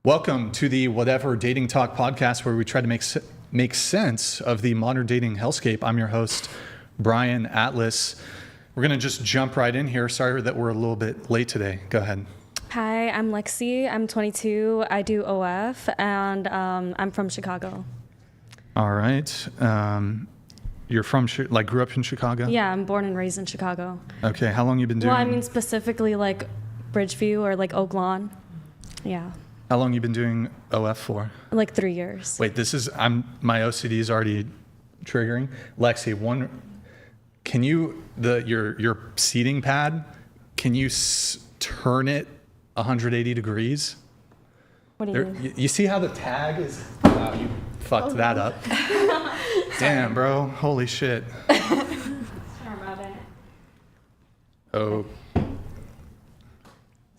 Welcome to the Whatever Dating Talk podcast, where we try to make sense of the modern dating hellscape. I'm your host, Brian Atlas. We're going to just jump right in here. Sorry that we're a little bit late today. Go ahead. Hi, I'm Lexi. I'm 22. I do OF, and I'm from Chicago. All right. You're from, grew up in Chicago? Yeah, I'm born and raised in Chicago. Okay. How long you been doing? Well, I mean specifically like Bridgeview or like Oak Lawn. Yeah. How long you been doing OF for? Like 3 years. Wait, my OCD is already triggering. Lexi, can you, your seating pad, can you turn it 180 degrees? What do you mean? You see how the tag is? Wow, you fucked that up. Damn, bro. Holy shit. Sorry about it. Oh. Is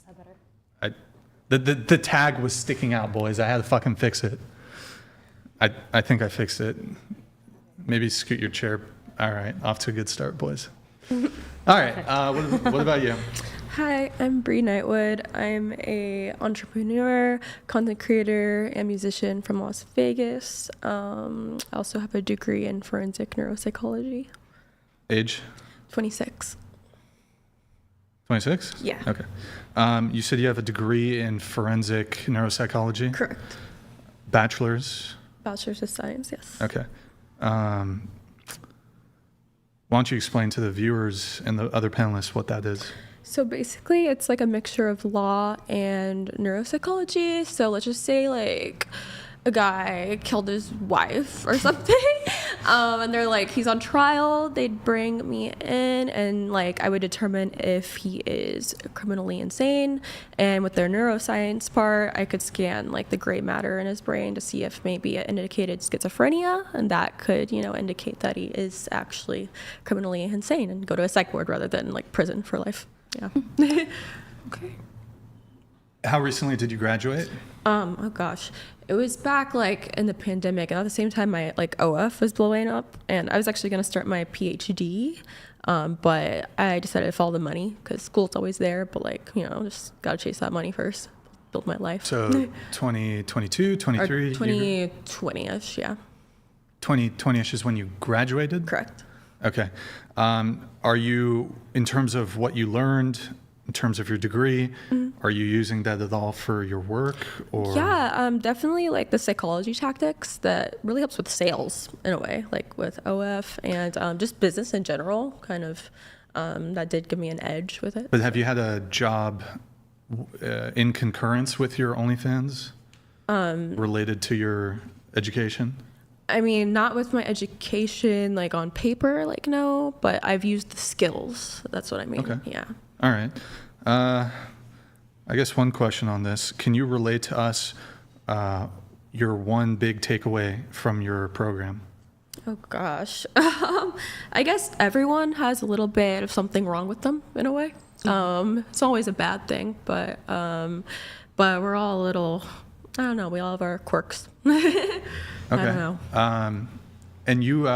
that better? The tag was sticking out, boys. I had to fucking fix it. I think I fixed it. Maybe scoot your chair. All right, off to a good start, boys. All right, what about you? Hi, I'm Bree Knightwood. I'm a entrepreneur, content creator, and musician from Las Vegas. I also have a degree in forensic neuropsychology. Age? 26. 26? Yeah. Okay. You said you have a degree in forensic neuropsychology? Correct. Bachelor's? Bachelor's of Science, yes. Okay. Why don't you explain to the viewers and the other panelists what that is? So basically, it's like a mixture of law and neuropsychology. So let's just say like a guy killed his wife or something. And they're like, he's on trial. They'd bring me in and like I would determine if he is criminally insane. And with their neuroscience part, I could scan like the gray matter in his brain to see if maybe it indicated schizophrenia. And that could, indicate that he is actually criminally insane and go to a psych ward rather than like prison for life. Yeah. Okay. How recently did you graduate? Oh gosh. It was back like in the pandemic, and at the same time my like OF was blowing up, and I was actually going to start my PhD, but I decided to follow the money because school's always there, but like, just got to chase that money first, build my life. So 2022, 23? 2020-ish, yeah. 2020-ish is when you graduated? Correct. Okay. Are you, in terms of what you learned, in terms of your degree, are you using that at all for your work? Or? Yeah, definitely like the psychology tactics that really helps with sales in a way, like with OF and just business in general, kind of that did give me an edge with it. But have you had a job in concurrence with your OnlyFans related to your education? I mean, not with my education, like on paper, like no, but I've used the skills. That's what I mean. Okay. Yeah. All right. I guess one question on this. Can you relate to us your one big takeaway from your program? Oh, gosh. I guess everyone has a little bit of something wrong with them in a way. It's always a bad thing, but we're all a little, I don't know, we all have our quirks. Okay. I don't know. And you,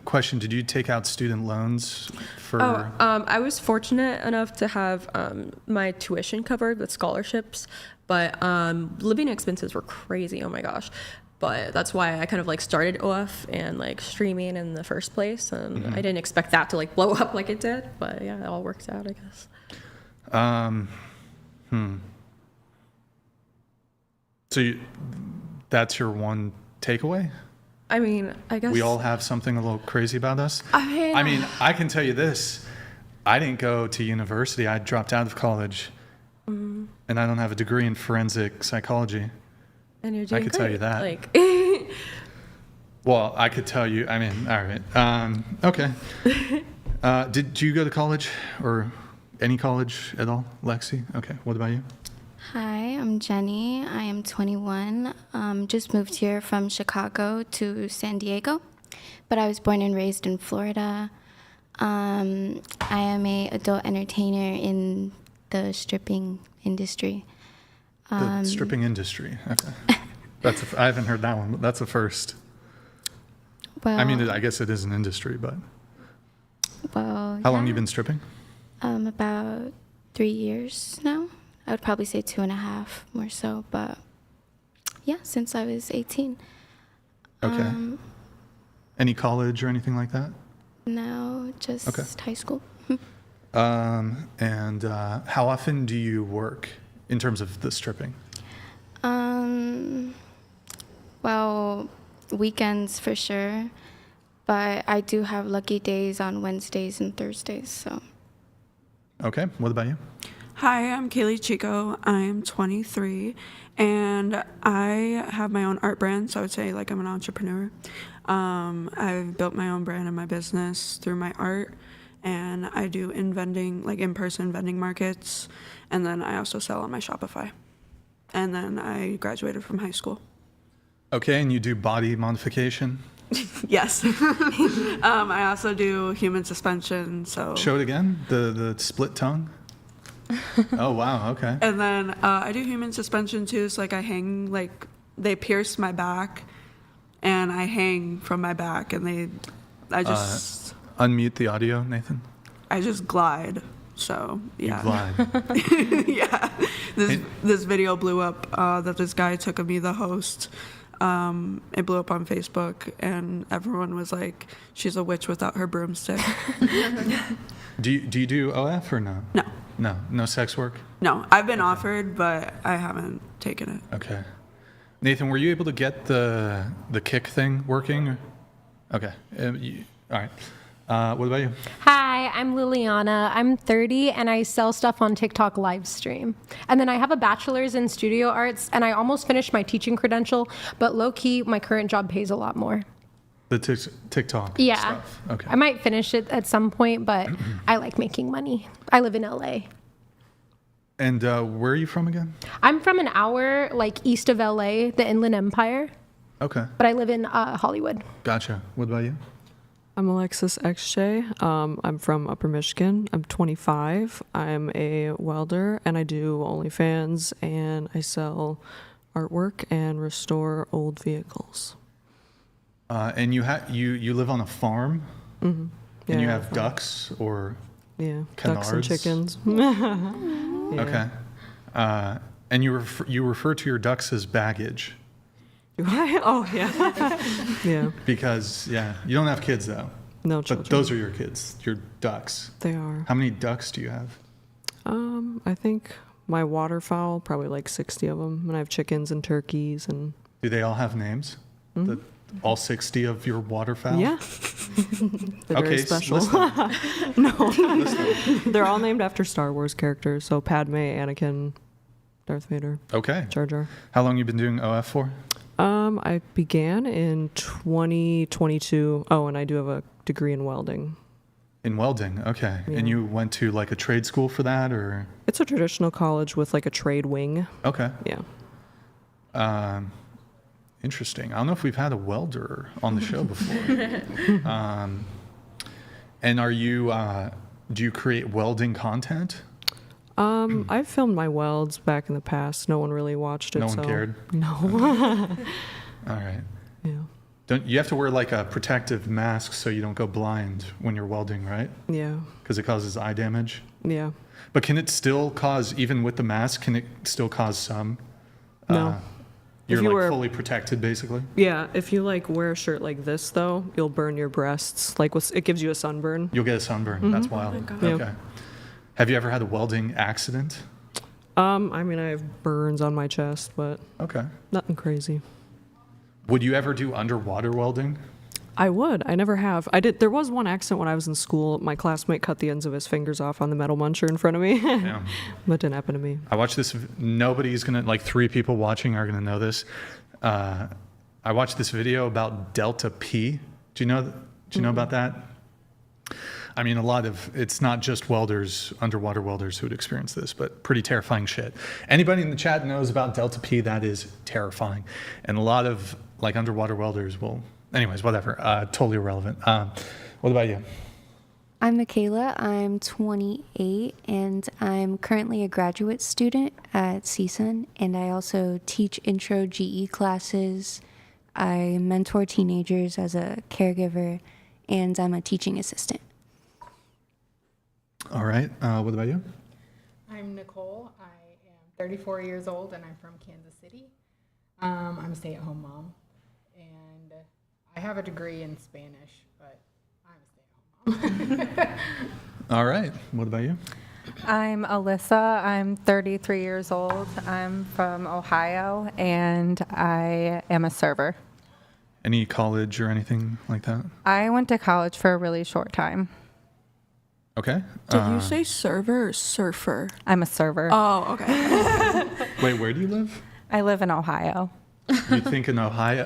question, did you take out student loans for? I was fortunate enough to have my tuition covered with scholarships, but living expenses were crazy. Oh my gosh. But that's why I kind of like started OF and like streaming in the first place. And I didn't expect that to like blow up like it did, but yeah, it all works out, I guess. So that's your one takeaway? I mean, I guess we all have something a little crazy about us. I mean, I can tell you this. I didn't go to university. I dropped out of college. And I don't have a degree in forensic psychology. And you're doing I could great. tell you that. Like, well, I could tell you. I mean, all right. Okay. Did you go to college or any college at all, Lexi? Okay. What about you? Hi, I'm Jenny. I am 21. Just moved here from Chicago to San Diego, but I was born and raised in Florida. I am a adult entertainer in the stripping industry. The stripping industry. Okay. I haven't heard that one, but that's a first. Well, I mean, I guess it is an industry, but. Well, How long you been stripping? About 3 years now. I would probably say 2.5 more so, but Yeah, since I was 18. Okay. Any college or anything like that? No, just high school. And how often do you work in terms of the stripping? Well, weekends for sure, but I do have lucky days on Wednesdays and Thursdays, so. Okay. What about you? Hi, I'm Kaylee Chico. I'm 23, and I have my own art brand, so I would say like I'm an entrepreneur. I've built my own brand and my business through my art, and I do in-person vending markets, and then I also sell on my Shopify. And then I graduated from high school. Okay, and you do body modification? Yes. I also do human suspension, so. Show it again, the split tongue? Oh, wow, okay. And then I do human suspension too, so like I hang, like they pierce my back, and I hang from my back, and I just Unmute the audio, Nathan. I just glide. So yeah. You glide. Yeah. This video blew up that this guy took of me, the host. It blew up on Facebook, and everyone was like, "She's a witch without her broomstick." Do you do OF or no? No. No sex work? No. I've been offered, but I haven't taken it. Okay. Nathan, were you able to get the kick thing working? Okay. All right. What about you? Hi, I'm Liliana. I'm 30 and I sell stuff on TikTok live stream. And then I have a bachelor's in studio arts and I almost finished my teaching credential, but low key, my current job pays a lot more. The TikTok Yeah. stuff. Okay. I might finish it at some point, but I like making money. I live in LA. And where are you from again? I'm from an hour east of LA, the Inland Empire, Okay. but I live in Hollywood. Gotcha. What about you? I'm Alexis XJ. I'm from Upper Michigan. I'm 25. I'm a welder, and I do OnlyFans, and I sell artwork and restore old vehicles. And you live on a farm? Mm-hmm. Yeah, And you have ducks or yeah, ducks and canards? chickens. Yeah. Okay. And you refer to your ducks as baggage Do I? Oh, yeah. Yeah. because, you don't have kids though. No But children. those are your kids, your ducks. They are. How many ducks do you have? I think my waterfowl, probably like 60 of them. And I have chickens and turkeys and... Do they all have names? All 60 of your waterfowl? Yeah. They're very Okay, special. list them. List them. They're all named after Star Wars characters. So Padme, Anakin, Darth Vader, Okay. Jar Jar. How long you been doing OF for? I began in 2022. Oh, and I do have a degree in welding. In welding, okay. Yeah. And you went to like a trade school for that or? It's a traditional college with like a trade wing. Okay. Yeah. Interesting. I don't know if we've had a welder on the show before. And are you, do you create welding content? I've filmed my welds back in the past. No one really watched it. No one so. cared? No. All right. Yeah. Don't you have to wear like a protective mask so you don't go blind when you're welding, right? Yeah. Because it causes eye damage. Yeah. But can it still cause, even with the mask, can it still cause some? No. You're If you like were- fully protected, basically. Yeah. If you like wear a shirt like this, though, you'll burn your breasts. Like it gives you a sunburn. You'll get a sunburn. That's wild. Yeah. Okay. Have you ever had a welding accident? I mean, I have burns on my chest, but Okay. nothing crazy. Would you ever do underwater welding? I would. I never have. I did. There was one accident when I was in school. My classmate cut the ends of his fingers off on the metal muncher in front of me. Yeah. That didn't happen to me. I watched this. Nobody's gonna, like 3 people watching are gonna know this. I watched this video about Delta P. Do you know about that? I mean, it's not just welders, underwater welders who would experience this, but pretty terrifying shit. Anybody in the chat knows about Delta P, that is terrifying. And a lot of like underwater welders will, anyways, whatever, totally irrelevant. What about you? I'm Michaela. I'm 28, and I'm currently a graduate student at CSUN, and I also teach intro GE classes. I mentor teenagers as a caregiver, and I'm a teaching assistant. All right. What about you? I'm Nicole. I am 34 years old and I'm from Kansas City. I'm a stay-at-home mom, and I have a degree in Spanish, but I'm a stay-at-home mom. All right. What about you? I'm Alyssa. I'm 33 years old. I'm from Ohio, and I am a server. Any college or anything like that? I went to college for a really short time. Okay. Did you say server or surfer? I'm a server. Oh, okay. Wait, where do you live? I live in Ohio. You think in Ohio?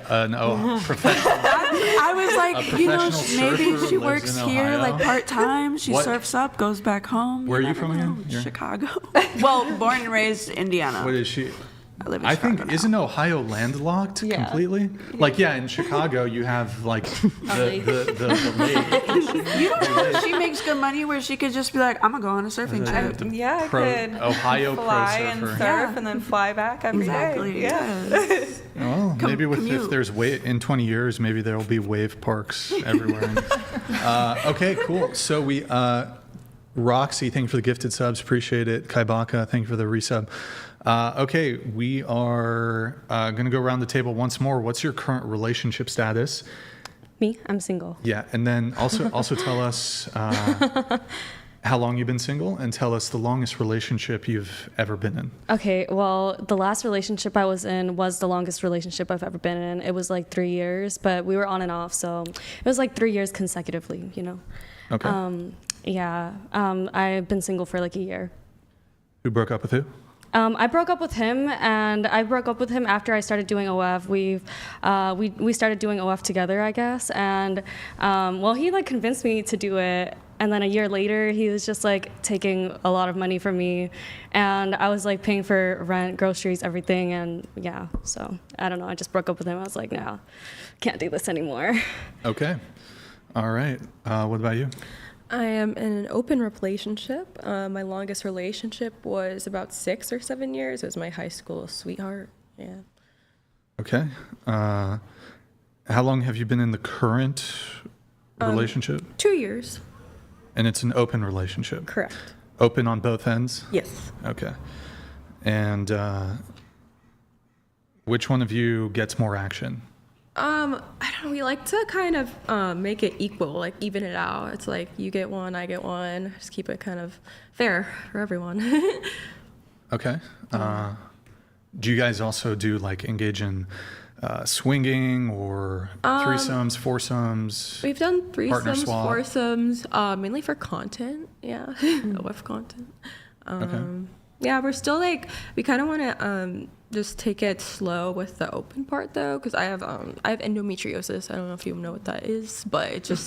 Professional. I was like, professional maybe surfer she lives works in here Ohio? like part time. She What? surfs up, goes back home. Where are you never from again? know. You're- Chicago. Well, born and raised Indiana. What is she? I live in I Chicago think now. isn't Ohio landlocked completely? Like in Chicago you have like the lake. You don't know she makes good money where she could just be like, I'm gonna go on a surfing trip. Yeah, I could Ohio fly pro and surfer. surf and then fly back every day. Exactly. Yeah. Yes. Well, maybe if commute. there's in 20 years, maybe there will be wave parks everywhere. Okay, cool. So we, Roxy, thank you for the gifted subs. Appreciate it. Kaibaka, thank you for the resub. Okay, we are going to go around the table once more. What's your current relationship status? Me, I'm single. Yeah, and then also tell us how long you've been single, and tell us the longest relationship you've ever been in. Okay, well, the last relationship I was in was the longest relationship I've ever been in. It was like 3 years, but we were on and off, so it was like 3 years consecutively, Okay. I've been single for like a year. Who broke up with who? I broke up with him, and I broke up with him after I started doing OF. We started doing OF together, I guess, and he like convinced me to do it, and then a year later he was just like taking a lot of money from me, and I was like paying for rent, groceries, everything, and yeah, so I don't know. I just broke up with him. I was like, no, can't do this anymore. Okay. All right. What about you? I am in an open relationship. My longest relationship was about 6 or 7 years. It was my high school sweetheart. Yeah. Okay. How long have you been in the current relationship? 2 years. And it's an open relationship? Correct. Open on both ends? Yes. Okay. And which one of you gets more action? I don't know. We like to kind of make it equal, like even it out. It's like you get one, I get one. Just keep it kind of fair for everyone. Okay. Do you guys also do engage in swinging or threesomes, foursomes? We've done partner threesomes, swap? foursomes, mainly for content. Yeah, OF content. Okay. Yeah, we're still we kind of want to just take it slow with the open part though, because I have endometriosis. I don't know if you know what that is, but it's just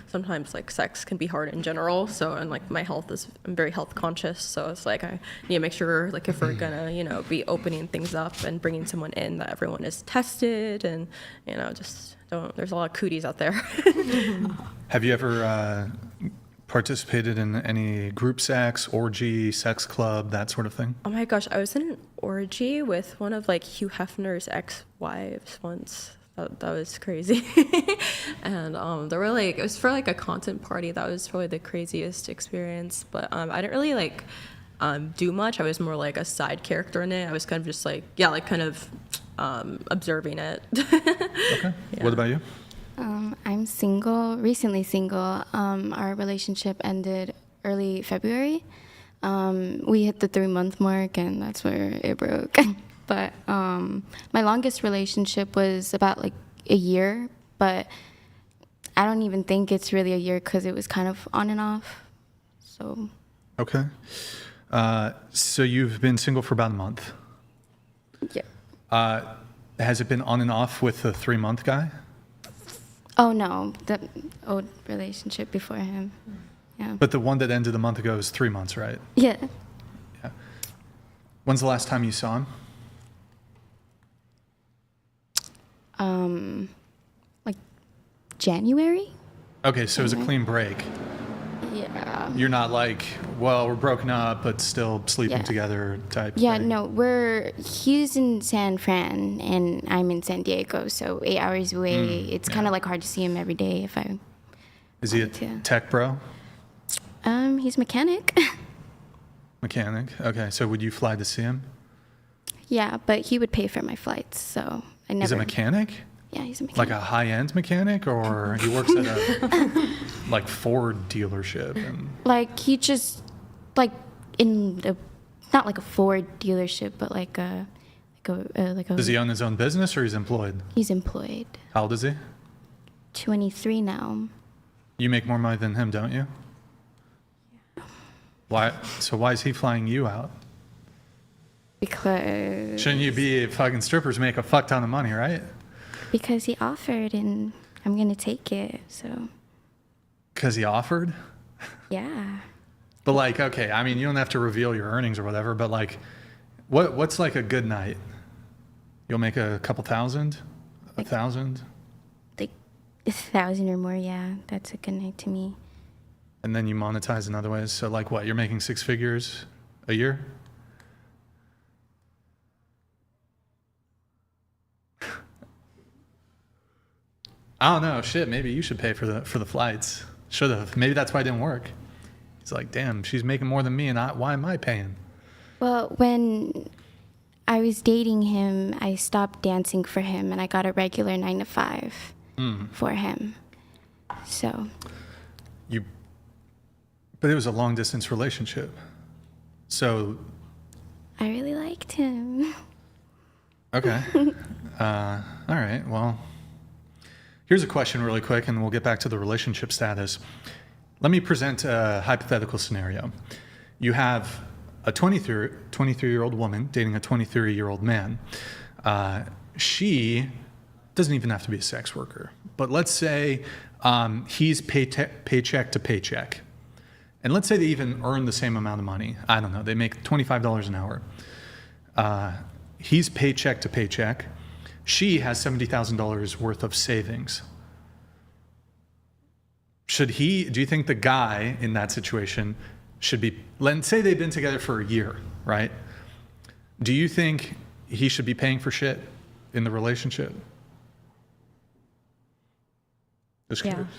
sometimes sex can be hard in general. So and my health I'm very health conscious. So it's I need to make sure if we're gonna be opening things up and bringing someone in, that everyone is tested and just don't. There's a lot of cooties out there. Have you ever participated in any group sex, orgy, sex club, that sort of thing? Oh my gosh, I was in an orgy with one of Hugh Hefner's ex-wives once. That was crazy. And there were it was for a content party. That was probably the craziest experience. But I didn't really do much. I was more a side character in it. I was kind of just observing it. Okay. Yeah. What about you? I'm single, recently single. Our relationship ended early February. We hit the 3-month mark, and that's where it broke. But my longest relationship was about a year, but I don't even think it's really a year because it was kind of on and off. So. Okay. So you've been single for about a month. Yeah. Has it been on and off with the 3-month guy? Oh no, the old relationship before him. Yeah. But the one that ended a month ago is 3 months, right? Yeah. Yeah. When's the last time you saw him? January. Okay, so it was a clean break. Yeah. You're not we're broken up, but still sleeping together type. Yeah, thing. no, he's in San Fran and I'm in San Diego, so 8 hours away. It's kind of hard to see him every day if I. Is he a tech bro? He's mechanic. Mechanic. Okay, so would you fly to see him? Yeah, but he would pay for my flights, so I never. He's a mechanic? Yeah, he's a mechanic. Like a high-end mechanic, or he works at a like Ford dealership? And Like he just like in the not like a Ford dealership, but like a does he own his own business, or he's employed? He's employed. How old is he? 23 now. You make more money than him, don't you? Why? So why is he flying you out? Because Shouldn't you be fucking strippers make a fuck ton of money, right? because he offered and I'm gonna take it. So Because he offered? yeah. But like, okay, I mean, you don't have to reveal your earnings or whatever, but like, what's like a good night? You'll make a couple thousand? A thousand? Like 1,000 or more, yeah. That's a good night to me. And then you monetize in other ways. So like what, you're making 6 figures a year? I don't know. Shit, maybe you should pay for the flights. Should have. Maybe that's why it didn't work. It's like, damn, she's making more than me, and why am I paying? Well, when I was dating him, I stopped dancing for him and I got a regular 9 to 5 for him. So But it was a long distance relationship. So I really liked him. okay. All right. Well, here's a question really quick, and we'll get back to the relationship status. Let me present a hypothetical scenario. You have a 23-year-old woman dating a 23-year-old man. She doesn't even have to be a sex worker, but let's say he's paycheck to paycheck. And let's say they even earn the same amount of money. I don't know. They make $25 an hour. He's paycheck to paycheck. She has $70,000 worth of savings. Do you think the guy in that situation should be, let's say they've been together for a year, right? Do you think he should be paying for shit in the relationship? Just Yeah. curious.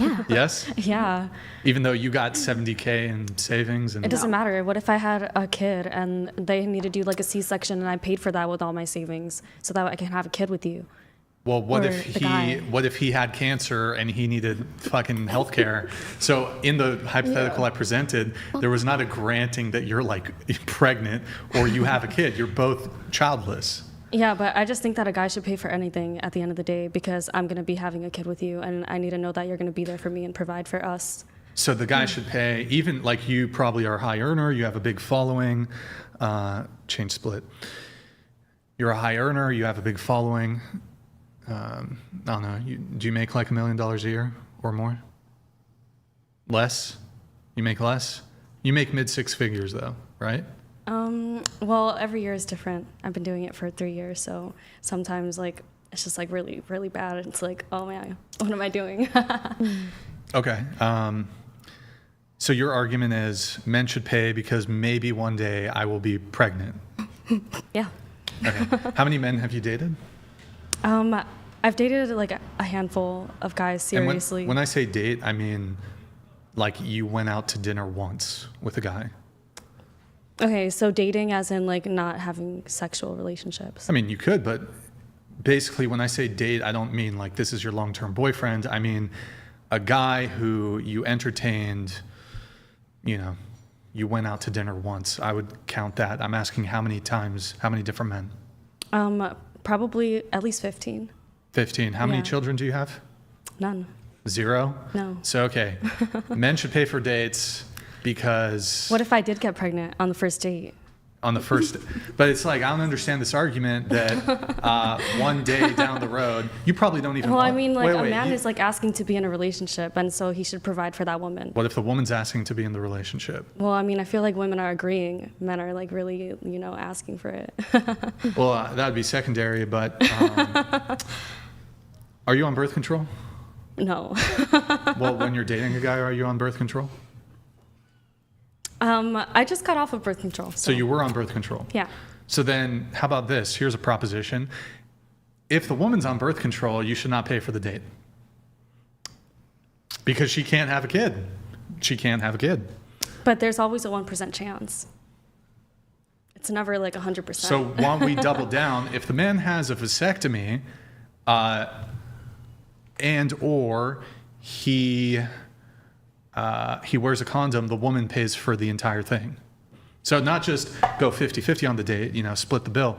Yeah. Yes? Yeah. Even though you got 70K in savings and It doesn't matter. What if I had a kid and they need to do like a C-section and I paid for that with all my savings so that I can have a kid with you? Well, what Or if the guy. he had cancer and he needed fucking healthcare? So in the hypothetical I presented, there was not a granting that you're like pregnant or you have a kid. You're both childless. Yeah, but I just think that a guy should pay for anything at the end of the day because I'm going to be having a kid with you and I need to know that you're going to be there for me and provide for us. So the guy should pay, even like you probably are a high earner, you have a big following, change split. You're a high earner, you have a big following. I don't know, do you make like $1 million a year or more? Less? You make less? You make mid 6 figures though, right? Well, every year is different. I've been doing it for 3 years, so sometimes like it's just like really, really bad. It's like, oh man, what am I doing? Okay. So your argument is men should pay because maybe one day I will be pregnant. Yeah. Okay. How many men have you dated? I've dated like a handful of guys seriously. And when I say date, I mean like you went out to dinner once with a guy. Okay, so dating as in like not having sexual relationships. I mean, you could, but basically when I say date, I don't mean like this is your long-term boyfriend. I mean a guy who you entertained, you know, you went out to dinner once. I would count that. I'm asking how many times, how many different men? Probably at least 15. 15. How many Yeah. children do you have? None. 0? No. So, okay. Men should pay for dates because What if I did get pregnant on the first date? on the first, but it's like, I don't understand this argument that one day down the road, you probably don't even Well, I want- mean, like wait, a man you- is like asking to be in a relationship, and so he should provide for that woman. What if the woman's asking to be in the relationship? Well, I mean, I feel like women are agreeing. Men are like really, you know, asking for it. Well, that would be secondary, but are you on birth control? No. Well, when you're dating a guy, are you on birth control? I just got off of birth control. So you were on birth control. Yeah. So then how about this? Here's a proposition. If the woman's on birth control, you should not pay for the date. Because she can't have a kid. She can't have a kid. But there's always a 1% chance. It's never like 100%. So why don't we double down? If the man has a vasectomy, and or he wears a condom, the woman pays for the entire thing. So not just go 50-50 on the date, split the bill.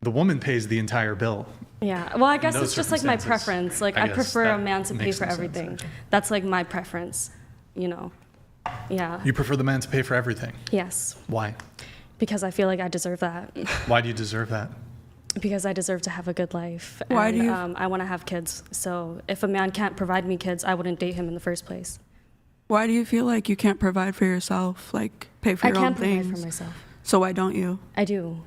The woman pays the entire bill. Yeah. Well, I guess those it's just like my circumstances, preference. Like I I guess prefer that a man to pay makes for some sense, everything. actually. That's like my preference, Yeah. You prefer the man to pay for everything. Yes. Why? Because I feel like I deserve that. Why do you deserve that? Because I deserve to have a good life. Why and, do you- I want to have kids. So if a man can't provide me kids, I wouldn't date him in the first place. Why do you feel like you can't provide for yourself, like pay for I your own can't provide things? for myself. So why don't you? I do.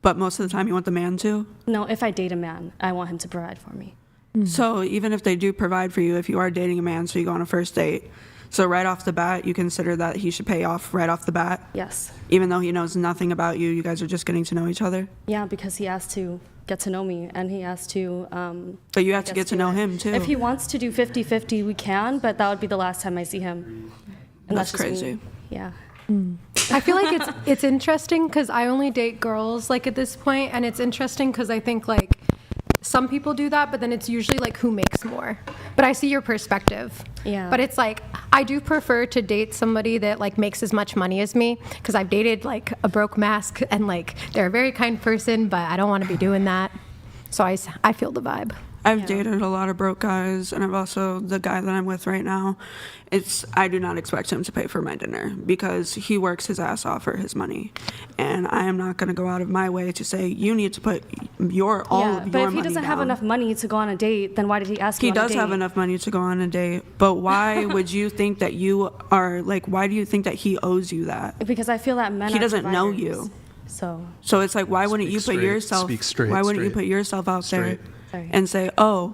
But most of the time you want the man to? No, if I date a man, I want him to provide for me. So even if they do provide for you, if you are dating a man, so you go on a first date, so right off the bat, you consider that he should pay off right off the bat? Yes. Even though he knows nothing about you, you guys are just getting to know each other? Yeah, because he has to get to know me, and he has to... But you have to I get guess to do know that. him too. If he wants to do 50-50, we can, but that would be the last time I see him. And That's just me. crazy. Yeah. I feel like it's interesting because I only date girls like at this point, and it's interesting because I think like some people do that, but then it's usually like who makes more. But I see your perspective. Yeah. But it's like I do prefer to date somebody that like makes as much money as me because I've dated like a broke mask and like they're a very kind person, but I don't want to be doing that. So I feel the vibe. I've dated a lot of broke guys, and I've also, the guy that I'm with right now, I do not expect him to pay for my dinner because he works his ass off for his money. And I am not going to go out of my way to say, you need to put all of your money but if he doesn't have down. enough money to go on a date, then why did he ask you He on a does date? have enough money to go on a date, but why would you think that you are, like, why do you think that he owes you that? Because I feel that men He are doesn't know providers. you. So it's like, why wouldn't you put yourself, Speak straight, why wouldn't you straight. put yourself out there Sorry. and say, oh,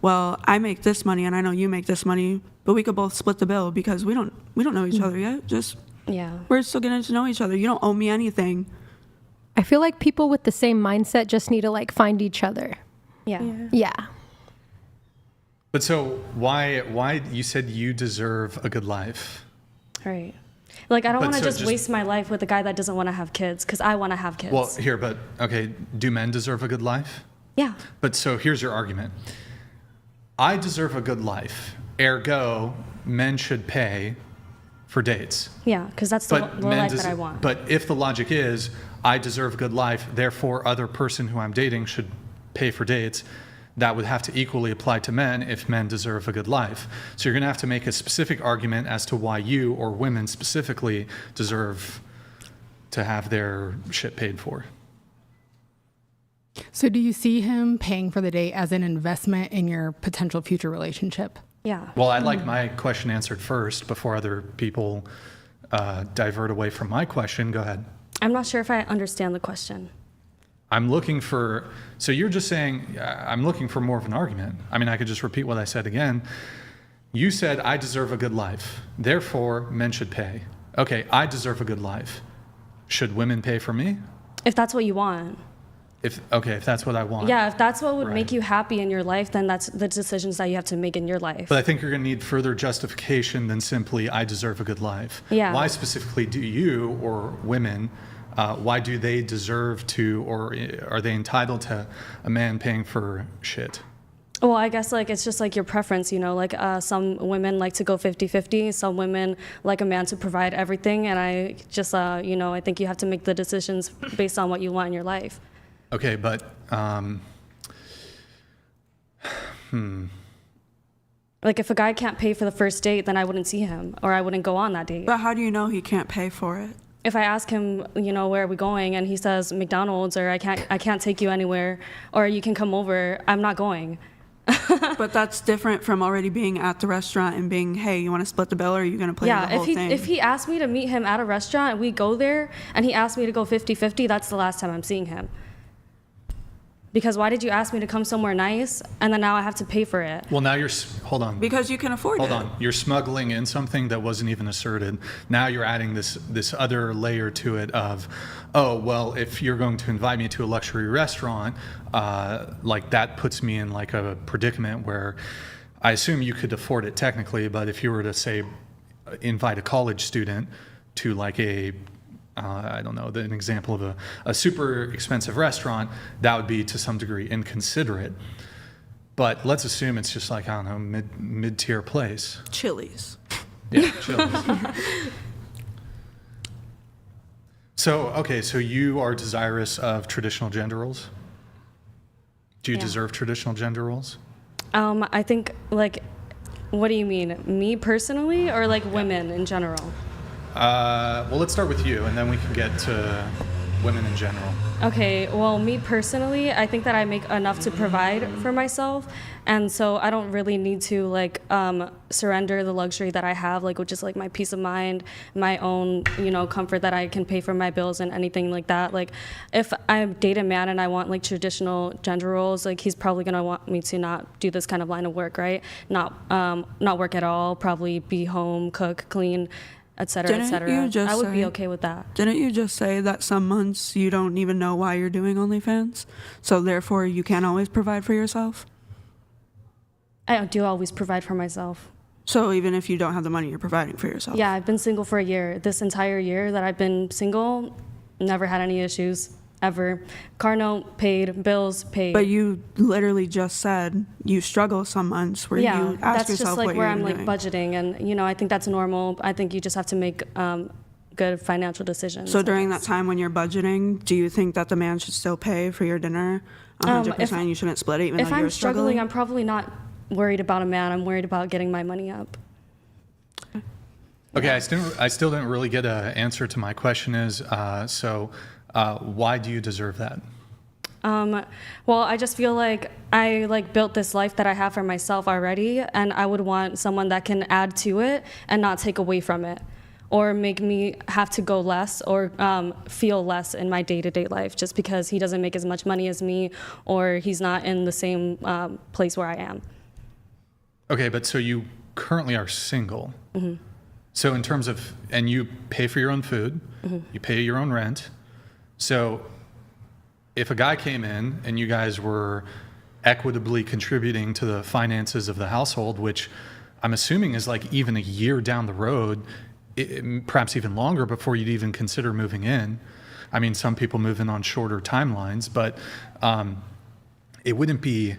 well, I make this money and I know you make this money, but we could both split the bill because we don't know each other yet. Just, yeah. we're still getting to know each other. You don't owe me anything. I feel like people with the same mindset just need to like find each other. Yeah. Yeah. But so why you said you deserve a good life? Right. Like I don't But want to so just waste my life with a guy that doesn't want to have kids because I want to have kids. Well, okay, do men deserve a good life? Yeah. But so here's your argument. I deserve a good life. Ergo, men should pay for dates. Yeah, because that's the life that I want. But if the logic is, I deserve a good life, therefore other person who I'm dating should pay for dates, that would have to equally apply to men if men deserve a good life. So you're going to have to make a specific argument as to why you, or women specifically, deserve to have their shit paid for. So do you see him paying for the date as an investment in your potential future relationship? Yeah. Well, I'd like my question answered first before other people divert away from my question. Go ahead. I'm not sure if I understand the question. I'm looking for, so you're just saying, I'm looking for more of an argument. I mean, I could just repeat what I said again. You said, I deserve a good life. Therefore, men should pay. Okay, I deserve a good life. Should women pay for me? If that's what you want. If that's what I want. Yeah, if that's what would Right. make you happy in your life, then that's the decisions that you have to make in your life. But I think you're going to need further justification than simply, I deserve a good life. Yeah. Why specifically do you, or women, why do they deserve to, or are they entitled to a man paying for shit? Well, I guess like it's just like your preference, you know, like some women like to go 50-50, some women like a man to provide everything, and I just, I think you have to make the decisions based on what you want in your life. Okay, but Like if a guy can't pay for the first date, then I wouldn't see him, or I wouldn't go on that date. But how do you know he can't pay for it? If I ask him, where are we going, and he says McDonald's, or I can't take you anywhere, or you can come over, I'm not going. But that's different from already being at the restaurant and being, hey, you want to split the bill, or are you going to play the whole thing? If he asked me to meet him at a restaurant and we go there and he asked me to go 50-50, that's the last time I'm seeing him. Because why did you ask me to come somewhere nice and then now I have to pay for it? well, now hold on. Because you can afford it. Hold on. You're smuggling in something that wasn't even asserted. Now you're adding this other layer to it of, oh, well, if you're going to invite me to a luxury restaurant, like that puts me in like a predicament where I assume you could afford it technically, but if you were to say invite a college student to like I don't know, an example of a super expensive restaurant, that would be to some degree inconsiderate. But let's assume it's just like, I don't know, mid-tier place. Chili's. Yeah, Chili's. So you are desirous of traditional gender roles? Do you deserve traditional gender roles? I think, like, what do you mean? Me personally or like women in general? Well, let's start with you, and then we can get to women in general. Okay, well, me personally, I think that I make enough to provide for myself, and so I don't really need to like surrender the luxury that I have, like which is like my peace of mind, my own, comfort that I can pay for my bills and anything like that. Like, if I date a man and I want like traditional gender roles, like he's probably gonna want me to not do this kind of line of work, right? Not work at all, probably be home, cook, clean, et cetera, et cetera. I would be okay with that. Didn't you just say that some months you don't even know why you're doing OnlyFans? So therefore you can't always provide for yourself? I do always provide for myself. So even if you don't have the money, you're providing for yourself? Yeah, I've been single for a year. This entire year that I've been single, never had any issues, ever. Car note paid, bills paid. But you literally just said you struggle some months where you ask that's yourself just like what where you're I'm like doing. budgeting, and I think that's normal. I think you just have to make good financial decisions. So during that time when you're budgeting, do you think that the man should still pay for your dinner 100%? You shouldn't split it even if though I'm you're struggling? I'm probably not worried about a man. I'm worried about getting my money up. Okay, I still didn't really get an answer to my question is, why do you deserve that? Well, I just feel like I built this life that I have for myself already, and I would want someone that can add to it and not take away from it, or make me have to go less or feel less in my day-to-day life just because he doesn't make as much money as me, or he's not in the same place where I am. Okay, but so you currently are single. Mm-hmm. So in terms of, and you pay for your own food, mm-hmm. you pay your own rent. So if a guy came in and you guys were equitably contributing to the finances of the household, which I'm assuming is like even a year down the road, perhaps even longer before you'd even consider moving in. I mean, some people move in on shorter timelines, but it wouldn't be,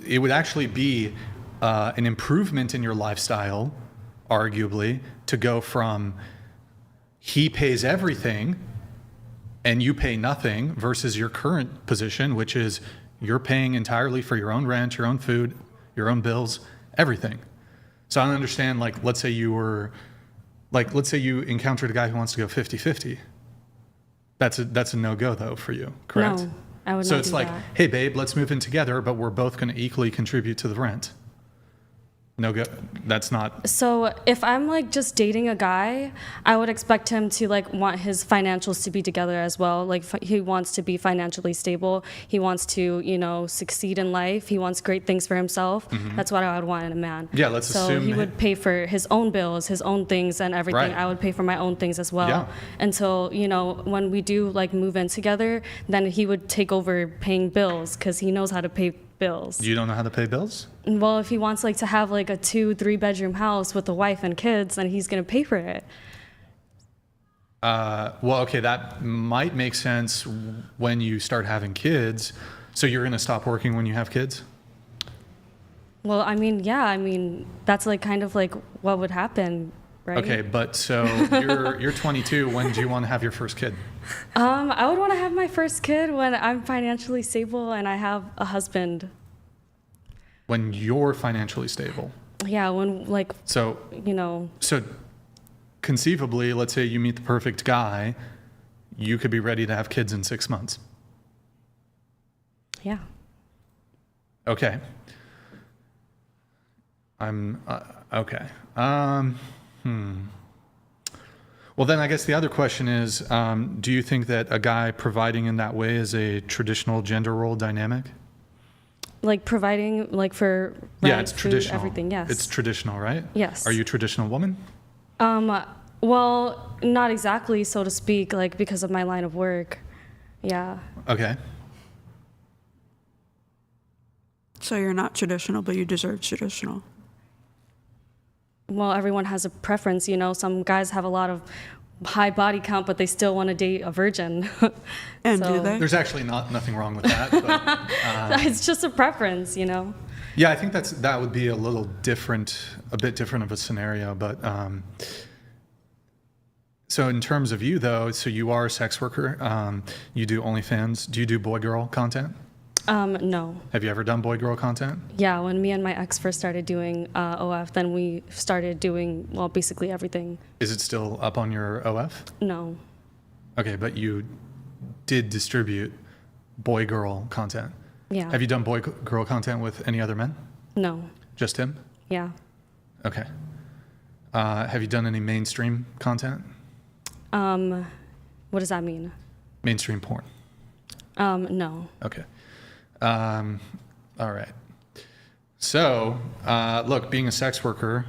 it would actually be an improvement in your lifestyle, arguably, to go from he pays everything and you pay nothing versus your current position, which is you're paying entirely for your own rent, your own food, your own bills, everything. So I don't understand, like, let's say you encountered a guy who wants to go 50-50. That's a no-go, though, for you, correct? No, I would not. So it's do like, that. hey, babe, let's move in together, but we're both going to equally contribute to the rent. No go. That's not. So if I'm like just dating a guy, I would expect him to like want his financials to be together as well. Like he wants to be financially stable. He wants to, succeed in life. He wants great things for himself. Mm-hmm. That's what I would want in a man. Yeah, let's assume. So he would pay for his own bills, his own things and everything. Right. I would pay for my own things as well. Yeah. Until, when we do like move in together, then he would take over paying bills because he knows how to pay bills. You don't know how to pay bills? Well, if he wants like to have like a 2-3 bedroom house with a wife and kids, then he's gonna pay for it. Well, okay, that might make sense when you start having kids. So you're gonna stop working when you have kids? Well, that's like kind of like what would happen, right? Okay, but so you're 22. When do you want to have your first kid? I would want to have my first kid when I'm financially stable and I have a husband. When you're financially stable. Yeah, when like So So conceivably, let's say you meet the perfect guy, you could be ready to have kids in 6 months. Yeah. Okay. Okay. Well, then I guess the other question is, do you think that a guy providing in that way is a traditional gender role dynamic? Like providing like for rent, it's food, traditional. everything, yes. It's traditional, right? Yes. Are you a traditional woman? Well, not exactly, so to speak, like because of my line of work. Yeah. Okay. So you're not traditional, but you deserve traditional. well, everyone has a preference, you know. Some guys have a lot of high body count, but they still want to date a virgin. And do they? There's actually nothing wrong with that. But, It's just a preference, you know. yeah, I think that would be a bit different of a scenario. But so in terms of you though, so you are a sex worker. You do OnlyFans. Do you do boy-girl content? No. Have you ever done boy-girl content? Yeah, when me and my ex first started doing OF, then we started doing, well, basically everything. Is it still up on your OF? No. Okay, but you did distribute boy-girl content. Yeah. Have you done boy-girl content with any other men? No. Just him? Yeah. Okay. Have you done any mainstream content? What does that mean? Mainstream porn? No. Okay. All right. So, look, being a sex worker,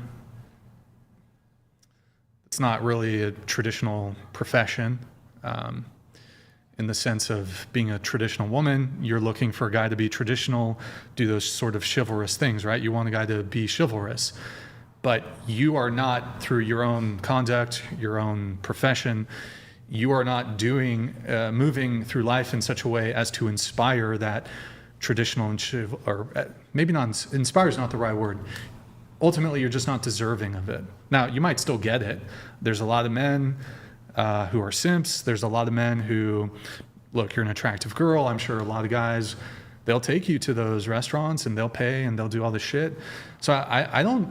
it's not really a traditional profession. In the sense of being a traditional woman, you're looking for a guy to be traditional, do those sort of chivalrous things, right? You want a guy to be chivalrous. But you are not, through your own conduct, your own profession, you are not moving through life in such a way as to inspire that traditional or maybe not, inspire is not the right word. Ultimately, you're just not deserving of it. Now, you might still get it. There's a lot of men who are simps. There's a lot of men who, look, you're an attractive girl. I'm sure a lot of guys, they'll take you to those restaurants and they'll pay and they'll do all this shit. So I don't,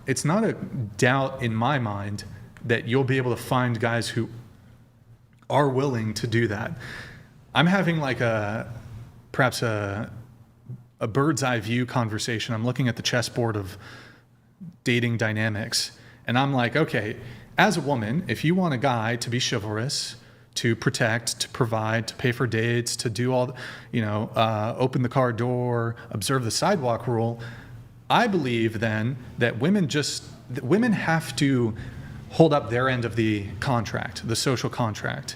it's not a doubt in my mind that you'll be able to find guys who are willing to do that. I'm having like perhaps a bird's eye view conversation. I'm looking at the chessboard of dating dynamics and I'm like, okay, as a woman, if you want a guy to be chivalrous, to protect, to provide, to pay for dates, to do all, open the car door, observe the sidewalk rule, I believe then that women have to hold up their end of the contract, the social contract.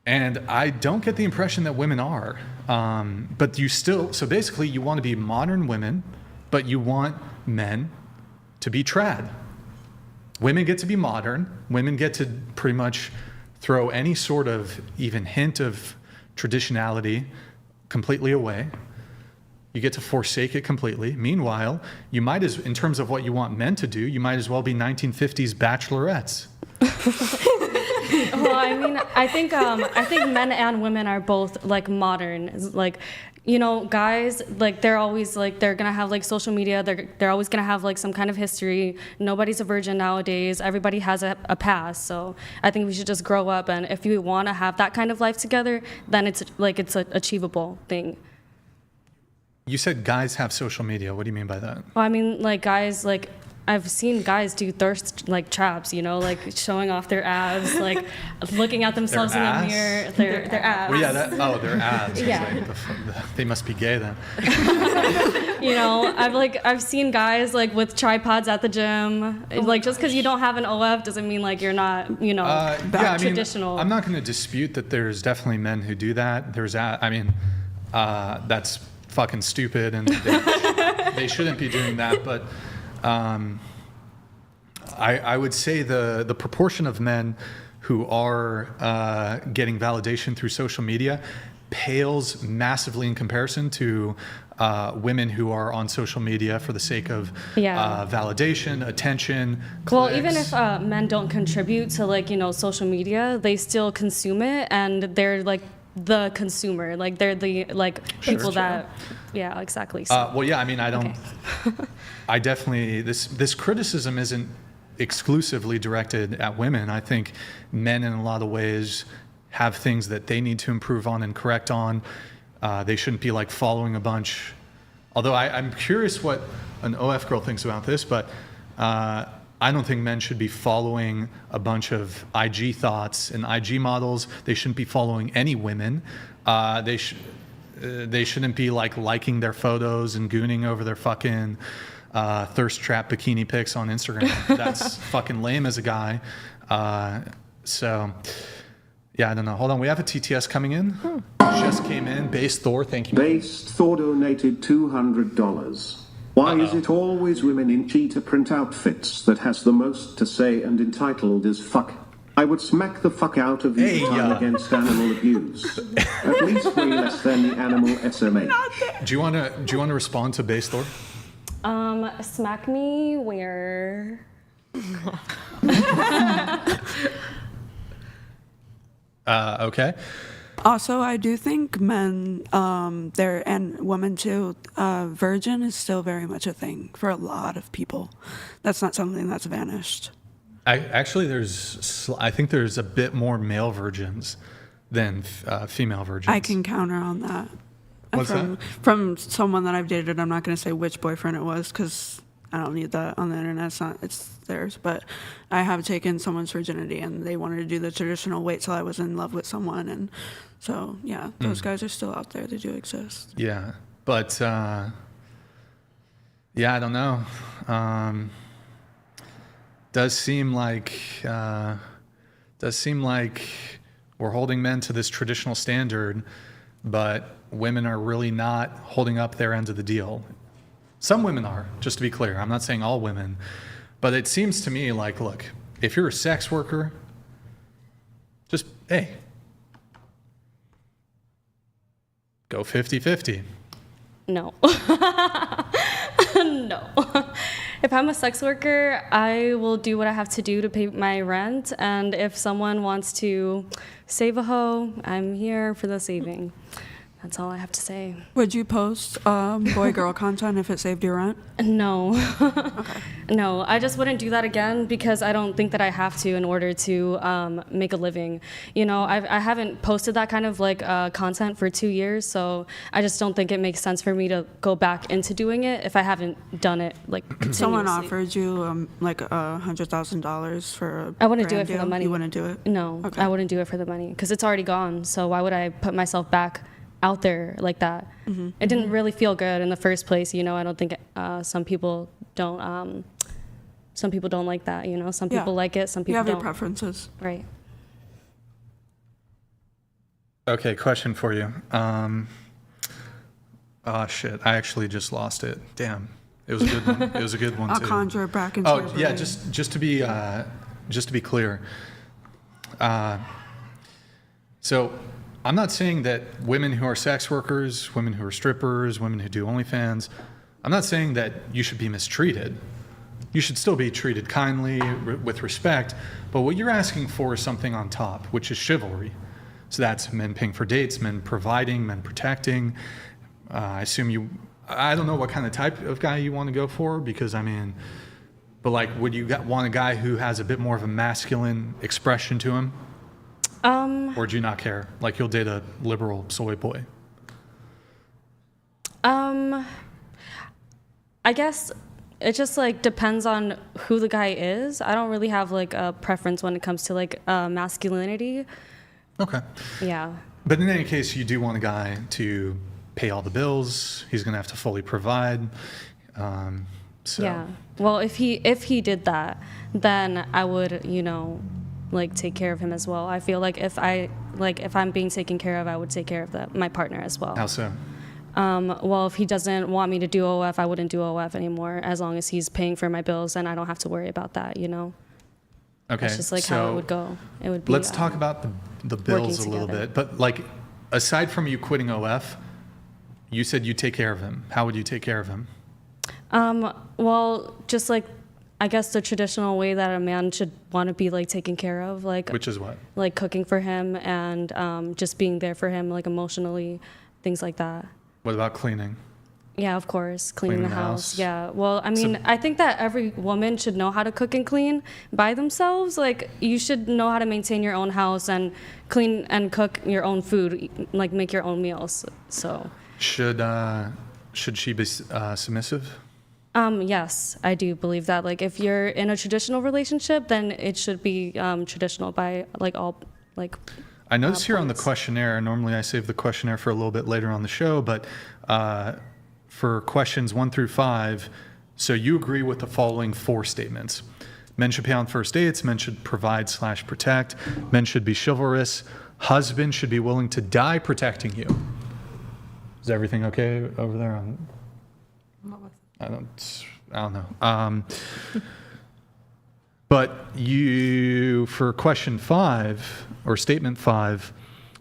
And I don't get the impression that women are. But so basically you want to be modern women, but you want men to be trad. Women get to be modern. Women get to pretty much throw any sort of even hint of traditionality completely away. You get to forsake it completely. Meanwhile, in terms of what you want men to do, you might as well be 1950s bachelorettes. Well, I mean, I think men and women are both like modern. Like, guys, like they're always like they're gonna have like social media. They're always gonna have like some kind of history. Nobody's a virgin nowadays. Everybody has a past. So I think we should just grow up. And if you want to have that kind of life together, then it's an achievable thing. You said guys have social media. What do you mean by that? Well, I mean, like guys, like I've seen guys do thirst like traps, like showing off their abs, like looking at themselves in the mirror. Their abs. Well, yeah, their abs. Yeah. They must be gay then. I've seen guys like with tripods at the gym. Like just because you don't have an OF doesn't mean like you're not, traditional. I'm not going to dispute that there's definitely men who do that. That's fucking stupid, and they shouldn't be doing that. But I would say the proportion of men who are getting validation through social media pales massively in comparison to women who are on social media for the sake of validation, attention, clicks. Well, even if men don't contribute to social media, they still consume it, and they're like the consumer, like they're the people that exactly. So. I don't. Okay. I definitely this criticism isn't exclusively directed at women. I think men in a lot of ways have things that they need to improve on and correct on. They shouldn't be like following a bunch. Although I'm curious what an OF girl thinks about this, but I don't think men should be following a bunch of IG thoughts and IG models. They shouldn't be following any women. They shouldn't be liking their photos and gooning over their fucking thirst trap bikini pics on Instagram. That's fucking lame as a guy. So yeah, I don't know. Hold on, we have a TTS coming in. Just came in. Base Thor, thank you. Base Thor donated $200. Why is it always women in cheetah print outfits that has the most to say and entitled as fuck? I would smack the fuck out of you time against animal abuse. At least way less than the animal SMH. Do you want to respond to Base Lord? Smack me where? Okay. Also, I do think men, there and women too, virgin is still very much a thing for a lot of people. That's not something that's vanished. I think there's a bit more male virgins than female virgins. I can counter on that. What's from, that? From someone that I've dated. I'm not going to say which boyfriend it was because I don't need that on the internet. It's theirs. But I have taken someone's virginity and they wanted to do the traditional wait till I was in love with someone. And so, yeah, those guys are still out there. They do exist. Yeah. But, yeah, I don't know. Does seem like we're holding men to this traditional standard, but women are really not holding up their end of the deal. Some women are, just to be clear. I'm not saying all women, but it seems to me like, look, if you're a sex worker, just, hey, go 50-50. No. No. If I'm a sex worker, I will do what I have to do to pay my rent. And if someone wants to save a hoe, I'm here for the saving. That's all I have to say. Would you post boy-girl content if it saved your rent? No. Okay. No, I just wouldn't do that again because I don't think that I have to in order to make a living. You know, I haven't posted that kind of like content for 2 years, so I just don't think it makes sense for me to go back into doing it if I haven't done it like continuously. Someone offered you like $100,000 for a I wouldn't do it brand for the deal. money. You wouldn't do it? No, Okay. I wouldn't do it for the money because it's already gone. So why would I put myself back out there like that? It didn't really feel good in the first place. You know, I don't think some people don't. Some people don't like that. You know, some people like it. Some people You have don't. your preferences. Right. Okay, question for you. Oh shit, I actually just lost it. Damn, it was a good one. It was a good one I'll too. conjure it back into Oh your yeah, brain. just to be clear. So I'm not saying that women who are sex workers, women who are strippers, women who do OnlyFans, I'm not saying that you should be mistreated. You should still be treated kindly, with respect, but what you're asking for is something on top, which is chivalry. So that's men paying for dates, men providing, men protecting. I assume I don't know what kind of type of guy you want to go for, because I mean, but like, would you want a guy who has a bit more of a masculine expression to him? Or do you not care? Like, you'll date a liberal soy boy? I guess it just like depends on who the guy is. I don't really have like a preference when it comes to like masculinity. Okay. Yeah. But in any case, you do want a guy to pay all the bills. He's going to have to fully provide. So. Yeah. Well, if he did that, then I would, you know, like take care of him as well. I feel like if I'm being taken care of, I would take care of my partner as well. How so? Well, if he doesn't want me to do OF, I wouldn't do OF anymore. As long as he's paying for my bills, then I don't have to worry about that, you know? Okay. That's just like how it would go. It would be. Let's talk about the bills a little bit. But like, aside from you quitting OF, you said you take care of him. How would you take care of him? Well, just like, I guess the traditional way that a man should want to be like taken care of, like. Which is what? Like cooking for him and just being there for him, like emotionally, things like that. What about cleaning? Yeah, of course, cleaning the house. Yeah. Well, I mean, I think that every woman should know how to cook and clean by themselves. Like, you should know how to maintain your own house and clean and cook your own food, like make your own meals. So. Should she be submissive? Yes, I do believe that. Like, if you're in a traditional relationship, then it should be traditional by like all like. I notice here on the questionnaire, normally I save the questionnaire for a little bit later on the show, but for questions 1 through 5, so you agree with the following 4 statements. Men should pay on first dates, men should provide/protect, men should be chivalrous, husband should be willing to die protecting you. Is everything okay over there? I don't know. But you, for question 5 or statement 5,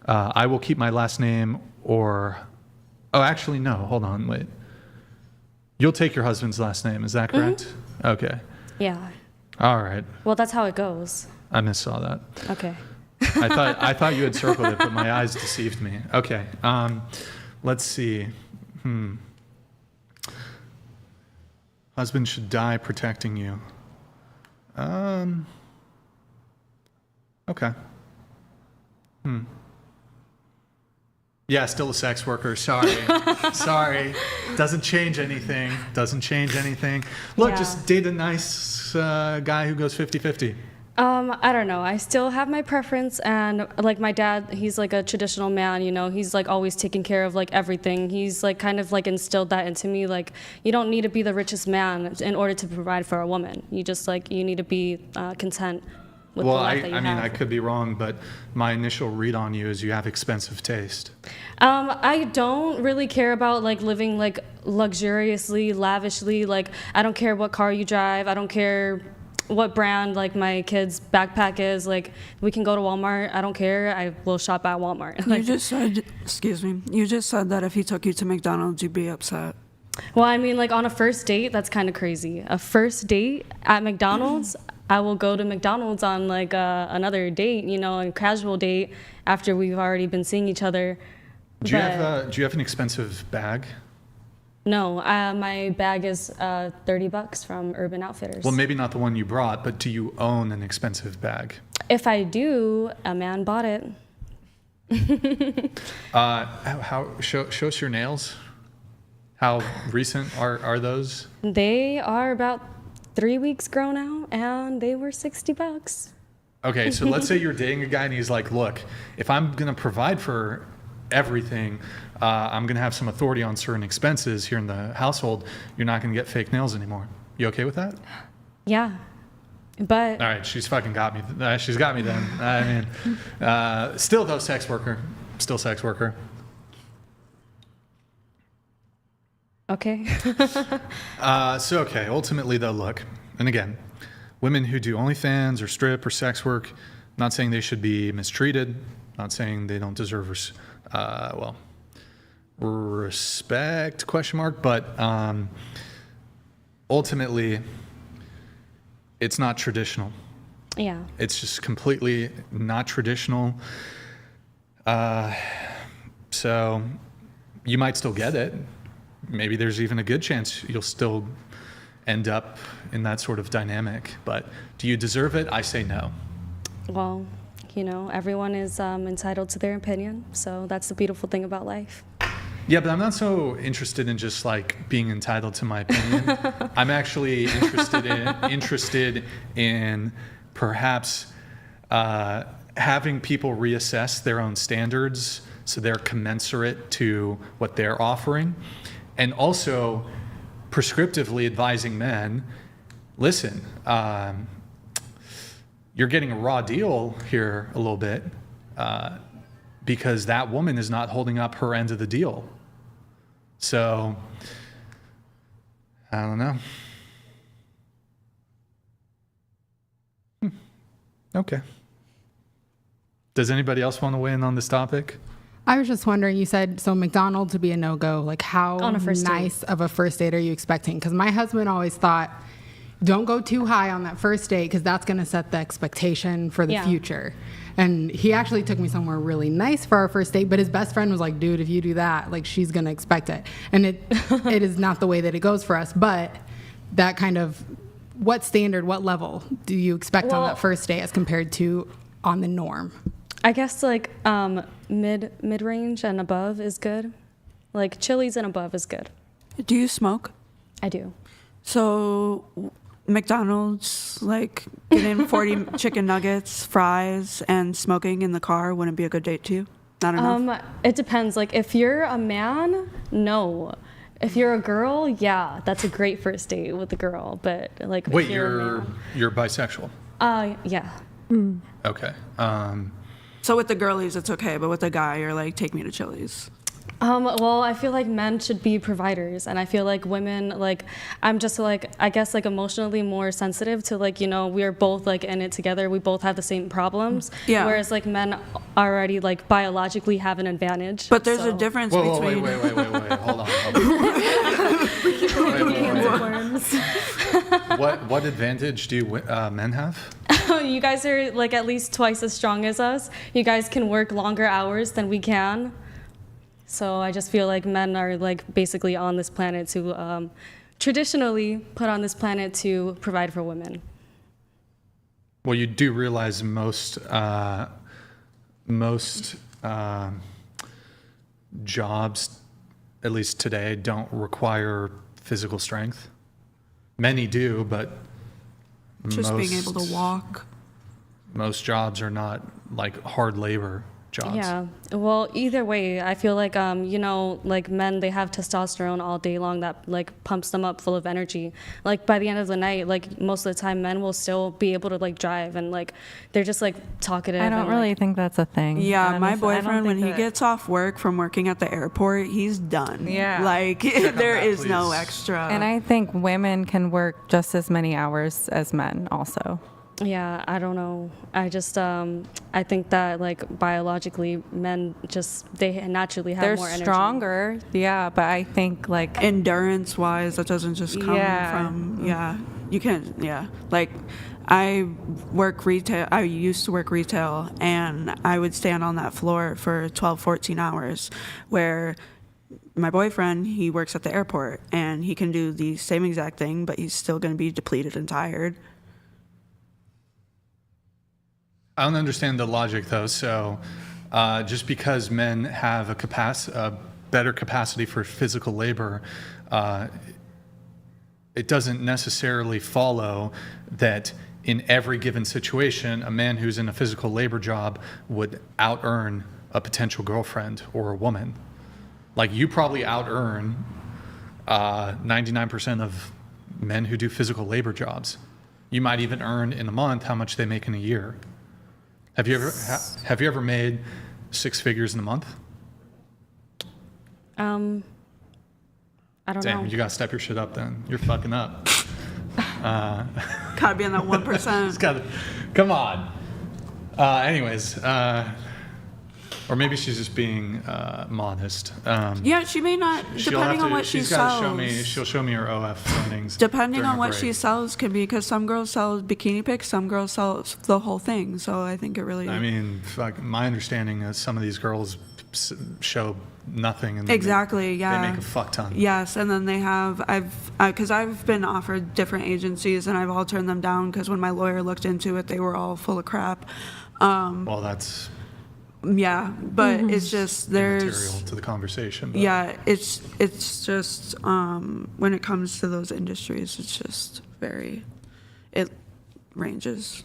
I will keep my last name or, oh, actually, no, hold on, wait. You'll take your husband's last name, is that correct? Mm-hmm. Okay. Yeah. All right. Well, that's how it goes. I missaw that. Okay. I thought you had circled it, but my eyes deceived me. Okay. Let's see. Husband should die protecting you. Okay. Yeah, still a sex worker. Sorry. Sorry. Doesn't change anything. Look, Yeah. just date a nice guy who goes 50-50. I don't know. I still have my preference, and like my dad, he's like a traditional man, you know, he's like always taking care of like everything. He's like kind of like instilled that into me. Like, you don't need to be the richest man in order to provide for a woman. You just like, you need to be content with the life that you have. I could be wrong, but my initial read on you is you have expensive taste. I don't really care about like living like luxuriously, lavishly. Like, I don't care what car you drive. I don't care what brand like my kid's backpack is. Like, we can go to Walmart. I don't care. I will shop at Walmart. You just said, excuse me, you just said that if he took you to McDonald's, you'd be upset. Well, I mean, like on a first date, that's kind of crazy. A first date at McDonald's, I will go to McDonald's on like another date, you know, a casual date after we've already been seeing each other. Do you have an expensive bag? No, my bag is $30 from Urban Outfitters. Well, maybe not the one you brought, but do you own an expensive bag? If I do, a man bought it. Show us your nails. How recent are those? They are about 3 weeks grown out, and they were $60. Okay, so let's say you're dating a guy and he's like, look, if I'm going to provide for everything, I'm going to have some authority on certain expenses here in the household. You're not going to get fake nails anymore. You okay with that? Yeah, but... All right, she's fucking got me. She's got me then. I mean, still though, sex worker. Still sex worker. Okay. Okay, ultimately though, look, and again, women who do OnlyFans or strip or sex work, not saying they should be mistreated, not saying they don't deserve respect, but ultimately, it's not traditional. Yeah. It's just completely not traditional. So you might still get it. Maybe there's even a good chance you'll still end up in that sort of dynamic. But do you deserve it? I say no. Well, you know, everyone is entitled to their opinion. So that's the beautiful thing about life. Yeah, but I'm not so interested in just like being entitled to my opinion. I'm actually interested in perhaps having people reassess their own standards so they're commensurate to what they're offering. And also prescriptively advising men, listen, you're getting a raw deal here a little bit because that woman is not holding up her end of the deal. So, I don't know. Okay. Does anybody else want to weigh in on this topic? I was just wondering, you said, so McDonald's would be a no-go. Like, how On a first nice date. of a first date are you expecting? Because my husband always thought, don't go too high on that first date because that's going to set the expectation for the future. And he actually took me somewhere really nice for our first date, but his best friend was like, dude, if you do that, like, she's going to expect it. And it is not the way that it goes for us. But that kind of, what standard, what level do you expect on that first date as compared to on the norm? I guess like mid-range and above is good. Like Chili's and above is good. Do you smoke? I do. So McDonald's, like getting 40 chicken nuggets, fries, and smoking in the car wouldn't be a good date to you? Not enough? It depends. Like if you're a man, no. If you're a girl, yeah, that's a great first date with a girl. But like, Wait, if you're a man, you're bisexual? Yeah. Okay. So with the girlies, it's okay, but with the guy, you're like, take me to Chili's. Well, I feel like men should be providers, and I feel like women, like, I'm just like, I guess, like, emotionally more sensitive to, like, you know, we're both like in it together. We both have the same problems. Yeah. Whereas like men already like biologically have an advantage. But there's a difference Whoa, between. wait. Hold on. What advantage do men have? You guys are like at least twice as strong as us. You guys can work longer hours than we can. So I just feel like men are like basically on this planet to traditionally put on this planet to provide for women. Well, you do realize most jobs, at least today, don't require physical strength. Many do, but Just being able to walk. Most jobs are not like hard labor jobs. Yeah. Well, either way, I feel like, you know, like men, they have testosterone all day long that like pumps them up full of energy. Like by the end of the night, like most of the time men will still be able to like drive and like, they're just like talkative. I don't really think that's a thing. Yeah, my honestly. I don't boyfriend, when think he that- gets off work from working at the airport, he's done. Yeah. Like, there is no extra. And I think women can work just as many hours as men also. Yeah, I don't know. I just, I think that like biologically men just, they naturally have They're more energy. stronger, yeah, but I think like endurance wise, that doesn't just come from, you can, like I work retail, I used to work retail, and I would stand on that floor for 12, 14 hours, where my boyfriend, he works at the airport, and he can do the same exact thing, but he's still going to be depleted and tired. I don't understand the logic though. So just because men have a better capacity for physical labor, it doesn't necessarily follow that in every given situation, a man who's in a physical labor job would out-earn a potential girlfriend or a woman. Like you probably out-earn 99% of men who do physical labor jobs. You might even earn in a month how much they make in a year. Have you ever made 6 figures in a month? I don't know. Damn, you gotta step your shit up then. You're fucking up. Gotta be in that 1%. Come on. Anyways, or maybe she's just being modest. Yeah, she may not, depending on what she sells. She'll show me her OF earnings. Depending during on a what break. she sells can be, because some girls sell bikini pics, some girls sell the whole thing. So I think it really. I mean, my understanding is some of these girls show nothing, and exactly, they make a fuck ton. Yes, and then they have, because I've been offered different agencies, and I've all turned them down because when my lawyer looked into it, they were all full of crap. Well, that's. Yeah, but it's just there's material to the conversation. But. Yeah, it's just when it comes to those industries, it's just it ranges.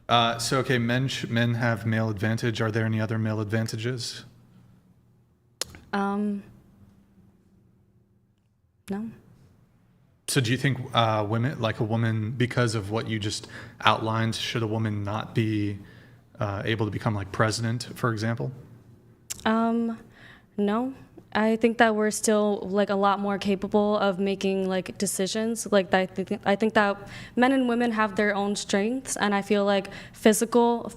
So okay, men have male advantage. Are there any other male advantages? No. So do you think women, like a woman, because of what you just outlined, should a woman not be able to become like president, for example? No. I think that we're still like a lot more capable of making like decisions. Like I think that men and women have their own strengths, and I feel like physical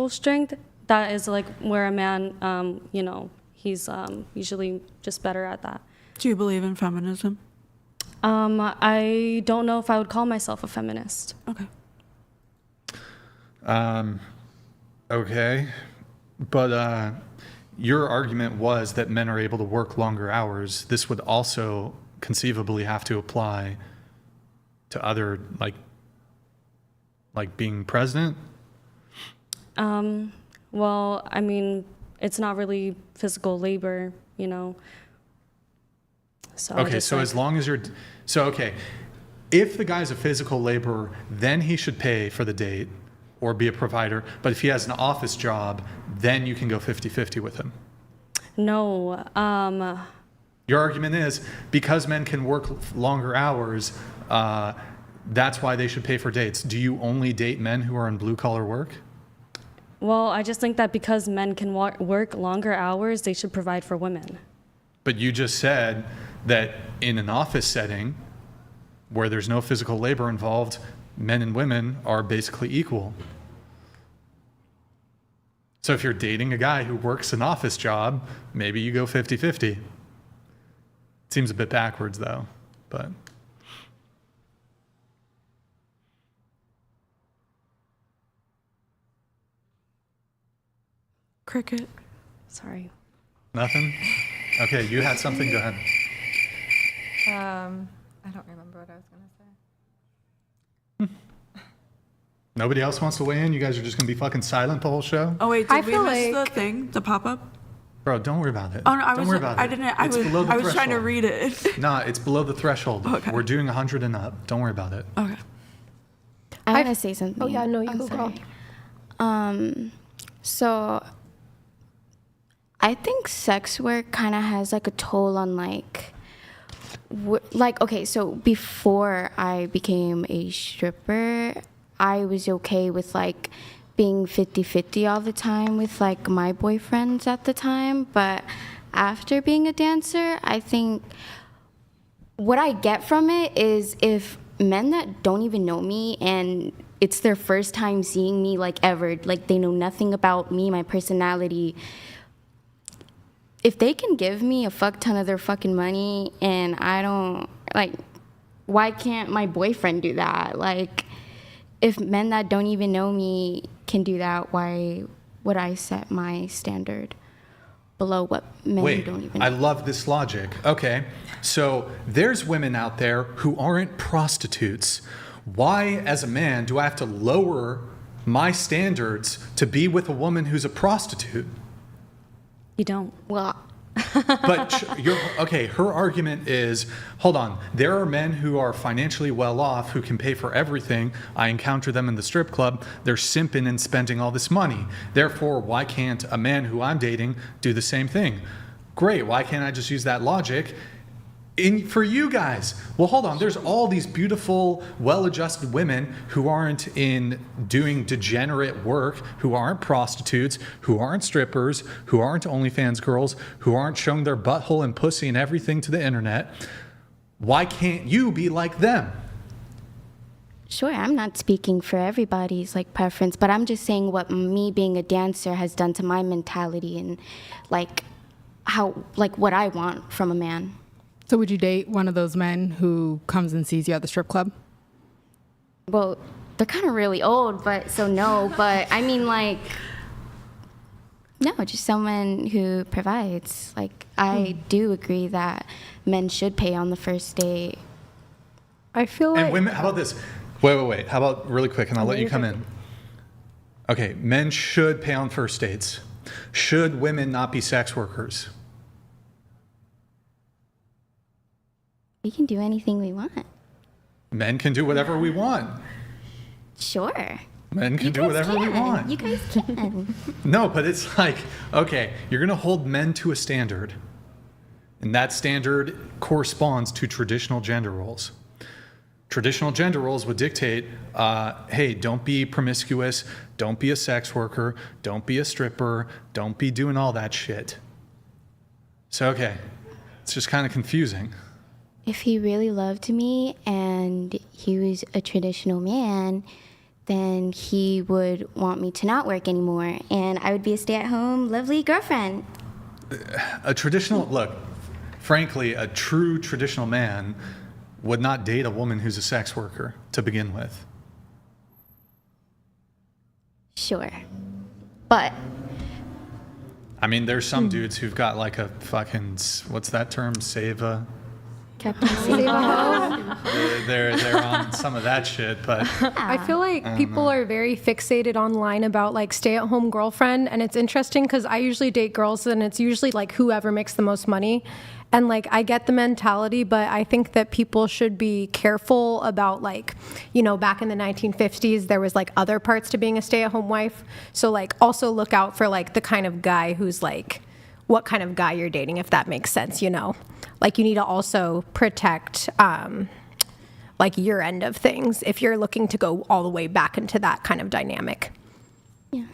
strength, that is like where a man, you know, he's usually just better at that. Do you believe in feminism? I don't know if I would call myself a feminist. Okay. Okay, but your argument was that men are able to work longer hours. This would also conceivably have to apply to other, like being president? Well, I mean, it's not really physical labor, you know. So Okay, so as long as you're... So, okay, if the guy's a physical laborer, then he should pay for the date or be a provider. But if he has an office job, then you can go 50-50 with him. No. Your argument is because men can work longer hours, that's why they should pay for dates. Do you only date men who are in blue-collar work? Well, I just think that because men can work longer hours, they should provide for women. But you just said that in an office setting where there's no physical labor involved, men and women are basically equal. So if you're dating a guy who works an office job, maybe you go 50-50. Seems a bit backwards though, but. Cricket. Sorry. Nothing? Okay, you had something, go ahead. I don't remember what I was going to say. Nobody else wants to weigh in? You guys are just gonna be fucking silent the whole show? Oh wait, I did we feel miss like- the thing? The pop-up? Bro, don't worry about it. Oh no, Don't worry about it. I didn't. I It's was. below the I was trying to threshold. read it. Nah, it's below the threshold. Okay. We're doing 100 and up. Don't worry about it. Okay. I want to say something. Oh, yeah, no, you I'm go, girl. sorry. So I think sex work kind of has like a toll on like okay, so before I became a stripper, I was okay with like being 50-50 all the time with like my boyfriends at the time, but after being a dancer, I think what I get from it is if men that don't even know me and it's their first time seeing me like ever, like they know nothing about me, my personality, if they can give me a fuck ton of their fucking money and I don't, like, why can't my boyfriend do that? Like, if men that don't even know me can do that, why would I set my standard below what men Wait, don't even know? I love this logic. Okay, so there's women out there who aren't prostitutes. Why, as a man, do I have to lower my standards to be with a woman who's a prostitute? You don't. Well, But her argument is, hold on, there are men who are financially well off who can pay for everything. I encounter them in the strip club. They're simping and spending all this money. Therefore, why can't a man who I'm dating do the same thing? Great, why can't I just use that logic for you guys? Well, hold on, there's all these beautiful, well-adjusted women who aren't in doing degenerate work, who aren't prostitutes, who aren't strippers, who aren't OnlyFans girls, who aren't showing their butthole and pussy and everything to the internet. Why can't you be like them? sure, I'm not speaking for everybody's like preference, but I'm just saying what me being a dancer has done to my mentality and like what I want from a man. So would you date one of those men who comes and sees you at the strip club? Well, they're kind of really old, but no. But I mean, like, no, just someone who provides. Like, I do agree that men should pay on the first date. I feel like... And women, how about this? Wait. How about really quick, and I'll let you come in. Okay, men should pay on first dates. Should women not be sex workers? We can do anything we want. Men can do whatever we want. Sure. Men can do whatever we want. You guys can. No, but it's like, okay, you're going to hold men to a standard. And that standard corresponds to traditional gender roles. Traditional gender roles would dictate, hey, don't be promiscuous, don't be a sex worker, don't be a stripper, don't be doing all that shit. So, okay, it's just kind of confusing. If he really loved me and he was a traditional man, then he would want me to not work anymore, and I would be a stay-at-home, lovely girlfriend. Frankly, a true traditional man would not date a woman who's a sex worker to begin with. Sure. But I mean, there's some dudes who've got like a fucking, what's that term, Seva? Captain Save-A-Ho. They're on some of that shit, but I feel like people are very fixated online about like stay-at-home girlfriend, and it's interesting because I usually date girls and it's usually like whoever makes the most money. And like I get the mentality, but I think that people should be careful about like, you know, back in the 1950s, there was like other parts to being a stay-at-home wife. So like also look out for like the kind of guy who's like, what kind of guy you're dating, if that makes sense, you know? Like you need to also protect like your end of things if you're looking to go all the way back into that kind of dynamic. Yeah.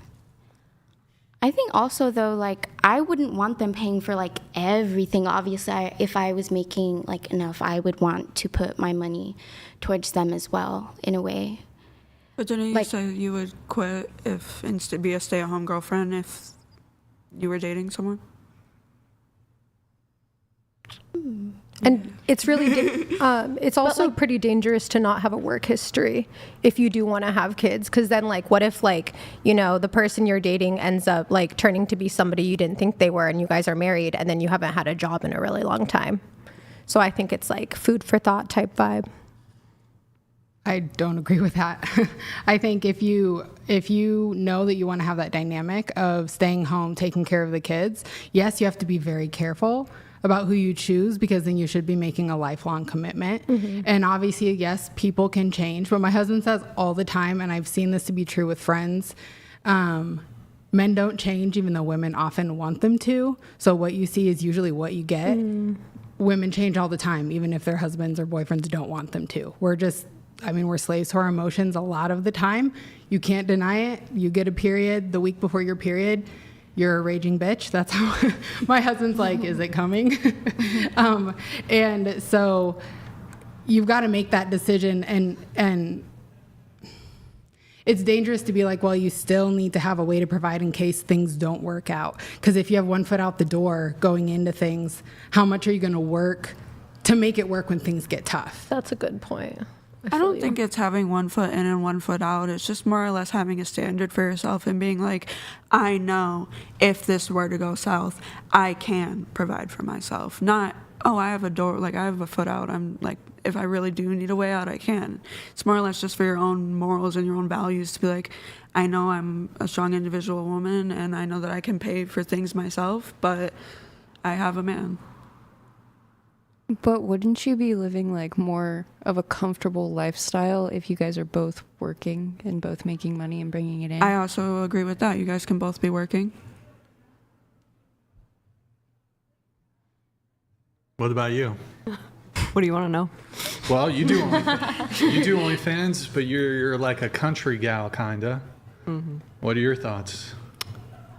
I think also though, like, I wouldn't want them paying for like everything. Obviously, if I was making like enough, I would want to put my money towards them as well, in a way. But didn't you Like- say you would quit if instead be a stay-at-home girlfriend if you were dating someone? And it's really, it's also pretty dangerous to not have a work history if you do want to have kids. Because then, like, what if, like, you know, the person you're dating ends up, like, turning to be somebody you didn't think they were and you guys are married and then you haven't had a job in a really long time. So I think it's, like, food for thought type vibe. I don't agree with that. I think if you know that you want to have that dynamic of staying home, taking care of the kids, yes, you have to be very careful about who you choose, because then you should be making a lifelong commitment. And obviously, yes, people can change, but my husband says all the time, and I've seen this to be true with friends, men don't change even though women often want them to. So what you see is usually what you get. Women change all the time, even if their husbands or boyfriends don't want them to. We're slaves to our emotions a lot of the time. You can't deny it. You get a period the week before your period, you're a raging bitch. That's how my husband's like, is it coming? And so you've got to make that decision, and it's dangerous to be like, well, you still need to have a way to provide in case things don't work out. Because if you have one foot out the door going into things, how much are you going to work to make it work when things get tough? That's a good point. I don't think it's having one foot in and one foot out. It's just more or less having a standard for yourself and being like, I know if this were to go south, I can provide for myself. Not, oh, I have a door, like I have a foot out. I'm like, if I really do need a way out, I can. It's more or less just for your own morals and your own values to be like, I know I'm a strong individual woman and I know that I can pay for things myself, but I have a man. But wouldn't you be living like more of a comfortable lifestyle if you guys are both working and both making money and bringing it in? I also agree with that. You guys can both be working. What about you? What do you want to know? Well, you do OnlyFans, but you're like a country gal, kinda. What are your thoughts?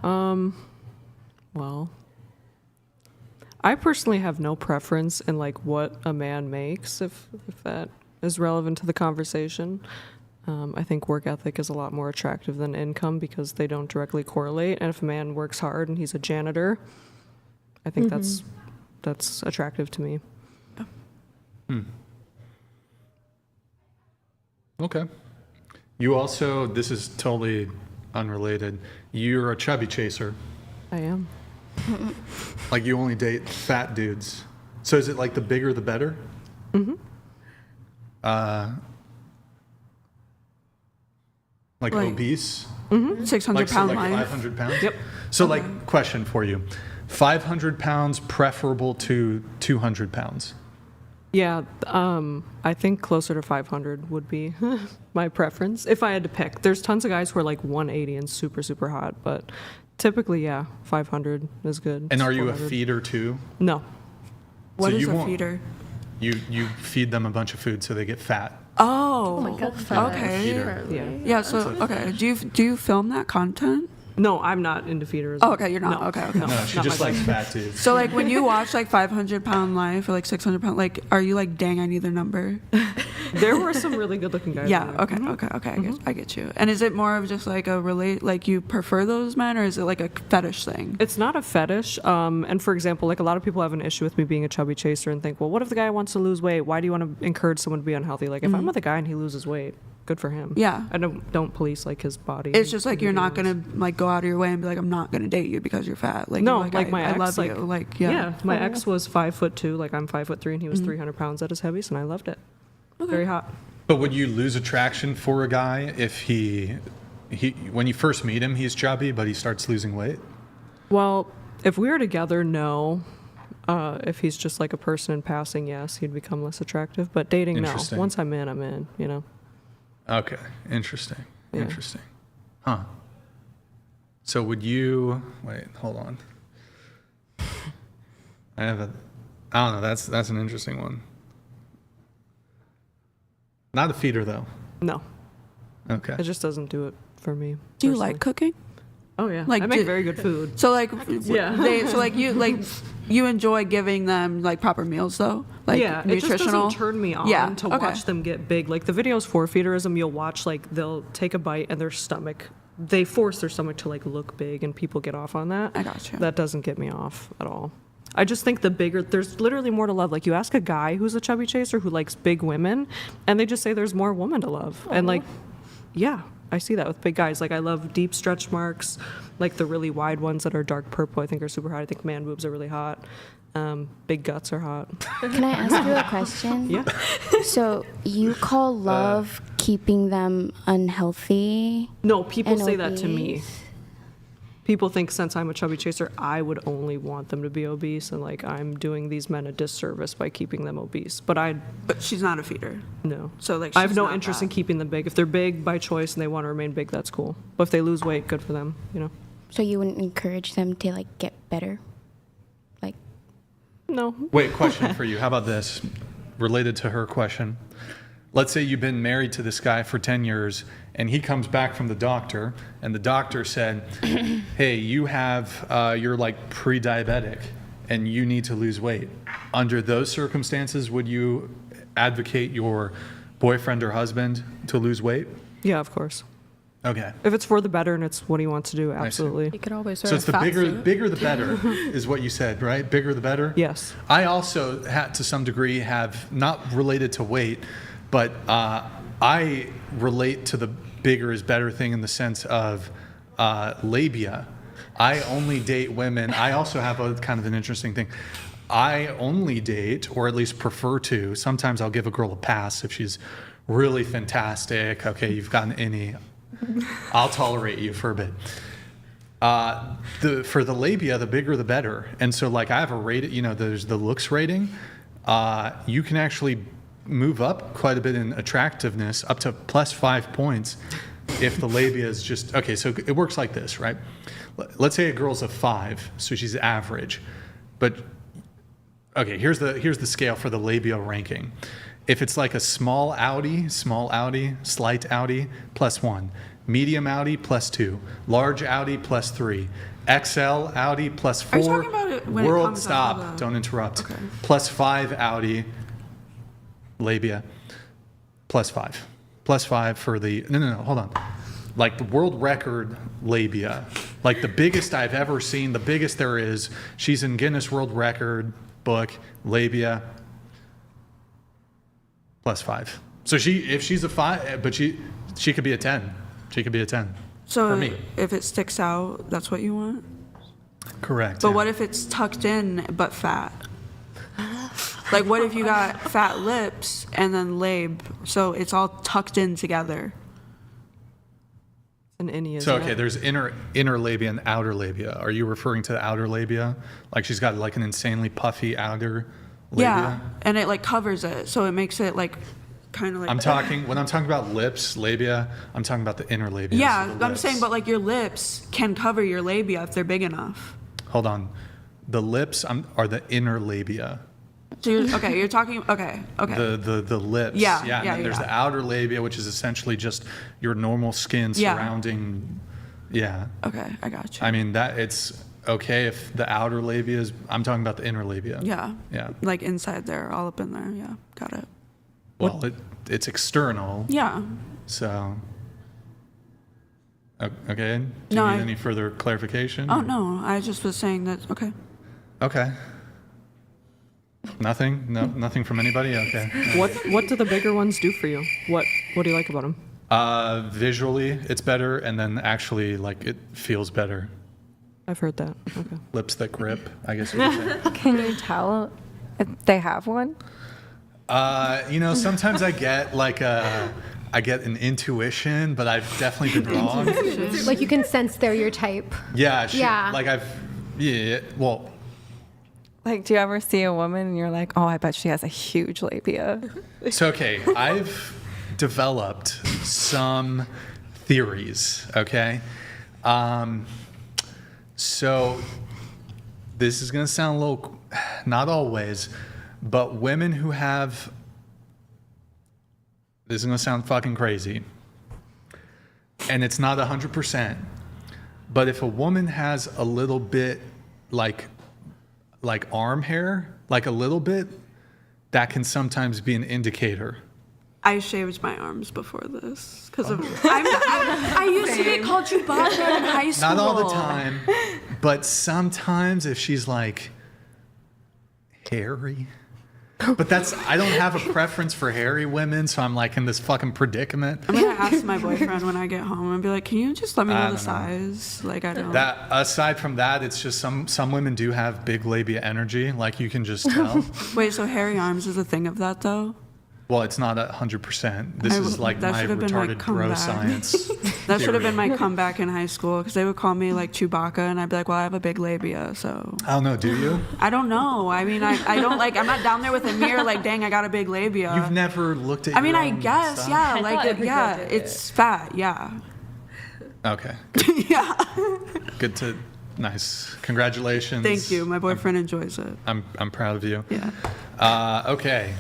Well, I personally have no preference in like what a man makes, if that is relevant to the conversation. I think work ethic is a lot more attractive than income because they don't directly correlate. And if a man works hard and he's a janitor, I think that's attractive to me. Okay. You also, this is totally unrelated, you're a chubby chaser. I am. Like you only date fat dudes. So is it like the bigger the better? Like obese? 600 Like, so pound like life. 500 pounds? Yep. So like, question for you. 500 pounds preferable to 200 pounds? Yeah, I think closer to 500 would be my preference if I had to pick. There's tons of guys who are like 180 and super, super hot, but typically, yeah, 500 is good. And are you a 400. feeder too? No. What So is you a won't- feeder? You feed them a bunch of food so they get fat. Oh, my God, okay. Feeder. Yeah. Yeah, so, okay. Do you film that content? No, I'm not into feeders. Oh, okay, you're not. No. Okay. No, she not just my likes thing. fat dudes. So, like, when you watch, like, 500 pound life or, like, 600 pound, like, are you like, dang, I need their number? There were some really good looking guys. Yeah, in there. okay. I get you. And is it more of just, like, like, you prefer those men, or is it, like, a fetish thing? It's not a fetish. And for example, like a lot of people have an issue with me being a chubby chaser and think, well, what if the guy wants to lose weight? Why do you want to encourage someone to be unhealthy? Like, if I'm with a guy and he loses weight, good for him. Yeah. I don't police like his body. It's just like you're not gonna like go out of your way and be like, I'm not gonna date you because you're fat. Like, No, you're like my I ex, love like- you. Like, yeah. My ex was 5'2", like I'm 5'3", and he was 300 pounds at his heaviest, and I loved it. Very hot. But would you lose attraction for a guy if he when you first meet him, he's chubby, but he starts losing weight? Well, if we were together, no. If he's just like a person in passing, yes, he'd become less attractive. But dating, no. Interesting. Once I'm in, you know. Okay, interesting. Yeah. Interesting. Huh. So would you wait, hold on. I don't know, that's an interesting one. Not a feeder though. No, Okay. it just doesn't do it for me. Do you personally. like cooking? Oh yeah, Like, I make very good food. So like, Yeah. so like you enjoy giving them like proper meals though, like yeah, nutritional. it just doesn't turn me on to watch them get big. Like the videos for feederism, you'll watch like they'll take a bite and their stomach, they force their stomach to like look big, and people get off on that. I gotcha. That doesn't get me off at all. I just think the bigger, there's literally more to love. Like you ask a guy who's a chubby chaser who likes big women, and they just say there's more women to love. And like, yeah, I see that with big guys. Like I love deep stretch marks, like the really wide ones that are dark purple, I think are super hot. I think man boobs are really hot. Big guts are hot. Can I ask you a question? Yeah. So you call love keeping them unhealthy? No, people and say that to me. obese? People think since I'm a chubby chaser, I would only want them to be obese, and like I'm doing these men a disservice by keeping them obese. But she's not a feeder. No. So like, I have she's no not interest that. in keeping them big. If they're big by choice and they want to remain big, that's cool. But if they lose weight, good for them, you know? So you wouldn't encourage them to like get better? Like, No. Wait, question for you. How about this? Related to her question. Let's say you've been married to this guy for 10 years and he comes back from the doctor and the doctor said, hey, you're like pre-diabetic and you need to lose weight. Under those circumstances, would you advocate your boyfriend or husband to lose weight? Yeah, of course. Okay. If it's for the better and it's what he wants to do, see. absolutely. You could always wear So a it's the fat bigger suit. the better is what you said, right? Bigger the better? Yes. I also had to some degree have, not related to weight, but I relate to the bigger is better thing in the sense of labia. I only date women. I also have a kind of an interesting thing. I only date, or at least prefer to, sometimes I'll give a girl a pass if she's really fantastic. Okay, you've got an innie. I'll tolerate you for a bit. For the labia, the bigger the better. And so like I have a rating, there's the looks rating. You can actually move up quite a bit in attractiveness, up to +5 points if the labia is just, okay, so it works like this, right? Let's say a girl's a 5, so she's average. But, okay, here's the scale for the labia ranking. If it's like a small Audi, slight Audi, +1. Medium Audi, +2. Large Audi, +3. XL Audi, +4. Are you talking about it when it World, comes stop, out of the- don't interrupt. Okay. +5 Audi, labia, +5. +5 for the, no, hold on. Like the world record labia, like the biggest I've ever seen, the biggest there is, she's in Guinness World Record book, labia, +5. So if she's a 5, but she could be a 10. She could be a 10 So for me. if it sticks out, that's what you want. Correct. But yeah. what if it's tucked in but fat? Like what if you got fat lips and then lab, so it's all tucked in together? An innie, So isn't okay, it? there's inner labia and outer labia. Are you referring to the outer labia? Like she's got like an insanely puffy outer labia? Yeah, and it like covers it, so it makes it like kind of like. When I'm talking about lips, labia, I'm talking about the inner labia. Yeah, so the I'm lips. saying, but like your lips can cover your labia if they're big enough. Hold on. The lips are the inner labia. So you're talking. Okay. The lips. Yeah, And yeah, then there's yeah. the outer labia, which is essentially just your normal skin Yeah. surrounding. Yeah. Okay, I got you. I mean that it's okay if the outer labia is. I'm talking about the inner labia. Yeah. Yeah. Like inside there, all up in there. Yeah, got it. Well, it's external. Yeah. So. Okay. Do No, you need I- any further clarification? Oh no, I just was saying that. Okay. Okay. Nothing? No, nothing from anybody? Okay. What do the bigger ones do for you? What do you like about them? Visually, it's better, and then actually, like, it feels better. I've heard that. Okay. Lips that grip, I guess you could say. Can you tell if they have one? Sometimes I get an intuition, but I've definitely been wrong. Like you can sense they're your type. Yeah. Yeah. Well, Like, do you ever see a woman and you're like, oh, I bet she has a huge labia? so okay, I've developed some theories, okay? So this is going to sound a little, not always, but women who have, this is going to sound fucking crazy, and it's not 100%, But if a woman has a little bit like arm hair, like a little bit, that can sometimes be an indicator. I shaved my arms before this because I used to get called Chewbacca in high school. Not all the time, but sometimes if she's like hairy. But I don't have a preference for hairy women, so I'm like in this fucking predicament. I'm gonna ask my boyfriend when I get home and be like, "Can you just let me know the size?" Like I don't. That aside from that, it's just some women do have big labia energy, like you can just tell. Wait, so hairy arms is a thing of that though? Well, it's not 100%. This is like my retarded bro science. That should have been my comeback in high school because they would call me like Chewbacca, and I'd be like, "Well, I have a big labia, so." I don't know. Do you? I don't know. I mean, I don't like. I'm not down there with a mirror like, "Dang, I got a big labia." You've never looked at. I mean, your I own guess, stuff? yeah, like, yeah, it's fat, yeah. Okay. Yeah. Good to. Nice. Congratulations. Thank you. My boyfriend enjoys it. I'm proud of you. Yeah. Okay.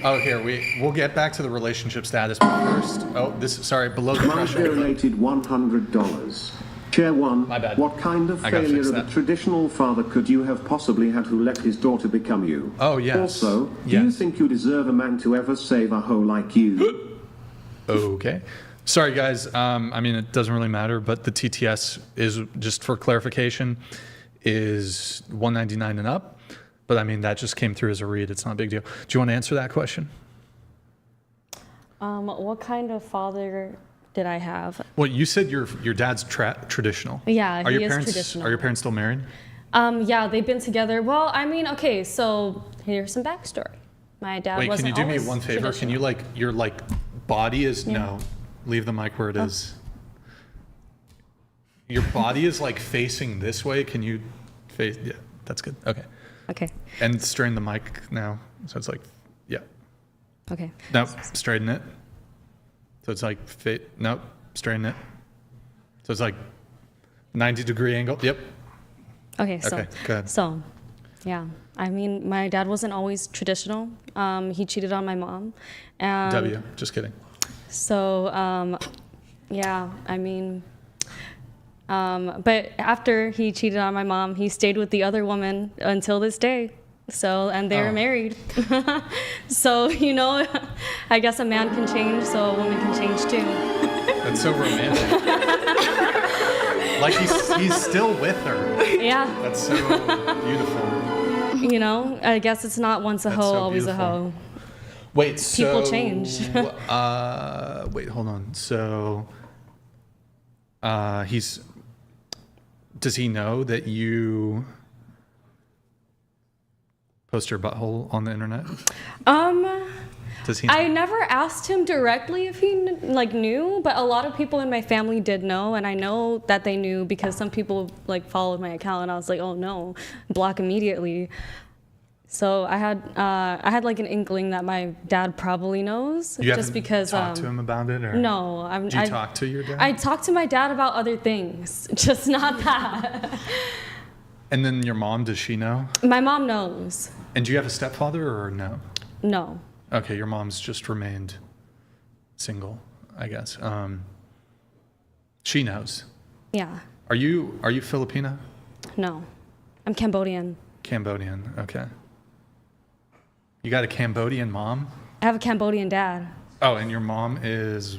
Here we'll get back to the relationship status, but first, below the Mike threshold. donated $100. Chair 1, My bad. what kind of I gotta failure fix of a that. traditional father could you have possibly had who let his daughter become you? Oh, yes. Also, do you Yes. think you deserve a man to ever save a hoe like you? Okay. Sorry, guys. I mean, it doesn't really matter, but the TTS is, just for clarification, is $199 and up. But I mean, that just came through as a read. It's not a big deal. Do you want to answer that question? What kind of father did I have? Well, you said your dad's traditional. Yeah, Are he your is parents traditional. Are your parents still married? Yeah, they've been together. Well, I mean, okay, so here's some backstory. My dad Wait, can wasn't you do me always one favor? Can you your body is no, leave the mic where it is. Your body is like facing this way. Can you face? Yeah, that's good. Okay. Okay. And straighten the mic now, so it's like, yeah. Okay. Nope, straighten it. So it's like, nope, straighten it. So it's like 90-degree angle. Yep. Okay. So. Okay, go ahead. So, yeah. I mean, my dad wasn't always traditional. He cheated on my mom. And Just kidding. So, yeah, I mean, but after he cheated on my mom, he stayed with the other woman until this day. So, and they're married. So, I guess a man can change, so a woman can change too. That's so romantic. Like he's still with her. Yeah. That's so beautiful. I guess it's not once a That's hoe, so always beautiful. a hoe. Wait, so People change. wait, hold on. So, does he know that you post your butthole on the internet? Does he know? I never asked him directly if he knew, but a lot of people in my family did know, and I know that they knew because some people followed my account, and I was like, oh no, block immediately. So I had an inkling that my dad probably knows, You just because. Talked to him about it, or no, Did you talk to your dad? I talked to my dad about other things, just not that. And then your mom, does she know? My mom knows. And do you have a stepfather or no? No. Okay, your mom's just remained single, I guess. She knows. Yeah. Are you Filipina? No, I'm Cambodian. Cambodian. Okay. You got a Cambodian mom? I have a Cambodian dad. Oh, and your mom is?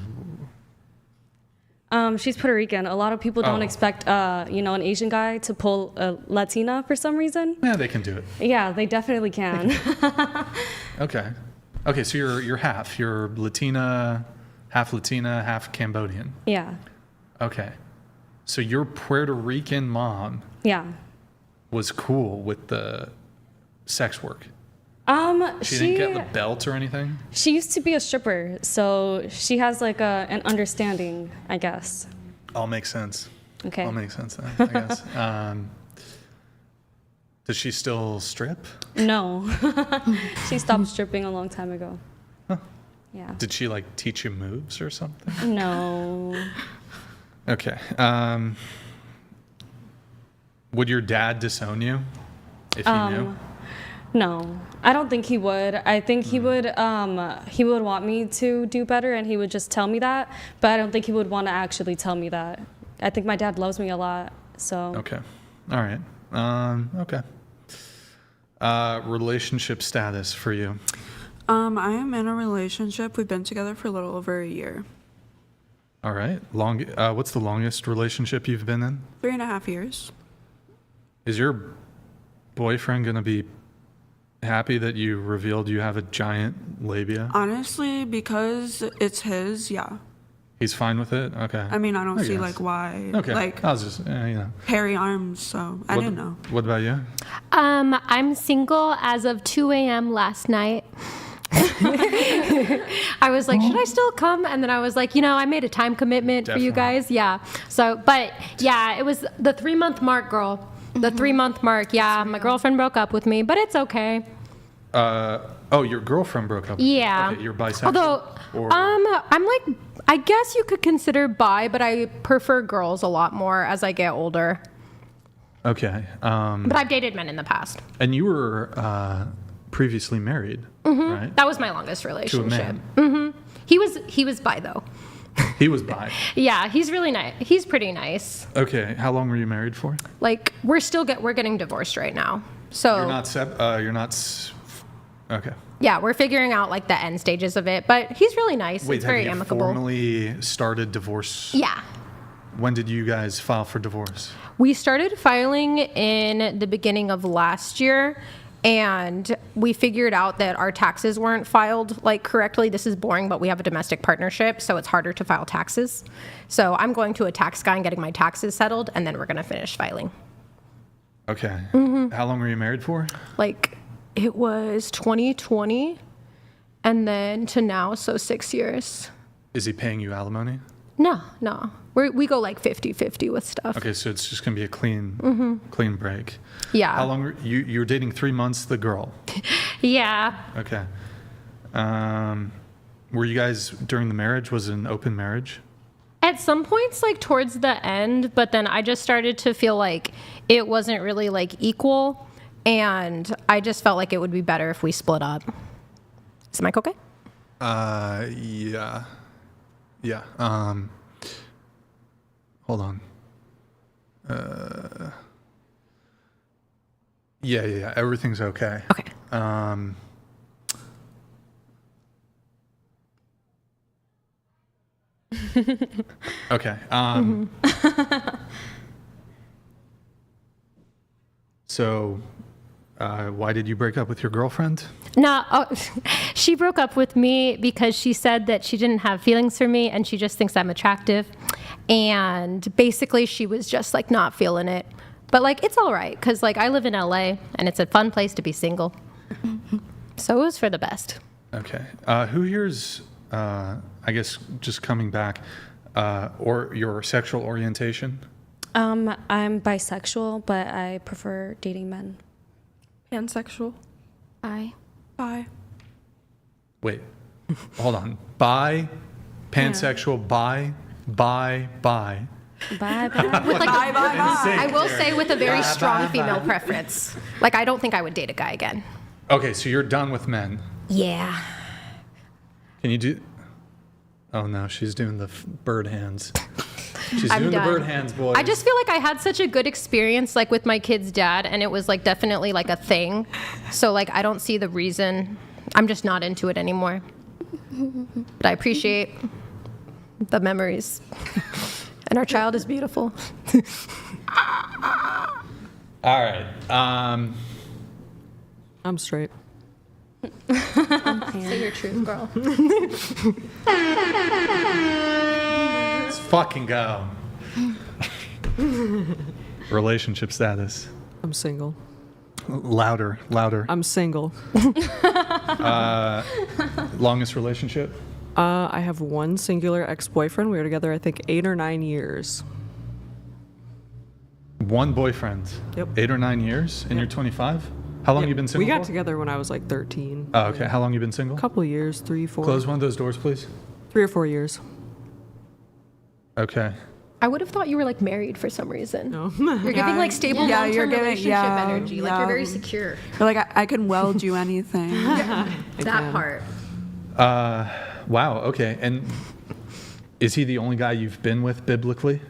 She's Puerto Rican. A lot of people don't expect, an Asian guy to pull a Latina for some reason. Yeah, they can do it. Yeah, they definitely can. Okay, so you're half. You're Latina, half Cambodian. Yeah. Okay. So your Puerto Rican mom Yeah. was cool with the sex work. She didn't get the belt or anything? She used to be a stripper, so she has an understanding, I guess. All makes sense. Okay. All makes sense then, I guess. Does she still strip? No. She stopped stripping a long time ago. Huh. Yeah. Did she teach you moves or something? No. Okay. Would your dad disown you if he knew? No, I don't think he would. I think he would want me to do better, and he would just tell me that. But I don't think he would want to actually tell me that. I think my dad loves me a lot. So. Okay. All right. Okay. Relationship status for you. I am in a relationship. We've been together for a little over a year. All right. What's the longest relationship you've been in? 3.5 years. Is your boyfriend going to be happy that you revealed you have a giant labia? Honestly, because it's his, yeah. He's fine with it? Okay. I mean, I don't see, guess. like, why. Okay. Like, I was just, you know. hairy arms, so I didn't know. What about you? I'm single as of 2 a.m. last night. I was like, should I still come? And then I was like, I made a time commitment for you guys. Yeah. So, but yeah, it was the 3-month mark, girl. The 3-month mark. Yeah. My girlfriend broke up with me, but it's okay. Oh, your girlfriend broke up with you. Yeah. Okay, you're bisexual? Although, I'm like, I guess you could consider bi, but I prefer girls a lot more as I get older. Okay. But I've dated men in the past. And you were previously married, right? That was my longest relationship. To a man. He was bi though. He was bi. Yeah, he's really nice. He's pretty nice. Okay. How long were you married for? Like we're getting divorced right now. So you're not. Okay. Yeah, we're figuring out like the end stages of it, but he's really nice. Wait, it's very have you amicable. formally started divorce? Yeah. When did you guys file for divorce? We started filing in the beginning of last year, and we figured out that our taxes weren't filed like correctly. This is boring, but we have a domestic partnership, so it's harder to file taxes. So I'm going to a tax guy and getting my taxes settled, and then we're going to finish filing. Okay. How long were you married for? Like, it was 2020, and then to now, so 6 years. Is he paying you alimony? No. We go like 50-50 with stuff. Okay, so it's just gonna be a clean break. Yeah. How long you were dating? 3 months. The girl. Yeah. Okay. Were you guys during the marriage? Was it an open marriage? At some points, like towards the end, but then I just started to feel like it wasn't really like equal, and I just felt like it would be better if we split up. Is the mic okay? Yeah. Yeah. Hold on. Yeah. Everything's okay. Okay. Okay. So, why did you break up with your girlfriend? No, she broke up with me because she said that she didn't have feelings for me and she just thinks I'm attractive. And basically she was just like not feeling it. But like, it's all right because like I live in LA and it's a fun place to be single. So it was for the best. Okay. Who here's, I guess, just coming back, or your sexual orientation? I'm bisexual, but I prefer dating men. Pansexual. Bye. Wait, hold on. Bi, pansexual, bi. Bye. With like I will say with a very strong female preference. Like I don't think I would date a guy again. Okay, so you're done with men. Yeah. Can you do? Oh no, she's doing the bird hands. She's I'm doing done. the bird hands, boys. I just feel like I had such a good experience like with my kid's dad, and it was like definitely like a thing. So like I don't see the reason. I'm just not into it anymore. But I appreciate the memories. And our child is beautiful. All right. I'm straight. Say your truth, girl. Let's fucking go. Relationship status. I'm single. Louder. I'm single. Longest relationship? I have one singular ex-boyfriend. We were together, I think, 8 or 9 years. One boyfriend. Yep. 8 or 9 years, and you're 25? How long you been single We got for? together when I was like 13. Oh, okay. How long you been single? A couple years, 3, 4. Close one of those doors, please. 3 or 4 years. Okay. I would have thought you were like married for some reason. No. You're giving like stable Yeah, long-term you're giving- relationship yeah, energy. Like yeah. you're very secure. You're like, I can weld you anything. That part. Wow. Okay. And is he the only guy you've been with biblically?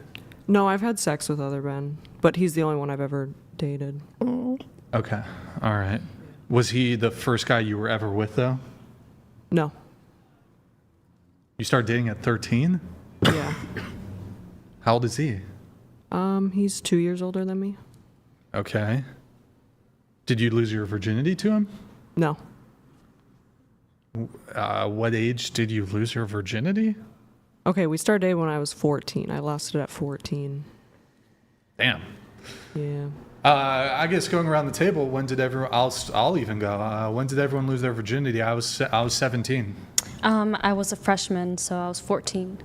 No, I've had sex with other men, but he's the only one I've ever dated. Okay. All right. Was he the first guy you were ever with, though? No. You started dating at 13? Yeah. How old is he? He's 2 years older than me. Okay. Did you lose your virginity to him? No. What age did you lose your virginity? Okay, we started dating when I was 14. I lost it at 14. Damn. Yeah. I guess going around the table, when did everyone? I'll even go. When did everyone lose their virginity? I was 17. I was a freshman, so I was 14.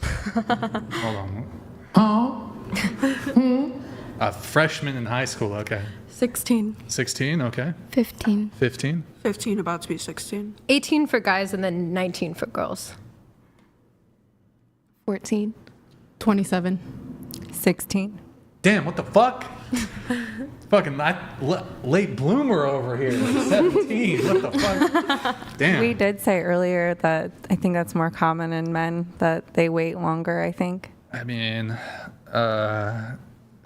Hold on. A freshman in high school. Okay. 16. 16. Okay. 15. 15. 15, about to be 16. 18 for guys and then 19 for girls. 14. 27. 16. Damn. What the fuck? Fucking late bloomer over here. 17. What the fuck? Damn. We did say earlier that I think that's more common in men, that they wait longer, I think. I mean, I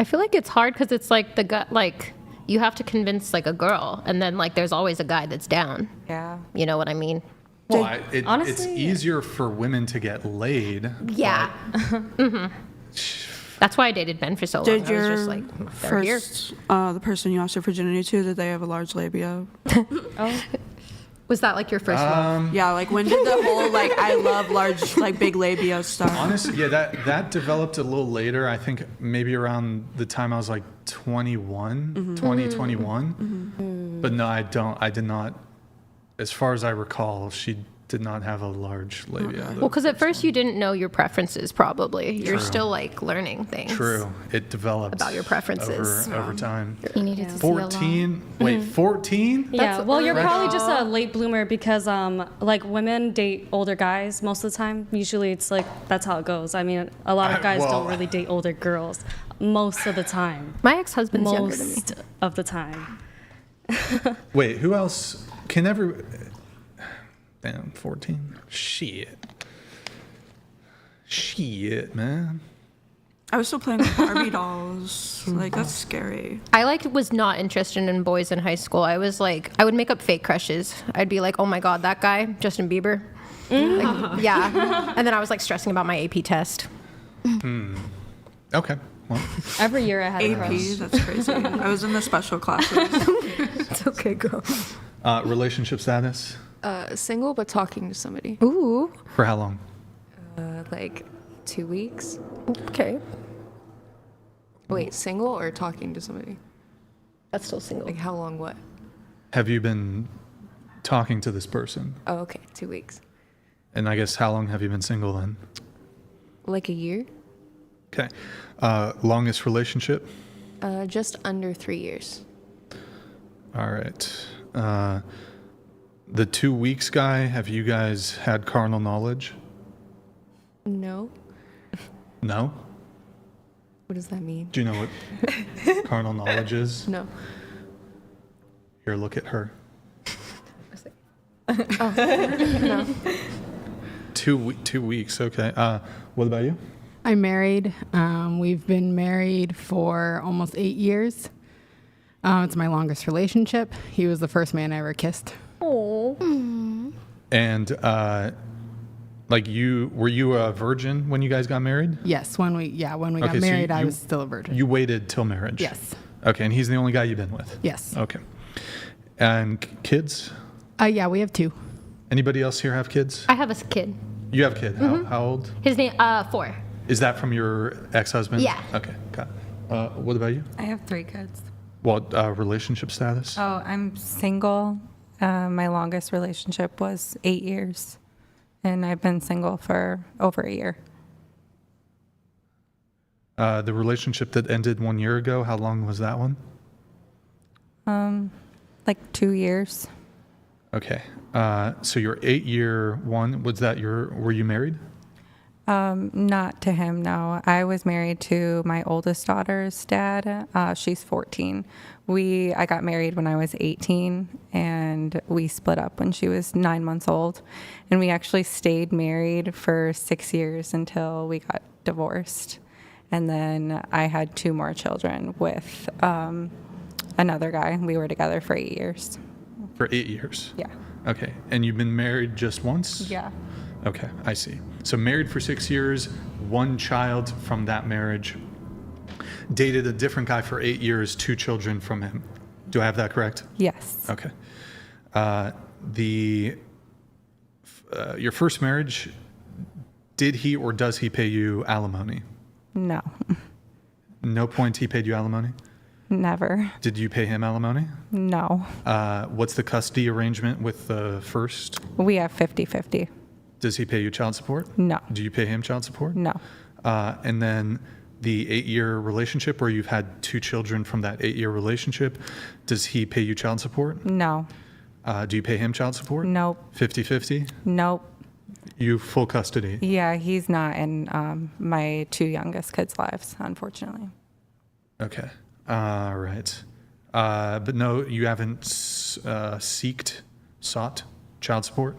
feel like it's hard because it's like the guy, like you have to convince like a girl, and then like there's always a guy that's down. Yeah. You know what I mean? well, it's honestly- easier for women to get laid. Yeah. That's why I dated Ben for so long. Did I was your just like, they're here. first, the person you lost your virginity to, did they have a large labia? Was that like your first love? Yeah, like when did the whole like I love large like big labia start? Honestly, yeah, that developed a little later. I think maybe around the time I was like 21, 21. But no, I did not. As far as I recall, she did not have a large labia. Well, because at first you didn't know your preferences, probably. You're True. still like learning things. True. It developed About your preferences. over time. You needed to see a lot. 14. Wait, 14? Yeah, well, you're probably just a late bloomer because, like, women date older guys most of the time. Usually it's like, that's how it goes. I mean, a lot of guys don't really date older girls most of the time. My ex-husband's younger than me. Most of the time. Wait, who else can ever? Damn, 14. Shit, man. I was still playing with Barbie dolls. Like that's scary. I was not interested in boys in high school. I was like, I would make up fake crushes. I'd be like, oh my God, that guy, Justin Bieber. Like, yeah. And then I was like stressing about my AP test. Okay. Well, Every year I had a AP, crush. that's crazy. I was in the special classes. It's okay, girl. relationship status Single, but talking to somebody. Ooh. for how long? Like 2 weeks. Okay. Wait, single or talking to somebody? That's still single. Like how long? What? Have you been talking to this person? Oh, okay, 2 weeks. And I guess how long have you been single then? Like a year? Okay. Longest relationship? Just under 3 years. All right. The 2 weeks guy, have you guys had carnal knowledge? No. No? What does that mean? Do you know what carnal knowledge is? No. Here, look at her. No. 2 weeks, okay. What about you? I'm married. We've been married for almost 8 years. It's my longest relationship. He was the first man I ever kissed. And were you a virgin when you guys got married? Yes, when we Okay, got so married, I you- was still a virgin. You waited till marriage? Yes. Okay, and he's the only guy you've been with? Yes. Okay. And kids? Yeah, we have 2. Anybody else here have kids? I have a kid. You have a kid. How old? His name, 4. Is that from your ex-husband? Yeah. Okay, got it. What about you? I have 3 kids. What relationship status? Oh, I'm single. My longest relationship was 8 years, and I've been single for over a year. The relationship that ended 1 year ago, how long was that one? Like 2 years. Okay. So your 8-year one, were you married? Not to him, no. I was married to my oldest daughter's dad. She's 14. I got married when I was 18, and we split up when she was 9 months old. And we actually stayed married for 6 years until we got divorced. And then I had 2 more children with another guy. We were together for 8 years. For 8 years? Yeah. Okay. And you've been married just once? Yeah. Okay, I see. So married for 6 years, 1 child from that marriage, dated a different guy for 8 years, 2 children from him. Do I have that correct? Yes. Okay. Your first marriage, did he or does he pay you alimony? No. No point he paid you alimony? Never. Did you pay him alimony? No. What's the custody arrangement with the first? We have 50-50. Does he pay you child support? No. Do you pay him child support? No. And then the 8-year relationship where you've had 2 children from that 8-year relationship, does he pay you child support? No. Do you pay him child support? Nope. 50-50? Nope. You full custody? Yeah, he's not in my 2 youngest kids' lives, unfortunately. Okay. All right. But no, you haven't sought child support?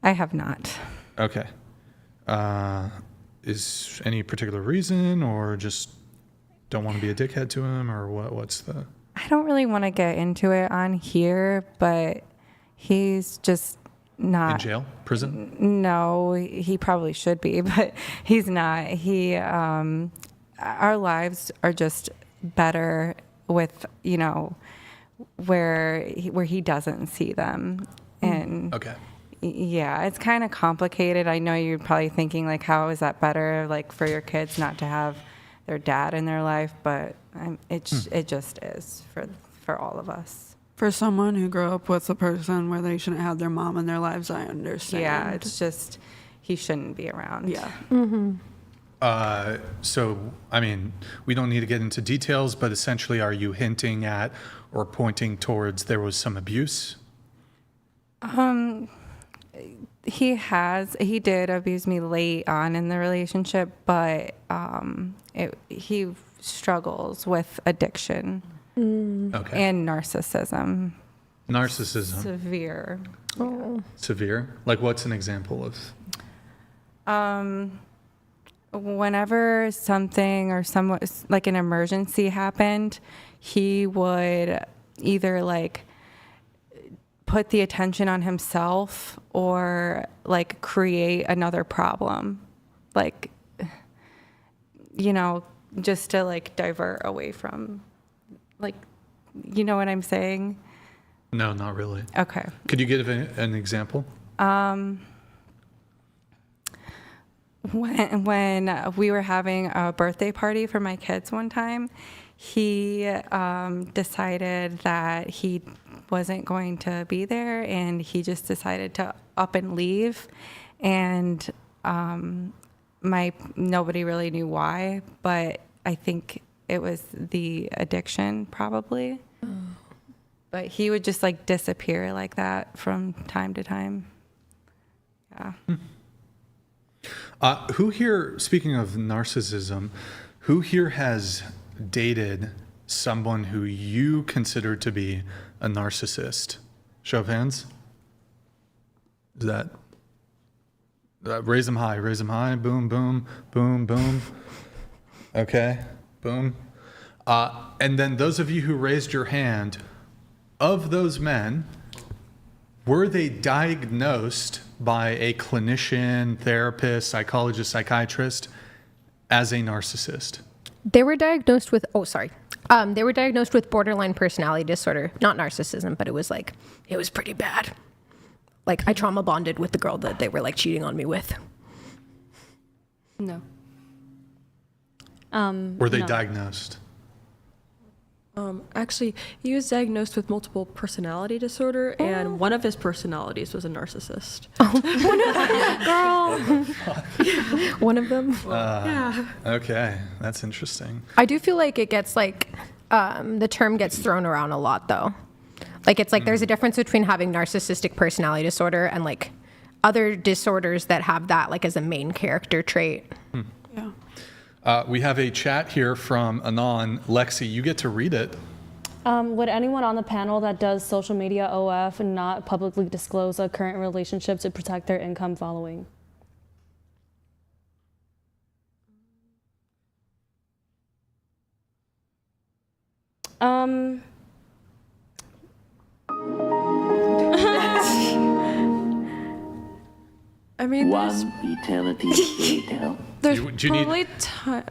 I have not. Okay. Is any particular reason, or just don't want to be a dickhead to him, or what's the... I don't really want to get into it on here, but he's just not... In jail? Prison? No, he probably should be, but he's not. Our lives are just better with, where he doesn't see them. And okay. Yeah, it's kind of complicated. I know you're probably thinking, like, how is that better, like, for your kids not to have their dad in their life? But it just is for all of us. For someone who grew up with a person where they shouldn't have their mom in their lives, I understand. Yeah, it's just, he shouldn't be around. Yeah. Mm-hmm. So, I mean, we don't need to get into details, but essentially, are you hinting at or pointing towards there was some abuse? He did abuse me late on in the relationship, but he struggles with addiction Okay. and narcissism. Narcissism. Severe. Oh. Severe? Like, what's an example of? Whenever something or like an emergency happened, he would either like put the attention on himself or like create another problem, like, just to like divert away from, like, you know what I'm saying? No, not really. Okay. Could you give an example? When we were having a birthday party for my kids one time, he decided that he wasn't going to be there, and he just decided to up and leave. And nobody really knew why, but I think it was the addiction probably. But he would just like disappear like that from time to time. Yeah. Who here, speaking of narcissism, who here has dated someone who you consider to be a narcissist? Show of hands. Is that raise them high, boom, boom, boom, boom. Okay, boom. And then those of you who raised your hand, of those men, were they diagnosed by a clinician, therapist, psychologist, psychiatrist as a narcissist? They were diagnosed with, they were diagnosed with borderline personality disorder, not narcissism, but it was pretty bad. Like, I trauma bonded with the girl that they were like cheating on me with. No. Were they no. diagnosed? Actually, he was diagnosed with multiple personality disorder, and one of his personalities was a narcissist. Girl. One of them. Yeah. Okay, that's interesting. I do feel like it gets like, the term gets thrown around a lot though. Like, it's like there's a difference between having narcissistic personality disorder and like other disorders that have that like as a main character trait. Yeah. We have a chat here from Anon. Lexi, you get to read it. Would anyone on the panel that does social media OF not publicly disclose a current relationship to protect their income following? I mean, One eternity later. there's Do you need- probably time.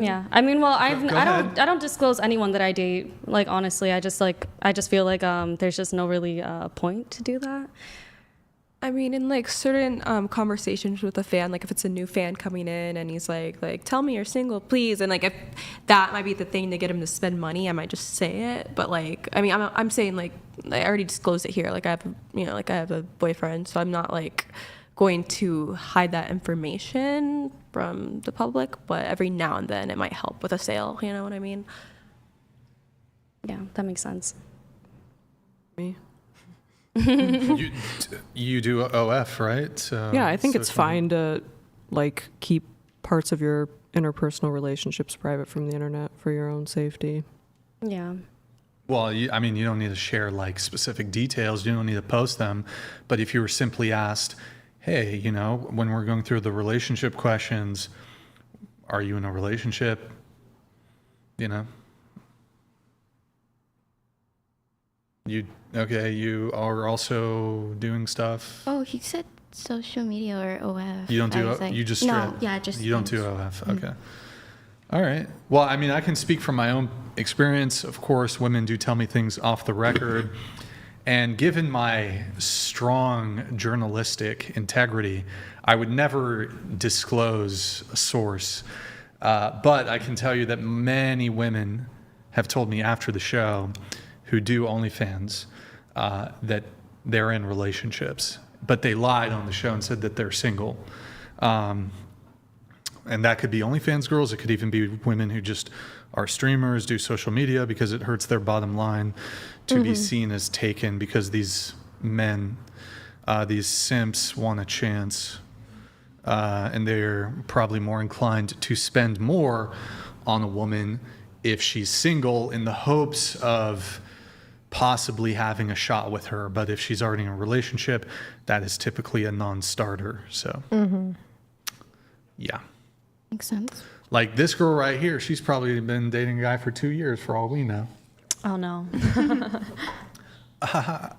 Yeah, I mean, well, Go ahead. I don't disclose anyone that I date. Like, honestly, I just feel like there's just no really point to do that. I mean, in like certain conversations with a fan, like if it's a new fan coming in and he's like, tell me you're single, please, and like if that might be the thing to get him to spend money, I might just say it. But like, I mean, I'm saying like I already disclosed it here. Like I have a boyfriend, so I'm not like going to hide that information from the public. But every now and then, it might help with a sale. You know what I mean? Yeah, that makes sense. Me. You do OF, right? So, Yeah, I think so it's fine to like keep parts of your interpersonal relationships private from the internet for your own safety. Yeah. Well, I mean, you don't need to share like specific details. You don't need to post them. But if you were simply asked, hey, you know, when we're going through the relationship questions, are you in a relationship? You know? You are also doing stuff. Oh, he said social media or OF. You don't do. I was like, You just no, straight. yeah, just You don't do things. OF. Okay. All right. Well, I mean, I can speak from my own experience. Of course, women do tell me things off the record, and given my strong journalistic integrity, I would never disclose a source. But I can tell you that many women have told me after the show, who do OnlyFans, that they're in relationships, but they lied on the show and said that they're single. And that could be OnlyFans girls. It could even be women who just are streamers, do social media because it hurts their bottom line to be seen as taken because these men, these simps want a chance. And they're probably more inclined to spend more on a woman if she's single in the hopes of possibly having a shot with her. But if she's already in a relationship, that is typically a non-starter. So, yeah. Makes sense. Like this girl right here, she's probably been dating a guy for 2 years for all we know. Oh no.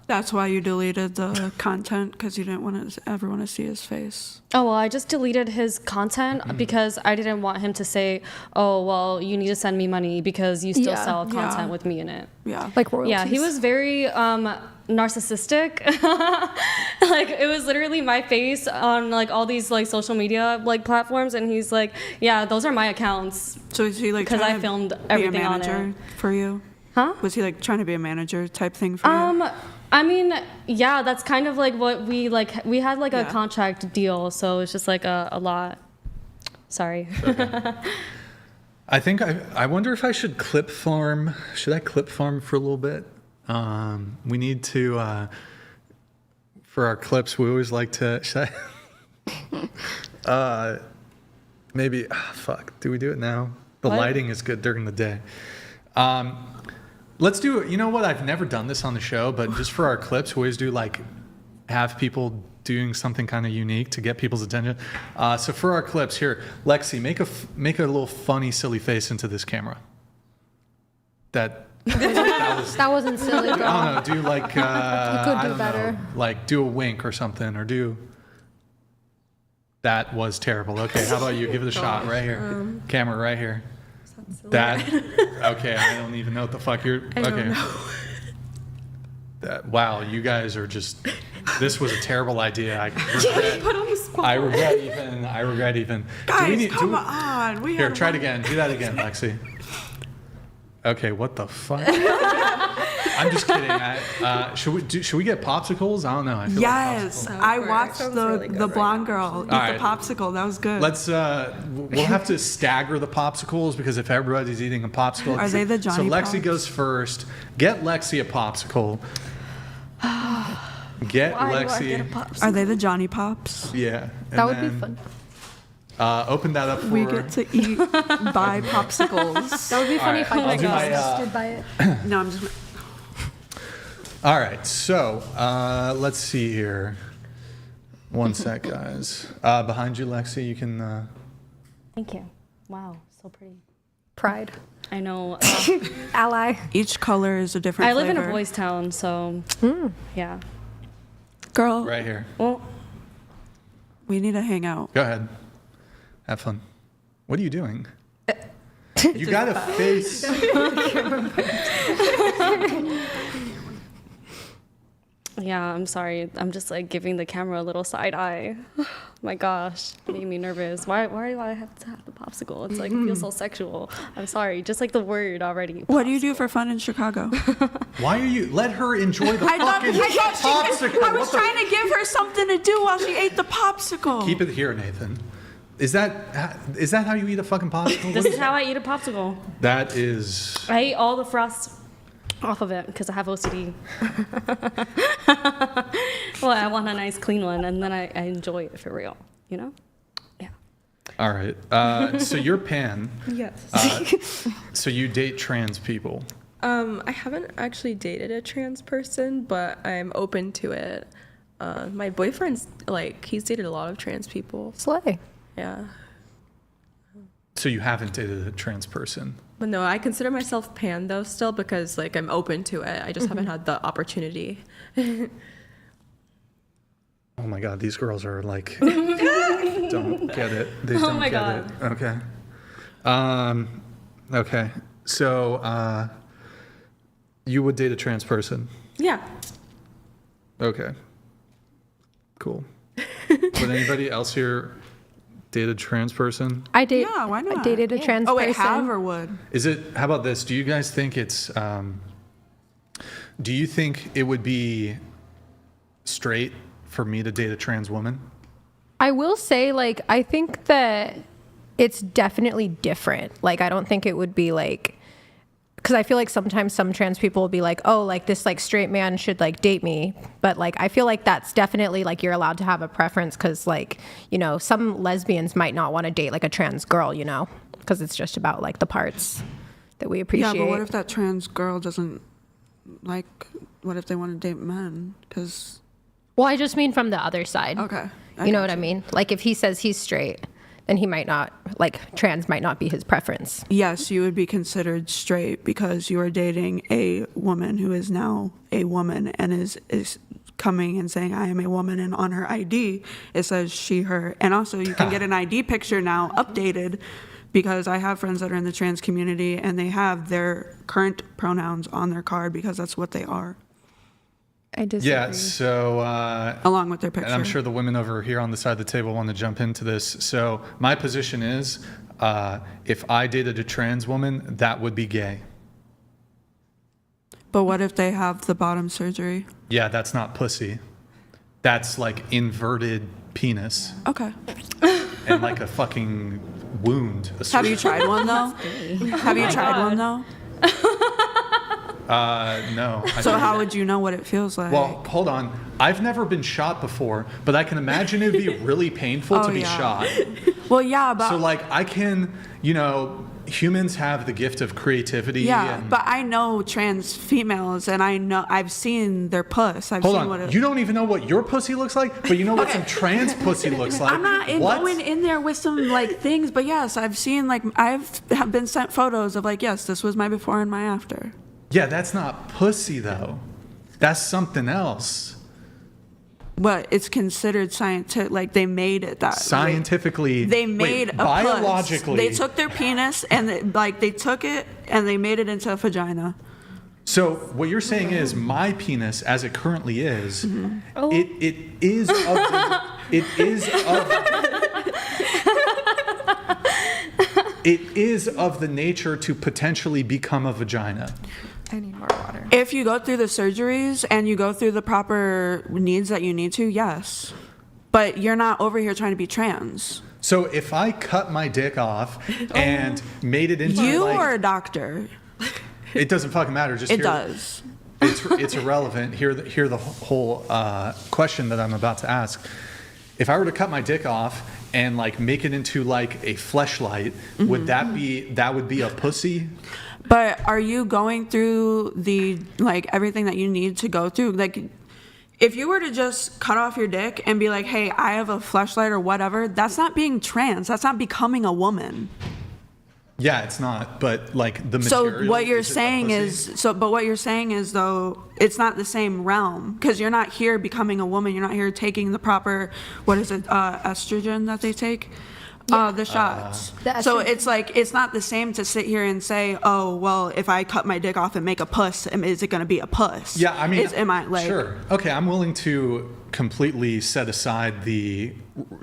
That's why you deleted the content, because you didn't want everyone to see his face. Oh, well, I just deleted his content because I didn't want him to say, oh, well, you need to send me money because you still sell content with me in it. Yeah. Like royalties. Yeah, he was very narcissistic. Like, it was literally my face on, like, all these, like, social media, like, platforms, and he's like, yeah, those are my accounts. So is he like because trying I filmed to be a everything on manager it. for you? Huh? Was he like trying to be a manager type thing for you? I mean, yeah, that's kind of like what we had like a Yeah. contract deal, so it's just like a lot. Sorry. I think I wonder if I should clip farm. Should I clip farm for a little bit? We need to, for our clips, we always like to, should I? Maybe, fuck, do we do it now? The What? lighting is good during the day. Let's do it. You know what? I've never done this on the show, but just for our clips, we always do like have people doing something kind of unique to get people's attention. So for our clips here, Lexi, make a little funny, silly face into this camera. That was. That wasn't silly. I don't know. Do like. You could I do don't better. know, like do a wink or something, or do. That was terrible. Okay, how about you give it a shot right here? Camera right here. That. Okay, I don't even know what the fuck you're. Okay. Wow, you guys are just. This was a terrible idea. I regret even. Guys, come on. Here, try it again. Do that again, Lexi. Okay, what the fuck? I'm just kidding. Should we get popsicles? I don't know. I feel Yes, like I watched the blonde girl eat All right. the popsicle. That was good. Let's. We'll have to stagger the popsicles because if everybody's eating a popsicle, Are they the Johnny So Lexi Pops? goes first. Get Lexi a popsicle. get Why do I Lexi. get a popsicle? Are they the Johnny Pops? Yeah. That would be fun. Open that up for. We get to eat buy popsicles. That would be funny if I I'll do my, did buy it. No, I'm just. All right, so let's see here. One sec, guys. Behind you, Lexi, you can. Thank you. Wow, so pretty. Pride. I know. Ally. Each color is a different I live flavor. in a boys' town, so yeah. Girl, Right here. Well, we need to hang out. Go ahead. Have fun. What are you doing? You got a face. yeah. I'm sorry. I'm just like giving the camera a little side eye. My gosh, made me nervous. Why do I have to have the popsicle? It's like it feels so sexual. I'm sorry. Just like the word already. What do you do for fun in Chicago? Why are you? Let her enjoy the fucking popsicle. I was trying to give her something to do while she ate the popsicle. Keep it here, Nathan. Is that how you eat a fucking popsicle? This is how I eat a popsicle. That is. I ate all the frost off of it because I have OCD. Well, I want a nice clean one, and then I enjoy it for real. You know? Yeah. All right. So you're pan. Yes. So you date trans people. I haven't actually dated a trans person, but I'm open to it. My boyfriend's he's dated a lot of trans people. Slay. Yeah. So you haven't dated a trans person. But no, I consider myself pan though still because I'm open to it. I just haven't had the opportunity. Oh my God, these girls are like, don't get it. They don't my get God. it. Okay. Okay. So you would date a trans person. Yeah. Okay. Cool. Would anybody else here date a trans person? Yeah, why not? I dated a trans Oh person. wait, have or would? Is it? How about this? Do you guys think it's? Do you think it would be straight for me to date a trans woman? I will say, I think that it's definitely different. I don't think it would be because I feel like sometimes some trans people will be like, oh, this straight man should date me. But I feel like that's definitely you're allowed to have a preference because some lesbians might not want to date a trans girl, because it's just about the parts that we appreciate. Yeah, but what if that trans girl doesn't what if they want to date men? Because. Well, I just mean from the other side. Okay. You know what I mean? If he says he's straight, then he might not, trans might not be his preference. Yes, you would be considered straight because you are dating a woman who is now a woman and is coming and saying, I am a woman, and on her ID, it says she, her. And also you can get an ID picture now updated because I have friends that are in the trans community and they have their current pronouns on their card because that's what they are. I disagree. Yeah, so... along with their picture. And I'm sure the women over here on the side of the table want to jump into this. So my position is, if I dated a trans woman, that would be gay. But what if they have the bottom surgery? Yeah, that's not pussy. That's inverted penis. Okay. And a fucking wound. Have you tried one though? Have you tried one though? No. So how would you know what it feels like? Well, hold on. I've never been shot before, but I can imagine it would be really painful to be shot. Well, yeah, but... So, I can, humans have the gift of creativity. Yeah, and but I know trans females, and I've seen their puss. Hold on. You don't even know what your pussy looks like, but you know what some trans pussy looks like. I'm not going in there with some, things, but yes, I've seen, I've been sent photos of, yes, this was my before and my after. Yeah, that's not pussy, though. That's something else. But it's considered scientific, they made it that scientifically. They made a biologically. Puss. They took their penis and they took it and they made it into a vagina. So what you're saying is my penis, as it currently is, it is of the, it is of the nature to potentially become a vagina. I need more water. If you go through the surgeries and you go through the proper needs that you need to, yes. But you're not over here trying to be trans. So if I cut my dick off and made it into You are a doctor. It doesn't fucking matter. Just it does. it's irrelevant. Hear the whole question that I'm about to ask. If I were to cut my dick off and like make it into like a fleshlight, would that would be a pussy? But are you going through the like everything that you need to go through? Like, if you were to just cut off your dick and be like, hey, I have a fleshlight or whatever, that's not being trans. That's not becoming a woman. Yeah, it's not. But like the material. So what you're saying is, though, it's not the same realm, because you're not here becoming a woman. You're not here taking the proper, what is it, estrogen that they take? The shots. So it's like, it's not the same to sit here and say, oh, well, if I cut my dick off and make a puss, is it going to be a puss? Yeah, I mean, sure. Okay, I'm willing to completely set aside the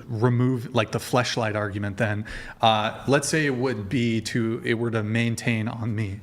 remove, like the fleshlight argument then. Let's say it were to maintain on me.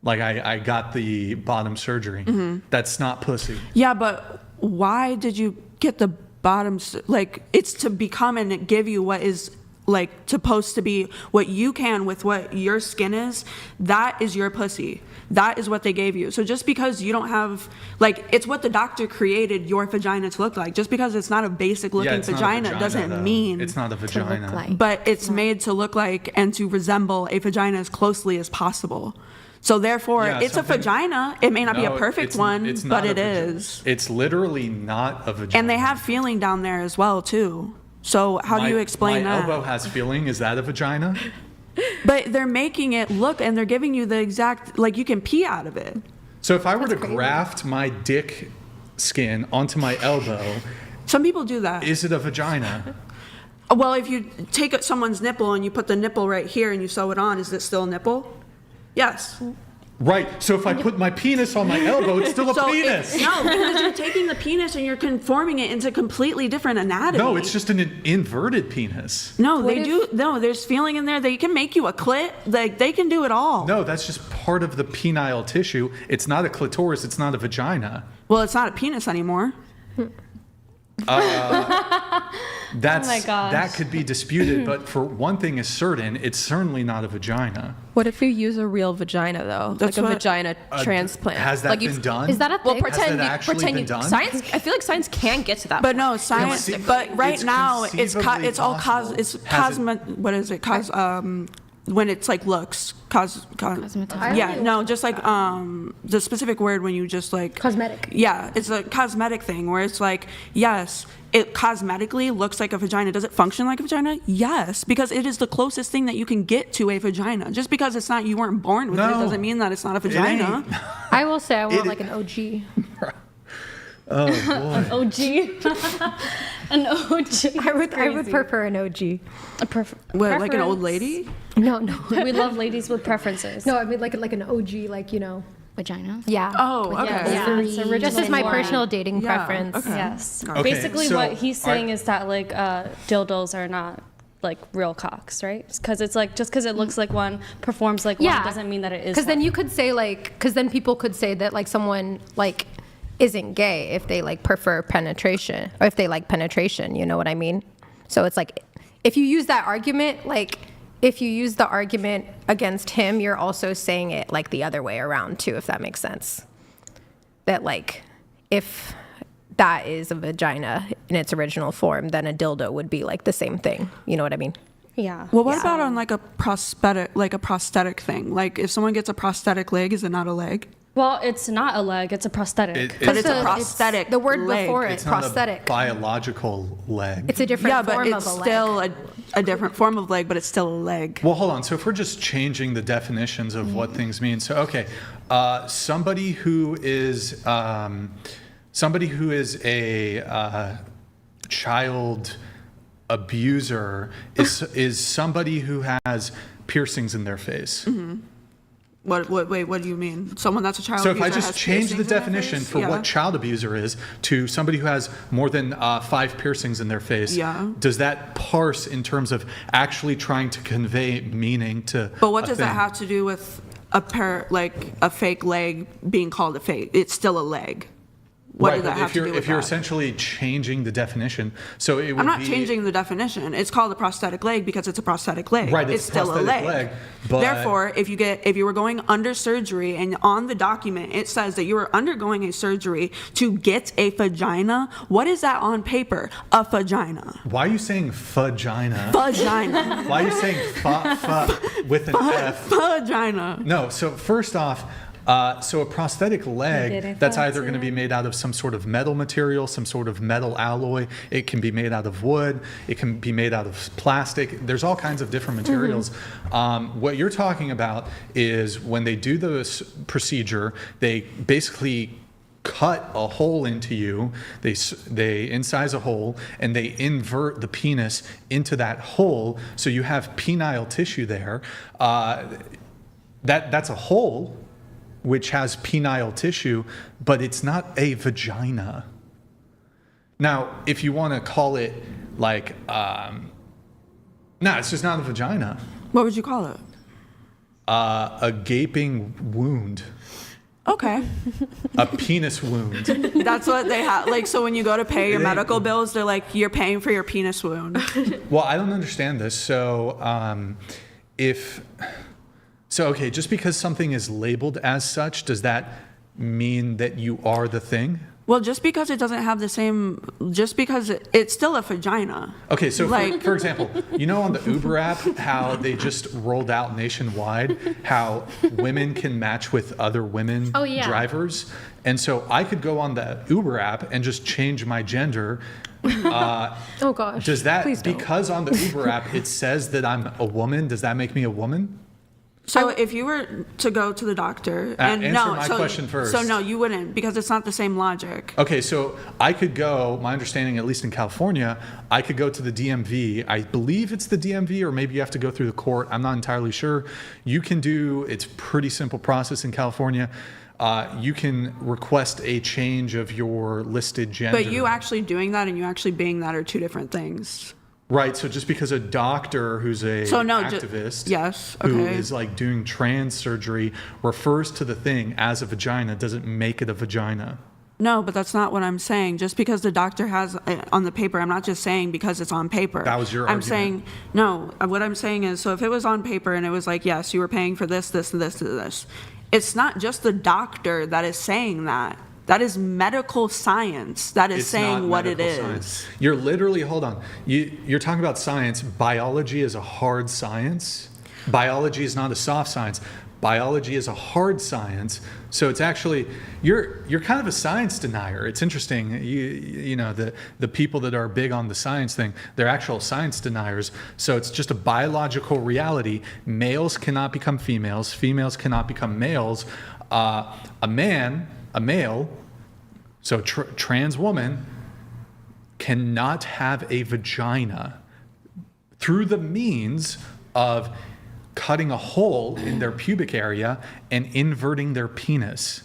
Like I got the bottom surgery. That's not pussy. Yeah, but why did you get the bottom? Like, it's to become and give you what is like supposed to be what you can with what your skin is. That is your pussy. That is what they gave you. So just because you don't have, like, it's what the doctor created your vagina to look like. Just because it's not a basic looking vagina doesn't mean it's not a vagina. Like. But it's made to look like and to resemble a vagina as closely as possible. So therefore, it's a vagina. It may not be a perfect one, but it is. It's literally not a vagina. And they have feeling down there as well too. So how do you explain that? My elbow has feeling. Is that a vagina? But they're making it look, and they're giving you the exact, like, you can pee out of it. So if I were to graft my dick skin onto my elbow, some people do that. Is it a vagina? Well, if you take someone's nipple and you put the nipple right here and you sew it on, is it still a nipple? Yes. Right. So if I put my penis on my elbow, it's still a penis. No, because you're taking the penis and you're conforming it into completely different anatomy. No, it's just an inverted penis. No, No, there's feeling in there. They can make you a clit. Like, they can do it all. No, that's just part of the penile tissue. It's not a clitoris. It's not a vagina. Well, it's not a penis anymore. That could be disputed, but for one thing is certain, it's certainly not a vagina. What if you use a real vagina though, like a vagina transplant? Has that been done? Is that a thing? Has that actually been done? Science. I feel like science can get to that. But no, science. But right now, it's all what is it? When it's like looks, yeah, no, just like the specific word when you just like cosmetic. Yeah, it's a cosmetic thing where it's like, yes, it cosmetically looks like a vagina. Does it function like a vagina? Yes, because it is the closest thing that you can get to a vagina. Just because it's not, you weren't born with it doesn't mean that it's not a vagina. I will say I want like an OG. Oh boy. An OG. An OG. I would prefer an OG. What, like an old lady? No. We love ladies with preferences. No, I mean like an OG, like, you know. Vagina? Yeah. Oh, okay. Yeah, it's original. Just as my personal dating preference. Okay. Yes. Okay, Basically, so what he's saying is that like dildos are not like real cocks, right? Because it's like just because it looks like one, performs like one, doesn't mean that it is. Because then you could say because then people could say that like someone like isn't gay if they like prefer penetration or if they like penetration. You know what I mean? So it's like if you use that argument, like. If you use the argument against him, you're also saying it like the other way around too, if that makes sense. That like, if that is a vagina in its original form, then a dildo would be like the same thing. You know what I mean? Yeah. Well, what about on like a prosthetic thing? Like if someone gets a prosthetic leg, is it not a leg? Well, it's not a leg; it's a prosthetic. But it's a prosthetic. The word leg. before it, It's prosthetic. not a biological leg. It's a different form of a leg. Yeah, but it's still a different form of leg, but it's still a leg. Well, hold on. So if we're just changing the definitions of what things mean, so okay, somebody who is a child abuser is somebody who has piercings in their face. Mm-hmm. Wait, what do you mean? Someone that's a child so abuser. So if I just change the definition for what child abuser is to somebody who has more than 5 piercings in their face, does that parse in terms of actually trying to convey meaning to But what does that have to do with a fake leg being called a fake? It's still a leg. What right, does that but have to do with if you're that? essentially changing the definition, so it would I'm not be, changing the definition. It's called a prosthetic leg because it's a prosthetic leg. Right, it's a still a prosthetic leg. but Therefore, if you were going under surgery and on the document it says that you were undergoing a surgery to get a vagina, what is that on paper? A vagina. why are you saying vagina? Vagina. Why are you saying with an F? Vagina. No, so first off, so a prosthetic leg, that's either going to be made out of some sort of metal material, some sort of metal alloy. It can be made out of wood. It can be made out of plastic. There's all kinds of different materials. What you're talking about is when they do this procedure, they basically cut a hole into you. They incise a hole and they invert the penis into that hole, so you have penile tissue there. That's a hole which has penile tissue, but it's not a vagina. Now, if you want to call it like, it's just not a vagina. What would you call it? A gaping wound. Okay. A penis wound. That's what they have. Like, so when you go to pay your medical bills, they're like, you're paying for your penis wound. Well, I don't understand this. So, okay, just because something is labeled as such, does that mean that you are the thing? Well, just because it doesn't have the same, just because it's still a vagina. Okay, so for example, you know on the Uber app how they just rolled out nationwide how women can match with other women drivers? And so I could go on the Uber app and just change my gender. Oh gosh. Does that, Please don't. because on the Uber app it says that I'm a woman, does that make me a woman? So if you were to go to the doctor and answer my question first. So no, you wouldn't, because it's not the same logic. Okay, so I could go, my understanding, at least in California, I could go to the DMV. I believe it's the DMV, or maybe you have to go through the court. I'm not entirely sure. You can do, it's pretty simple process in California. You can request a change of your listed gender. But you actually doing that and you actually being that are two different things. Right, so just because a doctor who's activist who is like doing trans surgery refers to the thing as a vagina doesn't make it a vagina. No, but that's not what I'm saying. Just because the doctor has it on the paper, I'm not just saying because it's on paper. That was your I'm argument. saying, no, what I'm saying is, so if it was on paper and it was like, yes, you were paying for this, this, and this, and this, it's not just the doctor that is saying that. That is medical science. That is saying what it is. Science. You're literally, hold on. You're talking about science. Biology is a hard science. Biology is not a soft science. Biology is a hard science. So it's actually, you're kind of a science denier. It's interesting. You know, the people that are big on the science thing, they're actual science deniers. So it's just a biological reality. Males cannot become females. Females cannot become males. A male, so trans woman, cannot have a vagina through the means of cutting a hole in their pubic area and inverting their penis.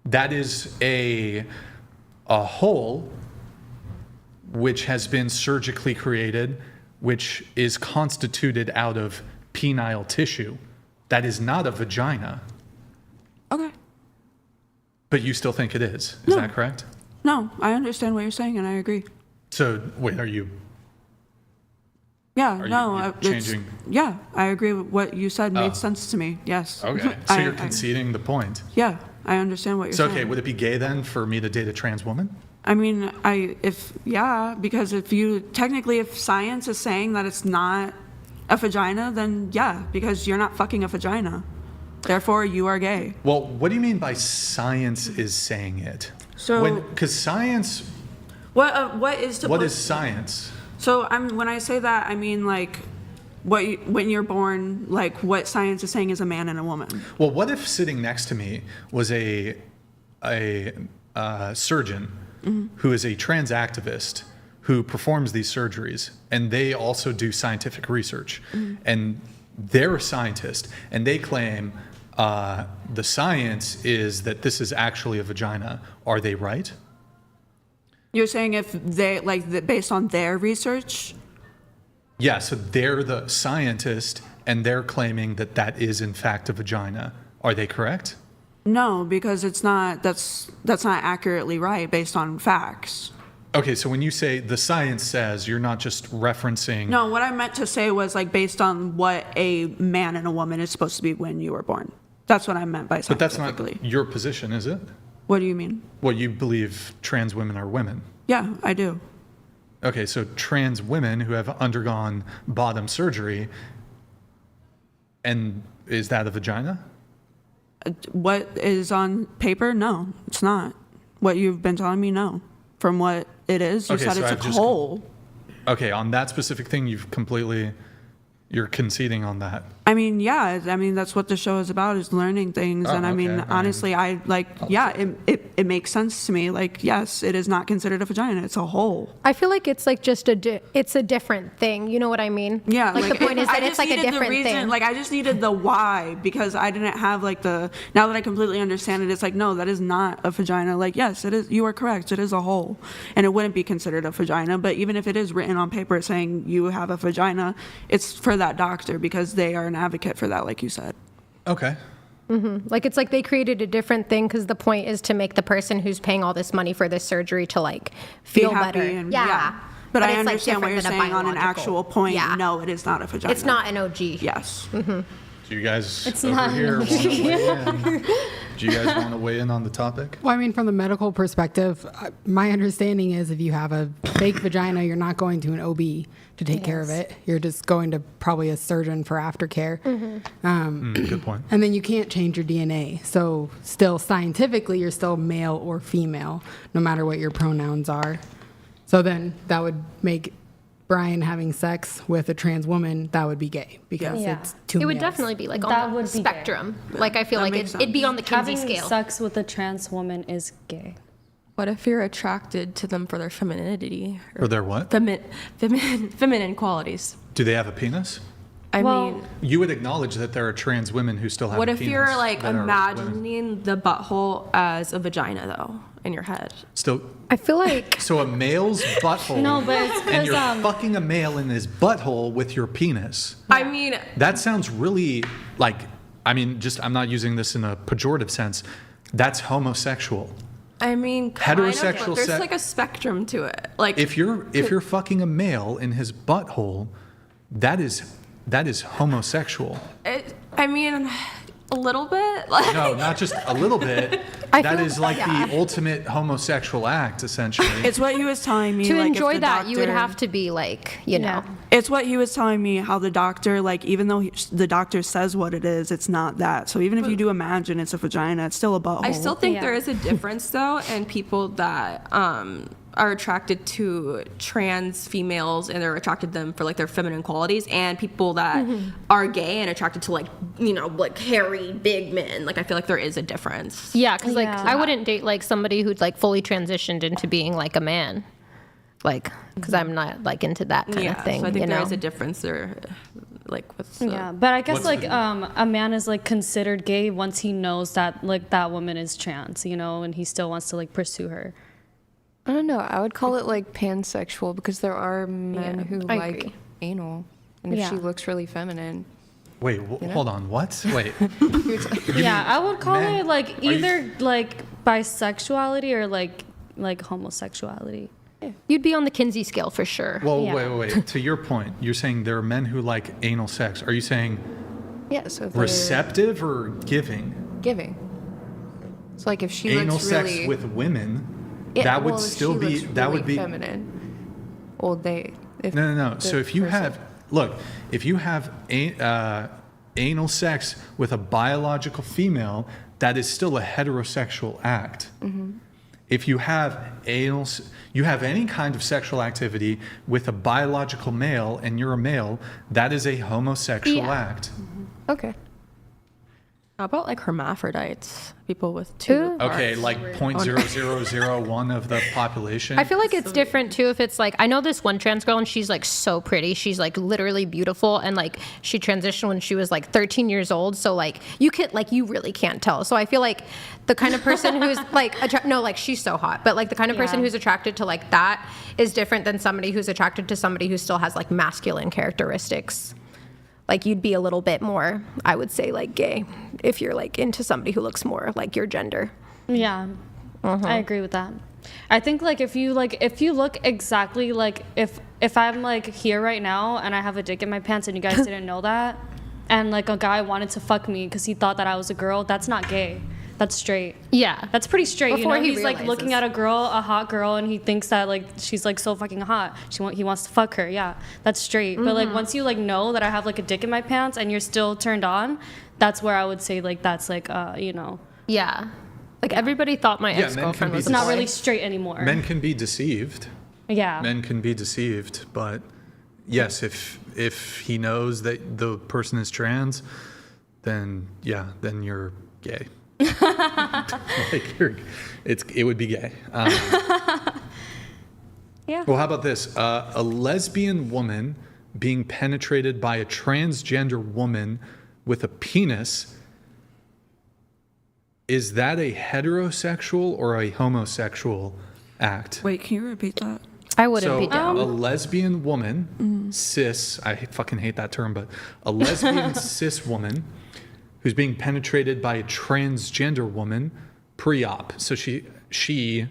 That is a hole which has been surgically created, which is constituted out of penile tissue. That is not a vagina. Okay. But you still think it is. Is that correct? No, I understand what you're saying and I agree. So, wait, are you? Yeah, Are no, you changing? Yeah, I agree with what you said made sense to me. Yes. Okay, so you're conceding the point. Yeah, I understand what you're saying. So, okay, would it be gay then for me to date a trans woman? I mean, because if science is saying that it's not a vagina, then yeah, because you're not fucking a vagina. Therefore, you are gay. Well, what do you mean by science is saying it? So, because science. What is science? So when I say that, I mean like, when you're born, like what science is saying is a man and a woman. Well, what if sitting next to me was a surgeon who is a trans activist who performs these surgeries, and they also do scientific research, and they're a scientist, and they claim the science is that this is actually a vagina. Are they right? You're saying if they based on their research? Yeah, so they're the scientist and they're claiming that that is in fact a vagina. Are they correct? No, because it's not. That's not accurately right based on facts. Okay, so when you say the science says, you're not just referencing. No, what I meant to say was like based on what a man and a woman is supposed to be when you were born. That's what I meant by But that's not scientifically. your position, is it? What do you mean? Well, you believe trans women are women. Yeah, I do. Okay, so trans women who have undergone bottom surgery, and is that a vagina? What is on paper? No, it's not. What you've been telling me, no. From what it is, you said it's a hole. Okay, on that specific thing, you're conceding on that. I mean, yeah. I mean, that's what the show is about, is learning things. Oh, and I mean, okay. honestly, it makes sense to me. Like, yes, it is not considered a vagina. It's a hole. I feel like it's like just it's a different thing. You know what I mean? Yeah. Like the point is that it's like a different thing. Like, I just needed the why, because I didn't have like now that I completely understand it, it's like, no, that is not a vagina. Like, yes, it is. You are correct. It is a hole, and it wouldn't be considered a vagina. But even if it is written on paper saying you have a vagina, it's for that doctor, because they are an advocate for that, like you said. Okay. Mm-hmm. Like, it's like they created a different thing because the point is to make the person who's paying all this money for this surgery to like feel happy better. and- yeah. But I it's, like, understand what different you're than a saying on an biological. actual point. Yeah. No, it is not a vagina. It's not an OG. Yes. Mm-hmm. Do you guys It's over not here an want to weigh in? Do you guys want to weigh in on the topic? Well, I mean, from the medical perspective, my understanding is if you have a fake vagina, you're not going to an OB to take care of it. You're just going to probably a surgeon for aftercare. Good point. And then you can't change your DNA. So still scientifically, you're still male or female, no matter what your pronouns are. So then that would make Brian having sex with a trans woman, that would be gay because Yeah. it's two It would males. definitely be like That on the would be gay. spectrum. Like, I feel That like makes it'd be on the Kinsey Having scale. sex with a trans woman is gay. What if you're attracted to them for their femininity? Or their what? Feminine qualities. Do they have a penis? I Well, mean, You would acknowledge that there are trans women who still have what a if penis you're like that are women. imagining the butthole as a vagina though in your head? Still, I feel like so a male's butthole. No, but it's and you're 'cause, fucking a male in his butthole with your penis. I mean, That sounds really like, I'm not using this in a pejorative sense. That's homosexual. kind Heterosexual of, but there's sex- like a spectrum to it. Like, If you're fucking a male in his butthole, that is homosexual. a little bit. Like, No, not just a little bit. That is like the ultimate homosexual act, essentially. It's what he was telling me. to like, if enjoy the that, you would doctor- have to be like, you know. It's what he was telling me, how the doctor, like, even though the doctor says what it is, it's not that. So even if you do imagine it's a vagina, it's still a butthole. I still think Yeah. there is a difference though in people that are attracted to trans females and they're attracted to them for like their feminine qualities, and people that are gay and attracted to like, you know, like hairy big men. Like, I feel like there is a difference. Yeah, because like Yeah. I wouldn't date like somebody who'd like fully transitioned into being like a man, like because I'm not like into that kind of thing. So I think you there know? is a difference there, like with the, Yeah, but I guess What's like the- a man is like considered gay once he knows that like that woman is trans, you know, and he still wants to like pursue her. I don't know. I would call it like pansexual because there are men Yeah, who I like agree. anal, and if Yeah. she looks really feminine. Wait, hold on. What? Wait. Yeah, I would call man? it like Are you- either like bisexuality or like homosexuality. You'd be on the Kinsey scale for sure. Well, Yeah. wait. To your point, you're saying there are men who like anal sex. Are you saying Yeah, so if they're receptive or giving? giving. So like if she Anal looks sex really, with women, yeah, that would well, if still she be looks that really would be feminine. Well, they. If No. the So if you person- have, look, if you have anal sex with a biological female, that is still a heterosexual act. Mm-hmm. If you have you have any kind of sexual activity with a biological male and you're a male, that is a homosexual Yeah. act. Okay. how about like hermaphrodites, people with two Ooh. Okay, parts? like 0.0001 of the population. I feel like it's different too if it's like I know this one trans girl and she's like so pretty. She's like literally beautiful and like she transitioned when she was like 13 years old. So like you really can't tell. So I feel like the kind of person who's like like she's so hot, but like the kind of person Yeah. who's attracted to like that is different than somebody who's attracted to somebody who still has like masculine characteristics. like you'd be a little bit more, I would say, like gay if you're like into somebody who looks more like your gender. Yeah, I agree with that. I think like if you look exactly like if I'm like here right now and I have a dick in my pants and you guys didn't know that, and like a guy wanted to fuck me because he thought that I was a girl, that's not gay. That's straight. Yeah, that's pretty straight. Before you know, he he's like looking at a hot girl, and he thinks that like she's like so fucking hot. He wants to fuck her. Yeah, that's straight. But like once you like know that I have like a dick in my pants and you're still turned on, that's where I would say like that's like you know. Yeah. Like everybody thought my ex-girlfriend was not really straight anymore. Men can be deceived. Yeah. Men can be deceived, but yes, if he knows that the person is trans, then you're gay. Like it would be gay. Yeah. Well, how about this? A lesbian woman being penetrated by a transgender woman with a penis. Is that a heterosexual or a homosexual act? Wait, can you repeat that? I wouldn't be down. down. A lesbian woman, cis, I fucking hate that term, but a lesbian cis woman who's being penetrated by a transgender woman pre-op. So she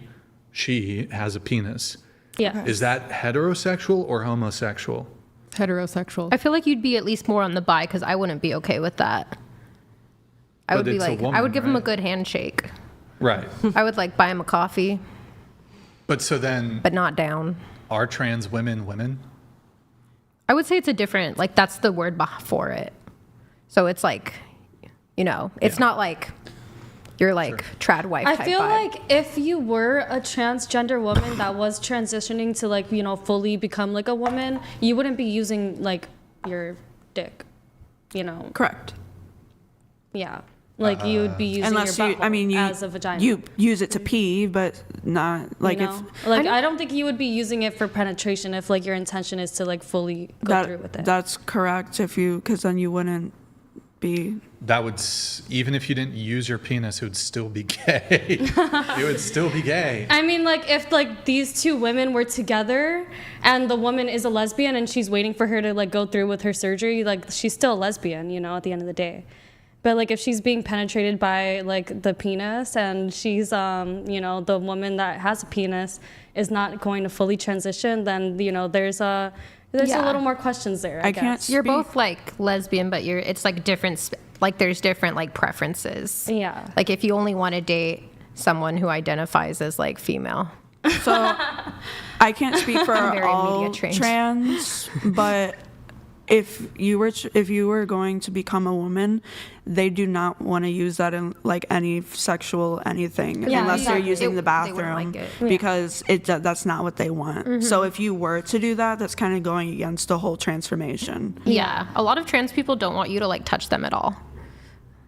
has a penis. Yeah. Is that heterosexual or homosexual? Heterosexual. I feel like you'd be at least more on the bi because I wouldn't be okay with that. I would be like, woman, I would give him a right? good handshake. Right. I would like buy him a coffee. But so then. But not down. Are trans women? I would say it's a different, like that's the word for it. So it's like, you know, it's not like you're like trad wife type I feel vibe. like if you were a transgender woman that was transitioning to like, you know, fully become like a woman, you wouldn't be using like your dick, you know. Correct. Yeah. Like you would be using Unless your you, butthole I mean, as a vagina. You use it to pee, but not like you know? I don't think you would be using it for penetration if like your intention is to like fully go through with it. That's correct. Because then you wouldn't be. That would, even if you didn't use your penis, it would still be gay. It would still be gay. I mean, like if like these two women were together and the woman is a lesbian and she's waiting for her to like go through with her surgery, like she's still a lesbian, you know, at the end of the day. But like if she's being penetrated by like the penis and she's you know, the woman that has a penis is not going to fully transition, then you know there's a little more questions there. I guess. You're both like lesbian, but it's like different. Like there's different like preferences. Yeah. Like if you only want to date someone who identifies as like female. So I can't speak for I'm very all media trained. trans, but if you were going to become a woman, they do not want to use that in like any sexual anything unless they're using the bathroom because that's not what they want. So if you were to do that, that's kind of going against the whole transformation. Yeah, a lot of trans people don't want you to like touch them at all.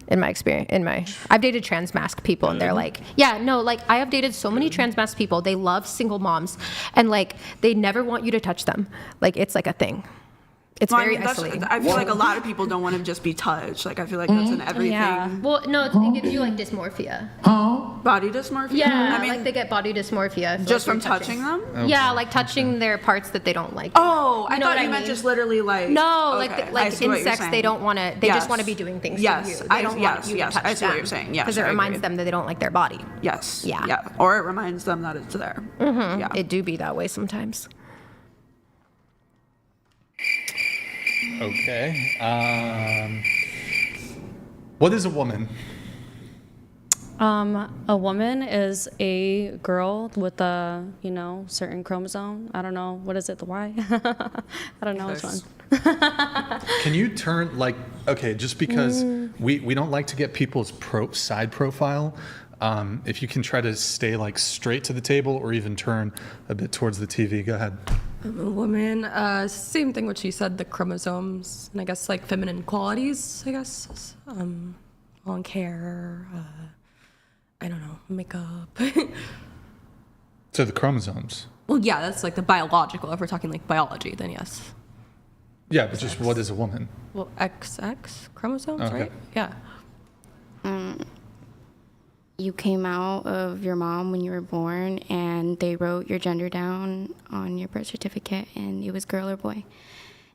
In my experience, I've dated trans masc people and they're like, yeah, no, like I have dated so many trans masc people. They love single moms and like they never want you to touch them. Like it's like a thing. It's very isolating. I feel like a lot of people don't want to just be touched. Like I feel like that's in everything. Yeah. Well, no, it gives you like dysmorphia. Body dysmorphia? Yeah, I mean, like they get body dysmorphia. Just from touching them? Okay. Yeah, like touching their parts that they don't like. Oh, I know thought what you meant just literally like. No, okay, like insects, they don't want to, they just want to be doing things to you. They don't want you to touch them. I see what you're saying. Yes, because it reminds them that they don't like their body. Yes. Yeah. Yeah. Or it reminds them that it's there. Mm-hmm. Yeah. It do be that way sometimes. Okay. What is a woman? A woman is a girl with a, you know, certain chromosome. I don't know. What is it? The Y? I don't know which one. Can you turn like, okay, just because we don't like to get people's side profile, if you can try to stay like straight to the table or even turn a bit towards the TV, go ahead. I'm a woman. Same thing what she said, the chromosomes, and I guess like feminine qualities, I guess. Long hair, I don't know, makeup. So the chromosomes. Well, yeah, that's like the biological. If we're talking like biology, then yes. Yeah, but just what is a woman? Well, XX chromosomes, Okay. right? Yeah. You came out of your mom when you were born, and they wrote your gender down on your birth certificate, and it was girl or boy.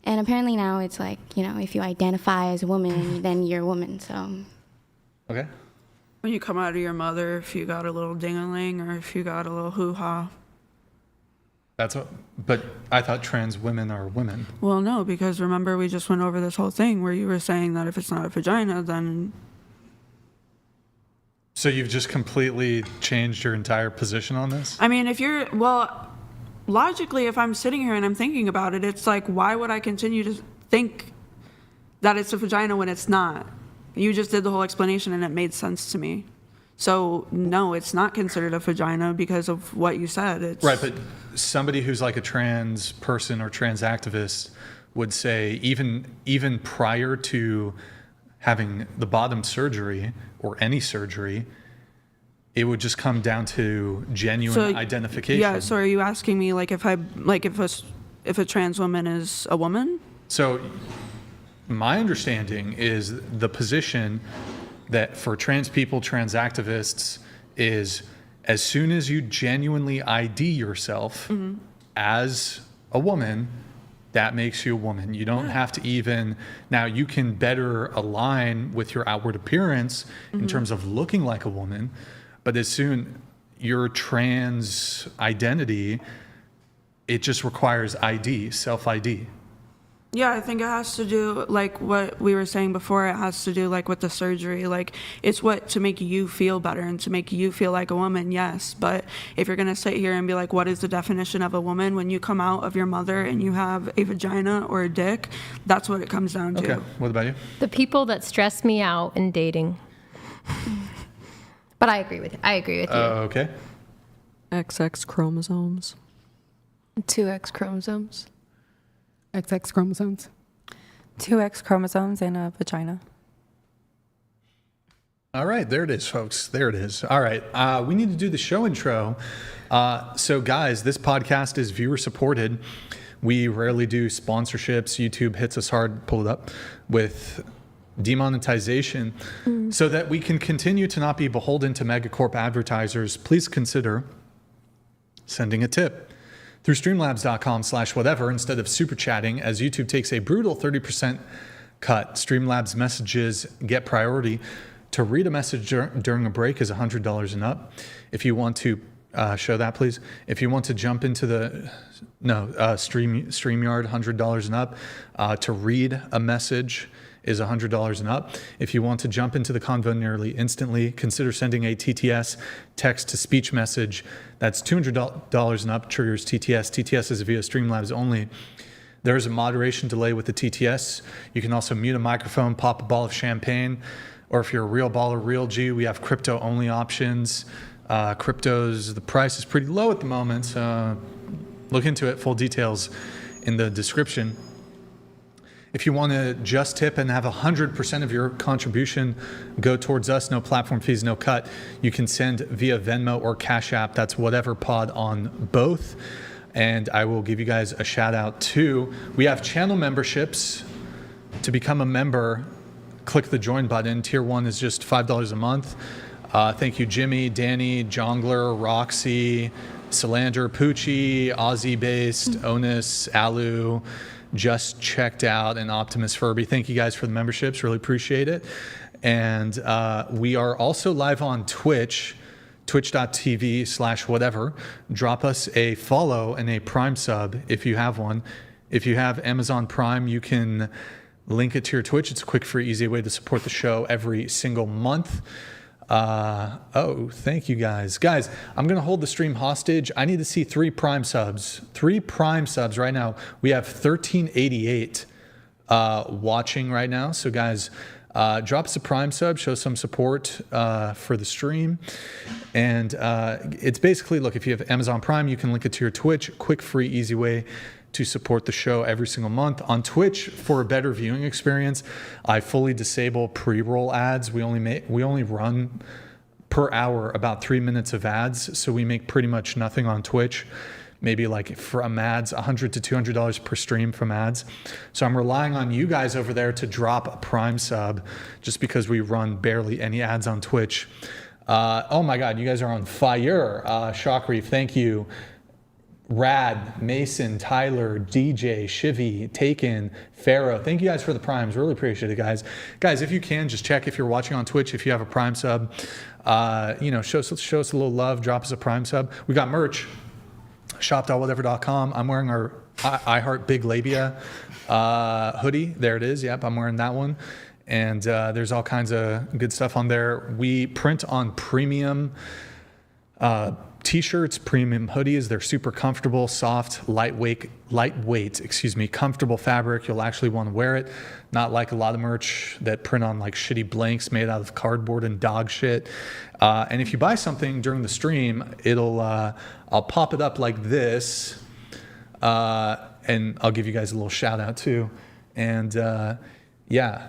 And apparently now it's like, you know, if you identify as a woman, then you're a woman. So. Okay. When you come out of your mother, if you got a little ding-a-ling or if you got a little hoo-ha. But I thought trans women are women. Well, no, because remember we just went over this whole thing where you were saying that if it's not a vagina, then... So you've just completely changed your entire position on this? I mean, logically, if I'm sitting here and I'm thinking about it, it's like, why would I continue to think that it's a vagina when it's not? You just did the whole explanation and it made sense to me. So, no, it's not considered a vagina because of what you said. It's... Right, but somebody who's like a trans person or trans activist would say even prior to having the bottom surgery or any surgery, it would just come down to genuine identification. Yeah, so are you asking me if a trans woman is a woman? So my understanding is the position that for trans people, trans activists, is as soon as you genuinely ID yourself as a woman, that makes you a woman. You don't have to even... Now, you can better align with your outward appearance in terms of looking like a woman, but as soon your trans identity, it just requires ID, self-ID. Yeah, I think it has to do, like what we were saying before, it has to do with the surgery. It's to make you feel better and to make you feel like a woman, yes. But if you're going to sit here and be like, what is the definition of a woman? When you come out of your mother and you have a vagina or a dick, that's what it comes down to. Okay, what about you? The people that stress me out in dating. But I agree with you. Okay. XX chromosomes. 2X chromosomes. XX chromosomes. 2X chromosomes and a vagina. All right, there it is, folks. There it is. All right, we need to do the show intro. So, guys, this podcast is viewer supported. We rarely do sponsorships. YouTube hits us hard, pull it up, with demonetization. So that we can continue to not be beholden to megacorp advertisers, please consider sending a tip through streamlabs.com/whatever instead of super chatting, as YouTube takes a brutal 30% cut. Streamlabs messages get priority. To read a message during a break is $100 and up. If you want to show that, please. If you want to jump into the StreamYard, $100 and up. To read a message is $100 and up. If you want to jump into the convo nearly instantly, consider sending a TTS, text-to-speech message. That's $200 and up, triggers TTS. TTS is via Streamlabs only. There is a moderation delay with the TTS. You can also mute a microphone, pop a ball of champagne, or if you're a real baller, real G, we have crypto-only options. Cryptos, the price is pretty low at the moment, so look into it. Full details in the description. If you want to just tip and have 100% of your contribution go towards us, no platform fees, no cut, you can send via Venmo or Cash App. That's whatever pod on both. And I will give you guys a shout out too. We have channel memberships. To become a member, click the join button. Tier 1 is just $5 a month. Thank you, Jimmy, Danny, Jongler, Roxy, Salander, Poochie, Aussie-based, Onus, Alu, Just Checked Out, and Optimus Furby. Thank you guys for the memberships. Really appreciate it. And we are also live on Twitch, twitch.tv/whatever. Drop us a follow and a Prime sub if you have one. If you have Amazon Prime, you can link it to your Twitch. It's a quick, free, easy way to support the show every single month. Thank you guys. Guys, I'm going to hold the stream hostage. I need to see 3 Prime subs. 3 Prime subs right now. We have 1388 watching right now. So guys, drop us a Prime sub, show some support for the stream. And it's basically, look, if you have Amazon Prime, you can link it to your Twitch. Quick, free, easy way to support the show every single month. On Twitch, for a better viewing experience, I fully disable pre-roll ads. We only run per hour about 3 minutes of ads, so we make pretty much nothing on Twitch. Maybe like from ads, $100 to $200 per stream from ads. So I'm relying on you guys over there to drop a Prime sub, just because we run barely any ads on Twitch. Oh my God, you guys are on fire. Shock Reef, thank you. Rad, Mason, Tyler, DJ, Shivy, Taken, Pharaoh. Thank you guys for the primes. Really appreciate it, guys. Guys, if you can, just check if you're watching on Twitch, if you have a prime sub, show us a little love, drop us a prime sub. We got merch, shop.whatever.com. I'm wearing our I Heart Big Labia hoodie. There it is. Yep, I'm wearing that one. And there's all kinds of good stuff on there. We print on premium t-shirts, premium hoodies. They're super comfortable, soft, lightweight, comfortable fabric. You'll actually want to wear it. Not like a lot of merch that print on like shitty blanks made out of cardboard and dog shit. And if you buy something during the stream, I'll pop it up like this. And I'll give you guys a little shout out too. And yeah,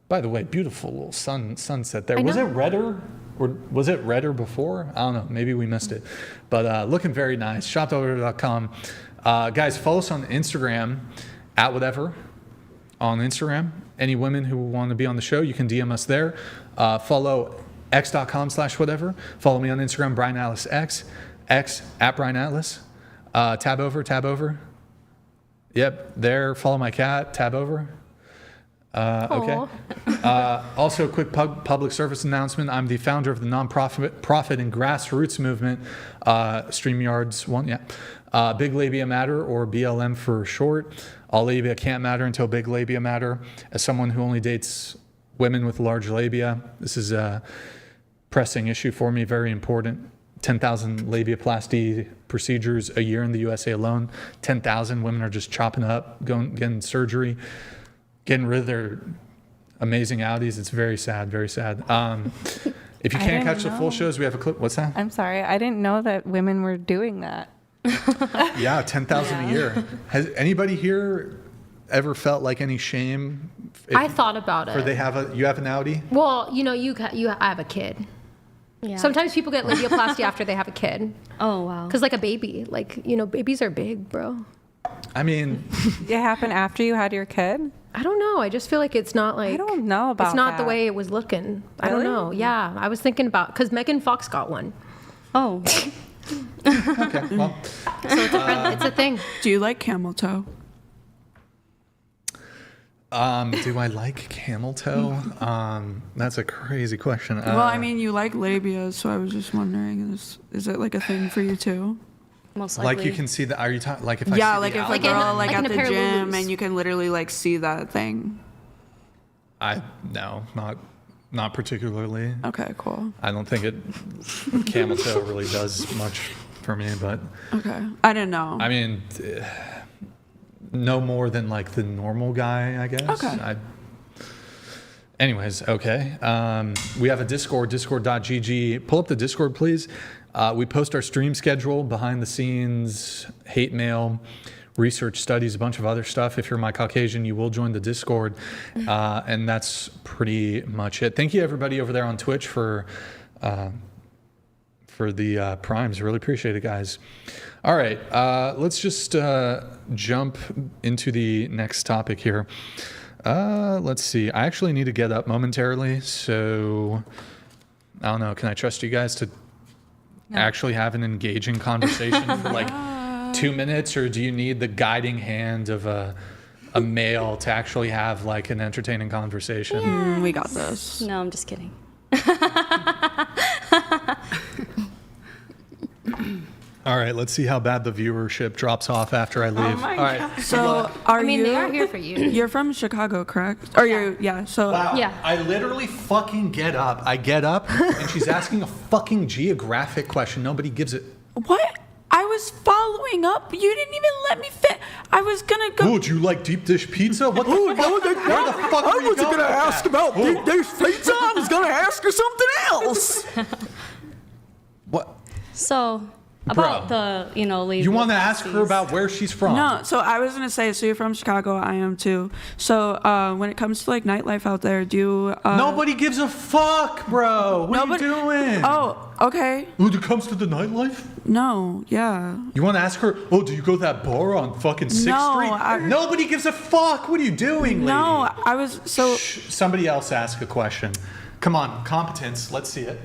by the way, beautiful little sunset there. Was it redder? Or was it redder before? I don't know. Maybe we missed it. But looking very nice. Shop.whatever.com. Guys, follow us on Instagram, @whatever on Instagram. Any women who want to be on the show, you can DM us there. Follow x.com/whatever. Follow me on Instagram, Brian Atlas X @Brian Atlas. Tab over. Yep, there. Follow my cat. Tab over. Okay. Also, a quick public service announcement. I'm the founder of the nonprofit and grassroots movement, StreamYard's one, yeah. Big Labia Matter, or BLM for short. All labia can't matter until big labia matter. As someone who only dates women with large labia, this is a pressing issue for me, very important. 10,000 labiaplasty procedures a year in the USA alone. 10,000 women are just chopping up, getting surgery, getting rid of their amazing outies. It's very sad, very sad. If you can't catch the full shows, we have a clip. What's that? I'm sorry. I didn't know that women were doing that. Yeah, 10,000 a year. Has anybody here ever felt like any shame? I thought about it. Or you have an outie? Well, I have a kid. Yeah. Sometimes people get labiaplasty after they have a kid. Oh, wow. Because like a baby, babies are big, bro. I mean, it happened after you had your kid? I don't know. I just feel like it's not like... I don't know about It's not that. the way it was looking. Really? I don't know. Yeah. I was thinking about... Because Megan Fox got one. Oh. Okay, well. So it's a thing. Do you like camel toe? Do I like camel toe? That's a crazy question. Well, I mean, you like labia, so I was just wondering, is it like a thing for you too? Most likely. Like you can see that? Are you talking like if I Yeah, see like the if a outline? girl like in at a the pair of gym Lulus. and you can literally like see that thing. No, not particularly. Okay, cool. I don't think camel toe really does much for me, but Okay, I didn't know. I mean, no more than like the normal guy, I guess. Okay. Anyways, okay. We have a Discord, discord.gg. Pull up the Discord, please. We post our stream schedule, behind the scenes, hate mail, research studies, a bunch of other stuff. If you're my Caucasian, you will join the Discord. And that's pretty much it. Thank you, everybody over there on Twitch for the primes. Really appreciate it, guys. All right, let's just jump into the next topic here. Let's see. I actually need to get up momentarily, so I don't know. Can I trust you guys to actually have an engaging conversation for like 2 minutes, or do you need the guiding hand of a male to actually have like an entertaining conversation? Yes. We got this. No, I'm just kidding. All right, let's see how bad the viewership drops off after I leave. my All right. God. So they are here for you. You're from Chicago, correct? Or so Wow. Yeah. I literally fucking get up. I get up, and she's asking a fucking geographic question. Nobody gives it. what? I was following up. You didn't even let me fit. I was gonna go. Oh, do you like deep dish pizza? What the fuck? Where the fuck I wasn't going to ask about deep dish pizza. I was going to ask her something else. What? So, about the, labia. You want to ask her about where she's from? No, so I was gonna say, so you're from Chicago, I am too. So when it comes to like nightlife out there, do you? Nobody gives a fuck, bro. What are you doing? Oh, okay. When it comes to the nightlife? No, yeah. You want to ask her? Oh, do you go to that bar on fucking 6th Street? Nobody gives a fuck. What are you doing, lady? No, I was so. Somebody else ask a question. Come on, competence. Let's see it.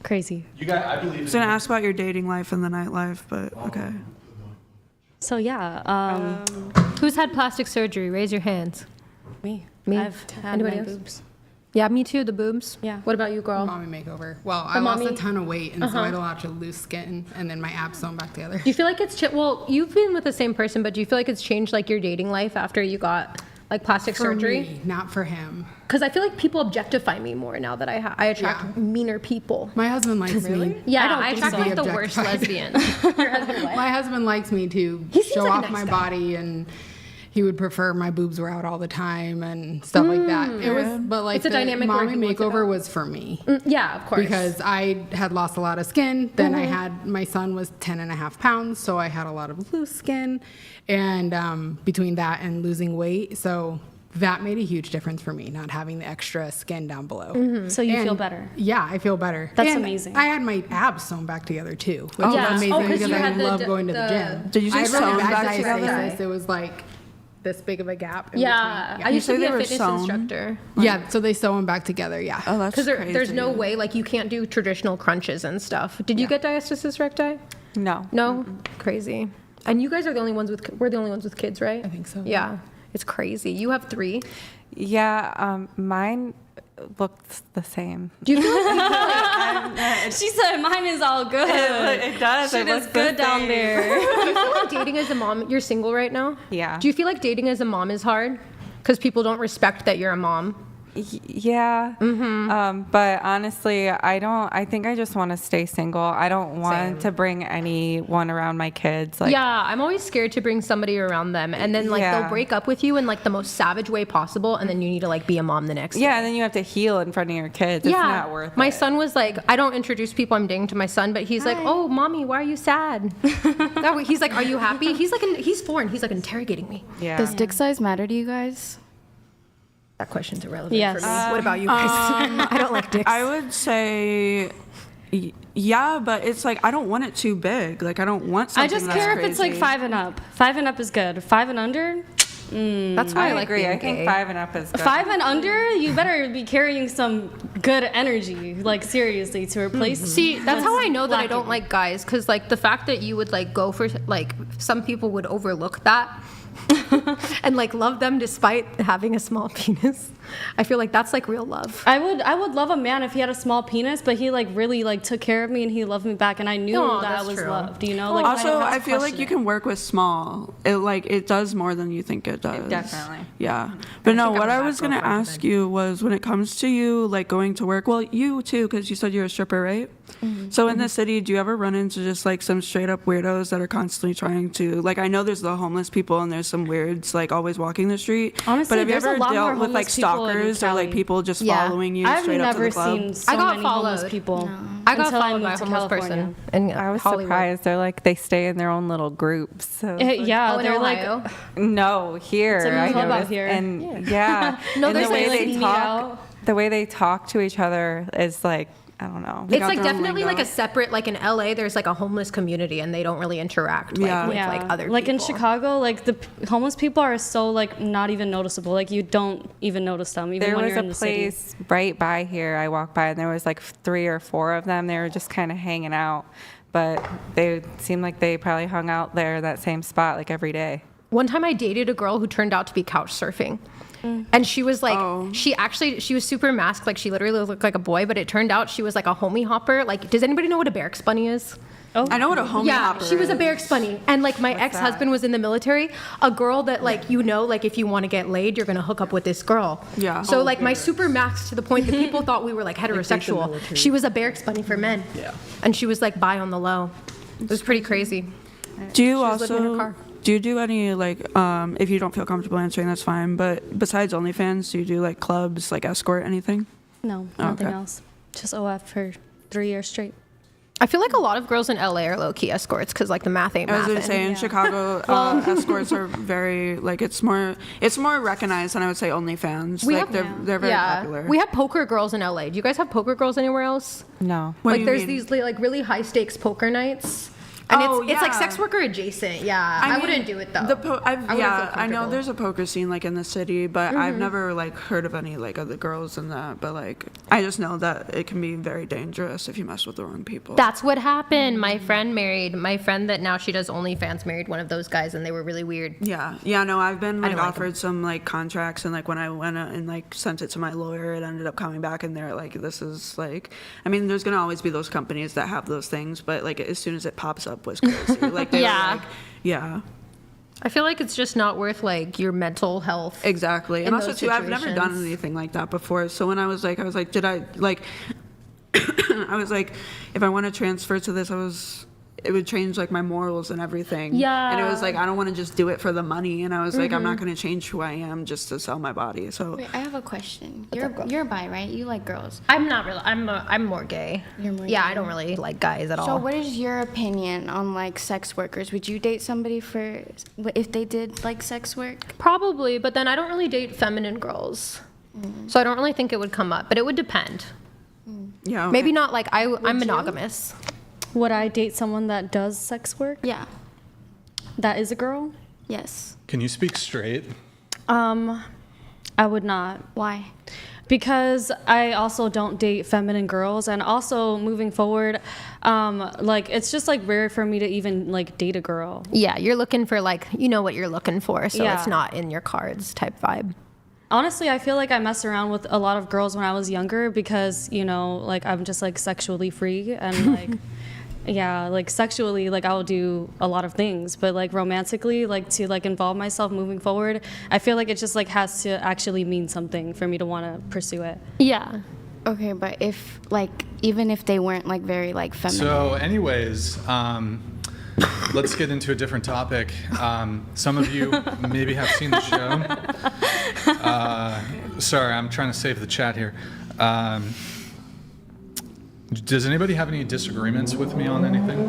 Crazy. You guys, I believe. I was gonna ask about your dating life and the nightlife, but okay. So yeah, Who's had plastic surgery? Raise your hands. me. Me? I've had Anybody my else? boobs. Yeah, me too, the boobs. Yeah. What about you, girl? Mommy makeover. Well, I lost a ton of weight, and so I had a lot of loose skin, and then my abs sewn back together. Do you feel like it's well, you've been with the same person, but do you feel like it's changed like your dating life after you got like plastic For surgery? me, not for him. Because I feel like people objectify me more now that I attract meaner people. My husband likes me. Yeah, I I don't attract think like so. the worst Objectified. lesbian. Your husband what? My husband likes me to He seems show like a off nice my guy. body, and he would prefer my boobs were out all the time and stuff like that. It was, but like It's a the dynamic where mommy he wants it makeover out. was for me. Yeah, of course. Because I had lost a lot of skin. Then I had, my son was 10 and a half pounds, so I had a lot of loose skin. And between that and losing weight, so that made a huge difference for me, not having the extra skin down below. So you feel And- better. Yeah, I feel better. That's And amazing. I had my abs sewn back together too, which is Yeah. amazing Oh, 'cause because you I had the- love going to the the- gym. Did you say I had really sewn bad back together? diastasis. It was like this big of a gap. In Yeah, between. I used to say be they a were fitness sewn? instructor. Yeah, so they sew them back together. Yeah. Oh, that's Because crazy. there's no way, like, you can't do traditional crunches and stuff. Did you get diastasis recti? No. No? Crazy. And you guys are the only ones we're the only ones with kids, right? I think so. Yeah. It's crazy. You have 3. Yeah, mine looked the same. Do you feel like She said mine is all good. It does. Shit is good down there. do you feel like dating as a mom, you're single right now? Yeah. Do you feel like dating as a mom is hard? Because people don't respect that you're a mom? Yeah. But honestly, I think I just want to stay single. I don't want to bring anyone around my kids. Like, yeah, I'm always scared to bring somebody around them, and then like Yeah. they'll break up with you in like the most savage way possible, and then you need to like be a mom the next day. yeah, and then you have to heal in front of your kids. It's not worth my it. son was like, I don't introduce people I'm dating to my son, but he's like, oh, mommy, why are you sad? That way, he's like, are you happy? He's like, he's 4 and he's like interrogating me. Yeah. Does dick size matter to you guys? That question's irrelevant Yes. for me. What about you guys? I don't like dicks. I would say, yeah, but it's like I don't want it too big. Like I don't want something I just that's care if it's like crazy. 5 and up. 5 and up is good. 5 and under. That's why I like agree. being I think gay. 5 and up is good. 5 and under, you better be carrying some good energy, like seriously, to replace. See, that's how I know that I lacking. don't like guys, because like the fact that you would like go for like some people would overlook that and like love them despite having a small penis. I feel like that's like real love. I would love a man if he had a small penis, but he like really like took care of me and he loved me back, and I knew Aw, that I that's was true. loved. You know, like Also, don't have I to feel like question you it. can work with small. It does more than you think it does. Definitely. Yeah. But no, think what I'm a I was bad gonna girlfriend ask you was when it comes to you like going to work. Well, you too, because you said you're a stripper, right? So in the city, do you ever run into just like some straight up weirdos that are constantly trying to like? I know there's the homeless people and there's some weirds like always walking the street. Honestly, but have you there's a ever lot more dealt with like homeless people in stalkers or like Cali. people just Yeah. following you I've straight up to never the club? seen so I got many homeless followed. people. I got until followed by a moved to homeless California. person in I was Hollywood. surprised. They're like they stay in their own little groups. So Yeah, Oh, in they're Ohio? like no, here It's a I club out noticed. here. And yeah, No, and there's the way like they meet talk, out. the way they talk to each other is like I don't know. It's got like their own definitely like lingo. a separate, like in LA, there's like a homeless community and they don't really interact like, Yeah. with yeah, like other like people. in Chicago, like the homeless people are so like not even noticeable. Like you don't even notice them, even There when was you're in a the city. place right by here I walked by and there was like 3 or 4 of them. They were just kind of hanging out, but they seemed like they probably hung out there that same spot like every day. One time I dated a girl who turned out to be couch surfing. And she was like, she was super masked. Like she literally looked like a boy, but it turned out she was like a homie hopper. Like, does anybody know what a barracks bunny is? I know what a homie Yeah, hopper she was a is. barracks bunny. And like my ex-husband was in the military, a girl that like, you know, like if you want to get laid, you're going to hook up with this girl. Yeah. So like my super masked to the point that people thought we were like heterosexual. She was a barracks bunny for men. Yeah. And she was like bi on the low. It was pretty crazy. Do you was living in her also car. do you do any like if you don't feel comfortable answering that's fine, but besides OnlyFans, do you do like clubs, like escort, anything? No, nothing else. Just OF for 3 years straight. I feel like a lot of girls in LA are low-key escorts because like the math ain't I was mathing. gonna say in Chicago, escorts are very like it's more recognized than I would say OnlyFans. We Like have- they're very popular. We have poker girls in LA. Do you guys have poker girls anywhere else? No. What do Like you there's mean? these like really high stakes poker nights. And it's like sex worker adjacent. Yeah, I wouldn't do it though. I know there's a poker scene like in the city, but I've never like heard of any like other girls in that. But like I just know that it can be very dangerous if you mess with the wrong people. That's what happened. My friend that now she does OnlyFans married one of those guys, and they were really weird. Yeah. No, I've been like offered some like contracts, and like when I went and like sent it to my lawyer, it ended up coming back, and they're like, this is like, I mean, there's gonna always be those companies that have those things, but like as soon as it pops up was crazy. Like they were like, yeah. I feel like it's just not worth like your mental health. Exactly. And also too, I've never done anything like that before. So when I was like, did I like, I was like, if I want to transfer to this, it would change like my morals and everything. Yeah. And it was like, I don't want to just do it for the money. And I was like, I'm not going to change who I am just to sell my body. So wait, I have a question. You're bi, right? You like girls. I'm not really. I'm more gay. You're more gay. I don't really like guys at all. So what is your opinion on like sex workers? Would you date somebody if they did like sex work? Probably, but then I don't really date feminine girls. So I don't really think it would come up, but it would depend. Yeah. Okay. Maybe not like I'm monogamous. Would I date someone that does sex work? Yeah. That is a girl? Yes. Can you speak straight? I would not. Why? Because I also don't date feminine girls, and also moving forward, like it's just like rare for me to even like date a girl. Yeah, you're looking for like, you know what you're looking for, so Yeah. it's not in your cards type vibe. Honestly, I feel like I messed around with a lot of girls when I was younger because, you know, like I'm just like sexually free and like yeah, like sexually, like I will do a lot of things, but like romantically, like to like involve myself moving forward, I feel like it just like has to actually mean something for me to want to pursue it. Yeah. Okay, but if like even if they weren't like very like feminine. So, anyways, let's get into a different topic. Some of you maybe have seen the show. Sorry, I'm trying to save the chat here. Does anybody have any disagreements with me on anything?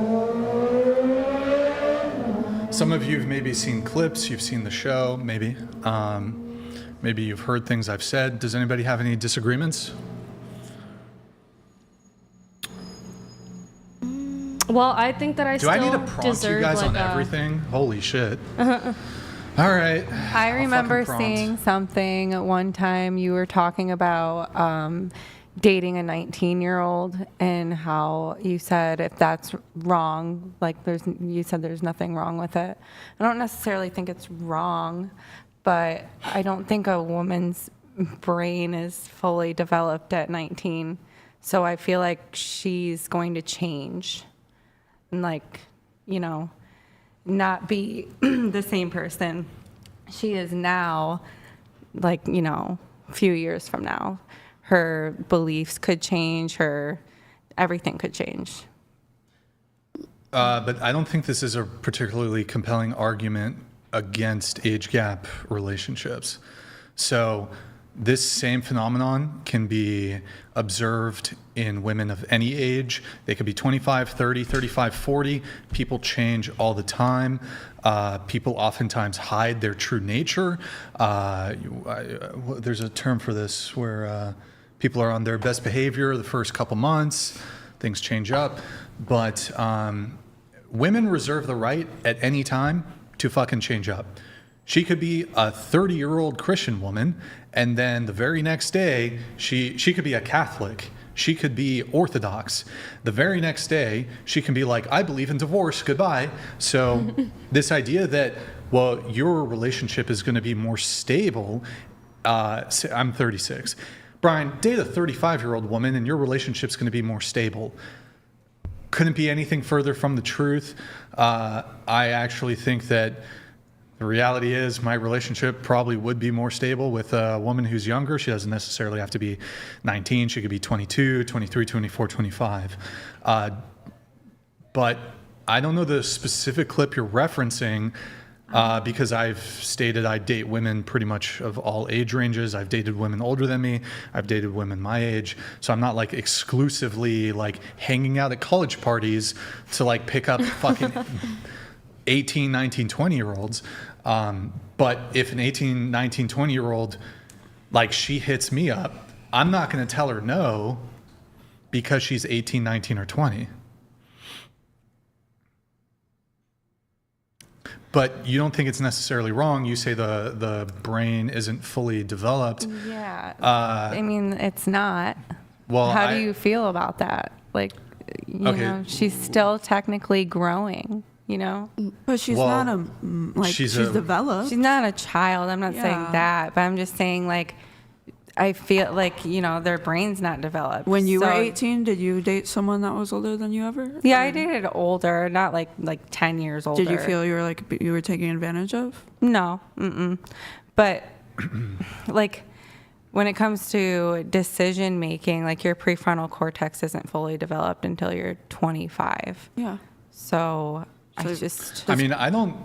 Some of you have maybe seen clips, you've seen the show, maybe. Maybe you've heard things I've said. Does anybody have any disagreements? Well, I think that I Do still I need to prompt you guys like on everything? Holy shit. All right. I remember seeing something one time. You were talking about dating a 19-year-old and how you said if that's wrong, like you said there's nothing wrong with it. I don't necessarily think it's wrong, but I don't think a woman's brain is fully developed at 19. So I feel like she's going to change and like, you know, not be the same person she is now, like, you know, a few years from now. Her beliefs could change, everything could change. But I don't think this is a particularly compelling argument against age gap relationships. So this same phenomenon can be observed in women of any age. They could be 25, 30, 35, 40. People change all the time. People oftentimes hide their true nature. There's a term for this where people are on their best behavior the first couple months. Things change up. But women reserve the right at any time to fucking change up. She could be a 30-year-old Christian woman, and then the very next day, she could be a Catholic. She could be Orthodox. The very next day, she can be like, I believe in divorce, goodbye. So this idea that, well, your relationship is going to be more stable, I'm 36. Brian, date a 35-year-old woman, and your relationship's going to be more stable. Couldn't be anything further from the truth. I actually think that the reality is my relationship probably would be more stable with a woman who's younger. She doesn't necessarily have to be 19. She could be 22, 23, 24, 25. But I don't know the specific clip you're referencing because I've stated I date women pretty much of all age ranges. I've dated women older than me. I've dated women my age. So I'm not like exclusively like hanging out at college parties to like pick up fucking 18, 19, 20-year-olds. But if an 18, 19, 20-year-old, like she hits me up, I'm not going to tell her no because she's 18, 19, or 20. but you don't think it's necessarily wrong. You say the brain isn't fully developed. Yeah. I mean, it's not. Well, how do you feel about that? Like, you know, she's still technically growing, you know? But she's not she's developed. She's not a child. I'm not saying that, but I'm just saying, like, I feel like, you know, their brain's not developed. When you were 18, did you date someone that was older than you ever? Yeah, I dated older, not like 10 years older. Did you feel you were taking advantage of? No. But like, when it comes to decision making, like, your prefrontal cortex isn't fully developed until you're 25. Yeah. So I mean, I don't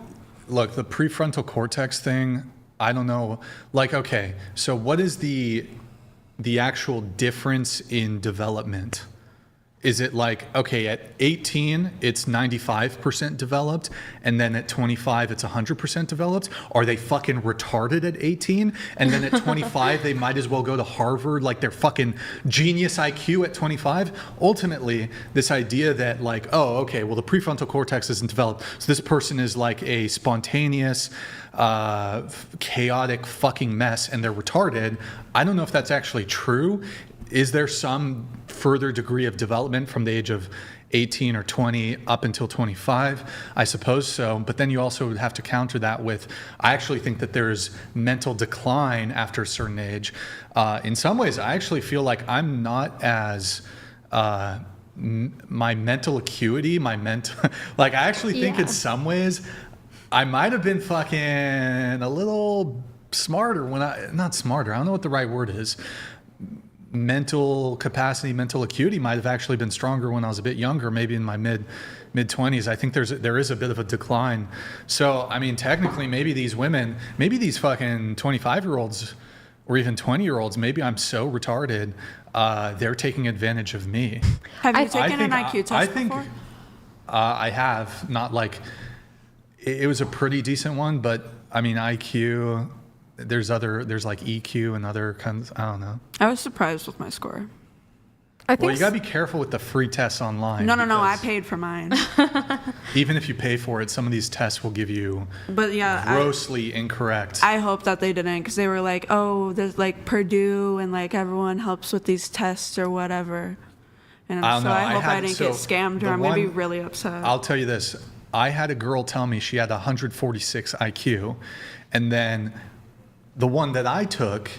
look, the prefrontal cortex thing, I don't know. Like, okay, so what is the actual difference in development? Is it like, okay, at 18, it's 95% developed, and then at 25, it's 100% developed? Are they fucking retarded at 18? And then at 25, they might as well go to Harvard, like they're fucking genius IQ at 25? Ultimately, this idea that like, oh, okay, well, the prefrontal cortex isn't developed, so this person is like a spontaneous, chaotic fucking mess, and they're retarded. I don't know if that's actually true. Is there some further degree of development from the age of 18 or 20 up until 25? I suppose so. But then you also would have to counter that with, I actually think that there's mental decline after a certain age. In some ways, I actually feel like I'm not as, my mental acuity, like I actually think in some ways, I might have been fucking a little smarter not smarter, I don't know what the right word is. Mental capacity, mental acuity might have actually been stronger when I was a bit younger, maybe in my mid 20s. I think there is a bit of a decline. So, I mean, technically, maybe these women, maybe these fucking 25-year-olds or even 20-year-olds, maybe I'm so retarded, they're taking advantage of me. Have you taken an IQ test before? I have. Not like, it was a pretty decent one, but I mean, IQ... There's like EQ and other kinds. I don't know. I was surprised with my score. Well, you gotta be careful with the free tests online. No. I paid for mine. Even if you pay for it, some of these tests will give you grossly incorrect. I hope that they didn't, because they were like, oh, there's like Purdue and like everyone helps with these tests or whatever. And I hope I didn't get scammed, or I'm gonna be really upset. I'll tell you this. I had a girl tell me she had 146 IQ, and then the one that I took,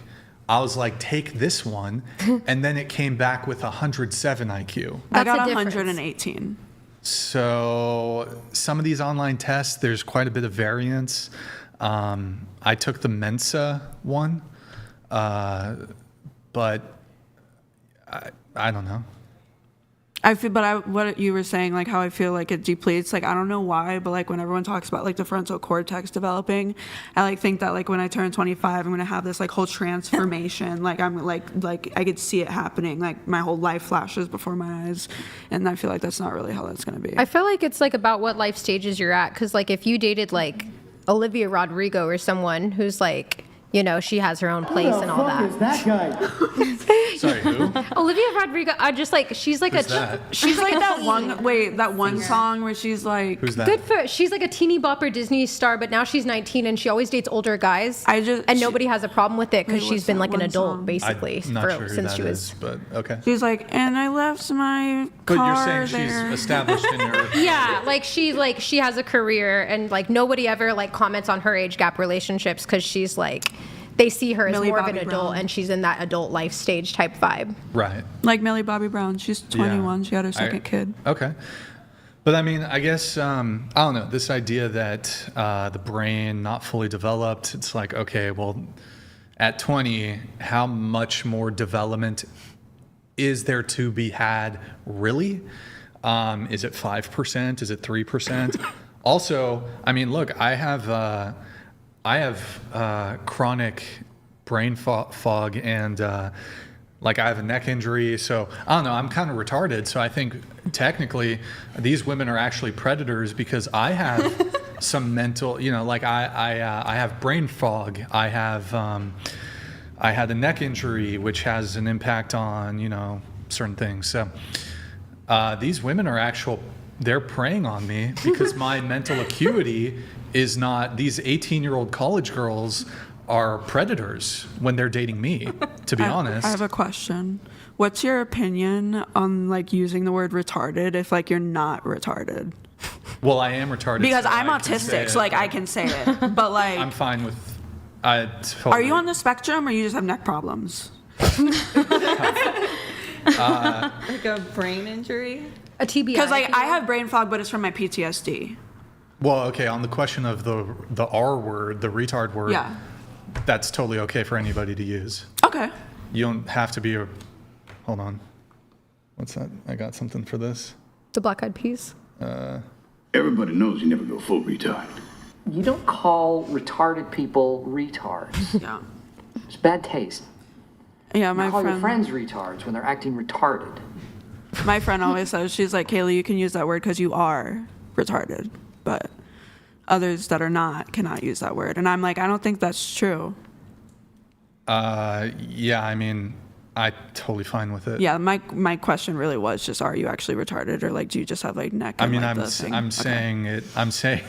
I was like, take this one. And then it came back with 107 IQ. I got 118. So some of these online tests, there's quite a bit of variance. I took the Mensa one, but I don't know. What you were saying, like how I feel like it depletes, like I don't know why, but like when everyone talks about like the frontal cortex developing, I like think that like when I turn 25, I'm gonna have this like whole transformation. Like I'm like I could see it happening. Like my whole life flashes before my eyes, and I feel like that's not really how that's gonna be. I feel like it's like about what life stages you're at, because like if you dated like Olivia Rodrigo or someone who's like, you know, she has her own place and all that. Who the fuck is that guy? Sorry, who? Olivia Rodrigo. I just like, she's like she's like that one song where she's like, who's that? Good for, she's like a teeny bopper Disney star, but now she's 19 and she always dates older guys. Nobody has a problem with it because she's been like an adult basically since she was. But okay. She's like, and I left my car. But you're saying she's established in your. Yeah, like she has a career, and like nobody ever like comments on her age gap relationships because she's like, they see her as more of an adult, and she's in that adult life stage type vibe. Right. Like Millie Bobby Brown. She's 21. Yeah. She had her second kid. Okay. But I mean, I guess, I don't know, this idea that the brain not fully developed, it's like, okay, well, at 20, how much more development is there to be had, really? Is it 5%? Is it 3%? Also, I mean, look, I have chronic brain fog, and like I have a neck injury, so I don't know, I'm kind of retarded. So I think technically these women are actually predators, because I have some mental, you know, like I have brain fog. I had a neck injury, which has an impact on, you know, certain things. So these women are they're preying on me because my mental acuity is not, these 18-year-old college girls are predators when they're dating me, to be honest. I have a question. What's your opinion on like using the word retarded if like you're not retarded? Well, I am retarded. Because so I'm I can say autistic, so like I can say it. But like I'm fine with totally. Are you on the spectrum or you just have neck problems? Like a brain injury? A TBI. Because like I have brain fog, but it's from my PTSD. Well, okay, on the question of the R word, the retard word, Yeah. that's totally okay for anybody to use. Okay. You don't have to be a, hold on. What's that? I got something for this. The Black Eyed Peas. Everybody knows you never go full retard. You don't call retarded people retards. Yeah. It's bad taste. Yeah, You call your friends retards when they're acting retarded. My friend always says, she's like, Kaylee, you can use that word because you are retarded, but others that are not cannot use that word. And I'm like, I don't think that's true. Yeah, I mean, I'm totally fine with it. Yeah, my question really was just, are you actually retarded, or like, do you just have like neck? I mean, like, I'm saying it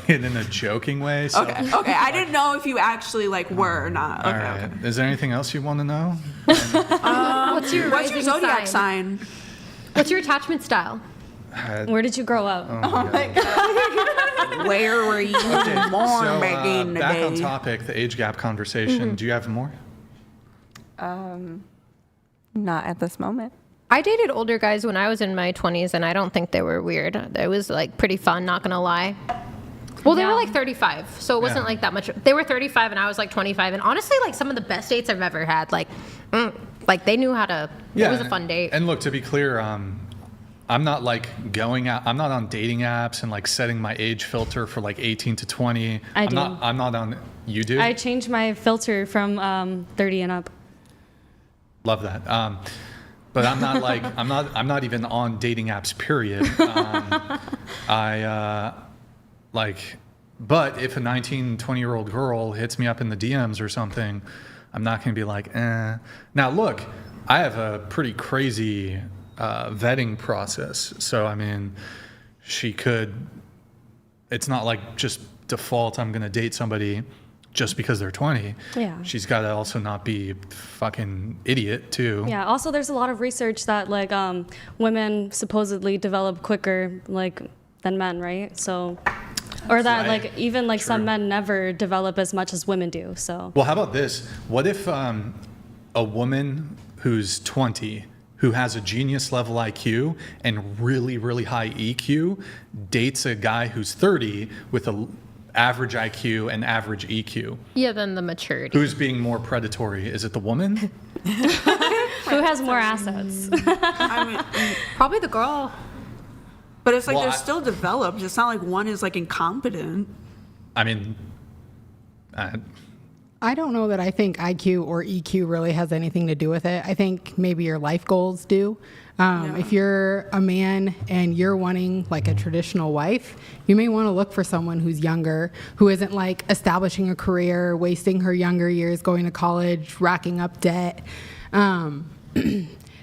in a joking way. So. Okay. I didn't know if you actually like were or not. All Okay. right. Is there anything else you want to know? What's your What's your zodiac sign? What's your attachment style? Where did you grow up? Oh my God. Where were you born back in the back day? on topic, the age gap conversation. Do you have more? Not at this moment. I dated older guys when I was in my 20s, and I don't think they were weird. It was like pretty fun, not gonna lie. Well, they were like 35, so it wasn't like that much. They were 35 and I was like 25, and honestly, like some of the best dates I've ever had. Like they knew how to. Yeah, it was a fun date. And look, to be clear, I'm not like going out. I'm not on dating apps and like setting my age filter for like 18 to 20. I do. I'm not on. You do? I changed my filter from 30 and up. Love that. But I'm not like I'm not even on dating apps. Period. But if a 19, 20-year-old girl hits me up in the DMs or something, I'm not going to be like, eh. Now, look, I have a pretty crazy vetting process. So, I mean, it's not like just default I'm going to date somebody just because they're 20. Yeah. She's got to also not be fucking idiot, too. Yeah. Also, there's a lot of research that like women supposedly develop quicker like than men, right? So, or that Right. like even like True. some men never develop as much as women do. So. Well, how about this? What if a woman who's 20, who has a genius level IQ and really, really high EQ, dates a guy who's 30 with a average IQ and average EQ? Yeah, then the maturity. Who's being more predatory? Is it the woman? Who has more assets? I mean, probably the girl. But it's like Well, they're still developed. It's not like one is like incompetent. I mean, I don't know that I think IQ or EQ really has anything to do with it. I think maybe your life goals do. If you're a man and you're wanting like a traditional wife, you may want to look for someone who's younger, who isn't like establishing a career, wasting her younger years going to college, racking up debt.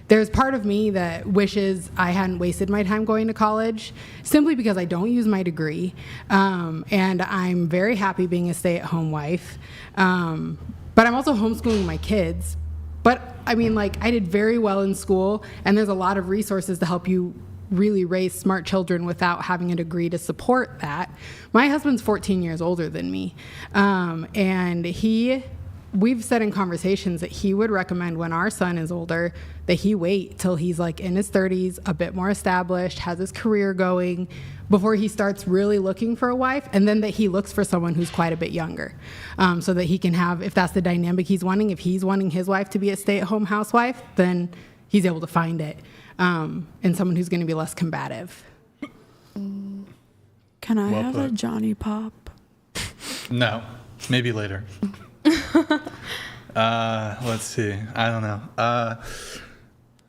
There's part of me that wishes I hadn't wasted my time going to college simply because I don't use my degree. And I'm very happy being a stay-at-home wife. But I'm also homeschooling my kids. But I mean, like, I did very well in school, and there's a lot of resources to help you really raise smart children without having a degree to support that. My husband's 14 years older than me. And we've said in conversations that he would recommend when our son is older that he wait till he's like in his 30s, a bit more established, has his career going, before he starts really looking for a wife, and then that he looks for someone who's quite a bit younger, so that he can have, if that's the dynamic he's wanting, if he's wanting his wife to be a stay-at-home housewife, then he's able to find it, and someone who's going to be less combative. Can I have a Johnny Pop? no. Maybe later. Let's see. I don't know.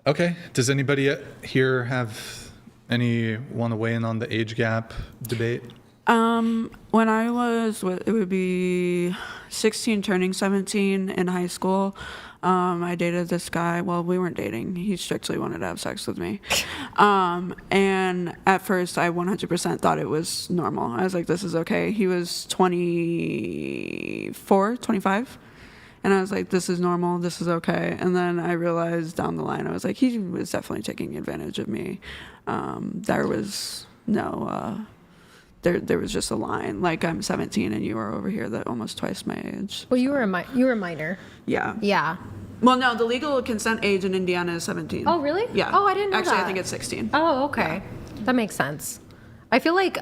Okay. Does anybody here want to weigh in on the age gap debate? When I was, it would be 16 turning 17 in high school, I dated this guy. Well, we weren't dating. He strictly wanted to have sex with me. And at first, I 100% thought it was normal. I was like, this is okay. He was 24, 25. And I was like, this is normal. This is okay. And then I realized down the line, I was like, he was definitely taking advantage of me. There was no... There was just a line. Like, I'm 17 and you are over here that almost twice my age. Well, you were a minor. Yeah. Yeah. Well, no, the legal consent age in Indiana is 17. Oh, really? Yeah. Oh, I didn't know Actually, that. I think it's 16. Oh, okay. Yeah. That makes sense. I feel like,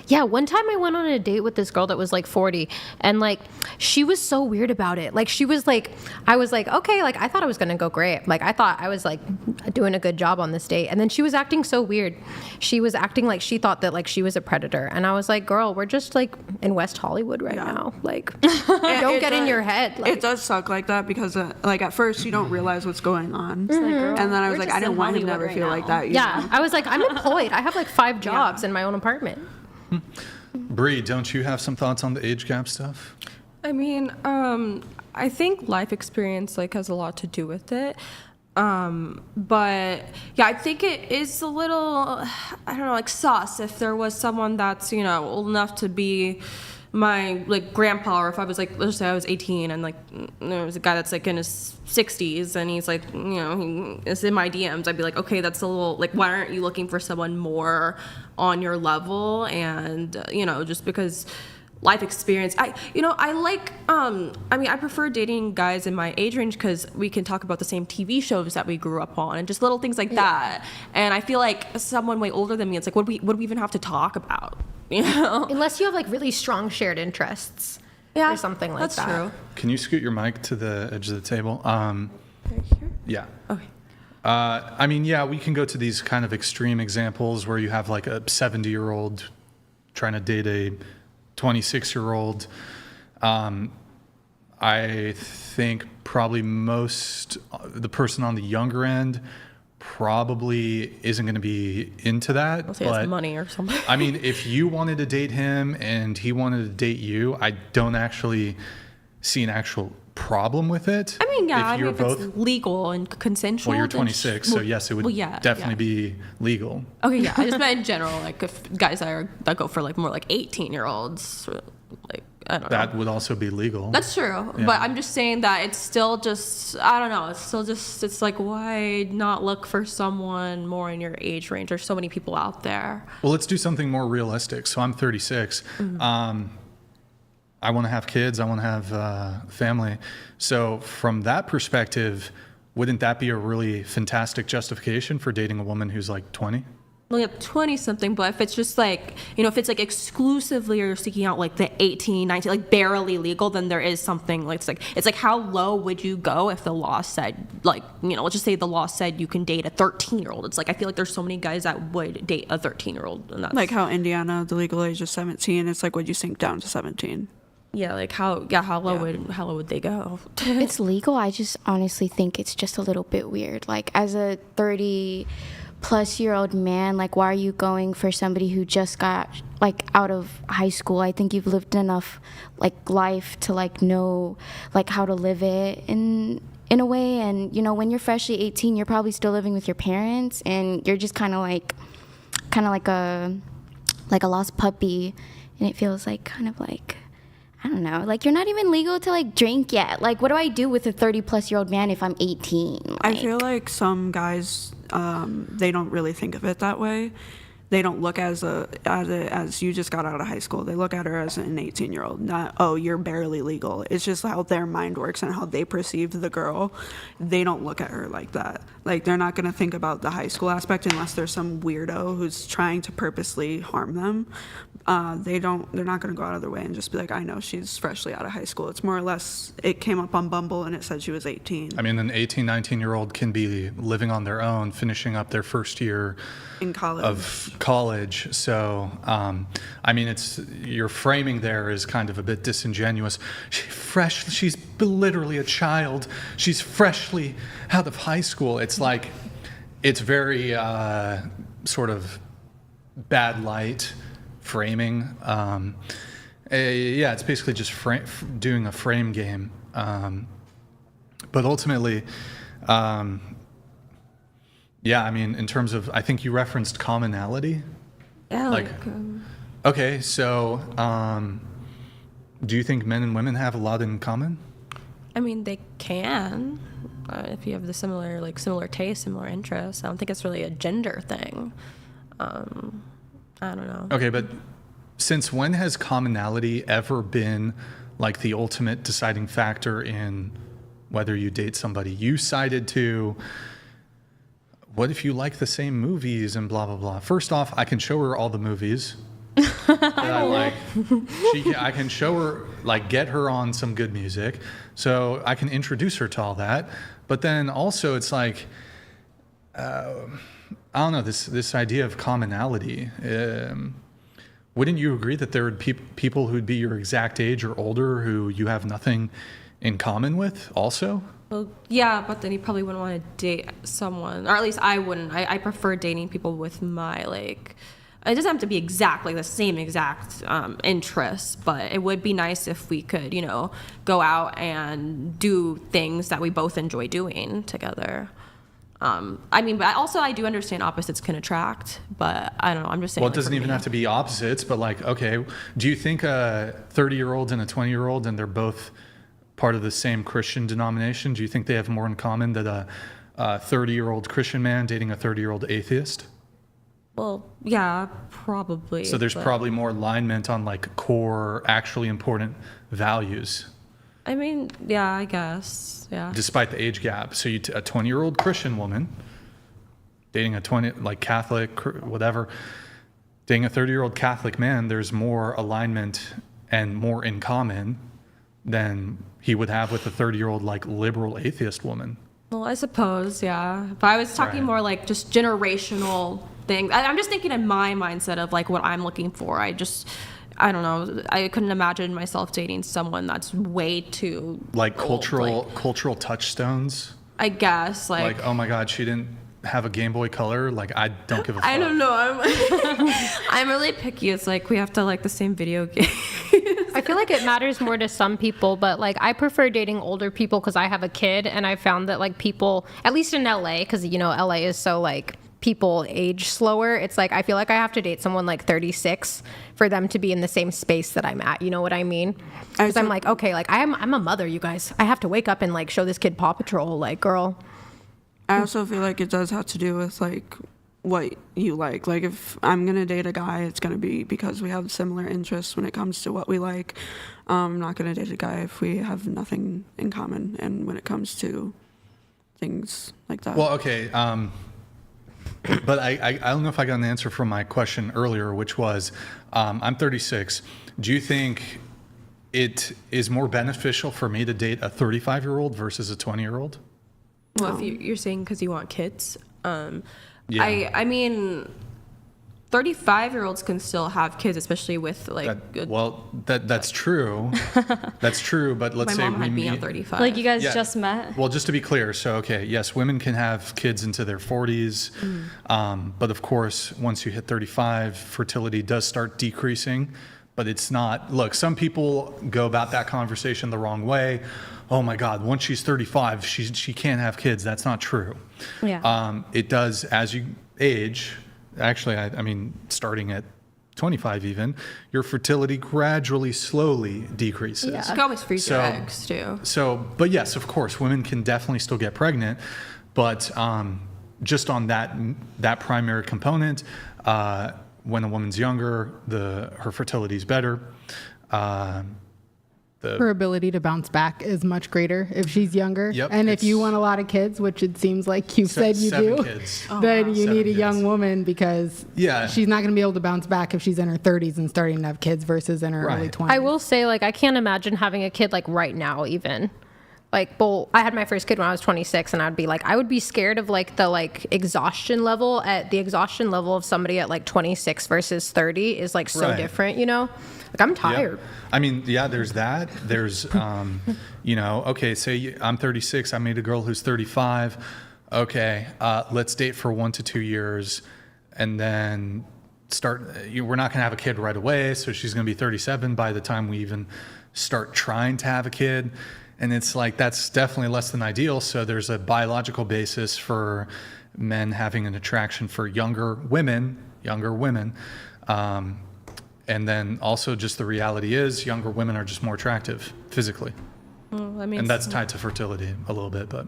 yeah, one time I went on a date with this girl that was like 40, and like she was so weird about it. Like she was like, I was like, okay, like I thought it was gonna go great. Like I thought I was like doing a good job on this date, and then she was acting so weird. She was acting like she thought that like she was a predator, and I was like, girl, we're just like in West Hollywood right now. Like, don't get in your head. Like, it does suck like that because like at first you don't realize what's going on, Mhm. and then I was like, I didn't want him to ever feel like that. Yeah, I was like, I'm employed. I have like 5 jobs in my own apartment. Bree, don't you have some thoughts on the age gap stuff? I mean, I think life experience like has a lot to do with it. But yeah, I think it is a little, I don't know, like sus if there was someone that's, you know, old enough to be my like grandpa, or if I was like, let's say I was 18 and like there was a guy that's like in his 60s and he's like, you know, he is in my DMs, I'd be like, okay, that's a little like, why aren't you looking for someone more on your level? And you know, just because life experience, I prefer dating guys in my age range because we can talk about the same TV shows that we grew up on and just little things like that. And I feel like someone way older than me, it's like, what do we even have to talk about? You know, unless you have like really strong shared interests, or something like that. That's true. Can you scoot your mic to the edge of the table? Right here? Yeah. Okay. I mean, yeah, we can go to these kind of extreme examples where you have like a 70-year-old trying to date a 26-year-old. I think probably the person on the younger end probably isn't going to be into that. I'll say it's money or something. I mean, if you wanted to date him and he wanted to date you, I don't actually see an actual problem with it. I mean, yeah, if you're if both, it's legal and consensual. well, you're then 26, so yes, it would definitely be legal. Okay, yeah, I just meant in general, like if guys that go for like more like 18-year-olds, like I don't know. That would also be legal. That's true, Yeah. but I'm just saying that it's still just, I don't know, it's like, why not look for someone more in your age range? There's so many people out there. Well, let's do something more realistic. So I'm 36. Mm-hmm. I want to have kids. I want to have family. So from that perspective, wouldn't that be a really fantastic justification for dating a woman who's like 20? Well, yeah, 20 something, but if it's just like, you know, if it's like exclusively you're seeking out like the 18, 19, like barely legal, then there is something like, it's like how low would you go if the law said, like, you know, let's just say the law said you can date a 13-year-old. It's like, I feel like there's so many guys that would date a 13-year-old. And that's Like how Indiana, the legal age is 17. It's like, would you sink down to 17? Yeah, like how low would they go? It's legal. I just honestly think it's just a little bit weird. Like as a 30-plus-year-old man, like why are you going for somebody who just got like out of high school? I think you've lived enough like life to like know like how to live it in a way. And you know, when you're freshly 18, you're probably still living with your parents, and you're just kind of like a lost puppy, and it feels like kind of like, I don't know, like you're not even legal to like drink yet. Like what do I do with a 30-plus-year-old man if I'm 18? Like, I feel like some guys, they don't really think of it that way. They don't look as you just got out of high school. They look at her as an 18-year-old, not, oh, you're barely legal. It's just how their mind works and how they perceive the girl. They don't look at her like that. Like they're not going to think about the high school aspect unless there's some weirdo who's trying to purposely harm them. They're not going to go out of their way and just be like, I know she's freshly out of high school. It's more or less, it came up on Bumble and it said she was 18. I mean, an 18, 19-year-old can be living on their own, finishing up their first year in college. So, I mean, your framing there is kind of a bit disingenuous. She's literally a child. She's freshly out of high school. It's like, it's very sort of bad light framing. Yeah, it's basically just doing a frame game. But ultimately, yeah, I mean, in terms of, I think you referenced commonality. Yeah, okay, so do you think men and women have a lot in common? I mean, they can, if you have the similar tastes, similar interests. I don't think it's really a gender thing. I don't know. Okay, but since when has commonality ever been like the ultimate deciding factor in whether you date somebody? You cited to, what if you like the same movies and blah, blah, blah. First off, I can show her all the movies that I like. I can show her, like, get her on some good music. So I can introduce her to all that. But then also it's like, I don't know, this idea of commonality. Wouldn't you agree that there would be people who'd be your exact age or older who you have nothing in common with also? Well, yeah, but then you probably wouldn't want to date someone, or at least I wouldn't. I prefer dating people with my, like, it doesn't have to be exactly the same exact interests, but it would be nice if we could, you know, go out and do things that we both enjoy doing together. I mean, but also I do understand opposites can attract, but I don't know, I'm just saying. Well, it doesn't even have to be opposites, but like, okay, do you think a 30-year-old and a 20-year-old, and they're both part of the same Christian denomination, do you think they have more in common than a 30-year-old Christian man dating a 30-year-old atheist? Well, yeah, probably. So there's probably more alignment on like core, actually important values. I mean, yeah, I guess, yeah. Despite the age gap. So a 20-year-old Christian woman dating a Catholic, whatever, dating a 30-year-old Catholic man, there's more alignment and more in common than he would have with a 30-year-old like liberal atheist woman. Well, I suppose, yeah. But I was talking more like just generational things. I'm just thinking in my mindset of like what I'm looking for. I don't know. I couldn't imagine myself dating someone that's way too like old, cultural touchstones. I guess like oh my God, she didn't have a Game Boy Color. Like I don't give a fuck. I don't know. I'm really picky. It's like we have to like the same video game. I feel like it matters more to some people, but like I prefer dating older people because I have a kid, and I found that like people, at least in LA, because you know LA is so like people age slower. It's like I feel like I have to date someone like 36 for them to be in the same space that I'm at. You know what I mean? Because I'm like, okay, like I'm a mother, you guys. I have to wake up and like show this kid Paw Patrol. Like, girl. I also feel like it does have to do with like what you like. Like if I'm gonna date a guy, it's gonna be because we have similar interests when it comes to what we like. I'm not gonna date a guy if we have nothing in common, and when it comes to things like that. Well, okay. But I don't know if I got an answer from my question earlier, which was, I'm 36. Do you think it is more beneficial for me to date a 35-year-old versus a 20-year-old? Well, if you're saying because you want kids, yeah. I mean, 35-year-olds can still have kids, especially with like. That's true. That's true. But let's say we meet at 35. Like you guys just met. Well, just to be clear, so okay, yes, women can have kids into their 40s, but of course, once you hit 35, fertility does start decreasing. But it's not. Look, some people go about that conversation the wrong way. Oh my God, once she's 35, she can't have kids. That's not true. Yeah. It does as you age. Actually, I mean, starting at 25 even, your fertility gradually, slowly decreases. Yeah. You can always freeze your eggs too. But yes, of course, women can definitely still get pregnant, but just on that primary component, when a woman's younger, her fertility is better. Her ability to bounce back is much greater if she's younger. Yep, and if you want a lot of kids, which it seems like you've said you do, then you need a young woman because she's not going to be able to bounce back if she's in her 30s and starting to have kids versus in her early 20s. I will say, like, I can't imagine having a kid, like, right now even. Like, I had my first kid when I was 26, and I'd be like, I would be scared of like the like exhaustion level of somebody at like 26 versus 30 is like so different, you know? Like I'm tired. Yeah. I mean, yeah, there's that. There's, you know, okay, say I'm 36, I meet a girl who's 35. Okay, let's date for 1 to 2 years, and then we're not going to have a kid right away, so she's going to be 37 by the time we even start trying to have a kid. And it's like, that's definitely less than ideal. So there's a biological basis for men having an attraction for younger women. And then also just the reality is younger women are just more attractive physically. Well, I mean, and that's tied to fertility a little bit, but.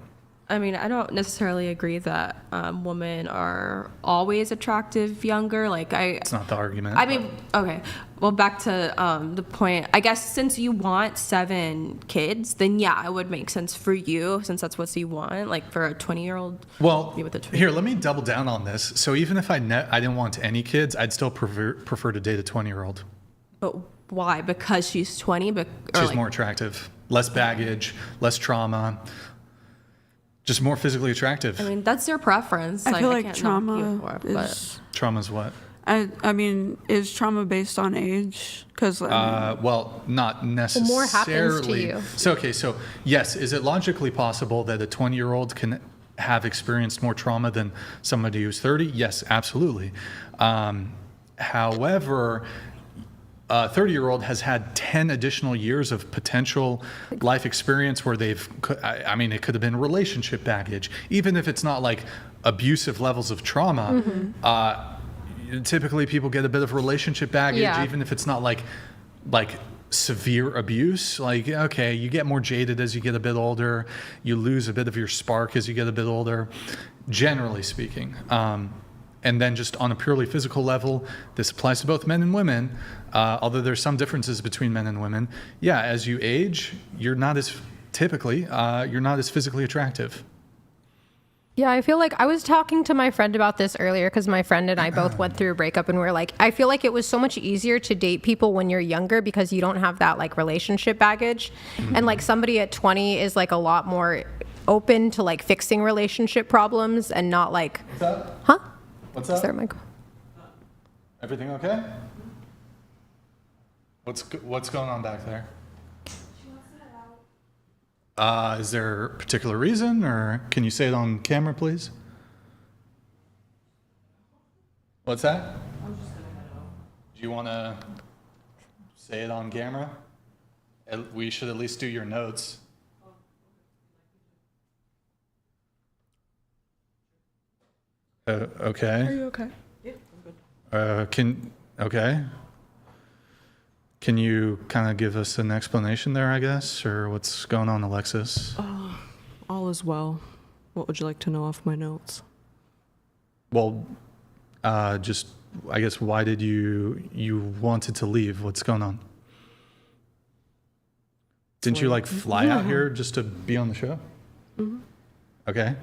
I mean, I don't necessarily agree that women are always attractive younger. Like It's not the argument. I mean, okay. Well, back to the point. I guess since you want 7 kids, then yeah, it would make sense for you since that's what you want. Like for a 20-year-old. Well, be with a 20-year-old. here, let me double down on this. So even if I didn't want any kids, I'd still prefer to date a 20-year-old. But why? Because she's 20. She's more attractive, less baggage, less trauma. Just more physically attractive. I mean, that's your preference. I feel like can't trauma knock you for it, but Trauma's what? I mean, is trauma based on age? Because well, not necessarily. More happens to you. So yes, is it logically possible that a 20-year-old can have experienced more trauma than somebody who's 30? Yes, absolutely. However, a 30-year-old has had 10 additional years of potential life experience where it could have been relationship baggage. Even if it's not like abusive levels of trauma, typically people get a bit of relationship baggage, even if it's not like severe abuse. Like, okay, you get more jaded as you get a bit older. You lose a bit of your spark as you get a bit older, generally speaking. And then just on a purely physical level, this applies to both men and women, although there's some differences between men and women. Yeah, as you age, you're not as physically attractive. Yeah, I feel like I was talking to my friend about this earlier because my friend and I both went through a breakup, and we're like, I feel like it was so much easier to date people when you're younger because you don't have that like relationship baggage. And like somebody at 20 is like a lot more open to like fixing relationship problems and not like, What's up? Huh? What's up? Is there, Michael? Everything okay? What's going on back there? Is there a particular reason, or can you say it on camera, please? What's that? I'm just gonna head out. Do you want to say it on camera? We should at least do your notes. Okay. Are you okay? Yeah, I'm good. Can you kind of give us an explanation there, I guess, or what's going on, Alexis? All is well. What would you like to know off my notes? Well, just, I guess, why did you wanted to leave? What's going on? Didn't you like fly out here just to be on the show? Mm-hmm. Okay.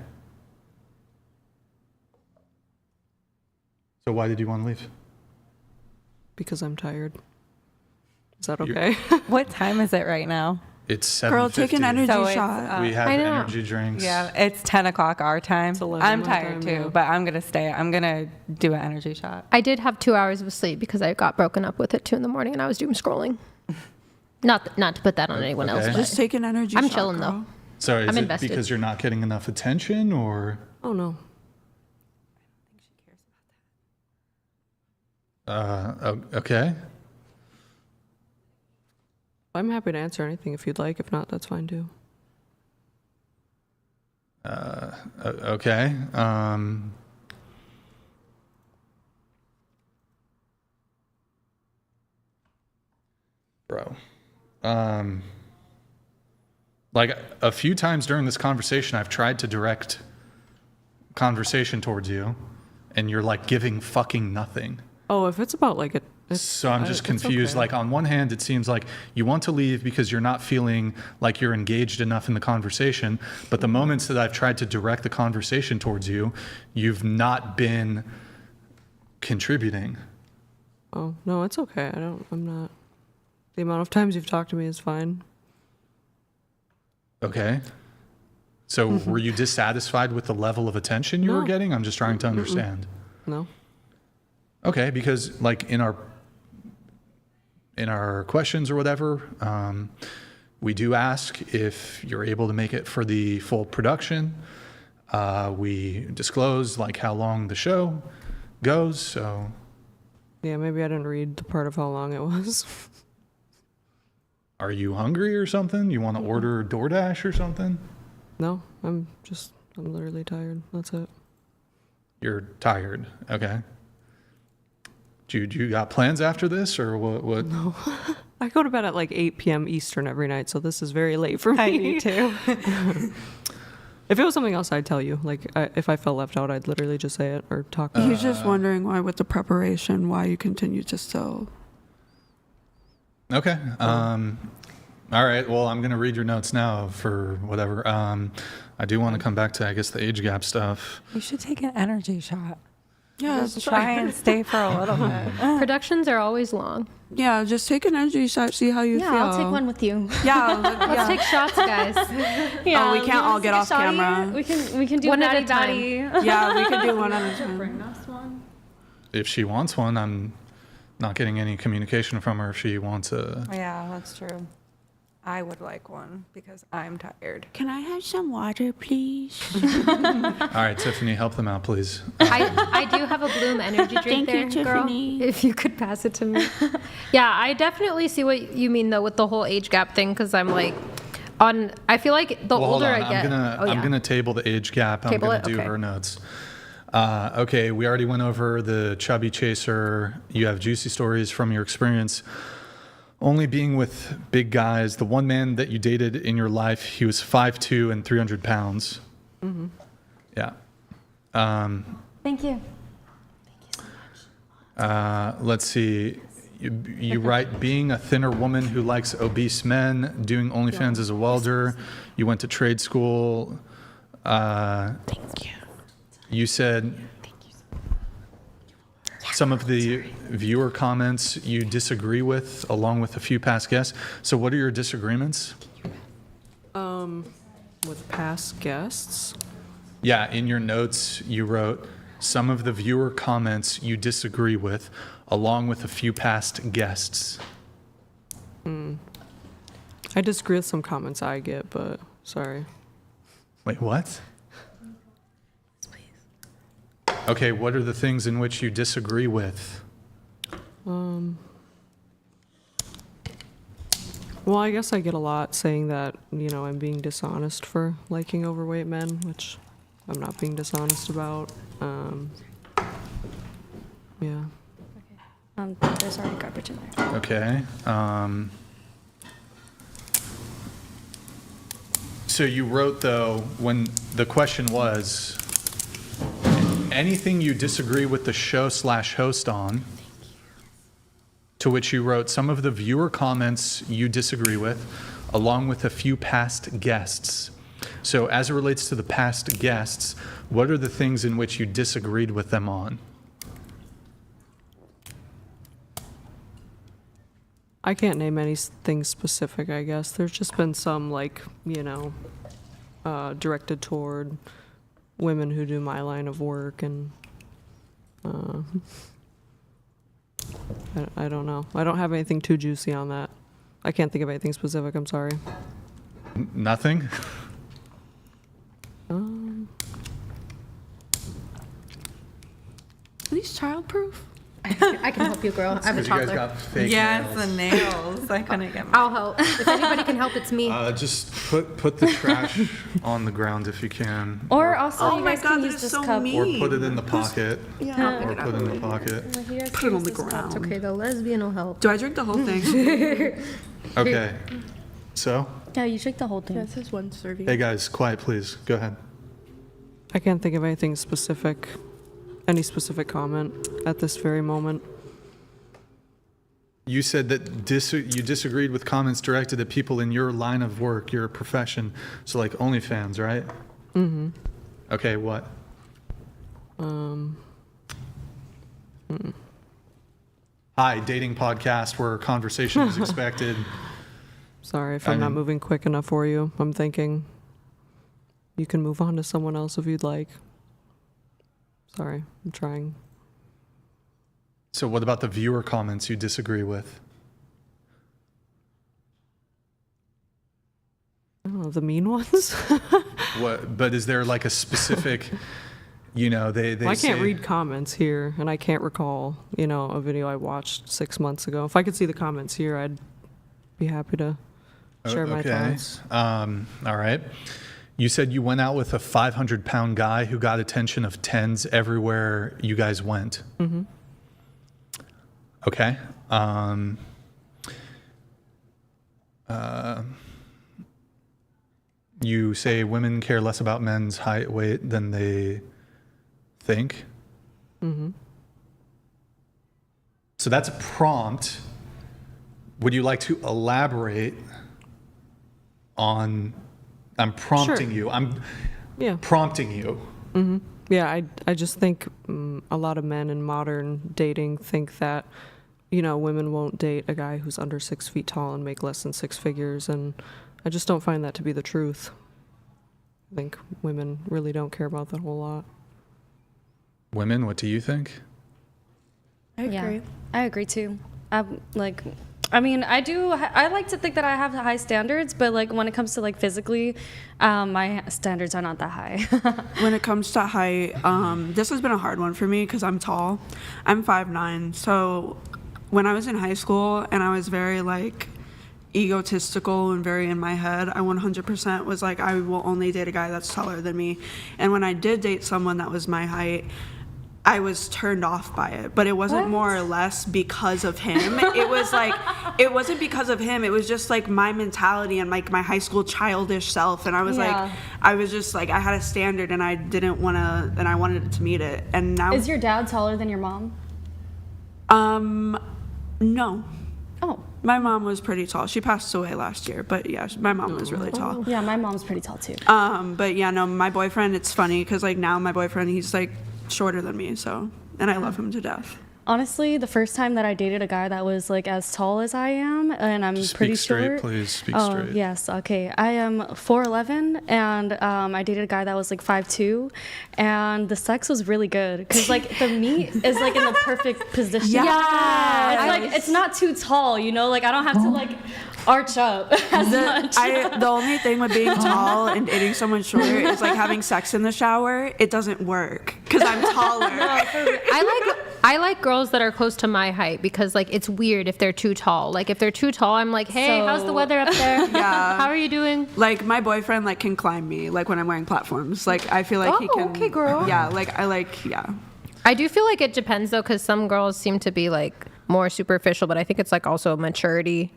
So why did you want to leave? Because I'm tired. Is that okay? What time is it right now? It's 7:50. Girl, take an energy So shot. We have energy drinks. Yeah, it's 10 o'clock our time. 11 I'm my tired time, too, yeah. but I'm going to stay. I'm going to do an energy shot. I did have 2 hours of sleep because I got broken up with at 2 a.m. and I was doom scrolling. Not to put that on anyone else. Okay. But Just take an energy shot. I'm chilling girl. though. So is I'm it invested. because you're not getting enough attention, or? Oh, no. Okay. I'm happy to answer anything if you'd like. If not, that's fine too. Okay. Bro. Like a few times during this conversation, I've tried to direct conversation towards you, and you're like giving fucking nothing. Oh, if it's about like So I'm just it's confused. okay. Like on one hand, it seems like you want to leave because you're not feeling like you're engaged enough in the conversation. But the moments that I've tried to direct the conversation towards you, you've not contributing. Oh, no, it's okay. I'm not. The amount of times you've talked to me is fine. Okay. So were you dissatisfied with the level of attention you were No. getting? I'm just trying to understand. No. Okay, because like in our questions or whatever, we do ask if you're able to make it for the full production. We disclose like how long the show goes. So Yeah, maybe I didn't read the part of how long it was. Are you hungry or something? You want to order DoorDash or something? No, I'm literally tired. That's it. You're tired. Okay. Do you got plans after this or what? No. I go to bed at like 8 p.m. Eastern every night, so this is very late for me. I do too. If it was something else, I'd tell you. Like, if I felt left out, I'd literally just say it or talk. He's just wondering why, with the preparation, why you continue to still. Okay. All right. Well, I'm going to read your notes now for whatever. I do want to come back to, I guess, the age gap stuff. You should take an energy shot. Yeah, just try and stay for a little bit. Productions are always long. Yeah, just take an energy shot, see how you feel. Yeah, I'll take one with you. Yeah, Let's take shots, guys. Yeah, we can't all get off camera. We can do one natty at a time. daddy. Yeah, we can do one at a time. Bring us one. If she wants one, I'm not getting any communication from her if she wants a... Yeah, that's true. I would like one because I'm tired. Can I have some water, please? All right, Tiffany, help them out, please. I do have a Bloom energy drink Thank you, girl. Tiffany. If you could pass it to me. Yeah, I definitely see what you mean though with the whole age gap thing because I'm like, I feel like the Well, older hold on. I get, I'm gonna table the age gap. Table I'm it? gonna do Okay. her notes. Okay, we already went over the chubby chaser. You have juicy stories from your experience only being with big guys. The one man that you dated in your life, he was 5'2" and 300 pounds. Mm-hmm. Yeah. Thank you. Let's see. You write, being a thinner woman who likes obese men, doing OnlyFans as a welder. You went to trade school. Thank you. You said some of the viewer comments you disagree with, along with a few past guests. So what are your disagreements? With past guests? Yeah, in your notes, you wrote some of the viewer comments you disagree with, along with a few past guests. I disagree with some comments I get, but sorry. Wait, what? Okay, what are the things in which you disagree with? Well, I guess I get a lot saying that, I'm being dishonest for liking overweight men, which I'm not being dishonest about. Yeah. There's already garbage in there. Okay. So you wrote, though, when the question was, anything you disagree with the show/host on, to which you wrote some of the viewer comments you disagree with, along with a few past guests. So as it relates to the past guests, what are the things in which you disagreed with them on? I can't name anything specific, I guess. There's just been some, directed toward women who do my line of work, and I don't know. I don't have anything too juicy on that. I can't think of anything specific. I'm sorry. Nothing? Are these childproof? I can help you, girl. I have a Because you guys toddler. got fake Yes, nails. the nails. I couldn't get I'll help. If anybody can help, it's me. Just put the trash on the ground if you can. Or also, Oh you my guys God, can that use is this so cup. mean. Or put it in the pocket. Yeah. Or put it in the pocket. Put it on the ground. Okay, the lesbian will help. Do I drink the whole thing? Okay. So, Yeah, you drink the whole thing. This is one serving. hey guys, quiet please. Go ahead. I can't think of anything specific, any specific comment at this very moment. You said that you disagreed with comments directed at people in your line of work, your profession. So like OnlyFans, right? Mm-hmm. Okay, what? Hi, dating podcast where conversation is expected. Sorry if I'm not moving quick enough for you. I'm thinking you can move on to someone else if you'd like. Sorry, I'm trying. So what about the viewer comments you disagree with? I don't know, the mean ones? What? But is there like a specific, they Well, I say, can't read comments here, and I can't recall, a video I watched 6 months ago. If I could see the comments here, I'd be happy to share my thoughts. All right. You said you went out with a 500-pound guy who got attention of 10s everywhere you guys went. Mm-hmm. Okay. You say women care less about men's height, weight than they think. Mm-hmm. So that's a prompt. Would you like to elaborate on? I'm prompting you. I'm prompting you. Mm-hmm. Yeah, I just think a lot of men in modern dating think that, women won't date a guy who's under 6 feet tall and make less than 6 figures, and I just don't find that to be the truth. I think women really don't care about that whole lot. Women, what do you think? I agree. I agree too. I like to think that I have high standards, but like when it comes to like physically, my standards are not that high. When it comes to height, this has been a hard one for me because I'm tall. I'm 5'9". So when I was in high school and I was very like egotistical and very in my head, I 100% was like, I will only date a guy that's taller than me. And when I did date someone that was my height, I was turned off by it, but it wasn't more or less because of him. It was like, it wasn't because of him. It was just like my mentality and like my high school childish self. And I was like, I was just like, I had a standard and I didn't want to, and I wanted to meet it. And now. Is your dad taller than your mom? No. Oh. My mom was pretty tall. She passed away last year, but yeah, my mom was really tall. Yeah, my mom's pretty tall too. But yeah, no, my boyfriend, it's funny because like now my boyfriend, he's like shorter than me, so, and I love him to death. Honestly, the first time that I dated a guy that was like as tall as I am, and I'm pretty straight, short. Please speak straight. Yes, okay. I am 4'11", and I dated a guy that was like 5'2", and the sex was really good because like the meat is like in the perfect position. Yeah, it's like it's not too tall, like I don't have to like arch up as much. The only thing with being tall and dating someone shorter is like having sex in the shower. It doesn't work because I'm taller. I like girls that are close to my height because like it's weird if they're too tall. Like if they're too tall, I'm like, hey, how's the weather up there? Yeah. How are you doing? Like my boyfriend like can climb me like when I'm wearing platforms. Like I feel like he can. Okay, girl. Yeah, like I like yeah. I do feel like it depends though, because some girls seem to be like more superficial, but I think it's like also a maturity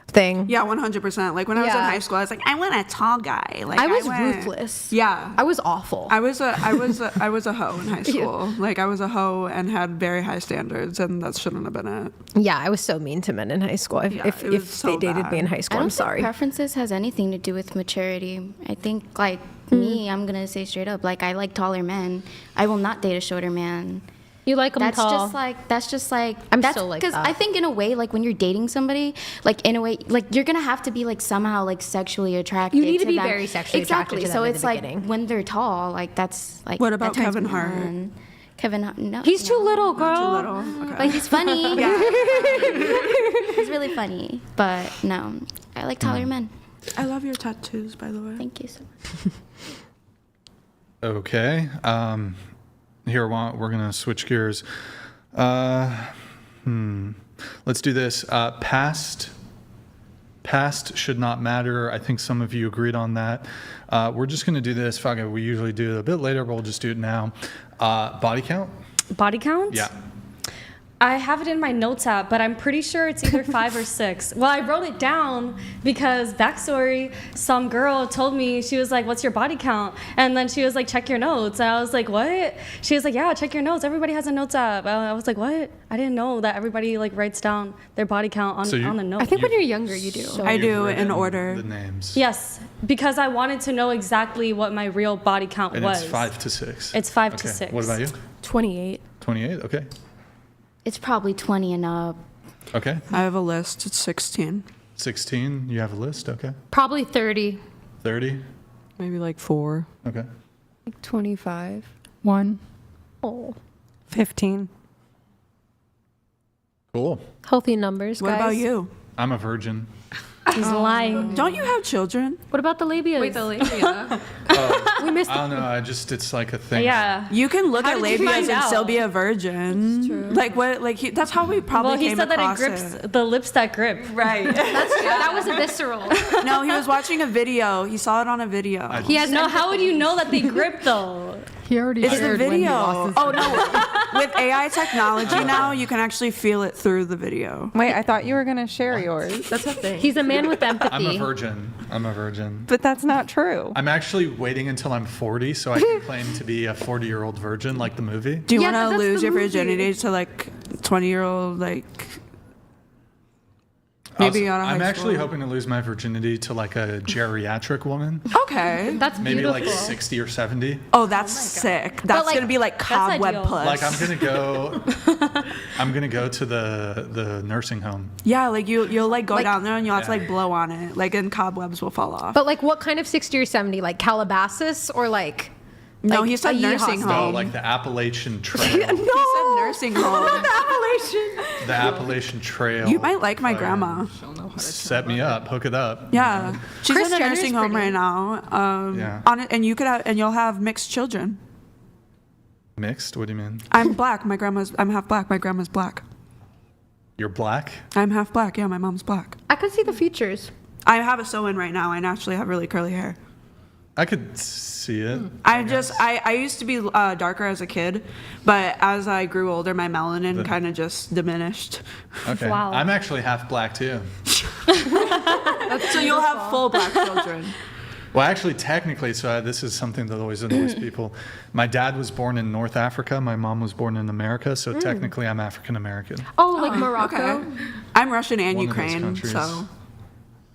thing. Yeah, 100%. Like when I was in high school, I was like, I want a tall guy. Like I was ruthless. Yeah, I was awful. I was a hoe in high school. Like I was a hoe and had very high standards, and that shouldn't have been it. Yeah, I was so mean to men in high school. If they dated me in high school, I'm sorry. I don't think preferences has anything to do with maturity. I think like me, I'm gonna say straight up, like I like taller men. I will not date a shorter man. You like them that's tall. That's just like I'm still like that. Because I think in a way, like when you're dating somebody, like in a way, like you're gonna have to be like somehow like sexually attracted. You need to be them. very sexually attracted to them so in it's the like beginning. when they're tall, like that's like. What about that turns Kevin me Hart? on. Kevin Hart, no. He's too little, girl. Too little. Okay. But he's funny. Yeah. He's really funny. But no, I like taller men. I love your tattoos, by the way. Thank you so much. Okay. Here, we're gonna switch gears. Let's do this. Past should not matter. I think some of you agreed on that. We're just going to do this. Fuck it. We usually do it a bit later, but we'll just do it now. Body count? Body count? Yeah. I have it in my notes app, but I'm pretty sure it's either 5 or 6. Well, I wrote it down because backstory, some girl told me, she was like, what's your body count? And then she was like, check your notes. And I was like, what? She was like, yeah, check your notes. Everybody has a notes app. I was like, what? I didn't know that everybody like writes down their body count on the notes. I think when you're younger, you do. So I do in order. The names. Yes, because I wanted to know exactly what my real body count was. It's 5 to 6. It's 5 to 6. What about you? 28. 28? Okay. It's probably 20 and up. Okay. I have a list. It's 16. 16. You have a list? Okay. Probably 30. 30? Maybe like 4. Okay. Like 25. 1. Oh. 15. Cool. Healthy numbers, What guys. about you? I'm a virgin. He's lying. Don't you have children? What about the labia? Wait, the labia. We missed. I don't know. It's like a thing. Yeah. You can look How at did you labias find and still out? be a virgin. That's true. Like what? Like that's how we probably Well, he came said that it across grips the lips that grip. Right. That was a visceral. No, he was watching a video. He saw it on a video. He has no. How would you know that they grip though? He already It's the shared when he video. lost his Oh no! With AI technology now, you can actually feel it through the video. Wait, I thought you were gonna share yours. That's a thing. He's a man with empathy. I'm a virgin. But that's not true. I'm actually waiting until I'm 40 so I can claim to be a 40-year-old virgin like the movie. Do you Yeah, want to that's lose the your movie. virginity to like 20-year-old like? Maybe you I'm actually hoping to lose my virginity to like a geriatric woman. Okay. That's Maybe beautiful. like 60 or 70. Oh, that's sick. That's like, gonna be like that's cobweb ideal. puss. Like I'm gonna go to the nursing home. Yeah, like you'll like go down there and you'll have to like blow on it, like and cobwebs will fall off. But like, what kind of 60 or 70? Like Calabasas or like? No, like he said a nursing yeehaw home. Oh, like the Appalachian Trail. He said nursing home. The Appalachian Trail. You might like my grandma. Set me up. Hook it up. Yeah, she's Kris in a Jenner's nursing home pretty. right now. Yeah. On it, and you could have, and you'll have mixed children. Mixed? What do you mean? I'm black. I'm half black. My grandma's black. You're black? I'm half black. Yeah, my mom's black. I could see the features. I have a sew-in right now. I naturally have really curly hair. I could see it. I used to be darker as a kid, but as I grew older, my melanin kind of just diminished. Okay. Wow. I'm actually half black too. So you'll have full black children. Well, actually, technically, this is something that always annoys people. My dad was born in North Africa. My mom was born in America. So technically, I'm African American. Oh, like Morocco? Okay. I'm Russian and One of those Ukraine, countries. so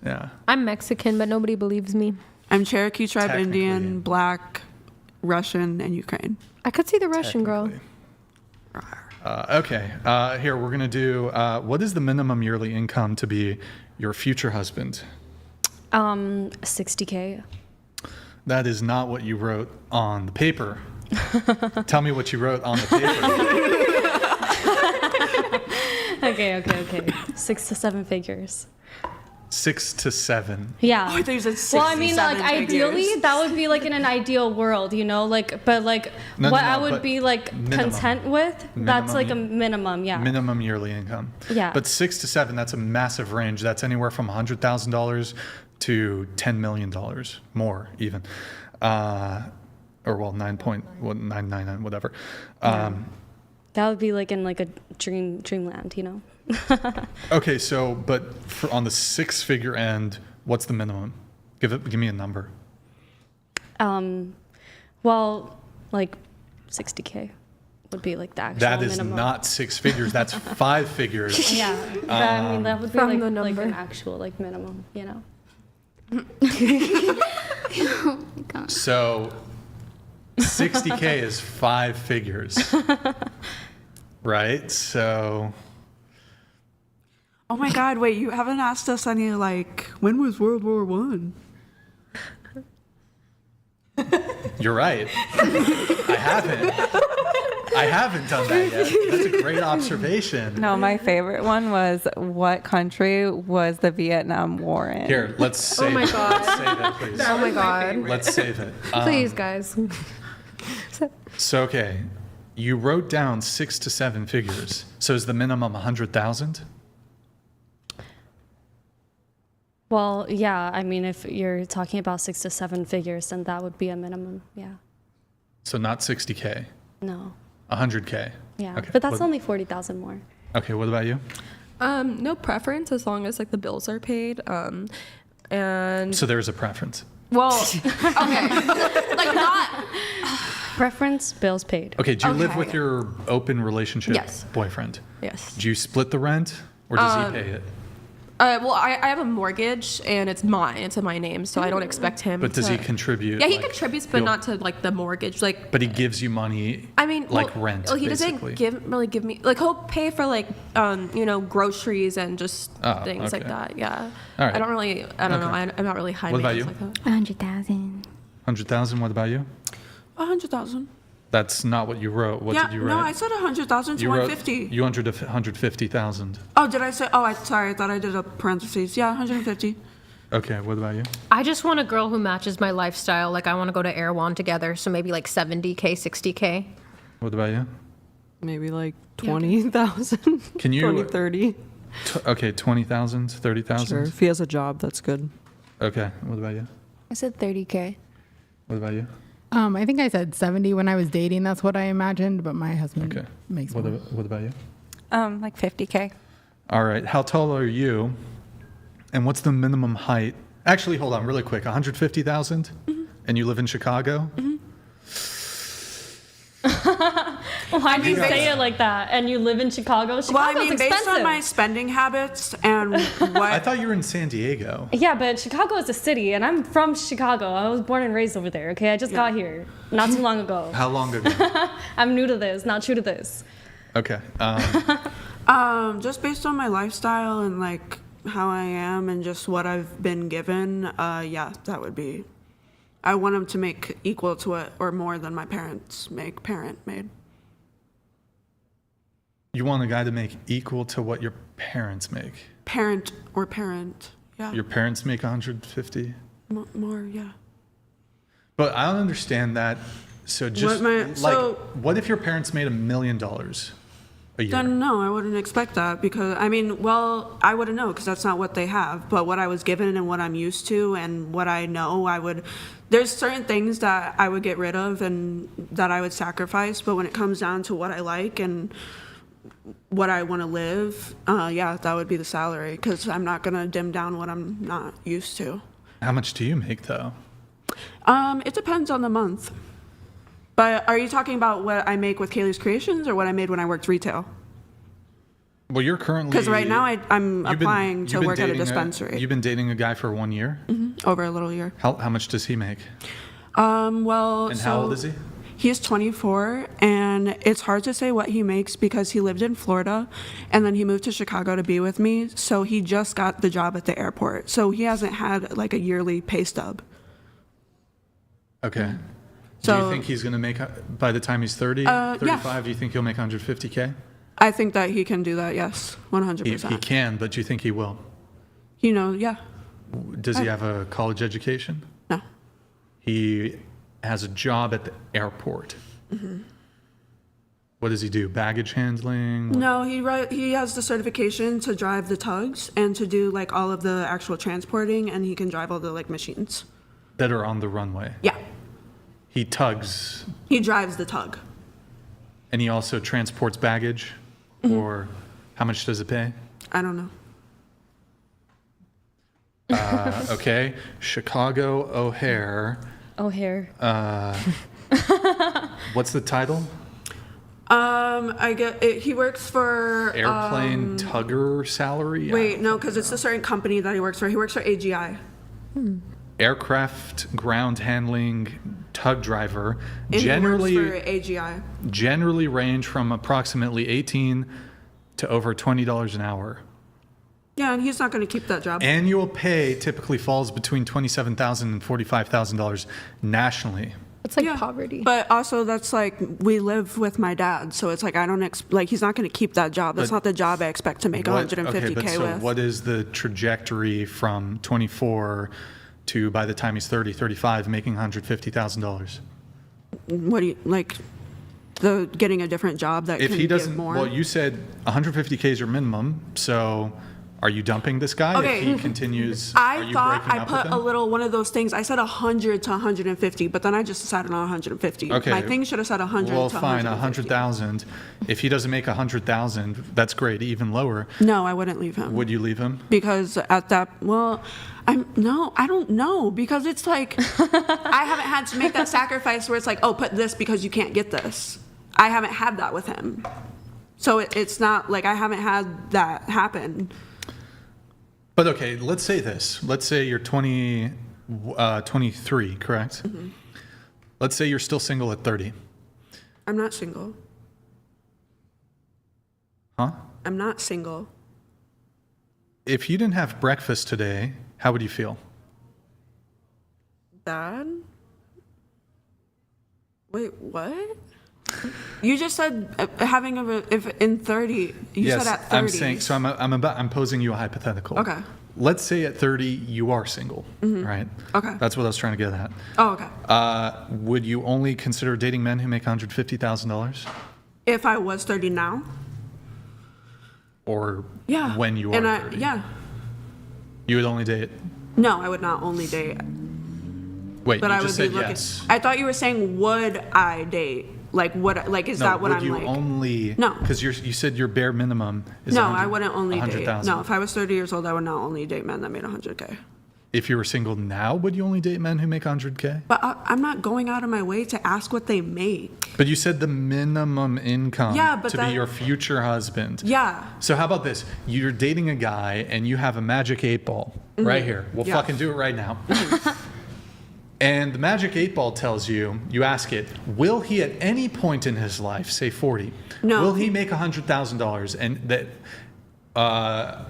Yeah. I'm Mexican, but nobody believes me. I'm Cherokee tribe, Technically. Indian, Black, Russian, and Ukraine. I could see the Russian girl. Okay. Here, we're going to do what is the minimum yearly income to be your future husband? 60K. That is not what you wrote on the paper. Tell me what you wrote on the paper. Okay. 6 to 7 figures. 6 to 7. Yeah. Oh, I thought you said 6 Well, I mean, like, figures. ideally, that would be like in an ideal world, you know, like, but like, No, what no, I would but be like minimum. content with, that's Minimum, like a minimum, yeah. Minimum yearly income. Yeah. But 6 to 7, that's a massive range. That's anywhere from $100,000 to $10 million, more even. Or well, 9.999, whatever. That would be like in like a dreamland, you know? Okay, so but on the 6-figure end, what's the minimum? Give me a number. Well, like 60K would be like the actual That is minimum. not 6 figures. That's 5 figures. Yeah, but I mean, that would be From like, the like number. an actual like minimum, you know? Oh my God. So 60K is 5 figures. Right? So Oh my God! Wait, you haven't asked us any like when was World War One? you're right. I haven't done that yet. That's a great observation. No, my favorite one was what country was the Vietnam War in? Here, let's save my it. God. Let's save it, please. Oh my God. Let's save it. Please, guys. So, okay, you wrote down 6 to 7 figures. So is the minimum 100,000? Well, yeah, I mean, if you're talking about 6 to 7 figures, then that would be a minimum, yeah. So not 60K, No, 100K. yeah, Okay, but that's what- only 40,000 more. Okay, what about you? No preference as long as like the bills are paid. And So there's a preference. well, okay, like not. Preference, bills paid. Okay, do you live Okay. with your open relationship Yes. boyfriend? Yes. Do you split the rent or does he pay it? Well, I have a mortgage and it's mine. It's in my name, so I don't expect him. But does to, he contribute? Yeah, he like, contributes, but he'll- not to like the mortgage. Like, But he gives you money. I mean, like well, rent. Well, he basically. doesn't really give me like he'll pay for like groceries and just Oh, things like okay. that. Yeah. All right. I don't know. I'm not really high What about maintenance you? like that. 100,000. 100,000. What about you? 100,000. That's not what you wrote. What Yeah, did you write? no, I said 100,000 to you wrote 150. you 150,000. Oh, did I say? Oh, sorry. I thought I did a parentheses. Yeah, 150. Okay, what about you? I just want a girl who matches my lifestyle. Like, I want to go to Erewhon together, so maybe like 70K, 60K. What about you? Maybe like 20,000. Can you 20, 30. Okay, 20,000, 30,000. Sure. If he has a job, that's good. Okay. What about you? I said 30K. What about you? I think I said 70 when I was dating. That's what I imagined, but my husband makes more. What about you? Like 50K. All right. How tall are you? And what's the minimum height? Actually, hold on really quick. 150,000? And you live in Chicago? Why do you say it like that? And you live in Chicago? Chicago's Well, I mean, expensive. based on my spending habits and what... I thought you were in San Diego. Yeah, but Chicago is a city, and I'm from Chicago. I was born and raised over there, okay? I just got here not too long ago. How long ago? I'm new to this, not true to this. Okay. Just based on my lifestyle and, like, how I am and just what I've been given, yeah, that would be... I want him to make equal to it or more than my parents make, parent made. You want a guy to make equal to what your parents make? Parent or parent, yeah. Your parents make 150? More, yeah. But I don't understand that. So just what if your parents made $1 million a year? Then no, I wouldn't expect that because, I mean, well, I wouldn't know because that's not what they have. But what I was given and what I'm used to and what I know, there's certain things that I would get rid of and that I would sacrifice. But when it comes down to what I like and what I want to live, yeah, that would be the salary because I'm not going to dim down what I'm not used to. How much do you make though? It depends on the month. But are you talking about what I make with Kaylee's Creations or what I made when I worked retail? Well, you're currently... Because right now I'm applying to work at a dispensary. You've been dating a guy for 1 year? Mm-hmm. Over a little year. How much does he make? Well... And how old is he? He's 24, and it's hard to say what he makes because he lived in Florida, and then he moved to Chicago to be with me, so he just got the job at the airport. So he hasn't had, like, a yearly pay stub. Okay. So, do you think he's going to make, by the time he's 30, 35, yeah. do you think he'll make 150K? I think that he can do that, yes, 100%. He can, but do you think he will? You know, yeah. Does he have a college education? No. He has a job at the airport. Mm-hmm. What does he do? Baggage handling? No, he has the certification to drive the tugs and to do, like, all of the actual transporting, and he can drive all the, like, machines. That are on the runway? Yeah. He tugs. He drives the tug. And he also transports baggage? Mm-hmm. Or how much does it pay? I don't know. Okay. Chicago O'Hare. O'Hare. What's the title? He works for... Airplane tugger salary? Wait, no, because it's a certain company that he works for. He works for AGI. Aircraft ground handling tug driver. And Generally, he works for AGI. Generally range from approximately $18 to over $20 an hour. Yeah, and he's not going to keep that job. Annual pay typically falls between $27,000 and $45,000 nationally. It's like poverty. But also, that's like, we live with my dad, so it's like, I don't, he's not going to keep that job. That's not the job I expect to make 150K so with. what is the trajectory from 24 to, by the time he's 30, 35, making $150,000? What do you, like, getting a different job that If can he doesn't, give more? well, you said 150K is your minimum, so are you dumping this guy if he continues? I thought I put a little one of those things. I said 100 to 150, but then I just decided on 150. Okay. My thing should have said 100 well, to fine, 150. 100,000. If he doesn't make 100,000, that's great. Even lower. No, I wouldn't leave him. Would you leave him? Because at that, well, I don't know, because it's like I haven't had to make that sacrifice where it's like, oh, put this because you can't get this. I haven't had that with him, so it's not like I haven't had that happen. But okay, let's say this. Let's say you're 23, correct? Mm-hmm. Let's say you're still single at 30. I'm not single. Huh? I'm not single. If you didn't have breakfast today, how would you feel? Bad? Wait, what? You just said if in 30. You said at 30. I'm saying, so I'm posing you a hypothetical. Okay. let's say at 30 you are single, right? Okay. That's what I was trying to get at. Oh, okay. Would you only consider dating men who make $150,000? If I was 30 now? Or Yeah. when you are 30? Yeah. You would only date? No, I would not only date. Wait, But you I just would said be looking. yes. I thought you were saying, would I date? Like, would like is No, that what would I'm you like? only? No. Because you said your bare minimum is No, 100 I wouldn't only date. 100,000. No, if I was 30 years old, I would not only date men that made 100K. If you were single now, would you only date men who make 100K? But I'm not going out of my way to ask what they make. But you said the minimum income Yeah, but to that- be your future husband. Yeah. So how about this? You're dating a guy and you have a magic 8-ball right here. We'll Yeah. fucking do it right now. And the magic 8-ball tells you, you ask it, will he at any point in his life, say 40, No. will he make $100,000? And that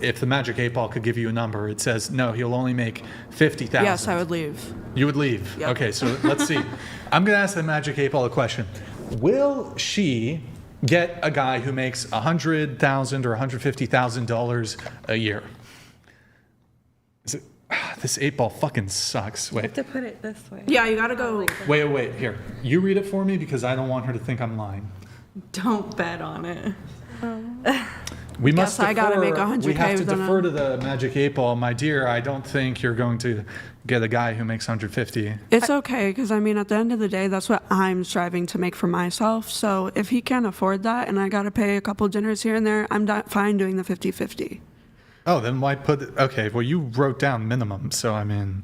if the magic 8-ball could give you a number, it says, no, he'll only make 50,000. Yes, I would leave. You would leave? Yep. Okay, so let's see. I'm going to ask the magic 8-ball a question. Will she get a guy who makes $100,000 or $150,000 a year? Is it, this 8-ball fucking sucks. Wait. To put it this way. Yeah, you gotta go. Wait. Here. You read it for me because I don't want her to think I'm lying. Don't bet on it. We must Guess I gotta defer- make 100K We have to within a- defer to the magic 8-ball. My dear, I don't think you're going to get a guy who makes 150. It's okay, because I mean, at the end of the day, that's what I'm striving to make for myself. So if he can't afford that and I gotta pay a couple dinners here and there, I'm fine doing the 50-50. Oh, then why put... Okay, well, you wrote down minimum, so I mean...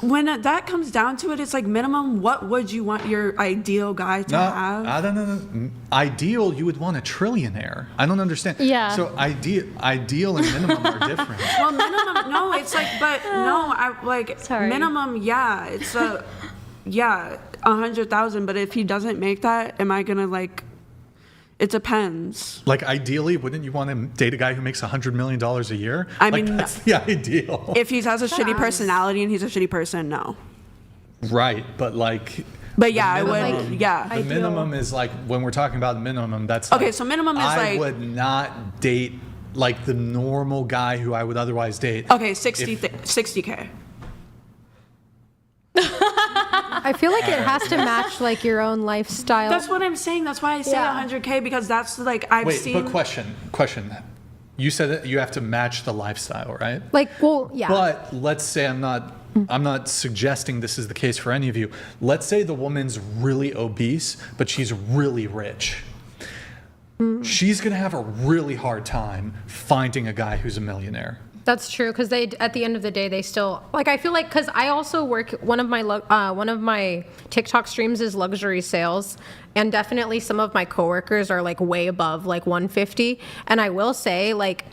When that comes down to it, it's like minimum, what would you want your ideal guy to have? I don't know. Ideal, you would want a trillionaire. I don't understand. Yeah. So ideal and minimum are different. Well, minimum, no, it's like, but no, I like Sorry. minimum, yeah, it's 100,000. But if he doesn't make that, am I gonna like? It depends. Like ideally, wouldn't you want to date a guy who makes $100 million a year? I Like, mean, that's the ideal. If he has a shitty personality and he's a shitty person, no. Right, but like... But yeah, the I minimum- would, yeah. The minimum is like, when we're talking about minimum, that's Okay, like, so minimum is I like- would not date like the normal guy who I would otherwise date. Okay, 60K. I feel like it has to match like your own lifestyle. That's what I'm saying. That's why I say Yeah. 100K, because that's like I've Wait, seen. but question. You said that you have to match the lifestyle, right? Like, well, yeah. But let's say I'm not suggesting this is the case for any of you. Let's say the woman's really obese, but she's really rich. She's gonna have a really hard time finding a guy who's a millionaire. That's true, because they, at the end of the day, they still like. I feel like, because I also work, one of my TikTok streams is luxury sales, and definitely some of my coworkers are like way above like 150. And I will say, like,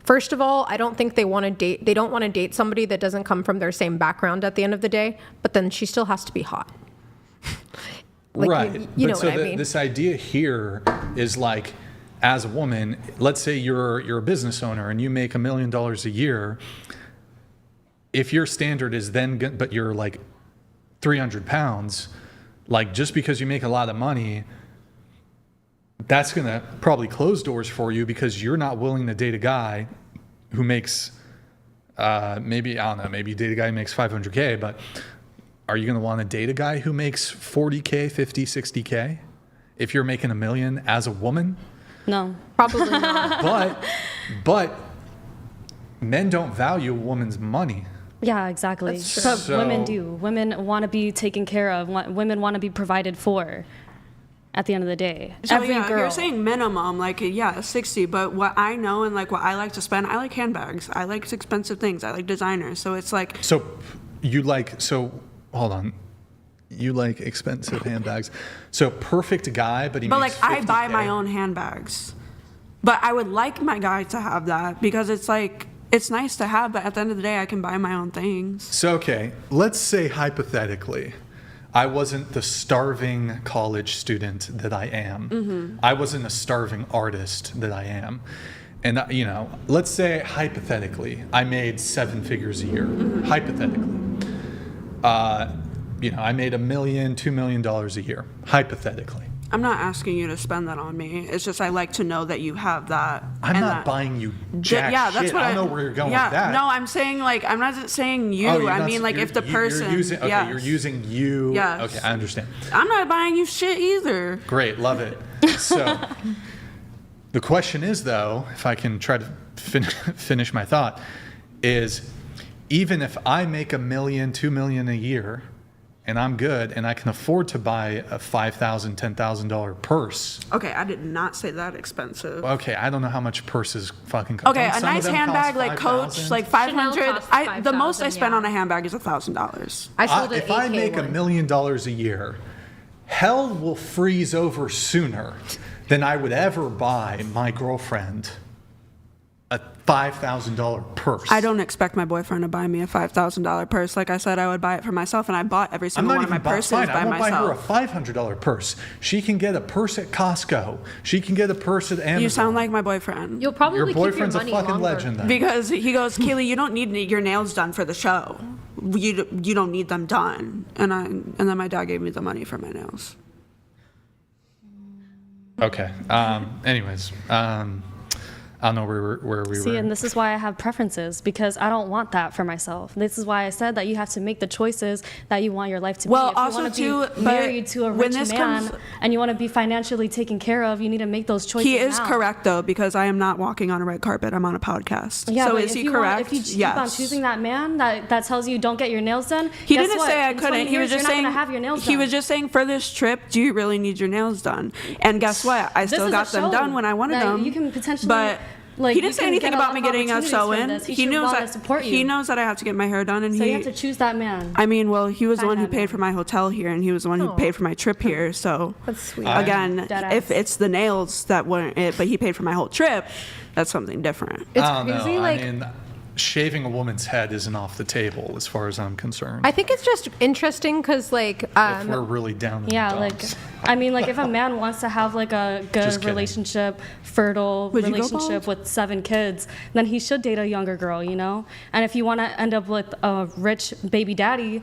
first of all, I don't think they want to date. They don't want to date somebody that doesn't come from their same background at the end of the day. But then she still has to be hot. Like, right. You know so what I mean. This idea here is like, as a woman, let's say you're a business owner and you make $1 million a year. If your standard is but you're like 300 pounds, like just because you make a lot of money, that's going to probably close doors for you because you're not willing to date a guy who makes, maybe you date a guy who makes 500K, but are you going to want to date a guy who makes 40K, 50, 60K? If you're making $1 million as a woman? No. Probably not. But men don't value a woman's money. Yeah, exactly. That's true. But So- women do. Women want to be taken care of. Women want to be provided for. At the end of the day, So every yeah, girl. you're saying minimum, like 60. But what I know and like what I like to spend, I like handbags. I like expensive things. I like designers. So it's like. Hold on. You like expensive handbags. So perfect guy, but he But makes like I 50K. buy my own handbags. But I would like my guy to have that because it's like it's nice to have, but at the end of the day I can buy my own things. So okay, let's say hypothetically, I wasn't the starving college student that I am. Mhm. I wasn't a starving artist that I am. And let's say hypothetically, I made 7 figures a year. Hypothetically. I made $1 million, $2 million a year, hypothetically. I'm not asking you to spend that on me. It's just I like to know that you have that. I'm not buying you jack that's shit. what I don't know where you're going with that. No, I'm saying like I'm not saying you. I mean like if the person. You're using, okay, yes. you're using you. Yes. Okay, I understand. I'm not buying you shit either. Great, love it. So the question is, though, if I can try to finish my thought, is even if I make $1 million, $2 million a year, and I'm good, and I can afford to buy a $5,000, $10,000 purse. Okay, I did not say that expensive. Okay, I don't know how much purses fucking cost. Okay, a nice handbag like Coach, like 500. The most I spend on a handbag is $1,000. I sold an If I 8K make $1 million a year, hell will freeze over sooner than I would ever buy my girlfriend a $5,000 purse. I don't expect my boyfriend to buy me a $5,000 purse. Like I said, I would buy it for myself, and I bought every single one of my purses by myself. I won't buy her a $500 purse. She can get a purse at Costco. She can get a purse at Amazon. You sound like my boyfriend. You'll probably your keep your boyfriend's money a fucking longer. legend then. Because he goes, Kaylee, you don't need your nails done for the show. You don't need them done. And then my dad gave me the money for my nails. Okay. Anyways, I don't know where we were. See, and this is why I have preferences, because I don't want that for myself. This is why I said that you have to make the choices that you want your life to be. Well, if you also want too, to be married to a rich man and you want to be financially taken care of, you need to make those choices. He is now. correct though, because I am not walking on a red carpet. I'm on a podcast. Yeah, so but is if he you correct? if you keep yes. on choosing that man that tells you don't get your nails done, He guess didn't what? say I In 20 couldn't. He was years, just you're saying not gonna have your nails he done. was just saying for this trip, do you really need your nails done? And guess what? I This still is a got them show done when I wanted that them. You can potentially. But Like, he you didn't say can anything get a about lot me of getting a opportunities from sew-in. this. He should knows wanna that support you. he knows that I have to get my hair done, and So you have to choose that man. I mean, well, he was the Find one who that paid for my hotel here, and he was the one who paid for my trip here. So That's sweet. again, Deadass. if it's the nails that weren't it, but he paid for my whole trip, that's something different. It's I don't crazy, know. like- I mean, shaving a woman's head isn't off the table as far as I'm concerned. I think it's just interesting because, like, if we're really down in Yeah, the like, dumps. I mean, like, if a man wants to have, like, a Just good kidding. relationship, fertile Would you go relationship bald? with 7 kids, then he should date a younger girl, you know? And if you want to end up with a rich baby daddy,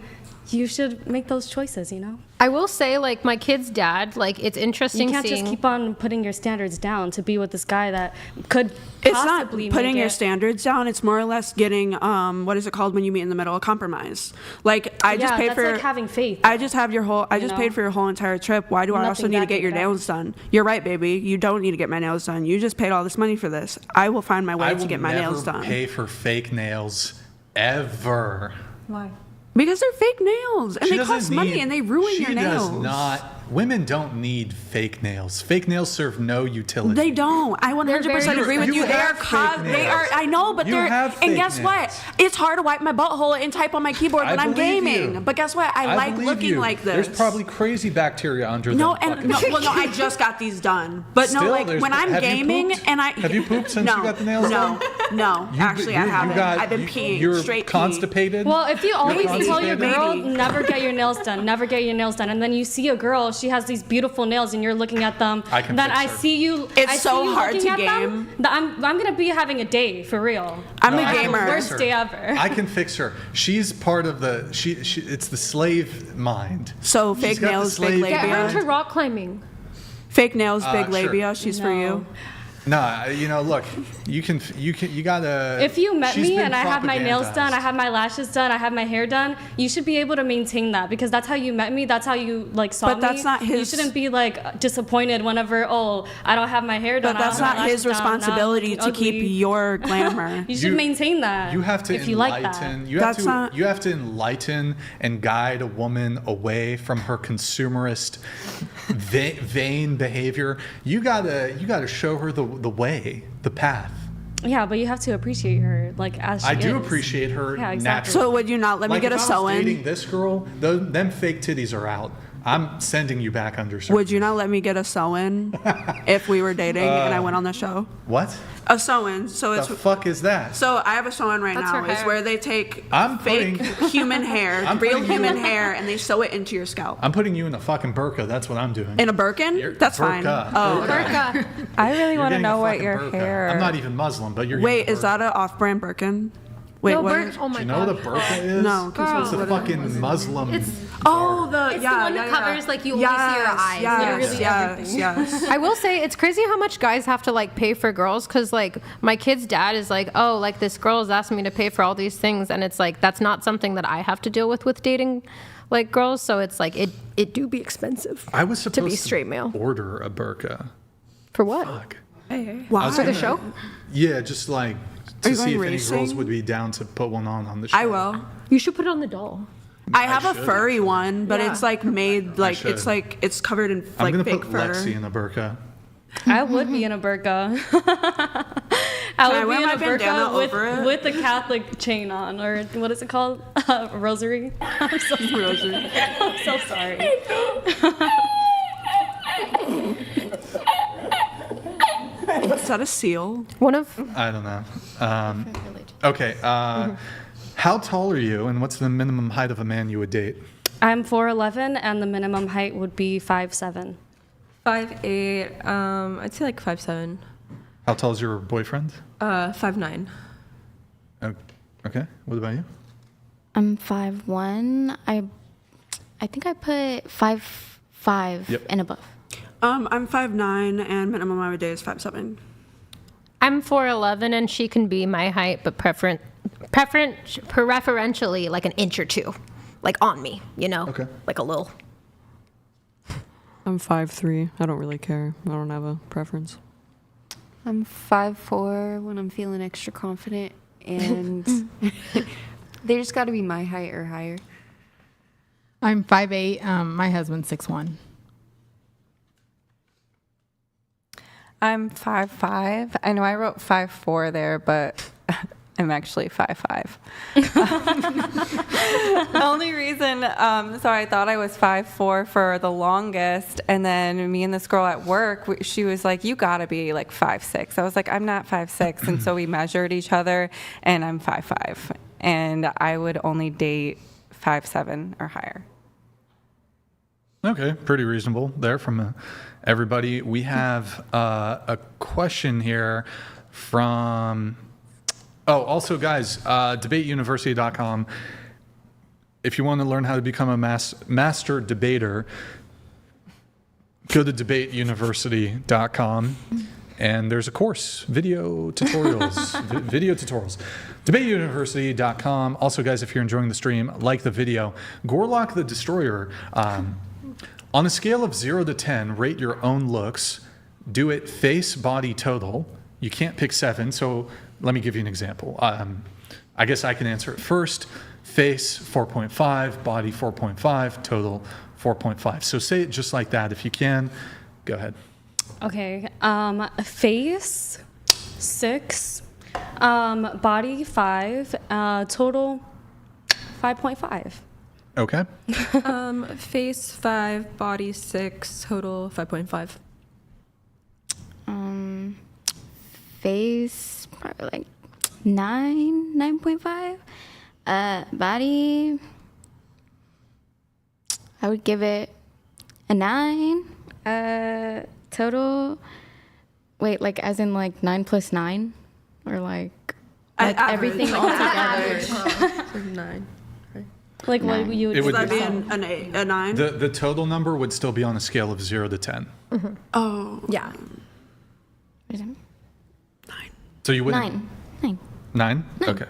you should make those choices, you know? I will say, like, my kid's dad, like, it's interesting You can't seeing... just keep on putting your standards down to be with this guy that could It's not possibly putting make your it. standards down. It's more or less getting what is it called when you meet in the middle? A compromise. Like I just Yeah, paid that's for like having faith. I just have your whole. I just know? paid for your whole entire trip. Why do I also Nothing need to back get it your back. nails done? You're right, baby. You don't need to get my nails done. You just paid all this money for this. I will find my way I to will get my never nails done. pay for fake nails ever. Why? Because they're fake nails and She they cost doesn't money need- and they ruin your She nails. does not. Women don't need fake nails. Fake nails serve no utility. They don't. I 100% agree with You you. They are have fake they are. nails. I know, but You they're. have And fake guess nails. what? It's hard to wipe my butthole and type on my keyboard when I I'm believe gaming. you. But guess what? I like believe looking you. like this. There's probably crazy bacteria under No, them. and no, well, no, I just got these done. But no, Still, like there's- when I'm have you gaming pooped? and I Have you pooped since no, you got the nails no, done? No, actually, I haven't. I've been you- peeing You're straight pee. constipated. Well, if you always tell your constipated? girl, Maybe. never get your nails done, never get your nails done, and then you see a girl, she has these beautiful nails, and you're looking at them, I can then fix I her. see you. It's I see so you hard looking to at them, game. that I'm gonna be having a day for real. I'm No, a I can gamer. fix Worst her. day ever. I can fix her. She's part of the. She it's the slave mind. So She's fake got the nails, big slave Get her labia. into rock climbing. Fake nails, big Sure. labia. She's for you. Nah, you know, look, you gotta. If you met she's me been and I have my nails done, I propagandized. have my lashes done, I have my hair done, you should be able to maintain that because that's how you met me. That's how you like saw me. But that's not You his- shouldn't be like disappointed whenever I don't have my hair done. But that's I don't have not my his lashes done, now I'm responsibility looking to keep ugly. your glamour. You should maintain that. You have to if you like that. enlighten. That's not- You have to enlighten and guide a woman away from her consumerist, vain behavior. You gotta show her the way, the path. Yeah, but you have to appreciate her like as she I do is. appreciate her Yeah, exactly. naturally. So would you not let me Like, get a if I was sew-in? dating this girl, them fake titties are out. I'm sending you back under surgery. Would you not let me get a sew-in if we were dating and I went on the show? What? A sew-in. So it's The fuck is that? so I have a sew-in right That's now. her It's hair. where they take I'm fake putting- human hair, I'm real putting you- human hair, and they sew it into your scalp. I'm putting you in a fucking burqa. That's what I'm doing. In a Birkin? That's fine. Burqa. Oh, Burqa. I really You're want to getting a know what fucking your burqa. hair. I'm not even Muslim, but you're. wait, getting a is that an off-brand Birkin? Wait, No, what? oh my Do you know what a burqa is? No, 'cause it's a fucking Muslim. It's the one that covers like you only see your eyes. Literally everything. Yes. I will say it's crazy how much guys have to like pay for girls because like my kid's dad is like, oh, like this girl is asking me to pay for all these things, and it's like that's not something that I have to deal with dating like girls. So it's like it do be expensive. I was supposed to be straight male. Order a burqa. For what? Fuck. Why? For the show? Yeah, just like Are to you see going if any racing? girls would be down to put one on the show. I will. You should put it on the doll. I have a should, furry one, but Yeah. it's like made like it's should. like it's covered in I'm like gonna fake put fur. Lexi in a burqa. I would be in a burqa. I would wear be in my a bandana burqa over it? with the Catholic chain on, or what is it called? Rosary. I'm so sorry. Rosary. I'm so sorry. Is that a seal? One of I don't know. Okay. How tall are you, and what's the minimum height of a man you would date? I'm 4'11", and the minimum height would be 5'7". 5'8". I'd say like 5'7". How tall is your boyfriend? 5'9". Okay. What about you? I'm 5'1". I think I put 5'5" Yep. and above. I'm 5'9", and minimum I would date is 5'7". I'm 4'11", and she can be my height, but preferentially like an inch or two, like on me, you know? Okay. Like a little. I'm 5'3". I don't really care. I don't have a preference. I'm 5'4" when I'm feeling extra confident, and they just got to be my height or higher. I'm 5'8". My husband's 6'1". I'm 5'5". I know I wrote 5'4" there, but I'm actually 5'5". The only reason, so I thought I was 5'4" for the longest, and then me and this girl at work, she was like, "You gotta be like 5'6". I was like, "I'm not 5'6", and so we measured each other, and I'm 5'5", and I would only date 5'7" or higher. Okay, pretty reasonable there from everybody. We have a question here from. Oh, also, guys, debateuniversity.com. If you want to learn how to become a master debater, go to debateuniversity.com. And there's a course, video tutorials. Video tutorials. Debateuniversity.com. Also, guys, if you're enjoying the stream, like the video. Gorlock the Destroyer. On a scale of 0 to 10, rate your own looks. Do it face, body, total. You can't pick 7, so let me give you an example. I guess I can answer it first. Face, 4.5. Body, 4.5. Total, 4.5. So say it just like that. If you can, go ahead. Okay. Face 6, body 5, total 5.5. Okay. Face 5, body 6, total 5.5. Face probably like 9.5. Body, I would give it a 9. Total, wait, like as in like 9 plus 9, or like everything all together. 9. Like what you would. It would Would that be be an 8, a 9? the total number would still be on a scale of 0 to 10. Mm-hmm. Oh. Yeah. So you wouldn't. 9. 9? Okay.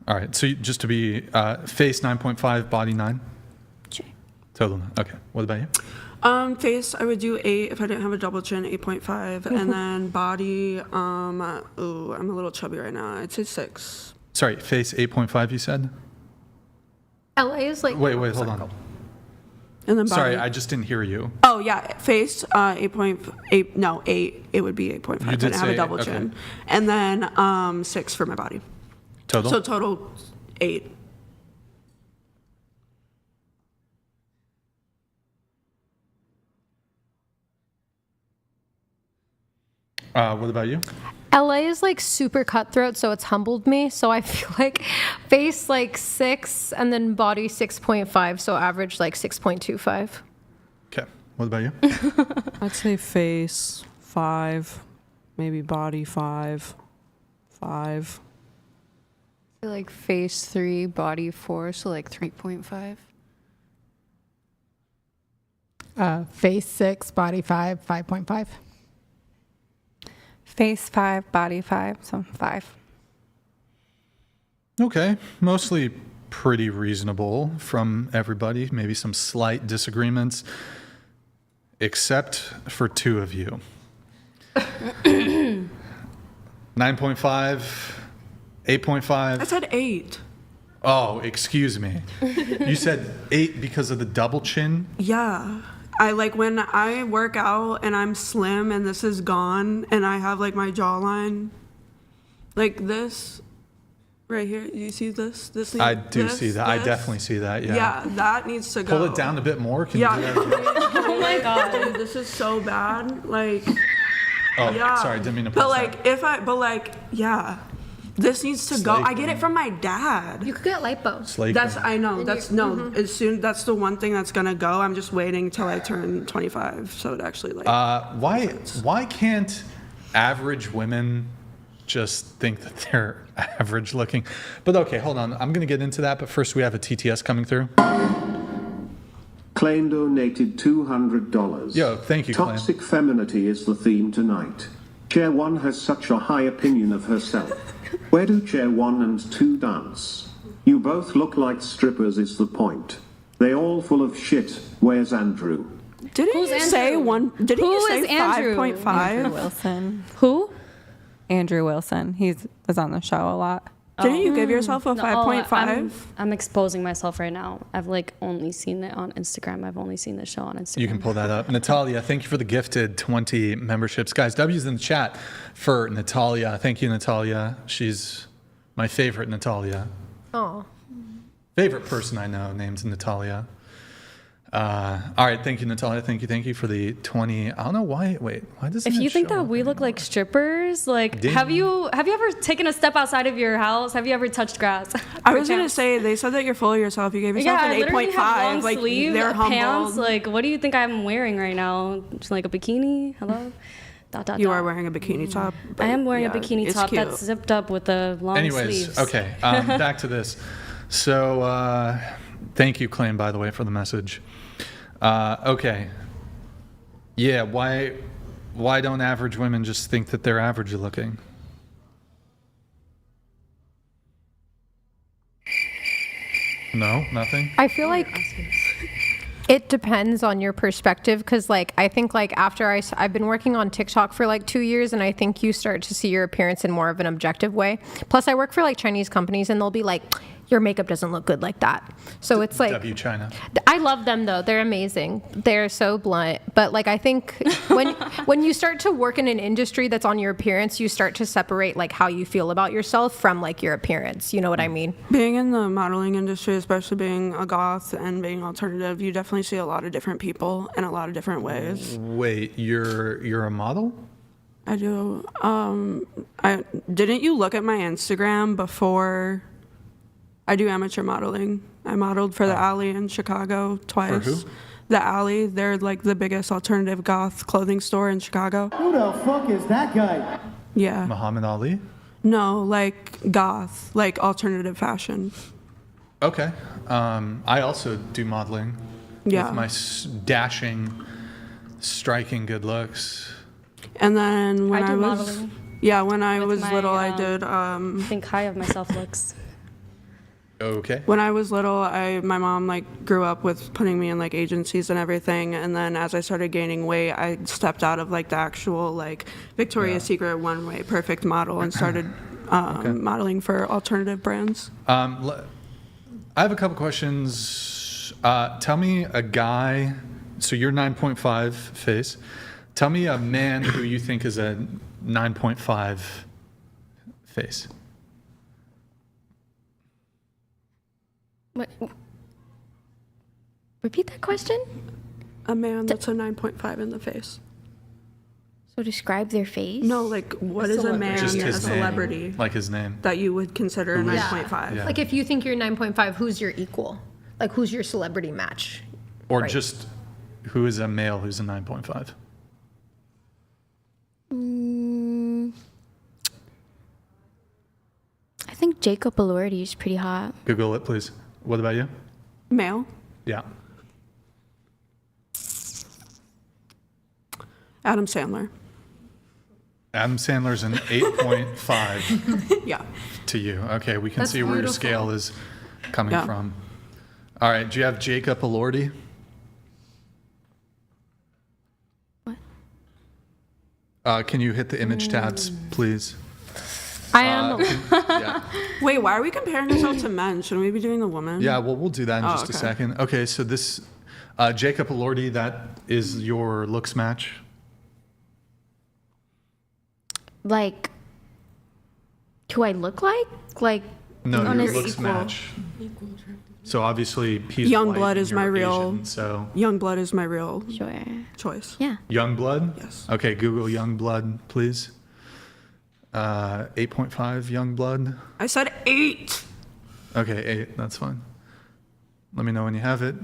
All right. So just to be face 9.5, body 9. Sure. Total 9. Okay. What about you? Face, I would do 8 if I didn't have a double chin, 8.5. And then body, I'm a little chubby right now. I'd say 6. Sorry, face 8.5. You said. LA is like. Wait, hold on. And then body. Sorry, I just didn't hear you. Oh, yeah. Face, 8.8. No, 8. It would be 8.5. I didn't have a double chin. Okay. And then 6 for my body. Total? So total 8. What about you? LA is like super cutthroat, so it's humbled me. So I feel like face like 6 and then body 6.5, so average like 6.25. Okay. What about you? I'd say face 5, maybe body 5, 5. Like face 3, body 4, so like 3.5. Face 6, body 5, 5.5. Face 5, body 5, so 5. Okay, mostly pretty reasonable from everybody. Maybe some slight disagreements, except for 2 of you. 9.5, 8.5. I said 8. Oh, excuse me. You said 8 because of the double chin? Yeah. I like when I work out and I'm slim and this is gone and I have like my jawline like this right here. You see this? I do see that. I definitely see that. Yeah. Yeah, that needs to go. Pull it down a bit more. Can you do that? Oh my god, dude, this is so bad. Like. Oh, yeah. sorry, didn't mean to. But yeah. This needs to go. I get it from my dad. You could get lipo. I know. That's as soon. That's the one thing that's gonna go. I'm just waiting till I turn 25, so it actually like. Why can't average women just think that they're average looking? But okay, hold on. I'm gonna get into that. But first, we have a TTS coming through. Claim donated $200. Yo, thank you, Claim. Toxic femininity is the theme tonight. Chair 1 has such a high opinion of herself. Where do Chair 1 and 2 dance? You both look like strippers is the point. They all full of shit. Where's Andrew? Didn't you say 5.5? Andrew Wilson. Who? Andrew Wilson. He was on the show a lot. Didn't you give yourself a 5.5? I'm exposing myself right now. I've like only seen it on Instagram. I've only seen the show on Instagram. You can pull that up. Natalia, thank you for the gifted 20 memberships. Guys, W's in the chat for Natalia. Thank you, Natalia. She's my favorite Natalia. Oh. Favorite person I know named Natalia. All right, thank you, Natalia. Thank you for the 20. I don't know why. Wait, why does? If you think that we look like strippers, like have you ever taken a step outside of your house? Have you ever touched grass? I was gonna say they said that you're full of yourself. You gave yourself an 8.5. Like they're humbled. Pants. Like what do you think I'm wearing right now? Just like a bikini? Hello. You are wearing a bikini top. I am wearing a bikini top that's zipped up with the long sleeves. Okay. Back to this. So thank you, Claim, by the way, for the message. Okay. Yeah, why don't average women just think that they're average looking? No, nothing? I feel like it depends on your perspective because like I think like after I've been working on TikTok for like 2 years and I think you start to see your appearance in more of an objective way. Plus I work for like Chinese companies and they'll be like, your makeup doesn't look good like that. So it's like China. I love them though. They're amazing. They're so blunt. But like I think when you start to work in an industry that's on your appearance, you start to separate like how you feel about yourself from like your appearance. You know what I mean? Being in the modeling industry, especially being a goth and being alternative, you definitely see a lot of different people in a lot of different ways. Wait, you're a model? I do. Didn't you look at my Instagram before? I do amateur modeling. I modeled for the Alley in Chicago twice. For who? The Alley. They're like the biggest alternative goth clothing store in Chicago. Who the fuck is that guy? Yeah. Muhammad Ali? No, like goth, like alternative fashion. Okay. I also do modeling. Yeah. With my dashing, striking good looks. And then when I was modeling. Yeah, when I was little, I did. Think high of myself looks. Okay. When I was little, my mom like grew up with putting me in like agencies and everything, and then as I started gaining weight, I stepped out of like the actual like Victoria's Secret one-way perfect model and started modeling for alternative brands. I have a couple questions. Tell me a guy. So you're 9.5 face. Tell me a man who you think is a 9.5 face. What? Repeat that question? A man that's a 9.5 in the face. So describe their face? No, like what is a man, Just a his celebrity? Name. Like his name. That you would consider a 9.5. Yeah. Like if you think you're 9.5, who's your equal? Like who's your celebrity match? Or just who is a male who's a 9.5? I think Jacob Elordi is pretty hot. Google it, please. What about you? Male. Yeah. Adam Sandler. Adam Sandler's an 8.5 Yeah. to you. Okay, we can That's see where your beautiful. scale is coming Yeah. from. All right, do you have Jacob Elordi? What? Can you hit the image tabs, please? I am. Yeah. Wait, why are we comparing ourselves to men? Shouldn't we be doing the woman? Yeah, well, we'll do that in Oh, just a okay. second. Okay, so this Jacob Elordi, that is your looks match. Like, who I look like? Like, No, on your a looks equal. match. So obviously he's Young white blood and is my you're real. Asian, so Young blood is my real Sure. choice. Yeah. young blood. Yes. Okay, Google young blood, please. 8.5 young blood. I said 8. Okay, 8. That's fine. Let me know when you have it.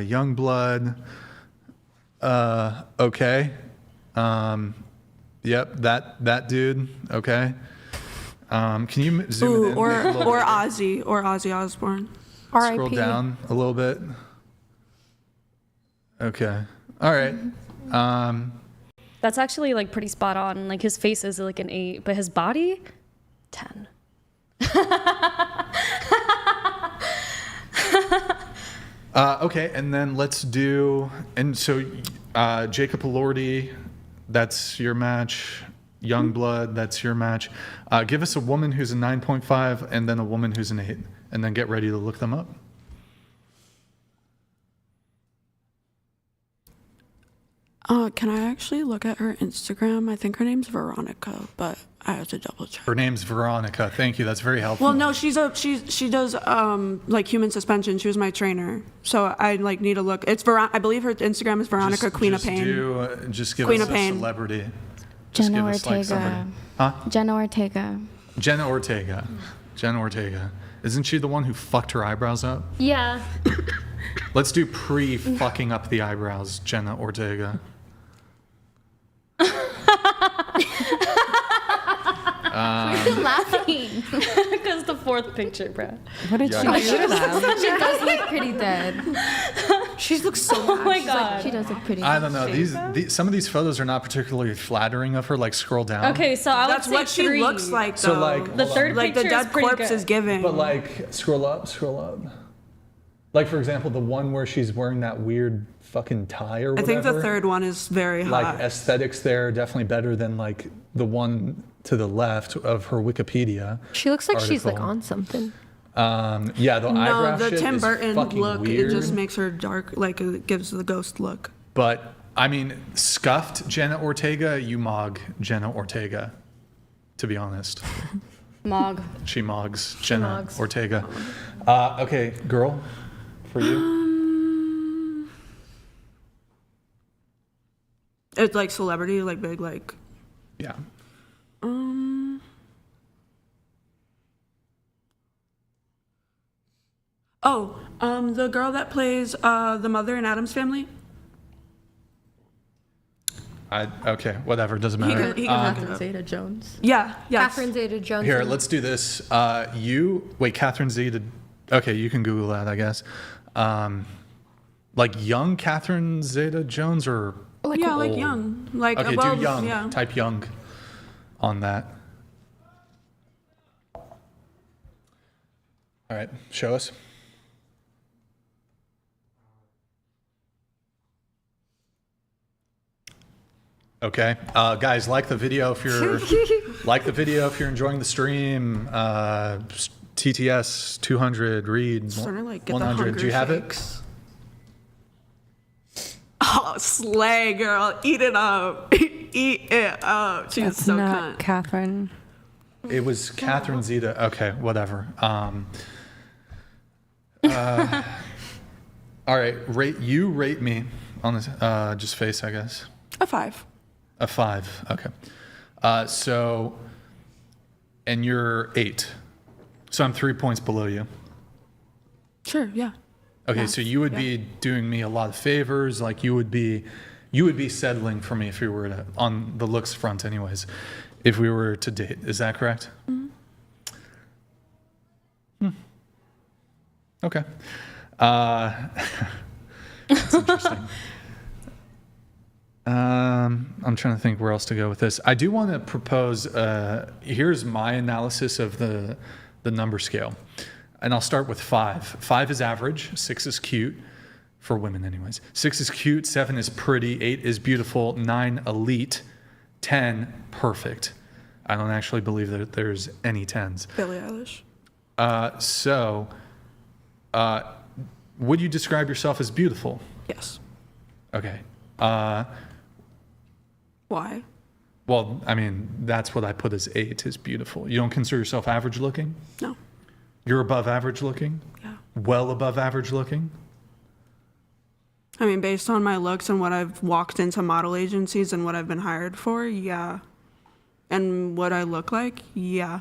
Young blood. Okay. Yep, that dude. Okay. Can you zoom Ooh, it in or a little bit? Ozzy Osbourne. Scroll down a little bit. Okay. All right. That's actually like pretty spot on. Like his face is like an 8, but his body, 10. Okay, and then let's do, and so Jacob Elordi, that's your match. Young blood, that's your match. Give us a woman who's a 9.5 and then a woman who's an 8, and then get ready to look them up. Can I actually look at her Instagram? I think her name's Veronica, but I have to double check. Her name's Veronica. Thank you. That's very helpful. Well, no, she does like human suspension. She was my trainer, so I like need to look. It's I believe her Instagram is Veronica Queen of Pain. Just give Queen us of a Pain. celebrity. Just Jenna give us, like, somebody. Ortega. Huh? Jenna Ortega. Jenna Ortega. Jenna Ortega. Isn't she the one who fucked her eyebrows up? Yeah. Let's do pre-fucking up the eyebrows, Jenna Ortega. Why are you laughing? Because the fourth picture, bro. What did she do to them? She does look pretty dead. She looks so Oh my She's like, god. she does look pretty I dead. don't know. Some of these photos are not particularly flattering of her. Like, scroll down. Okay, so I would That's say what she 3. looks like. So, Though. like, The hold third on. like the picture is dead pretty corpse good. is giving. But like, scroll up. Like, for example, the one where she's wearing that weird fucking tie or I whatever. think the third one is very hot. Like, aesthetics there are definitely better than like the one to the left of her Wikipedia. She looks like she's like article. on something. Yeah, the eyebrow No, the shit Tim is Burton fucking look, weird. it just makes her dark, like it gives the ghost look. But I mean, scuffed Jenna Ortega, you mog Jenna Ortega. To be honest, Mog. she mogs Jenna mogs. Ortega. Okay, girl, for you. It's like celebrity, like big, like. Yeah. The girl that plays the mother in Addams Family. Okay, whatever, doesn't matter. He can look it Catherine up. Zeta-Jones. Yeah, yes. Catherine Zeta-Jones. Here, let's do this. Catherine Zeta. Okay, you can Google that, I guess. Like young Catherine Zeta-Jones or Like young. Like okay, well, do young. Yeah. Type young on that. All right, show us. Okay, guys, like the video if you're enjoying the stream. TTS 200, read Starting to like get 100. the hunger Do you have shakes. Oh, slay, girl. Eat it up. Eat it up. She's That's so not cunt. Catherine. it? It was Catherine Zeta. Okay, whatever. All right, rate me on this. Just face, I guess. A 5. A 5. Okay. So, and you're 8. So I'm 3 points below you. Sure, yeah. Okay, Yeah. so you would be doing me a lot of favors. Like you would be settling for me if we were to, on the looks front anyways, if we were to date. Is that correct? Mm-hmm. Okay. That's interesting. I'm trying to think where else to go with this. I do want to propose, here's my analysis of the number scale. And I'll start with 5. 5 is average, 6 is cute, for women anyways. 6 is cute, 7 is pretty, 8 is beautiful, 9 elite, 10 perfect. I don't actually believe that there's any 10s. Billie Eilish. Would you describe yourself as beautiful? Yes. Okay. Why? Well, I mean, that's what I put as 8 is beautiful. You don't consider yourself average looking? No. You're above average looking? Yeah. Well above average looking? I mean, based on my looks and what I've walked into model agencies and what I've been hired for, yeah. And what I look like, yeah.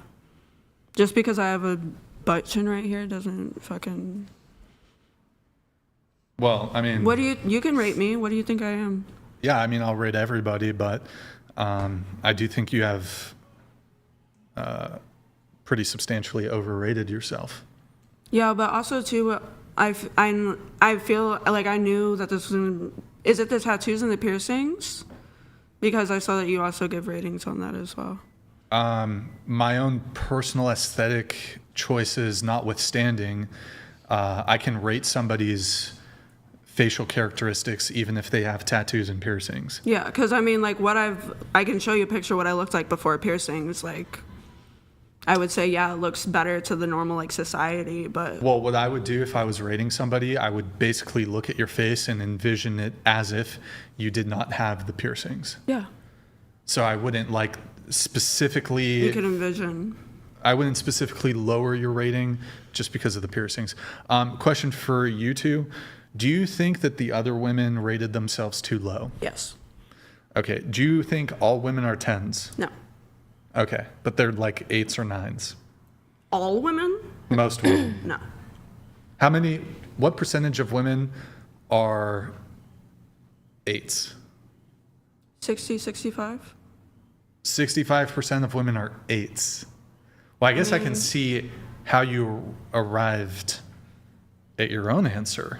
Just because I have a butt chin right here doesn't fucking... Well, I mean... What do you can rate me. What do you think I am? Yeah, I mean, I'll rate everybody, but I do think you have pretty substantially overrated yourself. Yeah, but also too, I feel like I knew that this was. Is it the tattoos and the piercings? Because I saw that you also give ratings on that as well. My own personal aesthetic choices notwithstanding, I can rate somebody's facial characteristics even if they have tattoos and piercings. Yeah, because I mean, like I can show you a picture of what I looked like before piercings. Like, I would say, yeah, it looks better to the normal like society, but. Well, what I would do if I was rating somebody, I would basically look at your face and envision it as if you did not have the piercings. Yeah. So I wouldn't like specifically. You can envision. I wouldn't specifically lower your rating just because of the piercings. Question for you two. Do you think that the other women rated themselves too low? Yes. Okay. Do you think all women are 10s? No. Okay. But they're like 8s or 9s? All women? Most women? No. What percentage of women are 8s? 60, 65? 65% of women are 8s. Well, I guess I can see how you arrived at your own answer.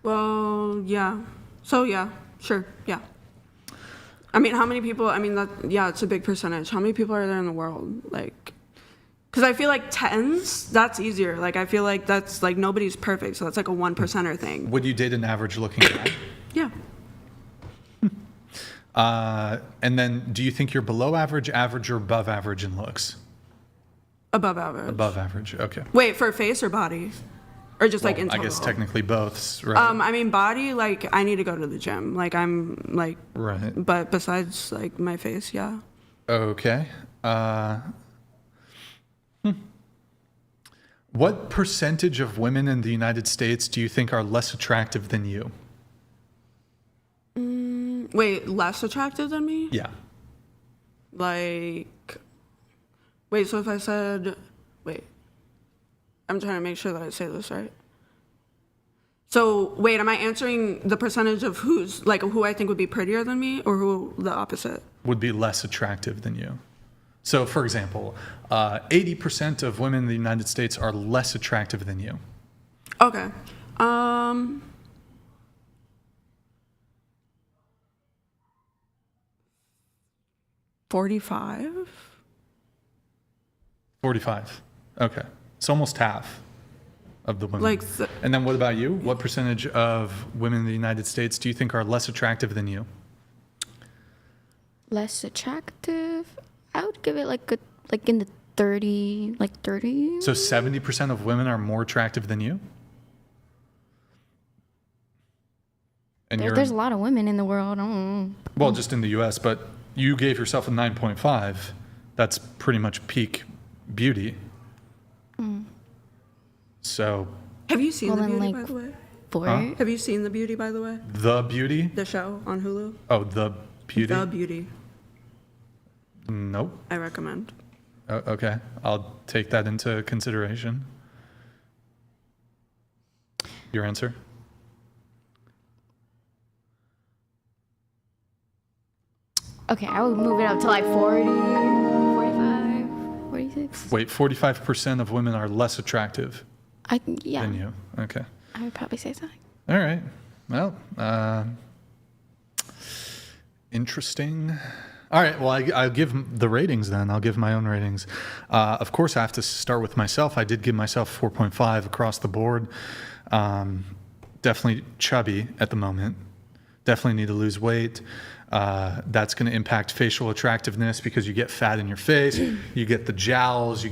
Well, yeah. So, yeah, sure, yeah. I mean, how many people, it's a big percentage. How many people are there in the world? Like, because I feel like 10s, that's easier. Like, I feel like that's, like, nobody's perfect, so that's like a 1%er thing. Would you date an average looking guy? Yeah. And then do you think you're below average, average, or above average in looks? Above average. Above average, okay. Wait, for face or body? Or just like in total? I guess technically both, right? I mean, body, like, I need to go to the gym. Like, I'm, like... Right. But besides, like, my face, yeah. Okay. What percentage of women in the United States do you think are less attractive than you? Wait, less attractive than me? Yeah. Like... Wait, so if I said... Wait. I'm trying to make sure that I say this right. So, wait, am I answering the percentage of who I think would be prettier than me, or who the opposite? Would be less attractive than you. So, for example, 80% of women in the United States are less attractive than you. Okay. 45? 45. Okay. It's almost half of the women. And then what about you? What percentage of women in the United States do you think are less attractive than you? Less attractive? I would give it like in the 30. So 70% of women are more attractive than you? And there's a lot of women in the world. I don't know. Well, just in the U.S., but you gave yourself a 9.5. That's pretty much peak beauty. So. Have you seen The Beauty, by the way? Huh? Have you seen The Beauty, by the way? The Beauty? The show on Hulu? Oh, The Beauty? The Beauty. Nope. I recommend. Okay. I'll take that into consideration. Your answer? Okay, I would move it up to like 40, 45, 46. Wait, 45% of women are less attractive. Yeah. Than you. Okay. I would probably say so. All right. Well, interesting. All right. Well, I'll give the ratings then. I'll give my own ratings. Of course, I have to start with myself. I did give myself 4.5 across the board. Definitely chubby at the moment. Definitely need to lose weight. That's going to impact facial attractiveness because you get fat in your face. You get the jowls.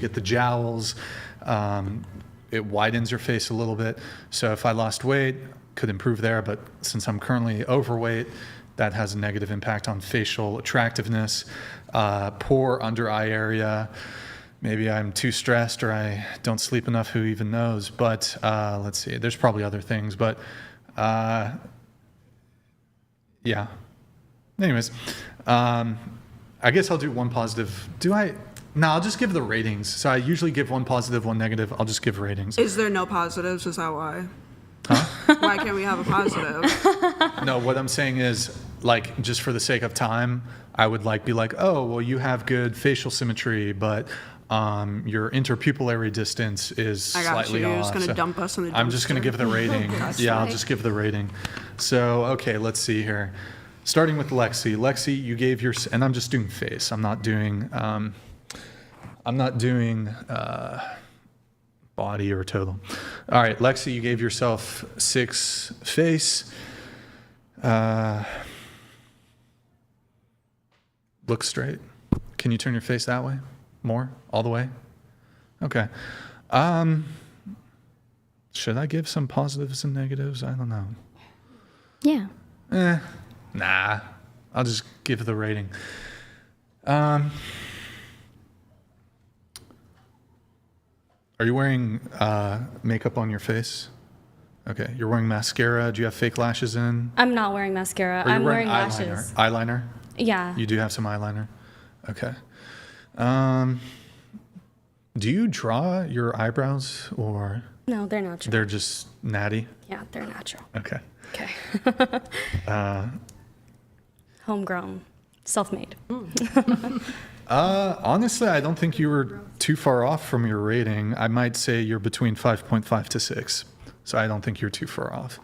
It widens your face a little bit. So if I lost weight, could improve there. But since I'm currently overweight, that has a negative impact on facial attractiveness. Poor under eye area. Maybe I'm too stressed or I don't sleep enough, who even knows. But let's see, there's probably other things. But yeah. Anyways, I guess I'll do one positive. No, I'll just give the ratings. So I usually give one positive, one negative. I'll just give ratings. Is there no positives? Is that why? Huh? Why can't we have a positive? No, what I'm saying is, like, just for the sake of time, I would be like, oh, well, you have good facial symmetry, but your interpupillary distance is slightly off. You're just gonna dump us in the dumpster. I'm just gonna give the rating. Yeah, I'll just give the rating. So, okay, let's see here. Starting with Lexi. Lexi, you gave and I'm just doing face. I'm not doing body or total. All right, Lexi, you gave yourself 6 face. Look straight. Can you turn your face that way? More? All the way? Okay. Should I give some positives and negatives? I don't know. Yeah. Nah. I'll just give the rating. Are you wearing makeup on your face? Okay. You're wearing mascara. Do you have fake lashes in? I'm not wearing mascara. I'm wearing lashes. Eyeliner? Yeah. You do have some eyeliner? Okay. Do you draw your eyebrows or? No, they're natural. They're just natty? Yeah, they're natural. Okay. Homegrown. Self-made. Honestly, I don't think you were too far off from your rating. I might say you're between 5.5 to 6. So I don't think you're too far off.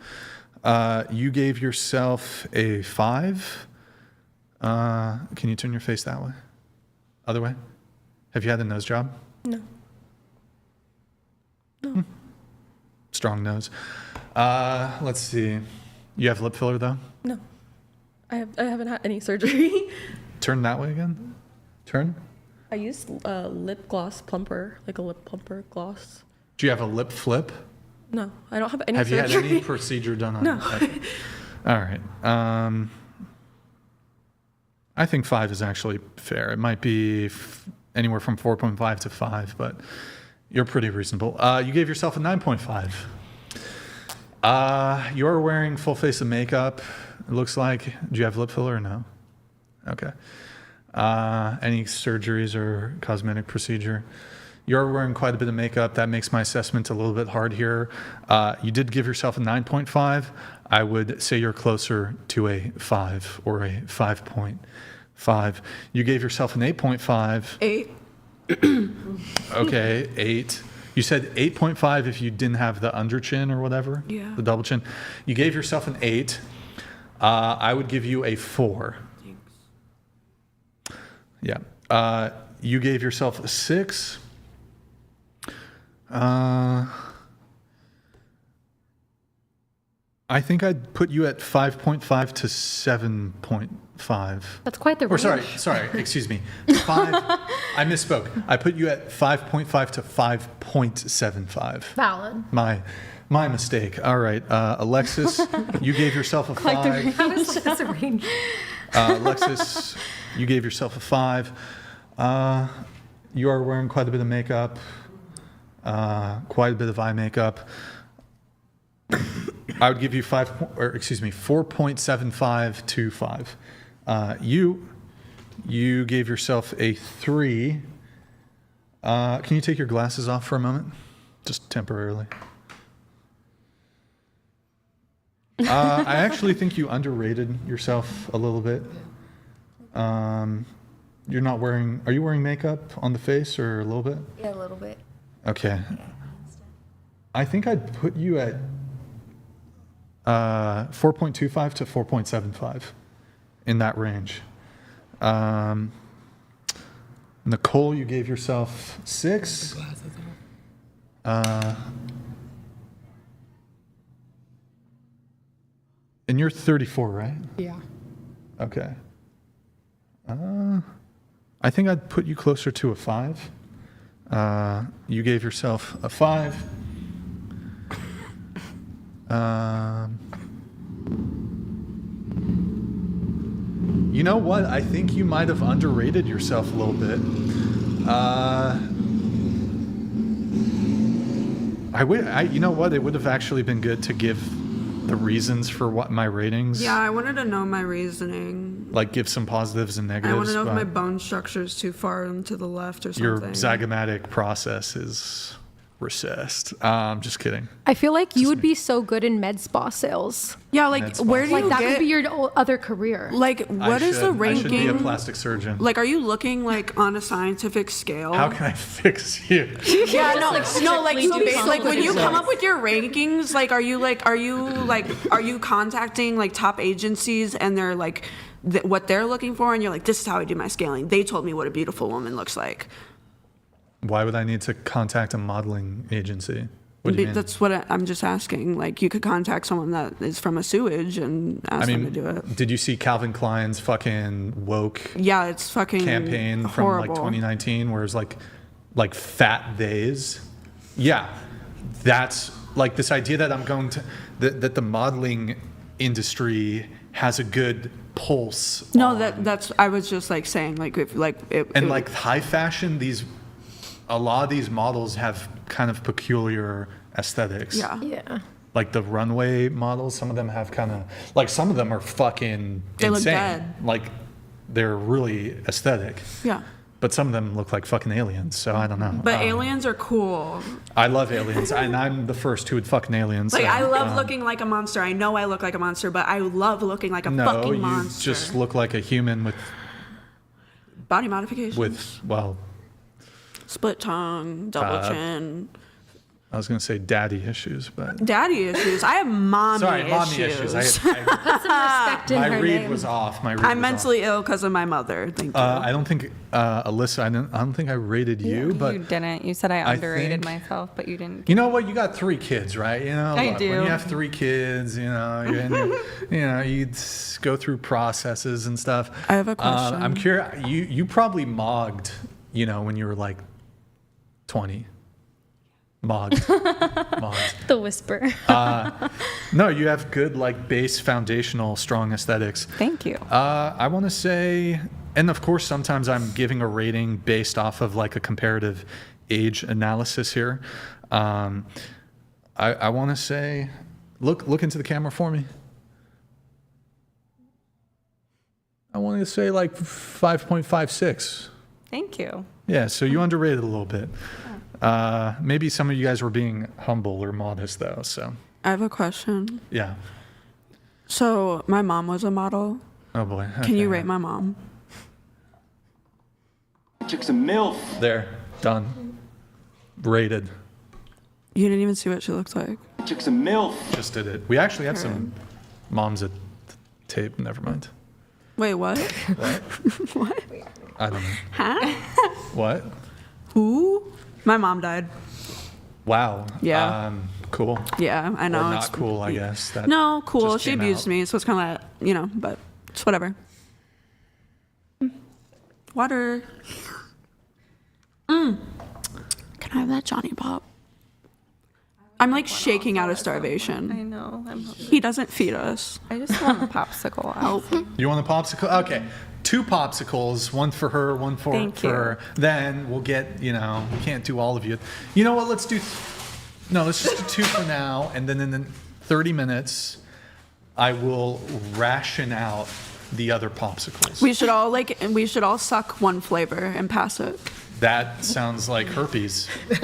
You gave yourself a 5. Can you turn your face that way? Other way? Have you had a nose job? No. Strong nose. Let's see. You have lip filler though? No. I haven't had any surgery. Turn that way again. Turn. I use lip gloss plumper, like a lip plumper gloss. Do you have a lip flip? No, I don't have any Have surgery. you had any procedure done on No. it? Okay. All right. I think 5 is actually fair. It might be anywhere from 4.5 to 5, but you're pretty reasonable. You gave yourself a 9.5. You're wearing full face of makeup, it looks like. Do you have lip filler or no? Okay. Any surgeries or cosmetic procedure? You're wearing quite a bit of makeup. That makes my assessment a little bit hard here. You did give yourself a 9.5. I would say you're closer to a 5 or a 5.5. You gave yourself an 8.5. 8. Okay, 8. You said 8.5 if you didn't have the under chin or whatever? Yeah. The double chin. You gave yourself an 8. I would give you a 4. Thanks. Yeah. You gave yourself a 6. I think I'd put you at 5.5 to 7.5. That's quite the range. Or sorry, excuse me. 5. I misspoke. I put you at 5.5 to 5.75. Valid. My mistake. All right, Alexis, you gave yourself a 5. How is this a range? Alexis, you gave yourself a 5. You are wearing quite a bit of makeup. Quite a bit of eye makeup. I would give you 4.75 to 5. You gave yourself a 3. Can you take your glasses off for a moment? Just temporarily. I actually think you underrated yourself a little bit. You're not wearing, are you wearing makeup on the face or a little bit? Yeah, a little bit. Okay. I think I'd put you at 4.25 to 4.75 in that range. Nicole, you gave yourself 6. And you're 34, right? Yeah. Okay. I think I'd put you closer to a 5. You gave yourself a 5. You know what? I think you might have underrated yourself a little bit. You know what? It would have actually been good to give the reasons for what my ratings. Yeah, I wanted to know my reasoning. Like give some positives and negatives. I want to know if my bone structure is too far to the left or something. Your zygomatic process is recessed. Just kidding. I feel like you would be so good in med spa sales. Yeah, like where do you that get? could be your other career. Like what is the ranking? I should be a plastic surgeon. Like, are you looking like on a scientific scale? How can I fix you? Yeah, no, like when you come up with your rankings, like are you contacting like top agencies and they're like what they're looking for, and you're like, this is how I do my scaling. They told me what a beautiful woman looks like. Why would I need to contact a modeling agency? What do you mean? That's what I'm just asking. Like, you could contact someone that is from a sewage and ask them to do it. Did you see Calvin Klein's fucking woke? Yeah, it's fucking campaign horrible. From like 2019, where it's like fat days. Yeah, that's like this idea that I'm going to that the modeling industry has a good pulse. No, that's I was just like saying like if like it, and like high fashion, a lot of these models have kind of peculiar aesthetics. Yeah. Like the runway models, some of them have kind of like some of them are fucking they insane. Look dead. Like they're really aesthetic. Yeah. But some of them look like fucking aliens, so I don't know. But aliens are cool. I love aliens, and I'm the first who would fucking aliens. Like, so, I love looking like a monster. I know I look like a monster, but I love looking like a fucking monster. No, you just look like a human with body modifications. Split tongue, double chin. I was going to say daddy issues, but... Daddy issues? I have mommy issues. Put some respect in her name. My read was off. I'm mentally ill because of my mother. Thank you. I don't think, Alyssa, I don't think I rated you, but... You didn't. You said I underrated myself, but you didn't. You know what? You got 3 kids, right? You know, I do. When you have 3 kids, you go through processes and stuff. I have a question. I'm curious. You probably mogged, when you were like 20. Mogged. The whisper. No, you have good, like, base, foundational, strong aesthetics. Thank you. I want to say, and of course, sometimes I'm giving a rating based off of like a comparative age analysis here. I want to say, look into the camera for me. I want to say like 5.56. Thank you. Yeah, so you underrated a little bit. Maybe some of you guys were being humble or modest, though. So I have a question. Yeah. So my mom was a model. Oh boy. Okay. Can you rate my mom? Took some MILF. There. Done. Rated. You didn't even see what she looked like. Took some MILF. Just did it. We actually have some moms at tape. Never mind. Wait, what? What? What? I don't know. Huh? What? Who? My mom died. Wow. Yeah. Cool. Yeah, I know. Or not cool, I guess. That no, cool. just She came abused out. me, so it's kind of like, but it's whatever. Water. Can I have that Johnny Pop? I'm like shaking out of starvation. I know. I'm hungry. He doesn't feed us. I just want a popsicle. Help. You want a popsicle? Okay. 2 popsicles, one for her, one for her. Then we'll get, we can't do all of you. You know what? Let's just do 2 for now. And then in 30 minutes, I will ration out the other popsicles. We should all suck one flavor and pass it. That sounds like herpes. Yeah,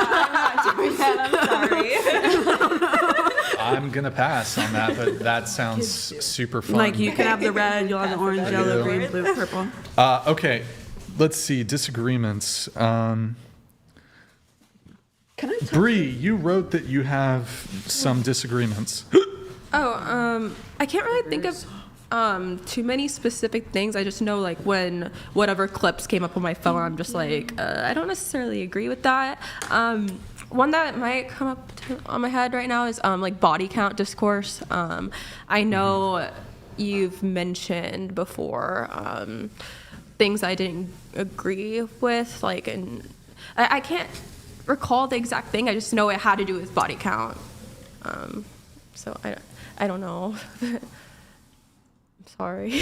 I'm not doing that. I'm sorry. I'm going to pass on that, but that sounds super fun. Like, you can have the red, you'll have the orange, yellow, green, blue, purple. Okay, let's see. Disagreements. Can I? Bree, you wrote that you have some disagreements. I can't really think of too many specific things. I just know like when whatever clips came up on my phone, I'm just like, I don't necessarily agree with that. One that might come up on my head right now is like body count discourse. I know you've mentioned before things I didn't agree with, like, and I can't recall the exact thing. I just know it had to do with body count. So I don't know. I'm sorry.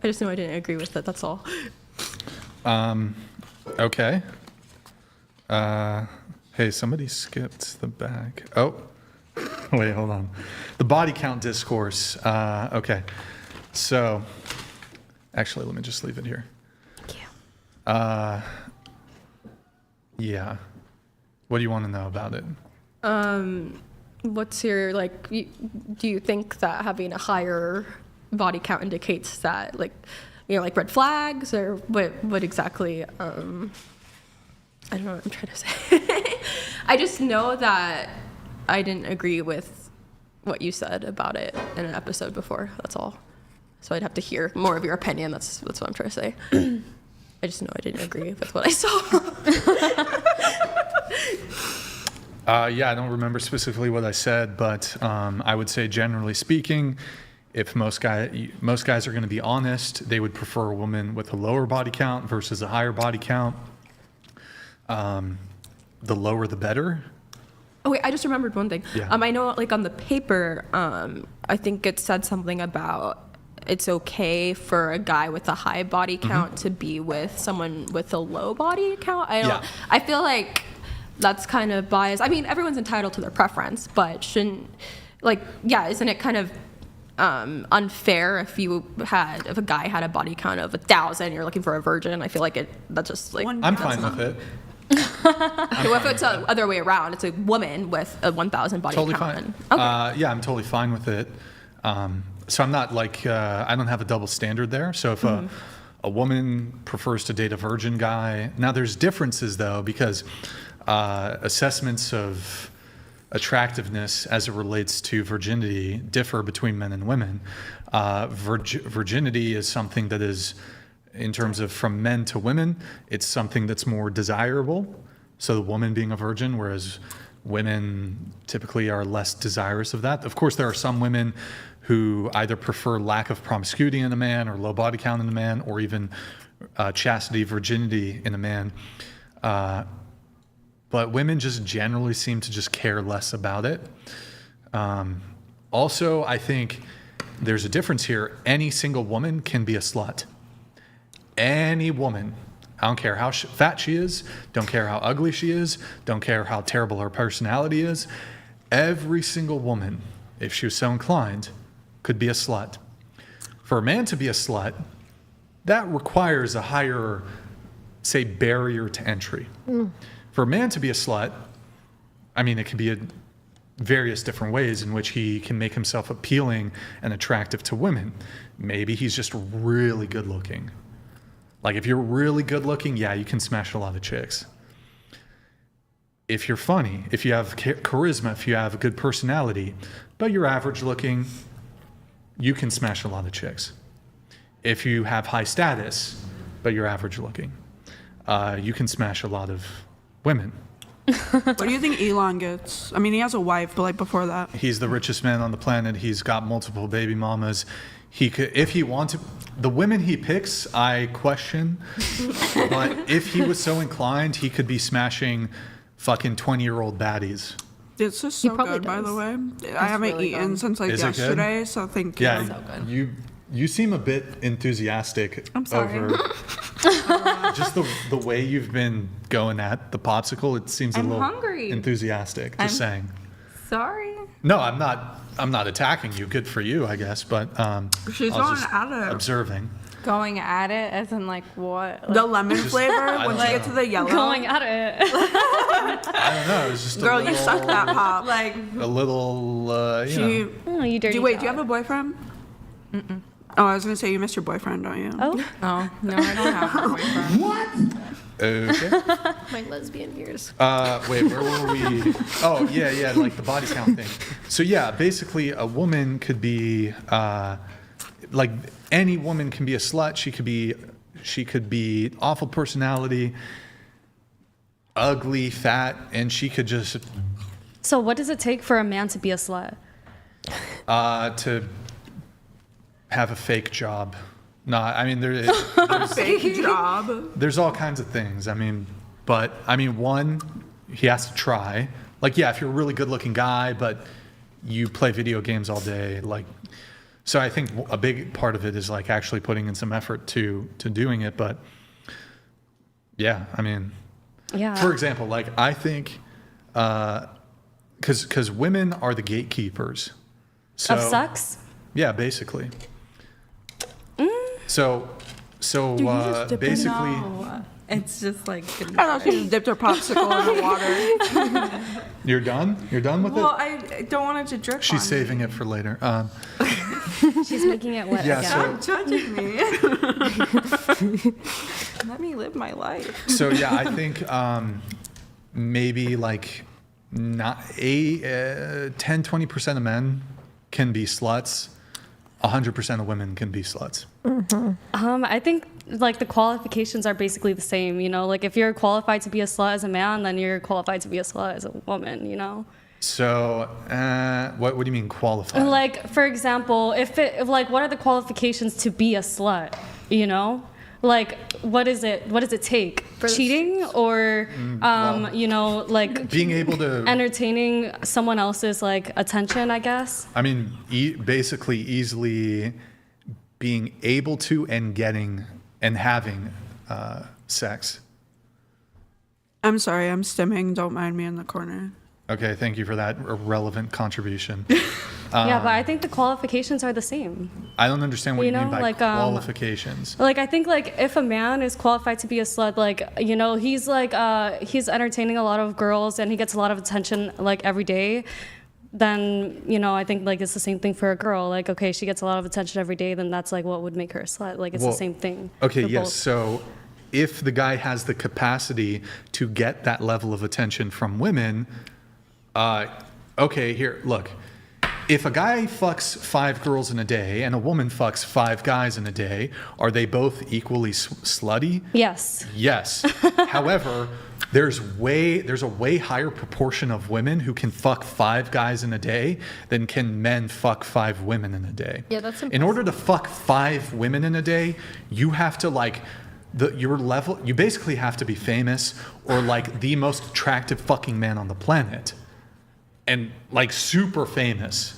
I just know I didn't agree with it. That's all. Okay. Hey, somebody skipped the back. Oh, wait, hold on. The body count discourse. Okay. So, actually, let me just leave it here. Thank you. Yeah. What do you want to know about it? What's your, like, do you think that having a higher body count indicates that, like, you know, like red flags, or what exactly? I don't know what I'm trying to say. I just know that I didn't agree with what you said about it in an episode before. That's all. So I'd have to hear more of your opinion. That's what I'm trying to say. I just know I didn't agree with what I saw. Yeah, I don't remember specifically what I said, but I would say generally speaking, if most guys are going to be honest, they would prefer a woman with a lower body count versus a higher body count. The lower, the better. Oh wait, I just remembered one thing. Yeah. I know, like on the paper, I think it said something about it's okay for a guy with a high body count to be with someone with a low body count. I feel like that's kind of biased. I mean, everyone's entitled to their preference, but isn't it kind of unfair if a guy had a body count of 1,000, you're looking for a virgin? I feel like that's just like I'm fine with it. If it's the other way around, it's a woman with a 1,000 body totally count. Fine. Okay. Yeah, I'm totally fine with it. So I'm not like I don't have a double standard there. So if a woman prefers to date a virgin guy, now there's differences though, because assessments of attractiveness as it relates to virginity differ between men and women. Virginity is something that is, in terms of from men to women, it's something that's more desirable. So the woman being a virgin, whereas women typically are less desirous of that. Of course, there are some women who either prefer lack of promiscuity in a man or low body count in a man, or even chastity, virginity in a man. But women just generally seem to just care less about it. Also, I think there's a difference here. Any single woman can be a slut. Any woman. I don't care how fat she is, don't care how ugly she is, don't care how terrible her personality is. Every single woman, if she was so inclined, could be a slut. For a man to be a slut, that requires a higher, say, barrier to entry. For a man to be a slut, I mean, it can be in various different ways in which he can make himself appealing and attractive to women. Maybe he's just really good looking. Like if you're really good looking, yeah, you can smash a lot of chicks. If you're funny, if you have charisma, if you have a good personality, but you're average looking, you can smash a lot of chicks. If you have high status, but you're average looking, you can smash a lot of women. What do you think Elon gets? I mean, he has a wife, but like before that. He's the richest man on the planet. He's got multiple baby mamas. He could, if he wanted, the women he picks, I question. But if he was so inclined, he could be smashing fucking 20-year-old baddies. It's just so good, by the way. I haven't eaten since like yesterday, so thank you. Yeah, so you seem a bit enthusiastic. I'm sorry. Over just the way you've been going at the popsicle. It seems a little hungry. Enthusiastic. Just saying. Sorry. No, I'm not attacking you. Good for you, I guess. But she's going at it. Observing. Going at it, as in like what? Like, the lemon flavor. Once you get to the yellow. Going at it. I don't know. It was just girl, a little, you suck that pop. Like a little. You know. Oh, you dirty. Wait, do you have a boyfriend? Oh, I was gonna say you miss your boyfriend, don't you? Oh no, I don't have a boyfriend. What? Okay. My lesbian years. Wait, where were we? Oh, yeah, like the body count thing. So yeah, basically a woman could be, like any woman can be a slut. She could be awful personality, ugly, fat, and she could just. So what does it take for a man to be a slut? To have a fake job. No, I mean there's Fake job. There's all kinds of things. I mean, one, he has to try. Like, yeah, if you're a really good-looking guy, but you play video games all day, like, so I think a big part of it is like actually putting in some effort to doing it. But yeah, I mean, yeah. For example, like I think, because women are the gatekeepers. So, of sex? Yeah, basically. So basically, No. It's just like. I don't know if she just dipped her popsicle in the water. You're done? You're done with Well, it? I don't want it to drip. She's on saving me. it for later. She's making it wet Yeah, again. Stop judging me. Let me live my life. So yeah, I think maybe like not 10-20% of men can be sluts. 100% of women can be sluts. I think like the qualifications are basically the same, you know, like if you're qualified to be a slut as a man, then you're qualified to be a slut as a woman, you know. So what do you mean qualified? Like, for example, what are the qualifications to be a slut, you know? Like, what does it take? Cheating or, you know, like being able to entertaining someone else's like attention, I guess. I mean, basically easily being able to and getting and having sex. I'm sorry, I'm stimming. Don't mind me in the corner. Okay, thank you for that relevant contribution. Yeah, but I think the qualifications are the same. I don't understand what you mean by like, qualifications. Like, I think, like, if a man is qualified to be a slut, like, you know, he's, like, he's entertaining a lot of girls and he gets a lot of attention, like, every day, then, you know, I think, like, it's the same thing for a girl. Like, okay, she gets a lot of attention every day, then that's, like, what would make her a slut. Like, it's the same thing. Okay, yes, both. so if the guy has the capacity to get that level of attention from women, okay, here, look. If a guy fucks 5 girls in a day and a woman fucks 5 guys in a day, are they both equally slutty? Yes. Yes. However, there's a way higher proportion of women who can fuck 5 guys in a day than can men fuck 5 women in a day. Yeah, that's impressive. In order to fuck 5 women in a day, you have to like your level. You basically have to be famous or like the most attractive fucking man on the planet. And like super famous.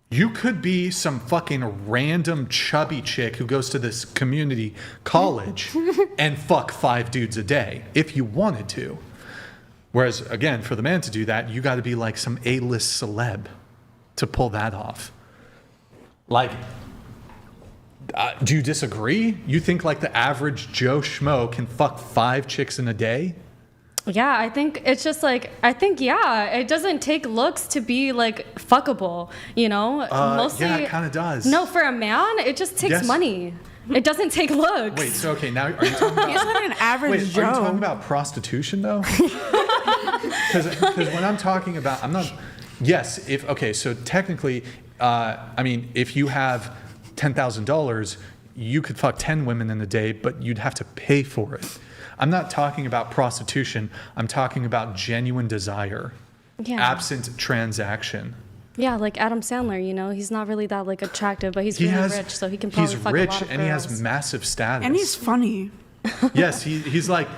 You could be some fucking random chubby chick who goes to this community college and fuck 5 dudes a day if you wanted to. Whereas again, for the man to do that, you got to be like some A-list celeb to pull that off. Like, do you disagree? You think like the average Joe Schmo can fuck 5 chicks in a day? Yeah, I think it's just like, it doesn't take looks to be like fuckable, you know? Mostly, yeah, it kind of does. No, for a man, it just takes money. It doesn't take looks. Wait, so okay, now are you talking about... He's not an average Wait, Joe. are you talking about prostitution though? Because when I'm talking about, I'm not... Yes, so technically, I mean, if you have $10,000, you could fuck 10 women in a day, but you'd have to pay for it. I'm not talking about prostitution. I'm talking about genuine desire, absent transaction. Yeah, like Adam Sandler, you know, he's not really that like attractive, but he's really rich, so he can probably fuck a lot of girls. He's rich and he has massive status. And he's funny. Yes, he's like,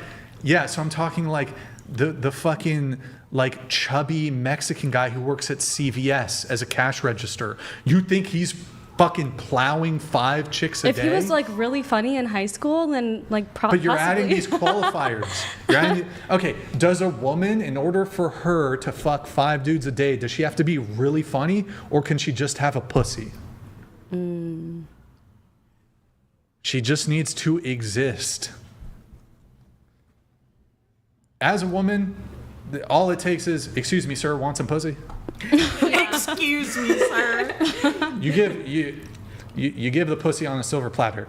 yeah. So I'm talking like the fucking like chubby Mexican guy who works at CVS as a cash register. You think he's fucking plowing 5 chicks a day? If he was like really funny in high school, then like probably. But you're adding these qualifiers. Okay, does a woman, in order for her to fuck 5 dudes a day, does she have to be really funny, or can she just have a pussy? She just needs to exist. As a woman, all it takes is, excuse me, sir, want some pussy? Excuse me, sir. You give the pussy on a silver platter.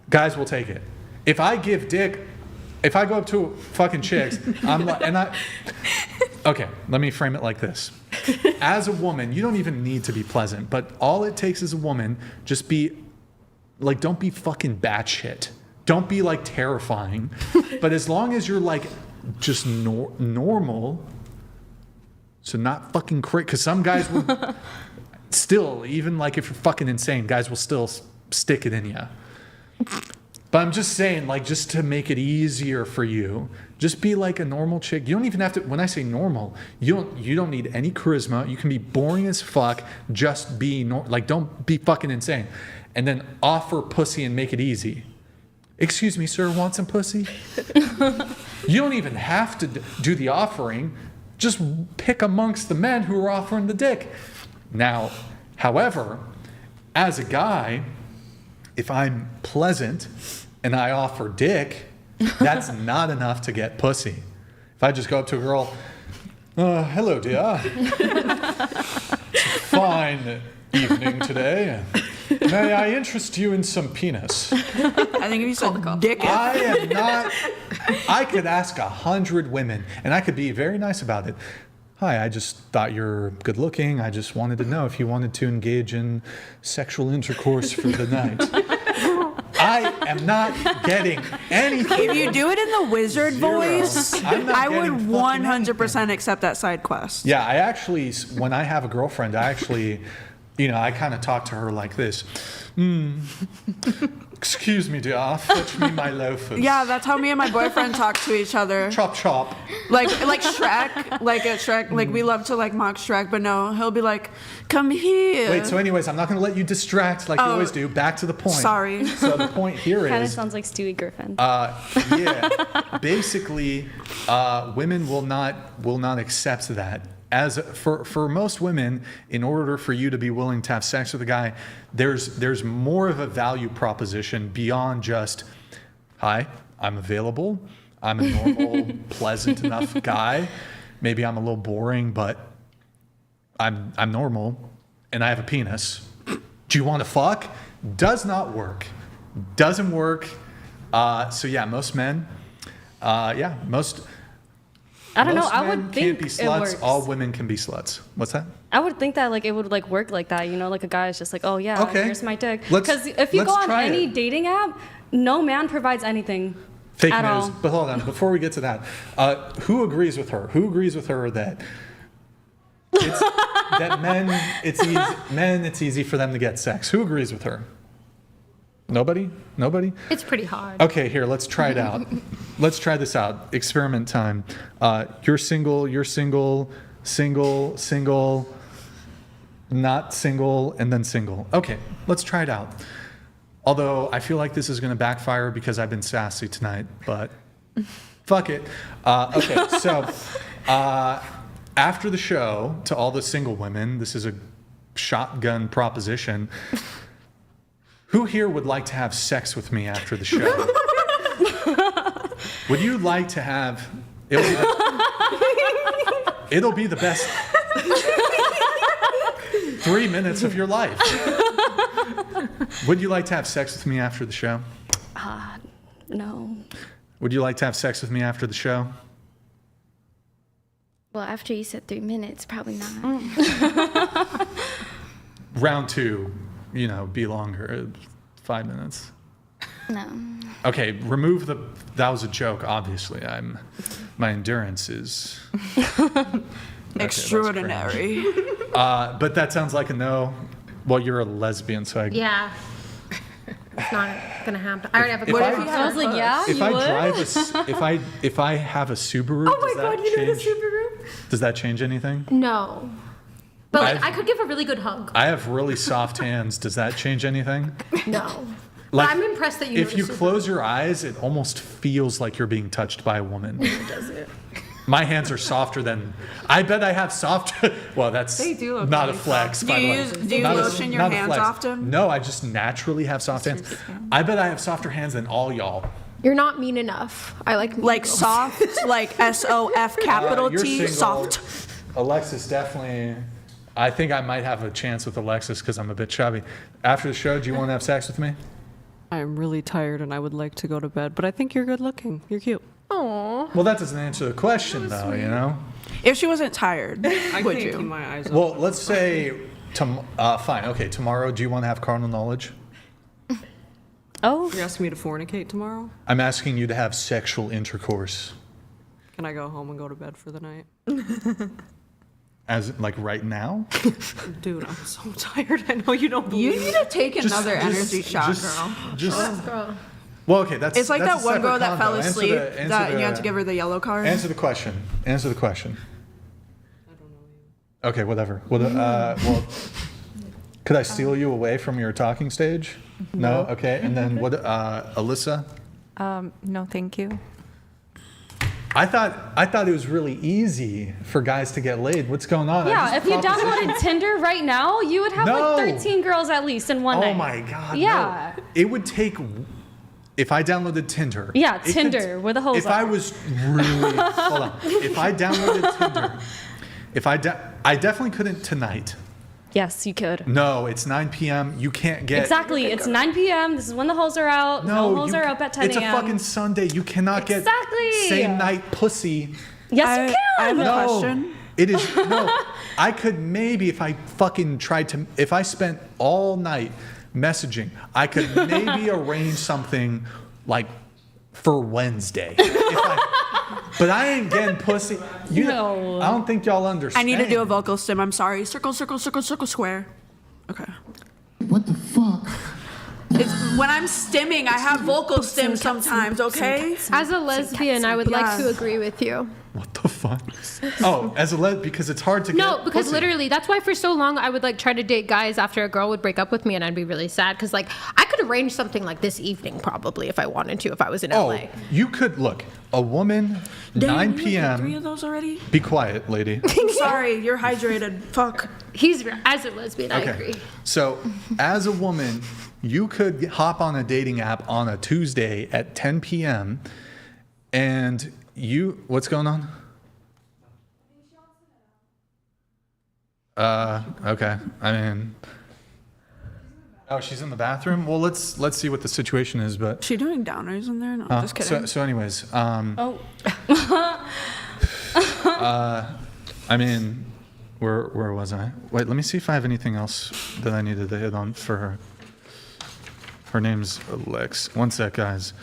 Guys will take it. If I give dick if I go up to fucking chicks, I'm like, okay, let me frame it like this. As a woman, you don't even need to be pleasant, but all it takes is a woman, just be, like, don't be fucking batshit. Don't be, like, terrifying. But as long as you're, like, just normal, so not fucking crazy, because some guys will still, even, like, if you're fucking insane, guys will still stick it in you. But I'm just saying, like, just to make it easier for you, just be like a normal chick. You don't even have to, when I say normal, you don't need any charisma. You can be boring as fuck, just be, like, don't be fucking insane. And then offer pussy and make it easy. Excuse me, sir, want some pussy? You don't even have to do the offering. Just pick amongst the men who are offering the dick. Now, however, as a guy, if I'm pleasant and I offer dick, that's not enough to get pussy. If I just go up to a girl, hello, dear. Fine evening today. May I interest you in some penis? I think if you said dick. I could ask 100 women, and I could be very nice about it. Hi, I just thought you're good looking. I just wanted to know if you wanted to engage in sexual intercourse for the night. I am not getting anything. If you do it in the wizard voice, I would 100% accept that side quest. Yeah, I actually, when I have a girlfriend, I actually, I kind of talk to her like this. Excuse me, dear, fetch me my loafers. Yeah, that's how me and my boyfriend talk to each other. Chop, chop. Like Shrek, like we love to like mock Shrek, but no, he'll be like, come here. Wait, so anyways, I'm not going to let you distract like you always do. Back to the point. Sorry. So the point here is... Kind of sounds like Stewie Griffin. Yeah, basically, women will not accept that. As for most women, in order for you to be willing to have sex with a guy, there's more of a value proposition beyond just, hi, I'm available, I'm a normal, pleasant enough guy. Maybe I'm a little boring, but I'm normal, and I have a penis. Do you want to fuck? Does not work. Doesn't work. So yeah, most men, most. I don't know. Most I men would think can't be it sluts. works. All women can be sluts. What's that? I would think that like it would like work like that. Like a guy is just like, oh yeah, Okay. here's my dick. Let's- Because if you let's go on try any it. dating app, no man provides anything Fake at news. all. But hold on, before we get to that, who agrees with her? Who agrees with her that it's easy for them to get sex? Who agrees with her? Nobody? Nobody? It's pretty hard. Okay, here, let's try it out. Let's try this out. Experiment time. You're single, not single, and then single. Okay, let's try it out. Although I feel like this is going to backfire because I've been sassy tonight, but fuck it. Okay, so after the show, to all the single women, this is a shotgun proposition. Who here would like to have sex with me after the show? Would you like to have... It'll be the best 3 minutes of your life. Would you like to have sex with me after the show? No. Would you like to have sex with me after the show? Well, after you said 3 minutes, probably not. Round two, be longer. 5 minutes. No. Okay, that was a joke, obviously. My endurance is... Extraordinary. But that sounds like a no. Well, you're a lesbian, so Yeah. It's not gonna happen. I already have a What if question. you had I was like, yeah, if you I would. drive if I have a Subaru, Oh my does that god, you know the change? Subaru? Does that change anything? No. But like, I've- I could give a really good hug. I have really soft hands. Does that change anything? No. Like, But I'm impressed that you If know you the Subaru. close your eyes, it almost feels like you're being touched by a woman. Does it? My hands are softer than. I bet I have soft. Well, that's They do look not a really flex. soft. by Do the you way. use- do you Not a- lotion your not a hands flex. often? No, I just naturally have soft hands. I bet I have softer hands than all y'all. You're not mean enough. I like mean Like girls. soft, like SOF capital You're T, single. soft. Alexis definitely. I think I might have a chance with Alexis because I'm a bit chubby. After the show, do you want to have sex with me? I'm really tired and I would like to go to bed, but I think you're good looking. You're cute. Aww. Well, that doesn't answer the question, though, you know? If she wasn't tired, would you? Keep my eyes open. Well, let's say, fine, okay, tomorrow, do you want to have carnal knowledge? Oh. You're asking me to fornicate tomorrow? I'm asking you to have sexual intercourse. Can I go home and go to bed for the night? As, like, right now? Dude, I'm so tired. I know you don't believe You need to take another energy shot, girl. Well, okay, that's It's like that's that a one girl separate that fell convo. asleep that you have to give her the yellow card. Answer the question. Answer the question. I don't know you. Okay, whatever. Well, could I steal you away from your talking stage? No? Okay, and then what, Alyssa? No, thank you. I thought it was really easy for guys to get laid. What's going on? Yeah, if you downloaded Tinder right now, you would have No. like 13 girls at least in one night. Oh my God. Yeah. No. It would take, if I downloaded Tinder. Yeah, it Tinder, could, where the hoes If are. I was really, hold on. If I downloaded Tinder, I definitely couldn't tonight. Yes, you could. No, it's 9 p.m. You can't get. Exactly. It's 9 p.m. This is when the hoes are out. No hoes are up at 10 a.m. It's a fucking Sunday. You cannot get same night pussy. Yes, you can. I have a No, question. it is no. I could maybe if I fucking tried to. If I spent all night messaging, I could maybe arrange something like for Wednesday. But I ain't getting pussy. No. I don't think y'all understand. I need to do a vocal stim. I'm sorry. Circle, circle, circle, circle, square. Okay. What the fuck? It's when I'm stimming, I have vocal stim sometimes, okay? As a lesbian, I would like to agree with you. What the fuck? Oh, as a because it's hard to No, get because pussy. literally, that's why for so long I would like try to date guys after a girl would break up with me, and I'd be really sad because like I could arrange something like this evening probably if I wanted to, if I was in LA. You could look a woman. Damn, 9 you had p.m. 3 of those already? Be quiet, lady. I'm sorry, you're hydrated. Fuck. He's as a lesbian, I agree. So, as a woman, you could hop on a dating app on a Tuesday at 10 p.m. and what's going on? Okay. I mean, oh, she's in the bathroom. Well, let's see what the situation is. But She doing downers in there? No, I'm just kidding. So anyways, Oh. I mean, where was I? Wait, let me see if I have anything else that I needed to hit on for her. Her name's Alex. One sec, guys.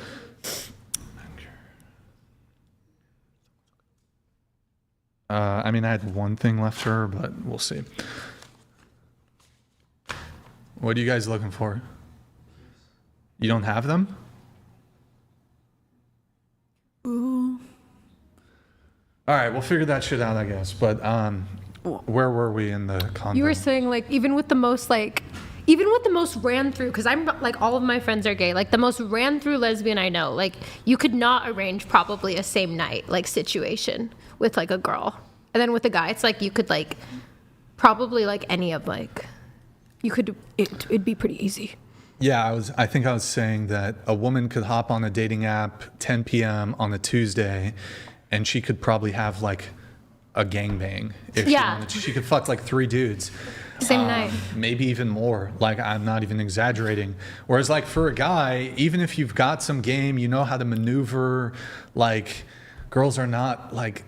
I mean, I had one thing left for her, but we'll see. What are you guys looking for? You don't have them? Ooh. All right, we'll figure that shit out, I guess. But where were we in the convo? You were saying like even with the most ran through, because I'm like all of my friends are gay, like the most ran through lesbian I know, like you could not arrange probably a same night like situation with like a girl, and then with a guy it's like you could like probably like any of like you could it'd be pretty easy. Yeah, I think I was saying that a woman could hop on a dating app 10 p.m. on a Tuesday, and she could probably have like a gangbang if she wanted to. She could fuck like 3 dudes. Same night. Maybe even more. Like, I'm not even exaggerating. Whereas like for a guy, even if you've got some game, you know how to maneuver, like girls are not like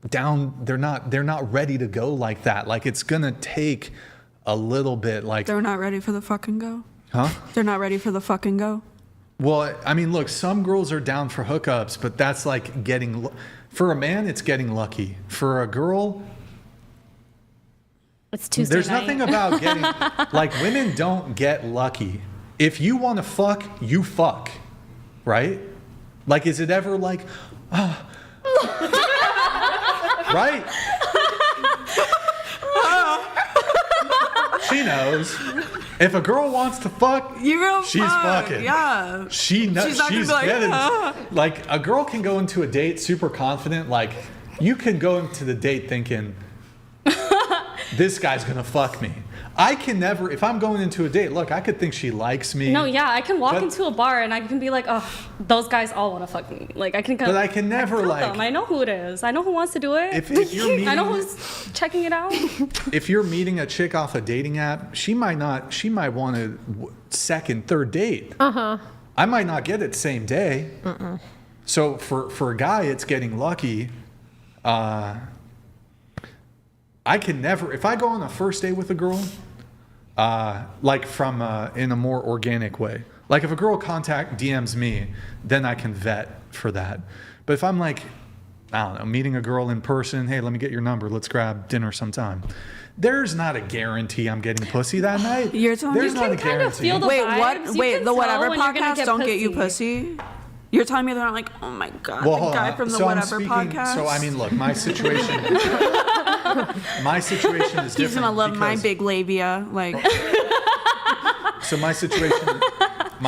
down, they're not ready to go like that. Like it's gonna take a little bit. Like They're not ready for the fucking go? Huh? They're not ready for the fucking go? Well, I mean, look, some girls are down for hookups, but that's like for a man, it's getting lucky. For a girl, it's Tuesday there's night. nothing about getting, like women don't get lucky. If you want to fuck, you fuck, right? Like, is it ever like, right? She knows. If a girl wants to fuck, she's fucking. Yeah. She's not gonna be like, getting. Like a girl can go into a date super confident. Like you can go into the date thinking, this guy's gonna fuck me. I can never, if I'm going into a date, look, I could think she likes me. No, yeah, I can walk but- into a bar and I can be like, oh, those guys all want to fuck me. Like, I can. But I can never tell like. them. I know who it is. I know who wants to do it. If you're meeting, I know who's checking it out. If you're meeting a chick off a dating app, she might want a second, third date. I might not get it same day. So for a guy, it's getting lucky. I can never, if I go on a first date with a girl, like from in a more organic way. Like if a girl DMs me, then I can vet for that. But if I'm like, I don't know, meeting a girl in person, hey, let me get your number, let's grab dinner sometime. There's not a guarantee I'm getting pussy that night. You're telling There's me not a guarantee. feel the Wait, vibes. what? You Wait, can the tell whatever when you're gonna podcast get don't get you pussy. pussy? You're telling me they're not like, oh my god, Well, the hold guy on. from the So I'm whatever speaking- podcast. So I mean, look, my situation is different. He's gonna love my because- big labia, like. So my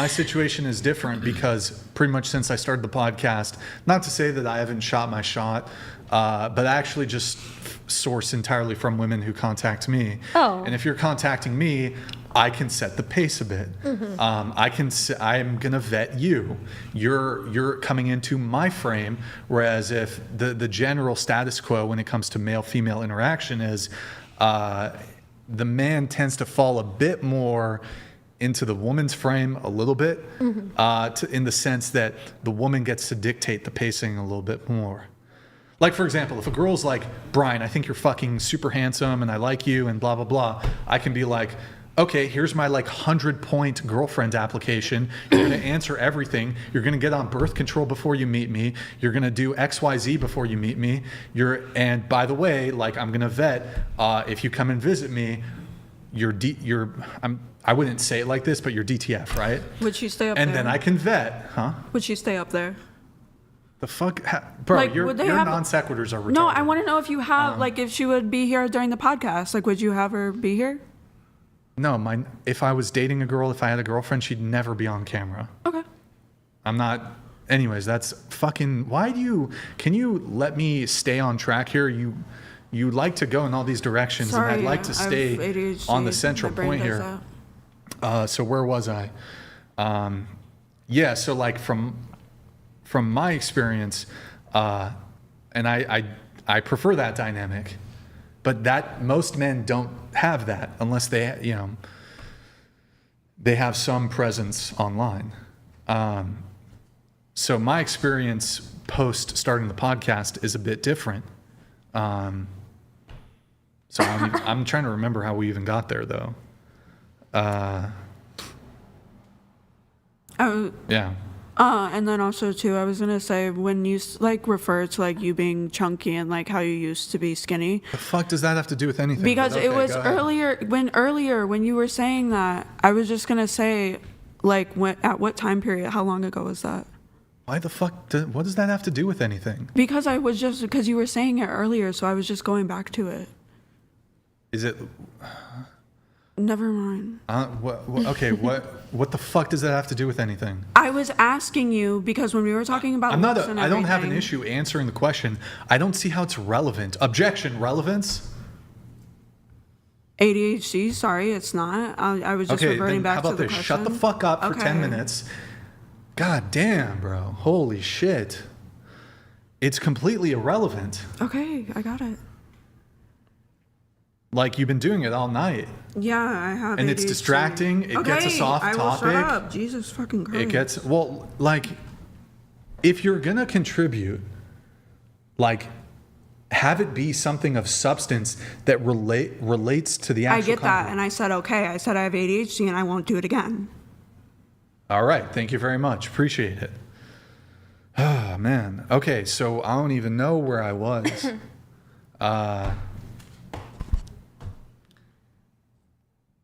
situation is different because pretty much since I started the podcast, not to say that I haven't shot my shot, but I actually just source entirely from women who contact me. Oh. And if you're contacting me, I can set the pace a bit. I'm gonna vet you. You're coming into my frame. Whereas if the general status quo when it comes to male-female interaction is, the man tends to fall a bit more into the woman's frame a little bit, in the sense that the woman gets to dictate the pacing a little bit more. Like, for example, if a girl's like, Brian, I think you're fucking super handsome and I like you and blah, blah, blah, I can be like, okay, here's my like 100-point girlfriend application. You're going to answer everything. You're going to get on birth control before you meet me. You're going to do XYZ before you meet me. And by the way, like, I'm going to vet, if you come and visit me, I wouldn't say it like this, but you're DTF, right? Would she stay up there? And then I can vet, huh? Would she stay up there? The fuck? Bro, Like, your would they non sequiturs are retarded. No, I want to know if you have, like, if she would be here during the podcast. Like, would you have her be here? No, if I was dating a girl, if I had a girlfriend, she'd never be on camera. Okay. I'm not. Anyways, that's fucking. Can you let me stay on track here? You like to go in all these directions, Sorry, and I'd like to stay ADHD. on the central My brain point does here. that. So where was I? Yeah. So like from my experience, and I prefer that dynamic, but that most men don't have that unless they have some presence online. So my experience post starting the podcast is a bit different. So I'm trying to remember how we even got there, though. Yeah. And then also too, I was gonna say when you like refer to like you being chunky and like how you used to be skinny. The fuck does that have to do with anything? Because But it okay, was go ahead. earlier when you were saying that, I was just gonna say, like, at what time period? How long ago was that? Why the fuck? What does that have to do with anything? Because because you were saying it earlier, so I was just going back to it. Is it? Never mind. Okay. What the fuck does that have to do with anything? I was asking you because when we were talking about I'm not. looks and I don't have an everything- issue answering the question. I don't see how it's relevant. Objection. Relevance. ADHD. Sorry, it's not. I was just reverting then back how about to the this? question. Shut the fuck up for 10 Okay. minutes. God damn, bro. Holy shit. It's completely irrelevant. Okay, I got it. Like, you've been doing it all night. Yeah, I have. And it's ADHD. distracting. It gets us off I will topic. shut up. Jesus fucking Christ. It gets, well, like, if you're going to contribute, like, have it be something of substance that relates to the I actual get that, and I said okay. I said I have ADHD and I won't do it again. All right. Thank you very much. Appreciate it. Oh, man. Okay, so I don't even know where I was.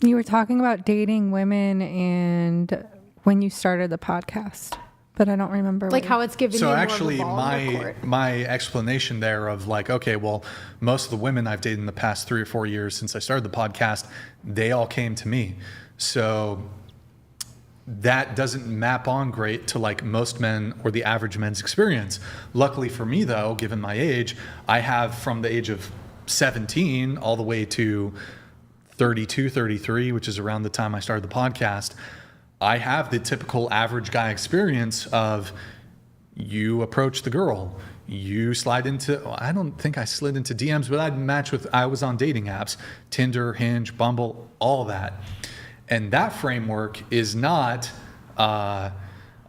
You were talking about dating women and when you started the podcast, but I don't remember. Like how it's given you So more actually, of a ball in your court. my explanation there of like, okay, well, most of the women I've dated in the past 3 or 4 years since I started the podcast, they all came to me. So that doesn't map on great to like most men or the average men's experience. Luckily for me, though, given my age, I have from the age of 17 all the way to 32, 33, which is around the time I started the podcast, I have the typical average guy experience of you approach the girl, you slide into, I don't think I slid into DMs, but I was on dating apps, Tinder, Hinge, Bumble, all that. And that framework is not,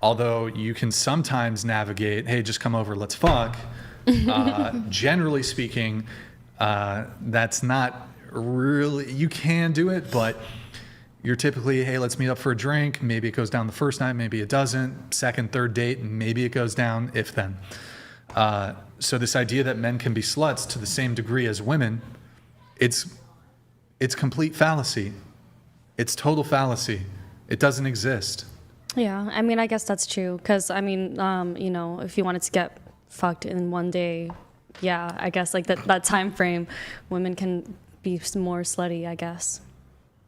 although you can sometimes navigate, hey, just come over, let's fuck. Generally speaking, that's not really, you can do it, but you're typically, hey, let's meet up for a drink. Maybe it goes down the first night, maybe it doesn't. Second, third date, maybe it goes down, if then. So this idea that men can be sluts to the same degree as women, it's complete fallacy. It's total fallacy. It doesn't exist. Yeah, I mean, I guess that's true. Because, I mean, if you wanted to get fucked in one day, yeah, I guess like that time frame, women can be more slutty, I guess.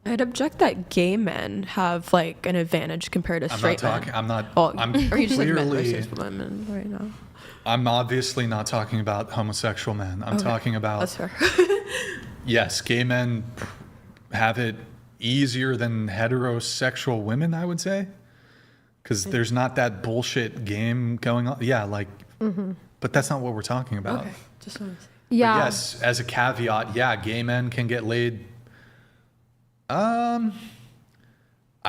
I'd object that gay men have like an advantage compared to straight men. I'm not. Oh, I'm are you just like men clearly. versus women right now? I'm obviously not talking about homosexual men. I'm talking about. That's fair. Yes, gay men have it easier than heterosexual women, I would say, because there's not that bullshit game going on. Yeah, like, but that's not what we're talking about. Okay, just wanted to say. Yeah. But yes, as a caveat, yeah, gay men can get laid. I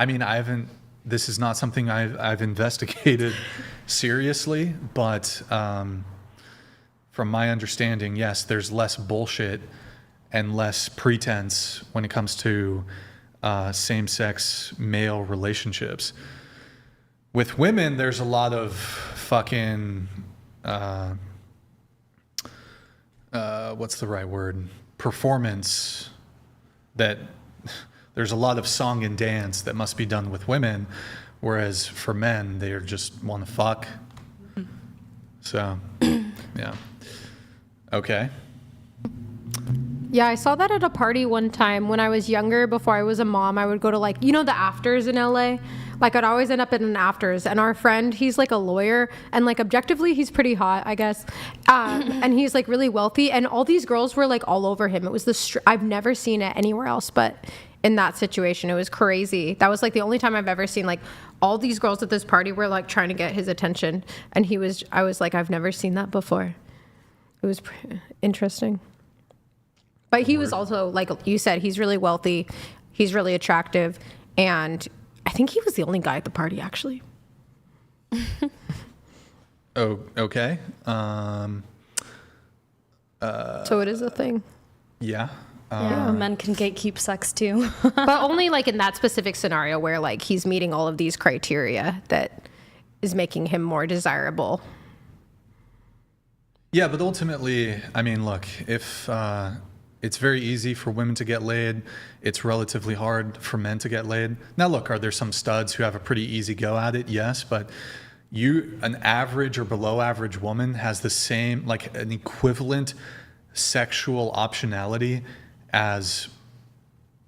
mean, this is not something I've investigated seriously, but from my understanding, yes, there's less bullshit and less pretense when it comes to same-sex male relationships. With women, there's a lot of fucking, what's the right word? Performance that... There's a lot of song and dance that must be done with women, whereas for men, they just want to fuck. So, yeah. Okay. Yeah, I saw that at a party one time when I was younger. Before I was a mom, I would go to the afters in LA. Like I'd always end up in an afters, and our friend, he's like a lawyer, and like objectively, he's pretty hot, I guess. And he's like really wealthy, and all these girls were like all over him. It was I've never seen it anywhere else, but in that situation, it was crazy. That was like the only time I've ever seen like all these girls at this party were like trying to get his attention, and I was like, I've never seen that before. It was interesting. But he was also, like you said, he's really wealthy, he's really attractive, and I think he was the only guy at the party, actually. Oh, okay. So it is a thing. Yeah. Yeah, men can gatekeep sex too. But only like in that specific scenario where like he's meeting all of these criteria that is making him more desirable. Yeah, but ultimately, I mean, look, if it's very easy for women to get laid, it's relatively hard for men to get laid. Now, look, are there some studs who have a pretty easy go at it? Yes, but an average or below average woman has the same, like an equivalent sexual optionality as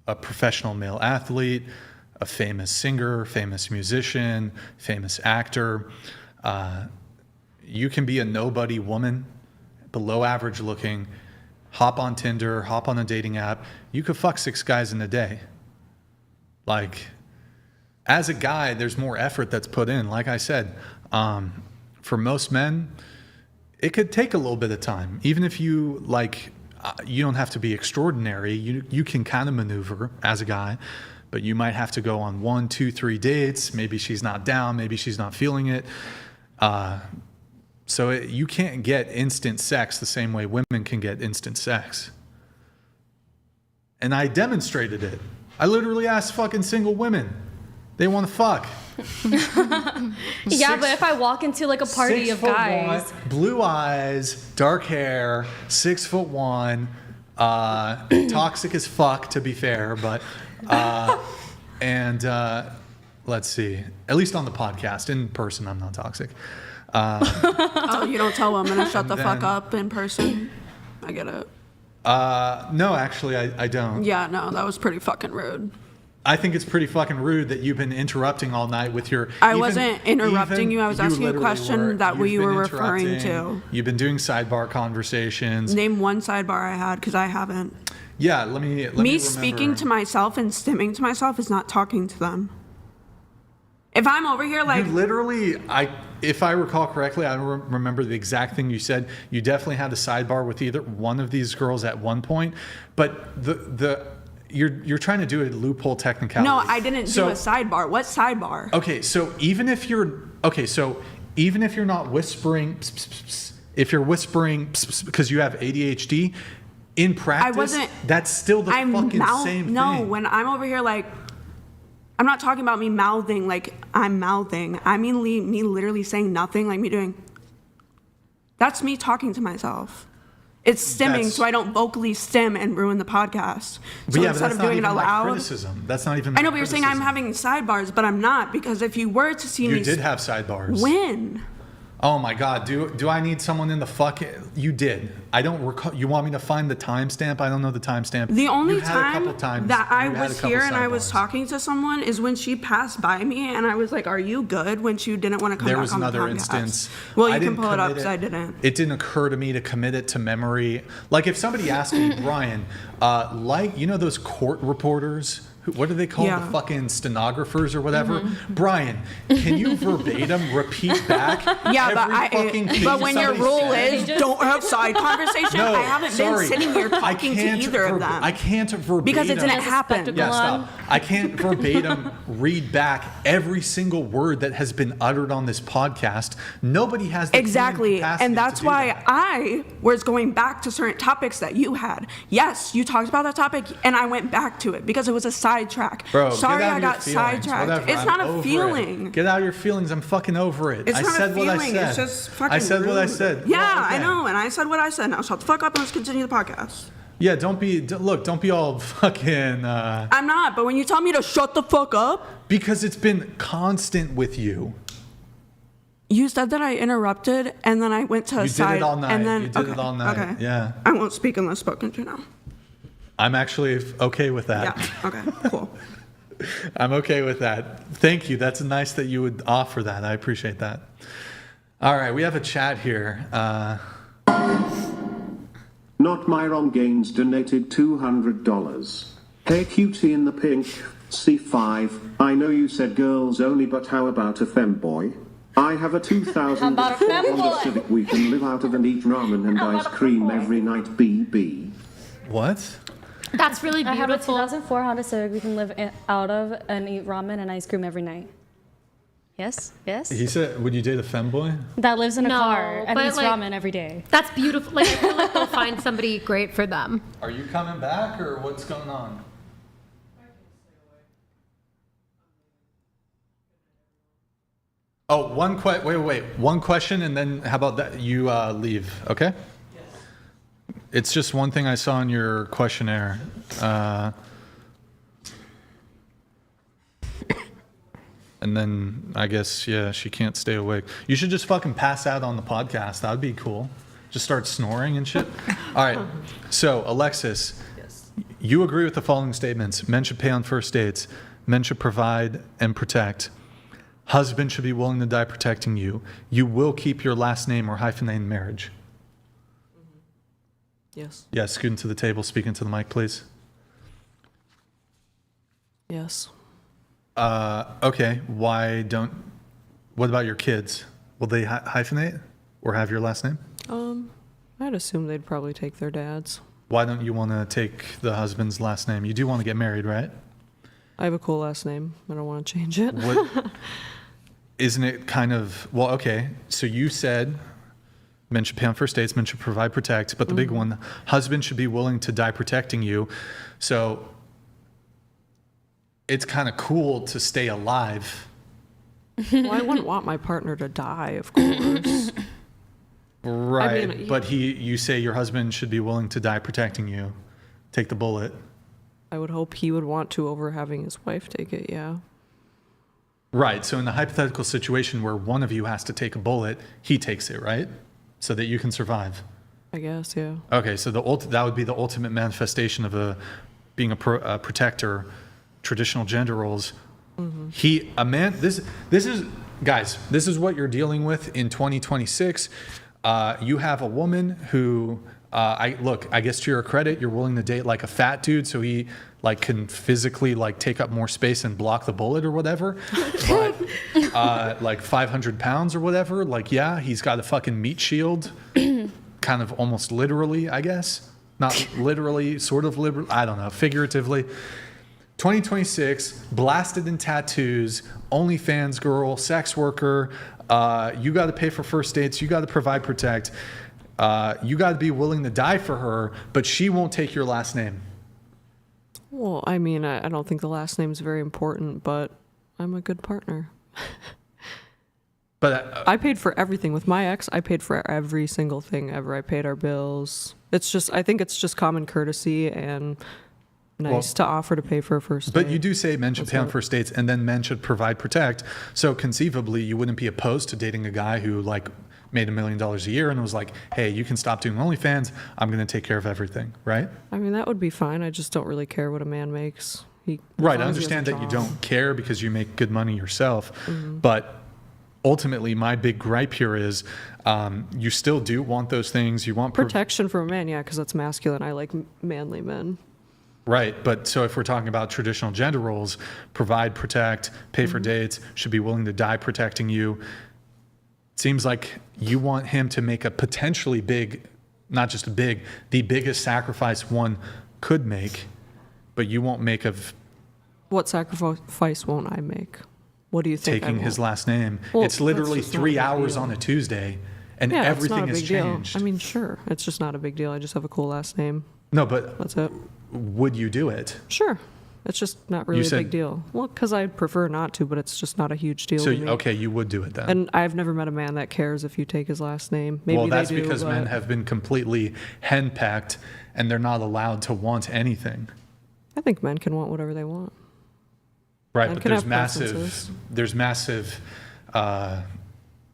a professional male athlete, a famous singer, famous musician, famous actor. You can be a nobody woman, below average looking, hop on Tinder, hop on a dating app. You could fuck 6 guys in a day. Like, as a guy, there's more effort that's put in. Like I said, for most men, it could take a little bit of time. Even if you you don't have to be extraordinary. You can kind of maneuver as a guy, but you might have to go on 1, 2, 3 dates. Maybe she's not down. Maybe she's not feeling it. So you can't get instant sex the same way women can get instant sex. And I demonstrated it. I literally asked fucking single women. They want to fuck. Yeah, but if I walk into like a party of guys, blue eyes, dark hair, 6'1", toxic as fuck to be fair, but let's see. At least on the podcast, in person, I'm not toxic. Oh, you don't tell women to shut the fuck up in person? I get it. No, actually, I don't. Yeah, no, that was pretty fucking rude. I think it's pretty fucking rude that you've been interrupting all night with your. I wasn't interrupting you. I was asking a question that you were referring to. You've been doing sidebar conversations. Name one sidebar I had, because I haven't. Yeah, let me. Me speaking to myself and stimming to myself is not talking to them. If I'm over here like you literally, if I recall correctly, I don't remember the exact thing you said. You definitely had a sidebar with either one of these girls at one point, but you're trying to do a loophole technicality. No, I didn't do a sidebar. What sidebar? Okay, so even if you're not whispering, if you're whispering because you have ADHD, in practice, that's still the fucking same thing. No, when I'm over here like. I'm not talking about me mouthing like I'm mouthing. I mean me literally saying nothing, like me doing. That's me talking to myself. It's stimming, so I don't vocally stim and ruin the podcast. So instead of doing it aloud, criticism. That's not even. I know, but you're saying I'm having sidebars, but I'm not, because if you were to see me, you did have sidebars. When? Oh my God! Do I need someone in the fucking? You did. I don't recall. You want me to find the timestamp? I don't know the timestamp. The only time that I was here and I was talking to someone is when she passed by me and I was like, "Are you good?" When she didn't want to come back on the podcast. There was another instance. Well, you can pull it up because I didn't. It didn't occur to me to commit it to memory. Like if somebody asked me, Brian, like you know those court reporters. What do they call the fucking stenographers or whatever? Mm-hmm. Brian, can you verbatim repeat back? But when your rule is don't have side conversation, I haven't been sitting here talking to either of them. I can't verbatim because it didn't happen. Yeah, stop. I can't verbatim read back every single word that has been uttered on this podcast. Nobody has the exactly, and that's why I was going back to certain topics that you had. Yes, you talked about that topic, and I went back to it because it was a sidetrack. Bro, sorry, I got sidetracked. Whatever. It's not a feeling. Get out of your feelings. I'm fucking over it. It's not a feeling. It's just fucking I said rude. what I said. Yeah, well, okay. I know, and I said what I said. Now shut the fuck up and let's continue the podcast. Yeah, don't be all fucking. I'm not, but when you tell me to shut the fuck up. Because it's been constant with you. You said that I interrupted, and then I went to a side. You did it all night. And then, you did it all night. Okay. Yeah. I won't speak unless spoken to now. I'm actually okay with that. Yeah, okay, cool. I'm okay with that. Thank you. That's nice that you would offer that. I appreciate that. All right, we have a chat here. Not Myron Gaines donated $200. Hey cutie in the pink, C5, I know you said girls only, but how about a femboy? I have a 2004 Honda Civic we can live out of and eat ramen and ice cream every night, BB. What? That's really beautiful. I have a 2004 Honda Civic we can live out of and eat ramen and ice cream every night. Yes? Yes? He said, would you date a femboy? That lives in a car and eats ramen every day. That's beautiful. Like, I feel like they'll find somebody great for them. Are you coming back or what's going on? Oh, wait. One question and then how about that? You leave, okay? It's just one thing I saw in your questionnaire. And then I guess, yeah, she can't stay awake. You should just fucking pass out on the podcast. That would be cool. Just start snoring and shit. All right. So, Alexis, you agree with the following statements. Men should pay on first dates. Men should provide and protect. Husband should be willing to die protecting you. You will keep your last name or hyphenated marriage. Yes. Yes, scooting to the table, speaking to the mic, please. Yes. Okay, what about your kids? Will they hyphenate or have your last name? I'd assume they'd probably take their dad's. Why don't you want to take the husband's last name? You do want to get married, right? I have a cool last name. I don't want to change it. Isn't it kind of, well, okay, so you said men should pay on first dates, men should provide, protect, but the big one, husband should be willing to die protecting you. So it's kind of cool to stay alive. Well, I wouldn't want my partner to die, of course. Right, I mean, but you say your husband should be willing to die protecting you. Take the bullet. I would hope he would want to over having his wife take it, yeah. Right, so in the hypothetical situation where one of you has to take a bullet, he takes it, right? So that you can survive. I guess, yeah. Okay, so that would be the ultimate manifestation of being a protector, traditional gender roles. This is, guys, this is what you're dealing with in 2026. You have a woman who, I guess to your credit, you're willing to date like a fat dude so he like can physically like take up more space and block the bullet or whatever. But like 500 pounds or whatever, like, yeah, he's got a fucking meat shield, kind of almost literally, I guess. Not literally, sort of literally, I don't know, figuratively. 2026, blasted in tattoos, OnlyFans girl, sex worker. You got to pay for first dates. You got to provide, protect. You got to be willing to die for her, but she won't take your last name. Well, I mean, I don't think the last name's very important, but I'm a good partner. But I paid for everything. With my ex, I paid for every single thing ever. I paid our bills. I think it's just common courtesy and nice to offer to pay for a first date. But you do say men should pay on first dates and then men should provide, protect. So conceivably, you wouldn't be opposed to dating a guy who like made $1 million a year and was like, hey, you can stop doing OnlyFans. I'm going to take care of everything, right? I mean, that would be fine. I just don't really care what a man makes. Right. I understand that you don't care because you make good money yourself. But ultimately, my big gripe here is you still do want those things. You want protection from a man, yeah, because that's masculine. I like manly men. Right. But so if we're talking about traditional gender roles, provide, protect, pay for dates, should be willing to die protecting you. It seems like you want him to make a potentially big, not just a big, the biggest sacrifice one could make, but you won't make of. What sacrifice won't I make? What do you think? Taking his last name. Well, it's literally 3 hours on a Tuesday, and everything has changed. Deal. I mean, sure, it's just not a big deal. I just have a cool last name. No, but that's it. Would you do it? Sure. It's just not really a big deal. Well, because I'd prefer not to, but it's just not a huge deal to me. Okay, you would do it then. And I've never met a man that cares if you take his last name. Maybe well, that's they do, because men have been completely henpecked, and they're not allowed to want anything. I think men can want whatever they want. Right, but there's massive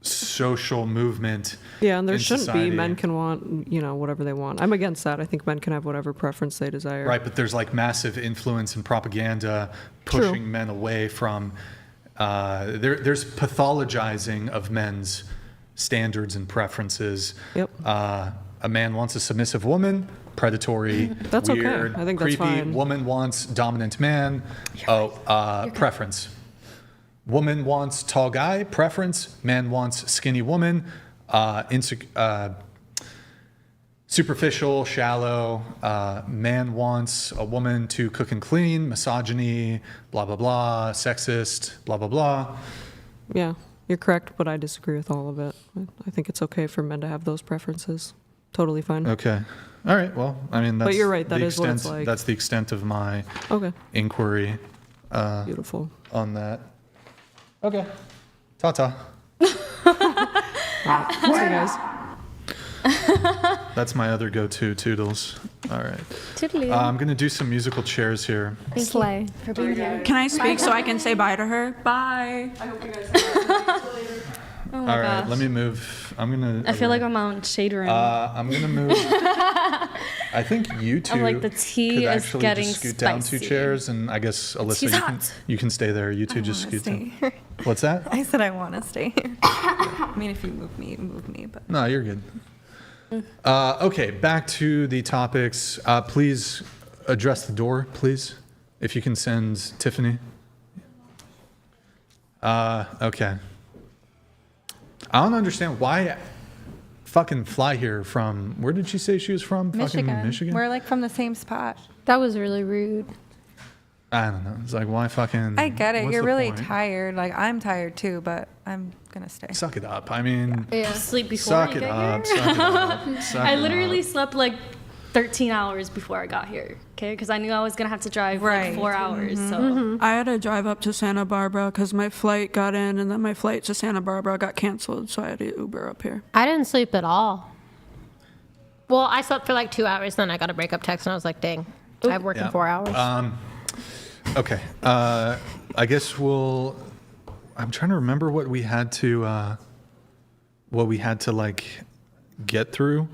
social movement. Yeah, and there shouldn't society. be. Men can want, whatever they want. I'm against that. I think men can have whatever preference they desire. Right, but there's like massive influence and propaganda pushing men away from. There's pathologizing of men's standards and preferences. Yep. A man wants a submissive woman. Predatory, that's weird, okay. I think creepy. That's fine. Woman wants dominant man. Preference. Woman wants tall guy. Preference. Man wants skinny woman. Superficial, shallow. Man wants a woman to cook and clean. Misogyny. Blah blah blah. Sexist. Blah blah blah. Yeah, you're correct, but I disagree with all of it. I think it's okay for men to have those preferences. Totally fine. Okay. All right. Well, I mean, that's but you're right. That is what it's like. That's the extent of my inquiry. Beautiful. On that. Okay. Ta-ta. See you guys. That's my other go-to, Toodles. All right. Toodly. I'm going to do some musical chairs here. Thank you for being here. Can I speak so I can say bye to her? Bye. I hope you guys have Oh All my right, gosh. let me move. I'm gonna. I feel like I'm on Shade Room. I'm gonna move. I think you two I'm like, the tea could is actually getting just scoot down 2 spicy. chairs, and I guess Alyssa, She's hot. you can stay there. You two just scoot down. Here. What's that? I said I want to stay here. I mean, if you move me, but. No, you're good. Okay, back to the topics. Please address the door, please. If you can send Tiffany. Okay. I don't understand why fucking fly here from, where did she say she was from? Michigan. Fucking Michigan? We're like from the same spot. That was really rude. I don't know. It's like, why fucking. I get it. what's You're the really point? tired. Like, I'm tired too, but I'm going to stay. Suck it up. I mean, Sleep before suck you it get up. here. Suck it up. Suck I it literally up. slept like 13 hours before I got here, okay? Because I knew I was going to have to drive like 4 hours. So I had to drive up to Santa Barbara because my flight got in, and then my flight to Santa Barbara got canceled, so I had to Uber up here. I didn't sleep at all. Well, I slept for like 2 hours, then I got a breakup text, and I was like, dang, I've worked in 4 hours. Okay. I guess I'm trying to remember what we had to like get through.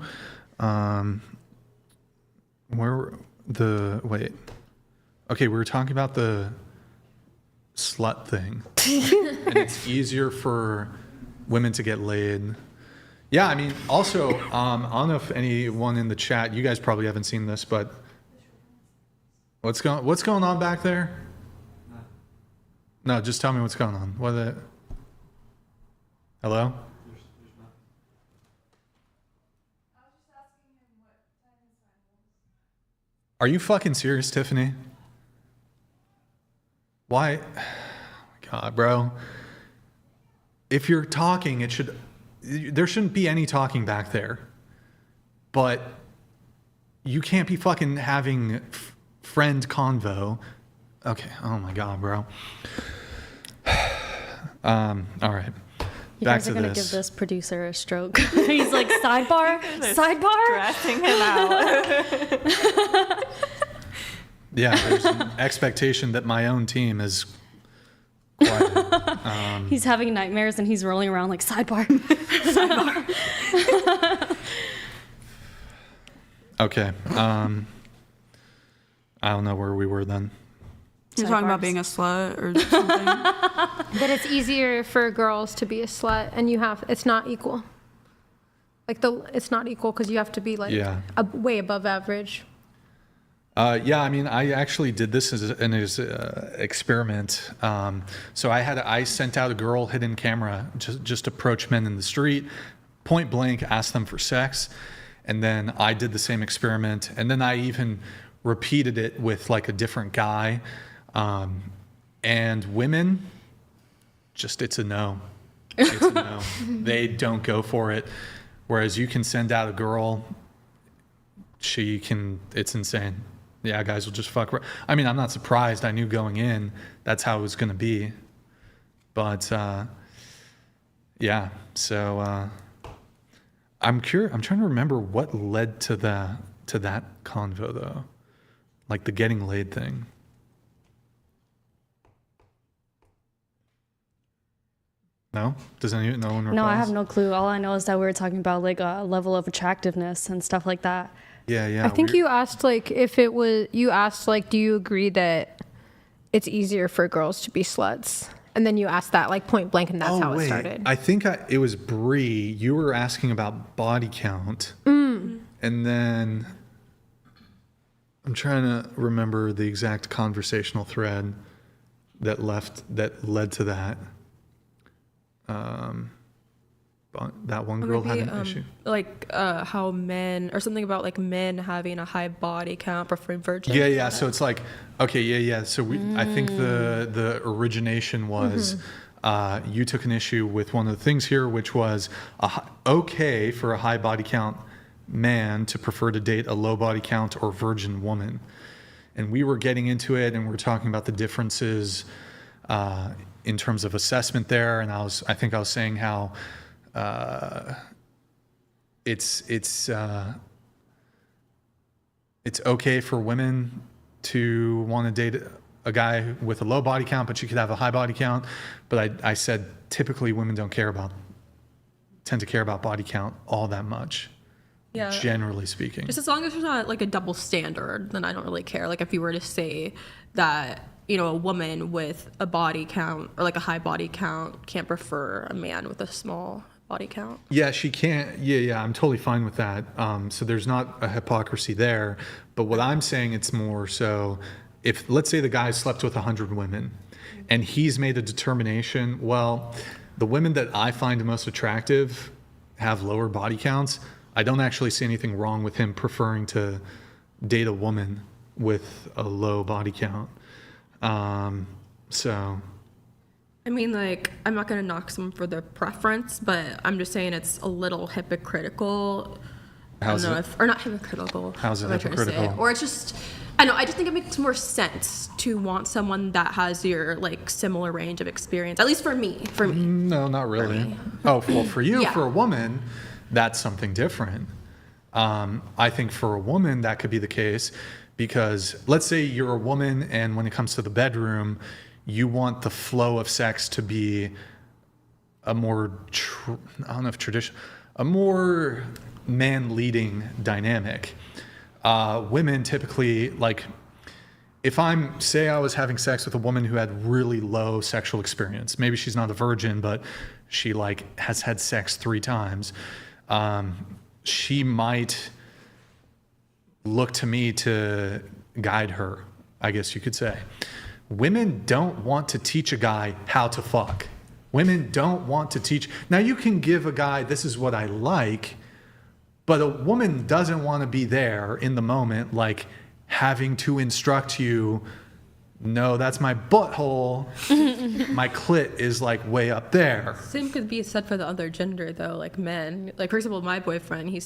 Okay, we were talking about the slut thing. And it's easier for women to get laid. Yeah, I mean, also, I don't know if anyone in the chat, you guys probably haven't seen this, but what's going on back there? No, just tell me what's going on. Hello? Are you fucking serious, Tiffany? Why? Oh my God, bro. If you're talking, there shouldn't be any talking back there. But you can't be fucking having friend convo. Okay, oh my God, bro. All right. You Back guys to are gonna this. give this producer a stroke. He's like, sidebar? Stressing him out. Yeah, there's an expectation that my own team is quiet. He's having nightmares and he's rolling around like, sidebar. Sidebar. Okay. I don't know where we were then. You're talking about being a slut or something? That it's easier for girls to be a slut, and it's not equal. It's not equal because you have to be way above average. Yeah, I mean, I actually did this as an experiment. So I sent out a girl hidden camera, just approach men in the street, point blank, ask them for sex. And then I did the same experiment. And then I even repeated it with like a different guy. And women, it's a no. It's a no. They don't go for it. Whereas you can send out a girl, it's insane. Yeah, guys will just fuck. I mean, I'm not surprised. I knew going in that's how it was going to be. But yeah, so I'm curious. I'm trying to remember what led to that convo though, like the getting laid thing. No? No one recalls? No, I have no clue. All I know is that we were talking about like a level of attractiveness and stuff like that. Yeah. I think you asked do you agree that it's easier for girls to be sluts? And then you asked that like point blank, and that's how it started. I think it was Bree. You were asking about body count. And then I'm trying to remember the exact conversational thread that led to that. That one girl had an issue. How men, or something about like men having a high body count, preferring virgins. Yeah. So it's like, okay, yeah. So I think the origination was you took an issue with one of the things here, which was okay for a high body count man to prefer to date a low body count or virgin woman. And we were getting into it, and we were talking about the differences in terms of assessment there. And I think I was saying how it's okay for women to want to date a guy with a low body count, but you could have a high body count. But I said typically women tend to care about body count all that much. Yeah. Generally speaking. Just as long as there's not like a double standard, then I don't really care. Like if you were to say that, a woman with a body count or like a high body count can't prefer a man with a small body count. Yeah, she can't. Yeah, I'm totally fine with that. So there's not a hypocrisy there. But what I'm saying, it's more so if, let's say the guy slept with 100 women and he's made a determination, well, the women that I find most attractive have lower body counts. I don't actually see anything wrong with him preferring to date a woman with a low body count. So I mean, like, I'm not going to knock someone for their preference, but I'm just saying it's a little hypocritical. How's it? Or not hypocritical. How's it hypocritical? Or it's just, I just think it makes more sense to want someone that has your, like, similar range of experience. At least for me. No, not really. Oh, well, for you, Yeah. For a woman, that's something different. I think for a woman, that could be the case because let's say you're a woman and when it comes to the bedroom, you want the flow of sex to be a more, I don't know if traditional, a more man-leading dynamic. Women typically, like, say I was having sex with a woman who had really low sexual experience, maybe she's not a virgin, but she like has had sex 3 times, she might look to me to guide her, I guess you could say. Women don't want to teach a guy how to fuck. Women don't want to teach. Now you can give a guy, this is what I like, but a woman doesn't want to be there in the moment, like having to instruct you, no, that's my butthole. My clit is like way up there. Same could be said for the other gender though, like men. Like for example, my boyfriend, he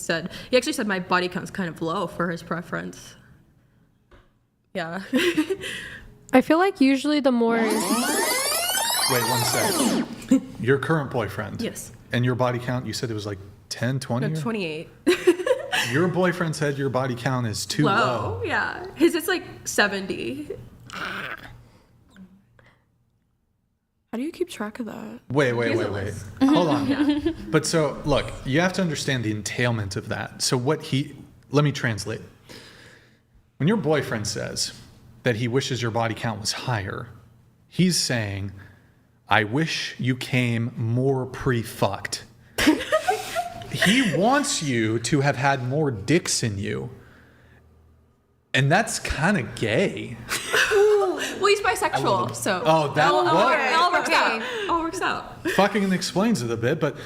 actually said my body count's kind of low for his preference. Yeah. I feel like usually the more... Wait 1 second. Your current boyfriend? Yes. And your body count, you said it was like 10, 20? No, 28. Your boyfriend said your body count is too low. Yeah. His is like 70. How do you keep track of that? Wait. Hold on. Yeah. But so, look, you have to understand the entailment of that. So let me translate. When your boyfriend says that he wishes your body count was higher, he's saying, I wish you came more pre-fucked. He wants you to have had more dicks in you. And that's kind of gay. Well, he's bisexual, so it all works out. It all works out. Fucking explains it a bit, but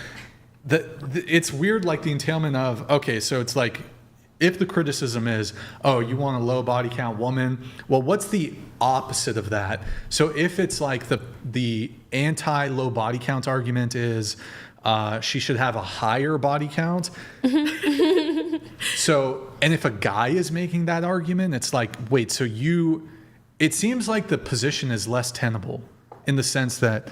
it's weird, like the entailment of, okay, so it's like, if the criticism is, oh, you want a low body count woman, well, what's the opposite of that? So if it's like the anti-low body count argument is she should have a higher body count. So, and if a guy is making that argument, it's like, wait, so it seems like the position is less tenable in the sense that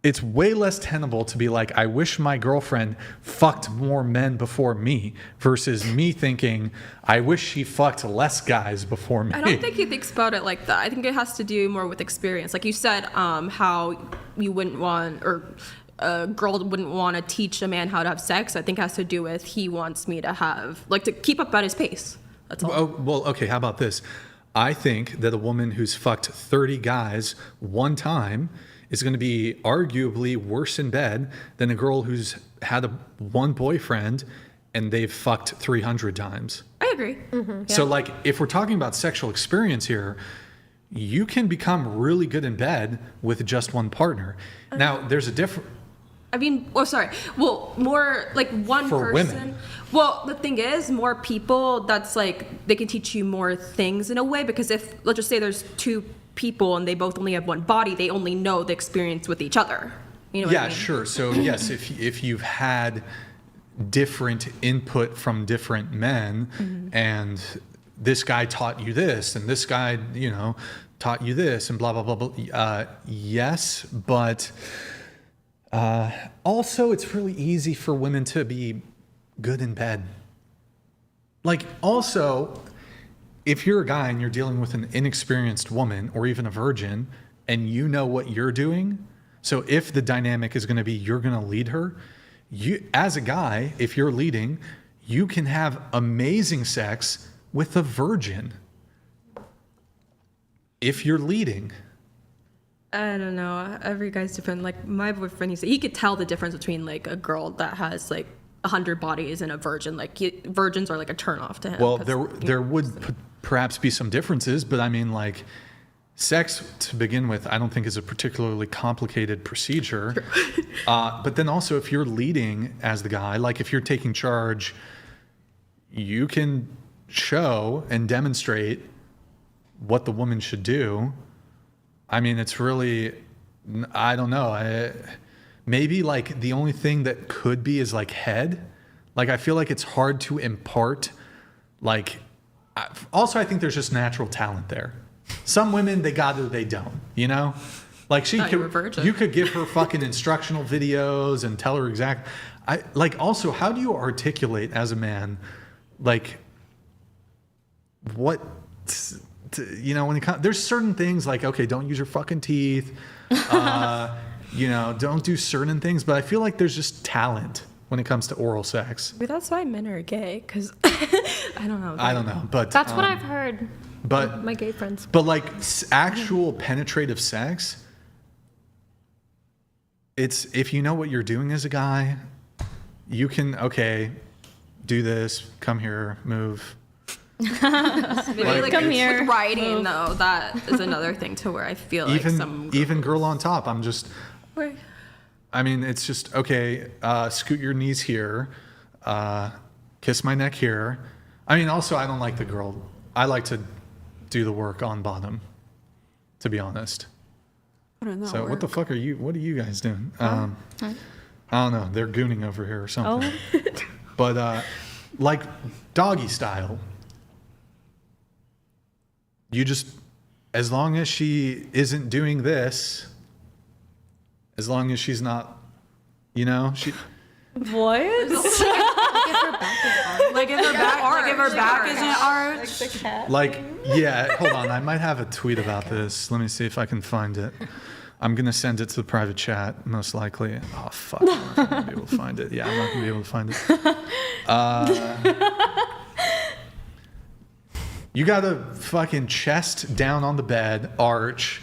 it's way less tenable to be like, I wish my girlfriend fucked more men before me versus me thinking, I wish she fucked less guys before me. I don't think he thinks about it like that. I think it has to do more with experience. Like you said, how you wouldn't want, or a girl wouldn't want to teach a man how to have sex. I think it has to do with he wants me to have, like, to keep up at his pace. That's all. Oh, well, okay, how about this? I think that a woman who's fucked 30 guys one time is going to be arguably worse in bed than a girl who's had one boyfriend and they've fucked 300 times. I agree. Mm-hmm. Yeah. So, like, if we're talking about sexual experience here, you can become really good in bed with just one partner. Now, there's a different... more like one for person. Women. Well, the thing is, more people, that's like, they can teach you more things in a way, because if, let's just say there's 2 people and they both only have one body, they only know the experience with each other. You know what I mean? Sure. So yes, if you've had different input from different men, mm-hmm. and this guy taught you this and this guy, taught you this and blah, blah, blah, blah. Yes, but also it's really easy for women to be good in bed. Like, also, if you're a guy and you're dealing with an inexperienced woman or even a virgin and you know what you're doing, so if the dynamic is going to be you're going to lead her, you, as a guy, if you're leading, you can have amazing sex with a virgin if you're leading. I don't know. Every guy's different. Like, my boyfriend, he could tell the difference between like a girl that has like 100 bodies and a virgin. Like, virgins are like a turnoff to him. Well, there would perhaps be some differences, but I mean, like, sex to begin with, I don't think is a particularly complicated procedure. But then also, if you're leading as the guy, like if you're taking charge, you can show and demonstrate what the woman should do. I mean, it's really, I don't know. Maybe like the only thing that could be is like head. Like, I feel like it's hard to impart, like, also I think there's just natural talent there. Some women, they got it or they don't, Like, you could give her fucking instructional videos and tell her exact. Also, how do you articulate as a man, like, what, when it comes, there's certain things like, okay, don't use your fucking teeth, don't do certain things, but I feel like there's just talent when it comes to oral sex. But that's why men are gay, because I don't know. I don't know, but that's what I've heard. But my gay friends. But like actual penetrative sex, it's if you know what you're doing as a guy, you can do this, come here, move. Maybe Like, come here. With writing though, that is another thing to where I feel like even girl on top. I mean, it's just scoot your knees here, kiss my neck here. I mean, also I don't like the girl. I like to do the work on bottom, to be honest. So what the fuck what are you guys doing? I don't know. They're gooning over here or something. Oh. But like doggy style, you just, as long as she isn't doing this, as long as she's not, she. What? Like if her back isn't arched. Like, yeah, hold on. I might have a tweet about this. Let me see if I can find it. I'm going to send it to the private chat, most likely. Oh, fuck. I'm not going to be able to find it. Yeah, I'm not going to be able to find it. You got a fucking chest down on the bed, arch.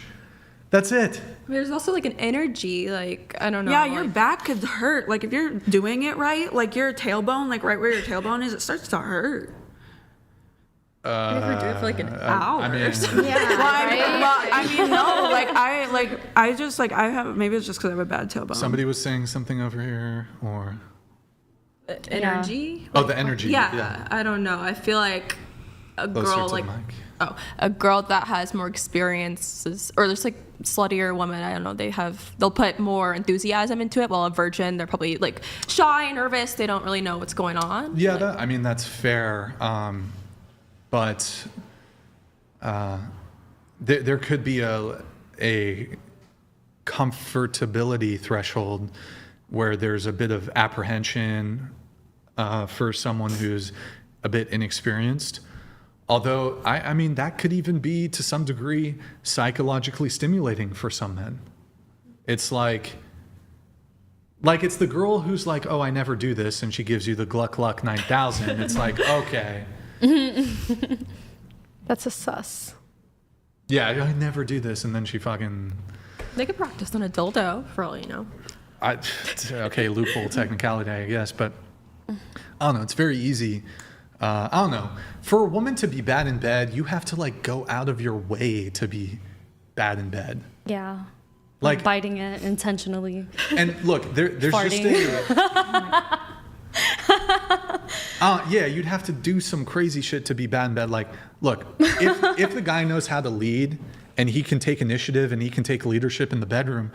That's it. There's also like an energy, like, I don't know. Yeah, your back could hurt. Like if you're doing it right, like your tailbone, like right where your tailbone is, it starts to hurt. You ever do it for like an hour or something? I have, maybe it's just because I have a bad tailbone. Somebody was saying something over here, or energy. Oh, the energy. Yeah, I don't know. I feel like a girl a girl that has more experiences, or there's like sluttier women, I don't know, they'll put more enthusiasm into it, while a virgin, they're probably like shy, nervous, they don't really know what's going on. Yeah, that's fair. But there could be a comfortability threshold where there's a bit of apprehension for someone who's a bit inexperienced. Although, I mean, that could even be, to some degree, psychologically stimulating for some men. It's like it's the girl who's like, oh, I never do this, and she gives you the Gluck Gluck 9000. It's like, okay. That's a sus. Yeah, I never do this, and then she fucking... They could practice on a dildo, for all you know. Okay, loophole technicality, I guess, but I don't know, it's very easy. I don't know. For a woman to be bad in bed, you have to like go out of your way to be bad in bed. Yeah. Like biting it intentionally. And look, there's farting. Just yeah, you'd have to do some crazy shit to be bad in bed. Like, look, if the guy knows how to lead and he can take initiative and he can take leadership in the bedroom,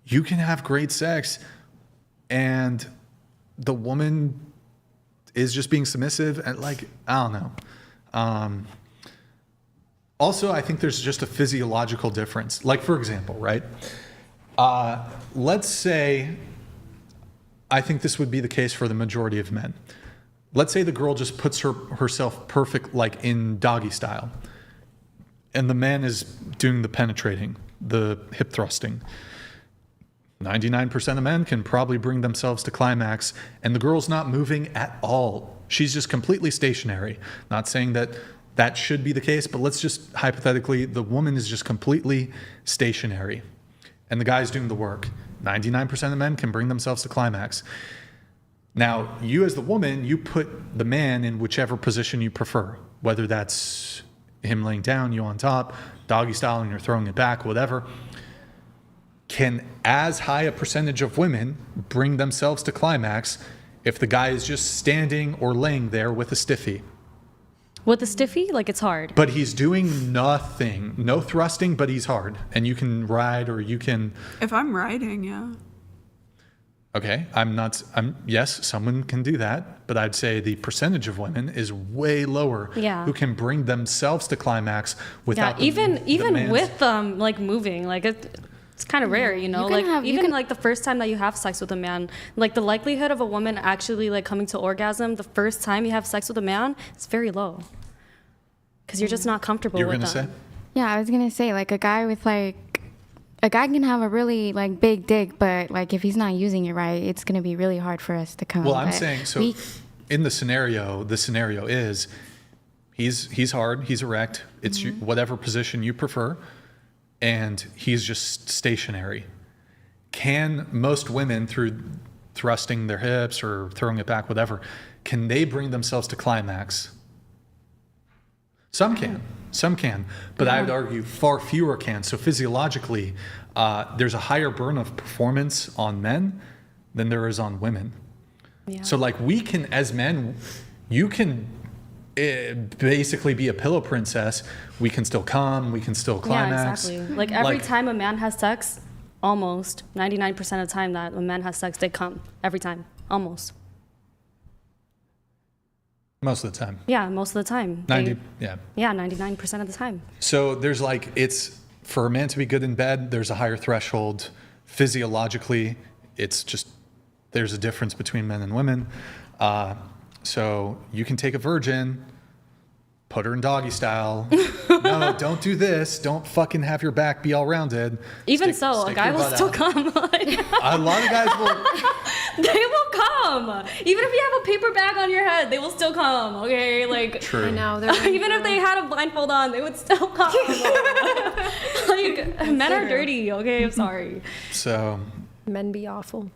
you can have great sex and the woman is just being submissive and like, I don't know. Also, I think there's just a physiological difference. Like, for example, right? Let's say, I think this would be the case for the majority of men. Let's say the girl just puts herself perfect, like in doggy style. And the man is doing the penetrating, the hip thrusting. 99% of men can probably bring themselves to climax, and the girl's not moving at all. She's just completely stationary. Not saying that should be the case, but let's just hypothetically, the woman is just completely stationary, and the guy's doing the work. 99% of men can bring themselves to climax. Now, you as the woman, you put the man in whichever position you prefer, whether that's him laying down, you on top, doggy style, and you're throwing it back, whatever. Can as high a percentage of women bring themselves to climax if the guy is just standing or laying there with a stiffy? With a stiffy? Like, it's hard. But he's doing nothing. No thrusting, but he's hard. And you can ride or you can... If I'm riding, yeah. Okay, yes, someone can do that, but I'd say the percentage of women is way lower who can bring themselves to climax without even with like moving, like it's kind of rare, you know, like the first time that you have sex with a man, like the likelihood of a woman actually like coming to orgasm the first time you have sex with a man is very low because you're just not comfortable with them. You were gonna say? Yeah, I was gonna say, like, a guy can have a really like big dick, but like if he's not using it right, it's gonna be really hard for us to come. Well, I'm saying so. in the scenario is he's hard, he's erect, it's whatever position you prefer, and he's just stationary. Can most women, through thrusting their hips or throwing it back, whatever, can they bring themselves to climax? Some can, but I would argue far fewer can. So physiologically, there's a higher burn of performance on men than there is on women. Yeah. So like we can, as men, you can basically be a pillow princess. We can still come, we can still climax. Yeah, exactly. Like every time a man has sex, almost 99% of the time that a man has sex, they come every time, almost. Most of the time. Yeah, most of the time. 90, yeah. Yeah, 99% of the time. So there's like, it's, for a man to be good in bed, there's a higher threshold. Physiologically, it's just, there's a difference between men and women. So you can take a virgin, put her in doggy style. No, don't do this. Don't fucking have your back be all rounded. Even so, a guy will still come. A lot of guys will. They will come. Even if you have a paper bag on your head, they will still come. Okay, like. True. I know. Even if they had a blindfold on, they would still come. Like men are dirty. Okay, I'm sorry. So. Men be awful.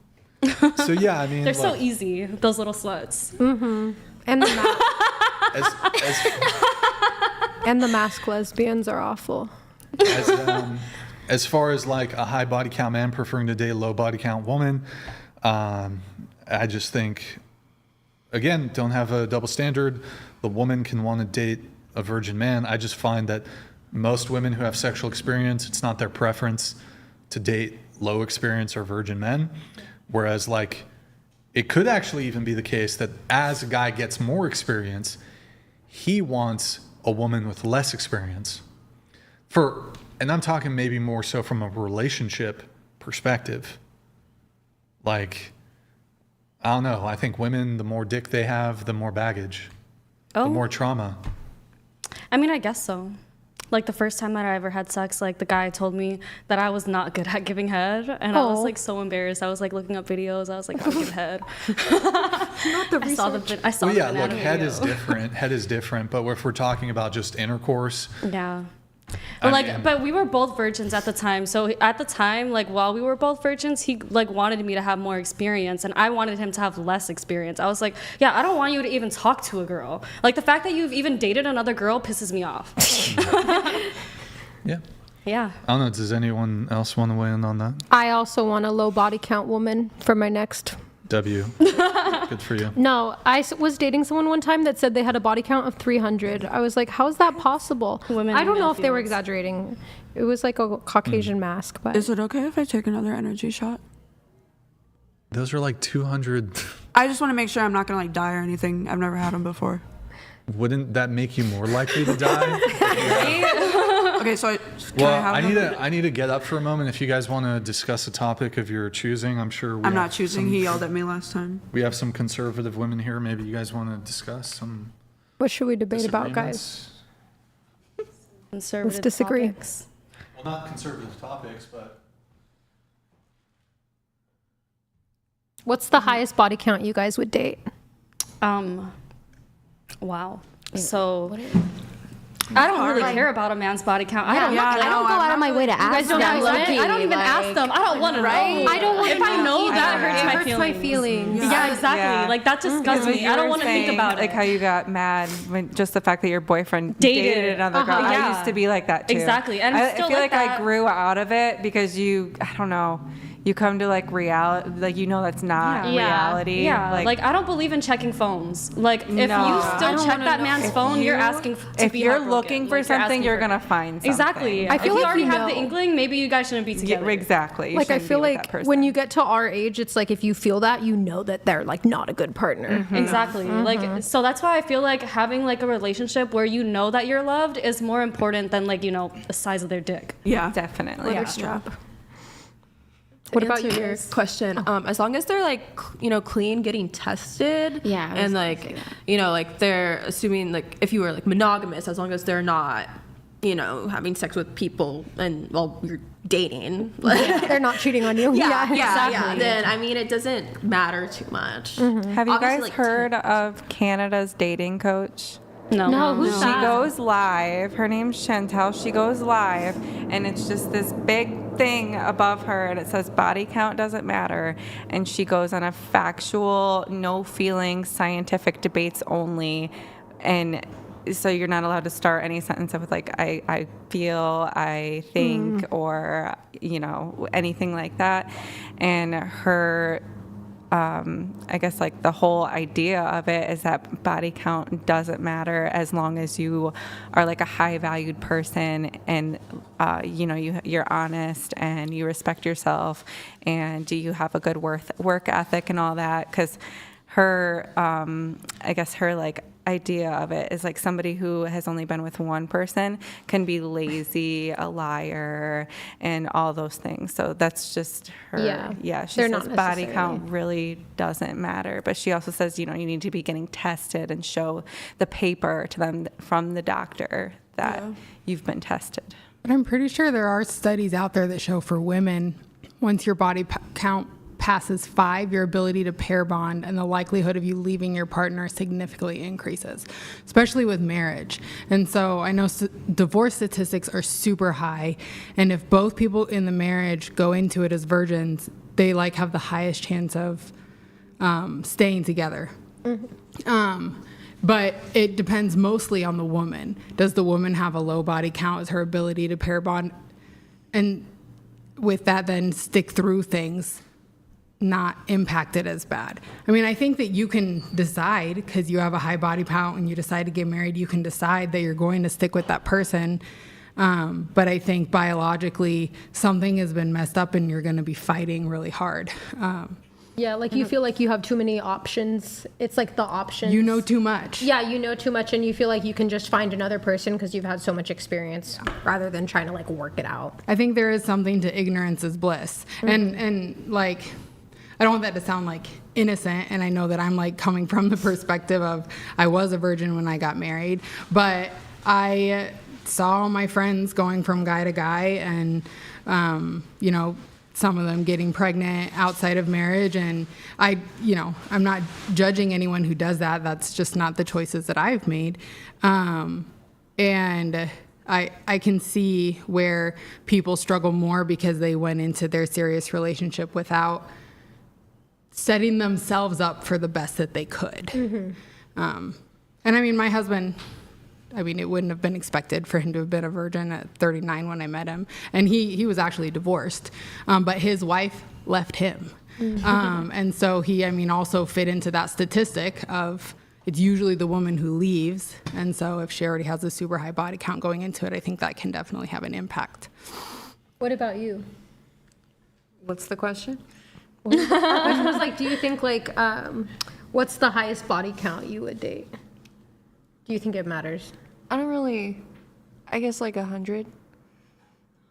So yeah, I mean. They're so easy. Those little sluts. Mm-hmm. And and the masked lesbians are awful. As far as like a high body count man preferring to date a low body count woman, I just think, again, don't have a double standard. The woman can want to date a virgin man. I just find that most women who have sexual experience, it's not their preference to date low experience or virgin men. Whereas like, it could actually even be the case that as a guy gets more experience, he wants a woman with less experience. And I'm talking maybe more so from a relationship perspective. Like, I don't know. I think women, the more dick they have, the more baggage, the more trauma. I mean, I guess so. Like the first time that I ever had sex, like the guy told me that I was not good at giving head, and I was like so embarrassed. I was like looking up videos. I was like, I don't give head. Not the research. I saw well, yeah, look, head is different. Head is different. But if we're talking about just intercourse, yeah. But we were both virgins at the time. So at the time, like while we were both virgins, he like wanted me to have more experience, and I wanted him to have less experience. I was like, yeah, I don't want you to even talk to a girl. Like the fact that you've even dated another girl pisses me off. Yeah. Yeah. I don't know. Does anyone else want to weigh in on that? I also want a low body count woman for my next. W. Good for you. No, I was dating someone one time that said they had a body count of 300. I was like, how is that possible? I don't know if they were exaggerating. It was like a Caucasian mask. But is it okay if I take another energy shot? Those are like 200. I just want to make sure I'm not going to like die or anything. I've never had them before. Wouldn't that make you more likely to die? Okay, so I need to get up for a moment. If you guys want to discuss a topic of your choosing, I'm sure I'm not choosing. He yelled at me last time. We have some conservative women here. Maybe you guys want to discuss some. What should we debate about, guys? Conservative Let's disagree. Topics. Well, not conservative topics, but. What's the highest body count you guys would date? Wow. So. I don't really care about a man's body count. I don't go out of my way to ask them. I don't even ask them. I don't want to know. I don't want to if I know that hurts my feelings. Yeah, exactly. Yeah. Like that disgusts me. I don't want to think about it. Like how you got mad when just the fact that your boyfriend dated another girl. Yeah. I used to be like that too. Exactly. And I feel like I grew out of it because I don't know. You come to like reality, like that's not reality. Yeah, like I don't believe in checking phones. Like if you still check that man's phone, you're asking to if be you're heartbroken. looking for something, you're gonna find something. Exactly. I feel if you like already have the inkling, maybe you guys shouldn't be together. Yeah, exactly. Like I feel like when you get to our age, it's like if you feel that, you know that they're like not a good partner. Mm-hmm. Exactly. Like so that's why I feel like having like a relationship where you know that you're loved is more important than like the size of their dick. Yeah, definitely. Or strap. What about your question? As long as they're like, clean, getting tested, and like, like they're assuming like if you were like monogamous, as long as they're not, having sex with people and while you're dating. They're not cheating on you. Yeah, then I mean, it doesn't matter too much. Have you Obviously, guys like, heard of Canada's dating coach? No. Who's She that? goes live. Her name's Chantel. She goes live, and it's just this big thing above her, and it says body count doesn't matter. And she goes on a factual, no feeling, scientific debates only. And so you're not allowed to start any sentence with like, I feel, I think, or, you know, anything like that. And her I guess like the whole idea of it is that body count doesn't matter as long as you are like a high valued person and you know you're honest and you respect yourself and you have a good work ethic and all that. Because her I guess her like idea of it is like somebody who has only been with one person can be lazy, a liar, and all those things. So that's just her. Yeah, she says body count really doesn't matter. But she also says, you know, you need to be getting tested and show the paper to them from the doctor that you've been tested. But I'm pretty sure there are studies out there that show for women, once your body count passes 5, your ability to pair bond and the likelihood of you leaving your partner significantly increases, especially with marriage. And so I know divorce statistics are super high, and if both people in the marriage go into it as virgins, they like have the highest chance of staying together. But it depends mostly on the woman. Does the woman have a low body count? Is her ability to pair bond and with that then stick through things not impacted as bad? I mean, I think that you can decide, because you have a high body count and you decide to get married, you can decide that you're going to stick with that person. But I think biologically something has been messed up and you're going to be fighting really hard. Yeah, like you feel like you have too many options. It's like the options. You know too much. Yeah, you know too much, and you feel like you can just find another person because you've had so much experience rather than trying to like work it out. I think there is something to ignorance is bliss. And like, I don't want that to sound like innocent, and I know that I'm like coming from the perspective of I was a virgin when I got married, but I saw my friends going from guy to guy and, you know, some of them getting pregnant outside of marriage. And I'm not judging anyone who does that. That's just not the choices that I've made. And I can see where people struggle more because they went into their serious relationship without setting themselves up for the best that they could. And I mean, my husband, it wouldn't have been expected for him to have been a virgin at 39 when I met him. And he was actually divorced, but his wife left him. And so he, also fit into that statistic of it's usually the woman who leaves. And so if she already has a super high body count going into it, I think that can definitely have an impact. What about you? What's the question? The question was like, do you think like, what's the highest body count you would date? Do you think it matters? I don't really, I guess like 100.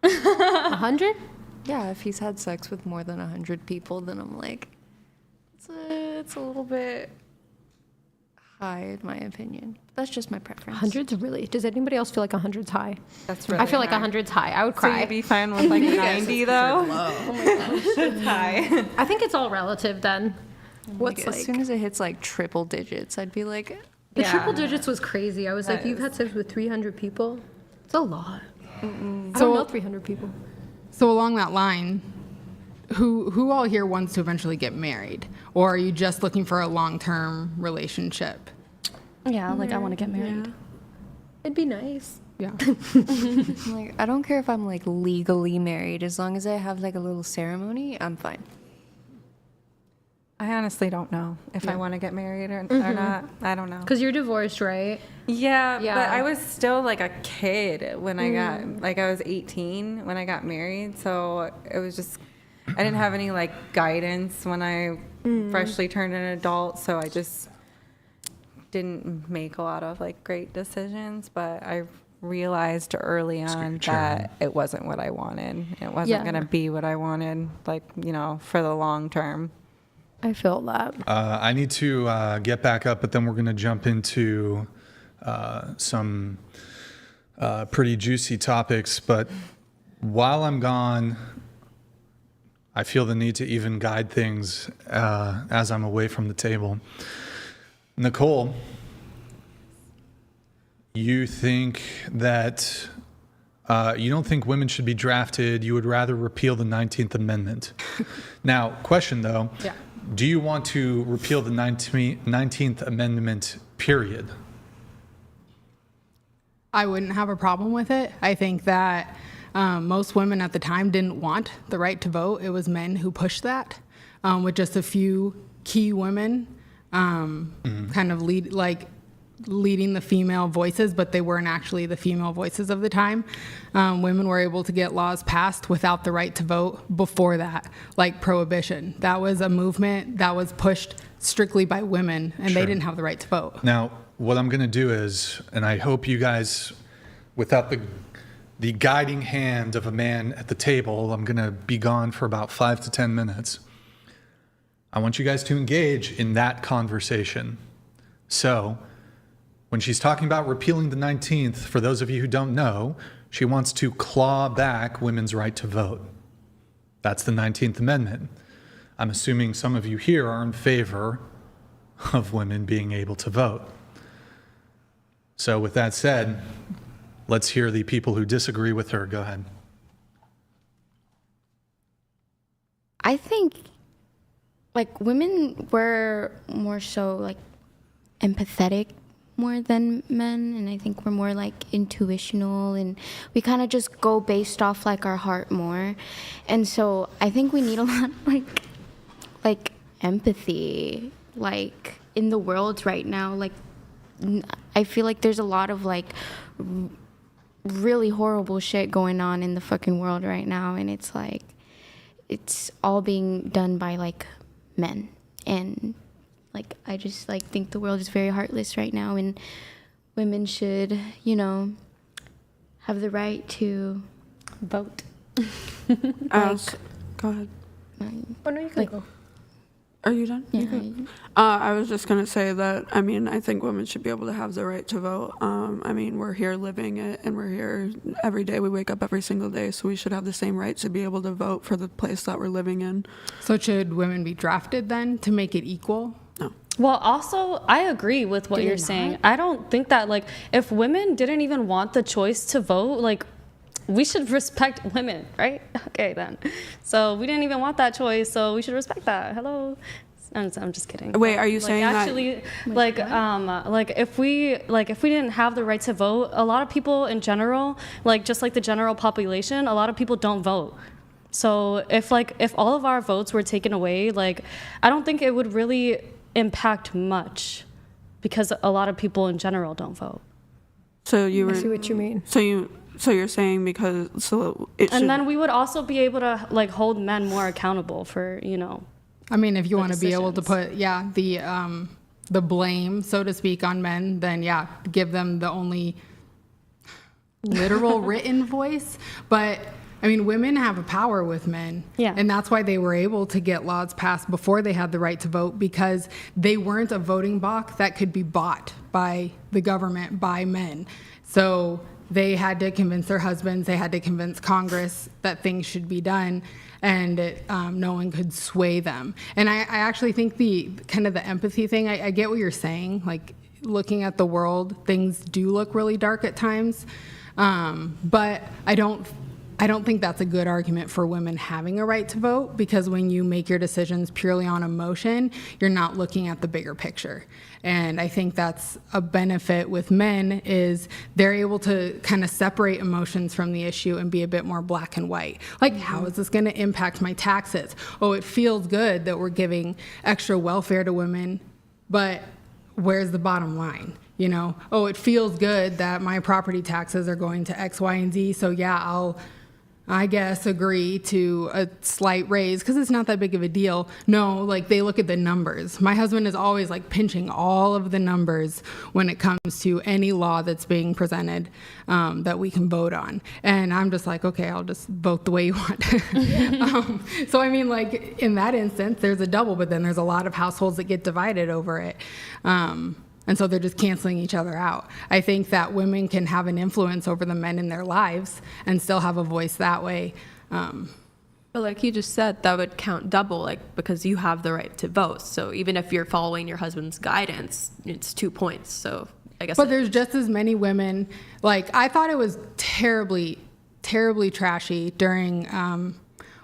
100? Yeah, if he's had sex with more than 100 people, then I'm like, it's a little bit high in my opinion. That's just my preference. 100's really, does anybody else feel like 100's high? That's really I feel like high. 100's high. I would cry. So you'd be fine with like 90 though? Oh my gosh. It's high. I think it's all relative then. What's as soon as it hits like triple digits, I'd be like, the triple digits was crazy. I was like, you've had sex with 300 people? It's a lot. I don't know 300 people. So along that line, who all here wants to eventually get married? Or are you just looking for a long-term relationship? Yeah, like I want to get married. Yeah. It'd be nice. Yeah. Like, I don't care if I'm like legally married, as long as I have like a little ceremony, I'm fine. I honestly don't know if I want to get married or not. I don't know. Because you're divorced, right? Yeah, but I was still like a kid when I got, like I was 18 when I got married. So it was just, I didn't have any like guidance when I freshly turned an adult. So I just didn't make a lot of like great decisions. But I realized early on that it wasn't what I wanted. It wasn't going to be what I wanted, like, you know, for the long term. I feel that. I need to get back up, but then we're going to jump into some pretty juicy topics. But while I'm gone, I feel the need to even guide things as I'm away from the table. Nicole, you think that you don't think women should be drafted. You would rather repeal the 19th Amendment. Now, question though, do you want to repeal the 19th Amendment, period? I wouldn't have a problem with it. I think that most women at the time didn't want the right to vote. It was men who pushed that, with just a few key women kind of leading the female voices, but they weren't actually the female voices of the time. Women were able to get laws passed without the right to vote before that, like prohibition. That was a movement that was pushed strictly by women, and they didn't have the right to vote. Now, what I'm going to do is, and I hope you guys, without the guiding hand of a man at the table, I'm going to be gone for about 5 to 10 minutes. I want you guys to engage in that conversation. So, when she's talking about repealing the 19th, for those of you who don't know, she wants to claw back women's right to vote. That's the 19th Amendment. I'm assuming some of you here are in favor of women being able to vote. So with that said, let's hear the people who disagree with her. Go ahead. I think, like, women were more so, like, empathetic more than men, and I think we're more, like, intuitional, and we kind of just go based off, like, our heart more. And so I think we need a lot of, like empathy, like, in the world right now. Like, I feel like there's a lot of, like, really horrible shit going on in the fucking world right now, and it's like, it's all being done by, like, men. And, like, I just, like, think the world is very heartless right now, and women should, you know, have the right to vote. Go ahead. Oh, no, you can go. Are you done? Yeah. I was just going to say that, I mean, I think women should be able to have the right to vote. I mean, we're here living it, and we're here every day. We wake up every single day, so we should have the same right to be able to vote for the place that we're living in. So should women be drafted then to make it equal? No. Well, also, I agree with what you're saying. I don't think that, like, if women didn't even want the choice to vote, like, we should respect women, right? Okay, then. So we didn't even want that choice, so we should respect that. Hello. I'm just kidding. Wait, are you like, saying actually, that? like if we didn't have the right to vote, a lot of people in general, like, just like the general population, a lot of people don't vote. So if all of our votes were taken away, like, I don't think it would really impact much, because a lot of people in general don't vote. So I see what you mean. So you're saying because it should, and then we would also be able to, like, hold men more accountable for, you know. I mean, if you want to be able to put, the blame, so to speak, on men, then give them the only literal written voice. But I mean, women have a power with men. Yeah. And that's why they were able to get laws passed before they had the right to vote, because they weren't a voting bloc that could be bought by the government, by men. So they had to convince their husbands, they had to convince Congress that things should be done, and no one could sway them. And I actually think the kind of the empathy thing, I get what you're saying. Like, looking at the world, things do look really dark at times. But I don't think that's a good argument for women having a right to vote, because when you make your decisions purely on emotion, you're not looking at the bigger picture. And I think that's a benefit with men, is they're able to kind of separate emotions from the issue and be a bit more black and white. Like, how is this going to impact my taxes? Oh, it feels good that we're giving extra welfare to women, but where's the bottom line? You know, oh, it feels good that my property taxes are going to X, Y, and Z, so I'll, I guess, agree to a slight raise because it's not that big of a deal. No, like, they look at the numbers. My husband is always, like, pinching all of the numbers when it comes to any law that's being presented that we can vote on. And I'm just like, okay, I'll just vote the way you want. So, I mean, like, in that instance, there's a double, but then there's a lot of households that get divided over it. And And so they're just canceling each other out. I think that women can have an influence over the men in their lives and still have a voice that way. But like you just said, that would count double, like, because you have the right to vote. So even if you're following your husband's guidance, it's 2 points. So I guess. But there's just as many women. Like, I thought it was terribly trashy during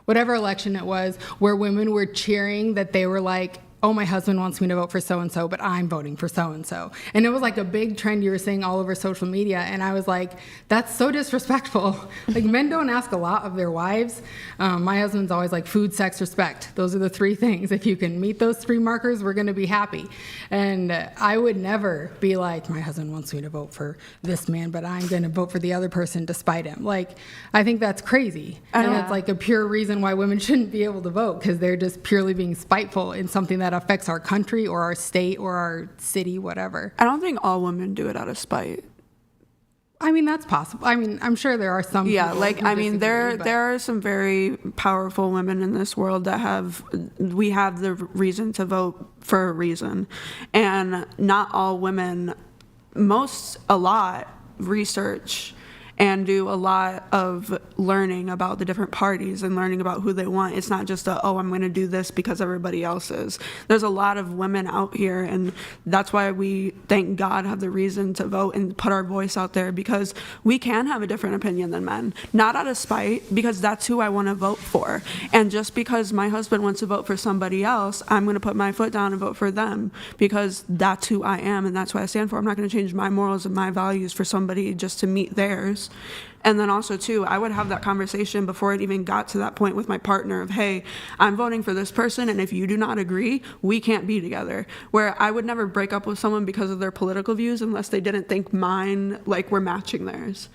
whatever election it was, where women were cheering that they were like, oh, my husband wants me to vote for so-and-so, but I'm voting for so-and-so. And it was like a big trend you were seeing all over social media. And I was like, that's so disrespectful. Like, men don't ask a lot of their wives. My husband's always like, food, sex, respect. Those are the 3 things. If you can meet those 3 markers, we're going to be happy. And I would never be like, my husband wants me to vote for this man, but I'm going to vote for the other person despite him. Like, I think that's crazy. And it's like a pure reason why women shouldn't be able to vote, because they're just purely being spiteful in something that affects our country or our state or our city, whatever. I don't think all women do it out of spite. I mean, that's possible. I mean, I'm sure there are some. Yeah, like, I mean, there are some very powerful women in this world that we have the reason to vote for a reason. And not all women, a lot research and do a lot of learning about the different parties and learning about who they want. It's not just I'm going to do this because everybody else is. There's a lot of women out here, and that's why we, thank God, have the reason to vote and put our voice out there, because we can have a different opinion than men. Not out of spite, because that's who I want to vote for. And just because my husband wants to vote for somebody else, I'm going to put my foot down and vote for them, because that's who I am and that's what I stand for. I'm not going to change my morals and my values for somebody just to meet theirs. And then also, too, I would have that conversation before it even got to that point with my partner of, hey, I'm voting for this person, and if you do not agree, we can't be together. Where I would never break up with someone because of their political views unless they didn't think mine, like, were matching theirs.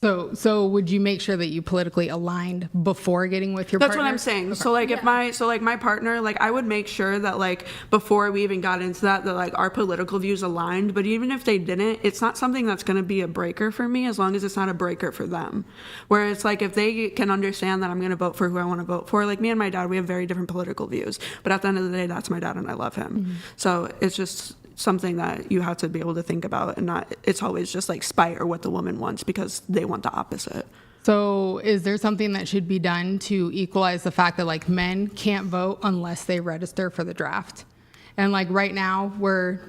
So would you make sure that you politically aligned before getting with your partner? That's what I'm saying. Okay. So like my partner, like, I would make sure that, like, before we even got into that like our political views aligned. But even if they didn't, it's not something that's going to be a breaker for me, as long as it's not a breaker for them. Where it's like, if they can understand that I'm going to vote for who I want to vote for, like me and my dad, we have very different political views. But at the end of the day, that's my dad and I love him. Mm-hmm. So it's just something that you have to be able to think about, and not it's always just like spite or what the woman wants because they want the opposite. So is there something that should be done to equalize the fact that, like, men can't vote unless they register for the draft? And like right now, we're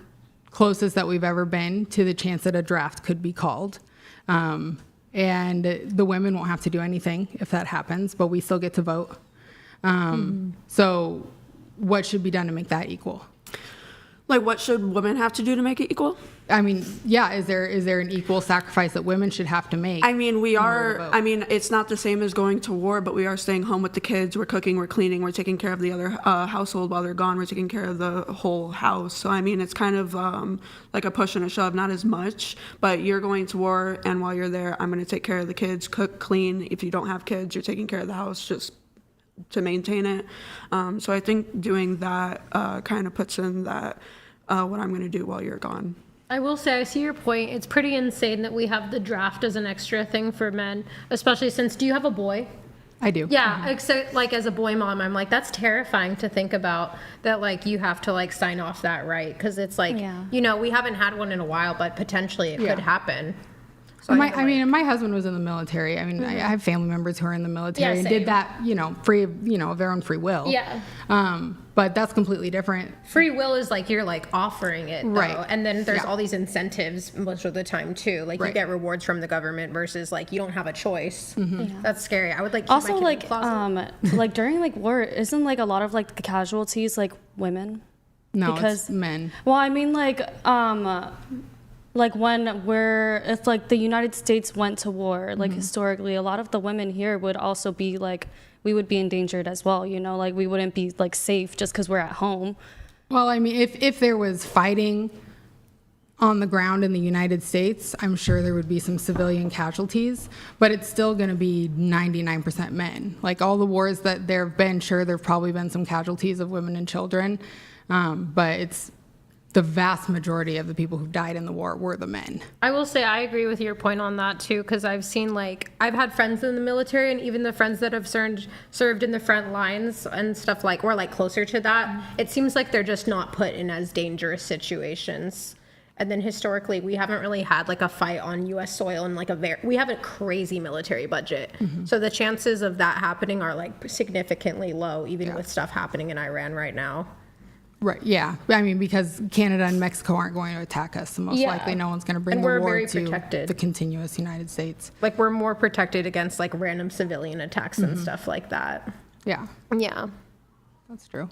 closest that we've ever been to the chance that a draft could be called. And the women won't have to do anything if that happens, but we still get to vote. So what should be done to make that equal? Like, what should women have to do to make it equal? I mean, yeah, is there an equal sacrifice that women should have to make? I mean, it's not the same as going to war, but we are staying home with the kids. We're cooking, we're cleaning, we're taking care of the other household while they're gone. We're taking care of the whole house. So, I mean, it's kind of like a push and a shove, not as much, but you're going to war, and while you're there, I'm going to take care of the kids, cook, clean. If you don't have kids, you're taking care of the house, just to maintain it. So I think doing that kind of puts in that what I'm going to do while you're gone. I will say, I see your point. It's pretty insane that we have the draft as an extra thing for men, especially since, do you have a boy? I do. Yeah, except like as a boy mom, I'm like, that's terrifying to think about, that like you have to like sign off that right, because it's like, you know, we haven't had one in a while, but potentially it could happen. So my husband was in the military. I mean, I have family members who are in the military and did that, free of their own free will. Yeah. But that's completely different. Free will is like you're like offering it, though. Right. And then there's all these incentives most of the time too. Like you get rewards from the government versus like you don't have a choice. Mm-hmm. Yeah. That's scary. I would like keep also my kid in the closet. like during like war, isn't like a lot of like the casualties like women? No, it's men. Well, I mean like if like the United States went to war, like historically, a lot of the women here would also be like, we would be endangered as well, like we wouldn't be like safe just because we're at home. Well, I mean, if there was fighting on the ground in the United States, I'm sure there would be some civilian casualties, but it's still going to be 99% men. Like all the wars that there have been, sure, there have probably been some casualties of women and children, but it's the vast majority of the people who died in the war were the men. I will say I agree with your point on that too, because I've seen I've had friends in the military, and even the friends that have served in the front lines and stuff or closer to that, it seems like they're just not put in as dangerous situations. And then historically, we haven't really had a fight on U.S. soil and we have a crazy military budget. Mm-hmm. So the chances of that happening are significantly low, even with stuff happening in Iran right now. Right. Yeah. I mean, because Canada and Mexico aren't going to attack us, so most likely no one's going to bring the war to the continuous United States. We're more protected against random civilian attacks and stuff like that. Yeah. Yeah. That's true.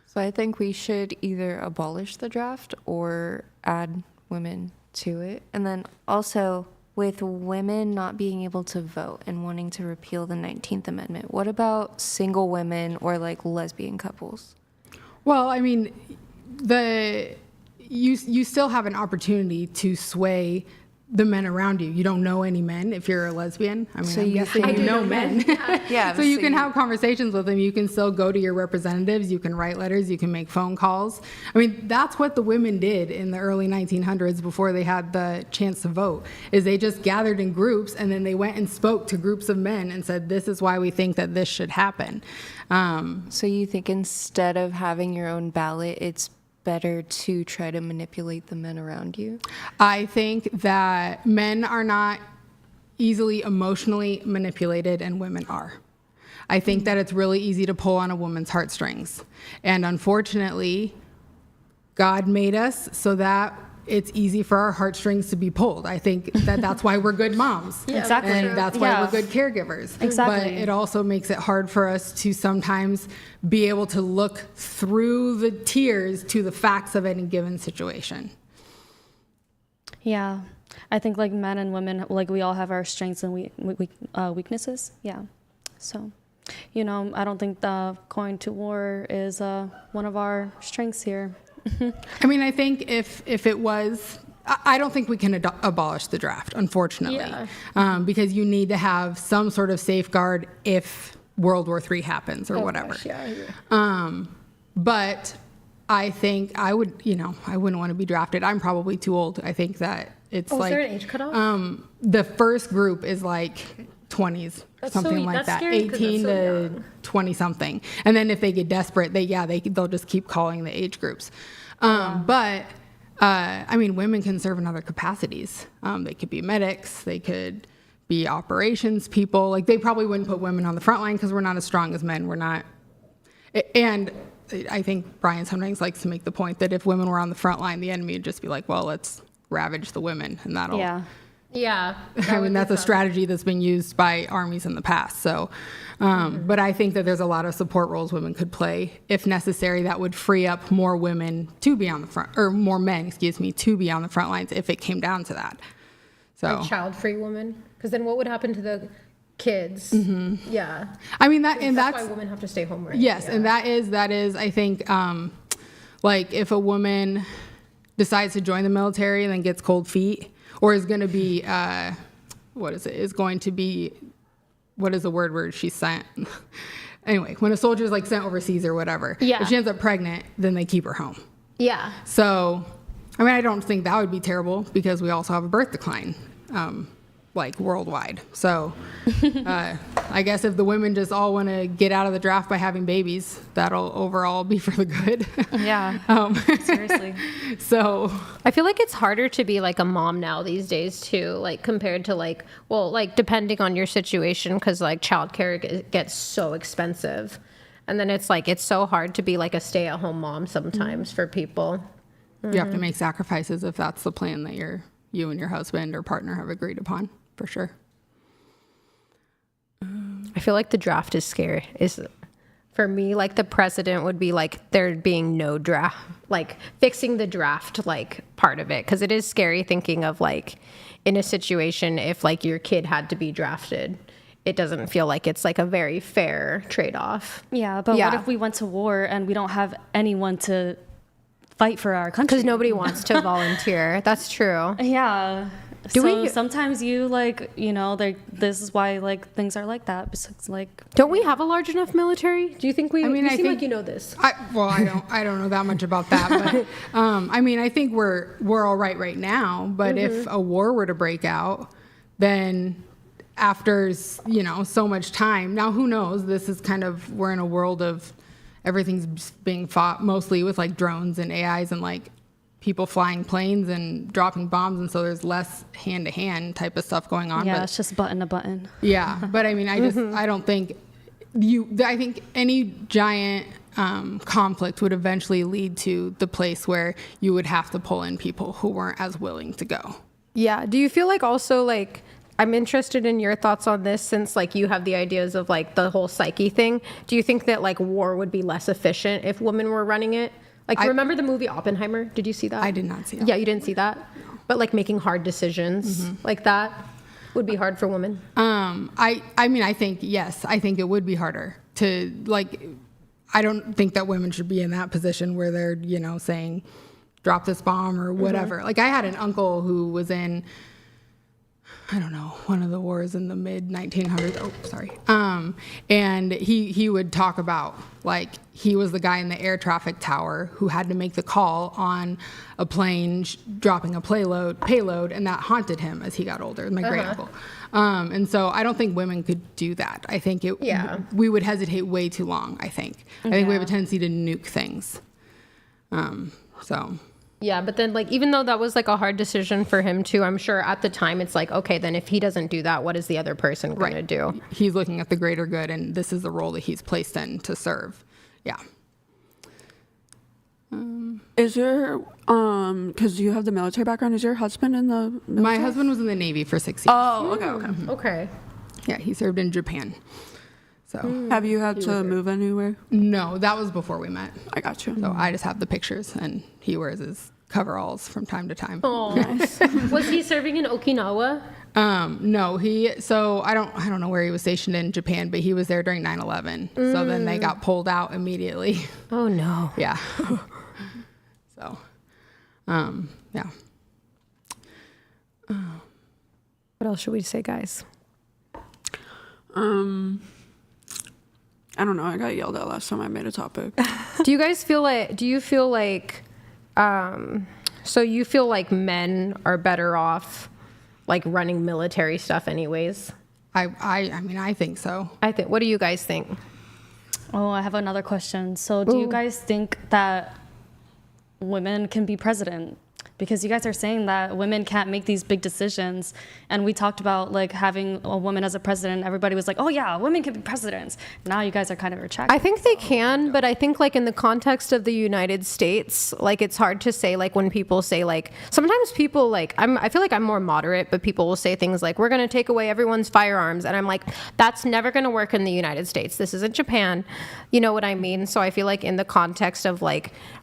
So I think we should either abolish the draft or add women to it. And then also, with women not being able to vote and wanting to repeal the 19th Amendment, what about single women or lesbian couples? Well, I mean, you still have an opportunity to sway the men around you. You don't know any men if you're a lesbian. I mean, so I'm guessing you know men. Yeah. So you can have conversations with them. You can still go to your representatives. You can write letters. You can make phone calls. I mean, that's what the women did in the early 1900s before they had the chance to vote, is they just gathered in groups and then they went and spoke to groups of men and said, this is why we think that this should happen. So you think instead of having your own ballot, it's better to try to manipulate the men around you? I think that men are not easily emotionally manipulated and women are. I think that it's really easy to pull on a woman's heartstrings. And unfortunately, God made us so that it's easy for our heartstrings to be pulled. I think that that's why we're good moms. Yeah, exactly. And that's why we're good caregivers. Exactly. But it also makes it hard for us to sometimes be able to look through the tears to the facts of any given situation. Yeah. I think men and women, we all have our strengths and weaknesses. Yeah. So, I don't think the going to war is one of our strengths here. I mean, I think if it was, I don't think we can abolish the draft, unfortunately, because you need to have some sort of safeguard if World War III happens or whatever. Gosh, yeah. But I think I would, I wouldn't want to be drafted. I'm probably too old. I think that it's is there an age cutoff? The first group is 20s, something like that, 18 to 20 something. And then if they get desperate, they'll just keep calling the age groups. But I mean, women can serve in other capacities. They could be medics, they could be operations people. They probably wouldn't put women on the front line because we're not as strong as men. We're not. And I think Brian sometimes likes to make the point that if women were on the front line, the enemy would just be well, let's ravage the women, and that'll. Yeah. I mean, that's a strategy that's been used by armies in the past. So, but I think that there's a lot of support roles women could play if necessary that would free up more women to be on the front, or more men, to be on the front lines if it came down to that. So, child-free women, because then what would happen to the kids? Mm-hmm. Yeah. I mean, that's why women have to stay home, right? Yes, and that is, I think, if a woman decides to join the military and then gets cold feet, or is going to be, what is the word where she's sent? Anyway, when a soldier's sent overseas or whatever, if she ends up pregnant, then they keep her home. Yeah. So, I mean, I don't think that would be terrible because we also have a birth decline, worldwide. So, I guess if the women just all want to get out of the draft by having babies, that'll overall be for the good. Yeah. Seriously. So I feel like it's harder to be a mom now these days too, compared to depending on your situation, because childcare gets so expensive, and then it's so hard to be a stay-at-home mom sometimes for people. You have to make sacrifices if that's the plan that you and your husband or partner have agreed upon, for sure. I feel like the draft is scary. For me, the precedent would be there being no draft, fixing the draft part of it, because it is scary thinking of in a situation if your kid had to be drafted. It doesn't feel like it's a very fair trade-off. Yeah, but what if we went to war and we don't have anyone to fight for our country? Because nobody wants to volunteer. That's true. Yeah. Sometimes you this is why things are like that. It's don't we have a large enough military? Do you think we? I mean, you I seem think like you know this. I don't know that much about that, but I mean, I think we're all right now. But if a war were to break out, then after so much time, now who knows? This is we're in a world of everything's being fought mostly with drones and AIs and people flying planes and dropping bombs, and so there's less hand-to-hand type of stuff going on. Yeah, but it's just button to button. Yeah, but I mean, I don't think I think any giant conflict would eventually lead to the place where you would have to pull in people who weren't as willing to go. Yeah. Do you feel also I'm interested in your thoughts on this, since you have the ideas of the whole psyche thing. Do you think that like war would be less efficient if women were running it? Remember the movie Oppenheimer? Did you see that? I did not see that. Yeah, you didn't see that? No. But making hard decisions like that would be hard for women? I mean, I think, yes, I think it would be harder to, I don't think that women should be in that position where they're, saying, drop this bomb or whatever. I had an uncle who was in, I don't know, one of the wars in the mid 1900s. Oh, sorry. And he would talk about he was the guy in the air traffic tower who had to make the call on a plane dropping a payload, and that haunted him as he got older. My great uncle. And so I don't think women could do that. I think we would hesitate way too long. I think we have a tendency to nuke things. So. Yeah, but then even though that was a hard decision for him too, I'm sure at the time it's okay, then if he doesn't do that, what is the other person going to do? He's looking at the greater good, and this is the role that he's placed in to serve. Yeah. Is your because you have the military background, is your husband in the military? My husband was in the Navy for 6 years. Oh, okay. Okay. Yeah, he served in Japan. So have you had to move anywhere? No, that was before we met. I got you. So I just have the pictures, and he wears his coveralls from time to time. Oh, nice. Was he serving in Okinawa? No, I don't know where he was stationed in Japan, but he was there during 9/11. So then they got pulled out immediately. Oh no. Yeah. So, yeah. What else should we say, guys? I don't know. I got yelled at last time I made a topic. Do you feel like men are better off running military stuff anyways? I mean, I think so. What do you guys think? Oh, I have another question. So do you guys think that women can be president? Because you guys are saying that women can't make these big decisions, and we talked about having a woman as a president. Everybody was like, "Oh yeah, women can be presidents." Now you guys are kind of retracting. I think they can, but I think in the context of the United States, it's hard to say when people say sometimes people I feel I'm more moderate, but people will say things we're going to take away everyone's firearms, and I'm that's never going to work in the United States. This isn't Japan. You know what I mean? So I feel in the context of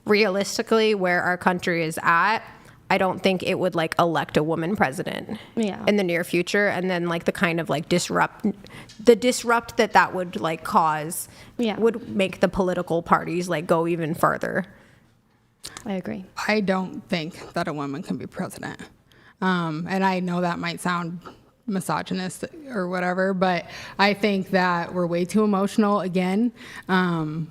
realistically where our country is at, I don't think it would elect a woman president in the near future, and then the kind of disrupt that would cause would make the political parties go even further. I agree. I don't think that a woman can be president, and I know that might sound misogynist or whatever, but I think that we're way too emotional again, and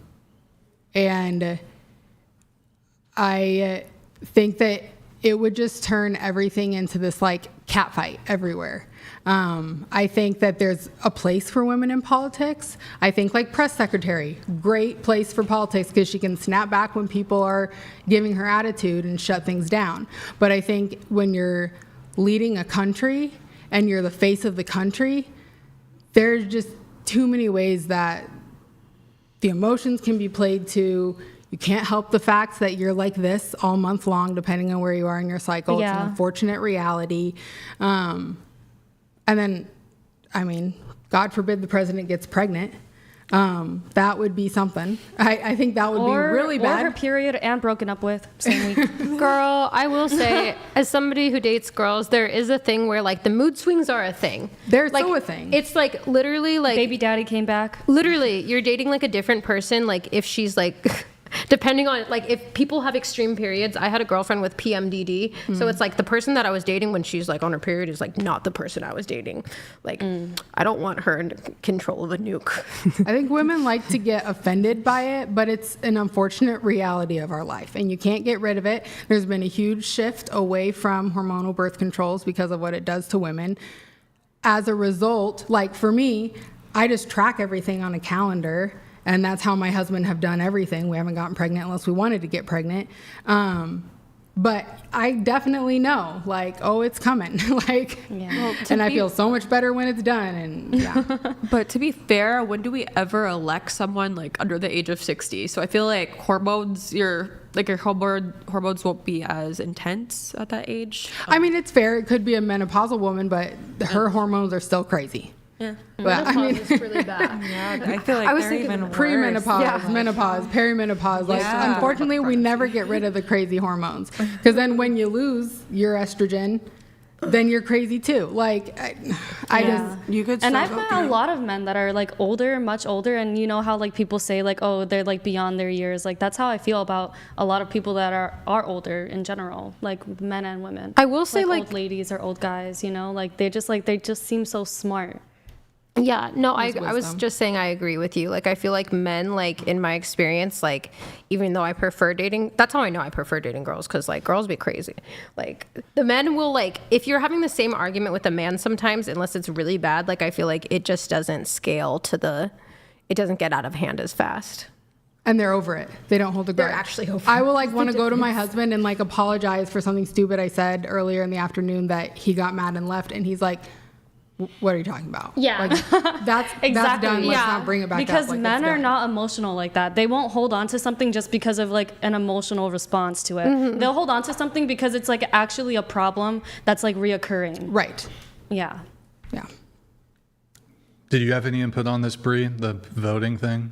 I think that it would just turn everything into this cat fight everywhere. I think that there's a place for women in politics. I think press secretary, great place for politics because she can snap back when people are giving her attitude and shut things down. But I think when you're leading a country and you're the face of the country, there's just too many ways that the emotions can be played to. You can't help the fact that you're like this all month long, depending on where you are in your cycle. Yeah. It's an unfortunate reality. And then, I mean, God forbid the president gets pregnant. That would be something. I think that would be really bad. Or her period and broken up with same week. Girl, I will say, as somebody who dates girls, there is a thing where the mood swings are a thing. They're so a thing. It's literally baby daddy came back. Literally, you're dating a different person. If she's depending on, like, if people have extreme periods. I had a girlfriend with PMDD, so it's like the person that I was dating when she's like on her period is like not the person I was dating. Like, I don't want her in control of a nuke. I think women like to get offended by it, but it's an unfortunate reality of our life, and you can't get rid of it. There's been a huge shift away from hormonal birth controls because of what it does to women. As a result, like for me, I just track everything on a calendar, and that's how my husband have done everything. We haven't gotten pregnant unless we wanted to get pregnant. But I definitely know, like, oh, it's coming. Like, Well, and I feel so much better when it's done. And yeah. But to be fair, when do we ever elect someone like under the age of 60? So I feel like hormones, your hormones won't be as intense at that age. I mean, it's fair. It could be a menopausal woman, but her hormones are still crazy. Yeah. But I mean, it's really bad. I feel like I was they're thinking even worse. premenopause, menopause, perimenopause. Like, unfortunately, we never get rid of the crazy hormones, because then when you lose your estrogen, then you're crazy too. Like, I just you could. And I've met a lot of men that are like older, much older, and you know how like people say like, oh, they're like beyond their years. Like that's how I feel about a lot of people that are older in general, like men and women. I will say like old ladies or old guys, you know, like they just seem so smart. Yeah, no, I was just saying I agree with you. Like, I feel like men, like, in my experience, like, even though I prefer dating, that's how I know I prefer dating girls, because, like, girls be crazy. Like, the men will, like, if you're having the same argument with a man sometimes, unless it's really bad, like, I feel like it just doesn't scale to it doesn't get out of hand as fast. And they're over it. They don't hold a grudge. They're actually over I it. will like want to go to my husband and like apologize for something stupid I said earlier in the afternoon that he got mad and left, and he's like, what are you talking about? Yeah. Like, that's done. Let's not bring it back because up. Like, men are not emotional like that. They won't hold on to something just because of like an emotional response to it. They'll hold on to something because it's like actually a problem that's like reoccurring. Right. Yeah. Yeah. Did you have any input on this, Bree? The voting thing?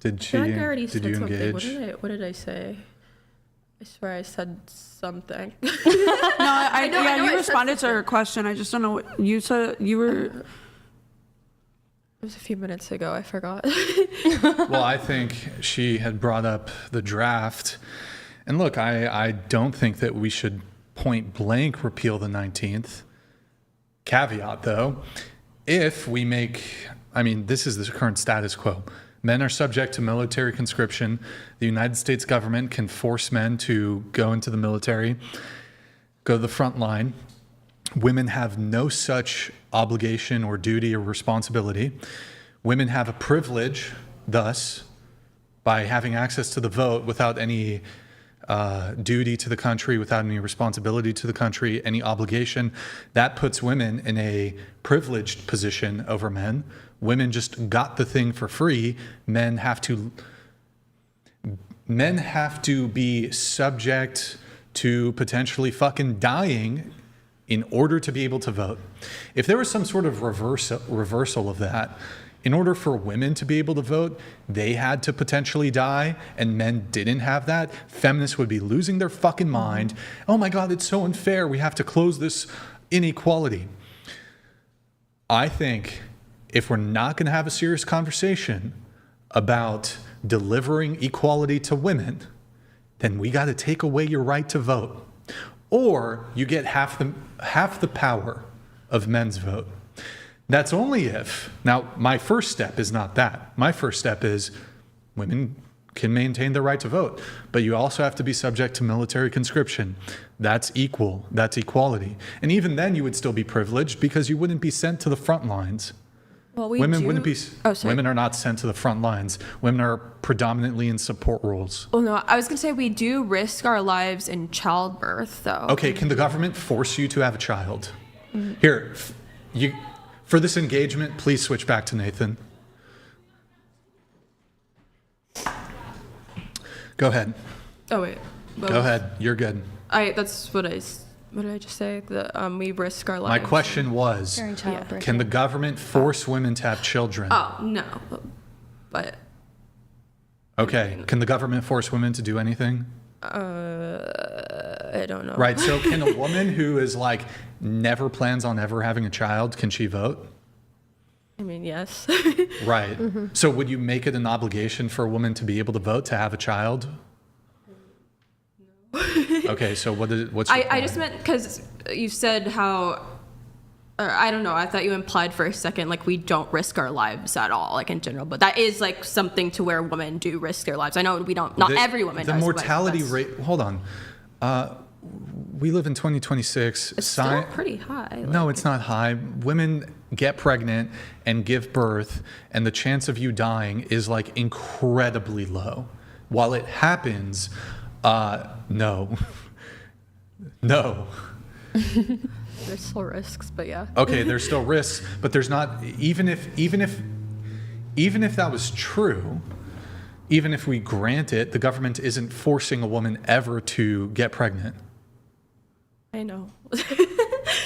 Did she? I already did said you something. engage? What did I say? I swear I said something. No, I know you responded to her question. I just don't know what you said. You were. It was a few minutes ago. I forgot. Well, I think she had brought up the draft. And look, I don't think that we should point blank repeal the 19th. Caveat, though, if we this is the current status quo. Men are subject to military conscription. The United States government can force men to go into the military, go to the front line. Women have no such obligation or duty or responsibility. Women have a privilege, thus, by having access to the vote without any duty to the country, without any responsibility to the country, any obligation. That puts women in a privileged position over men. Women just got the thing for free. Men have to be subject to potentially fucking dying in order to be able to vote. If there was some sort of reversal of that, in order for women to be able to vote, they had to potentially die, and men didn't have that, feminists would be losing their fucking mind. Oh my God, it's so unfair. We have to close this inequality. I think if we're not going to have a serious conversation about delivering equality to women, then we got to take away your right to vote. Or you get half the power of men's vote. That's only if, now my first step is not that. My first step is women can maintain their right to vote, but you also have to be subject to military conscription. That's equal, that's equality. And even then you would still be privileged because you wouldn't be sent to the front lines. Well, Women are not sent to the front lines. Women are predominantly in support roles. Well, no, I was going to say we do risk our lives in childbirth, though. Okay, can the government force you to have a child? Here, for this engagement, please switch back to Nathan. Go ahead. Oh, wait. Go ahead. You're good. That's what what did I just say? We risk our lives. My question was, can the government force women to have children? Oh, no. But. Okay. Can the government force women to do anything? I don't know. Right. So can a woman who is like never plans on ever having a child, can she vote? I mean, yes. Right. So would you make it an obligation for a woman to be able to vote to have a child? Okay, so what's your I just meant because you said how, or I don't know, I thought you implied for a second like we don't risk our lives at all, like in general, but that is like something to where women do risk their lives. I know we don't, not every woman does. The mortality rate, hold on. We live in 2026. It's still pretty high. No, it's not high. Women get pregnant and give birth, and the chance of you dying is like incredibly low. While it happens, no. No. There's still risks, but yeah. Okay, there's still risks, but there's not, even if that was true, even if we grant it, the government isn't forcing a woman ever to get pregnant. I know.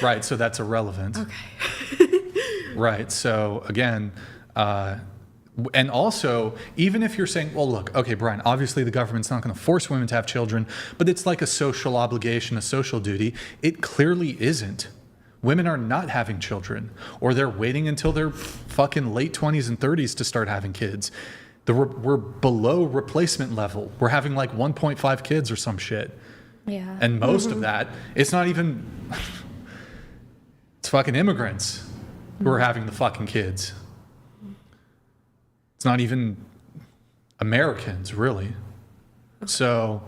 Right, so that's irrelevant. Okay. Right, so again, and also, even if you're saying, well, look, okay, Brian, obviously the government's not going to force women to have children, but it's like a social obligation, a social duty. It clearly isn't. Women are not having children, or they're waiting until their fucking late 20s and 30s to start having kids. We're below replacement level. We're having like 1.5 kids or some shit. Yeah. And most of that, it's not even, it's fucking immigrants who are having the fucking kids. It's not even Americans, really. So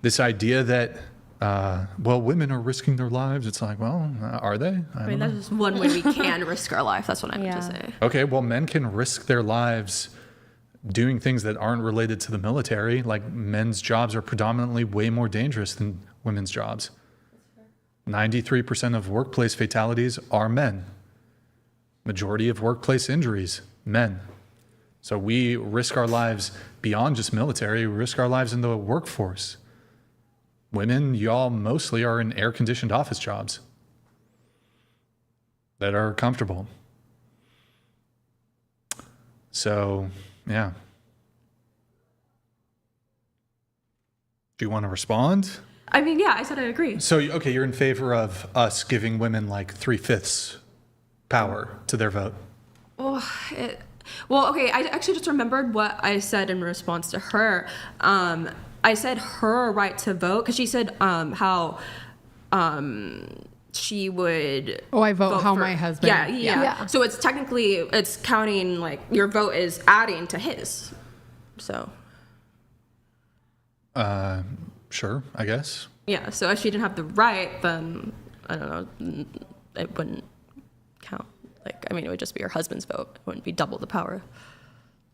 this idea that, well, women are risking their lives, it's like, well, are they? I mean, that's just one way we can risk our life. That's what I meant to say. Okay, well, men can risk their lives doing things that aren't related to the military. Like, men's jobs are predominantly way more dangerous than women's jobs. 93% of workplace fatalities are men. Majority of workplace injuries, men. So we risk our lives beyond just military, we risk our lives in the workforce. Women, y'all mostly are in air-conditioned office jobs that are comfortable. So, yeah. Do you want to respond? I mean, yeah, I said I agree. So, okay, you're in favor of us giving women like 3/5 power to their vote. Well, okay, I actually just remembered what I said in response to her. I said her right to vote because she said how she would. Oh, I vote how my husband. Yeah. So it's technically it's counting like your vote is adding to his. So. Sure, I guess. Yeah. So if she didn't have the right, then I don't know, it wouldn't count. Like, I mean, it would just be her husband's vote. It wouldn't be double the power.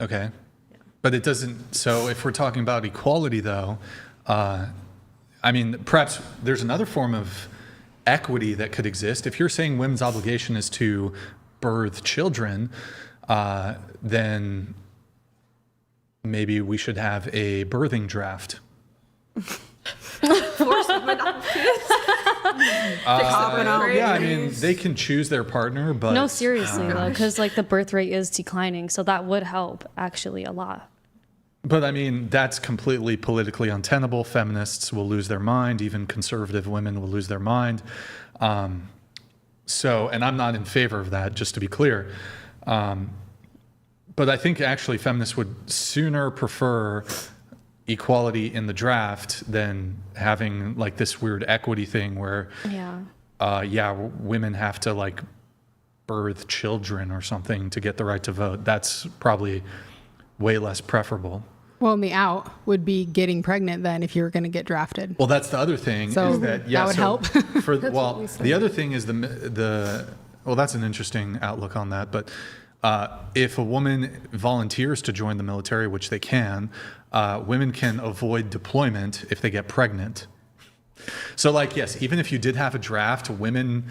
Okay. Yeah. But it doesn't, so if we're talking about equality though, I mean, perhaps there's another form of equity that could exist. If you're saying women's obligation is to birth children, then maybe we should have a birthing draft. Force women to have kids. Yeah, I mean, they can choose their partner, but no, seriously though, because like the birth rate is declining, so that would help actually a lot. But I mean, that's completely politically untenable. Feminists will lose their mind. Even conservative women will lose their mind. So, and I'm not in favor of that, just to be clear. But I think actually feminists would sooner prefer equality in the draft than having like this weird equity thing where women have to like birth children or something to get the right to vote. That's probably way less preferable. Well, and the out would be getting pregnant then if you were going to get drafted. Well, that's the other thing. So is that would help. The other thing is well, that's an interesting outlook on that. But if a woman volunteers to join the military, which they can, women can avoid deployment if they get pregnant. So like, yes, even if you did have a draft, women,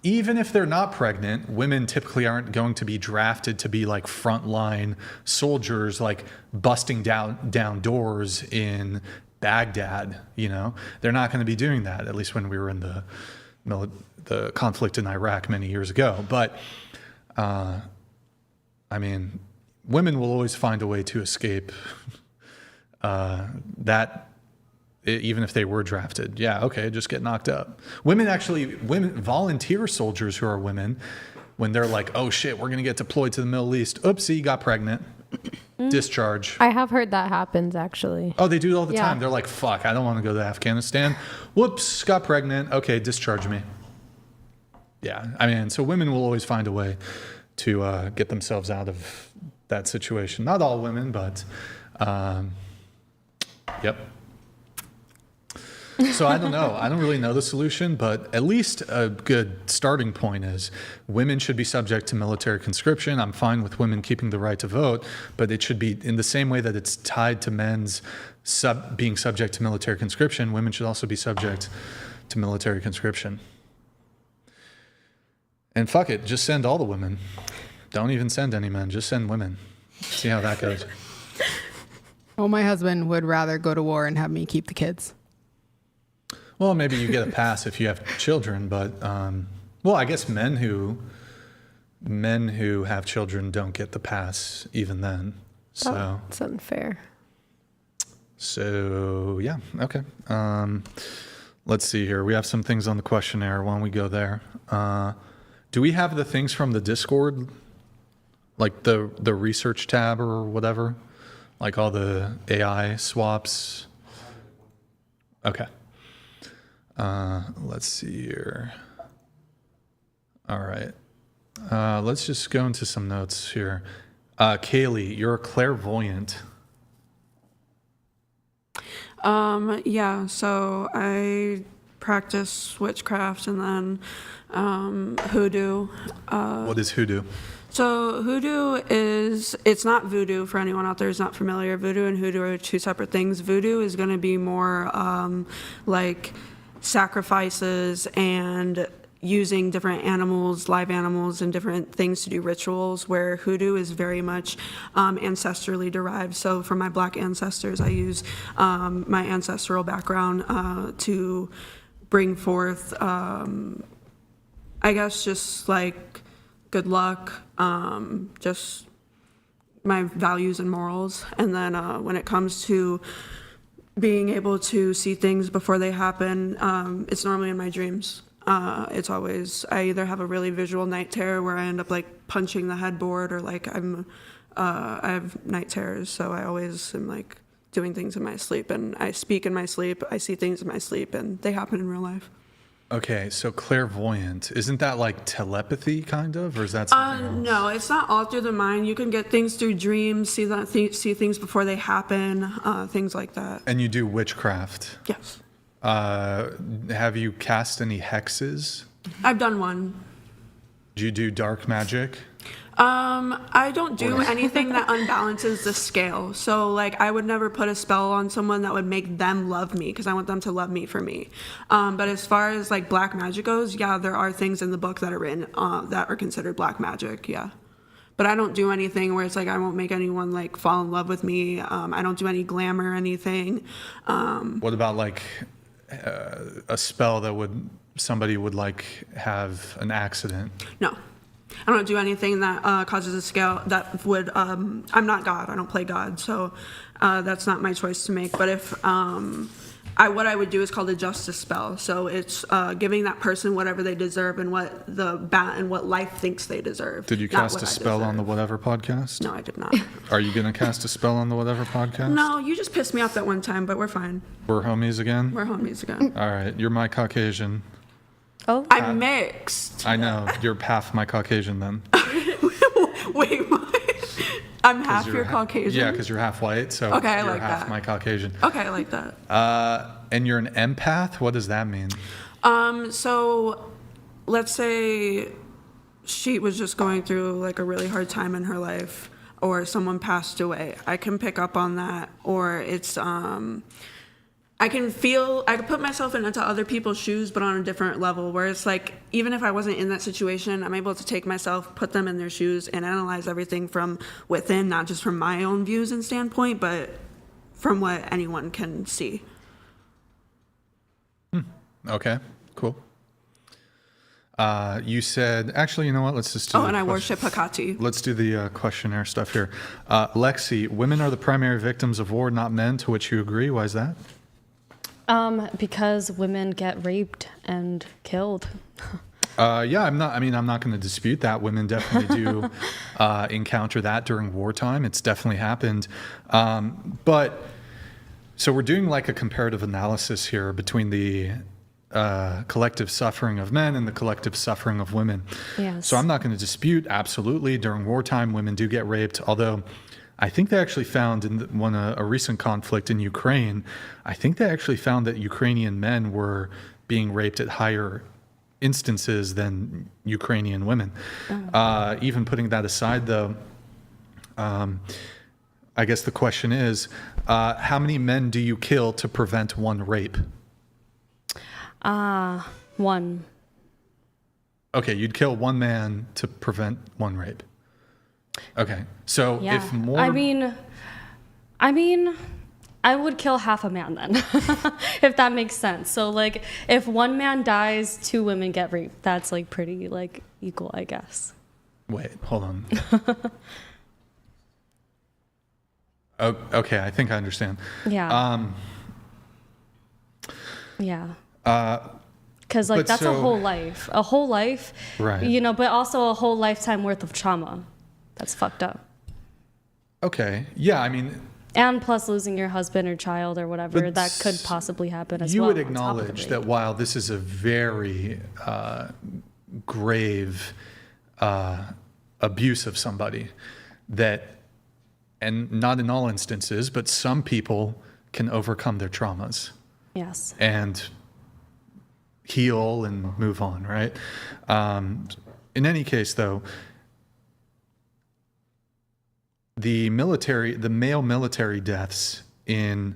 even if they're not pregnant, women typically aren't going to be drafted to be like frontline soldiers, like busting down doors in Baghdad, you know? They're not going to be doing that, at least when we were in the conflict in Iraq many years ago. But, I mean, women will always find a way to escape that, even if they were drafted. Yeah, okay, just get knocked up. Women volunteer soldiers who are women when they're like, oh shit, we're going to get deployed to the Middle East. Oopsie, got pregnant. Discharge. I have heard that happens actually. Oh, they do it all the time. They're like, fuck, I don't want to go to Afghanistan. Whoops, got pregnant. Okay, discharge me. Yeah, I mean, so women will always find a way to get themselves out of that situation. Not all women, but yep. So I don't know. I don't really know the solution, but at least a good starting point is women should be subject to military conscription. I'm fine with women keeping the right to vote, but it should be in the same way that it's tied to men's being subject to military conscription. Women should also be subject to military conscription. And fuck it, just send all the women. Don't even send any men, just send women. See how that goes. Well, my husband would rather go to war and have me keep the kids. Well, maybe you get a pass if you have children, but well, I guess men who have children don't get the pass even then. So it's unfair. So yeah, okay. Let's see here. We have some things on the questionnaire. Why don't we go there? Do we have the things from the Discord, like the research tab or whatever, like all the AI swaps? Okay. Let's see here. All right. Let's just go into some notes here. Kaylee, you're a clairvoyant. Yeah, so I practice witchcraft and then hoodoo. What is hoodoo? So hoodoo it's not voodoo for anyone out there who's not familiar. Voodoo and hoodoo are two separate things. Voodoo is going to be more like sacrifices and using different animals, live animals, and different things to do rituals, where hoodoo is very much ancestrally derived. So for my Black ancestors, I use my ancestral background to bring forth, I guess, just like good luck, just my values and morals. And then when it comes to being able to see things before they happen, it's normally in my dreams. It's always, I either have a really visual night terror where I end up like punching the headboard, or like I have night terrors, so I always am like doing things in my sleep, and I speak in my sleep, I see things in my sleep, and they happen in real life. Okay, so clairvoyant, isn't that like telepathy kind of, or is that something else? No, it's not all through the mind. You can get things through dreams, see things before they happen, things like that. And you do witchcraft? Yes. Have you cast any hexes? I've done one. Do you do dark magic? I don't do anything that unbalances the scale. So like I would never put a spell on someone that would make them love me, because I want them to love me for me. But as far as like black magic goes, yeah, there are things in the book that are written that are considered black magic, yeah. But I don't do anything where it's like I won't make anyone like fall in love with me. I don't do any glamour or anything. What about like a spell that somebody would like have an accident? No. I don't do anything that causes a scale that would, I'm not God, I don't play God, so that's not my choice to make. But if, what I would do is called a justice spell. So it's giving that person whatever they deserve and what what life thinks they deserve. Did you cast a spell on the Whatever podcast? No, I did not. Are you going to cast a spell on the Whatever podcast? No, you just pissed me off that one time, but we're fine. We're homies again? We're homies again. All right, you're my Caucasian. Oh, I'm mixed. I know. You're half my Caucasian then. Wait, what? I'm half your Caucasian? Yeah, because you're half white, so okay, I you're like half that. my Caucasian. Okay, I like that. And you're an empath? What does that mean? So let's say she was just going through like a really hard time in her life, or someone passed away. I can pick up on that, or it's I can put myself into other people's shoes, but on a different level, where it's like, even if I wasn't in that situation, I'm able to take myself, put them in their shoes, and analyze everything from within, not just from my own views and standpoint, but from what anyone can see. Okay, cool. You said, actually, you know what? Let's just do and I worship Hecate. Let's do the questionnaire stuff here. Lexi, women are the primary victims of war, not men, to which you agree. Why is that? Because women get raped and killed. Yeah, I'm not going to dispute that. Women definitely do encounter that during wartime. It's definitely happened. But so we're doing like a comparative analysis here between the collective suffering of men and the collective suffering of women. Yes. So I'm not going to dispute, absolutely, during wartime, women do get raped, although I think they actually found in a recent conflict in Ukraine, I think they actually found that Ukrainian men were being raped at higher instances than Ukrainian women. Even putting that aside, though, I guess the question is, how many men do you kill to prevent one rape? One. Okay, you'd kill one man to prevent one rape. Okay, so Yeah. if more... I mean, I would kill half a man then, if that makes sense. So like, if one man dies, 2 women get raped. That's like pretty like equal, I guess. Wait, hold on. Okay, I think I understand. Yeah. Yeah. Because like but that's so- a whole life, Right. You know, but also a whole lifetime worth of trauma. That's fucked up. Okay, yeah, I mean, And plus losing your husband or child or whatever, But that could possibly happen as you well. would on top of the acknowledge rape. that while this is a very grave abuse of somebody, that, and not in all instances, but some people can overcome their traumas. Yes. And heal and move on, right? In any case, though, the male military deaths in,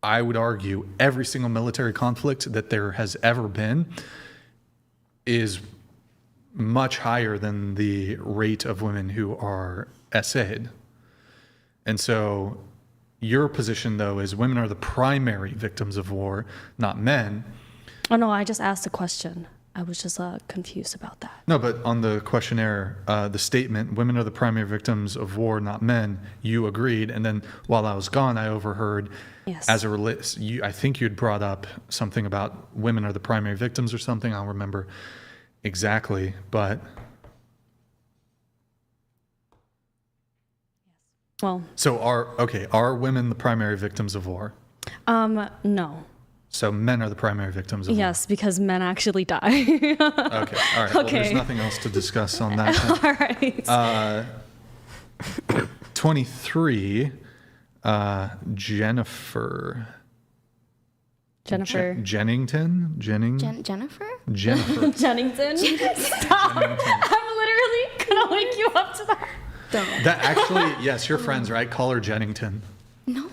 I would argue, every single military conflict that there has ever been is much higher than the rate of women who are SA'd. And so your position, though, is women are the primary victims of war, not men. Oh no, I just asked a question. I was just confused about that. No, but on the questionnaire, the statement, women are the primary victims of war, not men, you agreed. And then while I was gone, I overheard, Yes. as it relates, I think you'd brought up something about women are the primary victims or something. I don't remember exactly, but. Well. So are women the primary victims of war? No. So men are the primary victims of war? Yes, because men actually die. Okay, all right. Well, there's nothing else to discuss on that. All right. 23, Jennifer. Jennington? Jennifer? Jennifer. Jennington? Stop. I'm literally gonna wake you up to that. That actually, yes, you're friends, right? Call her Jennington. No.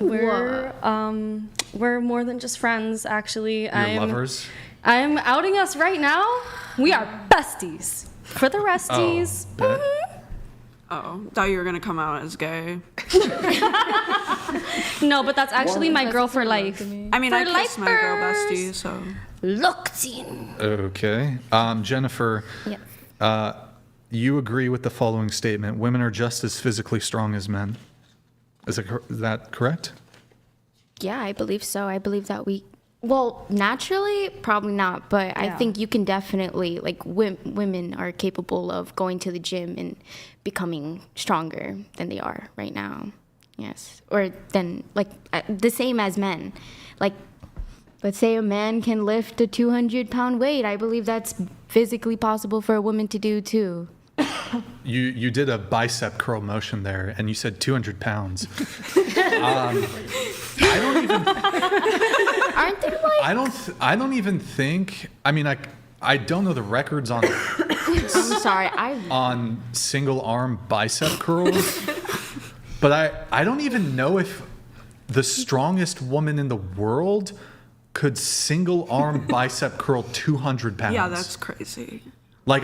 We're more than just friends, actually. You're lovers? I'm outing us right now. We are besties. For the resties. Oh, thought you were gonna come out as gay. No, but that's actually my girl for life. I mean, I kissed my girl bestie, so. Okay. Jennifer, you agree with the following statement. Women are just as physically strong as men. Is that correct? Yeah, I believe so. I believe that naturally, probably not, but I think you can definitely, like, women are capable of going to the gym and becoming stronger than they are right now. Yes. Or then, like, the same as men. Like, let's say a man can lift a 200-pound weight. I believe that's physically possible for a woman to do, too. You did a bicep curl motion there, and you said 200 pounds. I don't even. Aren't they like? I don't even think. I mean, I don't know the records on. I'm sorry. On single arm bicep curls, but I don't even know if the strongest woman in the world could single arm bicep curl 200 pounds. Yeah, that's crazy. Like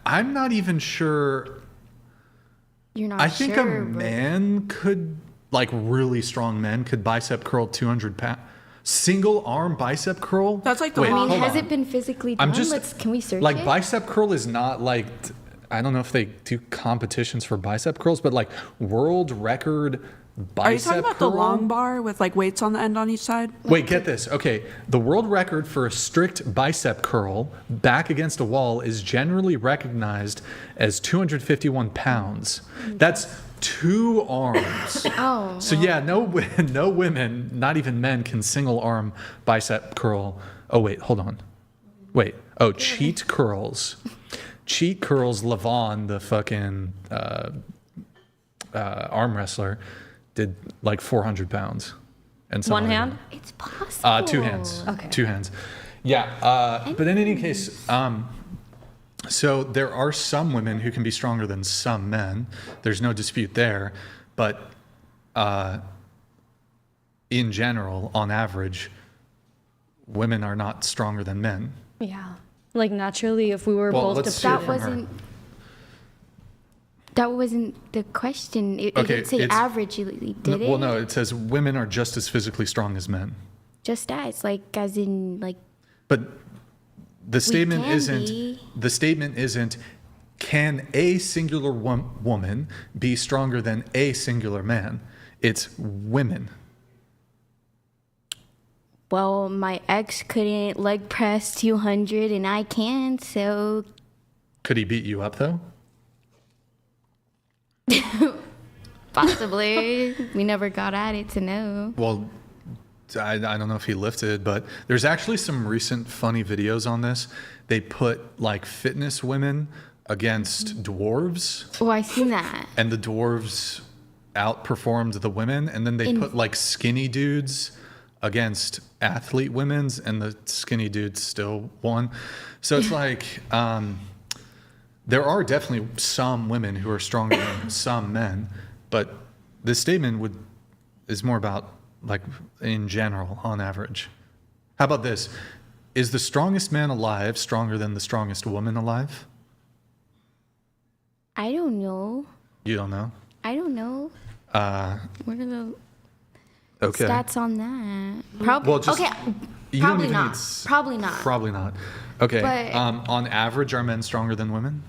I'm not even sure. You're not. I think a man could, like really strong men could bicep curl 200 pounds. Single arm bicep curl. That's like the. I mean, has it been physically done? Can we search like it? bicep curl is not like, I don't know if they do competitions for bicep curls, but like world record bicep Are you talking about the curl. long bar with like weights on the end on each side? Wait, get this. Okay, the world record for a strict bicep curl back against a wall is generally recognized as 251 pounds. That's 2 arms. Oh. So yeah, no women, not even men, can single arm bicep curl. Oh wait, hold on. Wait. Oh, cheat curls. Cheat curls. Levon, the fucking arm wrestler, did like 400 pounds. And some One other hand? guy. It's possible. 2 hands. Okay. 2 hands. Yeah. But in any case, so there are some women who can be stronger than some men. There's no dispute there. But in general, on average, women are not stronger than men. Yeah. Like naturally, if we were Well, both let's depleted. hear from her. That wasn't the question. It Okay, didn't say it's- average, did it? Well, no, it says women are just as physically strong as men. Just as, like, as in, like, But the statement can isn't. be. The statement isn't. Can a singular woman be stronger than a singular man? It's women. well, my ex couldn't leg press 200 and I can, so Could he beat you up though? possibly. We never got at it to know. Well, I don't know if he lifted, but there's actually some recent funny videos on this. They put like fitness women against dwarves, Oh, I seen that. and the dwarves outperformed the women, and then they put like skinny dudes against athlete women's, and the skinny dudes still won. So it's like there are definitely some women who are stronger than some men, but this statement is more about like in general, on average. How about this? Is the strongest man alive stronger than the strongest woman alive? I don't know. You don't know? I don't know. What are the Okay. stats on that? Probably. Well, just- okay. You don't Probably even not. need s- Probably not. Probably not. Okay. But- On average, are men stronger than women?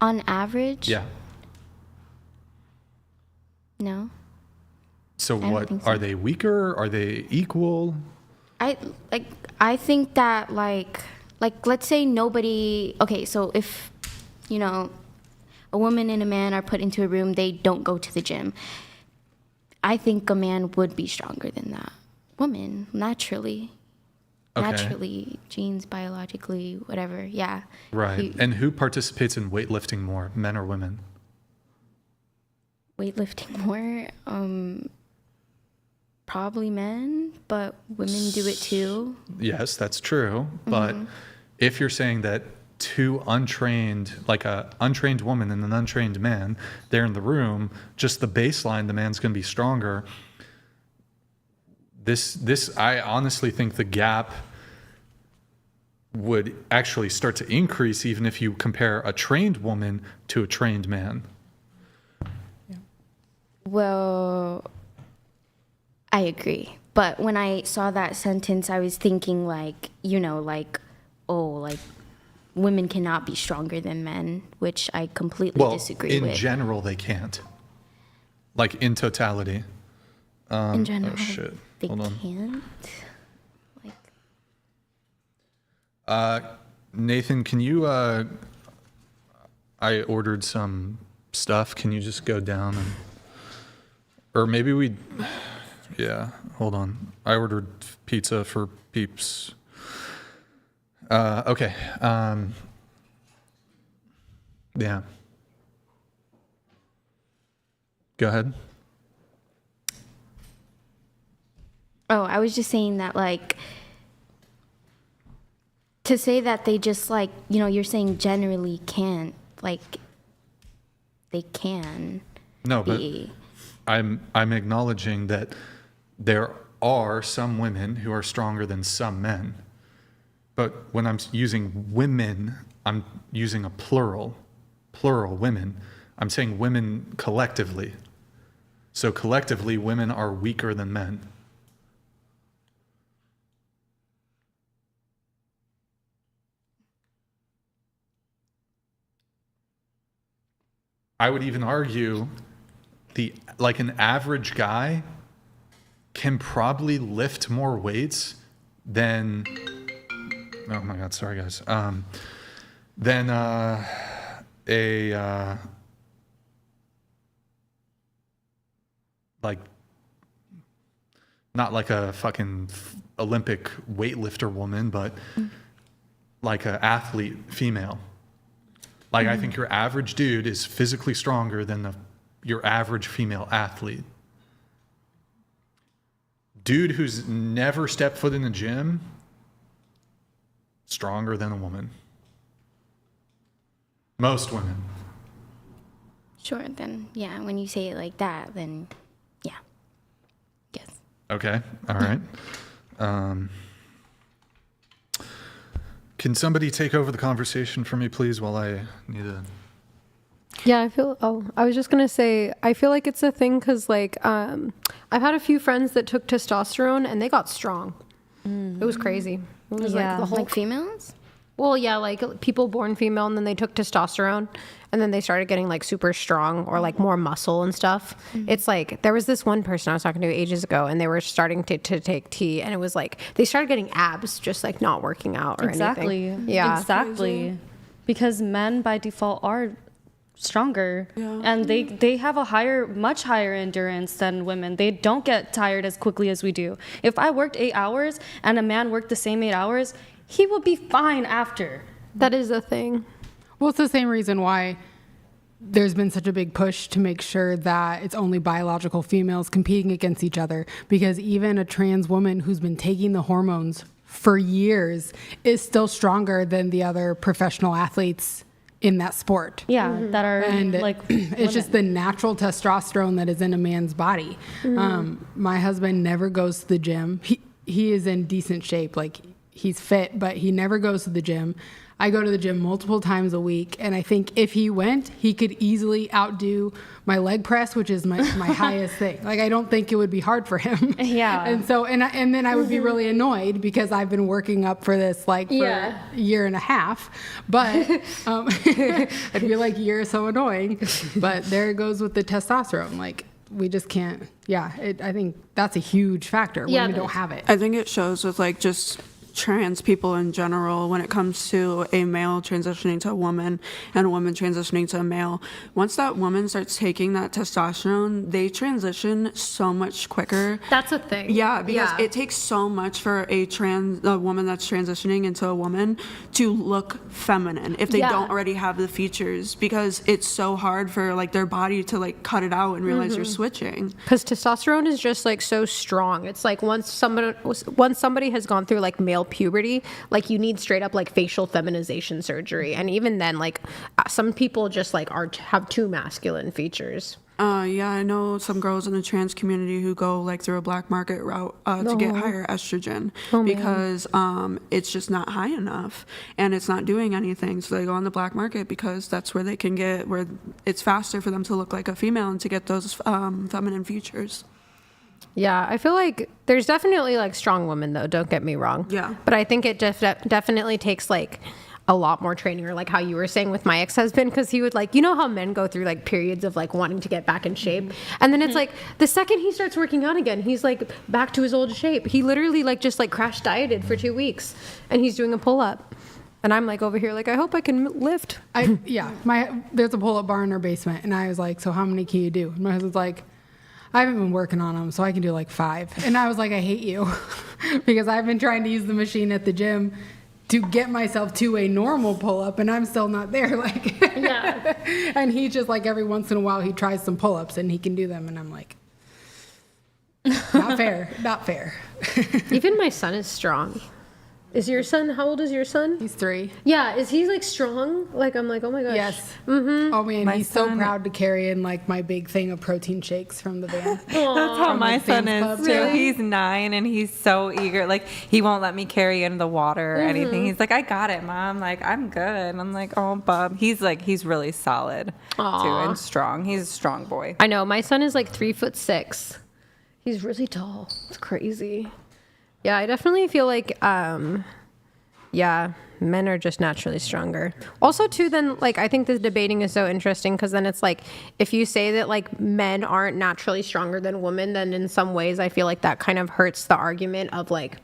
On average? Yeah. No. So don't what think so. are they weaker? Are they equal? I think that like let's say nobody. Okay, so if a woman and a man are put into a room, they don't go to the gym. I think a man would be stronger than that woman naturally. Okay. Naturally, genes, biologically, whatever. Yeah. Right. And who participates in weightlifting more, men or women? Weightlifting more, probably men, but women do it too. Yes, that's true. But if you're saying that two untrained, like a untrained woman and an untrained man, they're in the room, just the baseline, the man's going to be stronger. This, I honestly think the gap would actually start to increase even if you compare a trained woman to a trained man. Well, I agree. But when I saw that sentence, I was thinking like, women cannot be stronger than men, which I completely disagree with. In general, they can't. Like in totality. In general, oh shit. they Hold on. can't. Nathan, can you? I ordered some stuff. Can you just go down and, or maybe we? Yeah, hold on. I ordered pizza for Peeps. Okay. Yeah. Go ahead. Oh, I was just saying that, like, to say that they just, like, you're saying generally can't, like, they can. No, be. but I'm acknowledging that there are some women who are stronger than some men. But when I'm using women, I'm using a plural women. I'm saying women collectively. So collectively, women are weaker than men. I would even argue an average guy can probably lift more weights than, oh my God, sorry guys, than like, not like a fucking Olympic weightlifter woman, but like an athlete female. Like, I think your average dude is physically stronger than your average female athlete. Dude who's never stepped foot in the gym, stronger than a woman. Most women. Sure, then, yeah, when you say it like that, then, yeah. Yes. Okay, all right. Can somebody take over the conversation for me, please, while I need to... Yeah, I was just going to say, I feel like it's a thing because, like, I've had a few friends that took testosterone and they got strong. It was crazy. It was like the whole... Like females? Well, yeah, like people born female and then they took testosterone and then they started getting like super strong or like more muscle and stuff. It's like, there was this one person I was talking to ages ago and they were starting to take tea and it was like, they started getting abs just like not working out or anything. Yeah. Exactly. Because men by default are stronger and they have a much higher endurance than women. They don't get tired as quickly as we do. If I worked 8 hours and a man worked the same 8 hours, he will be fine after. That is a thing. Well, it's the same reason why there's been such a big push to make sure that it's only biological females competing against each other, because even a trans woman who's been taking the hormones for years is still stronger than the other professional athletes in that sport. Yeah, that are like it's just the natural testosterone that is in a man's body. My husband never goes to the gym. He is in decent shape, like he's fit, but he never goes to the gym. I go to the gym multiple times a week, and I think if he went, he could easily outdo my leg press, which is my highest thing. Like, I don't think it would be hard for him. Yeah. And so, and then I would be really annoyed because I've been working up for this like for a year and a half. But I'd be like, you're so annoying. But there it goes with the testosterone. Like, we just can't. Yeah, I think that's a huge factor. Women don't have it. I think it shows with like just trans people in general when it comes to a male transitioning to a woman and a woman transitioning to a male. Once that woman starts taking that testosterone, they transition so much quicker. That's a thing. Yeah, because it takes so much for a woman that's transitioning into a woman to look feminine if they don't already have the features, because it's so hard for like their body to like cut it out and realize you're switching. Because testosterone is just like so strong. It's like once somebody has gone through like male puberty, like you need straight up like facial feminization surgery, and even then like some people just like have too masculine features. Yeah, I know some girls in the trans community who go like through a black market route to get higher estrogen because it's just not high enough and it's not doing anything. So they go on the black market because that's where they can get, where it's faster for them to look like a female and to get those feminine features. Yeah, I feel like there's definitely like strong women though, don't get me wrong. Yeah. But I think it definitely takes like a lot more training, or like how you were saying with my ex-husband, because he would like, you know how men go through like periods of like wanting to get back in shape, and then it's like the second he starts working out again, he's like back to his old shape. He literally like just like crash dieted for 2 weeks and he's doing a pull-up. And I'm like over here, like, I hope I can lift. There's a pull-up bar in our basement, and I was like, so how many can you do? And my husband's like, I haven't been working on them, so I can do like 5. And I was like, I hate you because I've been trying to use the machine at the gym to get myself to a normal pull-up, and I'm still not there. Like, and he just like every once in a while he tries some pull-ups and he can do them, and I'm like, not fair, not fair. Even my son is strong. Is your son, how old is your son? He's 3. Yeah, is he like strong? Like, I'm like, oh my gosh. Yes. Mm-hmm. Oh man, he's so proud to carry in like my big thing of protein shakes from the van. That's how my son is too. Really? He's 9 and he's so eager. Like, he won't let me carry in the water or anything. He's like, I got it, Mom. Like, I'm good. And I'm like, oh, bub. He's really solid too and strong. He's a strong boy. I know. My son is like 3'6". He's really tall. It's crazy. Yeah, I definitely feel like, men are just naturally stronger. Also, too, then, like, I think this debating is so interesting because then it's like, if you say that, like, men aren't naturally stronger than women, then in some ways I feel like that kind of hurts the argument of, like,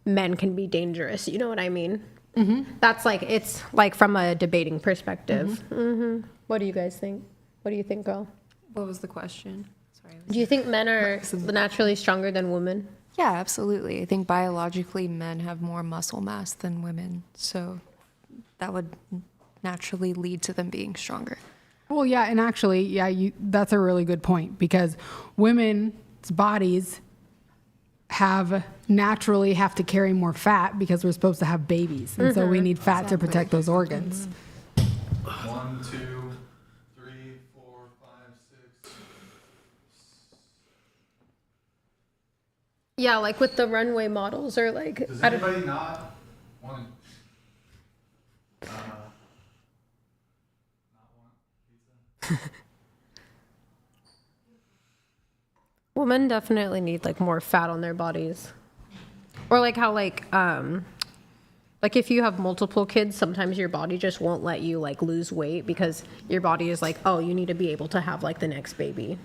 men can be dangerous. You know what I mean? Mm-hmm. That's, like, it's, like, from a debating perspective. Mm-hmm. Mm-hmm. What do you guys think? What do you think, girl? What was the question? Sorry. Do you think men are naturally stronger than women? Yeah, absolutely. I think biologically men have more muscle mass than women, so that would naturally lead to them being stronger. Well, yeah, and actually, yeah, that's a really good point because women's bodies naturally have to carry more fat because we're supposed to have babies, and so we need fat to protect those organs. 1, 2, 3, 4, 5, 6. Yeah, like with the runway models or like. Does anybody not want to? Not want pizza? Women definitely need like more fat on their bodies, or like how like if you have multiple kids, sometimes your body just won't let you like lose weight because your body is like, oh, you need to be able to have like the next baby.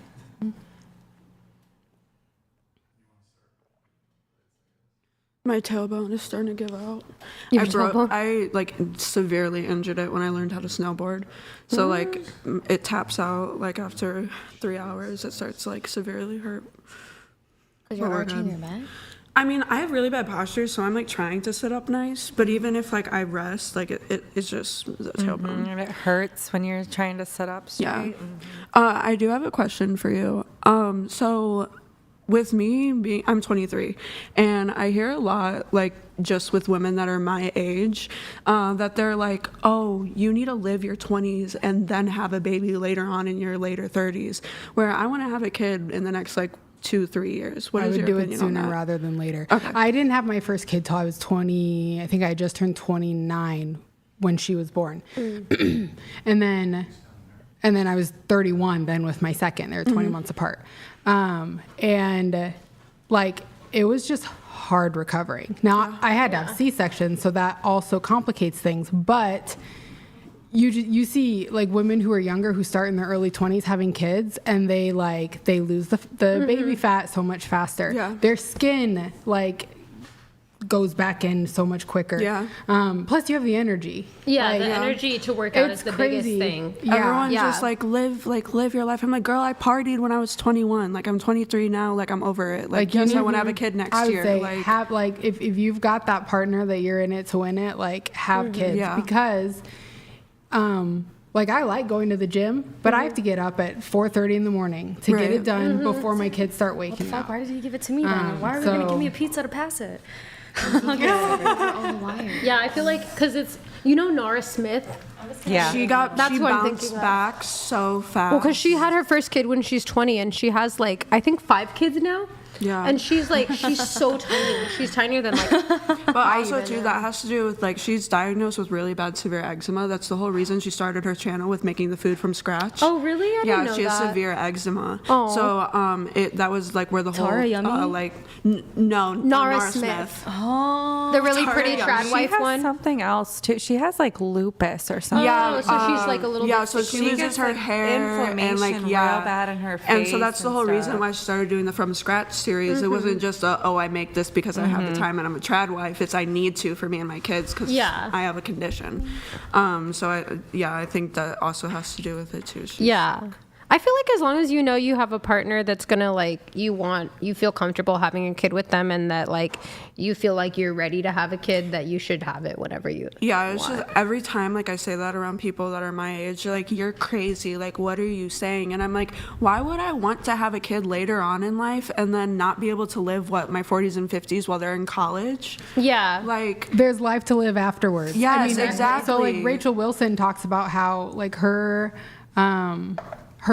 My tailbone is starting to give out. Your tailbone? I like severely injured it when I learned how to snowboard. So like it taps out like after 3 hours. It starts to like severely hurt. Because you're arching your back? I mean, I have really bad posture, so I'm like trying to sit up nice. But even if like I rest, like it's just the tailbone. And it hurts when you're trying to sit up straight. Yeah. I do have a question for you. So with me being, I'm 23, and I hear a lot, like just with women that are my age, that they're like, oh, you need to live your 20s and then have a baby later on in your later 30s, where I want to have a kid in the next like 2-3 years. What is your opinion on that? I would do it sooner rather than later. Okay. I didn't have my first kid till I was 20. I think I just turned 29 when she was born. and then I was 31 then with my second. They were 20 months apart. And like it was just hard recovering. Now I had to have C-section, so that also complicates things, but you see like women who are younger who start in their early 20s having kids, and they lose the baby fat so much faster. Yeah. Their skin like goes back in so much quicker. Yeah. Plus you have the energy. Yeah, the energy to work out is the biggest thing. Yeah. Everyone's just like live your life. I'm like, girl, I partied when I was 21. Like I'm 23 now. Like I'm over it. Like yes, I want to have a kid next year. Say, like have like if you've got that partner that you're in it to win it, like have kids because like I like going to the gym, but I have to get up at 4:30 in the morning to get it done before my kids start waking up. Why did you give it to me then? Why are they gonna give me a pizza to pass it? Yeah, I feel like because it's Nara Smith. Yeah, she bounced back so fast. Well, because she had her first kid when she's 20, and she has like I think 5 kids now. Yeah, and she's so tiny. She's tinier than like. But also too, that has to do with like she's diagnosed with really bad severe eczema. That's the whole reason she started her channel with making the food from scratch. Oh really? I didn't know she has severe eczema. Oh. So that was like where the whole Nara Smith. Oh, the really pretty trad wife one. Something else too. She has like lupus or something. Yeah, so she's like a little. Yeah, so she loses her hair and like real bad in her face. And so that's the whole reason why she started doing the from scratch series. It wasn't just I make this because I have the time and I'm a trad wife. It's I need to for me and my kids because I have a condition. So I think that also has to do with it too. I feel like as long as you have a partner that's gonna like you feel comfortable having a kid with them, and that like you feel like you're ready to have a kid, that you should have it whenever you it's just every time like I say that around people that are my age, they're like, you're crazy, like what are you saying? And I'm like, why would I want to have a kid later on in life and then not be able to live my 40s and 50s while they're in college? Like there's life to live afterwards. Yes, exactly. So like Rachel Wilson talks about how like her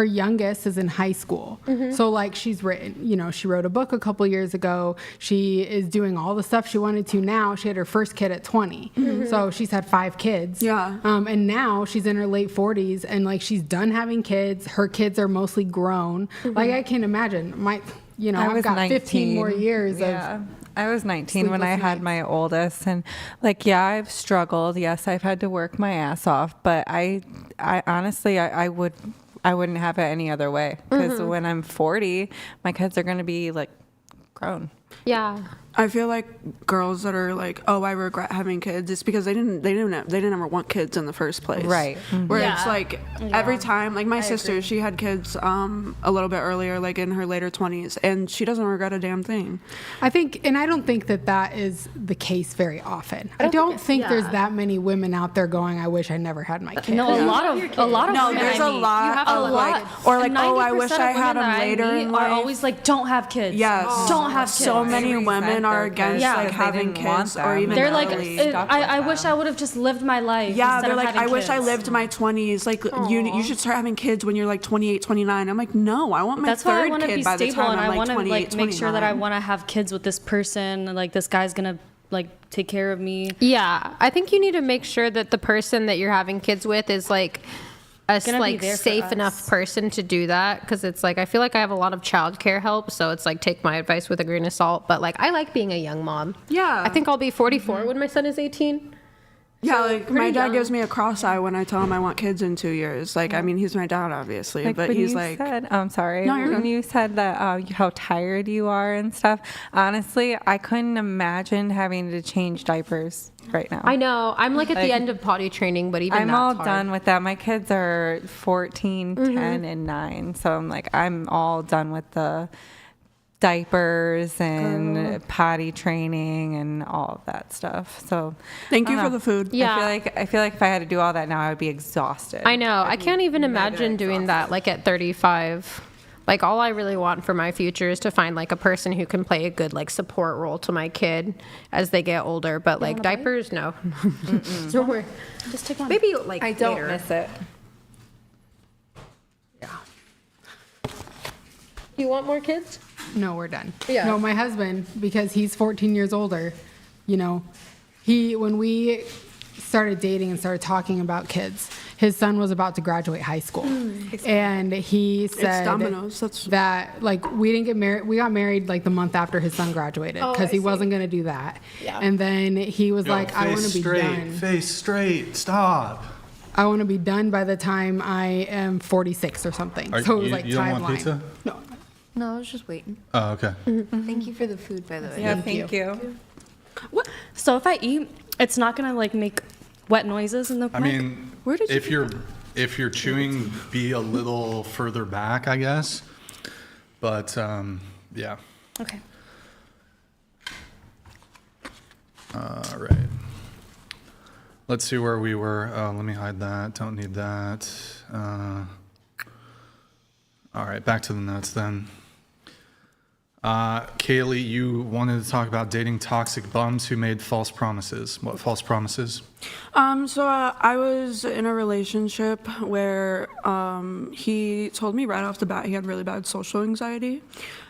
youngest is in high school. So like she's written, she wrote a book a couple years ago. She is doing all the stuff she wanted to now. She had her first kid at 20. So she's had 5 kids. Yeah. And now she's in her late 40s and like she's done having kids. Her kids are mostly grown. Like I can imagine I've got 19. 15 more years of I was 19 when I had my oldest, and like, yeah, I've struggled. Yes, I've had to work my ass off, but I honestly, I wouldn't have it any other way, because when I'm 40, my kids are going to be like grown. Yeah. I feel like girls that are like, oh, I regret having kids, it's because they didn't ever want kids in the first place. Right. Where it's like every time, like my sister, she had kids a little bit earlier, like in her later 20s, and she doesn't regret a damn thing. I think, and I don't think that is the case very often. I don't think there's that many women out there going, I wish I never had my kids. No, a lot of No, women there's I a meet. lot You have of a like, lot. or like, oh, I 90% wish I of had women them that I later meet in are life. always like, don't have kids. Yes. Don't have kids. So many women are against like having kids or even they're like, early. I wish I would have just lived my life. Yeah, instead they're of like, having I wish I kids." lived my 20s. Like, you should start having kids when you're like 28, 29. I'm like, no, I want my That's why I third want to kid be by the stable, time and I'm I like want to 28, like make sure that I 29. want to have kids with this person. Like, this guy's gonna like take care of me. Yeah, I think you need to make sure that the person that you're having kids with is like a Gonna be like there for safe us. enough person to do that, because it's like I feel like I have a lot of childcare help, so it's like take my advice with a grain of salt. But like I like being a young mom. Yeah. I think I'll be 44 when my son is 18. Yeah, So, like my pretty dad young. gives me a cross eye when I tell him I want kids in 2 years. Like, I mean, he's my dad, obviously, Like but when he's you like, said, I'm sorry. No, you're when good. you said that how tired you are and stuff, honestly, I couldn't imagine having to change diapers right now. I know. I'm like at the Like, end of potty training, but even I'm that's all hard. done with that. My kids are 14, 10, and 9. So I'm like, I'm all done with the diapers and potty training and all of that stuff. So thank I you don't for know. the food. Yeah. I feel like if I had to do all that now, I would be exhausted. I know. I can't even imagine doing that like at 35. Like all I really want for my future is to find like a person who can play a good like support role to my kid as they get older. But like diapers, no. So we're Just take one. maybe like I don't later. miss it. You want more kids? No, we're done. Yeah. No, my husband, because he's 14 years older, you know, when we started dating and started talking about kids, his son was about to graduate high school. And he said Domino's. that like we didn't get married. We got married like the month after his son graduated because he wasn't going to do that. Yeah. And then he was like, I want to be straight, done. Face straight. Stop. I want to be done by the time I am 46 or something. Are, so it was you, like you don't timeline. want pizza? No. No, I was just waiting. Oh, okay. Thank you for the food, by the way. Yeah, thank you. So if I eat, it's not gonna like make wet noises in the. I mean, if you're chewing, be a little further back, I guess. But yeah. Okay. All right. Let's see where we were. Oh, let me hide that. Don't need that. All right, back to the notes then. Kaylee, you wanted to talk about dating toxic bums who made false promises. What false promises? So I was in a relationship where he told me right off the bat he had really bad social anxiety.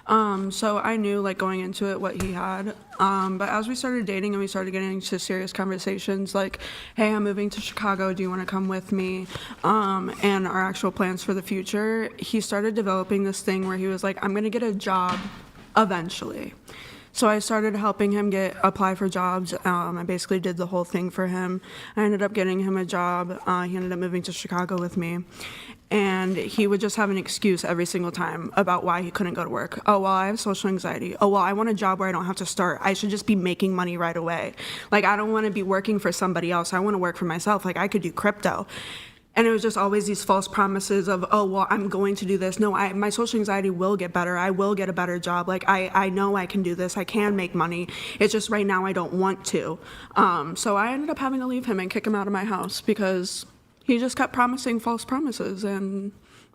So I knew like going into it what he had. But as we started dating and we started getting into serious conversations like, hey, I'm moving to Chicago. Do you want to come with me? And our actual plans for the future, he started developing this thing where he was like, I'm going to get a job eventually. So I started helping him apply for jobs. I basically did the whole thing for him. I ended up getting him a job. He ended up moving to Chicago with me. And he would just have an excuse every single time about why he couldn't go to work. Oh, well, I have social anxiety. Oh, well, I want a job where I don't have to start. I should just be making money right away. Like, I don't want to be working for somebody else. I want to work for myself. Like, I could do crypto. And it was just always these false promises of, oh, well, I'm going to do this. No, my social anxiety will get better. I will get a better job. Like, I know I can do this. I can make money. It's just right now I don't want to. So I ended up having to leave him and kick him out of my house because he just kept promising false promises, and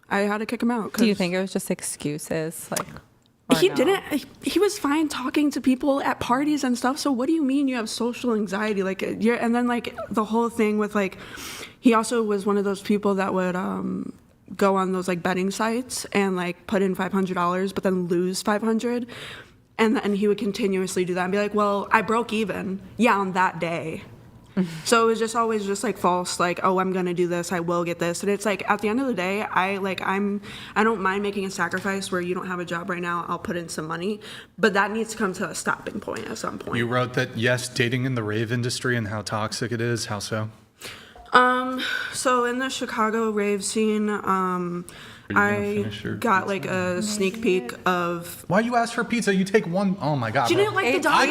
I had to kick him out. Do you think it was just excuses? Like, he didn't. He was fine talking to people at parties and stuff. So what do you mean you have social anxiety? Like, and then like the whole thing with like, he also was one of those people that would go on those like betting sites and like put in $500, but then lose $500, and then he would continuously do that and be like, well, I broke even. Yeah, on that day. So it was just always just like false, like, oh, I'm gonna do this, I will get this. And it's like, at the end of the day, I don't mind making a sacrifice where you don't have a job right now, I'll put in some money, but that needs to come to a stopping point at some point. You wrote that, yes, dating in the rave industry and how toxic it is. How so? So in the Chicago rave scene, I got like a sneak peek of. Why you ask for pizza? You take one. Oh my god. You didn't like the dog. I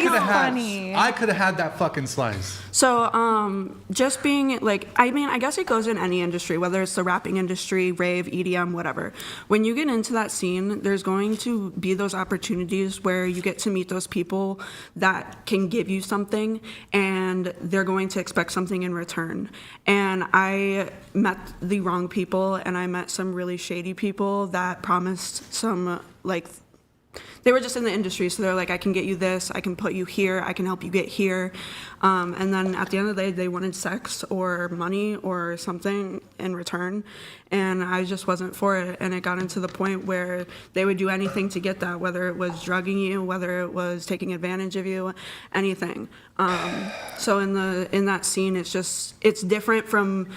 could have had that fucking slice. So, just being like, I mean, I guess it goes in any industry, whether it's the rapping industry, rave, EDM, whatever. When you get into that scene, there's going to be those opportunities where you get to meet those people that can give you something, and they're going to expect something in return. And I met the wrong people, and I met some really shady people that promised some, like, they were just in the industry, so they're like, I can get you this, I can put you here, I can help you get here. And then at the end of the day, they wanted sex or money or something in return. And I just wasn't for it. And it got into the point where they would do anything to get that, whether it was drugging you, whether it was taking advantage of you, anything. So in that scene, it's different from.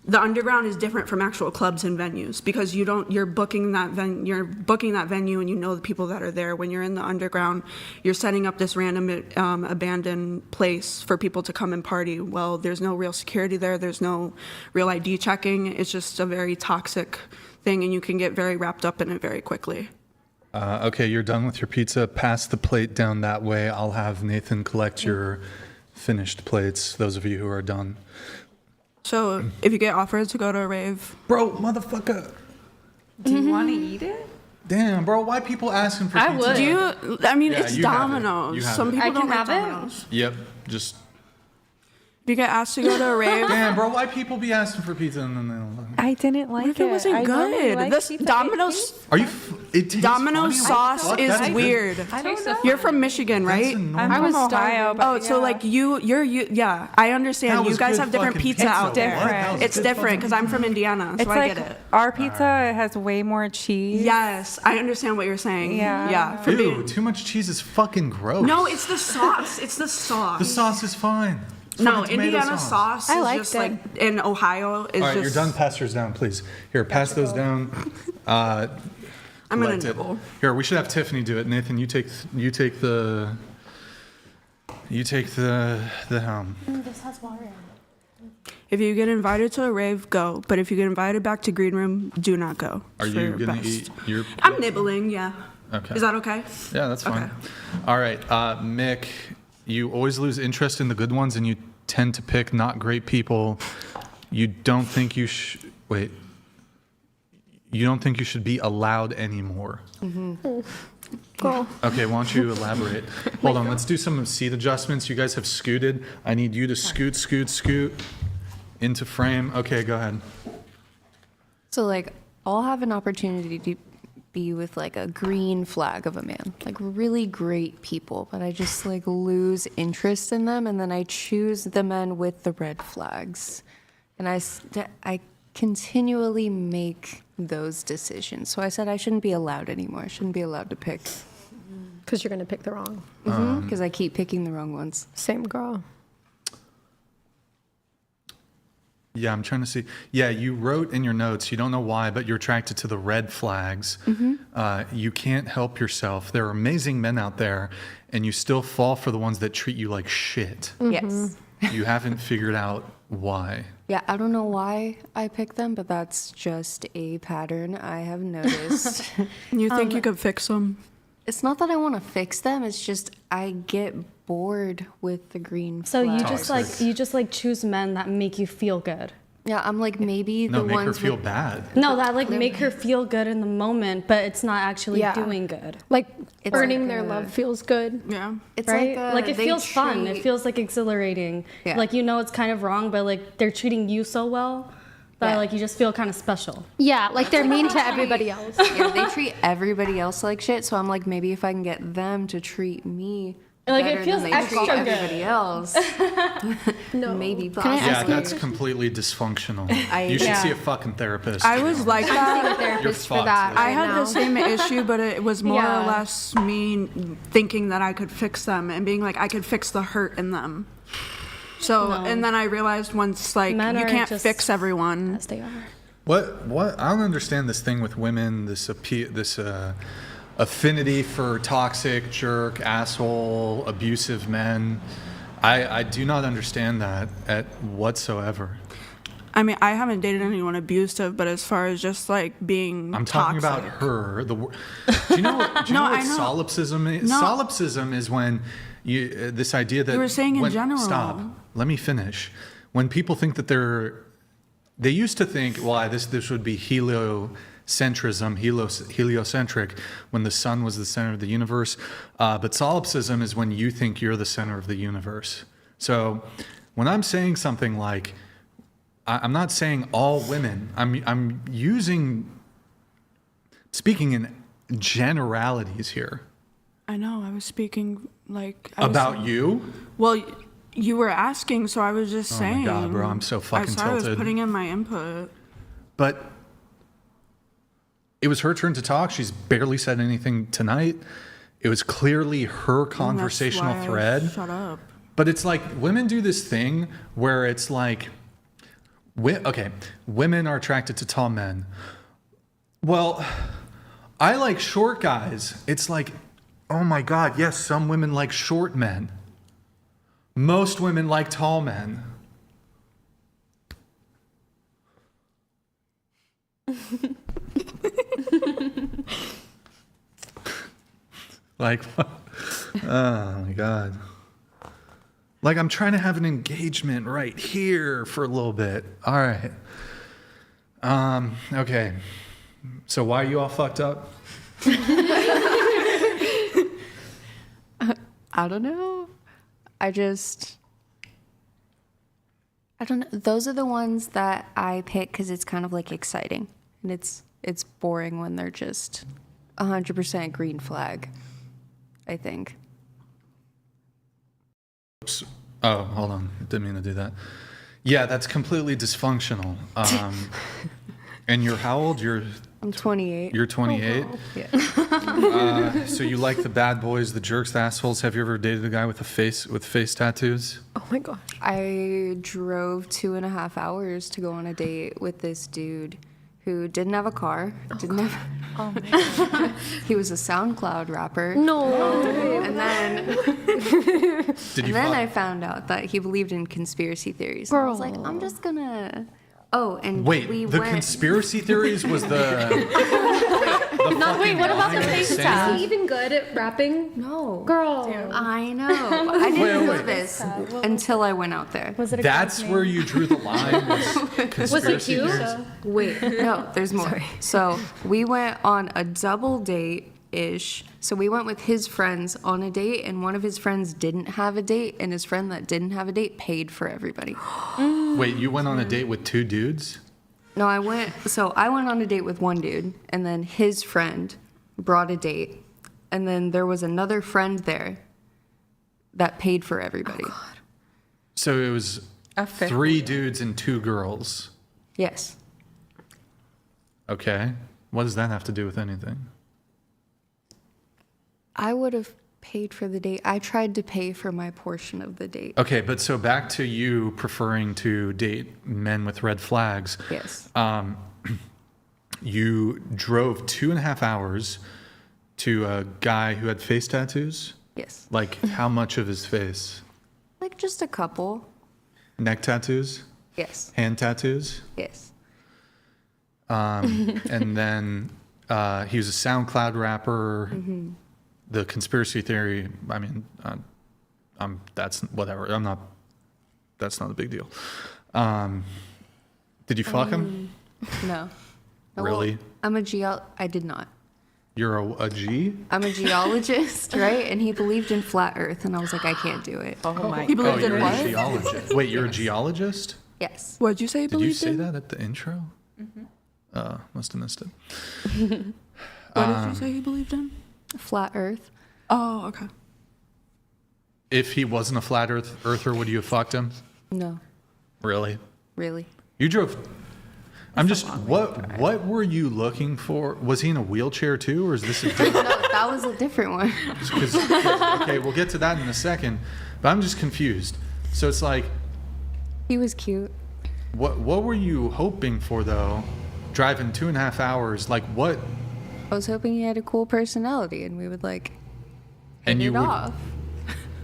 The underground is different from actual clubs and venues because you're booking that venue and you know the people that are there. When you're in the underground, you're setting up this random abandoned place for people to come and party. Well, there's no real security there. There's no real ID checking. It's just a very toxic thing, and you can get very wrapped up in it very quickly. Okay, you're done with your pizza. Pass the plate down that way. I'll have Nathan collect your finished plates, those of you who are done. So, if you get offered to go to a rave... Bro, motherfucker. Do you want to eat it? Damn, bro, why people asking for pizza? It's Domino's. Some people don't like Domino's. Yep, just... If you get asked to go to a rave... Damn, bro, why people be asking for pizza and then they don't like it? I didn't like it. What if it wasn't good? This Domino's... Are you... It tastes Domino's funny? sauce is weird. I don't know. You're from Michigan, right? I'm from Ohio. Oh, so like yeah, I understand. You guys have different pizza out there. It's different because I'm from Indiana, so I get it. Our pizza has way more cheese. Yes, I understand what you're saying. Yeah. Ew, too much cheese is fucking gross. No, it's the sauce. It's the sauce. The sauce is fine. No, Indiana sauce is just like in Ohio is just. All right, you're done. Pass yours down, please. Here, pass those down. I'm gonna nibble. Here, we should have Tiffany do it. Nathan, you take the helm. This has water in it. If you get invited to a rave, go. But if you get invited back to green room, do not go. Are you gonna eat your? I'm nibbling. Yeah. Okay. Is that okay? Yeah, that's fine. Okay. All right, Mick. You always lose interest in the good ones, and you tend to pick not great people. You don't think you should be allowed anymore. Mm-hmm. Cool. Okay, why don't you elaborate? Hold on, let's do some seat adjustments. You guys have scooted. I need you to scoot into frame. Okay, go ahead. So, like, I'll have an opportunity to be with, like, a green flag of a man. Like, really great people, but I just, like, lose interest in them, and then I choose the men with the red flags. And I continually make those decisions. So I said I shouldn't be allowed anymore. I shouldn't be allowed to pick. Because you're going to pick the wrong. Because I keep picking the wrong ones. Same girl. Yeah, I'm trying to see. Yeah, you wrote in your notes, you don't know why, but you're attracted to the red flags. You can't help yourself. There are amazing men out there, and you still fall for the ones that treat you like shit. Yes. You haven't figured out why. Yeah, I don't know why I picked them, but that's just a pattern I have noticed. You think you could fix them? It's not that I want to fix them. It's just I get bored with the green flag. So you just like choose men that make you feel good. Yeah, I'm like maybe the ones make her feel bad. No, that like make her feel good in the moment, but it's not actually doing good. Like earning their love feels good. Yeah, it's right. Like it feels fun. It feels like exhilarating. Yeah. Like it's kind of wrong, but like they're treating you so well that like you just feel kind of special. Yeah, like they're mean to everybody else. Yeah, they treat everybody else like shit. So I'm like, maybe if I can get them to treat me. Like it feels extra good. Everybody else. No. Maybe. Yeah, that's completely dysfunctional. You should see a fucking therapist. I was like that. I'm seeing a therapist for that. I had the same issue, but it was more or less me thinking that I could fix them and being like, I could fix the hurt in them. So, No. and then I realized once, like, Men you are can't just fix everyone. As they are. What? I don't understand this thing with women. This affinity for toxic, jerk, asshole, abusive men. I do not understand that whatsoever. I mean, I haven't dated anyone abusive, but as far as just like being I'm talking toxic. about her. Do you know what, No, what I know. solipsism is? No. Solipsism is when you this idea that You were saying in general. Stop. Let me finish. When people think that they used to think, well, this would be heliocentrism, heliocentric, when the sun was the center of the universe. But solipsism is when you think you're the center of the universe. So when I'm saying something like, I'm not saying all women. I'm speaking in generalities here. I know. I was speaking like About you? Well, you were asking, so I was just saying. Oh my god, bro! I'm so fucking I was tilted. putting in my input. But it was her turn to talk. She's barely said anything tonight. It was clearly her conversational That's why thread. Shut up. But it's like women do this thing where it's like, women are attracted to tall men. Well, I like short guys. It's like, oh my God, yes, some women like short men. Most women like tall men. Like, oh my God. Like, I'm trying to have an engagement right here for a little bit. All right. Okay. So why are you all fucked up? I don't know. I don't know. Those are the ones that I pick because it's kind of like exciting. And it's boring when they're just 100% green flag, I think. Oops. Oh, hold on. Didn't mean to do that. Yeah, that's completely dysfunctional. And you're how old? I'm 28. You're 28? Oh, wow. Yeah. So you like the bad boys, the jerks, the assholes. Have you ever dated a guy with face tattoos? Oh my gosh. I drove 2.5 hours to go on a date with this dude who didn't have a car. Oh my God. He was a SoundCloud rapper. No. And then Did you I found out that he believed in conspiracy theories. And I was like, I'm just gonna. Oh, and Wait, we the went. conspiracy theories was the. No, wait, what about the face tat? Is he even good at rapping? No. Girl. I know. I didn't know this until I went out there. Was it a That's where you drew the line. Was it cute? theories? Wait, no, there's more. So we went on a double date-ish. So we went with his friends on a date, and one of his friends didn't have a date, and his friend that didn't have a date paid for everybody. Wait, you went on a date with two dudes? No, I went on a date with one dude, and then his friend brought a date, and then there was another friend there that paid for everybody. Oh, God. So it was 3 dudes and 2 girls. Yes. Okay. What does that have to do with anything? I would have paid for the date. I tried to pay for my portion of the date. Okay, but so back to you preferring to date men with red flags. Yes. You drove 2.5 hours to a guy who had face tattoos? Yes. Like, how much of his face? Like just a couple. Neck tattoos? Yes. Hand tattoos? Yes. And then he was a SoundCloud rapper. Mm-hmm. The conspiracy theory, I mean, that's whatever. That's not a big deal. Did you fuck him? No. Really? Well, I did not. You're a G? I'm a geologist, right? And he believed in flat Earth, and I was like, I can't do it. Oh my He believed in you're what? a geologist. Wait, you're a geologist? Yes. What'd you say? Did you say that at the intro? Must have missed it. What did you say he believed in? Flat Earth. Oh, okay. If he wasn't a flat earther, would you have fucked him? No, Really? really. You drove. What were you looking for? Was he in a wheelchair too, or is this a different? No, that was a different one. Okay, we'll get to that in a second. But I'm just confused. So it's like He was cute. What were you hoping for though? Driving 2.5 hours, like what? I was hoping he had a cool personality and we would like And hit you it would. off.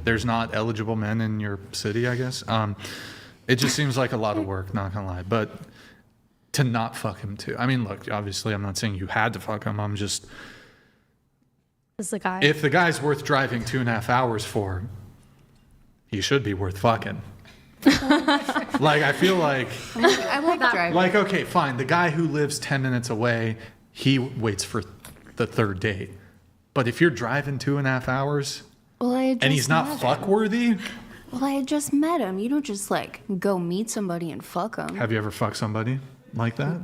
There's not eligible men in your city, I guess. It just seems like a lot of work, not gonna lie. But to not fuck him too. I mean, look, obviously, I'm not saying you had to fuck him. I'm just. Is the guy? If the guy's worth driving 2.5 hours for, he should be worth fucking. Like, I feel like. I like driving. Like, okay, fine. The guy who lives 10 minutes away, he waits for the third date. But if you're driving 2.5 hours Well, I had and just he's not met fuck him. worthy, Well, I had just met him. You don't just like go meet somebody and fuck them. have you ever fucked somebody like that?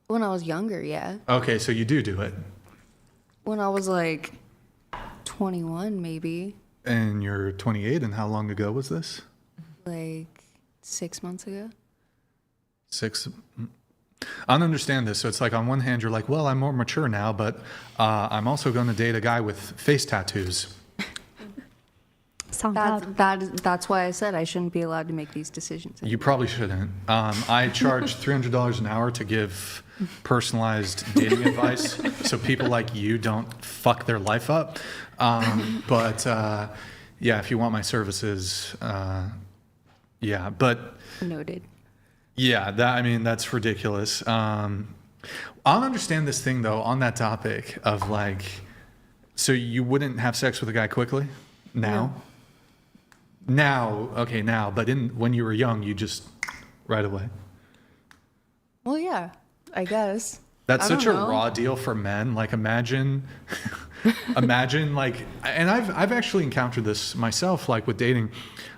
When I was younger, yeah. Okay, so you do it. When I was like 21, maybe. And you're 28, and how long ago was this? Like 6 months ago. 6. I don't understand this. So it's like on one hand, you're like, well, I'm more mature now, but I'm also going to date a guy with face tattoos. That's why I said I shouldn't be allowed to make these decisions. You probably shouldn't. I charge $300 an hour to give personalized dating advice so people like you don't fuck their life up. But yeah, if you want my services, yeah. But Noted. yeah, that's ridiculous. I don't understand this thing though on that topic of like, so you wouldn't have sex with a guy quickly now? No. Now, but when you were young, you just right away. Well, yeah, I guess. That's I such a don't know. raw deal for men. Like imagine like, and I've actually encountered this myself, like with dating.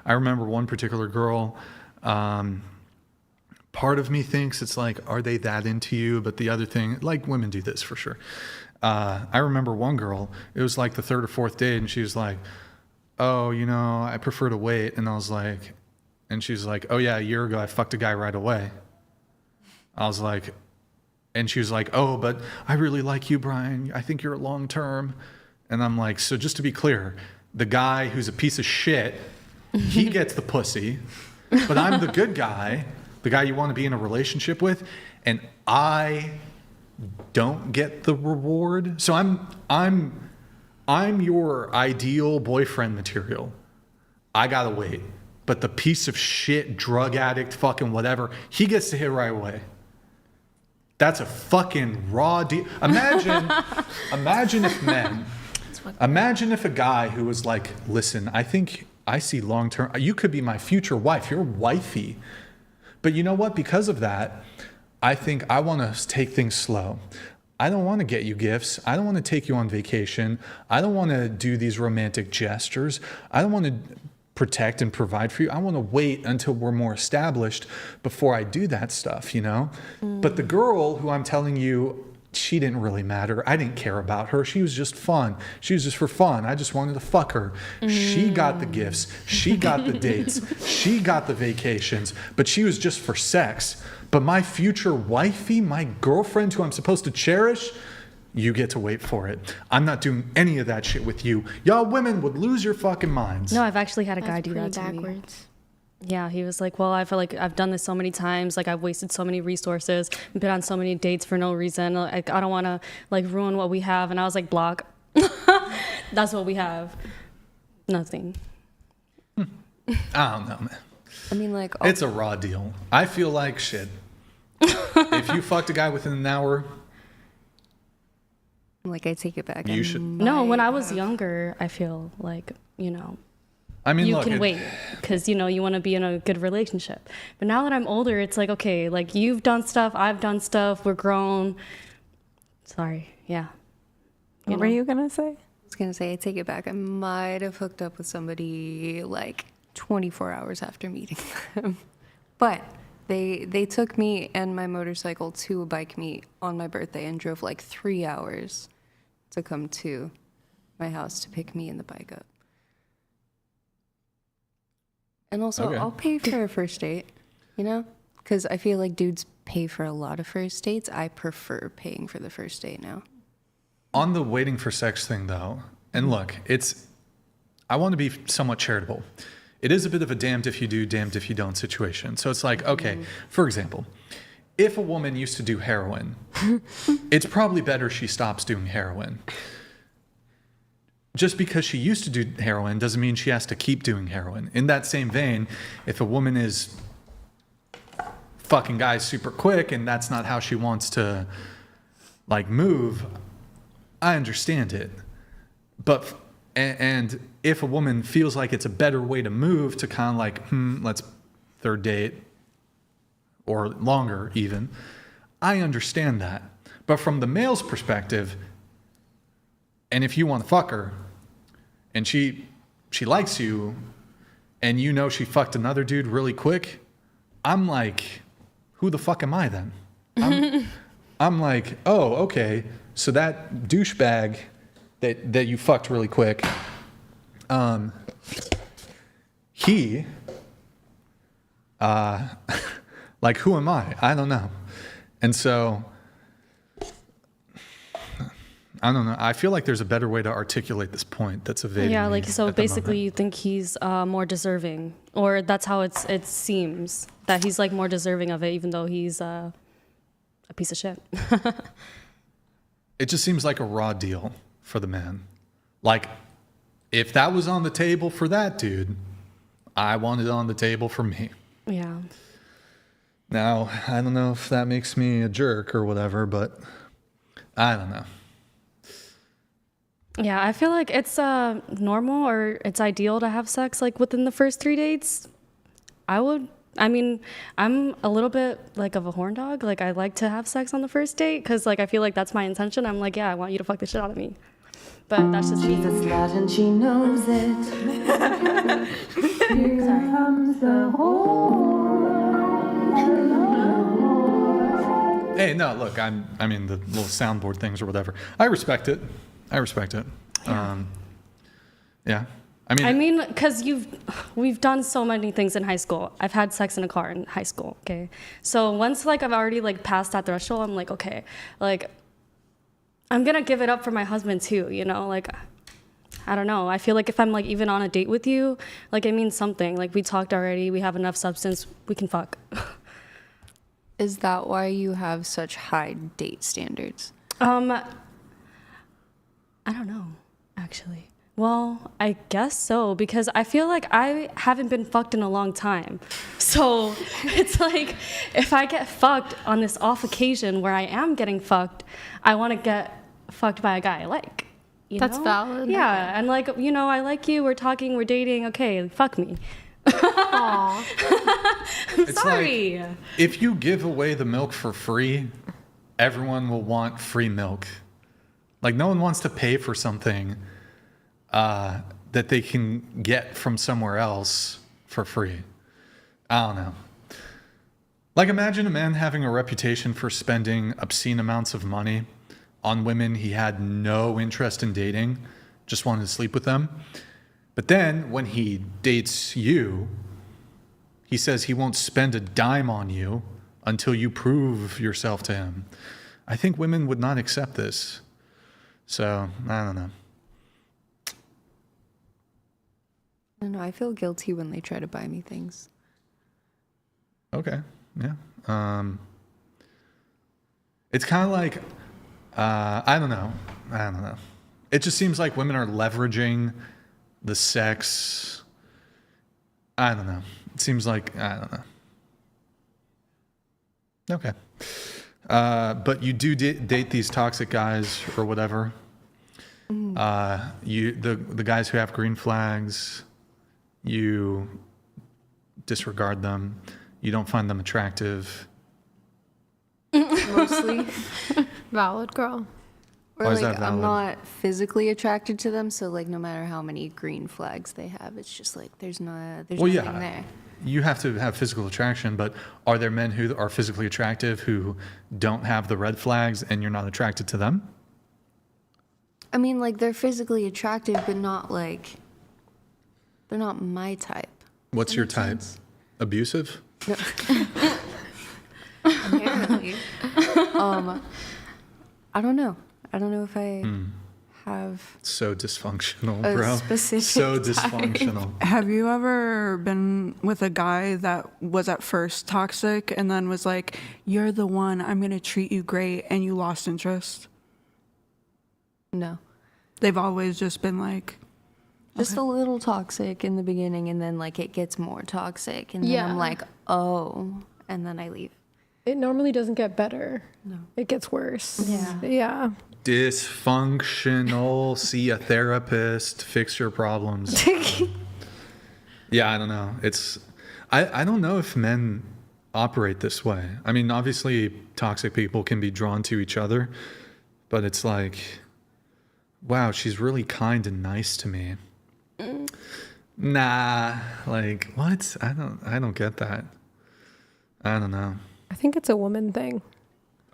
I remember one particular girl, part of me thinks it's like, are they that into you? But the other thing, like women do this for sure. I remember one girl, it was like the 3rd or 4th date and she was like, oh, I prefer to wait. And I was like, and she's like, oh yeah, a year ago I fucked a guy right away. I was like, and she was like, oh, but I really like you, Brian. I think you're long term. And I'm like, so just to be clear, the guy who's a piece of shit, he gets the pussy, but I'm the good guy, the guy you want to be in a relationship with, and I don't get the reward. So I'm your ideal boyfriend material. I gotta wait. But the piece of shit, drug addict, fucking whatever, he gets to hit right away. That's a fucking raw deal. Imagine if a guy who was like, listen, I think I see long term, you could be my future wife, you're wifey. But you know what? Because of that, I think I want to take things slow. I don't want to get you gifts. I don't want to take you on vacation. I don't want to do these romantic gestures. I don't want to protect and provide for you. I want to wait until we're more established before I do that stuff, But the girl who I'm telling you, she didn't really matter. I didn't care about her. She was just fun. She was just for fun. I just wanted to fuck her. She got the gifts. She got the dates. She got the vacations. But she was just for sex. But my future wifey, my girlfriend who I'm supposed to cherish, you get to wait for it. I'm not doing any of that shit with you. Y'all women would lose your fucking minds. No, I've actually had a guy do that to me. Yeah, he was like, well, I feel like I've done this so many times. Like, I've wasted so many resources, been on so many dates for no reason. Like, I don't want to, like, ruin what we have. And I was like, block. That's what we have. Nothing. I don't know, man. I mean, like... It's a raw deal. I feel like shit. If you fucked a guy within an hour... Like, I take it back. You should... No, when I was younger, I feel like, I mean, you look, can wait because, you want to be in a good relationship. But now that I'm older, it's like, okay, like you've done stuff, I've done stuff, we're grown. Sorry. Yeah. What were you going to say? I was going to say, I take it back. I might have hooked up with somebody like 24 hours after meeting them. But they took me and my motorcycle to a bike meet on my birthday and drove like 3 hours to come to my house to pick me and the bike up. And also, Okay. I'll pay for a first date, Because I feel like dudes pay for a lot of first dates. I prefer paying for the first date now. On the waiting for sex thing, though, and look, I want to be somewhat charitable. it is a bit of a damned if you do, damned if you don't situation. So it's like, okay, for example, if a woman used to do heroin, it's probably better she stops doing heroin. Just because she used to do heroin doesn't mean she has to keep doing heroin. In that same vein, if a woman is fucking guys super quick and that's not how she wants to like move, I understand it. But and if a woman feels like it's a better way to move to kind of like, let's third date or longer even, I understand that. But from the male's perspective, and if you want to fuck her and she likes you and you know she fucked another dude really quick, I'm like, who the fuck am I then? I'm like, oh, okay. So that douchebag that you fucked really quick, he, like, who am I? I don't know. And so, I don't know. I feel like there's a better way to articulate this point that's evading Yeah, me like, so at the basically moment. you think he's more deserving, or that's how it seems, that he's like more deserving of it, even though he's a piece of shit. It just seems like a raw deal for the man. Like, if that was on the table for that dude, I want it on the table for me. Yeah. Now, I don't know if that makes me a jerk or whatever, but I don't know. Yeah, I feel like it's normal or it's ideal to have sex like within the first 3 dates. I mean, I'm a little bit like of a horn dog. Like, I like to have sex on the first date because like I feel like that's my intention. I'm like, yeah, I want you to fuck the shit out of me. But that's just me. She's a slut and she knows it. Here comes the whore. Hey, no, look, I mean, the little soundboard things or whatever. I respect it. Yeah. I mean, because we've done so many things in high school. I've had sex in a car in high school, okay? So once, like, I've already, like, passed that threshold, I'm like, okay, like, I'm gonna give it up for my husband, too, you know? Like, I don't know. I feel like if I'm, like, even on a date with you, like, it means something. Like, we talked already, we have enough substance, we can fuck. Is that why you have such high date standards? I don't know, actually. Well, I guess so, because I feel like I haven't been fucked in a long time. So it's like, if I get fucked on this off occasion where I am getting fucked, I want to get fucked by a guy I like. That's valid. Yeah, and like, you know, I like you, we're talking, we're dating, okay, fuck me. Aww. I'm It's sorry. like, if you give away the milk for free, everyone will want free milk. Like, no one wants to pay for something that they can get from somewhere else for free. I don't know. Like, imagine a man having a reputation for spending obscene amounts of money on women he had no interest in dating, just wanted to sleep with them. But then when he dates you, he says he won't spend a dime on you until you prove yourself to him. I think women would not accept this. So, I don't know. I don't know. I feel guilty when they try to buy me things. Okay, yeah. It's kind of like, I don't know. It just seems like women are leveraging the sex. I don't know. It seems like, I don't know. Okay. But you do date these toxic guys or whatever. The guys who have green flags, you disregard them. You don't find them attractive. Mostly. Valid, girl. Or Why is like that valid? I'm not physically attracted to them, so like no matter how many green flags they have, it's just like there's nothing there. You have to have physical attraction, but are there men who are physically attractive who don't have the red flags and you're not attracted to them? I mean, like they're physically attractive, but not like they're not my type. What's your type? Abusive? No. Apparently. I don't know. I don't know if I have So dysfunctional, a bro. specific So type. dysfunctional. Have you ever been with a guy that was at first toxic and then was like, "You're the one, I'm going to treat you great," and you lost interest? No. They've always just been like, Just a little toxic in the beginning, and then like it gets more toxic, and then Yeah. I'm like, oh, and then I leave. It normally doesn't get better. No. It gets worse. Yeah. Yeah. Dysfunctional. See a therapist. Fix your problems. Yeah, I don't know. I don't know if men operate this way. I mean, obviously, toxic people can be drawn to each other, but it's like, wow, she's really kind and nice to me. Nah, like what? I don't get that. I don't know. I think it's a woman thing.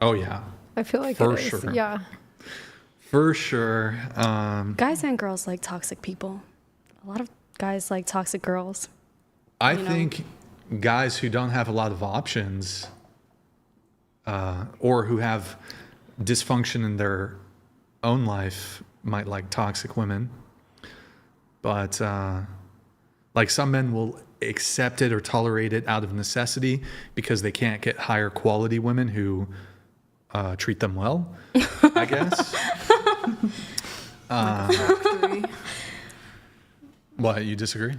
Oh yeah. I feel like For it is. sure. Yeah. For sure. Guys and girls like toxic people. A lot of guys like toxic girls. I think guys who don't have a lot of options, or who have dysfunction in their own life, might like toxic women. But like some men will accept it or tolerate it out of necessity because they can't get higher quality women who treat them well, I guess. What, you disagree?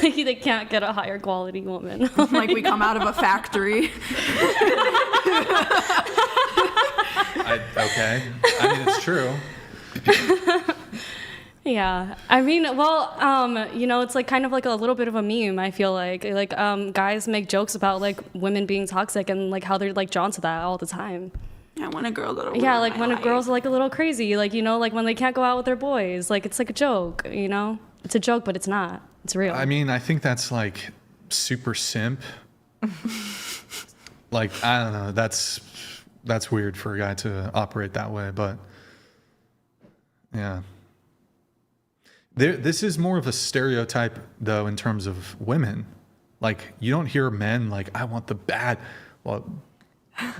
They can't get a higher quality woman. like we come out of a factory. Okay. I mean, it's true. Yeah, I mean, well, it's like kind of like a little bit of a meme. I feel like guys make jokes about like women being toxic and like how they're like drawn to that all the time. Yeah, when a girl little. Yeah, like when a girl's like a little crazy, like like when they can't go out with their boys, like it's like a joke. It's a joke, but it's not. It's real. I mean, I think that's like super simp. Like, I don't know. That's weird for a guy to operate that way, but yeah. This is more of a stereotype, though, in terms of women. Like, you don't hear men like, I want the bad. Well,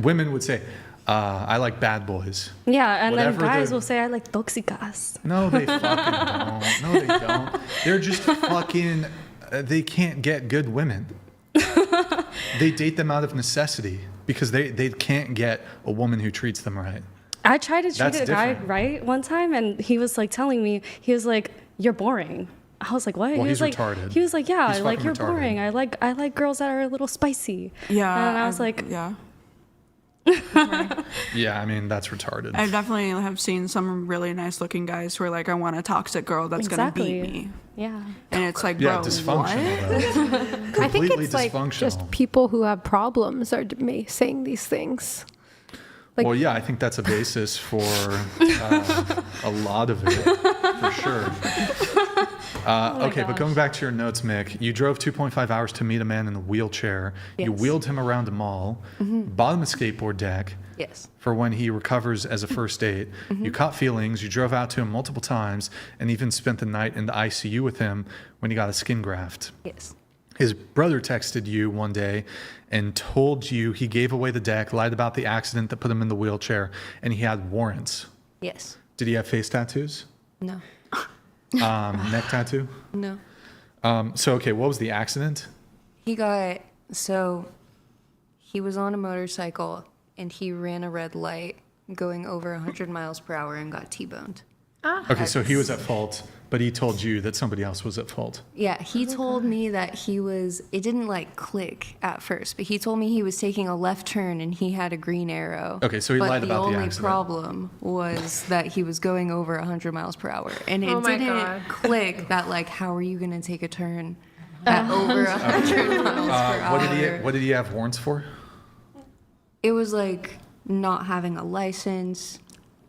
women would say, I like bad boys. Yeah, and Whatever then guys they're- will say, I like toxicas. No, they fucking don't. No, they don't. They're just fucking, they can't get good women. They date them out of necessity because they can't get a woman who treats them right. I tried to treat That's a guy different. right one time, and he was like telling me, he was like, "You're boring." I was like, "What?" Well, he was he's like, retarded. He was like, "Yeah, He's like fucking you're retarded. boring. I like girls that are a little spicy." Yeah. and I was like, yeah. Yeah, I mean, that's retarded. I definitely have seen some really nice looking guys who are like, I want a toxic girl that's Exactly. gonna beat me. Yeah. And it's like, Yeah, bro, dysfunctional, what? though. I think Completely it's like dysfunctional. just people who have problems are saying these things. Like, Well, yeah, I think that's a basis for a lot of it, for sure. Okay, but going back to your notes, Mick, you drove 2.5 hours to meet a man in a wheelchair. You Yes. wheeled him around a mall, bought him a skateboard deck Yes. for when he recovers as a first date. You caught feelings, you drove out to him multiple times, and even spent the night in the ICU with him when he got a skin graft. Yes. His brother texted you one day and told you he gave away the deck, lied about the accident that put him in the wheelchair, and he had warrants. Yes. Did he have face tattoos? No. Neck tattoo? No. Okay, what was the accident? He was on a motorcycle and he ran a red light going over 100 miles per hour and got T-boned. Okay, so he was at fault, but he told you that somebody else was at fault. Yeah, he told me that it didn't like click at first, but he told me he was taking a left turn and he had a green arrow. Okay, so he lied about the the only accident. problem was that he was going over 100 miles per hour. And it Oh my didn't God. click that like, how are you going to take a turn at over 100 miles per hour? What did he have warrants for? It was like not having a license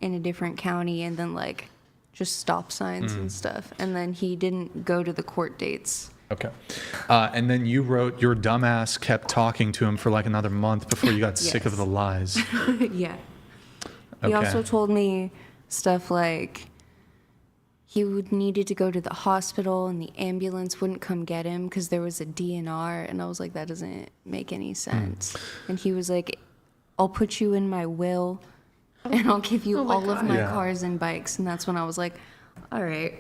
in a different county and then like just stop signs and stuff. And then he didn't go to the court dates. Okay. And then you wrote, your dumbass kept talking to him for like another month before you got sick of the lies. Yeah. Okay. He also told me stuff like he needed to go to the hospital and the ambulance wouldn't come get him because there was a DNR. And I was like, that doesn't make any sense. And he was like, I'll put you in my will and I'll give you all of my Yeah. cars and bikes. And that's when I was like, all right.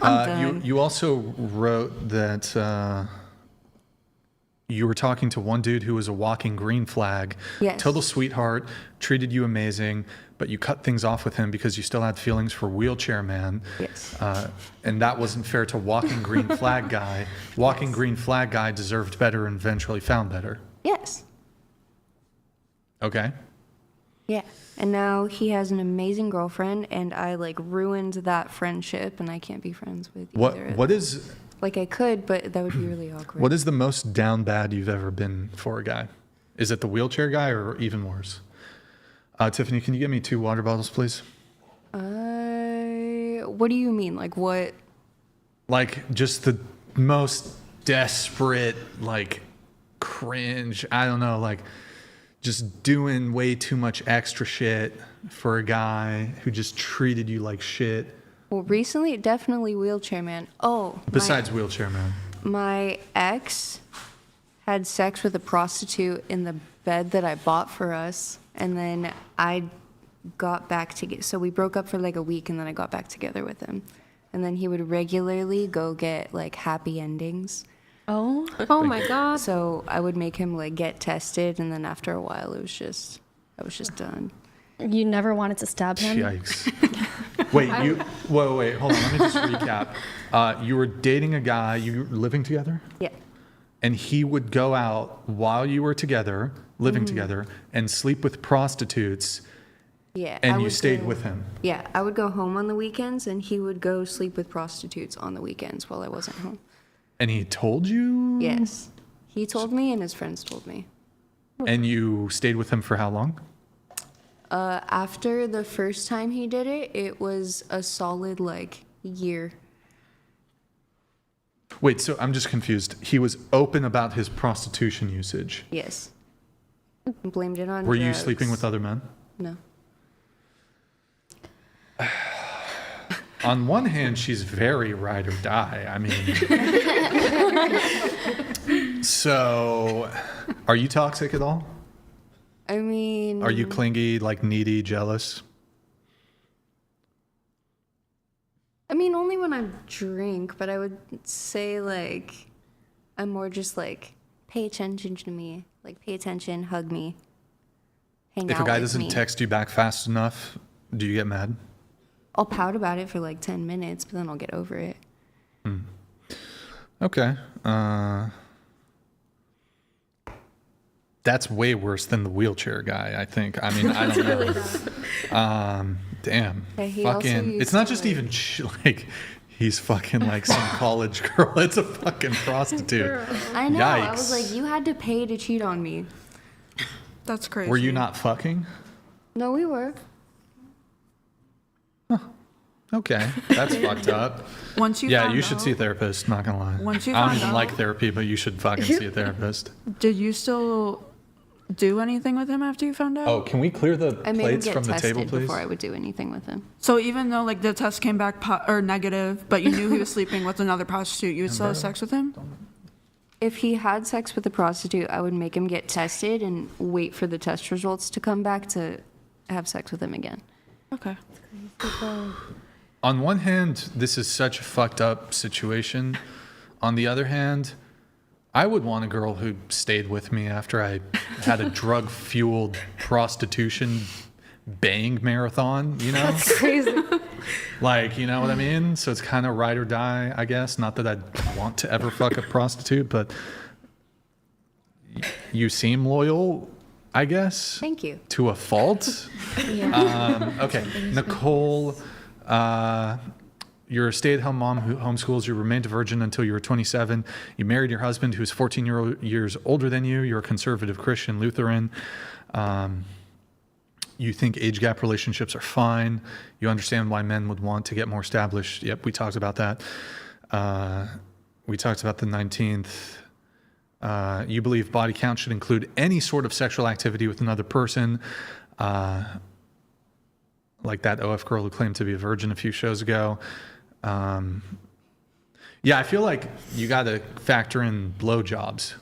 I'm done. You also wrote that you were talking to one dude who was a walking green flag, Yes. total sweetheart, treated you amazing, but you cut things off with him because you still had feelings for wheelchair man. Yes. And that wasn't fair to walking green flag guy. Walking green flag guy deserved better and eventually found better. Yes. Okay. Yeah. And now he has an amazing girlfriend, and I like ruined that friendship, and I can't be friends with either. of What them. is Like I could, but that would be really awkward. what is the most down bad you've ever been for a guy? Is it the wheelchair guy or even worse? Tiffany, can you get me 2 water bottles, please? What do you mean? Like what? Like just the most desperate, like cringe. I don't know, like just doing way too much extra shit for a guy who just treated you like shit. Well, recently, definitely wheelchair man. Oh, Besides wheelchair man. my ex had sex with a prostitute in the bed that I bought for us, and then I got back together. So we broke up for like a week, and then I got back together with him. And then he would regularly go get like happy endings. Oh my God. So I would make him like get tested, and then after a while, I was just done. You never wanted to stab him? Yikes. Wait, wait, hold on. Let me just recap. You were dating a guy, you were living together? Yeah. And he would go out while you were together, living Mhm. together, and sleep with prostitutes. Yeah. And I you would stayed go- with him. Yeah, I would go home on the weekends, and he would go sleep with prostitutes on the weekends while I wasn't home. And he told you? Yes. He told me, and his friends told me. And you stayed with him for how long? After the first time he did it, it was a solid like year. Wait, so I'm just confused. He was open about his prostitution usage. Yes. Blamed it on Were you drugs. sleeping with other men? No. On one hand, she's very ride or die. I mean, so are you toxic at all? I mean... Are you clingy, like needy, jealous? I mean, only when I drink, but I would say, like, I'm more just, like, pay attention to me. Like, pay attention, hug me, hang If out a guy with doesn't me. text you back fast enough, do you get mad? I'll pout about it for, like, 10 minutes, but then I'll get over it. Okay. That's way worse than the wheelchair guy, I think. I mean, I don't know. Damn. Yeah, he also Fucking. used It's not to, just even like he's fucking like some college girl. It's a fucking prostitute. I know. Yikes. I was like, you had to pay to cheat on me. That's crazy. Were you not fucking? No, we were. Okay, that's fucked up. Once you yeah, found you should out- see a therapist. Not gonna lie. Once you I don't found even out- like therapy, but you should fucking see a therapist. Did you still do anything with him after you found out? Oh, can we clear the I made him plates get from the tested table, please? before I would do anything with him. So even though like the test came back or negative, but you knew he was sleeping with another prostitute, you would still have sex with him? If he had sex with a prostitute, I would make him get tested and wait for the test results to come back to have sex with him again. Okay. On one hand, this is such a fucked up situation. On the other hand, I would want a girl who stayed with me after I had a drug-fueled prostitution bang marathon, you know? That's crazy. Like, you know what I mean? So it's kind of ride or die, I guess. Not that I'd want to ever fuck a prostitute, but you seem loyal, I guess. Thank you. To a fault. Okay, Nicole, you're a stay-at-home mom who homeschools. You remained a virgin until you were 27. You married your husband, who's 14 years older than you. You're a conservative Christian Lutheran. You think age gap relationships are fine. You understand why men would want to get more established. Yep, we talked about that. We talked about the 19th. You believe body count should include any sort of sexual activity with another person. Like that OF girl who claimed to be a virgin a few shows ago. Yeah, I feel like you got to factor in blowjobs.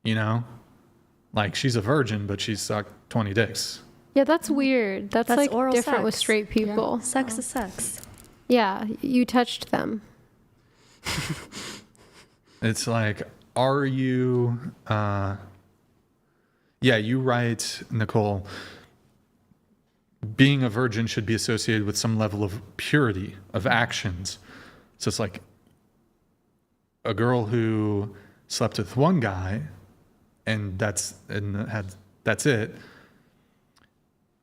You know? Like, she's a virgin, but she's sucked 20 dicks. Yeah, that's weird. That's like oral different sex. with straight people. Yeah. Sex is sex. Yeah, you touched them. It's like, are you, you write, Nicole, being a virgin should be associated with some level of purity of actions. So it's like a girl who slept with one guy and that's it,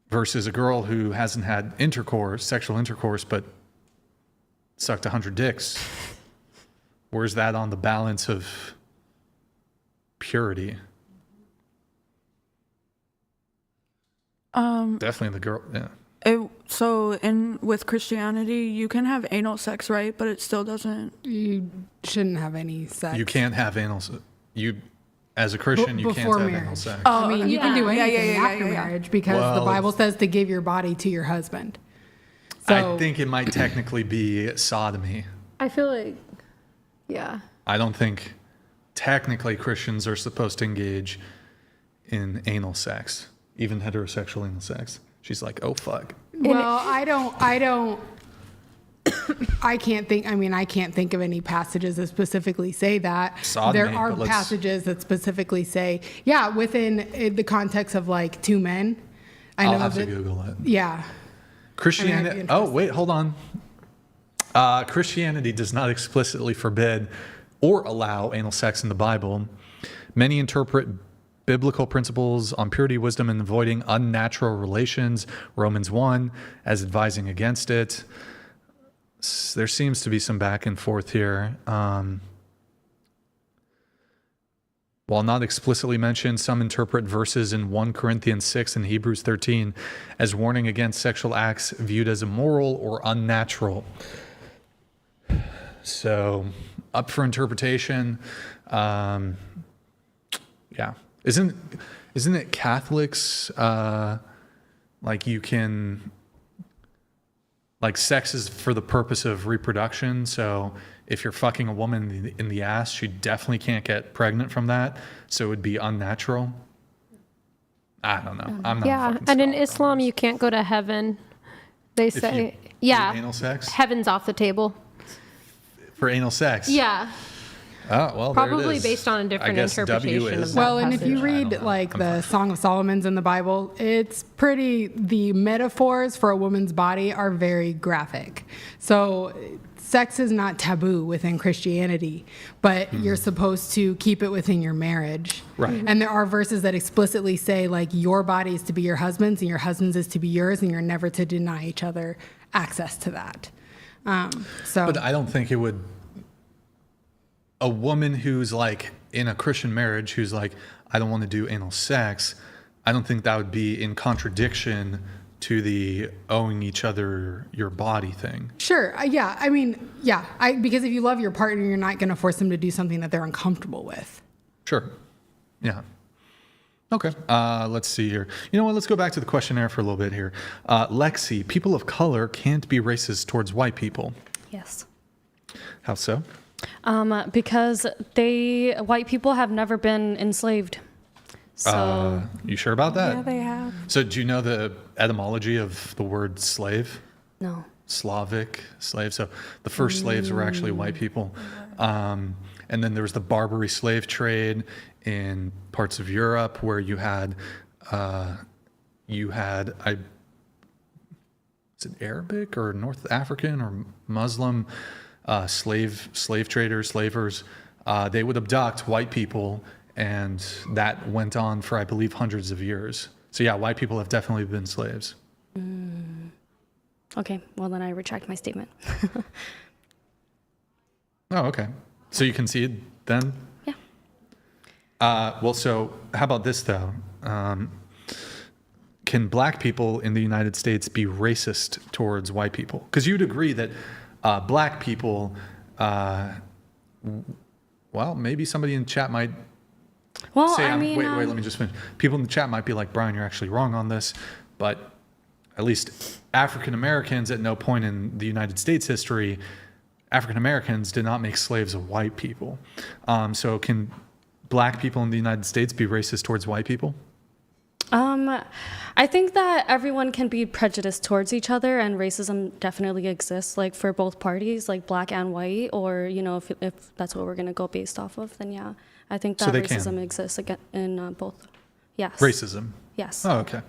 versus a girl who hasn't had sexual intercourse, but sucked 100 dicks. Where's that on the balance of purity? Definitely the girl. Yeah. With Christianity, you can have anal sex, right? But it still doesn't. You shouldn't have any sex. You can't have anal. As a Christian, you can't have anal sex. I mean, you can do anything after yeah. marriage because the Bible says to give your body to your husband. So, I think it might technically be sodomy. I feel like, yeah. I don't think technically Christians are supposed to engage in anal sex, even heterosexual anal sex. She's like, oh, fuck. Well, I can't think of any passages that specifically say that. Sodomy, there are passages that specifically say, within the context of like two men. I'll have to Google it. Yeah. Christianity. Wait, hold on. Christianity does not explicitly forbid or allow anal sex in the Bible. Many interpret biblical principles on purity, wisdom, and avoiding unnatural relations, Romans 1, as advising against it. There seems to be some back and forth here. While not explicitly mentioned, some interpret verses in 1 Corinthians 6 and Hebrews 13 as warning against sexual acts viewed as immoral or unnatural. So, up for interpretation. Isn't it Catholics, like you can, like sex is for the purpose of reproduction, so if you're fucking a woman in the ass, she definitely can't get pregnant from that, so it would be unnatural. I don't know. I'm not. Yeah, and in Islam, you can't go to heaven. They say, anal sex? Heaven's off the table. For anal sex? Yeah. Oh, well, probably there it is. based on a different interpretation of that Well, and passage. if you read like the Song of Solomon's in the Bible, the metaphors for a woman's body are very graphic. So sex is not taboo within Christianity, but you're supposed to keep it within your marriage. Right. And there are verses that explicitly say like your body is to be your husband's and your husband's is to be yours, and you're never to deny each other access to that. But I don't think it would. A woman who's like in a Christian marriage who's like, I don't want to do anal sex, I don't think that would be in contradiction to the owing each other your body thing. Sure. Because if you love your partner, you're not going to force them to do something that they're uncomfortable with. Sure. Yeah. Okay. Let's see here. You know what? Let's go back to the questionnaire for a little bit here. Lexi, people of color can't be racist towards white people. Yes. How so? Because white people have never been enslaved. So you sure about that? Yeah, they have. So do you know the etymology of the word slave? No. Slavic slave. So the first slaves were actually white people. And then there was the Barbary slave trade in parts of Europe where you had is it Arabic or North African or Muslim slave traders, slavers. They would abduct white people, and that went on for, I believe, hundreds of years. So yeah, white people have definitely been slaves. Okay, well then I retract my statement. Oh, okay. So you concede then? Yeah. Well, so how about this though? Can black people in the United States be racist towards white people? Because you'd agree that black people, well, maybe somebody in the chat might wait, let me just finish. People in the chat might be like, Brian, you're actually wrong on this, but at least African Americans at no point in the United States history, African Americans did not make slaves of white people. So can black people in the United States be racist towards white people? I think that everyone can be prejudiced towards each other, and racism definitely exists, like for both parties, like black and white, or if that's what we're gonna go based off of, then yeah, I think that racism exists again in both. Yes. Racism. Yes. Oh, okay.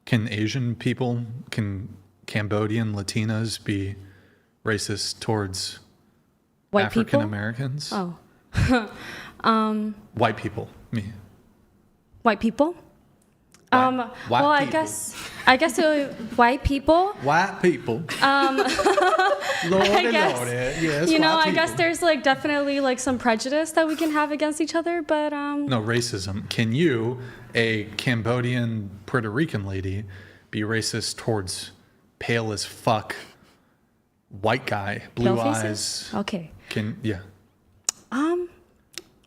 Can Asian people, can Cambodian Latinas be racist towards white African people? Americans? Oh. White people. Me. White people? White well, I people. guess white people. White people. Lordy, I guess, Lordy. Yes, I guess there's like definitely like some prejudice that we can have against each other, but No, racism. Can you, a Cambodian Puerto Rican lady, be racist towards pale as fuck white guy, blue Pale eyes? faces? Okay. Yeah.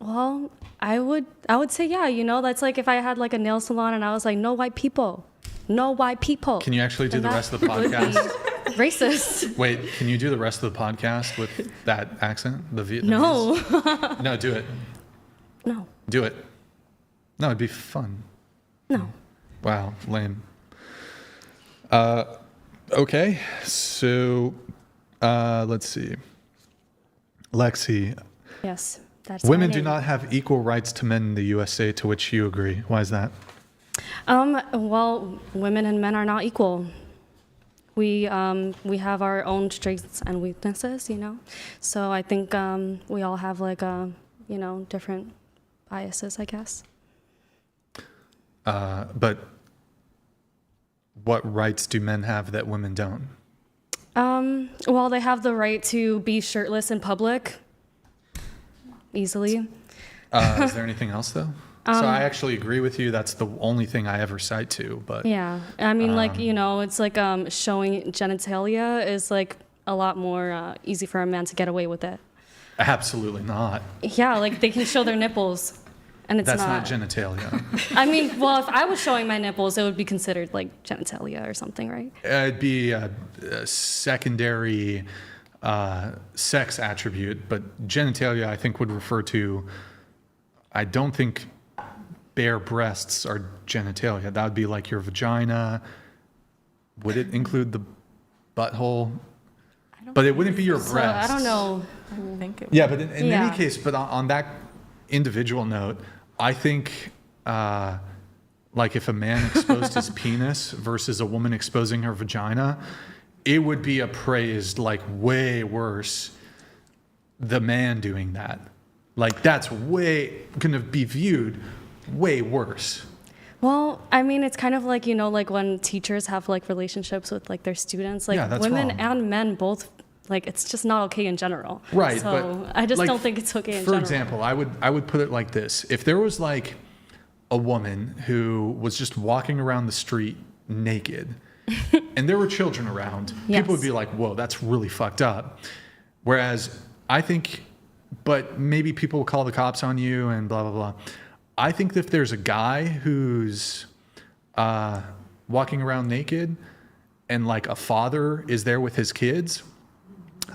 Well, I would say yeah, that's like if I had like a nail salon and I was like, no white people. No white people. Can you actually do Then the rest of the that would be podcast? Racist. Wait, can you do the rest of the podcast with that accent? The Vietnamese? No. No, do it. No. Do it. No, it'd be fun. No. Wow, lame. Okay, so let's see. Lexi. Yes. That's Women my do name. not have equal rights to men in the USA, to which you agree. Why is that? Well, women and men are not equal. We have our own strengths and weaknesses, So I think we all have like different biases, I guess. But what rights do men have that women don't? Well, they have the right to be shirtless in public easily. Is there anything else though? So I actually agree with you. That's the only thing I ever cite to. But yeah, I mean, it's like showing genitalia is like a lot more easy for a man to get away with it. Absolutely not. Yeah, like they can show their nipples, and That's not genitalia. I mean, well, if I was showing my nipples, it would be considered like genitalia or something, right? It'd be a secondary sex attribute, but genitalia I think would refer to, I don't think bare breasts are genitalia. That would be like your vagina. Would it include the butthole? But it wouldn't be your breasts. I don't know. I think it Yeah, but in any case, but on that individual note, I think like if a man exposed his penis versus a woman exposing her vagina, it would be appraised like way worse the man doing that. Like that's way going to be viewed way worse. Well, I mean, it's kind of like, like when teachers have like relationships with like their students, like that's women wrong. and men both, like it's just not okay in general. Right. So but I just like, don't think it's okay in for general. example, I would put it like this. If there was like a woman who was just walking around the street naked and there were children around, people would be like, whoa, that's really fucked up. Whereas I think, but maybe people will call the cops on you and blah, blah, blah. I think that if there's a guy who's walking around naked and like a father is there with his kids,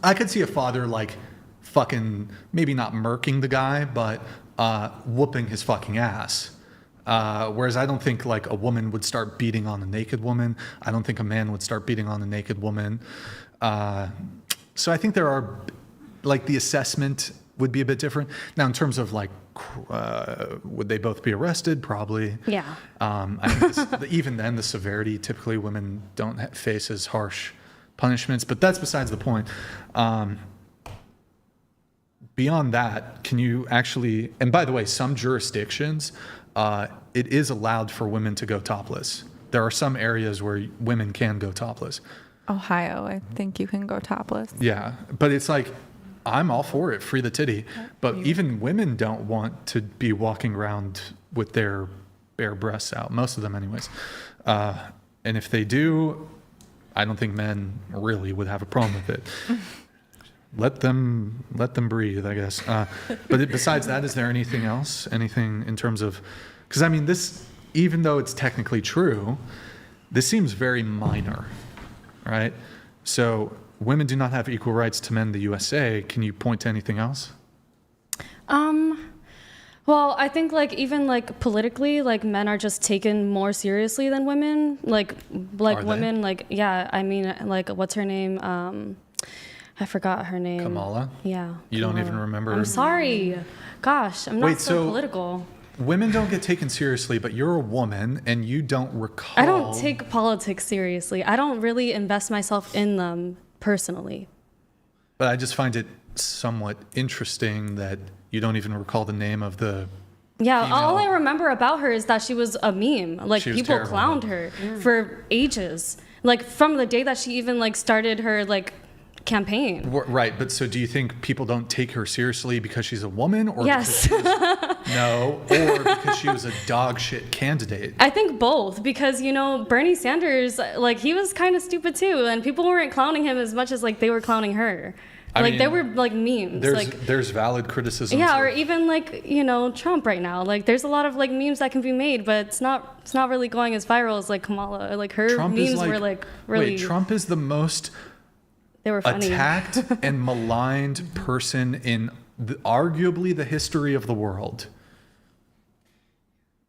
I could see a father like fucking, maybe not murking the guy, but whooping his fucking ass. Whereas I don't think like a woman would start beating on a naked woman. I don't think a man would start beating on a naked woman. So I think there are, like the assessment would be a bit different. Now in terms of like, would they both be arrested? Probably. Yeah. I think even then the severity, typically women don't face as harsh punishments, but that's besides the point. Beyond that, can you actually, and by the way, some jurisdictions, it is allowed for women to go topless. There are some areas where women can go topless. Ohio, I think you can go topless. Yeah, but it's like, I'm all for it, free the titty. But even women don't want to be walking around with their bare breasts out, most of them anyways. And if they do, I don't think men really would have a problem with it. Let them breathe, I guess. But besides that, is there anything else? Anything in terms of, because I mean, this, even though it's technically true, this seems very minor, right? So women do not have equal rights to men in the USA. Can you point to anything else? Well, I think like even like politically, like men are just taken more seriously than women. Like Are women, like yeah. I mean, like what's her name? I forgot her name. Kamala? Yeah. You don't even remember? I'm sorry. Gosh, I'm not Wait, so so- political. Women don't get taken seriously, but you're a woman and you don't recall. I don't take politics seriously. I don't really invest myself in them personally. But I just find it somewhat interesting that you don't even recall the name of the. Yeah, female. all I remember about her is that she was a meme. Like She was people terrible. clowned her for ages. Like from the day that she even like started her like campaign. Right, but so do you think people don't take her seriously because she's a woman, or Yes. no, or because she was a dog shit candidate? I think both, because you know Bernie Sanders, like he was kind of stupid too, and people weren't clowning him as much as like they were clowning her. Like they were like memes. There's valid criticism. Yeah, or even like you know Trump right now. Like there's a lot of like memes that can be made, but it's not really going as viral as like Kamala. Like her Trump is memes were like really. Wait, Trump is the most they were funny. attacked and maligned person in arguably the history of the world.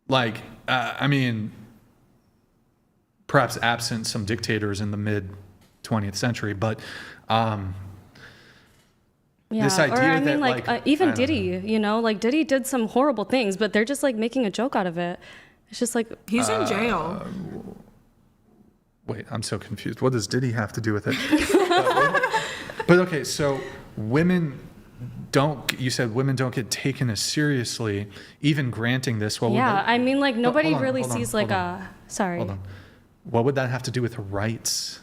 Like, I mean, perhaps absent some dictators in the mid 20th century, but Yeah, this idea or I mean, that like even I don't Diddy, you know, like Diddy did some horrible things, but they're just like making a joke out of it. It's just like He's in jail. Wait, I'm so confused. What does Diddy have to do with it? But okay, so women don't. You said women don't get taken as seriously, even granting this. What yeah, would that, I mean, like nobody hold on, really hold on, sees hold like on. a sorry. Hold on. What would that have to do with rights?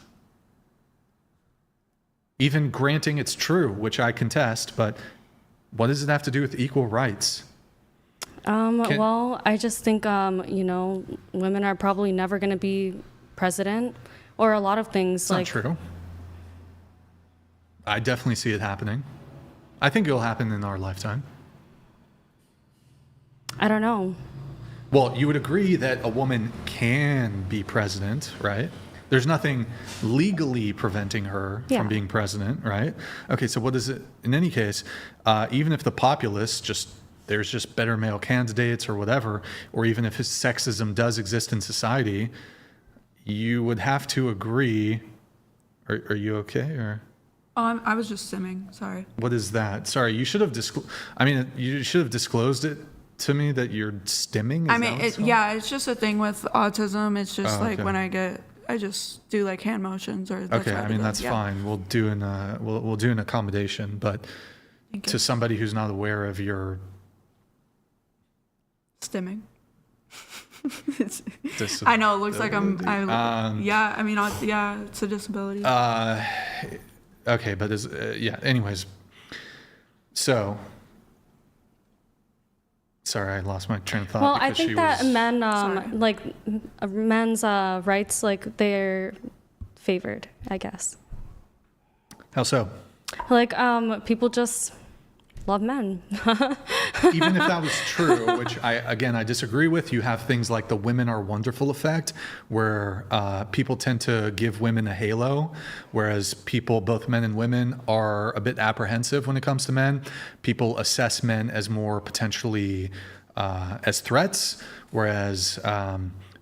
Even granting it's true, which I contest, but what does it have to do with equal rights? Well, I just think you know, women are probably never going to be president, or a lot of things It's like. not true. I definitely see it happening. I think it'll happen in our lifetime. I don't know. Well, you would agree that a woman can be president, right? There's nothing legally preventing her Yeah. from being president, right? Okay, so what is it? In any case, even if the populace there's just better male candidates or whatever, or even if sexism does exist in society, you would have to agree. Are you okay, or? Oh, I was just simming. Sorry. What is that? Sorry, you should have you should have disclosed it to me that you're stimming. Is I that mean, what it's called? it's just a thing with autism. It's just Oh, like okay. when I just do like hand motions or. That's Okay, what I mean do. that's Yeah. fine. We'll do we'll do an accommodation, but Thank to you. somebody who's not aware of your Stimming. disability. I know it looks like yeah. I mean, yeah, it's a disability. Okay, but yeah. Anyways, so sorry, I lost my train of thought. Well, I because think she that was, men, like men's rights, like they're favored, I guess. How so? Like people just love men. Even if that was true, which I disagree with, you have things like the women are wonderful effect, where people tend to give women a halo, whereas people, both men and women, are a bit apprehensive when it comes to men. People assess men as more potentially as threats, whereas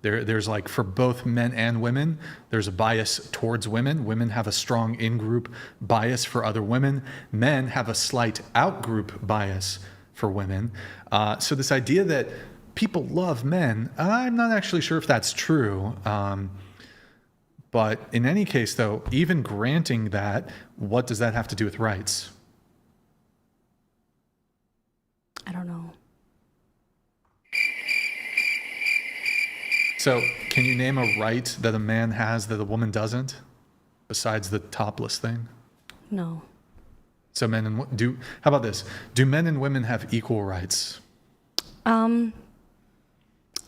there's like for both men and women, there's a bias towards women. Women have a strong in-group bias for other women. Men have a slight out-group bias for women. So this idea that people love men, I'm not actually sure if that's true. But in any case, though, even granting that, what does that have to do with rights? I don't know. So can you name a right that a man has that a woman doesn't, besides the topless thing? No. So how about this? Do men and women have equal rights? I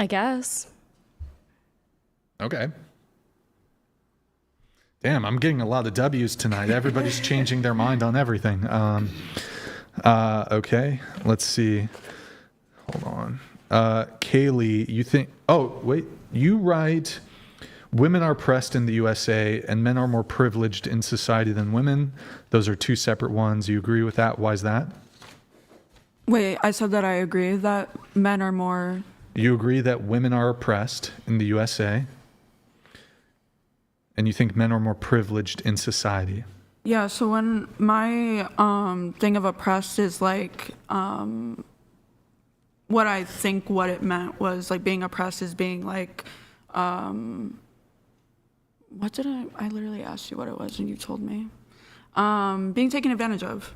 guess. Okay. Damn, I'm getting a lot of W's tonight. Everybody's changing their mind on everything. Okay, let's see. Hold on. Kaylee, you think... Oh, wait. You write, women are oppressed in the USA and men are more privileged in society than women. Those are two separate ones. You agree with that? Why is that? Wait, I said that I agree that men are more. You agree that women are oppressed in the USA, and you think men are more privileged in society. Yeah, so when my thing of oppressed is like what I think what it meant was like being oppressed is being like what did I literally asked you what it was and you told me. Being taken advantage of.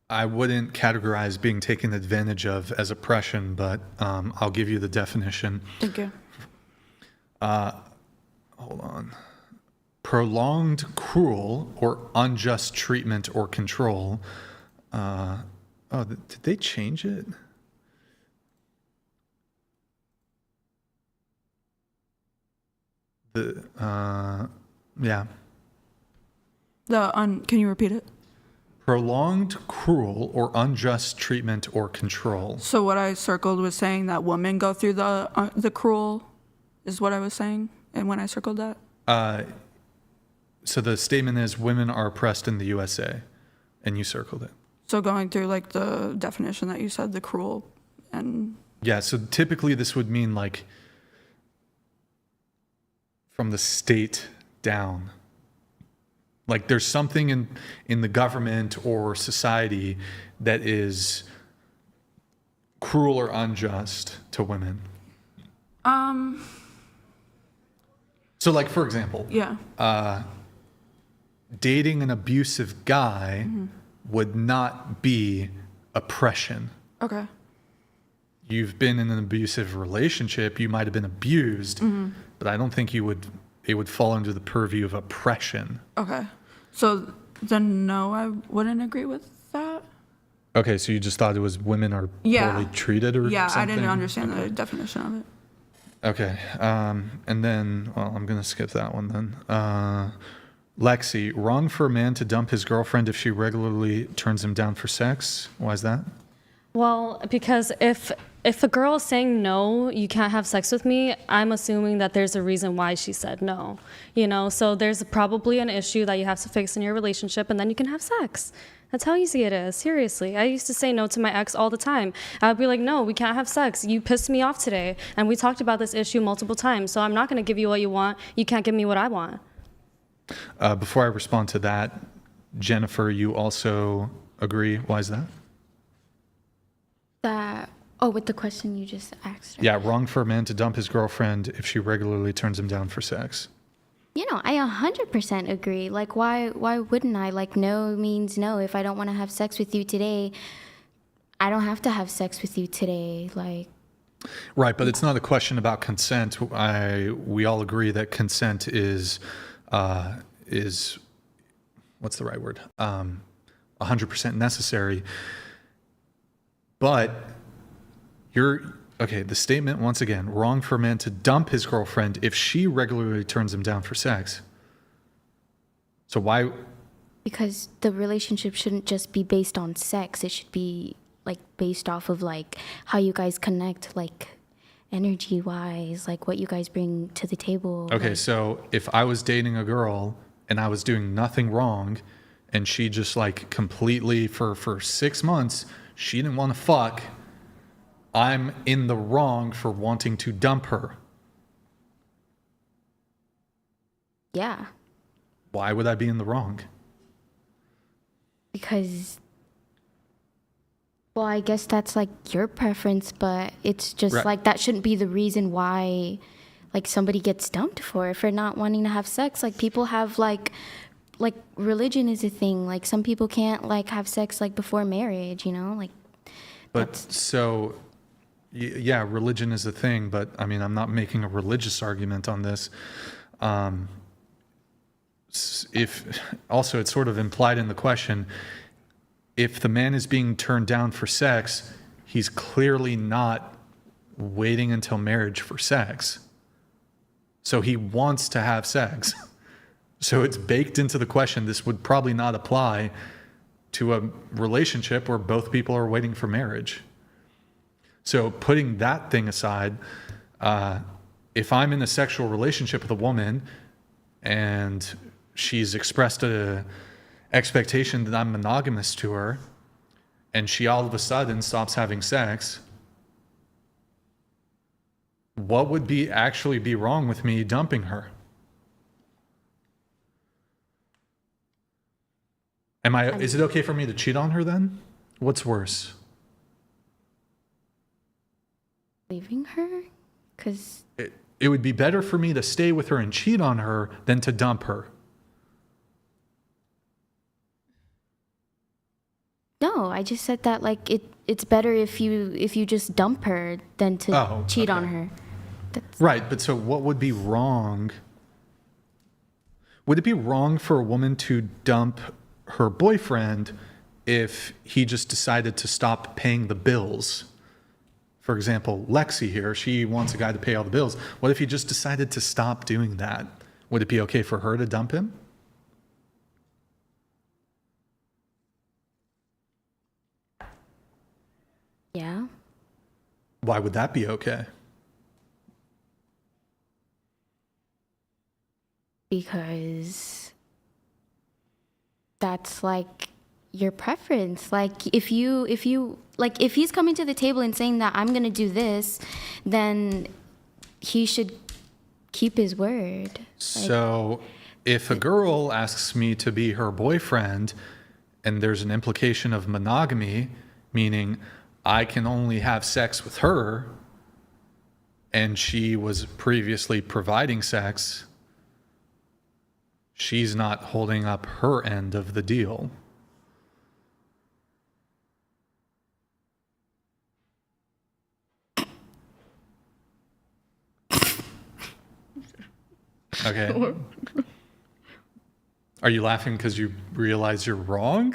I wouldn't categorize being taken advantage of as oppression, but I'll give you the definition. Thank you. Hold on. Prolonged, cruel, or unjust treatment or control. Did they change it? Yeah. Can you repeat it? Prolonged, cruel, or unjust treatment or control. So what I circled was saying that women go through the cruel, is what I was saying, and when I circled that. So the statement is women are oppressed in the USA, and you circled it. So going through like the definition that you said, the cruel, and yeah. So typically this would mean like from the state down. Like there's something in the government or society that is cruel or unjust to women. So like, for example, dating an abusive guy would not be oppression. Okay. You've been in an abusive relationship, you might have been abused, but I don't think it would fall under the purview of oppression. Okay. So then no, I wouldn't agree with that. Okay, so you just thought it was women are poorly treated or something? Yeah, I didn't understand the definition of it. Okay, and then, well, I'm going to skip that one then. Lexi, wrong for a man to dump his girlfriend if she regularly turns him down for sex? Why is that? Well, because if a girl is saying no, you can't have sex with me, I'm assuming that there's a reason why she said no. You know, so there's probably an issue that you have to fix in your relationship, and then you can have sex. That's how easy it is. Seriously. I used to say no to my ex all the time. I'd be like, no, we can't have sex. You pissed me off today. And we talked about this issue multiple times. So I'm not going to give you what you want. You can't give me what I want. Before I respond to that, Jennifer, you also agree. Why is that? With the question you just asked. Yeah, wrong for a man to dump his girlfriend if she regularly turns him down for sex. You know, I 100% agree. Like, why wouldn't I? Like, no means no. If I don't want to have sex with you today, I don't have to have sex with you today. Like, right, but it's not a question about consent. We all agree that consent is what's the right word? 100% necessary. But the statement, once again, wrong for a man to dump his girlfriend if she regularly turns him down for sex. So why? Because the relationship shouldn't just be based on sex. It should be like based off of like how you guys connect, like energy wise, like what you guys bring to the table. Okay, like, so if I was dating a girl and I was doing nothing wrong and she just like completely for 6 months, she didn't want to fuck, I'm in the wrong for wanting to dump her. Yeah. Why would I be in the wrong? Because, well, I guess that's like your preference, but it's just Right. like that shouldn't be the reason why like somebody gets dumped for not wanting to have sex. Like people have like religion is a thing. Like some people can't like have sex like before marriage, you know? Like But so, yeah, religion is a thing, but I mean, I'm not making a religious argument on this. If also, it's sort of implied in the question, if the man is being turned down for sex, he's clearly not waiting until marriage for sex. So he wants to have sex. So it's baked into the question. This would probably not apply to a relationship where both people are waiting for marriage. So putting that thing aside, if I'm in a sexual relationship with a woman and she's expressed an expectation that I'm monogamous to her, and she all of a sudden stops having sex, what would actually be wrong with me dumping her? Is it okay for me to cheat on her then? What's worse? Leaving her? Because it would be better for me to stay with her and cheat on her than to dump her. no, I just said that like it's better if you just dump her than to cheat on her. Right, but so what would be wrong? Would it be wrong for a woman to dump her boyfriend if he just decided to stop paying the bills? For example, Lexi here, she wants a guy to pay all the bills. What if he just decided to stop doing that? Would it be okay for her to dump him? Yeah. Why would that be okay? Because that's like your preference. Like if he's coming to the table and saying that I'm gonna do this, then he should keep his word. So if a girl asks me to be her boyfriend and there's an implication of monogamy, meaning I can only have sex with her and she was previously providing sex, she's not holding up her end of the deal. Okay. Are you laughing because you realize you're wrong?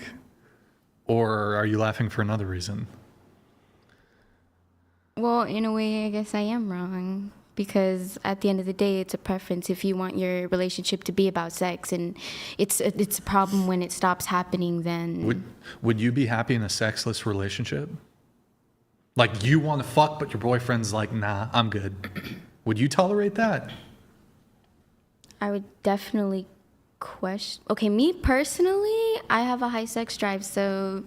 Or are you laughing for another reason? Well, in a way, I guess I am wrong. Because at the end of the day, it's a preference. If you want your relationship to be about sex, and it's a problem when it stops happening, then... Would you be happy in a sexless relationship? Like, you want to fuck, but your boyfriend's like, nah, I'm good. Would you tolerate that? I would definitely question... Okay, me personally, I have a high sex drive, so...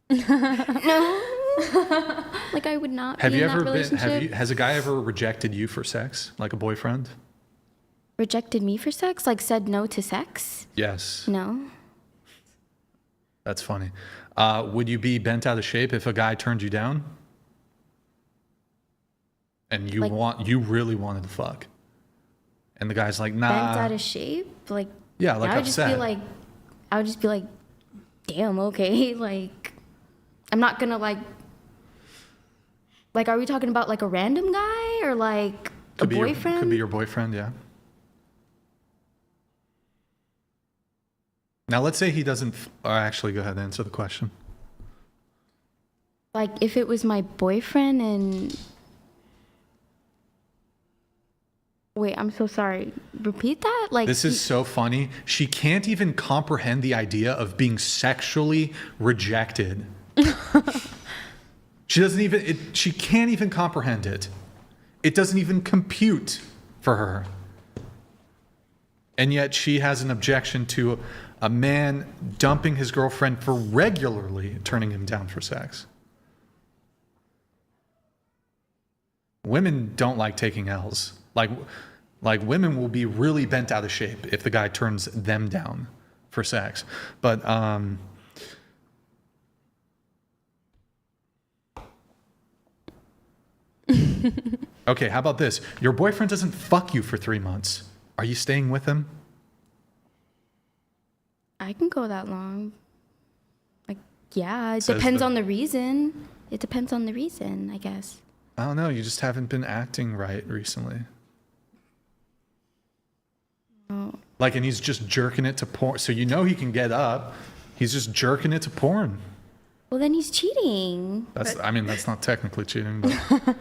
No. Like, I would not be in that relationship. Has a guy ever rejected you for sex, like a boyfriend? Rejected me for sex? Like, said no to sex? Yes. No. That's funny. Would you be bent out of shape if a guy turned you down? And you really wanted to fuck? And the guy's like, nah. Bent out of shape? Like, yeah, like upset. I would just be like, damn, okay. Like, I'm not gonna like, are we talking about like a random guy or like a boyfriend? Could be your boyfriend, yeah. Now let's say he doesn't, actually go ahead and answer the question. Like if it was my boyfriend and, wait, I'm so sorry. Repeat that? Like, this is so funny. She can't even comprehend the idea of being sexually rejected. She can't even comprehend it. It doesn't even compute for her. And yet she has an objection to a man dumping his girlfriend for regularly turning him down for sex. Women don't like taking L's. Like women will be really bent out of shape if the guy turns them down for sex. But okay, how about this? Your boyfriend doesn't fuck you for 3 months. Are you staying with him? I can go that long. Like, yeah, it depends on the reason. It depends on the reason, I guess. I don't know. You just haven't been acting right recently. Oh. Like, and he's just jerking it to porn. So you know he can get up. He's just jerking it to porn. Well, then he's cheating. That's not technically cheating, but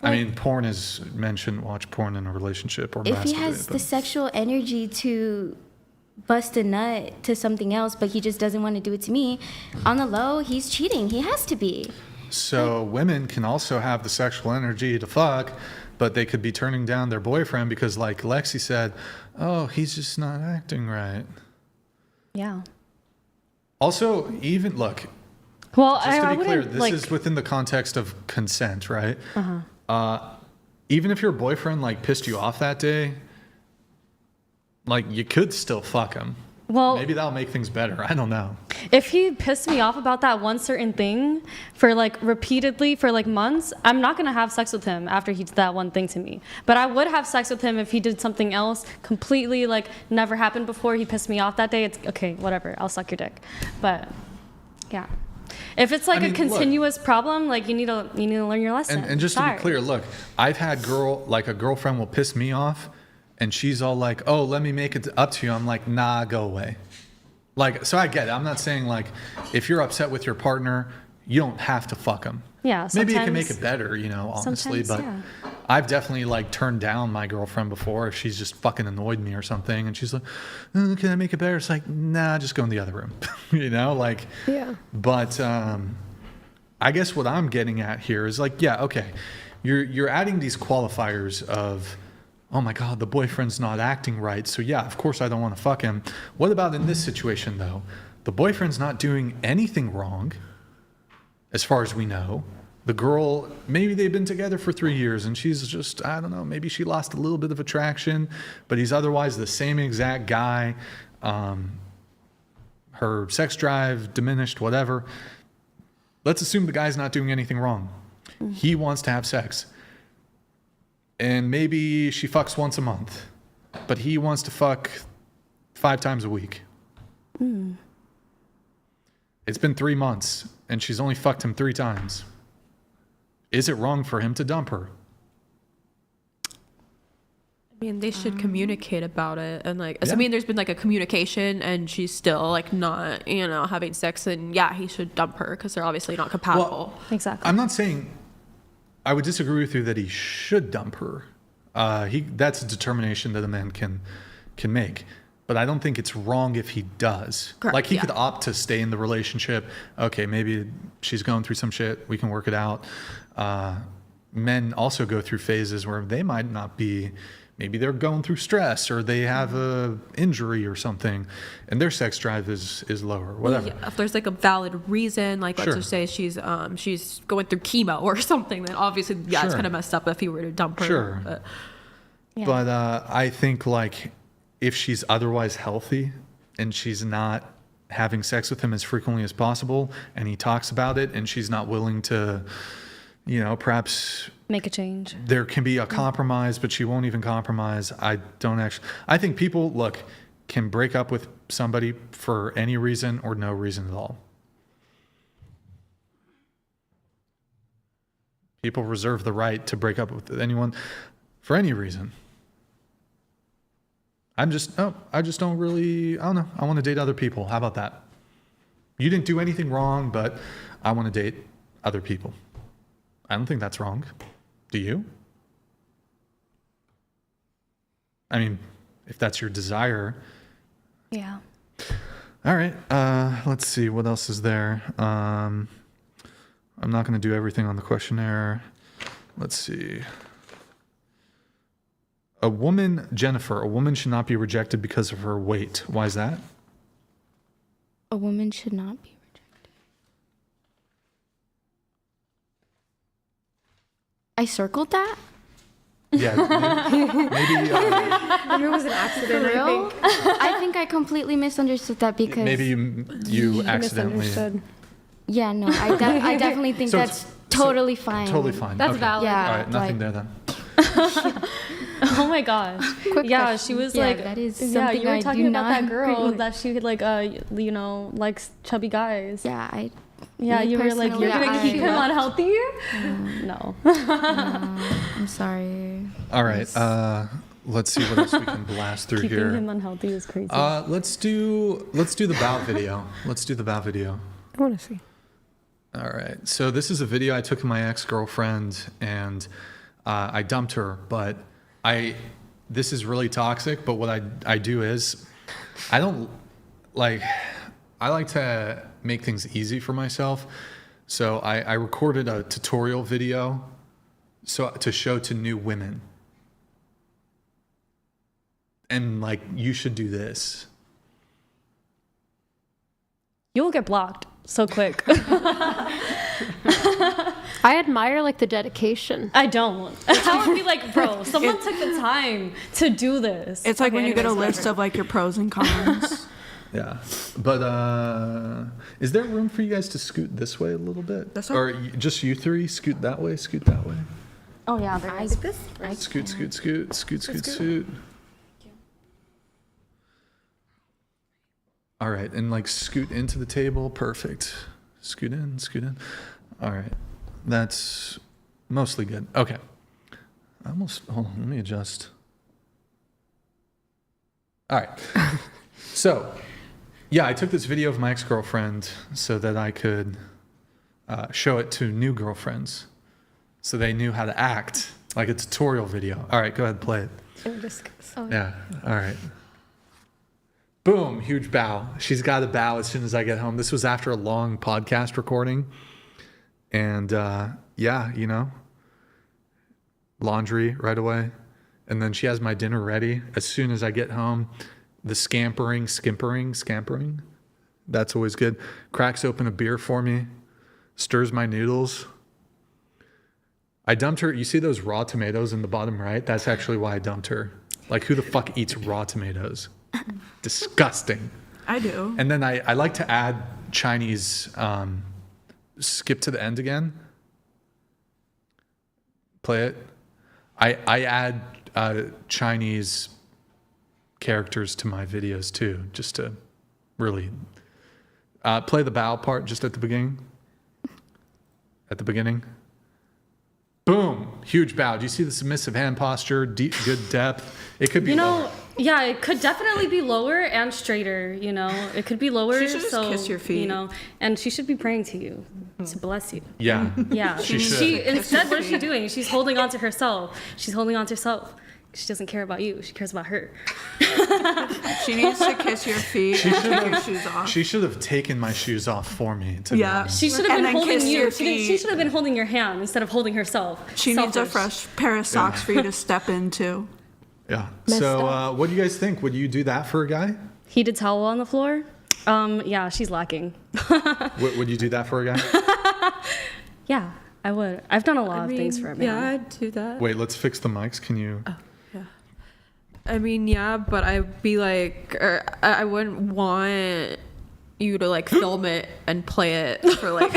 I mean, porn is mentioned. Watch porn in a relationship or if he has the sexual energy to bust a nut to something else, but he just doesn't want to do it to me, on the low, he's cheating. He has to be. So women can also have the sexual energy to fuck, but they could be turning down their boyfriend because, like Lexi said, oh, he's just not acting right. Yeah. Also, even look. Well, just to I be clear, wouldn't, this like, is within the context of consent, right? Uh-huh. Even if your boyfriend like pissed you off that day, like you could still fuck him. Well, maybe that'll make things better. I don't know. If he pissed me off about that one certain thing for like repeatedly for like months, I'm not gonna have sex with him after he did that one thing to me. But I would have sex with him if he did something else completely like never happened before. He pissed me off that day. It's okay, whatever. I'll suck your dick. But yeah, if it's like a continuous problem, like you need to learn your lesson. And just to be clear, look, I've had a girlfriend will piss me off. And she's all like, oh, let me make it up to you. I'm like, nah, go away. Like, so I get it. I'm not saying like, if you're upset with your partner, you don't have to fuck them. Yeah, maybe you can make it better, honestly. But yeah. I've definitely like turned down my girlfriend before if she's just fucking annoyed me or something. And she's like, can I make it better? It's like, nah, just go in the other room. Yeah. But I guess what I'm getting at here is like, yeah, okay. You're adding these qualifiers of, oh my God, the boyfriend's not acting right. So yeah, of course I don't want to fuck him. What about in this situation though? The boyfriend's not doing anything wrong, as far as we know. The girl, maybe they've been together for 3 years and she's just, I don't know, maybe she lost a little bit of attraction, but he's otherwise the same exact guy. Her sex drive diminished, whatever. Let's assume the guy's not doing anything wrong. He wants to have sex. And maybe she fucks once a month, but he wants to fuck 5 times a week. It's been 3 months and she's only fucked him 3 times. Is it wrong for him to dump her? I mean, they should communicate about it. And like, I mean, there's been like a communication and she's still like not, having sex. And yeah, he should dump her because they're obviously not compatible. Well, exactly. I'm not saying... I would disagree with you that he should dump her. That's a determination that a man can make. But I don't think it's wrong if he does. Correct, like he could opt to stay in the relationship. Okay, maybe she's going through some shit. We can work it out. Men also go through phases where they might not be, maybe they're going through stress or they have a injury or something and their sex drive is lower, whatever. Yeah, if there's like a valid reason, like let's just say she's going through chemo or something, then obviously, it's kind of messed up if you were to dump her. Sure. But I think like if she's otherwise healthy and she's not having sex with him as frequently as possible and he talks about it and she's not willing to, perhaps make a change. There can be a compromise, but she won't even compromise. I think people, can break up with somebody for any reason or no reason at all. People reserve the right to break up with anyone for any reason. I just don't really, I don't know. I want to date other people. How about that? You didn't do anything wrong, but I want to date other people. I don't think that's wrong. Do you? I mean, if that's your desire. Yeah. All right. Let's see. What else is there? I'm not going to do everything on the questionnaire. Let's see. Jennifer, a woman should not be rejected because of her weight. Why is that? A woman should not be rejected. I circled that? Yeah, maybe it was an accident, I think. I think I completely misunderstood that because... Maybe you accidentally... Yeah, no, I definitely think so that's totally fine. Totally fine. That's okay. valid. Yeah, all right, nothing there then. Oh my gosh. Question. She was that is something you were I talking do about not that girl agree with. that she likes chubby guys. Yeah, you were like, you're gonna keep him unhealthy? No. I'm sorry. All right. Let's see what else we can blast through Keeping here. him unhealthy is crazy. Let's do the bow video. Let's do the bow video. I want to see. All right. So this is a video I took of my ex-girlfriend, and I dumped her. But this is really toxic. But what I do is, I like to make things easy for myself. So I recorded a tutorial video to show to new women. And you should do this. you will get blocked so quick. I admire like the dedication. I don't. I would be like, bro, someone took the time to do this. It's like when you get a list of like your pros and cons. Yeah, but is there room for you guys to scoot this way a little bit? Or just you three scoot that way, scoot that way? Oh yeah, there is. Scoot, scoot, scoot, scoot, scoot, scoot. All right, and like scoot into the table. Perfect. Scoot in, scoot in. All right, that's mostly good. Okay. Hold on, let me adjust. All right. So, yeah, I took this video of my ex-girlfriend so that I could show it to new girlfriends so they knew how to act, like a tutorial video. All right, go ahead, play it. Yeah, all right. Boom, huge bow. She's got a bow as soon as I get home. This was after a long podcast recording. And yeah, you know, laundry right away. And then she has my dinner ready as soon as I get home. The scampering. That's always good. Cracks open a beer for me. Stirs my noodles. I dumped her. You see those raw tomatoes in the bottom right? That's actually why I dumped her. Like, who the fuck eats raw tomatoes? Disgusting. I do. And then I like to add Chinese, skip to the end again. Play it. I add Chinese characters to my videos too, just to really play the bow part just at the beginning. At the beginning. Boom, huge bow. Do you see the submissive hand posture? Deep, good depth. It could be lower. Yeah, it could definitely be lower and straighter, you know. It could be lower. She should just kiss your feet. You know, and she should be praying to you to bless you. Yeah. Yeah. She should. Instead, what is she doing? She's holding on to herself. She's holding on to herself. She doesn't care about you. She cares about her. She needs to kiss your feet and take your shoes off. She should have taken my shoes off for me. To Yeah. She should have been holding you. She should have been holding your hand instead of holding herself. She needs a fresh pair of socks for you to step into. Yeah. So what do you guys think? Would you do that for a guy? Heated towel on the floor? Yeah, she's lacking. Would you do that for a guy? Yeah, I would. I've done a lot of things for a man. Yeah, I'd do that. Wait, let's fix the mics. Can you? I mean, yeah, but I'd be like, or I wouldn't want you to like film it and play it for like.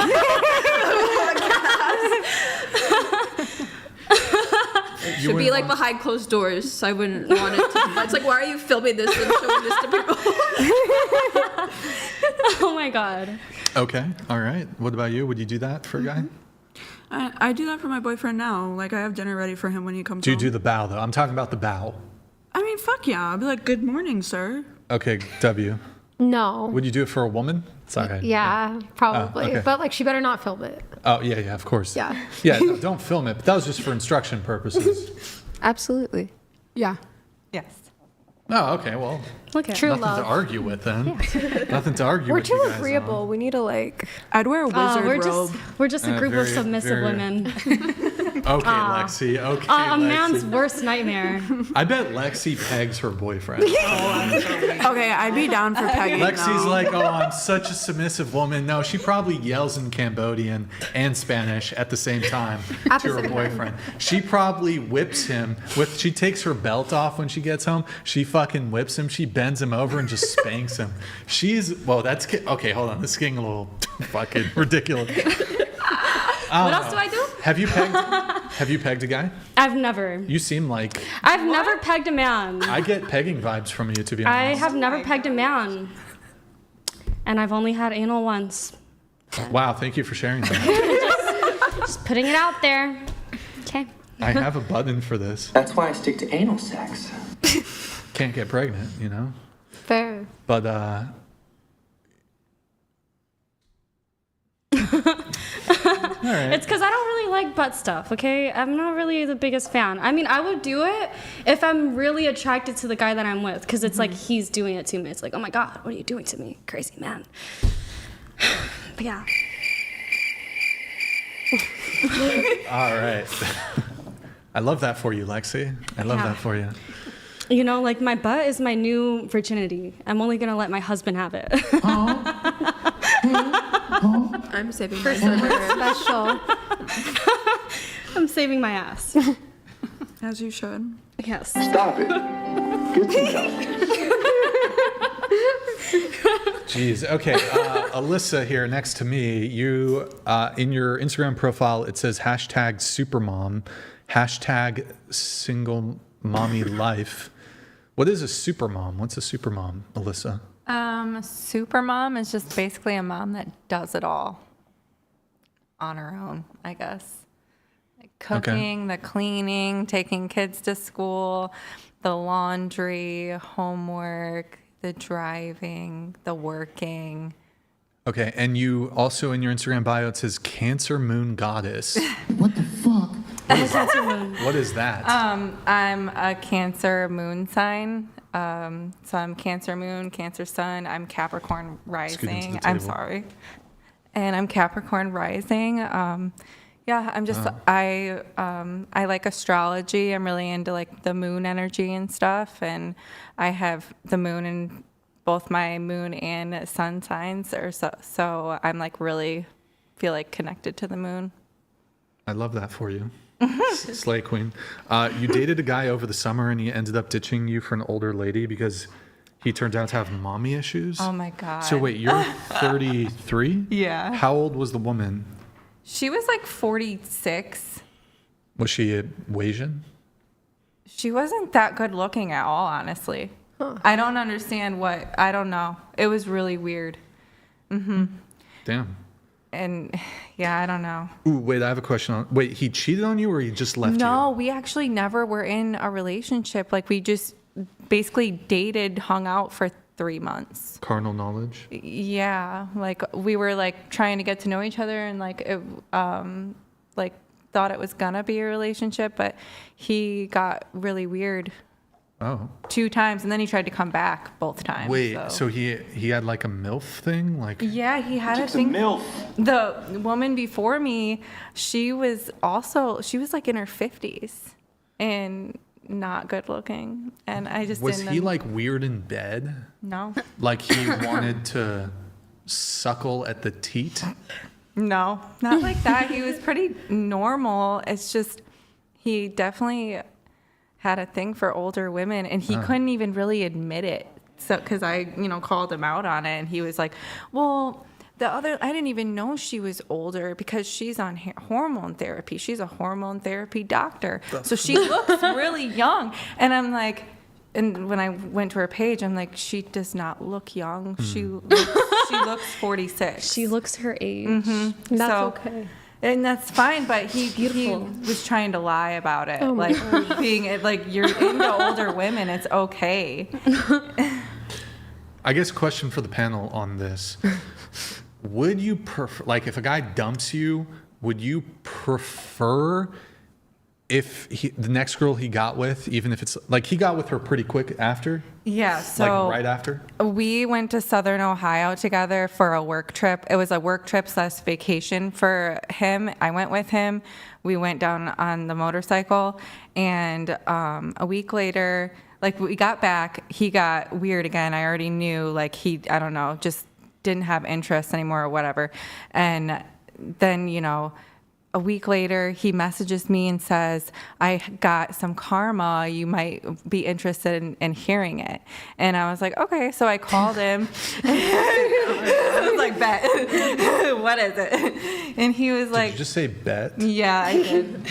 Should be like behind closed doors. So I wouldn't want it to. It's like, why are you filming this and showing this to people? Oh my god. Okay. All right. What about you? Would you do that for a guy? I do that for my boyfriend now. Like, I have dinner ready for him when he comes Do you home. do the bow though? I'm talking about the bow. I mean, fuck yeah. I'll be like, good morning, sir. Okay, W. No. Would you do it for a woman? Sorry. Yeah, probably. Oh, okay. But like, she better not film it. Oh yeah, of course. Yeah. Yeah, no, don't film it. But that was just for instruction purposes. Absolutely. Yeah. Yes. Oh, okay. Well, Look at True nothing love. to argue with then. Nothing to argue We're with. too you guys agreeable. We need to like. I'd wear a wizard robe. We're just a group of very- submissive very- women. Okay, Lexi. Okay, A Lexi. man's worst nightmare. I bet Lexi pegs her boyfriend. Okay, I'd be down for pegging. Lexi's though. like, oh, I'm such a submissive woman. No, she probably yells in Cambodian and Spanish at the same time to her boyfriend. She probably whips him with. She takes her belt off when she gets home. She fucking whips him. She bends him over and just spanks him. That's okay. Hold on, this is getting a little fucking ridiculous. What else do I do? Have you pegged a guy? I've never. You seem like I've never pegged a man. I get pegging vibes from you, to be honest. I have never pegged a man. And I've only had anal once. Wow, thank you for sharing that. Just putting it out there. Okay. I have a button for this. That's why I stick to anal sex. Can't get pregnant, you know? Fair. But, all right. It's because I don't really like butt stuff, okay? I'm not really the biggest fan. I mean, I would do it if I'm really attracted to the guy that I'm with, because it's like he's doing it to me. It's like, oh my God, what are you doing to me? Crazy man. But yeah. All right. I love that for you, Lexi. I love that for you. You know, like my butt is my new virginity. I'm only going to let my husband have it. I'm saving For my someone special. I'm saving my ass. As you should. Yes. Stop it. Get some help. Jeez. Okay. Alyssa here next to me. You, in your Instagram profile, it says hashtag supermom, hashtag single mommy life. What is a supermom? What's a supermom, Alyssa? Super mom is just basically a mom that does it all on her own, I guess. Like cooking, the cleaning, taking kids to school, the laundry, homework, the driving, the working. Okay, and you also in your Instagram bio it says Cancer Moon Goddess. What the fuck? What is that? I'm a Cancer moon sign. So I'm Cancer moon, Cancer sun. I'm Capricorn rising. I'm sorry. And I'm Capricorn rising. Yeah, I'm just I like astrology. I'm really into like the moon energy and stuff, and I have the moon in both my moon and sun signs, so I'm like really feel like connected to the moon. I love that for you. Slay Queen. You dated a guy over the summer and he ended up ditching you for an older lady because he turned out to have mommy issues. Oh my God. So wait, you're 33? Yeah. How old was the woman? She was like 46. Was she Asian? She wasn't that good looking at all, honestly. I don't understand I don't know. It was really weird. Damn. And yeah, I don't know. Ooh, wait, I have a question. Wait, he cheated on you or he just left you? No, we actually never were in a relationship. Like we just basically dated, hung out for 3 months. Carnal knowledge? Yeah, like we were like trying to get to know each other and like it, like thought it was gonna be a relationship, but he got really weird. Oh. 2 times, and then he tried to come back both times. Wait, so he had like a MILF thing? Like yeah, he had a thing. MILF. The woman before me, she was like in her 50s and not good looking. And I just was didn't. he like weird in bed? No. Like he wanted to suckle at the teat? No, not like that. He was pretty normal. It's just he definitely had a thing for older women, and he couldn't even really admit it. So, because I, called him out on it, and he was like, "Well, I didn't even know she was older because she's on hormone therapy. She's a hormone therapy doctor, so she looks really young." And I'm like, and when I went to her page, I'm like, she does not look young. She looks 46. She looks her age. Mm-hmm. That's okay. And that's fine, but he was trying to lie about it. Like being like, you're into older women, it's okay. I guess question for the panel on this. Would you prefer, like if a guy dumps you, would you prefer if the next girl he got with, even if it's like he got with her pretty quick after? Yeah, so like right after? We went to Southern Ohio together for a work trip. It was a work trip / vacation for him. I went with him. We went down on the motorcycle, and a week later, like we got back, he got weird again. I already knew, like I don't know, just didn't have interest anymore or whatever. And then, a week later, he messages me and says, "I got some karma. You might be interested in hearing it." And I was like, okay. So I called him. I was like, bet. What is it? And he was like, did you just say bet? Yeah, I did.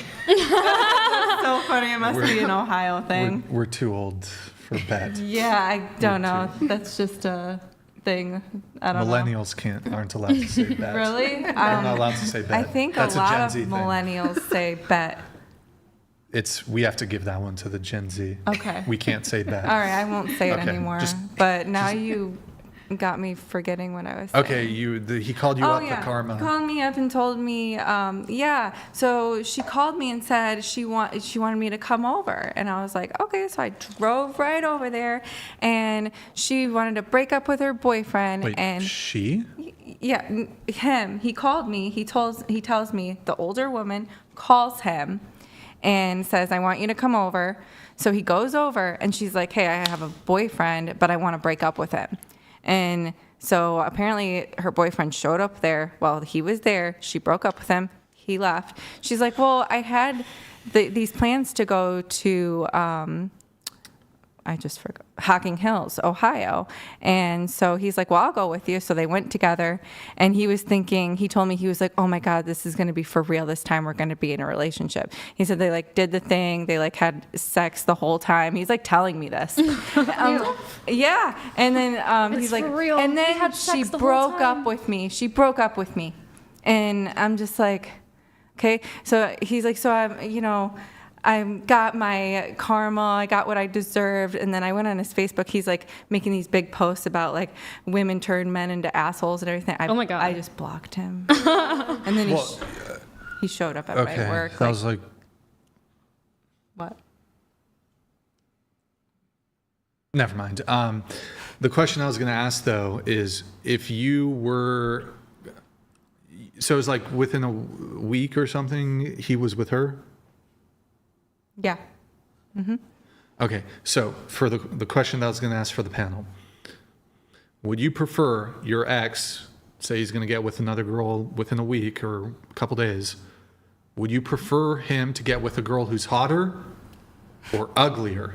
So funny. It must be an Ohio thing. We're too old for bet. Yeah, I don't know. That's just a thing. I don't know. Millennials aren't allowed to say bet. Really? They're not allowed to say bet. I think that's a lot Gen of Z thing. millennials say bet. We have to give that one to the Gen Z. Okay. We can't say bet. All right, I won't say it Okay, anymore. But now you got me forgetting what I was saying. Okay, he called you up the karma. He called me up and told me, so she called me and said she wanted me to come over. And I was like, okay. So I drove right over there, and she wanted to break up with her boyfriend. Wait, and she? Yeah, him. He called me. He tells me the older woman calls him and says, "I want you to come over." So he goes over, and she's like, "Hey, I have a boyfriend, but I want to break up with him." And So apparently her boyfriend showed up there. Well, he was there. She broke up with him. He left. She's like, well, I had these plans to go to, I just forgot, Hocking Hills, Ohio. And so he's like, well, I'll go with you. So they went together. And he was thinking, he told me, he was like, oh my God, this is going to be for real. This time we're going to be in a relationship. He said they like did the thing. They like had sex the whole time. He's like telling me this. Yeah. And then he's like, real. and They then had she sex the whole broke time. up with me. She broke up with me. And I'm just like, okay. So he's like, so I got my karma, I got what I deserved. And then I went on his Facebook. He's like making these big posts about like women turn men into assholes and everything. Oh my God. I just blocked him. And then he showed up at my work. That was like, what? Never mind. The question I was going to ask though is if you were, so it was like within a week or something, he was with her? Yeah. Mm-hmm. Okay, so for the question that I was going to ask for the panel, would you prefer your ex, say he's going to get with another girl within a week or a couple days, would you prefer him to get with a girl who's hotter or uglier?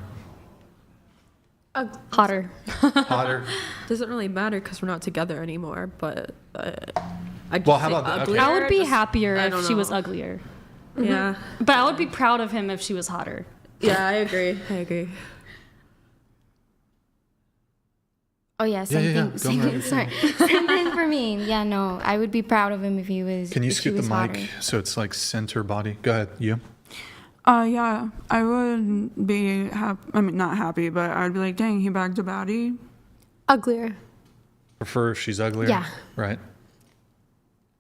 Hotter. Hotter. Doesn't really matter because we're not together anymore, but I'd Well, just how say about that? uglier. Okay. I would be Just- happier I if don't she was know. uglier. Yeah. But I would be proud of him if she was hotter. Yeah, I agree. Oh yeah, same yeah. thing. Go Same, ahead. sorry, same thing for me. Yeah, no, I would be proud of him if he was. Can you if he scoot the was mic hotter. so it's like center body? Go ahead, you. Yeah, I would be not happy, but I'd be like, dang, he bagged a baddie. Uglier. Prefer if she's uglier? Yeah. Right.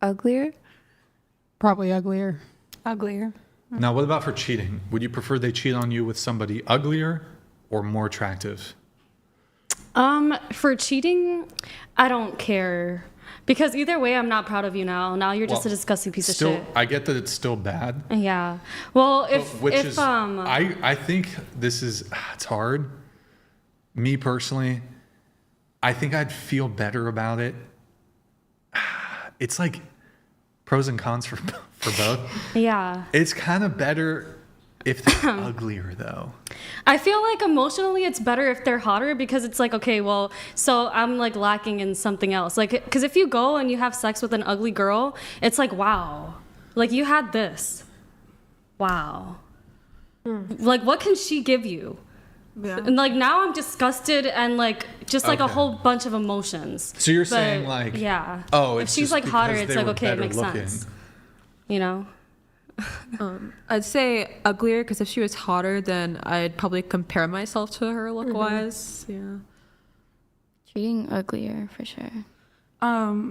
Uglier? Probably uglier. Uglier. Now, what about for cheating? Would you prefer they cheat on you with somebody uglier or more attractive? For cheating, I don't care. Because either way, I'm not proud of you now. Now you're just Well, a disgusting piece of Still, shit. I get that it's still bad. Yeah. Well, I think this is, it's hard. Me personally, I think I'd feel better about it. It's like pros and cons for both. Yeah. It's kind of better if they're uglier, though. I feel like emotionally it's better if they're hotter because it's like, okay, well, so I'm like lacking in something else. Like, because if you go and you have sex with an ugly girl, it's like, wow, like you had this. Wow. Like, what can she give you? Yeah. And like now I'm disgusted and like just like a Okay. whole bunch of emotions. So you're But, saying like, yeah. oh, if it's she's just like hotter, because it's they like were okay, it better makes looking. sense. You know. I'd say uglier because if she was hotter, then I'd probably compare myself to her look-wise. Yeah. Treating uglier for sure.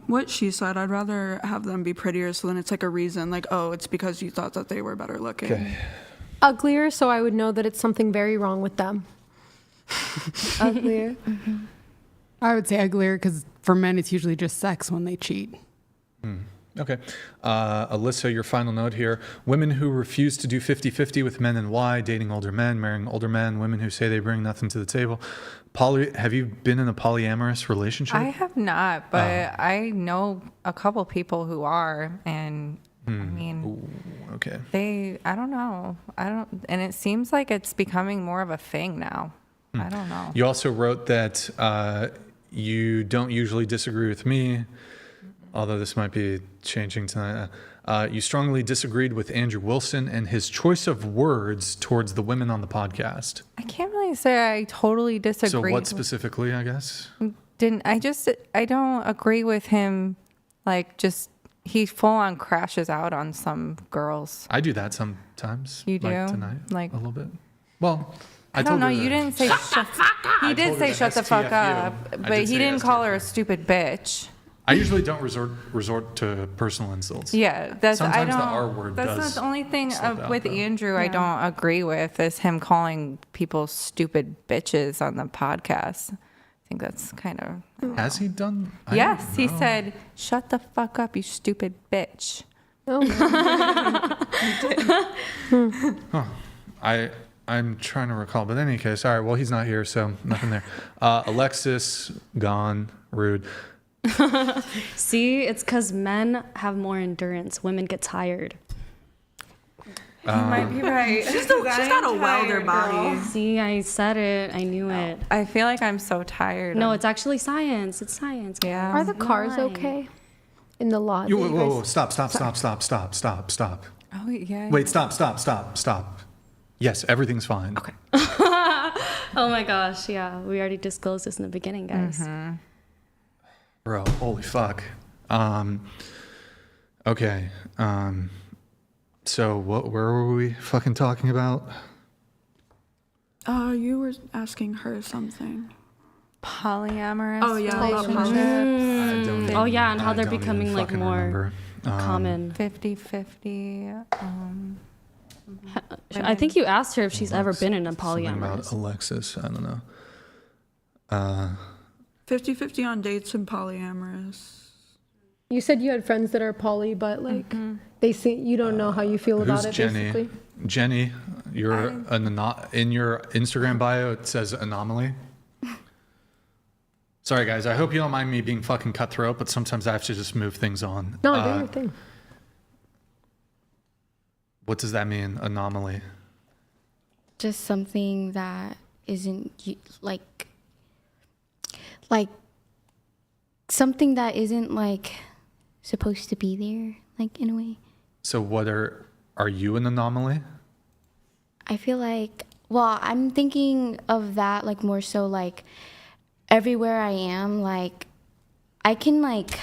What she said, I'd rather have them be prettier so then it's like a reason, like, oh, it's because you thought that they were better looking. Okay. Uglier, so I would know that it's something very wrong with them. Uglier? I would say uglier because for men, it's usually just sex when they cheat. Okay. Alyssa, your final note here. Women who refuse to do 50-50 with men and why, dating older men, marrying older men, women who say they bring nothing to the table. Have you been in a polyamorous relationship? I have not, but I know a couple people who are, and I mean, Ooh, okay. I don't know. And it seems like it's becoming more of a thing now. I don't know. You also wrote that you don't usually disagree with me, although this might be changing tonight. You strongly disagreed with Andrew Wilson and his choice of words towards the women on the podcast. I can't really say I totally disagree. So what specifically, I guess? I don't agree with him. Like, just, he full on crashes out on some girls. I do that sometimes. You do? Like tonight, Like a little bit. Well, I don't know. You didn't say shut. He did say shut the fuck up, but he didn't call her a stupid bitch. I usually don't resort to personal insults. Yeah, Sometimes the R word That's does not the only thing slip out, with though. Andrew I don't agree with is him calling people stupid bitches on the podcast. I think that's kind of. Has he done? I Yes, don't he know. said, "Shut the fuck up, you stupid bitch." I'm trying to recall, but in any case, all right. Well, he's not here, so nothing there. Alexis, gone, rude. See, it's because men have more endurance. Women get tired. You might be right. She's got a welder body. See, I said it. I knew it. I feel like I'm so tired. No, it's actually science. It's science. Yeah. Are the cars Why? okay in the lot? Whoa, stop. Oh, yeah. Wait, stop. Yes, everything's fine. Okay. Oh my gosh, yeah. We already disclosed this in the beginning, guys. Mm-hmm. Bro, holy fuck. Okay. So where were we fucking talking about? You were asking her something. Polyamorous. Oh, yeah. relationships. Oh yeah, and how they're becoming like more common. 50-50. I think you asked her if she's ever been in a Something about polyamorous. Alexis, I don't know. 50-50 on dates and polyamorous. You said you had friends that are poly, but like they see you don't know how you feel about Who's it. Jenny? Basically, Jenny, you're in your Instagram bio, it says anomaly. Sorry, guys. I hope you don't mind me being fucking cutthroat, but sometimes I have to just move things on. no, do your thing. What does that mean, anomaly? Just something that isn't like something that isn't like supposed to be there, like in a way. So what are you an anomaly? I feel like, well, I'm thinking of that like more so like everywhere I am, like I can like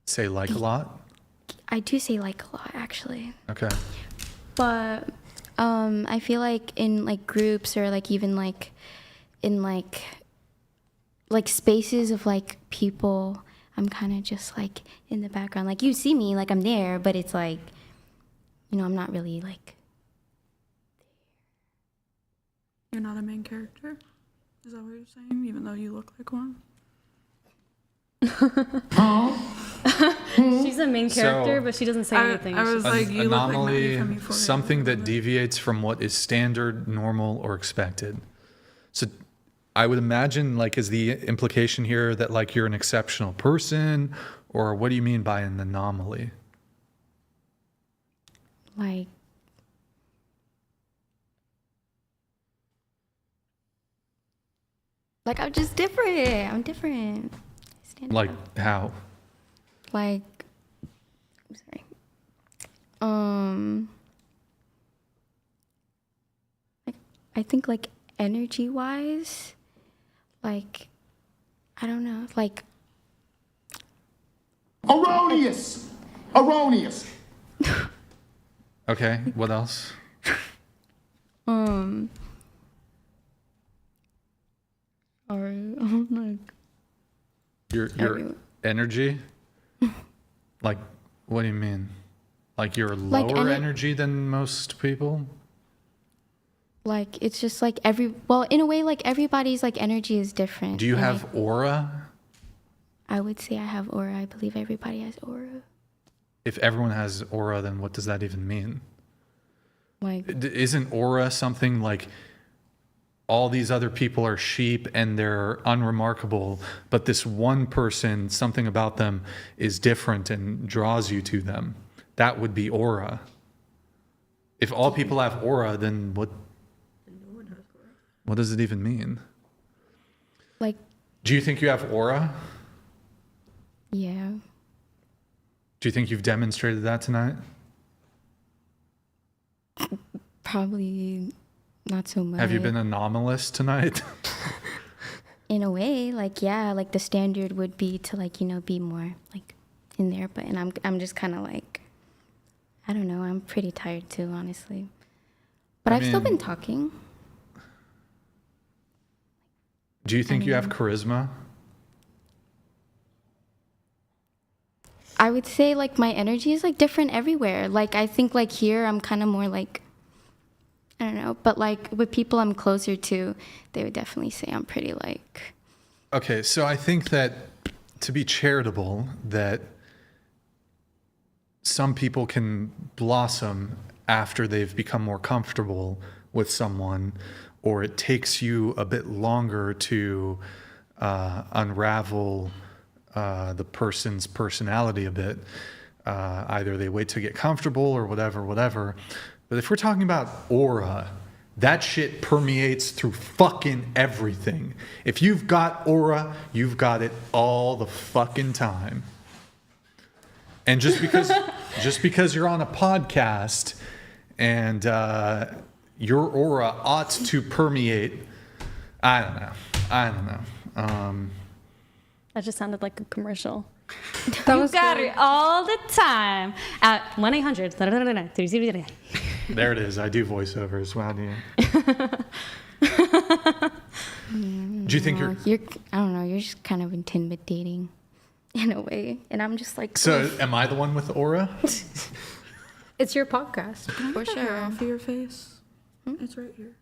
Say like a lot? I do say like a lot actually. Okay. But I feel like in like groups or like even like in like spaces of like people, I'm kind of just like in the background. Like you see me, like I'm there, but it's like, you know, I'm not really like. You're not a main character? Is that what you're saying? Even though you look like one? She's a main character, So- but she doesn't say anything. I was like, you look like Maggie Anomaly, from Euphoria. something that deviates from what is standard, normal, or expected. So I would imagine, like, is the implication here that, like, you're an exceptional person, or what do you mean by an anomaly? Like I'm just different. I'm different. Stand Like, out. how? Like, I'm sorry. Like, I think like energy wise, like, I don't know, like. Erroneous! Okay, what else? Or like. Your energy? Like, what do you mean? Like you're lower energy than most people? Like it's just like in a way, like everybody's like energy is different. Do you and have aura? I would say I have aura. I believe everybody has aura. If everyone has aura, then what does that even mean? Like, Isn't aura something like all these other people are sheep and they're unremarkable, but this one person, something about them is different and draws you to them? That would be aura. If all people have aura, then what does it even mean? Like, do you think you have aura? Yeah. Do you think you've demonstrated that tonight? Probably not so much. Have you been anomalous tonight? In a way, like, yeah, like the standard would be to like, you know, be more like in there, but I'm just kind of like, I don't know, I'm pretty tired too, honestly. But I've still been talking. Do you think you have charisma? I would say like my energy is like different everywhere. Like I think like here I'm kind of more like, I don't know, but like with people I'm closer to, they would definitely say I'm pretty like. Okay, so I think that to be charitable, that some people can blossom after they've become more comfortable with someone, or it takes you a bit longer to unravel the person's personality a bit. Either they wait to get comfortable or whatever. But if we're talking about aura, that shit permeates through fucking everything. If you've got aura, you've got it all the fucking time. And just because you're on a podcast and your aura ought to permeate, I don't know. That just sounded like a commercial. That You was got good. it all the time at 1-800. There it is. I do voiceovers. Wow, do you? Do you think you're I don't know. You're just kind of intimidating, in a way, and I'm just like. So? Am I the one with aura? It's your podcast. For sure. Off of your face. It's right here.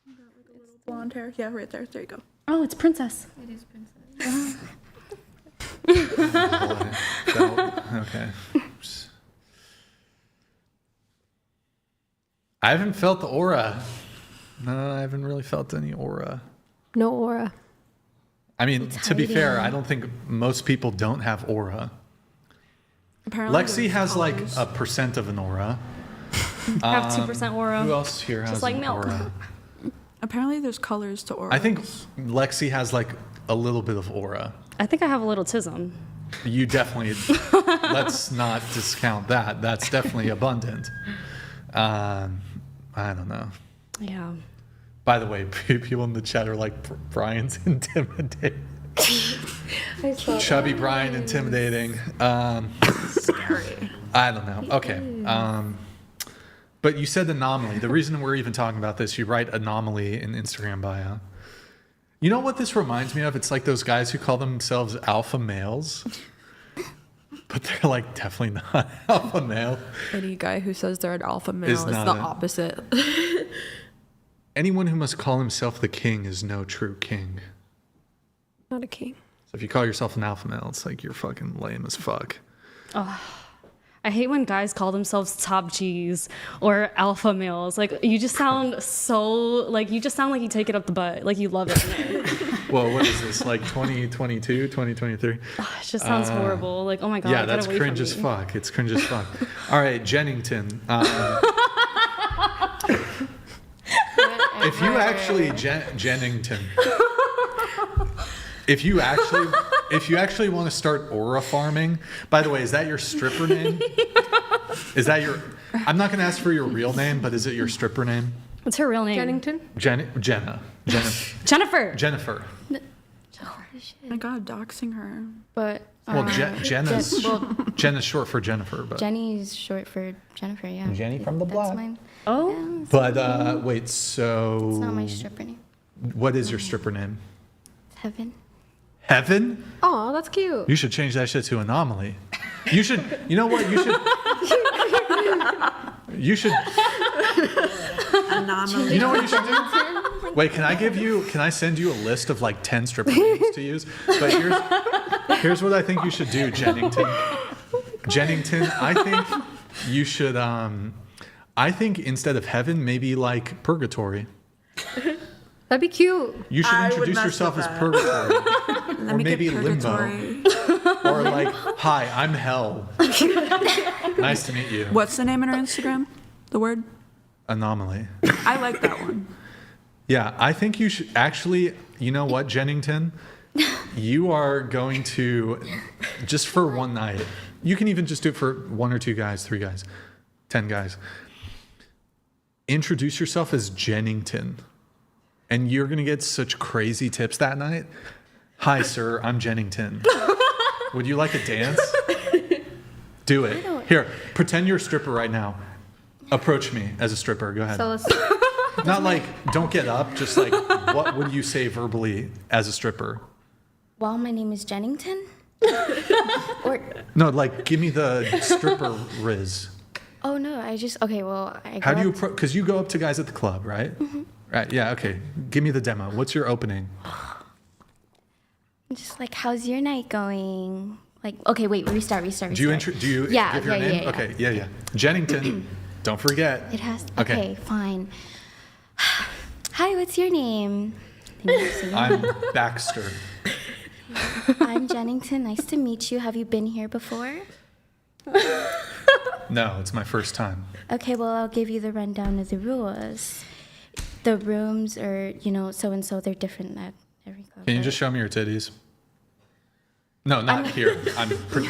You got like a little blonde hair. Yeah, right there. There you go. Oh, it's Princess. It is Princess. Okay. I haven't felt the aura. No, I haven't really felt any aura. No aura. I mean, It's to be fair, hiding. I don't think most people don't have aura. Apparently Lexi there's has like colors. a % of an aura. I have 2% aura. Who else here has Just like an milk. aura? Apparently there's colors to auras. I think Lexi has like a little bit of aura. I think I have a little tism. You definitely, let's not discount that. That's definitely abundant. I don't know. Yeah. By the way, people in the chat are like, Brian's intimidating. Chubby Brian intimidating. Scary. I don't know. Okay. But you said anomaly. The reason we're even talking about this, you write anomaly in Instagram bio. You know what this reminds me of? It's like those guys who call themselves alpha males. But they're like definitely not alpha male. Any guy who says they're an alpha male Is is not the a- opposite. Anyone who must call himself the king is no true king. Not a king. So if you call yourself an alpha male, it's like you're fucking lame as fuck. Oh, I hate when guys call themselves top G's or alpha males. Like you just sound so like you take it up the butt. Like you love it. Well, what is this? Like 2022, 2023? It just sounds horrible. Like, oh my God. Yeah, get that's away cringe from as me. fuck. It's cringe as fuck. All right, Jennington. If you actually Jennington, if you actually want to start aura farming, by the way, is that your stripper name? Is that your? I'm not going to ask for your real name, but is it your stripper name? What's her real name? Jennington? Jennifer. Jennifer. My God, doxing her. But Well, Jenna's short for Jennifer, but Jenny's short for Jennifer. Yeah. Jenny from the That's block. mine. Oh. But wait, so It's not my stripper name. what is your stripper name? It's Heaven. Heaven? Oh, that's cute. You should change that shit to Anomaly. You should. You know what? You should. You should. Anomaly. You know what you should do? Wait, can I send you a list of like 10 stripper names to use? But here's what I think you should do, Jennington. Jennington, I think you should, I think instead of heaven, maybe like purgatory. That'd be cute. You should I would introduce mess yourself with as that. purgatory. Let Or me maybe get limbo. purgatory. Or like, hi, I'm hell. Nice to meet you. What's the name on her Instagram? The word? Anomaly. I like that one. Yeah, I think you should actually, you know what, Jennington? You are going to, just for one night, you can even just do it for 1 or 2 guys, 3 guys, 10 guys. Introduce yourself as Jennington, and you're going to get such crazy tips that night. Hi, sir, I'm Jennington. Would you like a dance? Do it. Here, pretend you're a stripper right now. Approach me as a stripper. Go ahead. So let's. Not like, don't get up, just like, what would you say verbally as a stripper? Well, my name is Jennington. Or No, like, give me the stripper riz. oh no, okay. Well, How do you approach? Because you go up to guys at the club, right? Mm-hmm. Right. Yeah. Okay. Give me the demo. What's your opening? just like, how's your night going? Like, okay, wait, restart. Do you Yeah, give your yeah, name? yeah. Okay. Yeah. Jennington. Don't forget. It has. Okay. Okay, fine. Hi, what's your name? I'm Baxter. I'm Jennington. Nice to meet you. Have you been here before? No, it's my first time. Okay, well, I'll give you the rundown of the rules. The rooms are, so-and-so. They're different at every club. Can you just show me your titties? No, not here.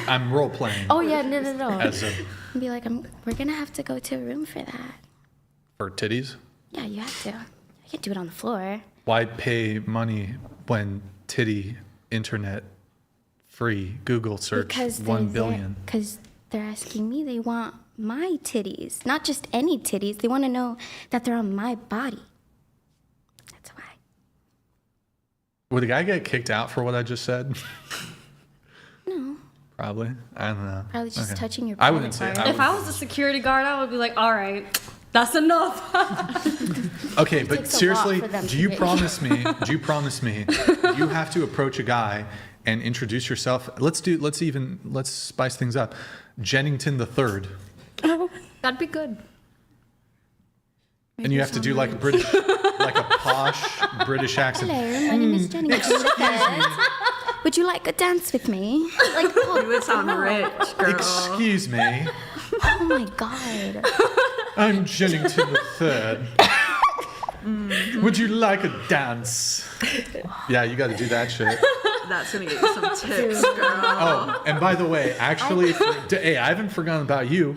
I'm role playing. Oh, yeah, no. As a, Be like, we're going to have to go to a room for that. for titties? Yeah, you have to. I can't do it on the floor. Why pay money when titty internet free Google search Because 1 billion? Because they're asking me, they want my titties. Not just any titties. They want to know that they're on my body. That's why. Would the guy get kicked out for what I just said? No. Probably. I don't know. Probably just touching your I wouldn't say. If I was a security guard, I would be like, all right, that's enough. Okay, It but takes a lot seriously, for them do to you get- promise me? Do you promise me you have to approach a guy and introduce yourself? Let's spice things up. Jennington the Third, That'd be good. and you have to do like a British, like a posh British accent. Hello, my name is Jennington. Would you like a dance with me? Like, You would sound rich, girl. Excuse me, oh my God. I'm Jennington the Third. Would you like a dance? Yeah, you got to do that shit. That's gonna get you some tips, girl. Oh, and by the way, actually, hey, I haven't forgotten about you.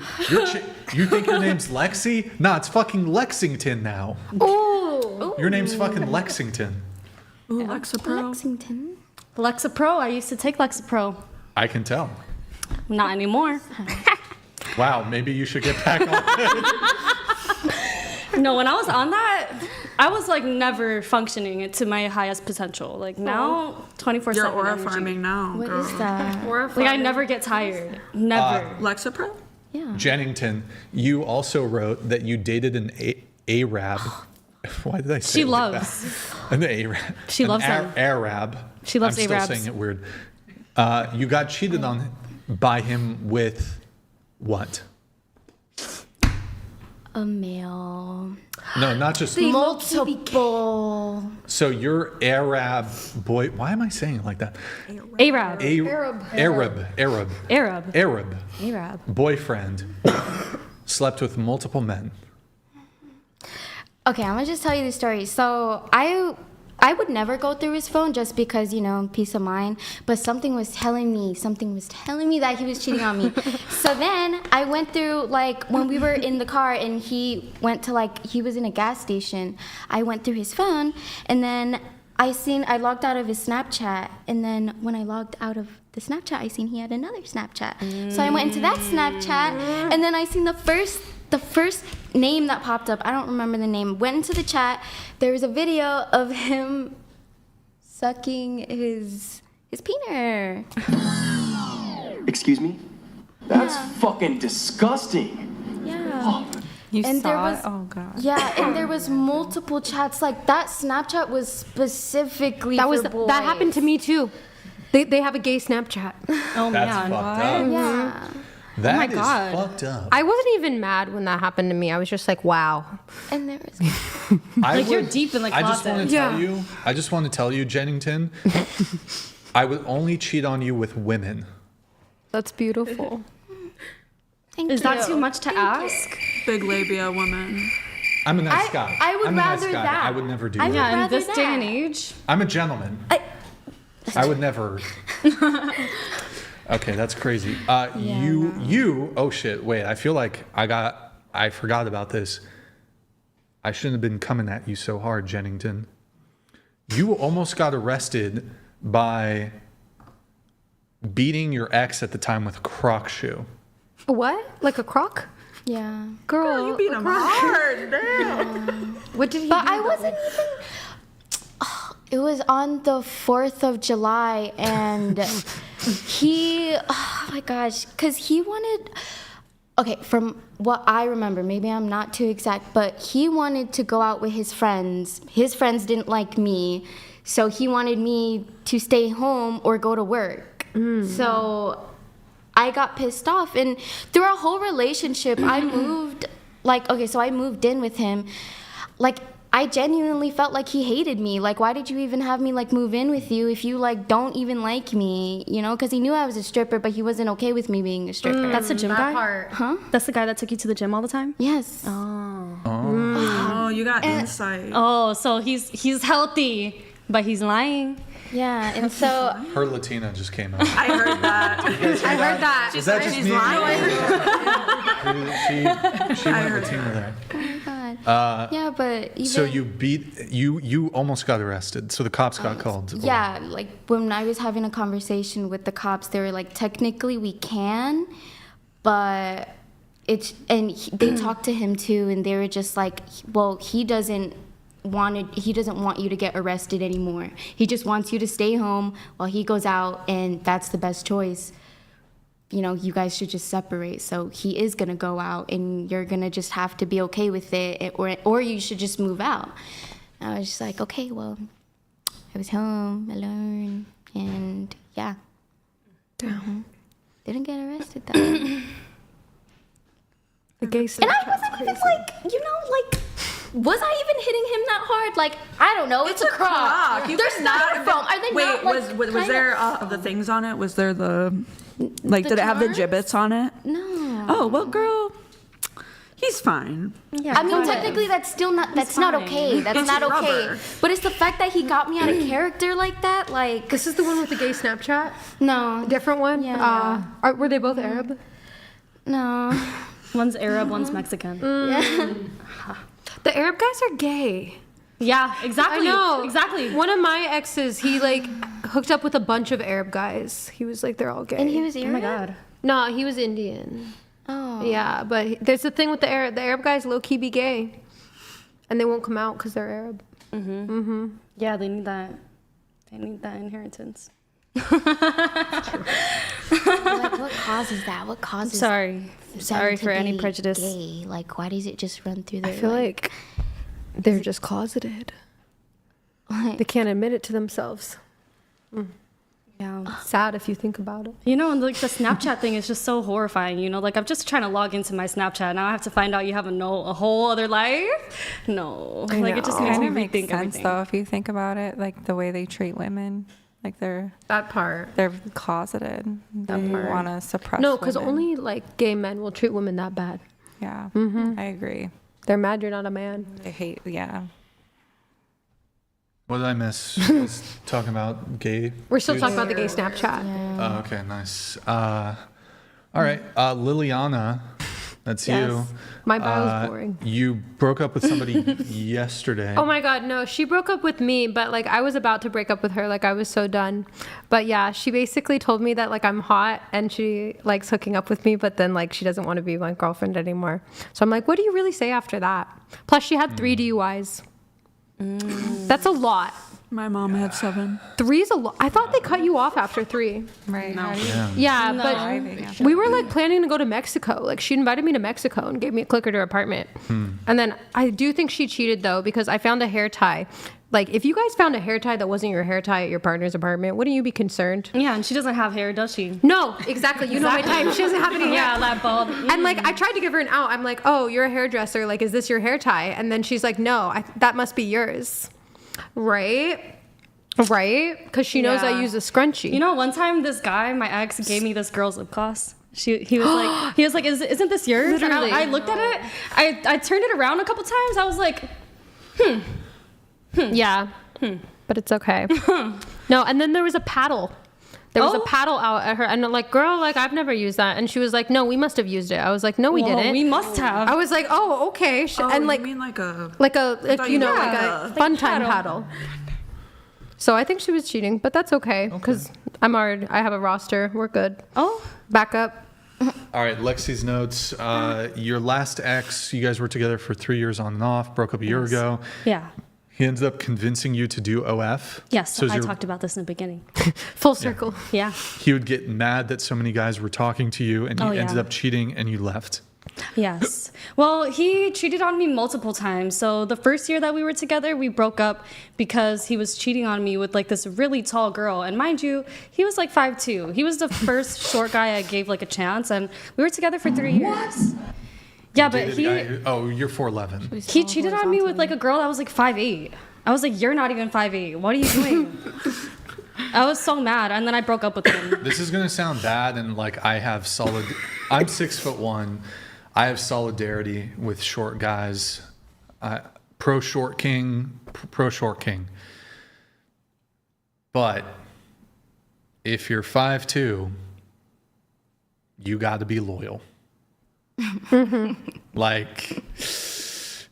You think your name's Lexi? Nah, it's fucking Lexington now. Ooh. Your name's fucking Lexington. Ooh, Lexapro. Lexington. Lexapro. I used to take Lexapro. I can tell. Not anymore. Wow, maybe you should get back on it. No, when I was on that, I was like never functioning to my highest potential. Like now, 24/7. You're aura energy. farming now, What girl. is that? Like I never get tired. Never. Lexapro? Yeah. Jennington, you also wrote that you dated an Arab. Why did I say She it like loves. that? An Arab. She loves them. Arab. She loves I'm still Arabs. saying it weird. You got cheated on by him with what? A male. No, not just. Multiple. So your Arab boy. Why am I saying it like that? Arab. Arab boyfriend slept with multiple men. Okay, I'm gonna just tell you the story. So I would never go through his phone just because, peace of mind. But something was telling me that he was cheating on me. So then I went through, like, when we were in the car and he went to, he was in a gas station. I went through his phone and then I logged out of his Snapchat. And then when I logged out of the Snapchat, I seen he had another Snapchat. So I went into that Snapchat and then I seen the first name that popped up, I don't remember the name, went into the chat. There was a video of him sucking his peener. Excuse me? That's fucking disgusting. Yeah. You And saw there was- it? Oh god. Yeah, and there was multiple chats. Like that Snapchat was specifically for boys. That happened to me too. They have a gay Snapchat. Oh That's man. fucked up. Yeah. That my is God. fucked up. I wasn't even mad when that happened to me. I was just like, wow. And there was You're deep in the I just want closet. to tell you. I just want to tell you, Jennington. I would only cheat on you with women. That's beautiful. Thank Is you. that too much to ask? Big labia woman. I'm a nice guy. I would I'm a nice rather guy. that. I would never do I that. would Yeah, in rather this day and that. age. I'm a gentleman. I would never. Okay, that's crazy. You. Oh shit! Wait, I feel like I forgot about this. I shouldn't have been coming at you so hard, Jennington. You almost got arrested by beating your ex at the time with a croc shoe. What? Like a croc? Yeah. Girl, You beat him hard, damn. What did he But do? I wasn't even. It was on the 4th of July, and oh my gosh, because he wanted. Okay, from what I remember, maybe I'm not too exact, but he wanted to go out with his friends. His friends didn't like me, so he wanted me to stay home or go to work. So I got pissed off, and through our whole relationship, I moved. I moved in with him. I genuinely felt like he hated me. Like, why did you even have me like move in with you if you like don't even like me? You know, because he knew I was a stripper, but he wasn't okay with me being a stripper. That's the gym guy? Huh? That's the guy that took you to the gym all the time? Yes. Oh, you got insight. Oh, so he's healthy, but he's lying. Yeah, and so Her Latina just came out. I heard that. I heard that. Is that just she's me? lying. She went Latina there. oh my god. Yeah, but even, So you almost got arrested. So the cops got called. yeah, like when I was having a conversation with the cops, they were like, technically we can, but they talked to him too, and they were just like, well, he doesn't want you to get arrested anymore. He just wants you to stay home while he goes out, and that's the best choice. You know, you guys should just separate. So he is gonna go out, and you're gonna just have to be okay with it, or you should just move out. And I was just like, okay, well, I was home alone, and yeah. Didn't get arrested though. The gay And I wasn't even like, you know, like, was I even hitting him that hard? Like, I don't know. It's a croc. You There's cannot styrofoam. Are they Wait, not, like, was kind there of- the things on it? Was there the like? The Did it have the charms? gibbets on it? No. Oh well, girl, he's fine. Yeah, I mean, technically, that's still not. That's not okay. That's It's not okay. rubber. But it's the fact that he got me out of character like that. Like, This is the one with the gay Snapchat? no, Different one? Yeah. Were they both Arab? no. One's Arab, one's Mexican. Yeah. The Arab guys are gay. Yeah, exactly. I know. Exactly. One of my exes, he like hooked up with a bunch of Arab guys. He was like, they're all gay. And he was Arab. Oh my god. No, he was Indian. Oh. Yeah, but there's the thing with the Arab. The Arab guys low key be gay, and they won't come out because they're Arab. Yeah, they need that. They need that inheritance. Like, what causes that? What causes? Sorry them to for any be prejudice. Gay? Like, why does it just run through their? I feel like they're just closeted. They can't admit it to themselves. Yeah. Sad if you think about it. You know, and like the Snapchat thing is just so horrifying. You know, like I'm just trying to log into my Snapchat now. I have to find out you have a whole other life. No, I like know. it just makes Kind me of makes rethink sense everything. though if you think about it, like the way they treat women, like they're closeted. They want to suppress. No, because women. only like gay men will treat women that bad. Yeah, I agree. They're mad you're not a man. They hate. Yeah. What did I miss? I was talking about gay. We're still dudes? talking about the gay Snapchat. Oh, okay, nice. All right, Liliana, that's Yes. you. My bio was boring. You broke up with somebody yesterday. Oh my god, no. She broke up with me, but like I was about to break up with her. Like I was so done. But yeah, she basically told me that like I'm hot and she likes hooking up with me, but then like she doesn't want to be my girlfriend anymore. So I'm like, what do you really say after that? Plus she had 3 DUIs. That's a lot. My mom had 7. 3 is a lot. I thought they cut you off after 3. Right. No. Yeah, No. but we were like planning to go to Mexico. Like she invited me to Mexico and gave me a clicker to her apartment. And then I do think she cheated though because I found a hair tie. Like if you guys found a hair tie that wasn't your hair tie at your partner's apartment, wouldn't you be concerned? Yeah, and she doesn't have hair, does she? No, exactly. You know my type. She doesn't have any hair. Yeah, that bald. And like I tried to give her an out. I'm like, oh, you're a hairdresser. Like, is this your hair tie? And then she's like, no, that must be yours. Right? Because she knows I use a scrunchie. You know, one time this guy, my ex, gave me this girl's lip gloss. He was like, isn't this yours? Literally. And I looked at it. I turned it around a couple times. I was like, Yeah. But it's okay. No, and then there was a paddle. There was a paddle out at her, and I'm like, girl, like I've never used that. And she was like, no, we must have used it. I was like, no, we Whoa, didn't. we must have. I was like, oh, okay. And you like, mean like a like thought you you know, meant like like a fun time paddle. So I think she was cheating, but that's okay because I have a roster. We're good. Oh, back up. All right, Lexi's notes. Your last ex, you guys were together for 3 years on and off, broke up a year ago. Yeah. He ended up convincing you to do OF. Yes, So I talked about this in the beginning. Full circle. Yeah. He would get mad that so many guys were talking to you, and you ended up cheating, and you left. Yes. Well, he cheated on me multiple times. So the first year that we were together, we broke up because he was cheating on me with like this really tall girl. And mind you, he was like 5'2". He was the first short guy I gave like a chance, and we were together for 3 years. Yeah, but he you're 4'11". He cheated on me with like a girl that was like 5'8". I was like, you're not even 5'8". What are you doing? I was so mad, and then I broke up with him. This is gonna sound bad, and like I'm 6'1". I have solidarity with short guys. Pro short king. But if you're 5'2", you got to be loyal. Like,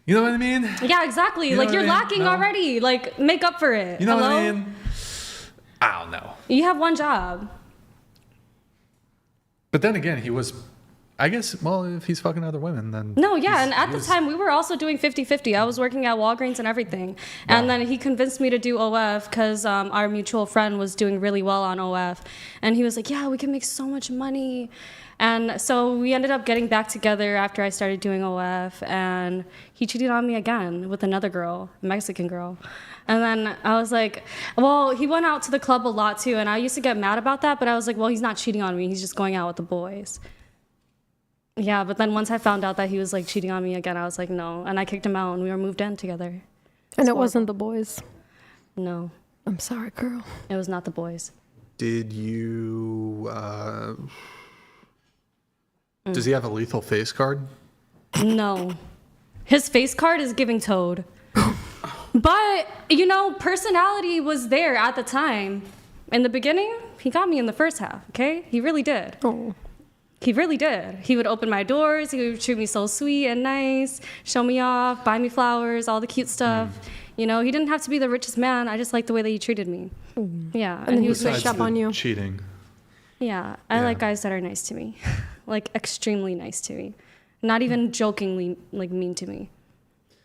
you know what I mean? Yeah, exactly. You know like what you're I mean? lacking No. already. Like make up for it. You know Hello? what I mean? I don't know. You have one job. But then again, he was, I guess, well, if he's fucking other women, then... No, yeah, and at the time, we were also doing 50-50. I was working at Walgreens and everything. And then he convinced me to do OF because our mutual friend was doing really well on OF. And he was like, yeah, we can make so much money. And so we ended up getting back together after I started doing OF. And he cheated on me again with another girl, a Mexican girl. And then I was like, well, he went out to the club a lot too. And I used to get mad about that. But I was like, well, he's not cheating on me. He's just going out with the boys. Yeah, but then once I found out that he was like cheating on me again, I was like, no. And I kicked him out and we were moved in together. And it wasn't the boys. No. I'm sorry, girl. It was not the boys. Did you... Does he have a lethal face card? No. His face card is giving toad. But, you know, personality was there at the time. In the beginning, he got me in the first half, okay? He really did. Oh. He really did. He would open my doors. He would treat me so sweet and nice, show me off, buy me flowers, all the cute stuff. You know, he didn't have to be the richest man. I just liked the way that he treated me. Yeah. And he was switched up on you. Cheating. Yeah. I like guys that are nice to me. Like, extremely nice to me. Not even jokingly, like, mean to me.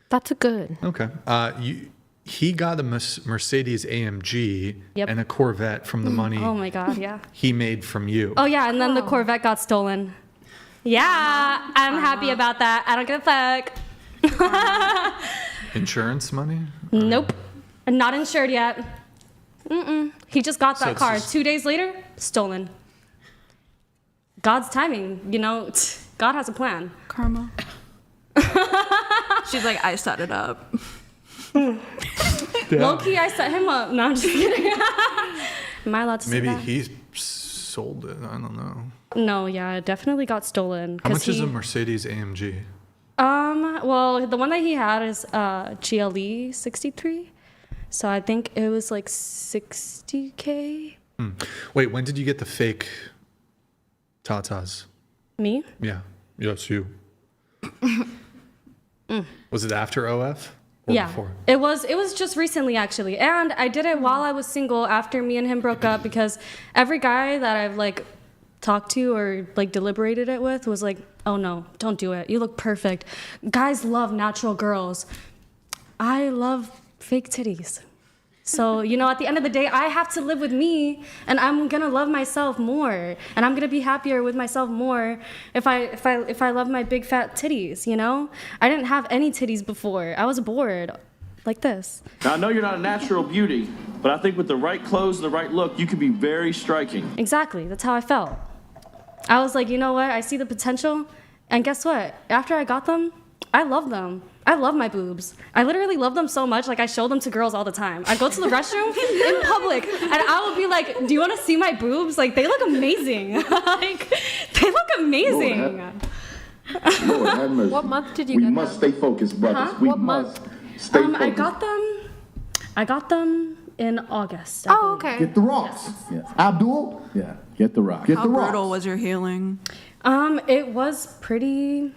That's a good. Okay. He got a Mercedes AMG Yep. and a Corvette from the money Oh, my God, yeah. he made from you. Oh, yeah, and then the Corvette got stolen. Yeah, I'm happy about that. I don't give a fuck. Insurance money? Nope. I'm not insured yet. He just got So that it's car. just- 2 days later, stolen. God's timing, you know. God has a plan. Karma. She's like, I set it up. Low-key, I set him up. No, I'm just kidding. Am I allowed to say Maybe that? he sold it. I don't know. No, yeah, it definitely got stolen. How 'cause much is a Mercedes AMG? Well, the one that he had is GLE 63. So I think it was like 60K. Wait, when did you get the fake tatas? Me? Yeah. Yes, you. Was it after OF? Or Yeah, before? it was just recently actually, and I did it while I was single after me and him broke up because every guy that I've like talked to or like deliberated it with was like, oh no, don't do it. You look perfect. Guys love natural girls. I love fake titties. So, you know, at the end of the day, I have to live with me, and I'm gonna love myself more, and I'm gonna be happier with myself more if I love my big fat titties. You know, I didn't have any titties before. I was bored, like this. Now, I know you're not a natural beauty, but I think with the right clothes and the right look, you could be very striking. Exactly. That's how I felt. I was like, you know what? I see the potential, and guess what? After I got them, I love them. I love my boobs. I literally love them so much, like I show them to girls all the time. I go to the restroom in public, and I will be like, do you want to see my boobs? Like, they look amazing. Like, they look amazing. Lord have mercy. What month did you We get must them? stay focused, brothers. Huh? We What must month? stay focused. I got them in August. I believe. Okay. Get the rocks. Yes. Abdul? Yeah, get the rocks. Get How the rocks. brutal was your healing? It was pretty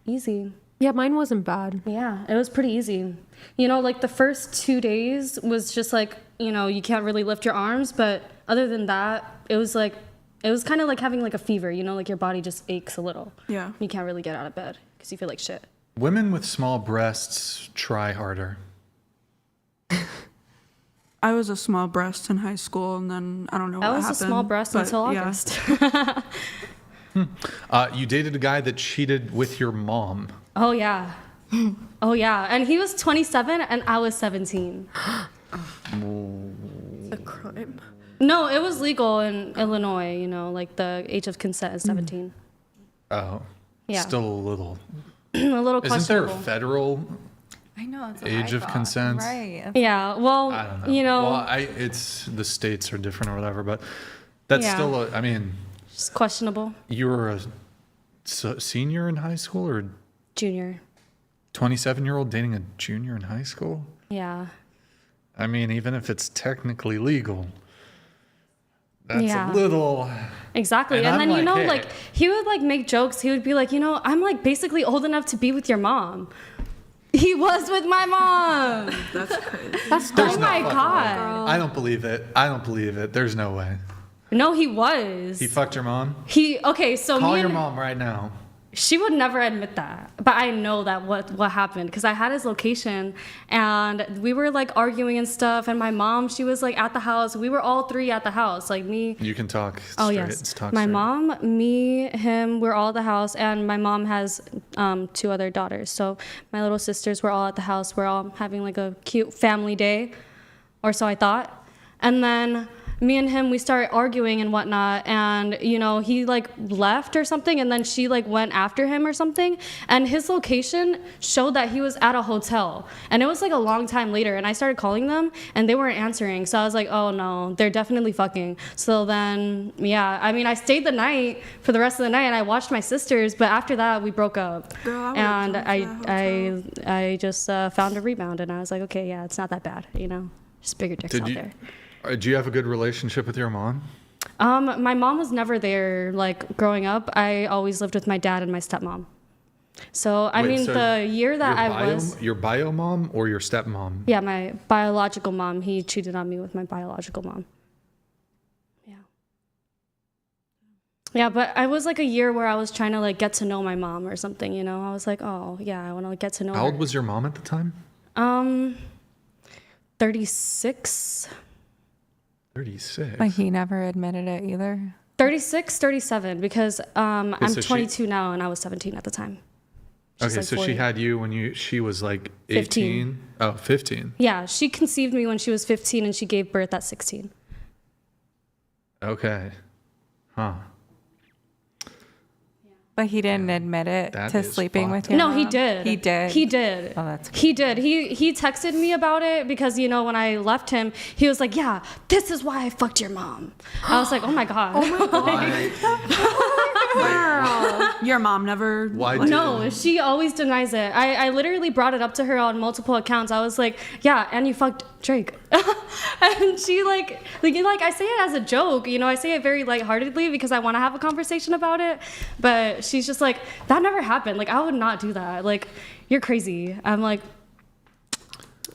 easy. Yeah, mine wasn't bad. Yeah, it was pretty easy. You know, like the first 2 days was just like, you know, you can't really lift your arms, but other than that, it was kind of like having like a fever, you know, like your body just aches a little. Yeah. You can't really get out of bed because you feel like shit. Women with small breasts try harder. I was a small breast in high school, and then I don't know what I was happened. a small breast but until yeah. August. You dated a guy that cheated with your mom. Oh, yeah. Oh, yeah. And he was 27 and I was 17. A crime. No, it was legal in Illinois, you know, like the age of consent is 17. Oh. Yeah. Still a little a little Isn't there questionable. a federal I know. That's what age I of thought. consent? Right. Yeah. Well, I don't know. you know, Well, it's the states are different or whatever, but that's Yeah. still. I mean, it's questionable. you were a senior in high school or Junior. 27-year-old dating a junior in high school? Yeah. I mean, even if it's technically legal, that's Yeah. a little. Exactly. And And, I'm then, you like, know, hey. like, he would, like, make jokes. He would be like, you know, I'm, like, basically old enough to be with your mom. He was with my mom. That's crazy. That's, There's oh no my fucking God. way. I don't believe it. I don't believe it. There's no way. No, he was. He fucked your mom? Okay, so Call me your and mom right now. she would never admit that, but I know that what happened because I had his location and we were like arguing and stuff. And my mom, she was like at the house. We were all three at the house, like me. You can talk straight. Oh yes, my mom, me, him, we're all at the house, and my mom has 2 other daughters. So my little sisters were all at the house. We're all having like a cute family day, or so I thought. And then me and him, we started arguing and whatnot, and you know, he like left or something, and then she like went after him or something, and his location showed that he was at a hotel, and it was like a long time later, and I started calling them and they weren't answering, so I was like, oh no, they're definitely fucking. So then yeah, I mean, I stayed the night for the rest of the night and I watched my sisters, but after that we broke up. Girl, And I just found a rebound, and I was like, okay, yeah, it's not that bad, you know, just bigger dicks out there. Do you have a good relationship with your mom? My mom was never there, like, growing up. I always lived with my dad and my stepmom. So, I mean, the year that Your bio mom or your stepmom? Yeah, my biological mom, he cheated on me with my biological mom. Yeah. Yeah, but I was, like, a year where I was trying to, like, get to know my mom or something, you know? I was like, oh, yeah, I want to like, get to know her. How old was your mom at the time? 36. 36. But he never admitted it either. 36, 37, because I'm so 22 now and I was 17 at the time. She's Okay, like so 40. she had you when she was like 15. 18? Oh, 15. Yeah, she conceived me when she was 15 and she gave birth at 16. Okay. Huh. But he didn't admit it That to is sleeping fucked with you. No, he did. He did. He did. Oh, that's He did. He texted me about it because, you know, when I left him, he was like, yeah, this is why I fucked your mom. I was like, oh my God. Girl, your mom never. No, she always denies it. I literally brought it up to her on multiple accounts. I was like, yeah, and you fucked Drake. And she like I say it as a joke, you know, I say it very lightheartedly because I want to have a conversation about it. But she's just like, that never happened. Like, I would not do that. Like, you're crazy. I'm like,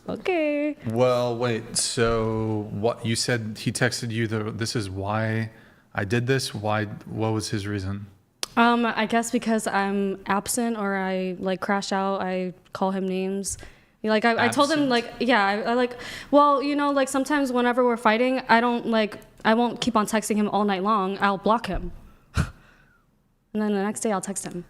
okay. Well, wait. So what you said? He texted you. This is why I did this. Why? What was his reason? I guess because I'm absent or I like crash out. I call him names. Like I told him like, yeah, I like, well, you know, like sometimes whenever we're fighting, I won't keep on texting him all night long. I'll block him. And then the next day I'll text him.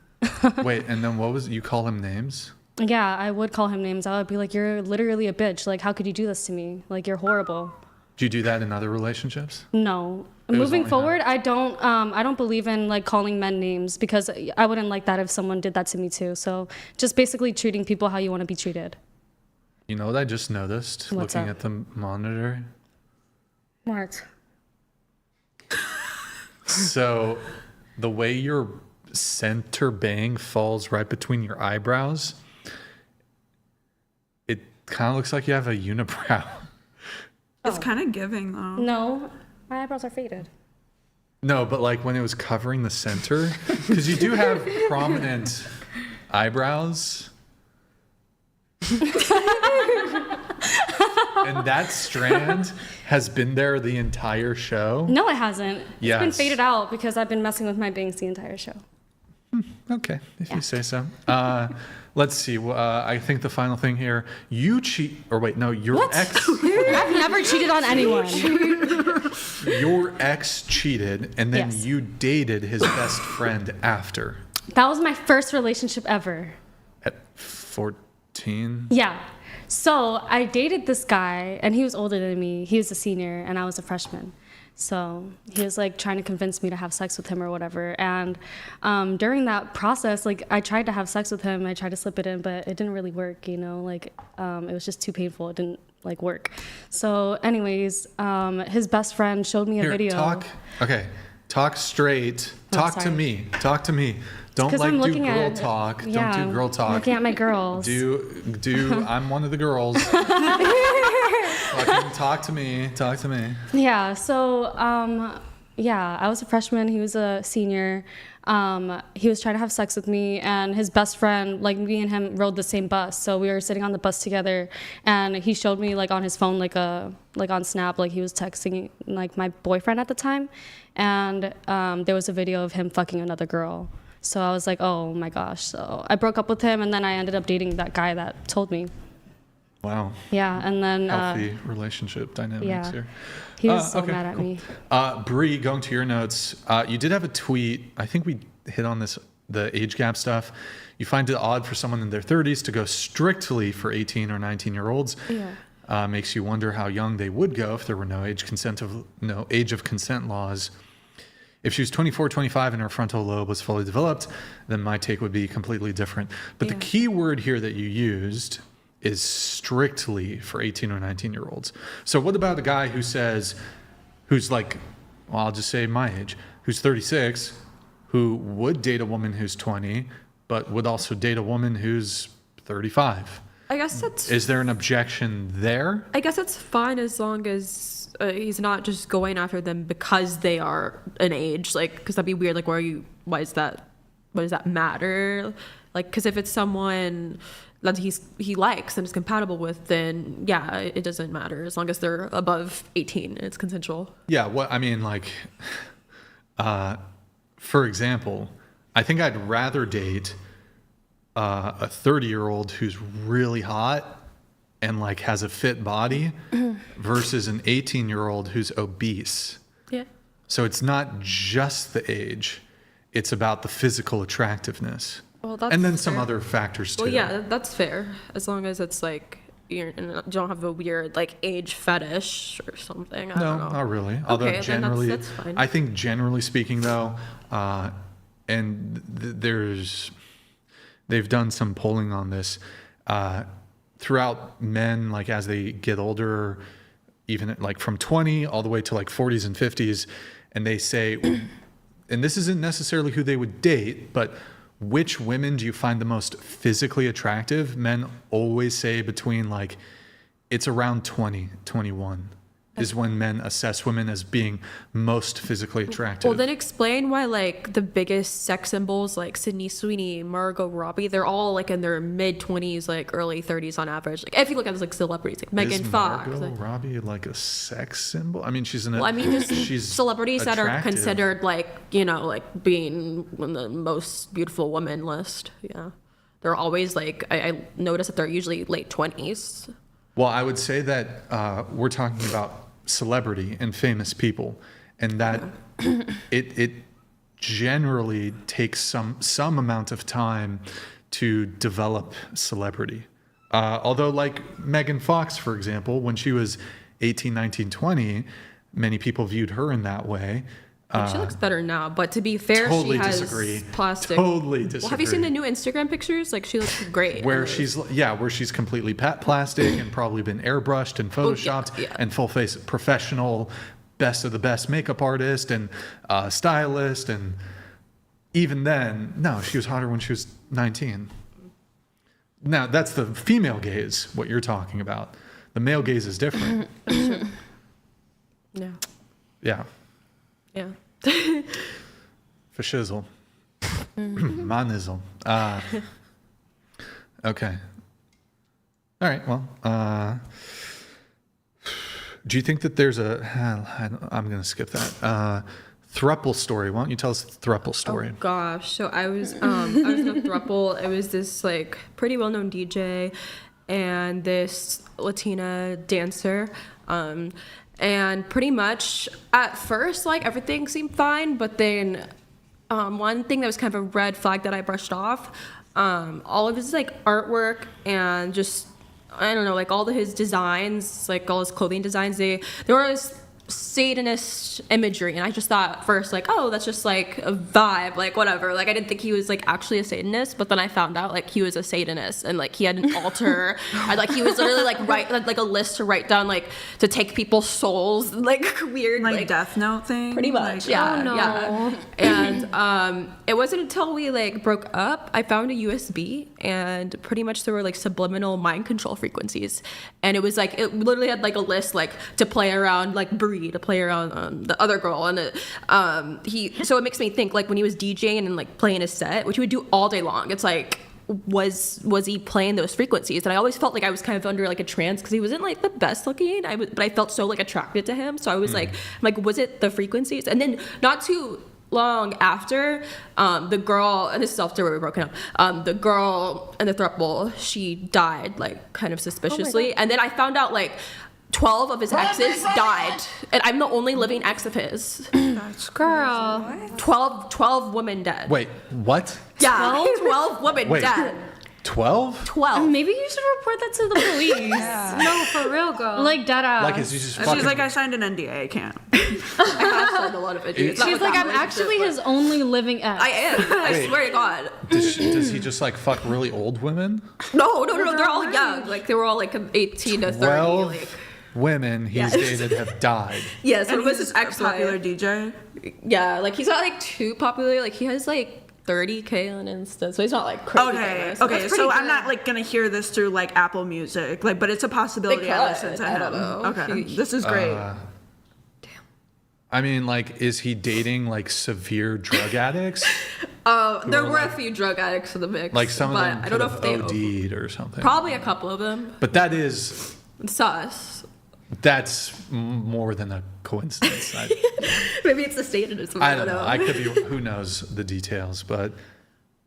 Wait, and then what was you call him names? Yeah, I would call him names. I would be like, you're literally a bitch. Like, how could you do this to me? Like, you're horrible. Do you do that in other relationships? No. It was Moving only forward, I don't believe in like calling men names because I wouldn't like that if someone did that to me too. So just basically treating people how you want to be treated. You know what I just noticed What's looking up? at the monitor? What? So the way your center bang falls right between your eyebrows, it kind of looks like you have a unibrow. It's kind of giving though. No, my eyebrows are faded. No, but like when it was covering the center, because you do have prominent eyebrows. And that strand has been there the entire show. No, it hasn't. It's been Yes. faded out because I've been messing with my bangs the entire show. Okay, if you say so. Let's see. I think the final thing here. You cheat, or wait, no, your ex. I've never cheated on anyone. Your ex cheated, and then Yes. you dated his best friend after. That was my first relationship ever. At 14. Yeah. So I dated this guy, and he was older than me. He was a senior, and I was a freshman. So he was like trying to convince me to have sex with him or whatever. And during that process, like I tried to have sex with him. I tried to slip it in, but it didn't really work, you know, like it was just too painful. It didn't like work. So anyways, his best friend showed me a video. Talk straight. Talk to me. Don't like do girl talk. Yeah, Don't do girl talk. Looking at my girls. Do I'm one of the girls. Fucking talk to me. Yeah. So I was a freshman. He was a senior. He was trying to have sex with me, and his best friend, like me and him, rode the same bus. So we were sitting on the bus together, and he showed me like on his phone, like on Snap, like he was texting like my boyfriend at the time, and there was a video of him fucking another girl. So I was like, oh my gosh. So I broke up with him, and then I ended up dating that guy that told me. Wow. Yeah, and then healthy relationship dynamics here. He was so mad at me. Bree, going to your notes, you did have a tweet. I think we hit on this, the age gap stuff. You find it odd for someone in their 30s to go strictly for 18 or 19-year-olds. Yeah. Makes you wonder how young they would go if there were no age of consent laws. If she was 24, 25 and her frontal lobe was fully developed, then my take would be completely different. But the key word here that you used is strictly for 18 or 19-year-olds. So what about a guy who's like, well, I'll just say my age, who's 36, who would date a woman who's 20, but would also date a woman who's 35? I guess that's... Is there an objection there? I guess that's fine as long as he's not just going after them because they are an age, like, because that'd be weird. Like, why does that matter? Like, because if it's someone that he likes and is compatible with, then yeah, it doesn't matter as long as they're above 18 and it's consensual. Yeah, for example, I think I'd rather date a 30-year-old who's really hot and like has a fit body versus an 18-year-old who's obese. Yeah. So it's not just the age, it's about the physical attractiveness. Well, that's and then some fair. Other factors too. Well, yeah, that's fair. As long as it's like you don't have a weird like age fetish or something. I don't know. Not really. Although okay, generally, that's fine. I think generally speaking though, they've done some polling on this, throughout men, like as they get older, even like from 20 all the way to like 40s and 50s, and they say, and this isn't necessarily who they would date, but which women do you find the most physically attractive? Men always say between like, it's around 20, 21 is when men assess women as being most physically attractive. Well, then explain why like the biggest sex symbols like Sydney Sweeney, Margot Robbie, they're all like in their mid 20s, like early 30s on average. Like if you look at like celebrities, like Megan Fox. Margot Robbie like a sex symbol? I mean, she's just celebrities that are attractive. considered like, you know, like being on the most beautiful women list. Yeah. They're always like, I notice that they're usually late 20s. Well, I would say that we're talking about celebrity and famous people, and that it generally takes some amount of time to develop celebrity. Although like Megan Fox, for example, when she was 18, 19, 20, many people viewed her in that way. She looks better now, but to be fair, totally she has disagree. plastic. Totally disagree. Well, have you seen the new Instagram pictures? Like she looks great. Where she's completely plastic and probably been airbrushed and photoshopped and full face professional, best of the best makeup artist and stylist, and even then, no, she was hotter when she was 19. Now that's the female gaze. What you're talking about, the male gaze is different. Yeah. Yeah. Yeah. For shizzle. Manizzle. Okay. All right. Well, do you think that there's I'm going to skip that. Thruple story. Why don't you tell us the thruple story? Oh gosh. So I was in a thruple. It was this like pretty well-known DJ and this Latina dancer. And pretty much at first, like everything seemed fine, but then one thing that was kind of a red flag that I brushed off, all of his like artwork and just, I don't know, like all of his designs, like all his clothing designs, they were always Satanist imagery, and I just thought at first like, oh, that's just like a vibe, like whatever. Like I didn't think he was like actually a Satanist, but then I found out like he was a Satanist, and like he had an altar. Like he was literally like like a list to write down, like to take people's souls, like weird like Death Note thing. Pretty much, yeah, yeah. And it wasn't until we like broke up, I found a USB, and pretty much there were like subliminal mind control frequencies, and it was like it literally had like a list like to play around like to play around the other girl, and so it makes me think like when he was DJing and like playing his set, which he would do all day long, it's like was he playing those frequencies? And I always felt like I was kind of under like a trance because he wasn't like the best looking, but I felt so like attracted to him, so I was like was it the frequencies? And then not too long after, the girl, and this is after we were broken up, the girl in the throuple, she died like kind of suspiciously, and then I found out like 12 of his exes died, and I'm the only living ex of his. That's girl. 12 women dead. Wait, what? Yeah, 12 women dead. 12? 12. Maybe you should report that to the police. No, for real, girl. Like dead ass. Like, is he just She's like, I signed an NDA, I can't. I have signed a lot of NDAs. She's like, I'm actually his only living ex. I am. I swear to God. Does he just like fuck really old women? No, they're all young. Like they were all like 18 to 30. 12 like. women he's dated have died. Yes, And it was he's his a ex popular DJ. Yeah, like he's not like too popular. Like he has like 30K on Insta, so he's not like crazy. famous. Okay, That's so pretty I'm good. not like gonna hear this through like Apple Music, like, but it's a possibility I listen to I him. don't know. Okay, this is great. I mean, like, is he dating like severe drug addicts? There were a few drug addicts in the mix. Like some of but them I don't know could if have they OD'd or something. Probably a couple of them. But that is Sus. that's more than a coincidence. Maybe it's the Satanism. I don't know. I could be. Who knows the details? But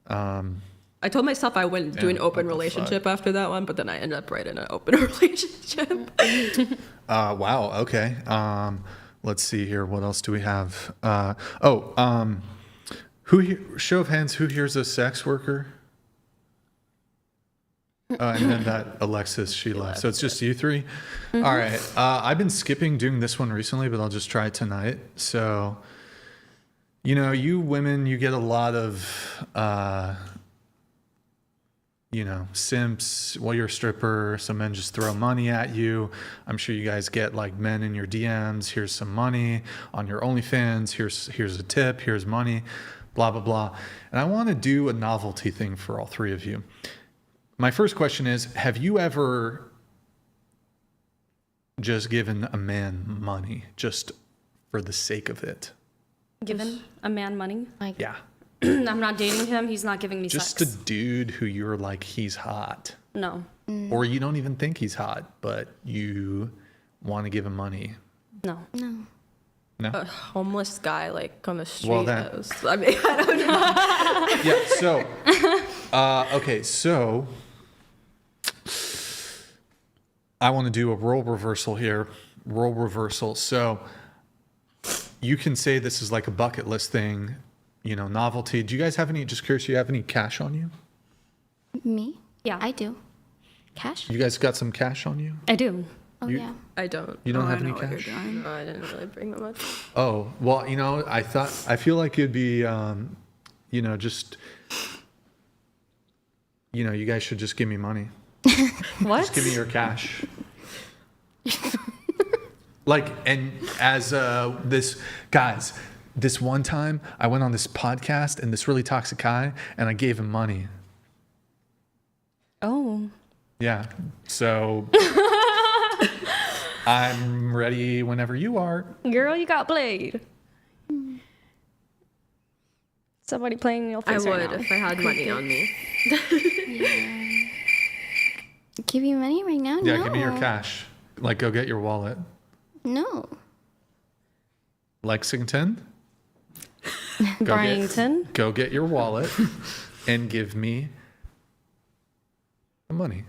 I told myself I wouldn't do an open relationship after that one, but then I ended up right in an open relationship. Wow. Okay. Let's see here. What else do we have? Show of hands. Who here's a sex worker? And then that Alexis, she left. So it's just you three? Mm-hmm. All right. I've been skipping doing this one recently, but I'll just try it tonight. So, you know, you women, you get a lot of, simps. Well, you're a stripper. Some men just throw money at you. I'm sure you guys get like men in your DMs. Here's some money on your OnlyFans. Here's a tip. Here's money, blah, blah, blah. And I want to do a novelty thing for all three of you. My first question is, have you ever just given a man money just for the sake of it? Given a man money? Yeah. I'm not dating him. He's not giving me Just sex. a dude who you're like, he's hot. No. Or you don't even think he's hot, but you want to give him money. No. No? A homeless guy like on the street. Well, that- knows. I mean, I don't know. Yeah, so, okay, so I want to do a role reversal here. Role reversal. So you can say this is like a bucket list thing, novelty. Do you guys have any, just curious, do you have any cash on you? Me? Yeah. I do. Cash? You guys got some cash on you? I do. Oh, yeah. I don't. You don't have I any know what you're cash? doing. No, I didn't really bring that much. Oh, well, I feel like it'd be, just, you guys should just give me money. What? Just give me your cash. Like, and as this one time I went on this podcast and this really toxic guy and I gave him money. Oh. Yeah. So I'm ready whenever you are. Girl, you got played. Somebody playing in your I face would right now. if I had money on me. Give you money right now? Yeah, No. give me your cash. Like, go get your wallet. No. Lexington? Bryington? Go get your wallet and give me the money.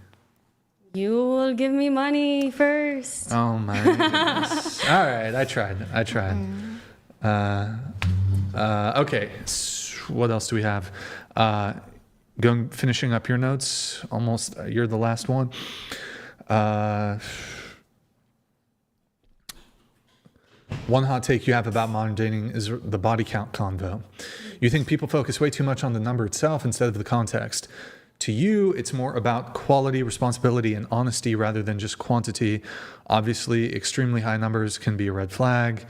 You will give me money first. Oh my goodness. All right, I tried. Okay, what else do we have? Finishing up your notes. Almost, you're the last one. One hot take you have about modern dating is the body count convo. You think people focus way too much on the number itself instead of the context. To you, it's more about quality, responsibility, and honesty rather than just quantity. Obviously, extremely high numbers can be a red flag.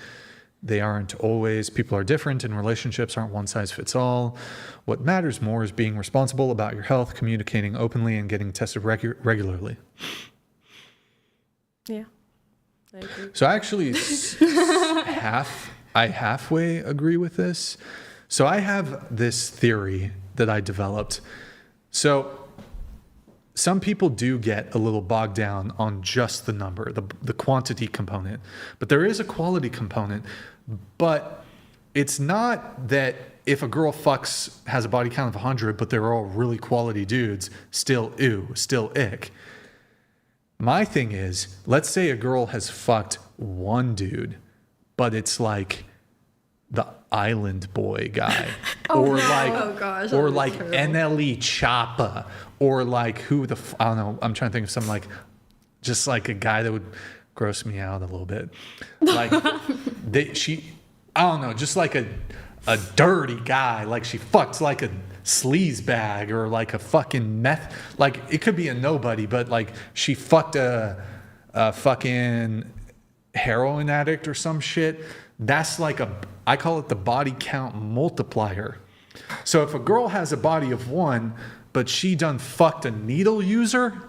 They aren't always. People are different, and relationships aren't one size fits all. What matters more is being responsible about your health, communicating openly, and getting tested regularly. Yeah, I agree. So I actually halfway agree with this. So I have this theory that I developed. So some people do get a little bogged down on just the number, the quantity component, but there is a quality component. But it's not that if a girl has a body count of 100, but they're all really quality dudes, still ew, still ick. My thing is, let's say a girl has fucked one dude, but it's like the island boy guy, or like NLE Choppa, or like I don't know. I'm trying to think of some like, just like a guy that would gross me out a little bit. Like I don't know, just like a dirty guy. Like she fucked like a sleaze bag or like a fucking meth. Like it could be a nobody, but like she fucked a fucking heroin addict or some shit. That's like I call it the body count multiplier. So if a girl has a body of 1, but she done fucked a needle user,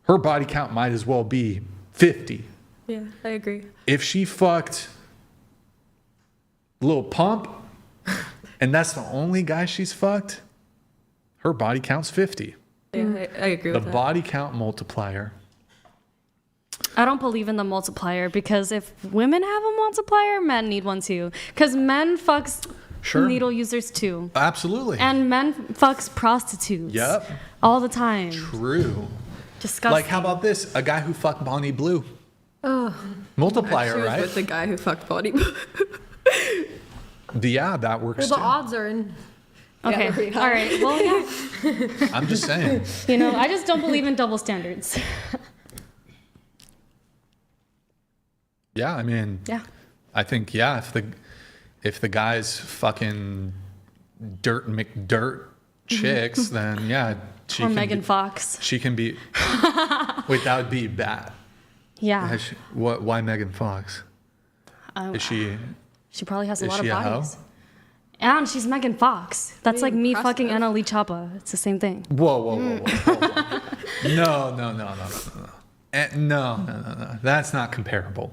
her body count might as well be 50. Yeah, I agree. If she fucked Lil Pump, and that's the only guy she's fucked, her body count's 50. Yeah, I agree with that. The body count multiplier. I don't believe in the multiplier because if women have a multiplier, men need one too. Because men fucks needle users too. Absolutely. And men fucks prostitutes. Yep. All the time. True. Disgusting. Like, how about this? A guy who fucked Bonnie Blue. Oh. Multiplier, She was right? with the guy who fucked Bonnie Blue. Yeah, that works Well, the too. odds are in. Okay. All right. Well, yeah. I'm just saying. I just don't believe in double standards. Yeah, I mean, yeah. I think, yeah, if the guy's fucking Dirt McDirt chicks, then yeah, she Or can Megan Fox. She can be. Wait, that would be bad. Yeah. Why Megan Fox? Is she? She probably has a Is lot of she a hoe? bodies. And she's Megan Fox. That's like me fucking NLE Choppa. It's the same thing. Whoa. Hold on. No. No. That's not comparable.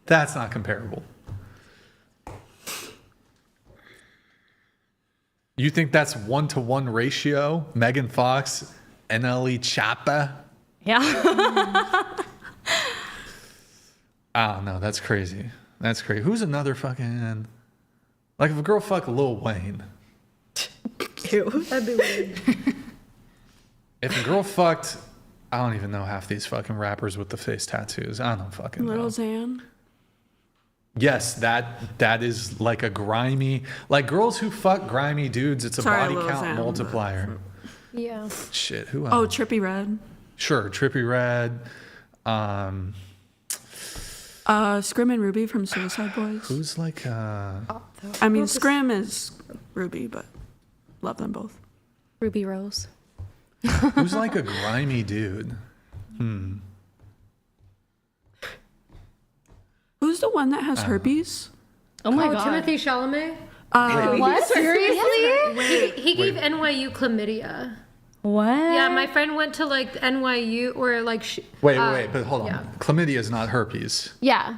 That's not comparable. You think that's 1-to-1 ratio? Megan Fox, NLE Choppa? Yeah. I don't know. That's crazy. That's crazy. Who's another fucking... Like if a girl fuck Lil Wayne. Ew, that'd be weird. If a girl fucked... I don't even know half these fucking rappers with the face tattoos. I don't fucking know. Little Xan. Yes, that is like a grimy... Like girls who fuck grimy dudes, it's a body Lil count Xan, multiplier. Yeah. Shit, who else? Oh, Trippie Redd. Sure, Trippie Redd. Scrim and Ruby from Suicide Boys. Who's like... I mean, Scrim is Ruby, but love them both. Ruby Rose. Who's like a grimy dude? Who's the one that has herpes? Oh my God. Timothy Chalamet. What? Seriously? He gave NYU chlamydia. What? Yeah, my friend went to like NYU or like. Wait, but hold on. yeah. Chlamydia is not herpes. Yeah,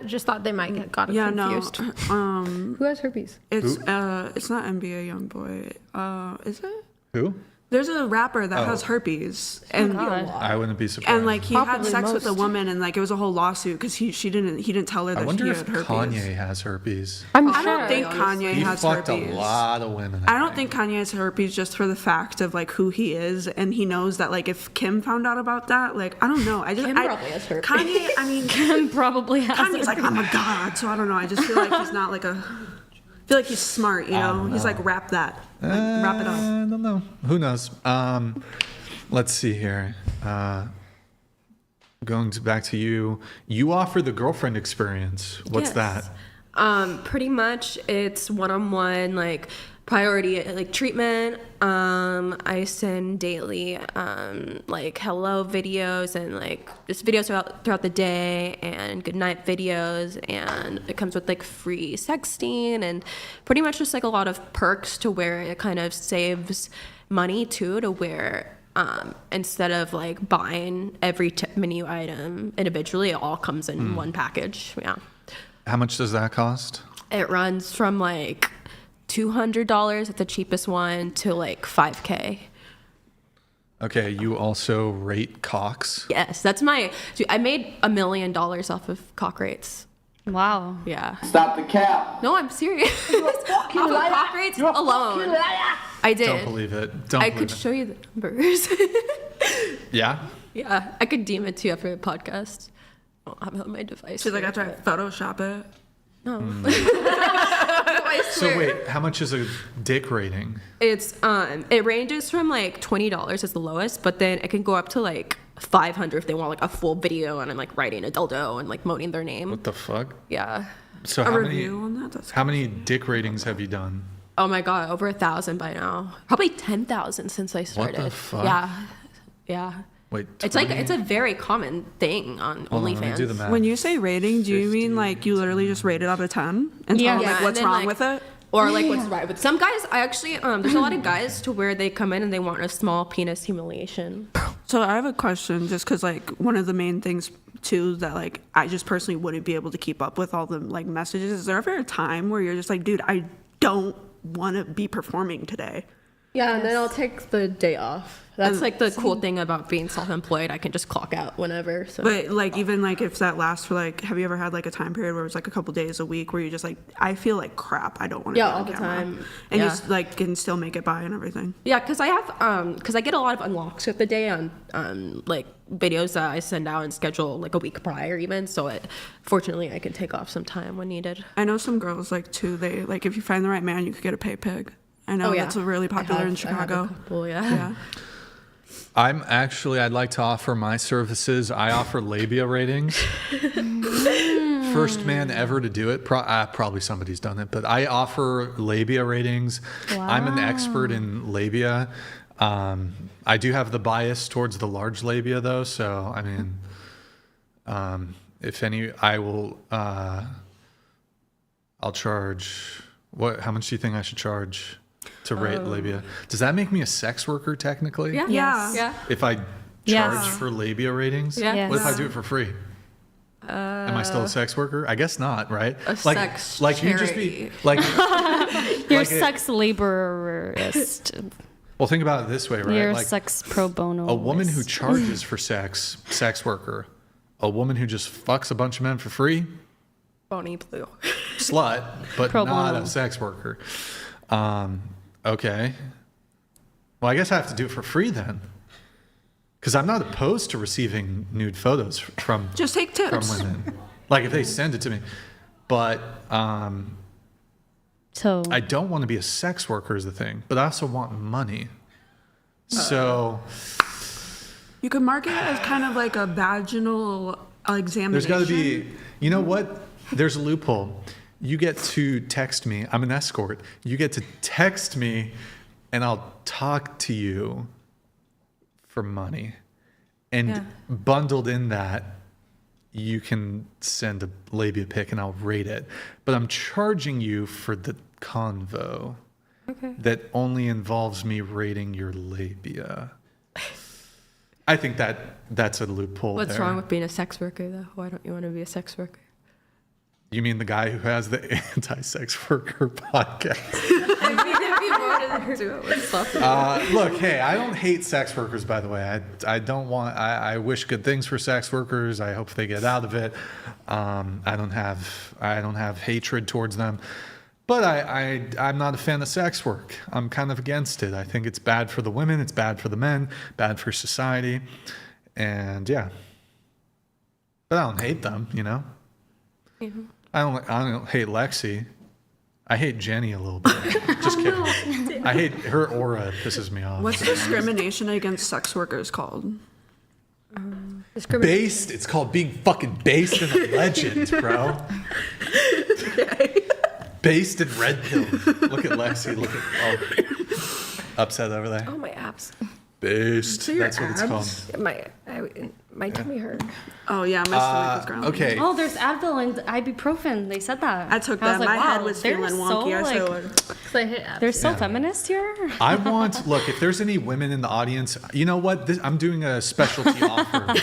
just thought they might get got confused. No. Who has herpes? It's not NBA YoungBoy. Is it? Who? There's a rapper that has herpes, and I wouldn't be surprised. and like he had sex with a woman, and like it was a whole lawsuit because he didn't tell her that I wonder he if had herpes. Kanye has herpes. I don't think Kanye He has fucked herpes. a lot of women. I don't think Kanye has herpes just for the fact of like who he is, and he knows that like if Kim found out about that, like I don't know. Kim probably has herpes. Kanye, I mean, Kim probably has. Kanye's like I'm a god, so I don't know. I just feel like he's not like a. I feel like he's smart, you know. He's like wrap that, wrap it up. I don't know. Who knows? Let's see here. going back to you, you offer the girlfriend experience. What's Yes. that? Pretty much it's one-on-one, like priority, like treatment. I send daily, like hello videos and like just videos throughout the day and good night videos. And it comes with like free sexting and pretty much just like a lot of perks to where it kind of saves money too, to where instead of like buying every menu item individually, it all comes in one package. Yeah. How much does that cost? It runs from like $200 at the cheapest one to like $5K. Okay, you also rate cocks. Yes, that's dude, I made $1 million off of cock rates. Wow. Yeah. Stop the cap. No, I'm serious. Off of cock rates alone. I did. Don't believe it. I could show you the numbers. Yeah? Yeah, I could DM it to you after the podcast. I don't have it on my device. She's like, I tried to Photoshop it. No. So wait, how much is a dick rating? It's it ranges from like $20 as the lowest, but then it can go up to like $500 if they want like a full video and I'm like writing a dildo and like moaning their name. What the fuck? Yeah. So how many dick ratings have you done? Oh my god, over 1,000 by now. Probably 10,000 since I started. What the fuck? Yeah. Wait, it's like it's a very common thing on OnlyFans. When you say rating, do you mean like you literally just rate it out of 10 and tell them like what's wrong with it? Or like what's right with some guys? I actually there's a lot of guys to where they come in and they want a small penis humiliation. So I have a question, just because like one of the main things too that like I just personally wouldn't be able to keep up with all the like messages. Is there ever a time where you're just like, dude, I don't want to be performing today? Yeah, and then I'll take the day off. That's like the cool thing about being self-employed. I can just clock out whenever. So. But like even like if that lasts for like, have you ever had like a time period where it was like a couple days a week where you just like, I feel like crap. I don't want to. Yeah, be on all the camera. time. And Yeah. you like can still make it by and everything. Yeah, because I have because I get a lot of unlocks of the day on like videos that I send out and schedule like a week prior even. So fortunately I can take off some time when needed. I know some girls like too. They like if you find the right man, you could get a pay pig. I know that's really popular in Chicago. I have a couple, yeah. I'd like to offer my services. I offer labia ratings. First man ever to do it. Probably somebody's done it, but I offer labia ratings. Wow. I'm an expert in labia. I do have the bias towards the large labia though. So, I mean, if any, I will, I'll charge, how much do you think I should charge to rate labia? Does that make me a sex worker technically? Yeah. Yes. Yeah. If I charge for labia ratings? Yeah. What if I do it for free? Am I still a sex worker? I guess not, right? A sex you charity. just be like You're sex laborist. Well, think about it this way, right? You're like sex pro bono. a woman who charges for sex worker. A woman who just fucks a bunch of men for free, Bonnie Blue. slut, but Pro not bono. a sex worker. Okay. Well, I guess I have to do it for free then. Because I'm not opposed to receiving nude photos from Just take tips. from women. Like if they send it to me. But So I don't want to be a sex worker is the thing. But I also want money. So You could market it as kind of like a vaginal examination. there's got to be, you know what? There's a loophole. You get to text me. I'm an escort. You get to text me and I'll talk to you for money. And bundled in that, you can send a labia pic and I'll rate it. But I'm charging you for the convo that only involves me rating your labia. I think that's a loophole. What's there. wrong with being a sex worker though? Why don't you want to be a sex worker? You mean the guy who has the anti-sex worker podcast? Look, hey, I don't hate sex workers, by the way. I don't want. I wish good things for sex workers. I hope they get out of it. I don't have hatred towards them. But I'm not a fan of sex work. I'm kind of against it. I think it's bad for the women. It's bad for the men. Bad for society. And yeah. But I don't hate them. You know. Mm-hmm. I don't hate Lexi. I hate Jenny a little bit. Just kidding. I hate her aura. Pisses me off. What's discrimination against sex workers called? Based. It's called being fucking based in a legend, bro. Based in red pill. Look at Lexi. Look at upset over there. Oh, my abs. Based. That's what it's called. My tummy hurt. Oh yeah, my stomach is growling. Okay. Oh, there's Advil and ibuprofen. They said that. I took was that. like, My wow, head was they're feeling so, wonky. like, they're so feminist here. I want, look, if there's any women in the audience, you know what? I'm doing a specialty offer.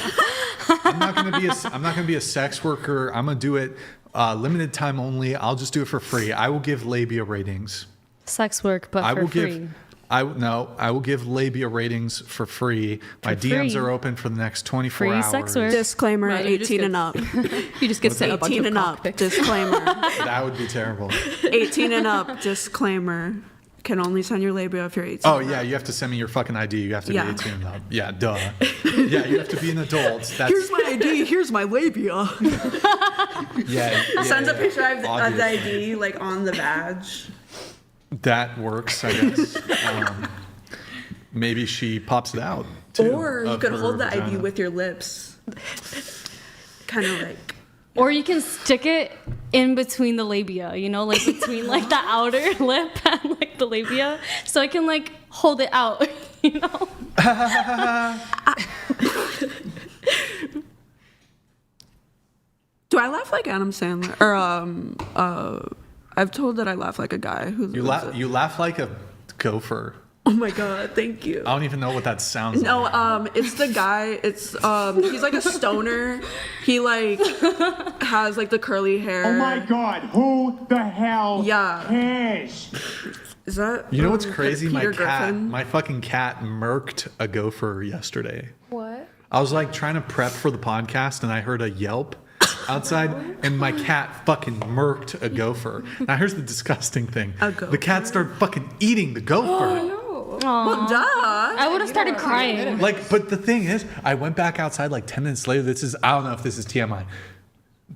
I'm not going to be a sex worker. I'm going to do it limited time only. I'll just do it for free. I will give labia ratings. Sex work, but I for will free. I will give labia ratings for free. My DMs are open for the next 24 Free hours. sex work. Disclaimer: Right, 18 and up. You just get sent a bunch 18 of and cock up. pics. Disclaimer: That would be terrible. 18 and up. Disclaimer: can only send your labia if you're 18. Oh yeah, you have to send me your fucking ID. You have to be 18 and up. Yeah, duh. Yeah, you have to be an adult. Here's my ID. Here's my labia. Sends a picture of the ID like on the badge. That works, I guess. Maybe she pops it out too. Or you could hold the ID with your lips. Kind of like. Or you can stick it in between the labia, you know, like between like the outer lip and like the labia, so I can like hold it out, you know. Do I laugh like Adam Sandler? Or I've told that I laugh like a guy who. You laugh like a gopher. Oh my god, thank you. I don't even know what that sounds like. No, it's the guy, he's like a stoner. He like has like the curly hair. Oh my god, who the hell cares? Is that You know what's crazy? Peter Griffin? My fucking cat murked a gopher yesterday. What? I was like trying to prep for the podcast and I heard a yelp outside and my cat fucking murked a gopher. Now here's the disgusting thing. The cat started fucking eating the gopher. Oh, no. Well, duh. I would have started crying. Like, but the thing is, I went back outside like 10 minutes later. I don't know if this is TMI.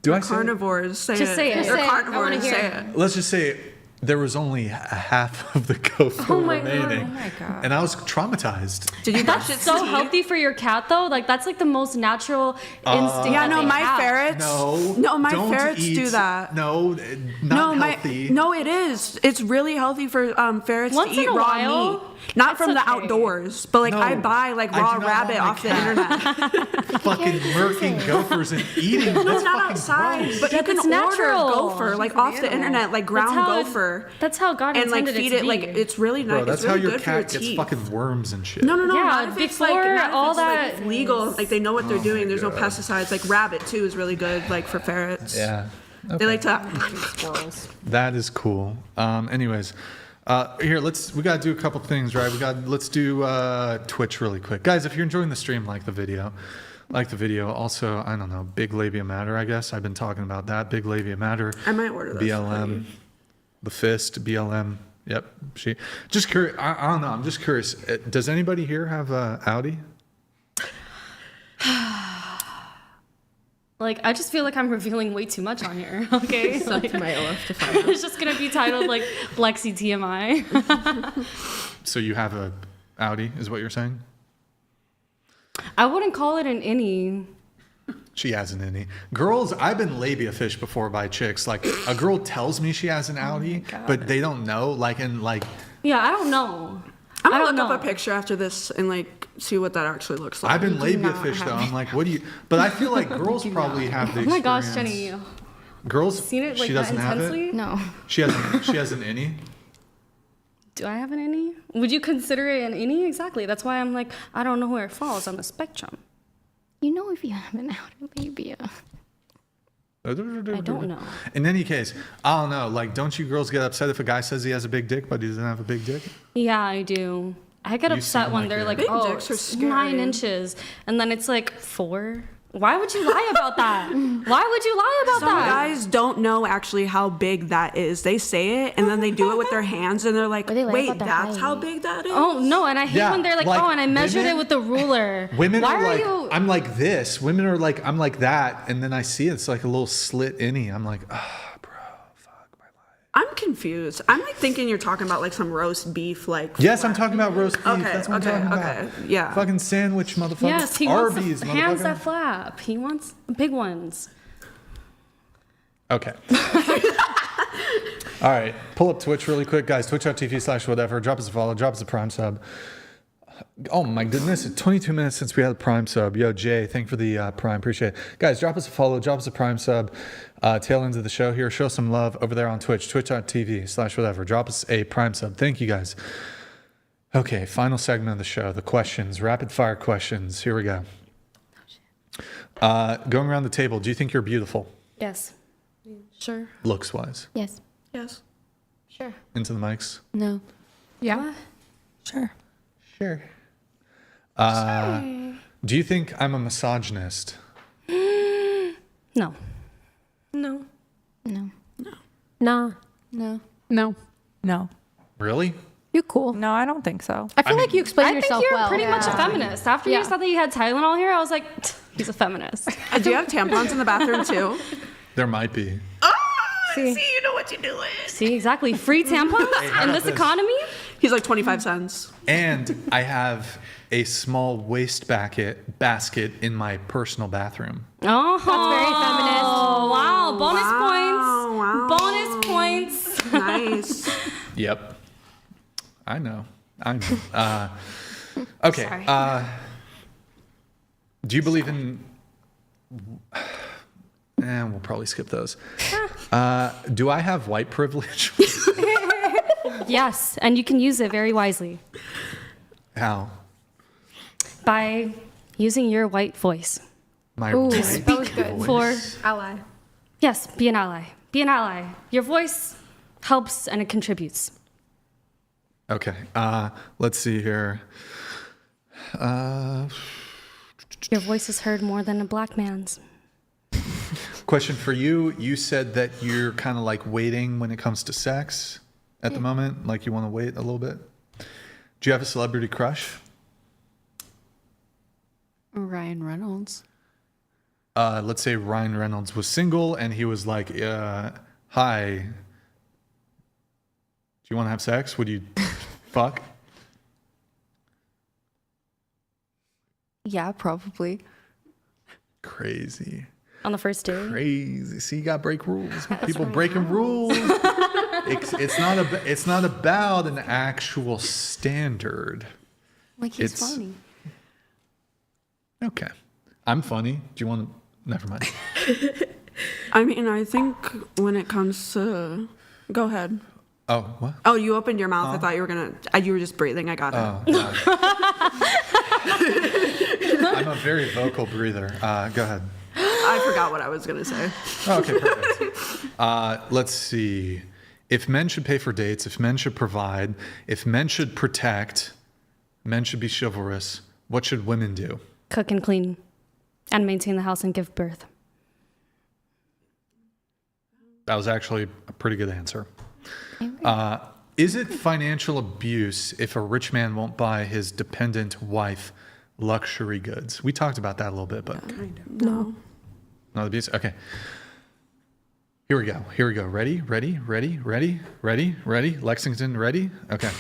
Do I say it? Carnivores, say Just it. say it. Or I carnivores, wanna hear say it. it. Let's just say there was only a half of the gopher remaining. Oh my God. And I was traumatized. Did you brush That's its so teeth? healthy for your cat, though. Like that's like the most natural instinct. Yeah, that no, they my have. ferrets. No, my don't ferrets eat. do that. No, not healthy. No, it is. It's really healthy for ferrets Once to eat in a raw while, meat. Not that's from the okay. outdoors, but like No, I buy like I raw do not rabbit want my off the cat. internet. Fucking murking gophers and eating. No, That's not fucking outside, gross. but you can It's order natural. gopher like off the internet, like ground gopher. That's how God and like intended feed it it to like be. it's really nice. Bro, that's it's really how your good for your cat gets teeth. fucking worms and shit. No, Yeah, not if it's like before not if all it's that- like legal. Like they know what they're doing. There's no God. pesticides. Like rabbit too is really good. Like for ferrets. Yeah. They like to. Squirrels. That is cool. Anyways, here we gotta do a couple things, right? Let's do Twitch really quick, guys. If you're enjoying the stream, like the video. Also, I don't know, big labia matter. I guess I've been talking about that. Big labia matter. I might order those. BLM, the fist, BLM. Yep. Just curious. I don't know. I'm just curious. Does anybody here have a Audi? Like, I just feel like I'm revealing way too much on here. Okay, It's up to my OF to find out. It's just gonna be titled like Lexi TMI. So you have a Audi, is what you're saying? I wouldn't call it an innie. She has an innie. Girls, I've been labia fished before by chicks. Like a girl tells me she has an Audi, but they don't know. Yeah, I don't know. I'm gonna look up a picture after this and like see what that actually looks like. I've been labia fished though. I'm like, what do you? But I feel like girls probably have the Oh my experience. gosh, Jenny. Girls, Seen it like she that doesn't have intensely? it. No. She has an innie. Do I have an innie? Would you consider it an innie? Exactly. That's why I'm like, I don't know where it falls on the spectrum. You know if you have an outer labia. I don't know. In any case, I don't know. Like, don't you girls get upset if a guy says he has a big dick, but he doesn't have a big dick? Yeah, I do. I get You upset seem when like they're it. like, Big oh, dicks are it's scary. 9 inches. And then it's like 4. Why would you lie about that? Why would you lie about Some that? guys don't know actually how big that is. They say it and then they do it with their hands and they're like, they lie wait, about their that's height. how big that is? Oh, no. And I hate Yeah, when they're like, like, oh, and I measured women- it with the ruler. Women Why are like, you? I'm like this. Women are like, I'm like that. And then I see it's like a little slit innie. I'm like, ah, bro, fuck my life. I'm confused. I'm like thinking you're talking about like some roast beef, like. Yes, I'm talking about roast beef. Okay, That's what I'm talking about. Yeah. Fucking sandwich, motherfucker. Yes, he Arby's, wants the hands motherfucker. that flap. He wants the big ones. Okay. All right. Pull up Twitch really quick, guys. Twitch.tv/whatever. Drop us a follow. Drop us a Prime sub. Oh my goodness. It's 22 minutes since we had a Prime sub. Yo, Jay, thank you for the Prime. Appreciate it. Guys, drop us a follow. Drop us a Prime sub. Tail ends of the show here. Show some love over there on Twitch. Twitch.tv/whatever. Drop us a Prime sub. Thank you, guys. Okay. Final segment of the show. The questions. Rapid fire questions. Here we go. Going around the table. Do you think you're beautiful? Yes. Sure. Looks wise. Yes. Yes. Sure. Into the mics. No. Yeah. Sure. Sure. Do you think I'm a misogynist? No. No. No. Nah. No. No. No. Really? You cool. No, I don't think so. I feel like you explain I yourself think you're well. pretty much a feminist. After Yeah. you said that you had Tylenol here, I was like, he's a feminist. Do you have tampons in the bathroom too? There might be. See, you know what you're doing. See, exactly. Free tampons how in about this this? economy? He's like 25 cents. And I have a small waste basket in my personal bathroom. Oh, That's very feminist. Wow. Bonus points. Nice. Yep. I know. Okay. Sorry. Do you believe in... we'll probably skip those. Do I have white privilege? Yes, and you can use it very wisely How? by using your white voice. My Ooh, white that was good. voice? For Ally. yes, be an ally. Be an ally. Your voice helps and it contributes. Okay. Let's see here. Your voice is heard more than a black man's. Question for you. You said that you're kind of like waiting when it comes to sex at the moment. Like you want to wait a little bit. Do you have a celebrity crush? Ryan Reynolds. Let's say Ryan Reynolds was single and he was like, hi, do you want to have sex? Would you fuck? Yeah, probably. Crazy. On the first date? Crazy. See, you got to break rules. People breaking rules. It's not about an actual standard. Like he's funny. Okay. I'm funny. Do you want to? Never mind. I mean, I think when it comes to... Go ahead. Oh, what? Oh, you opened your mouth. I thought you were going to... You were just breathing. I got it. I'm a very vocal breather. Go ahead. I forgot what I was going to say. Okay, perfect. Let's see. If men should pay for dates, if men should provide, if men should protect, men should be chivalrous, what should women do? Cook and clean and maintain the house and give birth. That was actually a pretty good answer. Is it financial abuse if a rich man won't buy his dependent wife luxury goods? We talked about that a little bit, but No. not abuse. Okay. Here we go. Ready? Lexington, ready? Okay.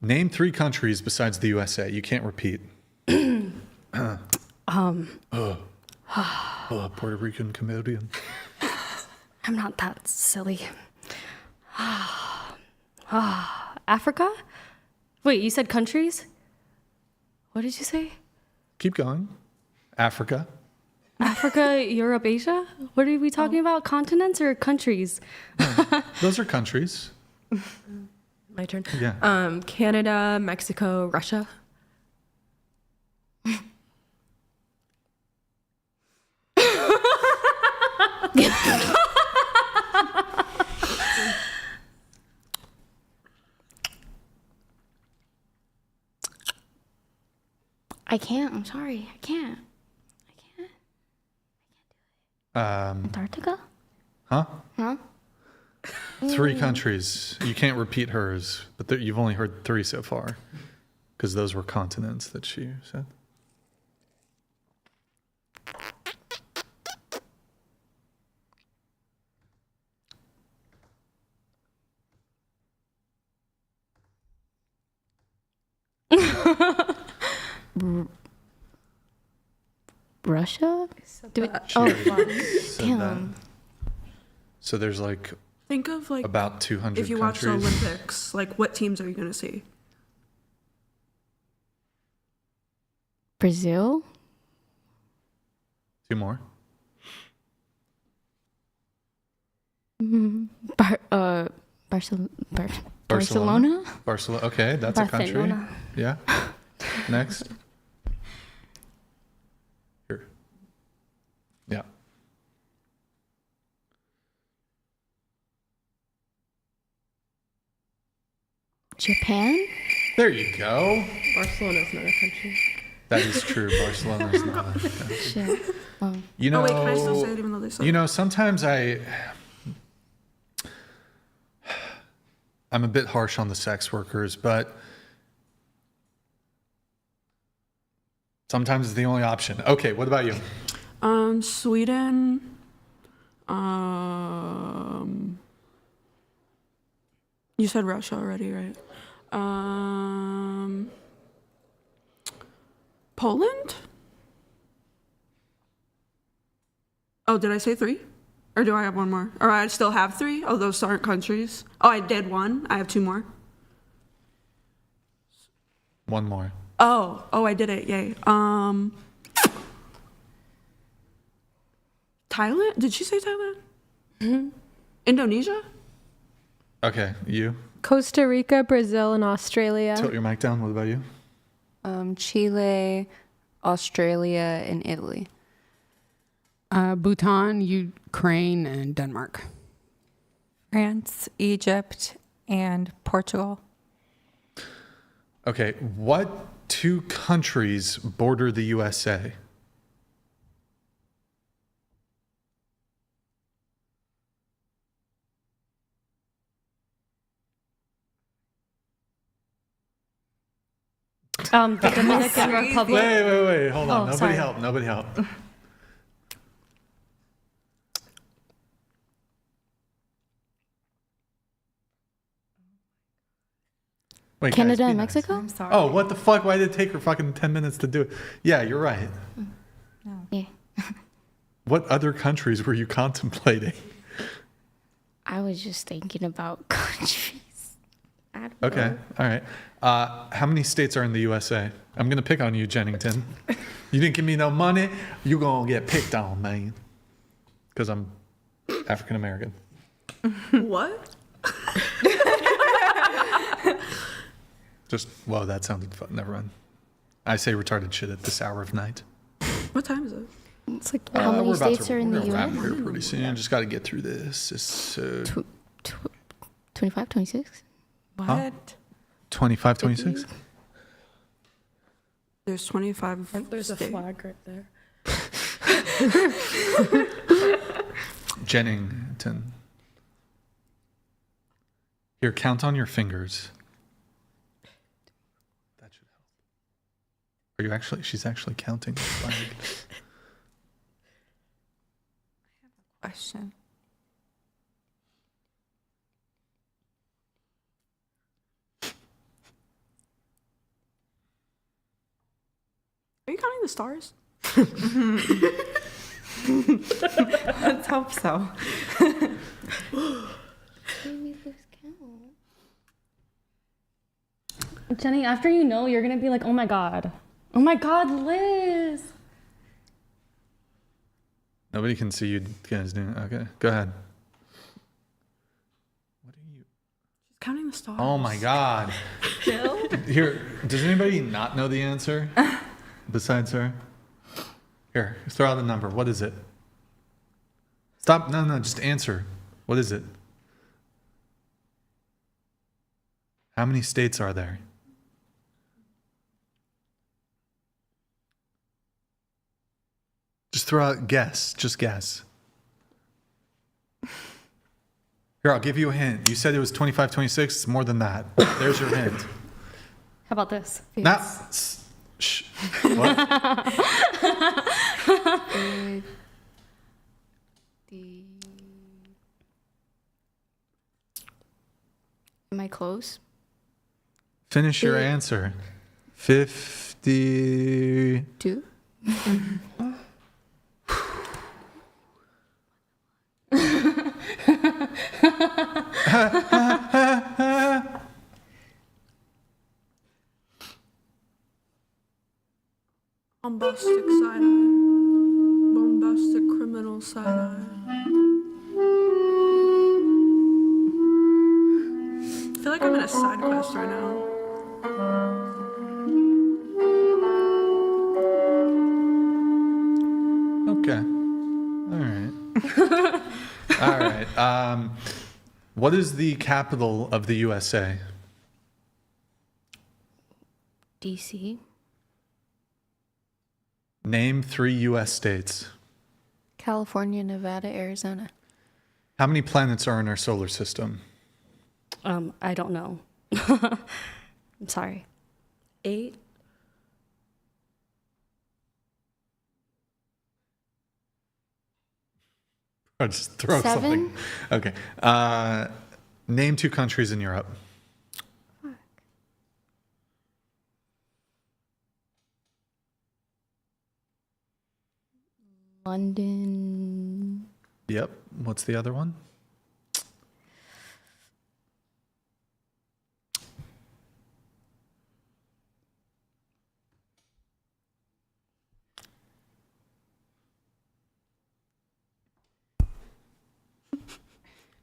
Name 3 countries besides the USA. You can't repeat. Puerto Rican Cambodian. I'm not that silly. Africa? Wait, you said countries? What did you say? Keep going. Africa. Africa, Europe, Asia? What are we talking about? Continents or countries? Those are countries. My turn. Yeah. Canada, Mexico, Russia. I can't. I'm sorry. I can't. Antarctica? Huh? Huh? 3 countries. You can't repeat hers, but you've only heard 3 so far, because those were continents that she said. Russia? Cheers. Damn. So there's like Think of like about 200 if you watch the countries. Olympics, like what teams are you going to see? Brazil? 2 more. Barcelona? Barcelona. Okay, that's a country. Barcelona. Yeah. Next. Here. Yeah. Japan? There you go. Barcelona's not a country. That is true. Barcelona's not a country. Shit. Oh. You know, wait, can I still say it even though they said you know, sometimes I'm a bit harsh on the sex workers, but sometimes it's the only option. Okay, what about you? Sweden. You said Russia already, right? Poland? Oh, did I say 3? Or do I have one more? Or I still have 3? Oh, those aren't countries. Oh, I did 1. I have 2 more. One more. Oh, I did it. Yay. Thailand? Did she say Thailand? Mm-hmm. Indonesia? Okay, you. Costa Rica, Brazil, and Australia. Tilt your mic down. What about you? Chile, Australia, and Italy. Bhutan, Ukraine, and Denmark. France, Egypt, and Portugal. Okay, what 2 countries border the USA? The Dominican Republic. Wait. Hold on. Oh, Nobody sorry. help. Wait, Canada guys, be and nice. Mexico? I'm sorry. Oh, what the fuck? Why did it take her fucking 10 minutes to do it? Yeah, you're right. Yeah. What other countries were you contemplating? I was just thinking about countries. I don't Okay, know. all right. How many states are in the USA? I'm going to pick on you, Jennington. You didn't give me no money, you're going to get picked on, man. Because I'm African American. What? Just, whoa, that sounded fun. Never mind. I say retarded shit at this hour of night. What time is it? It's like how many states are in the We're US? gonna wrap here pretty soon. Just got to get through this. It's 25, 26? What? Huh? 25, 26? There's 25. There's a flag right there. Jennington. Here, count on your fingers. That should help. Are you actually? She's actually counting the flag. Question. Are you counting the stars? Let's hope so. Jenny, after you know, you're gonna be like, oh my god, Liz. Nobody can see you guys doing. Okay, go ahead. She's counting the stars. Oh my god. Jill? Here, does anybody not know the answer besides her? Here, throw out a number. What is it? Stop. No, just answer. What is it? How many states are there? Just throw out guess. Just guess. Here, I'll give you a hint. You said it was 25, 26. It's more than that. There's your hint. How about this? Not. Shh. What? Am I close? Finish your answer. 52. Bombastic side eye. Bombastic criminal side eye. I feel like I'm in a side quest right now. Okay. All right. All right. What is the capital of the USA? DC. Name 3 U.S. states. California, Nevada, Arizona. How many planets are in our solar system? I don't know. I'm sorry. 8. Or just throw 7? something. Okay. Name 2 countries in Europe. London. Yep. What's the other one?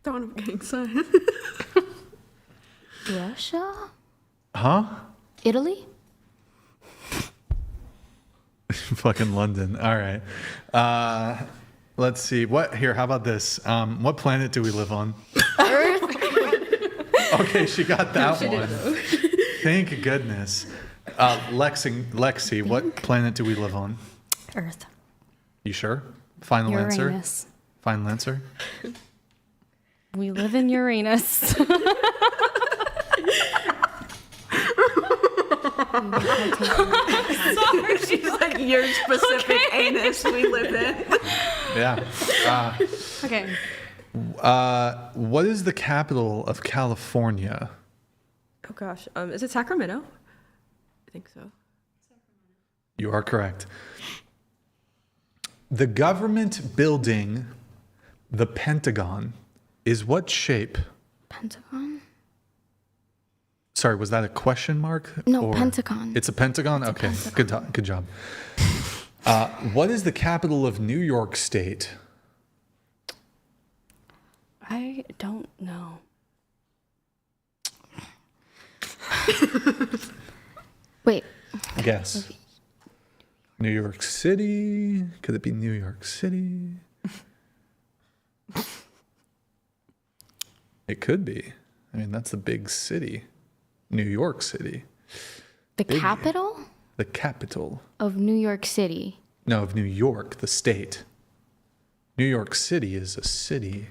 Dawn of gang sign. Russia? Huh? Italy? Fucking London. All right. Let's see. How about this? What planet do we live on? Earth. Okay, she got that one. Thank goodness. Lexi, what planet do we live on? Earth. You sure? Final Uranus. answer? Final answer? We live in Uranus. Sorry, she's like your specific anus we live in. Yeah. Okay. What is the capital of California? Oh gosh, is it Sacramento? I think so. You are correct. The government building, the Pentagon, is what shape? Pentagon? Sorry, was that a question mark? No, Pentagon. It's a Pentagon? It's a Okay, Pentagon. good job. What is the capital of New York State? I don't know. Wait. Guess. New York City? Could it be New York City? It could be. I mean, that's a big city. New York City. The Big. capital The capital. of New York City. No, of New York, the state. New York City is a city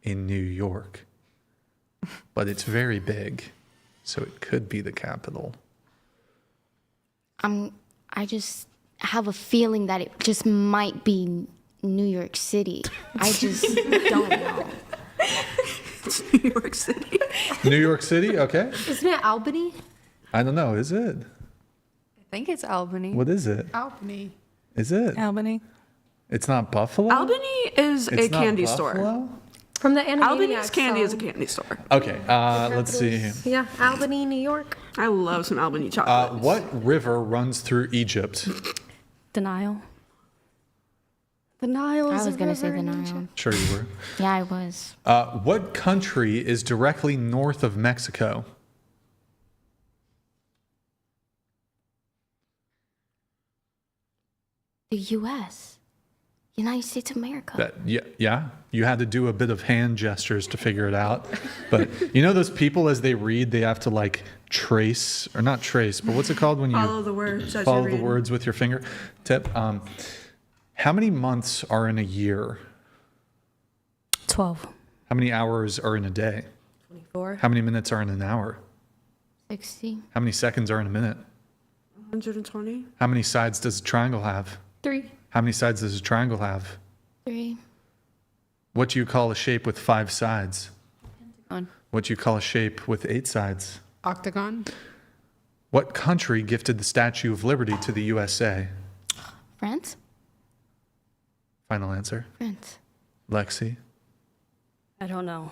in New York. But it's very big, so it could be the capital. I just have a feeling that it just might be New York City. I just don't know. It's New York City. New York City? Okay. Isn't it Albany? I don't know. Is it? I think it's Albany. What is it? Albany. Is it? Albany. It's not Buffalo? Albany is It's a not candy store. Buffalo? From the Animaniacs Albany's candy is a song. candy store. Okay, let's see. Yeah, Albany, New York. I love some Albany chocolate. What river runs through Egypt? The Nile. The Nile is I was a going to say river the in Nile. Egypt. Sure you were. Yeah, I was. What country is directly north of Mexico? The U.S. United States of America. Yeah. You had to do a bit of hand gestures to figure it out. But you know those people, as they read, they have to like trace, or not trace, but what's it called when you Follow the words as you follow the read. words with your finger tip? How many months are in a year? 12. How many hours are in a day? 24. How many minutes are in an hour? 60. How many seconds are in a minute? 120. How many sides does a triangle have? 3. How many sides does a triangle have? 3. What do you call a shape with 5 sides? Pentagon. What do you call a shape with 8 sides? Octagon. What country gifted the Statue of Liberty to the USA? France? Final answer. France. Lexi? I don't know.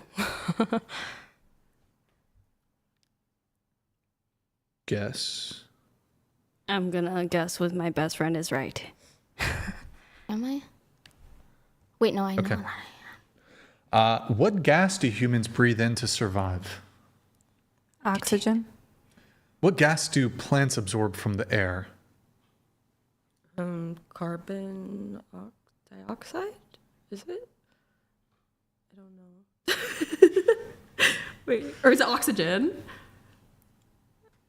Guess. I'm gonna guess with my best friend is right. Am I? Wait, no, I know. Okay. What gas do humans breathe in to survive? Oxygen. What gas do plants absorb from the air? Carbon dioxide? Is it? I don't know. Wait, or is it oxygen?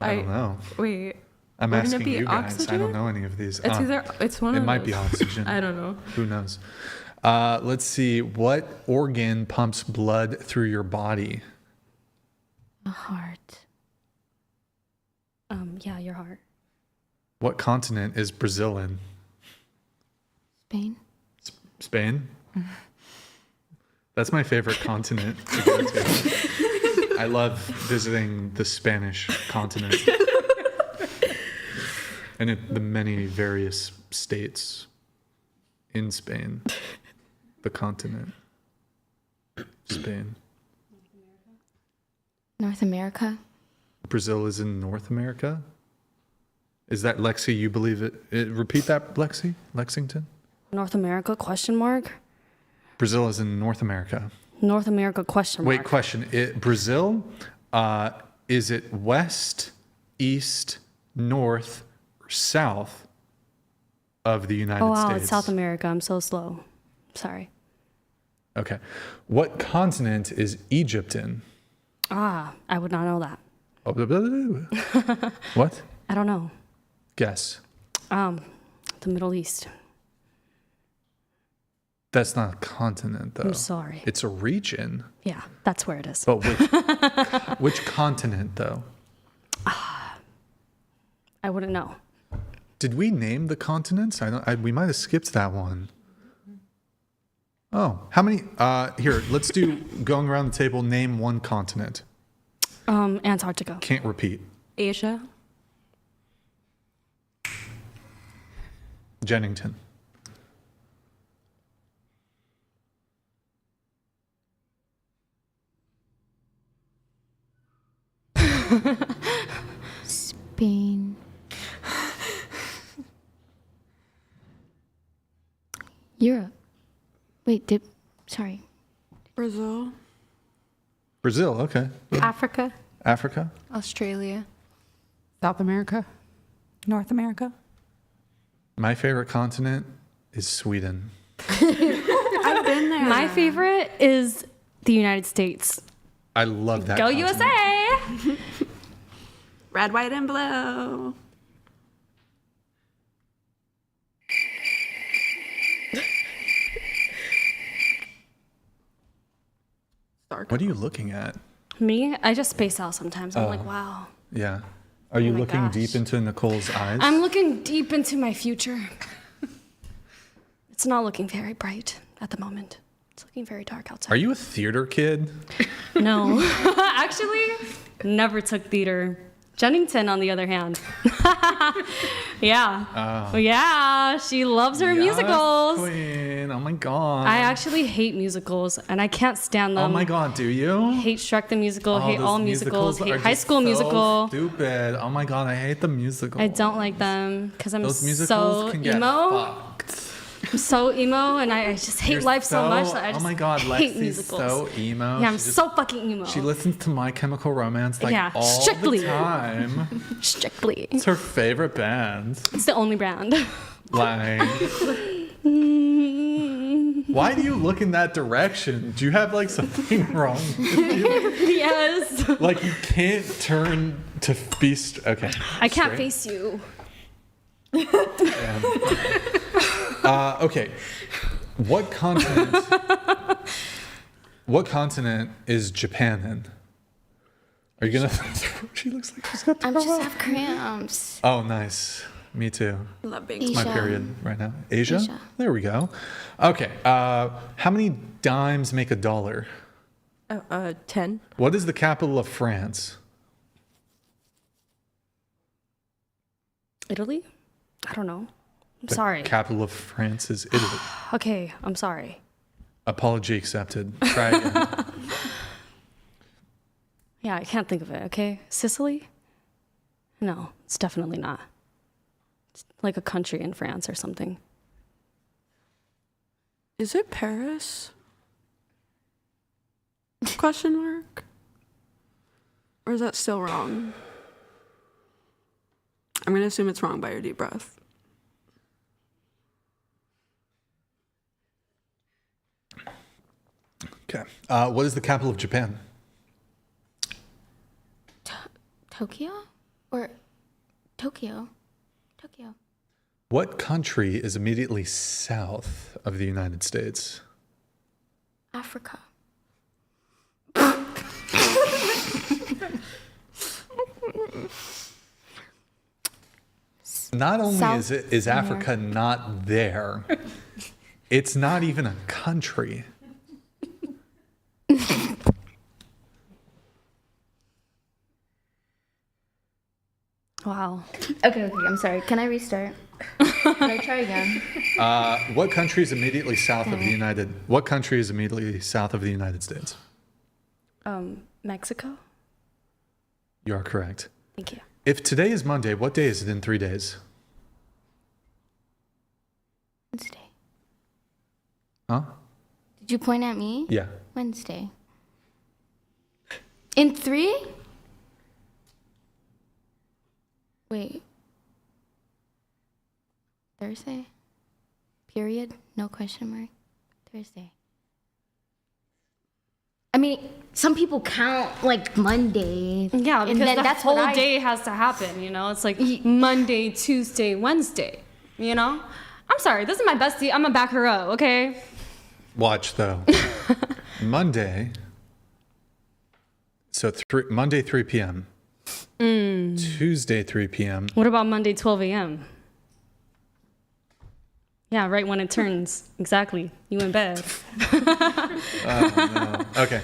I don't know. Wait. I'm wouldn't it asking be you guys. oxygen? I don't know any of these. It's one It of might those. be oxygen. I don't know. Who knows? Let's see. What organ pumps blood through your body? A heart. Yeah, your heart. What continent is Brazil in? Spain. Spain? That's my favorite continent to go to. I love visiting the Spanish continent and the many various states in Spain, the continent, Spain. North America. Brazil is in North America? Is that Lexi? You believe it? Repeat that, Lexi? Lexington? North America, question mark? Brazil is in North America. North America, question mark. Wait, question. Brazil, is it west, east, north, or south of the United States? Oh, wow, it's South America. I'm so slow. Sorry. Okay. What continent is Egypt in? I would not know that. What? I don't know. Guess. The Middle East. That's not a continent, though. I'm sorry. It's a region. Yeah, that's where it is. But which continent, though? I wouldn't know. Did we name the continents? We might have skipped that one. Oh, how many? Here, let's do going around the table. Name one continent. Antarctica. Can't repeat. Asia. Jennington. Spain. Europe. Wait, sorry. Brazil. Brazil, okay. Africa. Africa. Australia. South America. North America. My favorite continent is Sweden. I've been there. My favorite is the United States. I love that. Go continent. USA! Red, white, and blue. What are you looking at? Me? I just space out sometimes. I'm Oh. like, wow. Yeah. Are you my looking gosh. deep into Nicole's eyes? I'm looking deep into my future. It's not looking very bright at the moment. It's looking very dark outside. Are you a theater kid? No. Actually, never took theater. Jennington, on the other hand. Yeah. Oh. Yeah, she loves her Yes, musicals. Queen. Oh my god. I actually hate musicals, and I can't stand them. Oh my god, do you? Hate Shrek the Musical, hate those all musicals, are hate High just School so Musical. Stupid. Oh my god, I hate the musical. I don't like them because I'm Those musicals so can get emo. fucked. I'm so emo, and I just hate You're life so much that I oh just my god, hate Lexi's musicals. so emo. Yeah, I'm She just- so fucking emo. She listens to My Chemical Romance like Yeah, all strictly. the time. Strictly. It's her favorite band. It's the only brand. Like, why do you look in that direction? Do you have like something wrong with you? Yes. Like you can't turn to feast. Okay. I can't straight. face you. Okay. What continent is Japan in? Are you gonna? She looks like she's got. I just have cramps. Oh, nice. Me too. Love being It's my Asia. period right now. Asia? Asia. There we go. Okay. How many dimes make a dollar? 10. What is the capital of France? Italy? I don't know. I'm sorry. Capital of France is Italy. Okay, I'm sorry. Apology accepted. Try again. Yeah, I can't think of it, okay? Sicily? No, it's definitely not. It's like a country in France or something. Is it Paris? Question mark? Or is that still wrong? I'm going to assume it's wrong by your deep breath. Okay. What is the capital of Japan? Tokyo? Or Tokyo? Tokyo. What country is immediately south of the United States? Africa. Not only South is Africa not there, it's not even a country. Wow. Okay, I'm sorry. Can I restart? Can I try again? What country is immediately south of the United? What country is immediately south of the United States? Mexico? You are correct. Thank you. If today is Monday, what day is it in 3 days? Wednesday. Huh? Did you point at me? Yeah. Wednesday. In 3? Wait. Thursday? Period? No question mark? Thursday. I mean, some people count like Monday. Yeah, because and then the whole day has to happen, you know? It's like Monday, Tuesday, Wednesday, you know? I'm sorry, this is my bestie. I'm gonna back her up, okay? Watch though. Monday. So Monday 3 p.m. Tuesday 3 p.m. What about Monday, 12 a.m.? Yeah, right when it turns. Exactly. You in bed. Oh, no. Okay.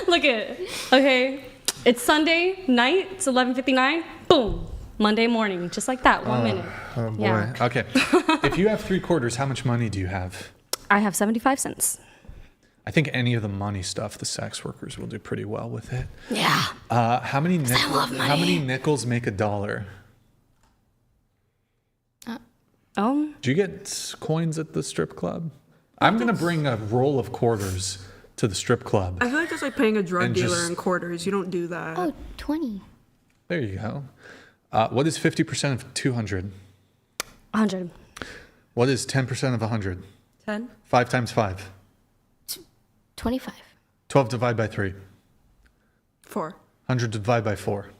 Look at it. Okay. It's Sunday night. It's 11:59. Boom. Monday morning. Just like that. 1 minute. Oh, boy. Yeah. Okay. If you have 3/4, how much money do you have? I have 75 cents. I think any of the money stuff, the sex workers will do pretty well with it. Yeah. How many nickels make a dollar? Do you get coins at the strip club? I'm going to bring a roll of quarters to the strip club. I feel like that's like paying a drug And dealer just- in quarters. You don't do that. Oh, 20. There you go. What is 50% of 200? 100. What is 10% of 100? 10. 5 times 5. 25. 12 divided by 3. 4. 100 divided by 4.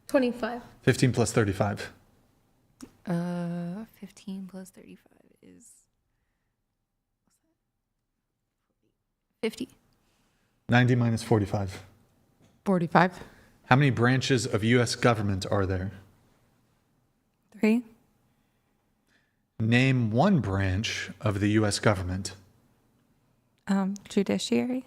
25. 15 plus 35. 15 plus 35 is 50. 90 minus 45. 45. How many branches of U.S. government are there? 3. Name one branch of the U.S. government. Judiciary.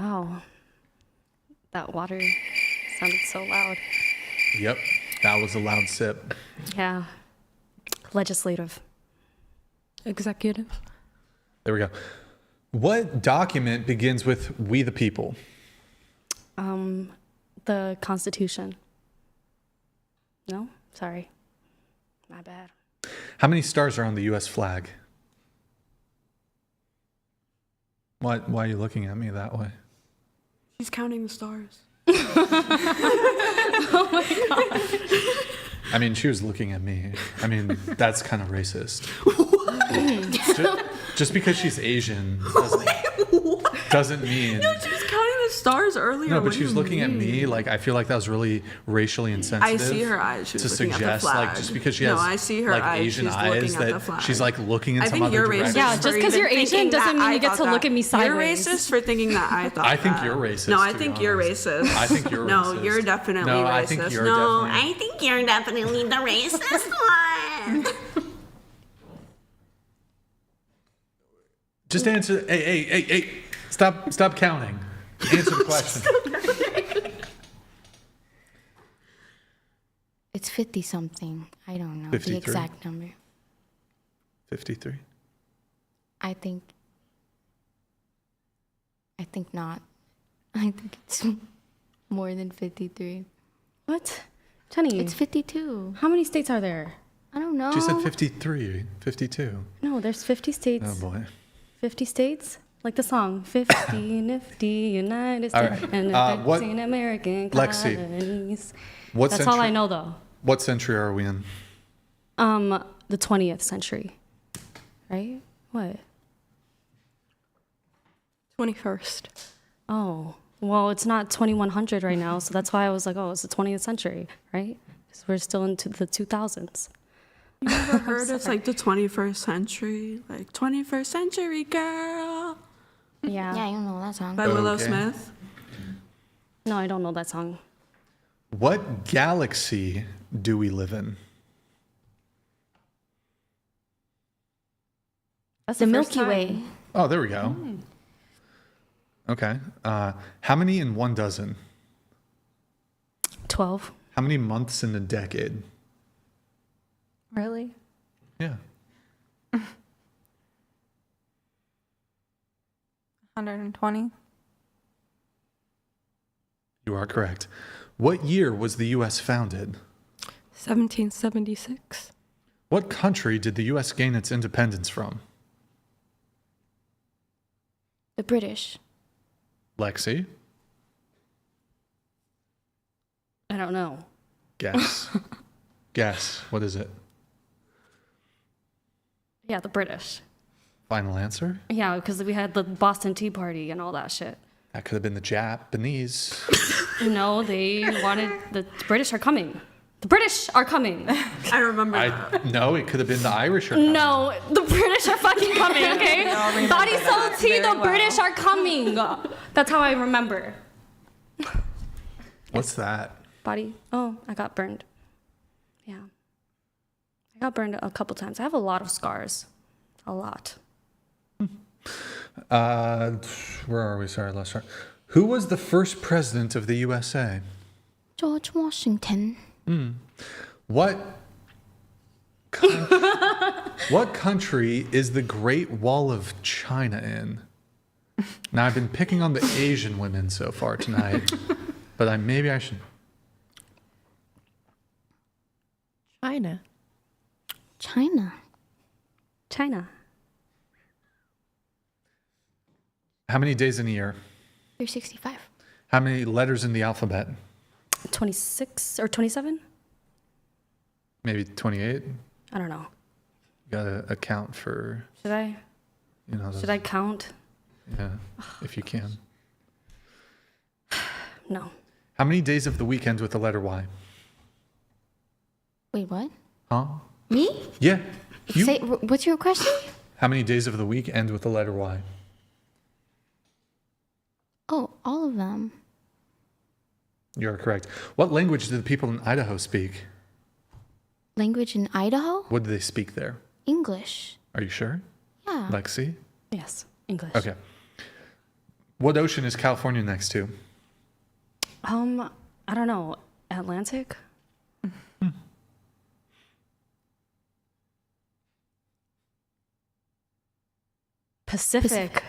Oh. That water sounded so loud. Yep, that was a loud sip. Yeah. Legislative. Executive. There we go. What document begins with "We the People"? The Constitution. No? Sorry. My bad. How many stars are on the U.S. flag? Why are you looking at me that way? She's counting the stars. Oh my God. I mean, she was looking at me. I mean, that's kind of racist. Just because she's Asian doesn't mean. No, she was counting the at stars earlier. No, What but do she was you looking at mean? me like I feel like that was really racially insensitive. I see her eyes. She was to looking at the suggest like flag. just because she No, has I see her like eyes. Asian She's eyes looking at the that flag. she's like looking in I some think other you're direction. racist. Yeah, for just 'cause even you're Asian thinking doesn't that mean you I get to thought look that. at me sideways. You're racist for thinking that I thought I think that. you're racist. No, I to be think you're honest. racist. I think you're No, racist. you're definitely no, racist. I think you're no, definitely. I think you're definitely the racist one. Just answer. Hey! Stop counting. Answer the question. It's 50 something. I don't know 53. the exact number. 53. I think not. I think it's more than 53. What? Jenny. It's 52. How many states are there? I don't know. She said 53, 52. No, there's 50 states. Oh boy. 50 states? Like the song, 50 nifty United All States right. and What- 15 American Lexi, colonies. what That's all I century- know, though. What century are we in? The 20th century. Right? What? 21st. Oh, well, it's not 2100 right now, so that's why I was like, oh, it's the 20th century, right? Because we're still into the 2000s. You ever heard it's like the 21st century? Like 21st century girl. Yeah. Yeah, you know that song. By Willow Okay. Smith. No, I don't know that song. What galaxy do we live in? That's The the first Milky time. Way. Oh, there we go. Okay. How many in 1 dozen? 12. How many months in a decade? Really? Yeah. 120. You are correct. What year was the U.S. founded? 1776. What country did the U.S. gain its independence from? The British. Lexi? I don't know. Guess. Guess. What is it? Yeah, the British. Final answer? Yeah, because we had the Boston Tea Party and all that shit. That could have been the Japanese. No, they wanted the British are coming. The British are coming. I remember that. No, it could have been the Irish. No, the British are fucking coming, okay? remember Body that soul tea, very the well. British are coming. That's how I remember. What's that? Body. Oh, I got burned. Yeah. I got burned a couple times. I have a lot of scars. A lot. Where are we? Sorry, let's start. Who was the first president of the USA? George Washington. What country is the Great Wall of China in? Now, I've been picking on the Asian women so far tonight, but maybe I should. China. China. China. How many days in a year? 365. How many letters in the alphabet? 26 or 27? Maybe 28? I don't know. You gotta account for, Should I? those- Should I count? Yeah, if you can. No. How many days of the week end with the letter Y? Wait, what? Huh? Me? Yeah. You. Say, what's your question? How many days of the week end with the letter Y? Oh, all of them. You're correct. What language do the people in Idaho speak? Language in Idaho? What do they speak there? English. Are you sure? Yeah. Lexi? Yes, English. Okay. What ocean is California next to? I don't know. Atlantic? Pacific.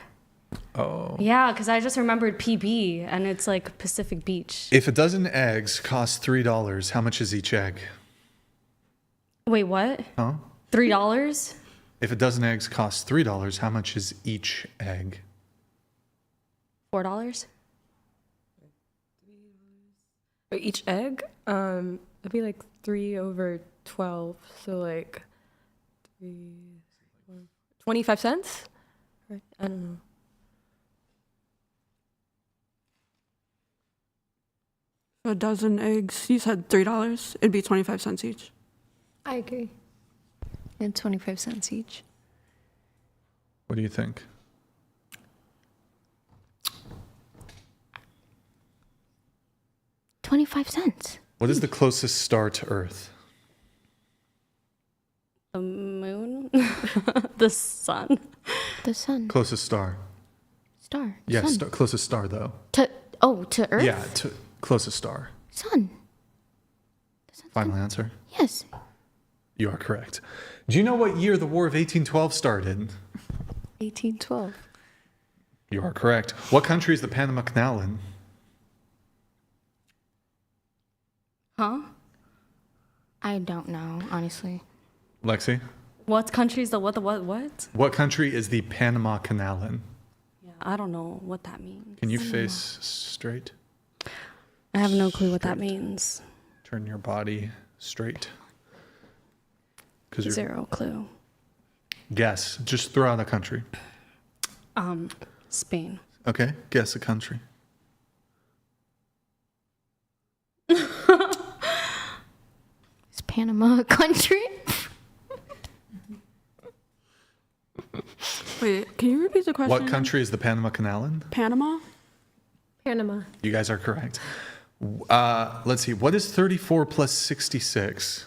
Oh. Yeah, because I just remembered PB, and it's like Pacific Beach. If a dozen eggs cost $3, how much is each egg? Wait, what? Huh? $3? If a dozen eggs cost $3, how much is each egg? $4? Each egg? It'd be like 3/12. So like 25 cents? I don't know. A dozen eggs, you said $3. It'd be 25 cents each. I agree. And 25 cents each. What do you think? $0.25. What is the closest star to Earth? The moon? The sun? The sun. Closest star. Star. Yeah, Sun. closest star though. To Earth? Yeah, closest star. Sun. Final answer? Yes. You are correct. Do you know what year the War of 1812 started? 1812. You are correct. What country is the Panama Canal in? Huh? I don't know, honestly. Lexi? What country's the what? What country is the Panama Canal in? Yeah, I don't know what that means. Can you face straight? I have no clue what that means. Turn your body straight. Zero clue. Guess. Just throw out a country. Spain. Okay. Guess a country. Is Panama a country? Wait, can you repeat the question? What country is the Panama Canal in? Panama? Panama. You guys are correct. Let's see. What is 34 plus 66?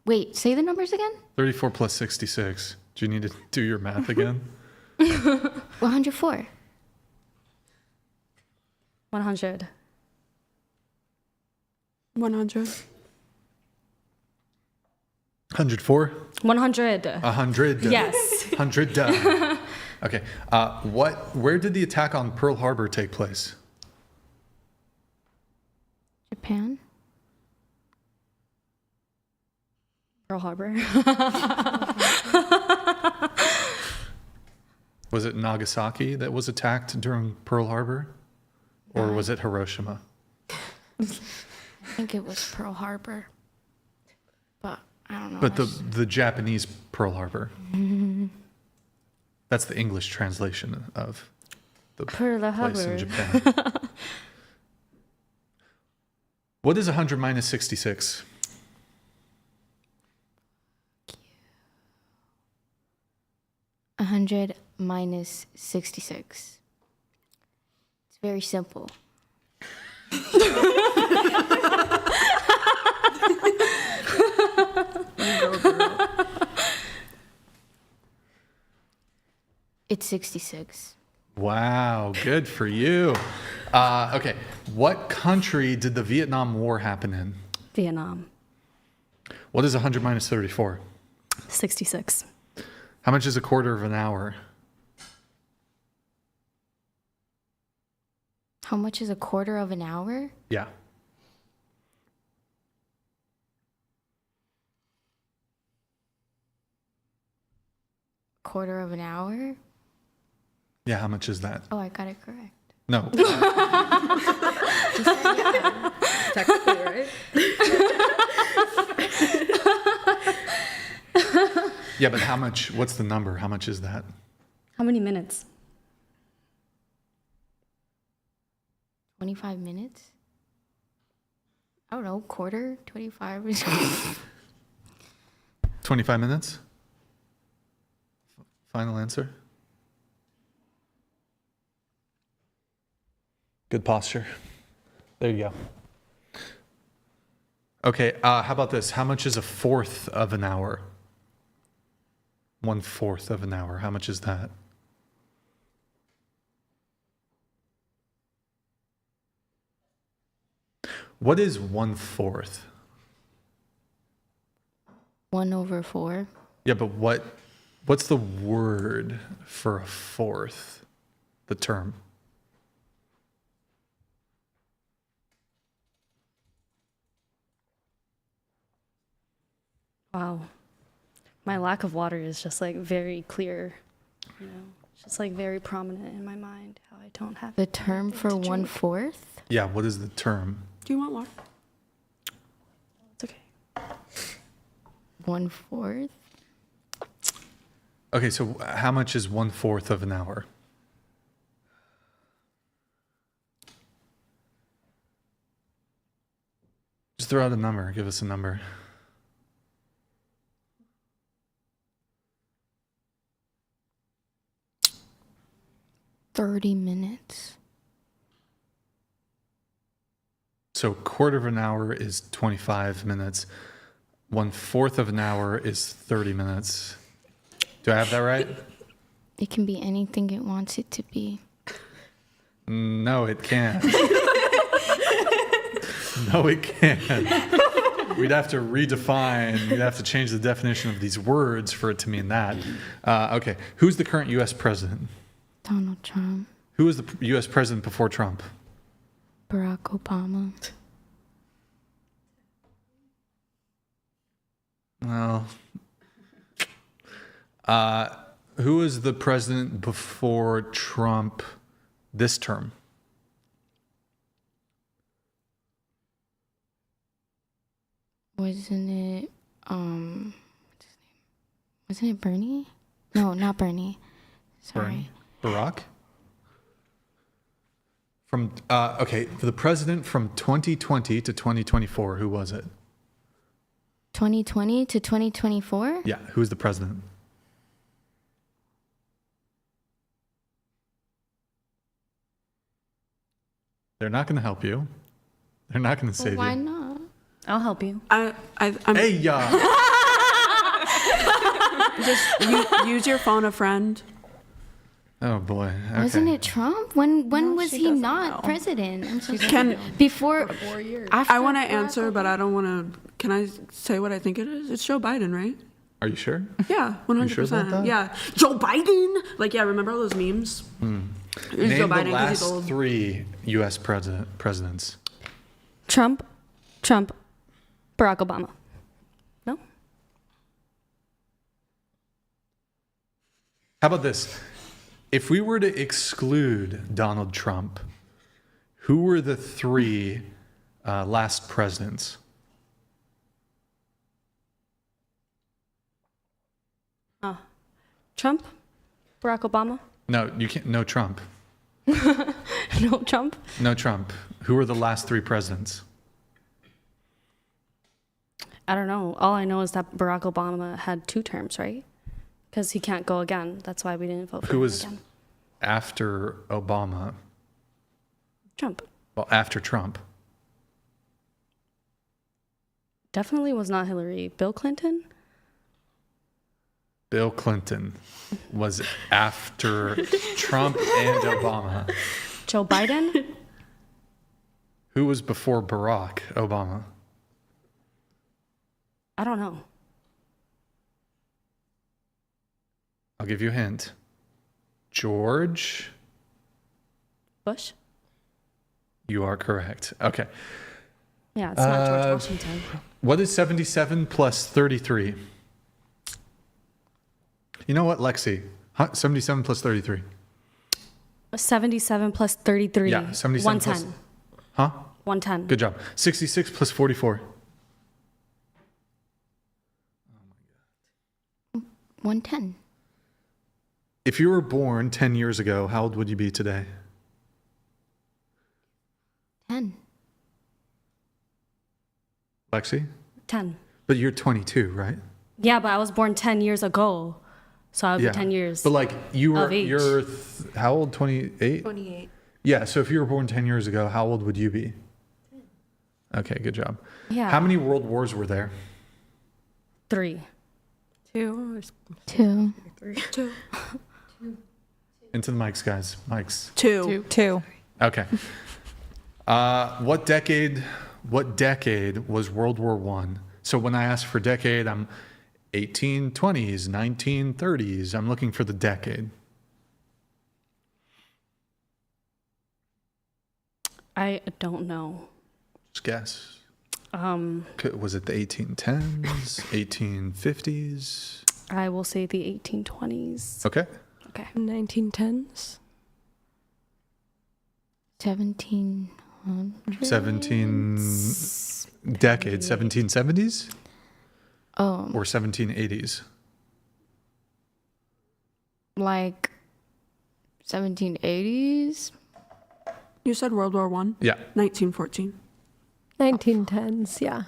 Wait, say the numbers again? 34 plus 66. Do you need to do your math again? 104. 100. 100. 104? 100. 100. Yes. 100. Okay. Where did the attack on Pearl Harbor take place? Japan? Pearl Harbor. Was it Nagasaki that was attacked during Pearl Harbor? Or was it Hiroshima? I think it was Pearl Harbor. But I don't know. But the Japanese Pearl Harbor. That's the English translation of the Pearl place Harbor. in Japan. What is 100 minus 66? $100 minus 66. It's very simple. It's 66. Wow, good for you. Okay, what country did the Vietnam War happen in? Vietnam. What is 100 minus 34? 66. How much is a quarter of an hour? How much is a quarter of an hour? Yeah. Quarter of an hour? Yeah, how much is that? Oh, I got it correct. No. Technically, right? Yeah, but how much? What's the number? How much is that? How many minutes? 25 minutes? I don't know, quarter? 25? 25 minutes? Final answer? Good posture. There you go. Okay, how about this? How much is a fourth of an hour? 1/4 of an hour. How much is that? What is 1/4? 1/4. Yeah, but what's the word for a fourth? The term. Wow. My lack of water is just like very clear. You know, It's just like very prominent in my mind how I don't have The term for anything to drink. 1/4? Yeah, what is the term? Do you want water? It's okay. 1/4? Okay, so how much is 1/4 of an hour? Just throw out a number. Give us a number. $30 minutes. So quarter of an hour is 25 minutes. 1/4 of an hour is 30 minutes. Do I have that right? It can be anything it wants it to be. No, it can't. No, it can't. We'd have to redefine, we'd have to change the definition of these words for it to mean that. Okay, who's the current U.S. president? Donald Trump. Who was the U.S. president before Trump? Barack Obama. Well, who was the president before Trump this term? Wasn't it what's his name? Wasn't it Bernie? No, not Bernie. Sorry. Barack? From okay, for the president from 2020 to 2024, who was it? 2020 to 2024? Yeah, who's the president? They're not going to help you. They're not going to save Why you. not? I'll help you. I'm Hey, yeah. Just use your phone a friend. Oh boy. Okay. Wasn't it Trump? When was he not president? I'm so sorry. Can Before 4 years. after I want to Barack answer, but I don't want to. Can I say what I think it is? It's Joe Biden, right? Are you sure? Yeah, 100%. You sure about that? Yeah, Joe Biden. Like, yeah, remember all those memes? It's Name Joe the Biden 'cause he's last old. 3 U.S. presidents. Trump, Barack Obama. No? How about this? If we were to exclude Donald Trump, who were the 3 last presidents? Trump, Barack Obama. No, you can't. No Trump. No Trump. No Trump. Who were the last 3 presidents? I don't know. All I know is that Barack Obama had 2 terms, right? Because he can't go again. That's why we didn't vote for Who him was again. after Obama? Trump. Well, after Trump. Definitely was not Hillary. Bill Clinton? Bill Clinton was after Trump and Obama. Joe Biden? Who was before Barack Obama? I don't know. I'll give you a hint. George? Bush? You are correct. Okay. Yeah, it's not George Washington. What is 77 plus 33? You know what, Lexi? 77 plus 33. 77 plus 33. Yeah, 77 plus... 110. Huh? 110. Good job. 66 plus 44. 110. If you were born 10 years ago, how old would you be today? 10. Lexi? 10. But you're 22, right? Yeah, but I was born 10 years ago. So I would be 10 years. But like you were, of age. you're how old? 28? 28. Yeah. So if you were born 10 years ago, how old would you be? Okay, good job. Yeah. How many world wars were there? 3. 2. 2. 2. Into the mics, guys. Mics. 2. 2. Okay. What decade was World War One? So when I ask for decade, I'm 1820s, 1930s. I'm looking for the decade. I don't know. Just guess. Um, Was it the 1810s, 1850s? I will say the 1820s. Okay. Okay. 1910s. 1700. 1770s Oh, or 1780s. like 1780s. You said World War One. Yeah. 1914. 1910s, yeah.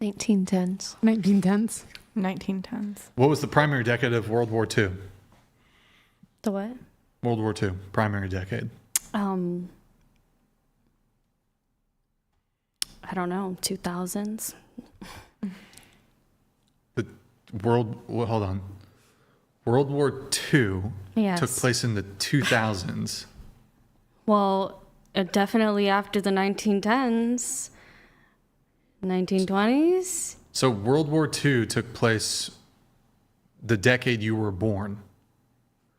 1910s. 1910s. 1910s. What was the primary decade of World War II? The what? World War II, primary decade. I don't know, 2000s. Hold on. World War II Yes. took place in the 2000s. Well, definitely after the 1910s, 1920s. So World War II took place the decade you were born.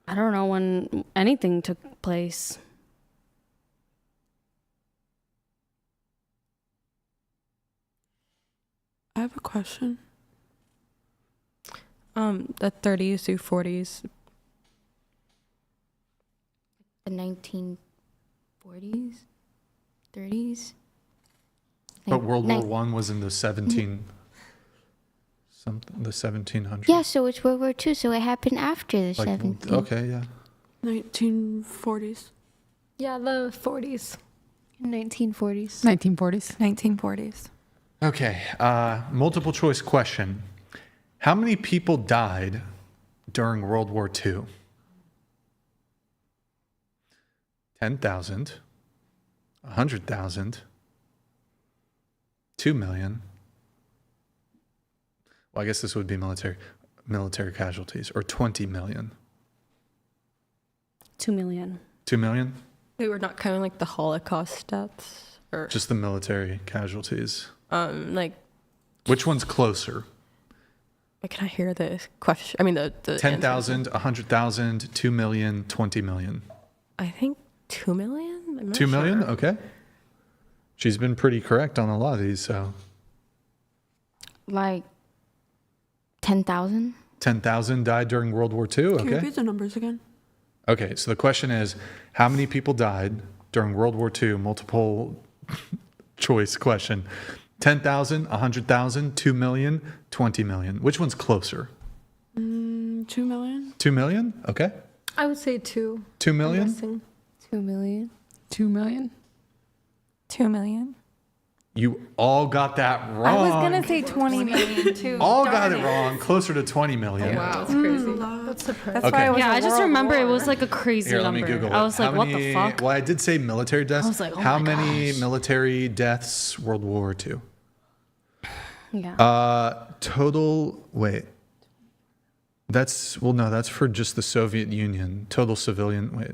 I don't know when anything took place. I have a question. The 30s through 40s. The 1940s, 30s. But World War One was in the 1700s. Yeah, so it's World War II, so it happened after the 17th. Okay, yeah. 1940s. Yeah, the 40s. 1940s. 1940s. 1940s. Okay, multiple choice question. How many people died during World War II? 10,000, 100,000, 2 million. Well, I guess this would be military casualties, or 20 million. 2 million. 2 million? They were not kind of like the Holocaust deaths, or Just the military casualties. like. Which one's closer? Can I hear the question? I mean, the 10,000, 100,000, 2 million, 20 million. I think 2 million. I'm not 2 million? sure. Okay. She's been pretty correct on a lot of these, so. Like 10,000? 10,000 died during World War II? Can you Okay. repeat the numbers again? Okay, so the question is, how many people died during World War II? Multiple choice question. 10,000, 100,000, 2 million, 20 million. Which one's closer? 2 million. 2 million? Okay. I would say 2. 2 million? I'm guessing. 2 million. 2 million. 2 million. You all got that wrong. I was going to say 20 million too. All got it wrong. Closer to 20 million. Wow, that's crazy. That's surprising. That's Okay. why it was Yeah, a I just world remember it war. was like a crazy Here, let me number. Google it. I was like, what the fuck? Well, I did say military deaths. I was like, oh how my many gosh. military deaths World War II? Yeah. Total, wait. That's for just the Soviet Union. Total civilian, wait.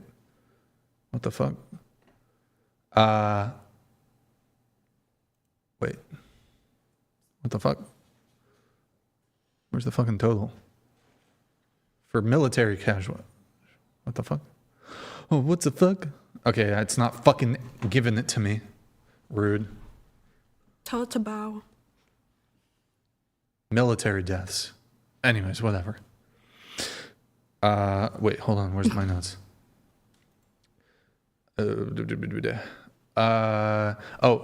What the fuck? Wait. What the fuck? Where's the fucking total? For military casual. What the fuck? Oh, what the fuck? Okay, it's not fucking giving it to me. Rude. Tell it to bow. Military deaths. Anyways, whatever. Wait, hold on. Where's my notes?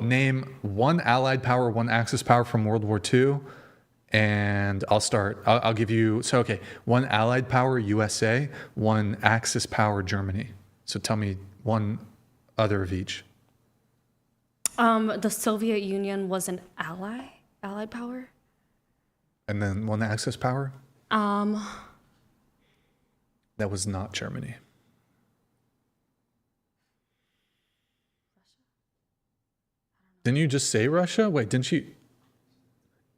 Name one Allied power, one Axis power from World War II. And I'll start. I'll give you, one Allied power, USA, one Axis power, Germany. So tell me one other of each. The Soviet Union was an allied power. And then one Axis power? Um, That was not Germany. Didn't you just say Russia? Wait, didn't you?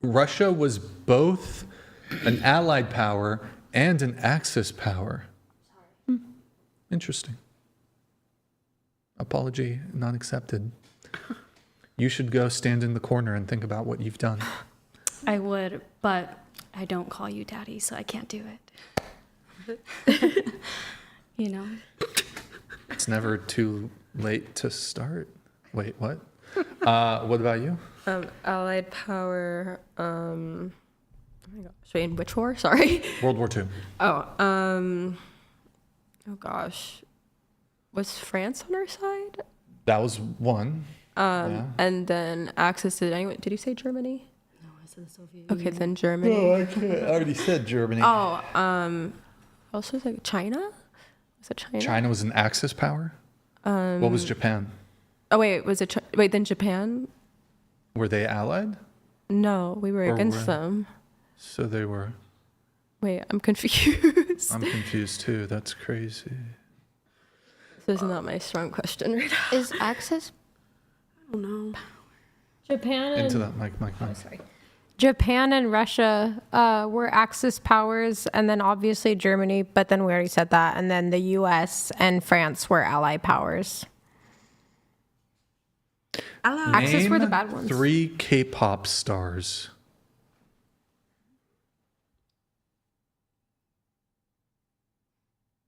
Russia was both an Allied power and an Axis power. Interesting. Apology not accepted. You should go stand in the corner and think about what you've done. I would, but I don't call you daddy, so I can't do it. You know? It's never too late to start. Wait, what? What about you? Allied power. Oh my gosh. Wait, in which war? Sorry. World War II. Oh, Oh gosh, was France on our side? That was one. Yeah. And then Axis. Did you say Germany? No, I said the Soviet Okay, Union. then Germany. Oh, I can't. I already said Germany. Also was like China. Was it China? China was an Axis power. What was Japan? Oh wait, was it? Then Japan? Were they allied? No, we were against them. So they were. Wait, I'm confused. I'm confused too. That's crazy. This is not my strong question right now. Is Axis? I don't know. Japan Into and that mic. oh, sorry. Japan and Russia were Axis powers, and then obviously Germany, but then we already said that, and then the U.S. and France were ally powers. Axis were the bad ones. 3 K-pop stars.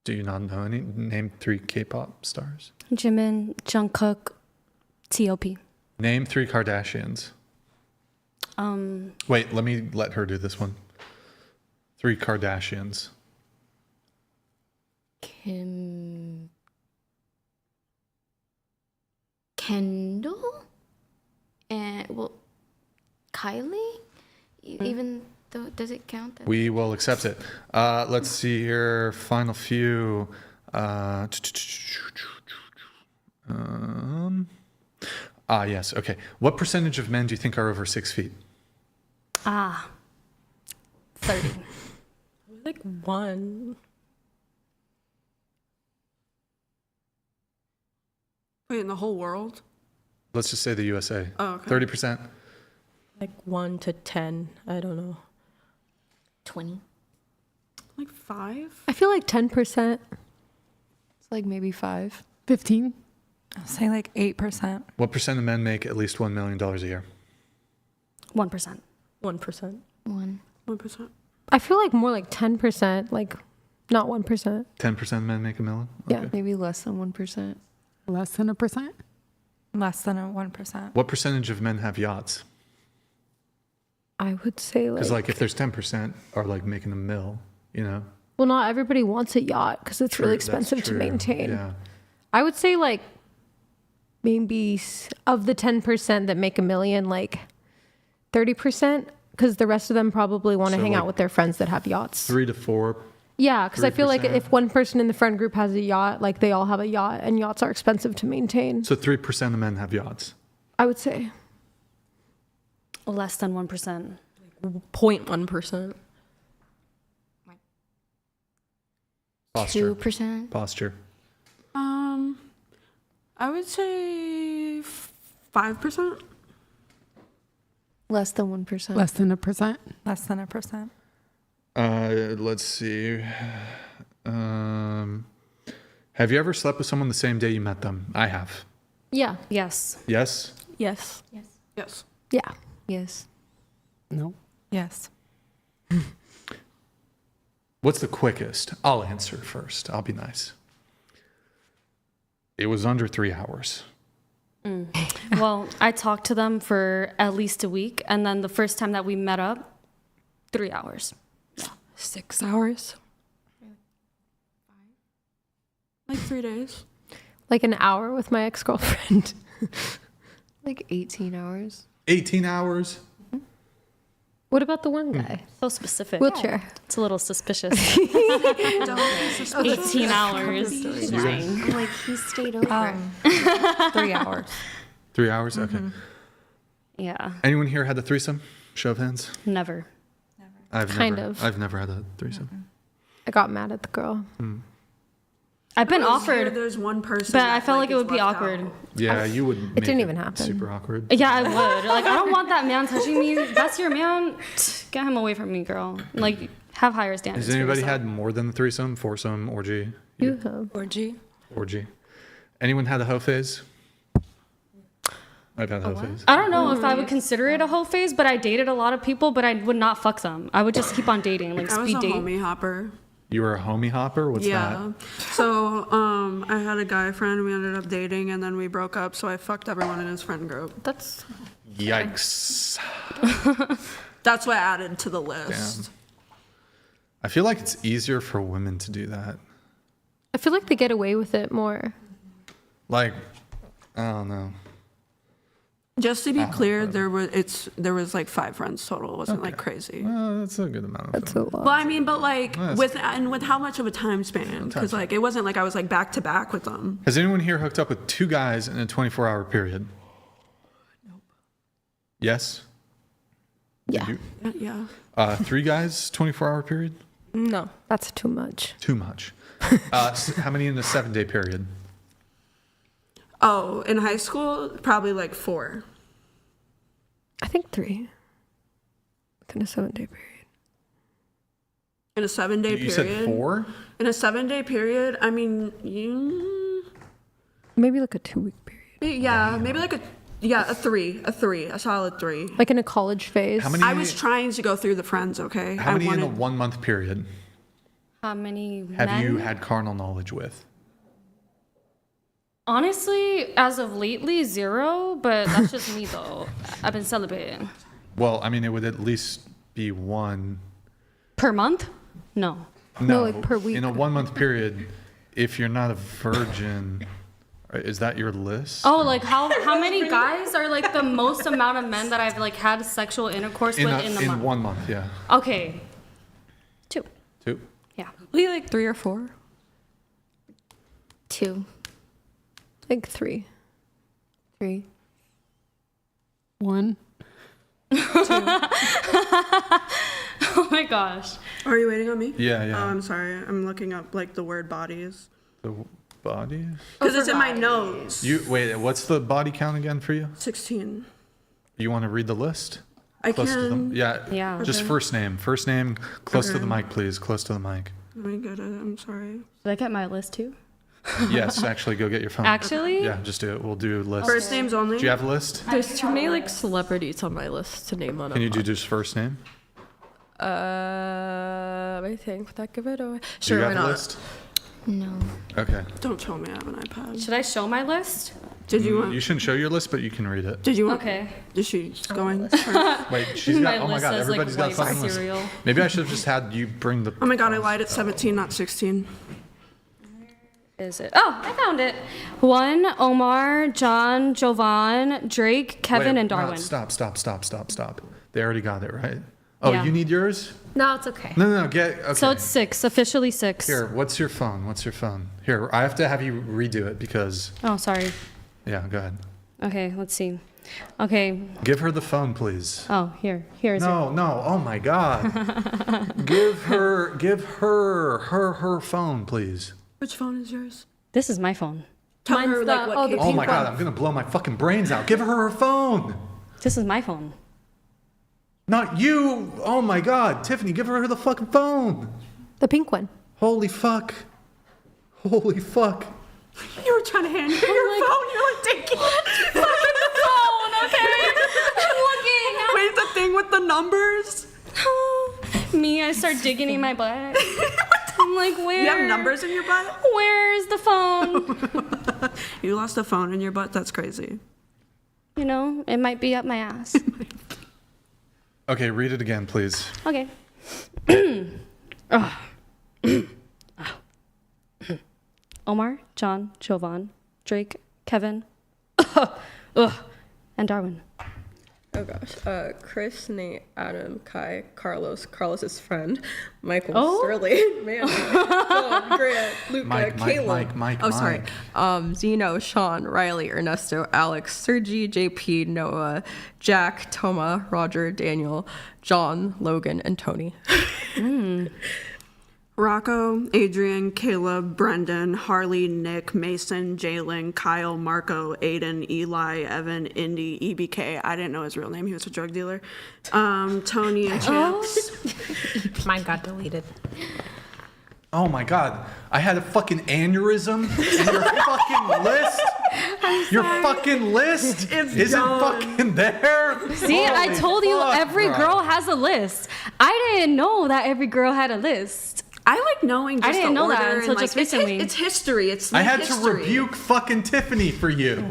Do you not know any? Name 3 K-pop stars. Jimin, Jungkook, T.O.P. Name 3 Kardashians. Wait, let her do this one. 3 Kardashians. Kim. Kendall? And, well, Kylie? Even though, does it count? That We will accept it. Let's see here. Final few. Yes. Okay. What percentage of men do you think are over 6 feet? 30. Like 1. Wait, in the whole world? Let's just say the USA. Oh, okay. 30%. Like 1 to 10. I don't know. 20. Like 5? I feel like 10%. It's like maybe 5. 15. I'll say like 8%. What percent of men make at least $1 million a year? 1%. 1%. 1%. I feel like more like 10%, like not 1%. 10% of men make $1 million? Yeah. Maybe less than 1%. Less than 1%? Less than 1%. What percentage of men have yachts? I would say Because like if there's 10% are like making $1 million, you know? well, not everybody wants a yacht because it's really True, that's expensive to true. maintain. Yeah. I would say like maybe of the 10% that make $1 million, like 30%, because the rest of them probably want to So, hang like, out with their friends that have yachts. 3 to 4. Yeah, because I feel like 3%. if one person in the friend group has a yacht, like they all have a yacht, and yachts are expensive to maintain. So 3% of men have yachts. I would say Less than 1%. 0.1%. Posture. 2%. Posture. I would say 5%. Less than 1%. Less than 1%. Less than 1%. Let's see. Have you ever slept with someone the same day you met them? I have. yeah, Yes. Yes? Yes. Yes. yeah. Yes. No. Yes. What's the quickest? I'll answer first. I'll be nice. It was under 3 hours. Well, I talked to them for at least a week, and then the first time that we met up, 3 hours. 6 hours. Like 3 days. Like an hour with my ex-girlfriend. Like 18 hours. 18 hours? What about the one guy? So specific. Wheelchair. It's a little suspicious. Don't be suspicious. 18 hours. I'm like, he stayed over. 3 hours. 3 hours? Okay. Yeah. Anyone here had a threesome? Show of hands. Never. I've Kind never, of. I've never had a threesome. I got mad at the girl. I've been Here, offered, there's one person. but I that, felt like it is would be left awkward. out. Yeah, you would make didn't even happen. super awkward. Yeah, I would. Like, I don't want that man touching me. That's your man. Get him away from me, girl. Like, have higher standards. Has for anybody yourself. had more than the threesome? Foursome, orgy? You have. Orgy. Orgy. Anyone had a hoe phase? I've had a hoe phase. I don't know if I would consider it a hoe phase, but I dated a lot of people, but I would not fuck them. I would just keep on dating, like I was speed a date. homie hopper. You were a homie hopper? What's Yeah. So I had a guy friend. We ended up dating, and then we broke up. So I fucked everyone in his friend group. That's that? Yikes. That's what I added to the list. Damn. I feel like it's easier for women to do that. I feel like they get away with it more. Like, I don't know. Just to be clear, there was like 5 friends total. It wasn't like crazy. Well, that's a good amount. That's a lot. Well, I mean, but like Well, with how much of a time span? Because like it wasn't like I was like back to back with them. Has anyone here hooked up with 2 guys in a 24-hour period? Nope. Yes? Yeah. Yeah. 3 guys, 24-hour period? No, that's too much. Too much. How many in a 7-day period? Oh, in high school, probably like 4. I think 3. Within a 7-day period. In a 7-day period. You said 4? In a 7-day period, I mean, maybe like a 2-week period. Yeah, maybe like a 3, a solid 3. Like in a college phase. I was trying to go through the friends. Okay. How many in a 1-month period How many have men? you had carnal knowledge with? Honestly, as of lately, 0, but that's just me though. I've been celebrating. Well, I mean, it would at least be 1 Per month? No. No, like per week. In a 1-month period, if you're not a virgin, is that your list? Oh, like how many guys are like the most amount of men that I've like had sexual intercourse with in the month? 1 month, yeah. Okay. 2. 2? Yeah. We like 3 or 4. 2. Like 3. 3. 1. Oh my gosh. Are you waiting on me? Yeah, yeah. Oh, I'm sorry. I'm looking up like the word bodies. The body? Because it's in my notes. Wait, what's the body count again for you? 16. You want to read the list? I Close to can. the, yeah. Yeah. Just Okay. first name. First name, close to Okay. the mic, please. Close to the mic. Let me get it. I'm sorry. Did I get my list too? Yes, actually, go get your phone. Actually? Yeah, just do it. We'll do a list. First names only. Do you have a list? There's too many like celebrities on my list to name on. Can you do just first name? I think would that give it away? Do Sure, you why have a not? list? No. Okay. Don't show me. I have an iPad. Should I show my list? Did you want? You shouldn't show your list, but you can read it. Did you want? Okay. Is she going? Wait, she's My got. Oh my list god, says, like, everybody's got a white fucking list. cereal. Maybe I should have just had you bring the. Oh my god, I lied. It's 17, not 16. Is it? Oh, I found it. 1, Omar, John, Jovan, Drake, Kevin, Wait, and no, Darwin. Stop. They already got it, right? Oh, Yeah. you need yours? No, it's okay. No, get. Okay. So it's 6, officially 6. Here, what's your phone? Here, I have to have you redo it because. Oh, sorry. Yeah, go ahead. Okay, let's see. Okay. Give her the phone, please. Oh, here is it. No. Oh my God. give her phone, please. Which phone is yours? This is my phone. Tell Mine's her the- like what. oh, the case Oh you my want. God, I'm gonna blow my fucking brains out. Give her phone. This is my phone. Not you. Oh my God, Tiffany, give her the fucking phone. The pink one. Holy fuck. You were trying to hand her your phone. You're like taking it. phone, okay? I'm looking. Wait, the thing with the numbers. Me, I start digging in my butt. I'm like, where? You have numbers in your butt? Where's the phone? You lost a phone in your butt? That's crazy. You know, it might be up my ass. Okay, read it again, please. Okay. Omar, John, Jovan, Drake, Kevin, and Darwin. Oh gosh. Chris, Nate, Adam, Kai, Carlos's friend, Michael, Sterling, Mandy, Phil, Grant, Luca, Caleb. Mike. Oh, sorry. Zeno, Sean, Riley, Ernesto, Alex, Sergi, JP, Noah, Jack, Toma, Roger, Daniel, John, Logan, and Tony. Rocco, Adrian, Caleb, Brendan, Harley, Nick, Mason, Jalen, Kyle, Marco, Aiden, Eli, Evan, Indy, EBK. I didn't know his real name. He was a drug dealer. Tony and Chance. Mine got deleted. Oh my God, I had a fucking aneurysm in your fucking list. Your fucking list isn't fucking there. See, I Holy told you fuck, every bro. girl has a list. I didn't know that every girl had a list. I like knowing just I didn't the know that order until and, just like, it's recently. It's history. It's I like had history. to rebuke fucking Tiffany for you.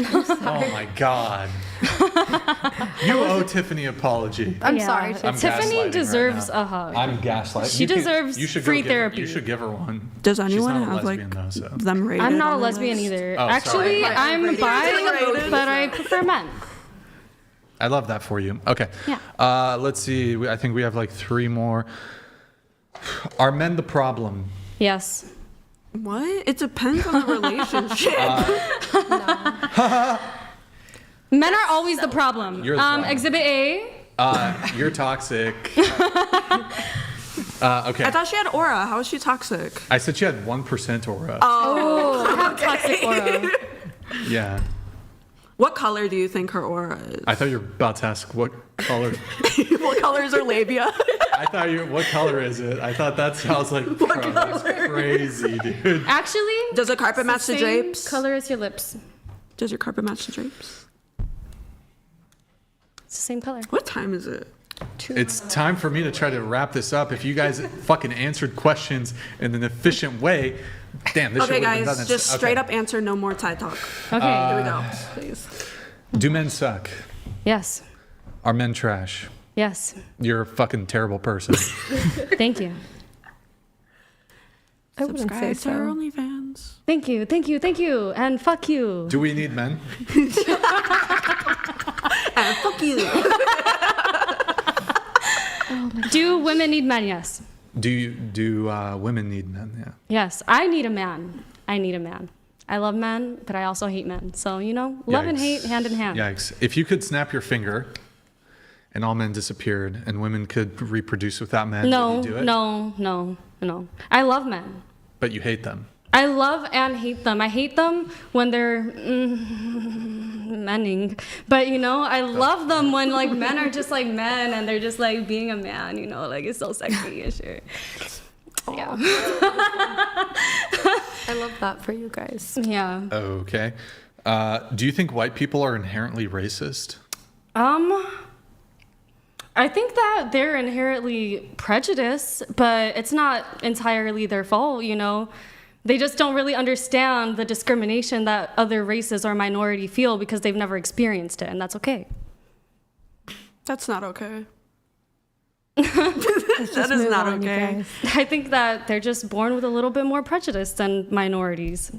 Oh my God. You owe Tiffany an apology. I'm sorry. I'm Tiffany gaslighting deserves right now. a hug. I'm gaslighting. She deserves free go therapy. You should give her one. Does She's anyone not a have lesbian, like though, so. them rated? I'm not a on their lesbian list? either. Oh, Actually, sorry. I'm bi, but I prefer men. I love that for you. Okay. Yeah. Let's see. I think we have like 3 more. Are men the problem? Yes. What? It depends on the relationship. Men are always the problem. You're the problem. Exhibit A. You're toxic. Okay. I thought she had aura. How is she toxic? I said she had 1% aura. Oh, I have toxic aura. Yeah. What color do you think her aura is? I thought you were about to ask what color. What color is her labia? I thought what color is it? I thought that sounds like bro, that's crazy, dude. Actually, does the carpet match the drapes? Color as your lips. Does your carpet match the drapes? It's the same color. What time is it? It's time for me to try to wrap this up. If you guys fucking answered questions in an efficient way, damn, this Okay, shit would've been guys, done. just straight up answer. No more Thai talk. Okay. Here we go. Please. Do men suck? Yes. Are men trash? Yes. You're a fucking terrible person. Thank you. I wouldn't say Subscribe to our so. OnlyFans. Thank you. Thank you. Thank you. And fuck you. Do we need men? And fuck you. Do women need men? Yes. Do women need men? Yeah. Yes. I need a man. I need a man. I love men, but I also hate men. So, love and hate hand in hand. Yikes. If you could snap your finger and all men disappeared and women could reproduce without men, would you do it? No. I love men. But you hate them. I love and hate them. I hate them when they're menning. But, I love them when, men are just, men and they're just, being a man, it's so sexy and shit. Yeah. I love that for you guys. Yeah. Okay. Do you think white people are inherently racist? I think that they're inherently prejudiced, but it's not entirely their fault, They just don't really understand the discrimination that other races or minority feel because they've never experienced it, and that's okay. That's not okay. That is not okay. I think that they're just born with a little bit more prejudice than minorities.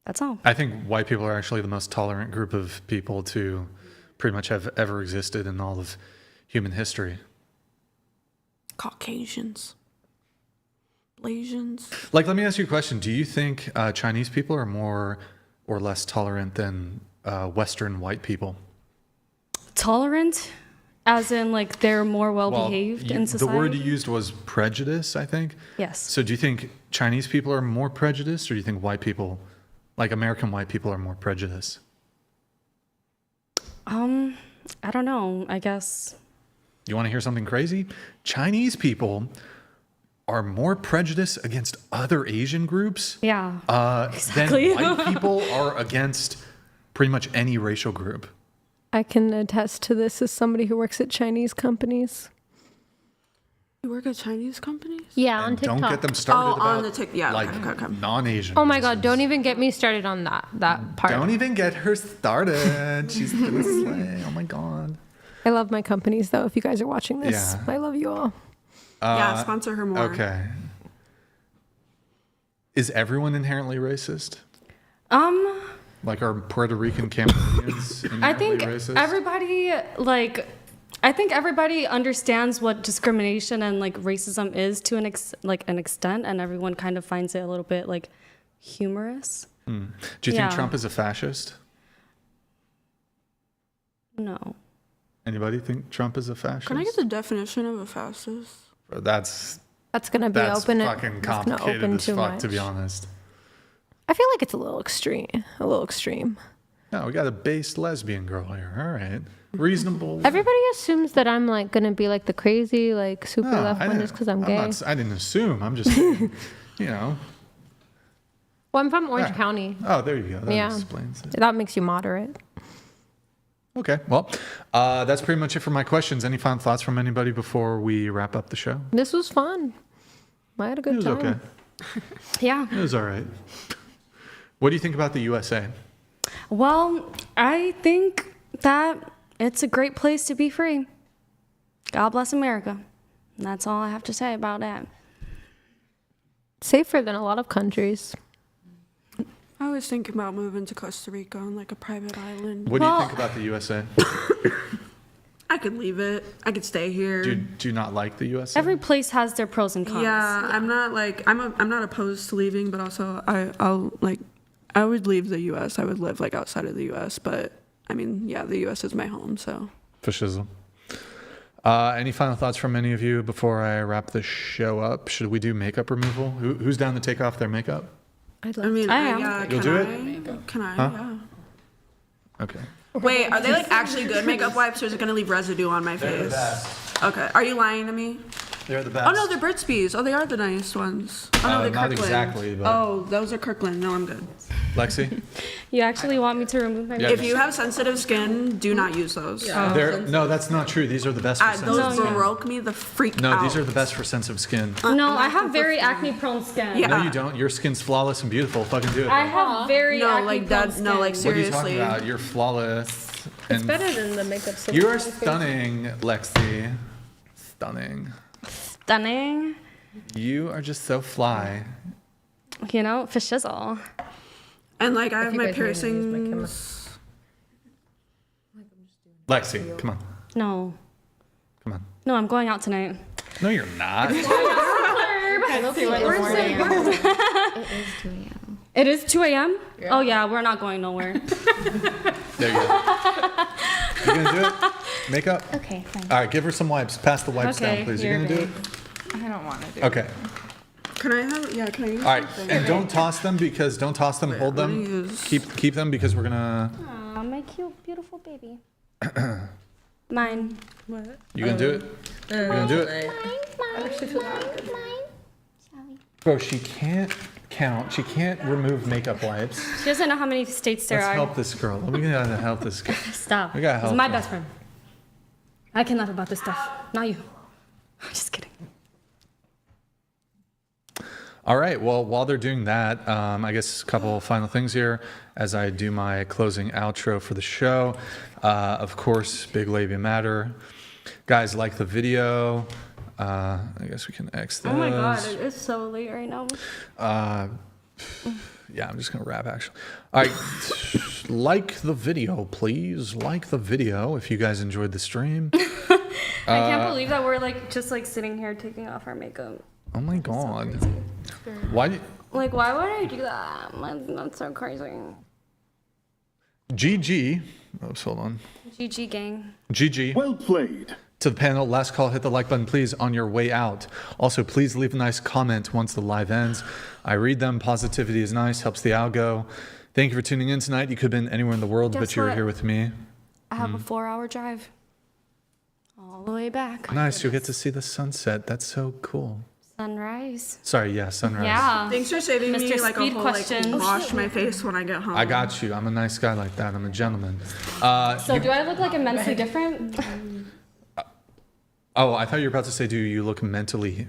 That's all. I think white people are actually the most tolerant group of people to pretty much have ever existed in all of human history. Caucasians. Blasians. Let me ask you a question. Do you think Chinese people are more or less tolerant than Western white people? Tolerant? As in, they're more well-behaved in society? The word you used was prejudice, I think. Yes. So do you think Chinese people are more prejudiced, or do you think white people, American white people, are more prejudiced? I don't know. I guess. You want to hear something crazy? Chinese people are more prejudiced against other Asian groups exactly. than white people are against pretty much any racial group. I can attest to this as somebody who works at Chinese companies. You work at Chinese companies? Yeah, on TikTok. Don't get them started about on the okay. non-Asian. Oh my God! Don't even get me started on that part. Don't even get her started. She's gonna slay. Oh my God. I love my companies though. If you guys are watching this, Yeah. I love you all. Yeah, sponsor her more. Okay. Is everyone inherently racist? Are Puerto Rican Cameroonians inherently I think racist? everybody understands what discrimination and racism is to an extent, and everyone kind of finds it a little bit humorous. Do you think Trump is a fascist? No. Anybody think Trump is a fascist? Can I get the definition of a fascist? That's gonna be open. Fucking complicated as fuck, to be honest. I feel like it's a little extreme. No, we got a based lesbian girl here. All right, reasonable. Everybody assumes that I'm gonna be the crazy super left one just because I'm gay. I didn't assume. I'm just saying, Well, I'm from Orange County. Oh, there you go. That explains it. That makes you moderate. Okay, well, that's pretty much it for my questions. Any final thoughts from anybody before we wrap up the show? This was fun. I had a good time. It was okay. Yeah. It was all right. What do you think about the USA? Well, I think that it's a great place to be free. God bless America. And that's all I have to say about that. Safer than a lot of countries. I was thinking about moving to Costa Rica on like a private island. What do you think about the USA? I could leave it. I could stay here. Do you not like the USA? Every place has their pros and cons. Yeah, I'm not like I'm not opposed to leaving, but also I would leave the U.S. I would live like outside of the U.S. But I mean, yeah, the U.S. is my home, so. For shizzle. Any final thoughts from any of you before I wrap the show up? Should we do makeup removal? Who's down to take off their makeup? I mean, I am. yeah, You'll do it? Can I? Huh? Yeah. Okay. Wait, are they like actually good makeup wipes, or is it gonna leave residue on my They're the face? best. Okay. Are you lying to me? They're the best. Oh no, they're Burt's Bees. Oh, they are the nice ones. Oh no, they're not Kirkland. exactly, but- Oh, those are Kirkland. No, I'm good. Lexi? You actually want me to remove my Yeah. If you have sensitive skin, do not use those. No, that's not true. These are the best for sensitive Those skin. broke me the freak No, out. these are the best for sensitive skin. No, I have very acne-prone skin. No, you don't. Your skin's flawless and beautiful. Fucking do it. I have very No, acne-prone like that. skin. No, like What are you talking seriously. about? You're flawless. It's and better than the makeup. You are stunning, Lexi. Stunning. Stunning. You are just so fly. You know, for shizzle. And like I If have you my guys want to use my camera. piercings. Lexi, come on. No. Come on. No, I'm going out tonight. No, you're not. It is 2 a.m.? Oh, yeah, we're not going nowhere. There you go. You gonna do it? Makeup? Okay, fine. All right, give her some wipes. Pass the wipes Okay, down, please. You here, gonna do it? I don't want to do Okay. Can I have? Yeah, can I use? All right, something? and don't toss them hold them. Keep them because we're gonna. Aw, my cute, beautiful baby. Mine. What? You gonna do it? You gonna do it? Bro, she can't count. She can't remove makeup wipes. She doesn't know how many states there Let's are. help this girl. We gotta help this girl. Stop. We gotta help This is my her. best friend. I can laugh about this stuff. Not you. I'm just kidding. All right. Well, while they're doing that, I guess a couple final things here as I do my closing outro for the show. Of course, Big Labia Matter. Guys, like the video. I guess we can X this. Oh my god, it is so late right now. Yeah, I'm just going to wrap, actually. All right. Like the video, please. Like the video if you guys enjoyed the stream. I can't believe that we're like just like sitting here taking off our makeup. Oh my god. Why? Like, why would I do that? That's so crazy. GG. Oops, hold on. GG gang. GG. Well played. To the panel, last call, hit the like button, please, on your way out. Also, please leave a nice comment once the live ends. I read them. Positivity is nice, helps the algo. Thank you for tuning in tonight. You could have been anywhere in the world, Guess but you're what? here with me. I have a 4-hour drive. All the way back. Nice, you'll get to see the sunset. That's so cool. Sunrise. Sorry, yeah, sunrise. Yeah. Thanks for saving me Mr. like a Speed whole questions. like wash my face when I get home. I got you. I'm a nice guy like that. I'm a gentleman. So do I look like immensely different? Oh, I thought you were about to say, do you look mentally...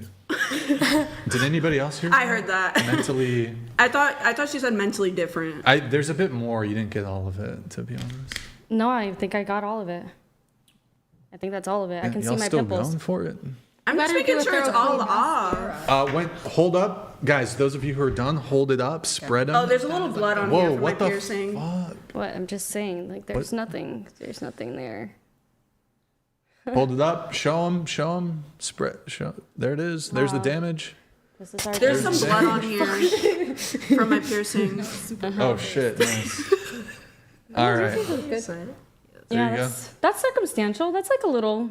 Did anybody else hear I heard that. Mentally... I thought she said mentally different. There's a bit more. You didn't get all of it, to be honest. No, I think I got all of it. I think that's all of it. I can see Y'all my still pimples. going for it? I'm just making sure it's all off. Wait, hold up. Guys, those of you who are done, hold it up, spread them. Oh, there's a little blood on Whoa, here from what my the piercing. What? I'm just saying, like, there's What? nothing. There's nothing there. Hold it up. Show them. Spread. Show. There it is. There's the damage. This is our There's some damage. blood on here from my piercings. Oh, shit. Nice. All right. There Yeah, you go. that's circumstantial. That's like a little.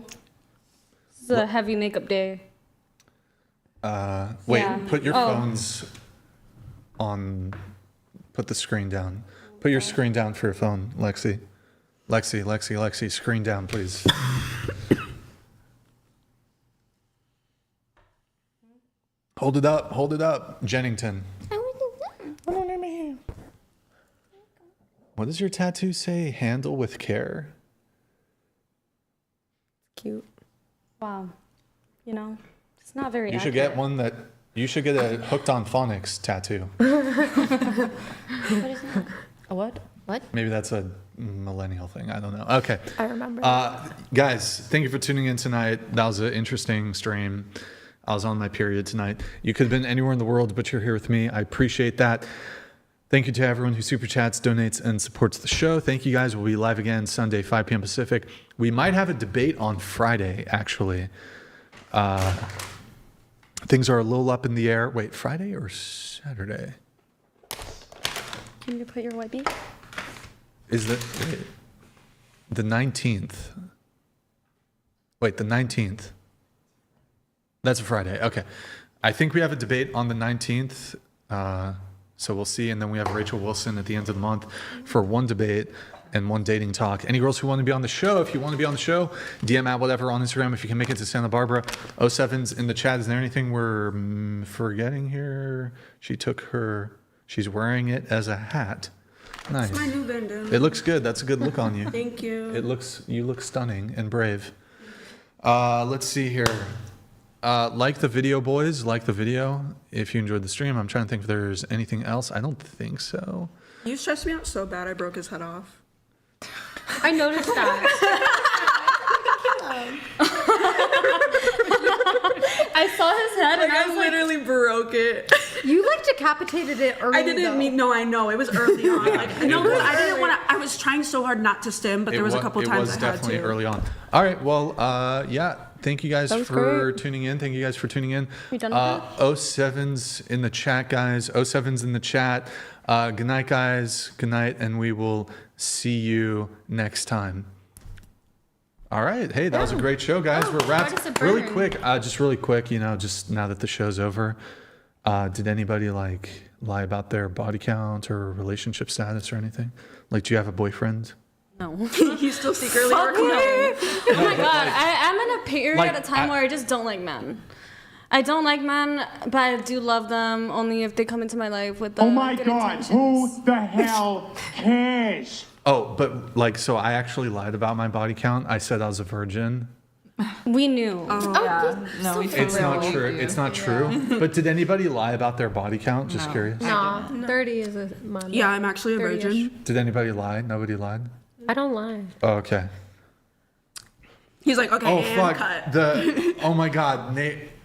This is a heavy makeup day. Wait, Yeah. put your Oh. phones on. Put the screen down. Put your screen down for your phone, Lexi. Lexi, screen down, please. Hold it up, Jennington. What does your tattoo say? Handle with care. Cute. Wow. You know, it's not very. You should get one that. You should get a hooked on phonics tattoo. What is that? A what? What? Maybe that's a millennial thing. I don't know. Okay. I remember. Guys, thank you for tuning in tonight. That was an interesting stream. I was on my period tonight. You could have been anywhere in the world, but you're here with me. I appreciate that. Thank you to everyone who super chats, donates, and supports the show. Thank you guys. We'll be live again Sunday, 5 p.m. Pacific. We might have a debate on Friday, actually. Things are a little up in the air. Wait, Friday or Saturday? Can you put your white beat? Is the 19th? Wait, the 19th. That's a Friday. Okay. I think we have a debate on the 19th. So we'll see. And then we have Rachel Wilson at the end of the month for one debate and one dating talk. Any girls who want to be on the show, if you want to be on the show, DM at whatever on Instagram if you can make it to Santa Barbara. 07's in the chat. Is there anything we're forgetting here? She's wearing it as a hat. Nice. It's my new bandana. It looks good. That's a good look on you. Thank you. You look stunning and brave. Let's see here. Like the video, boys. Like the video. If you enjoyed the stream, I'm trying to think if there's anything else. I don't think so. You stressed me out so bad I broke his head off. I noticed that. I saw his head and I was literally broke it. You like decapitated it early. I didn't mean. No, I know it was early on. I didn't want to. I was trying so hard not to stim, but there was a couple times I had to. It was definitely early on. All right. Well, yeah. Thank you guys for tuning in. Thank you guys for tuning in. We done with that? 07's in the chat, guys. 07's in the chat. Good night, guys. Good night, and we will see you next time. All right. Hey, that was a great show, guys. We're wrapped. Really quick, just now that the show's over, did anybody lie about their body count or relationship status or anything? Like, do you have a boyfriend? No. He's still secretly working on it. Oh my god, I'm in a period at a time where I just don't like men. I don't like men, but I do love them only if they come into my life with the Oh my good God, intentions. who the hell cares? Oh, but so I actually lied about my body count. I said I was a virgin. We knew. No, we It's not true. It's not true. But did anybody lie about their body count? Just curious. No, 30 is a month. Yeah, I'm actually a virgin. Did anybody lie? Nobody lied? I don't lie. Oh, okay. He's like, okay, Oh, fuck. cut. Oh my God.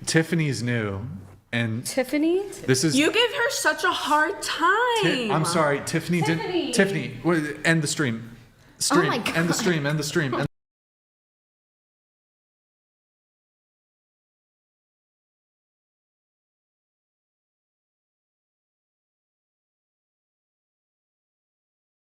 Tiffany's new. And Tiffany? this is. You give her such a hard time. I'm sorry. Tiffany did. Tiffany, end the stream. Oh my God. End the stream.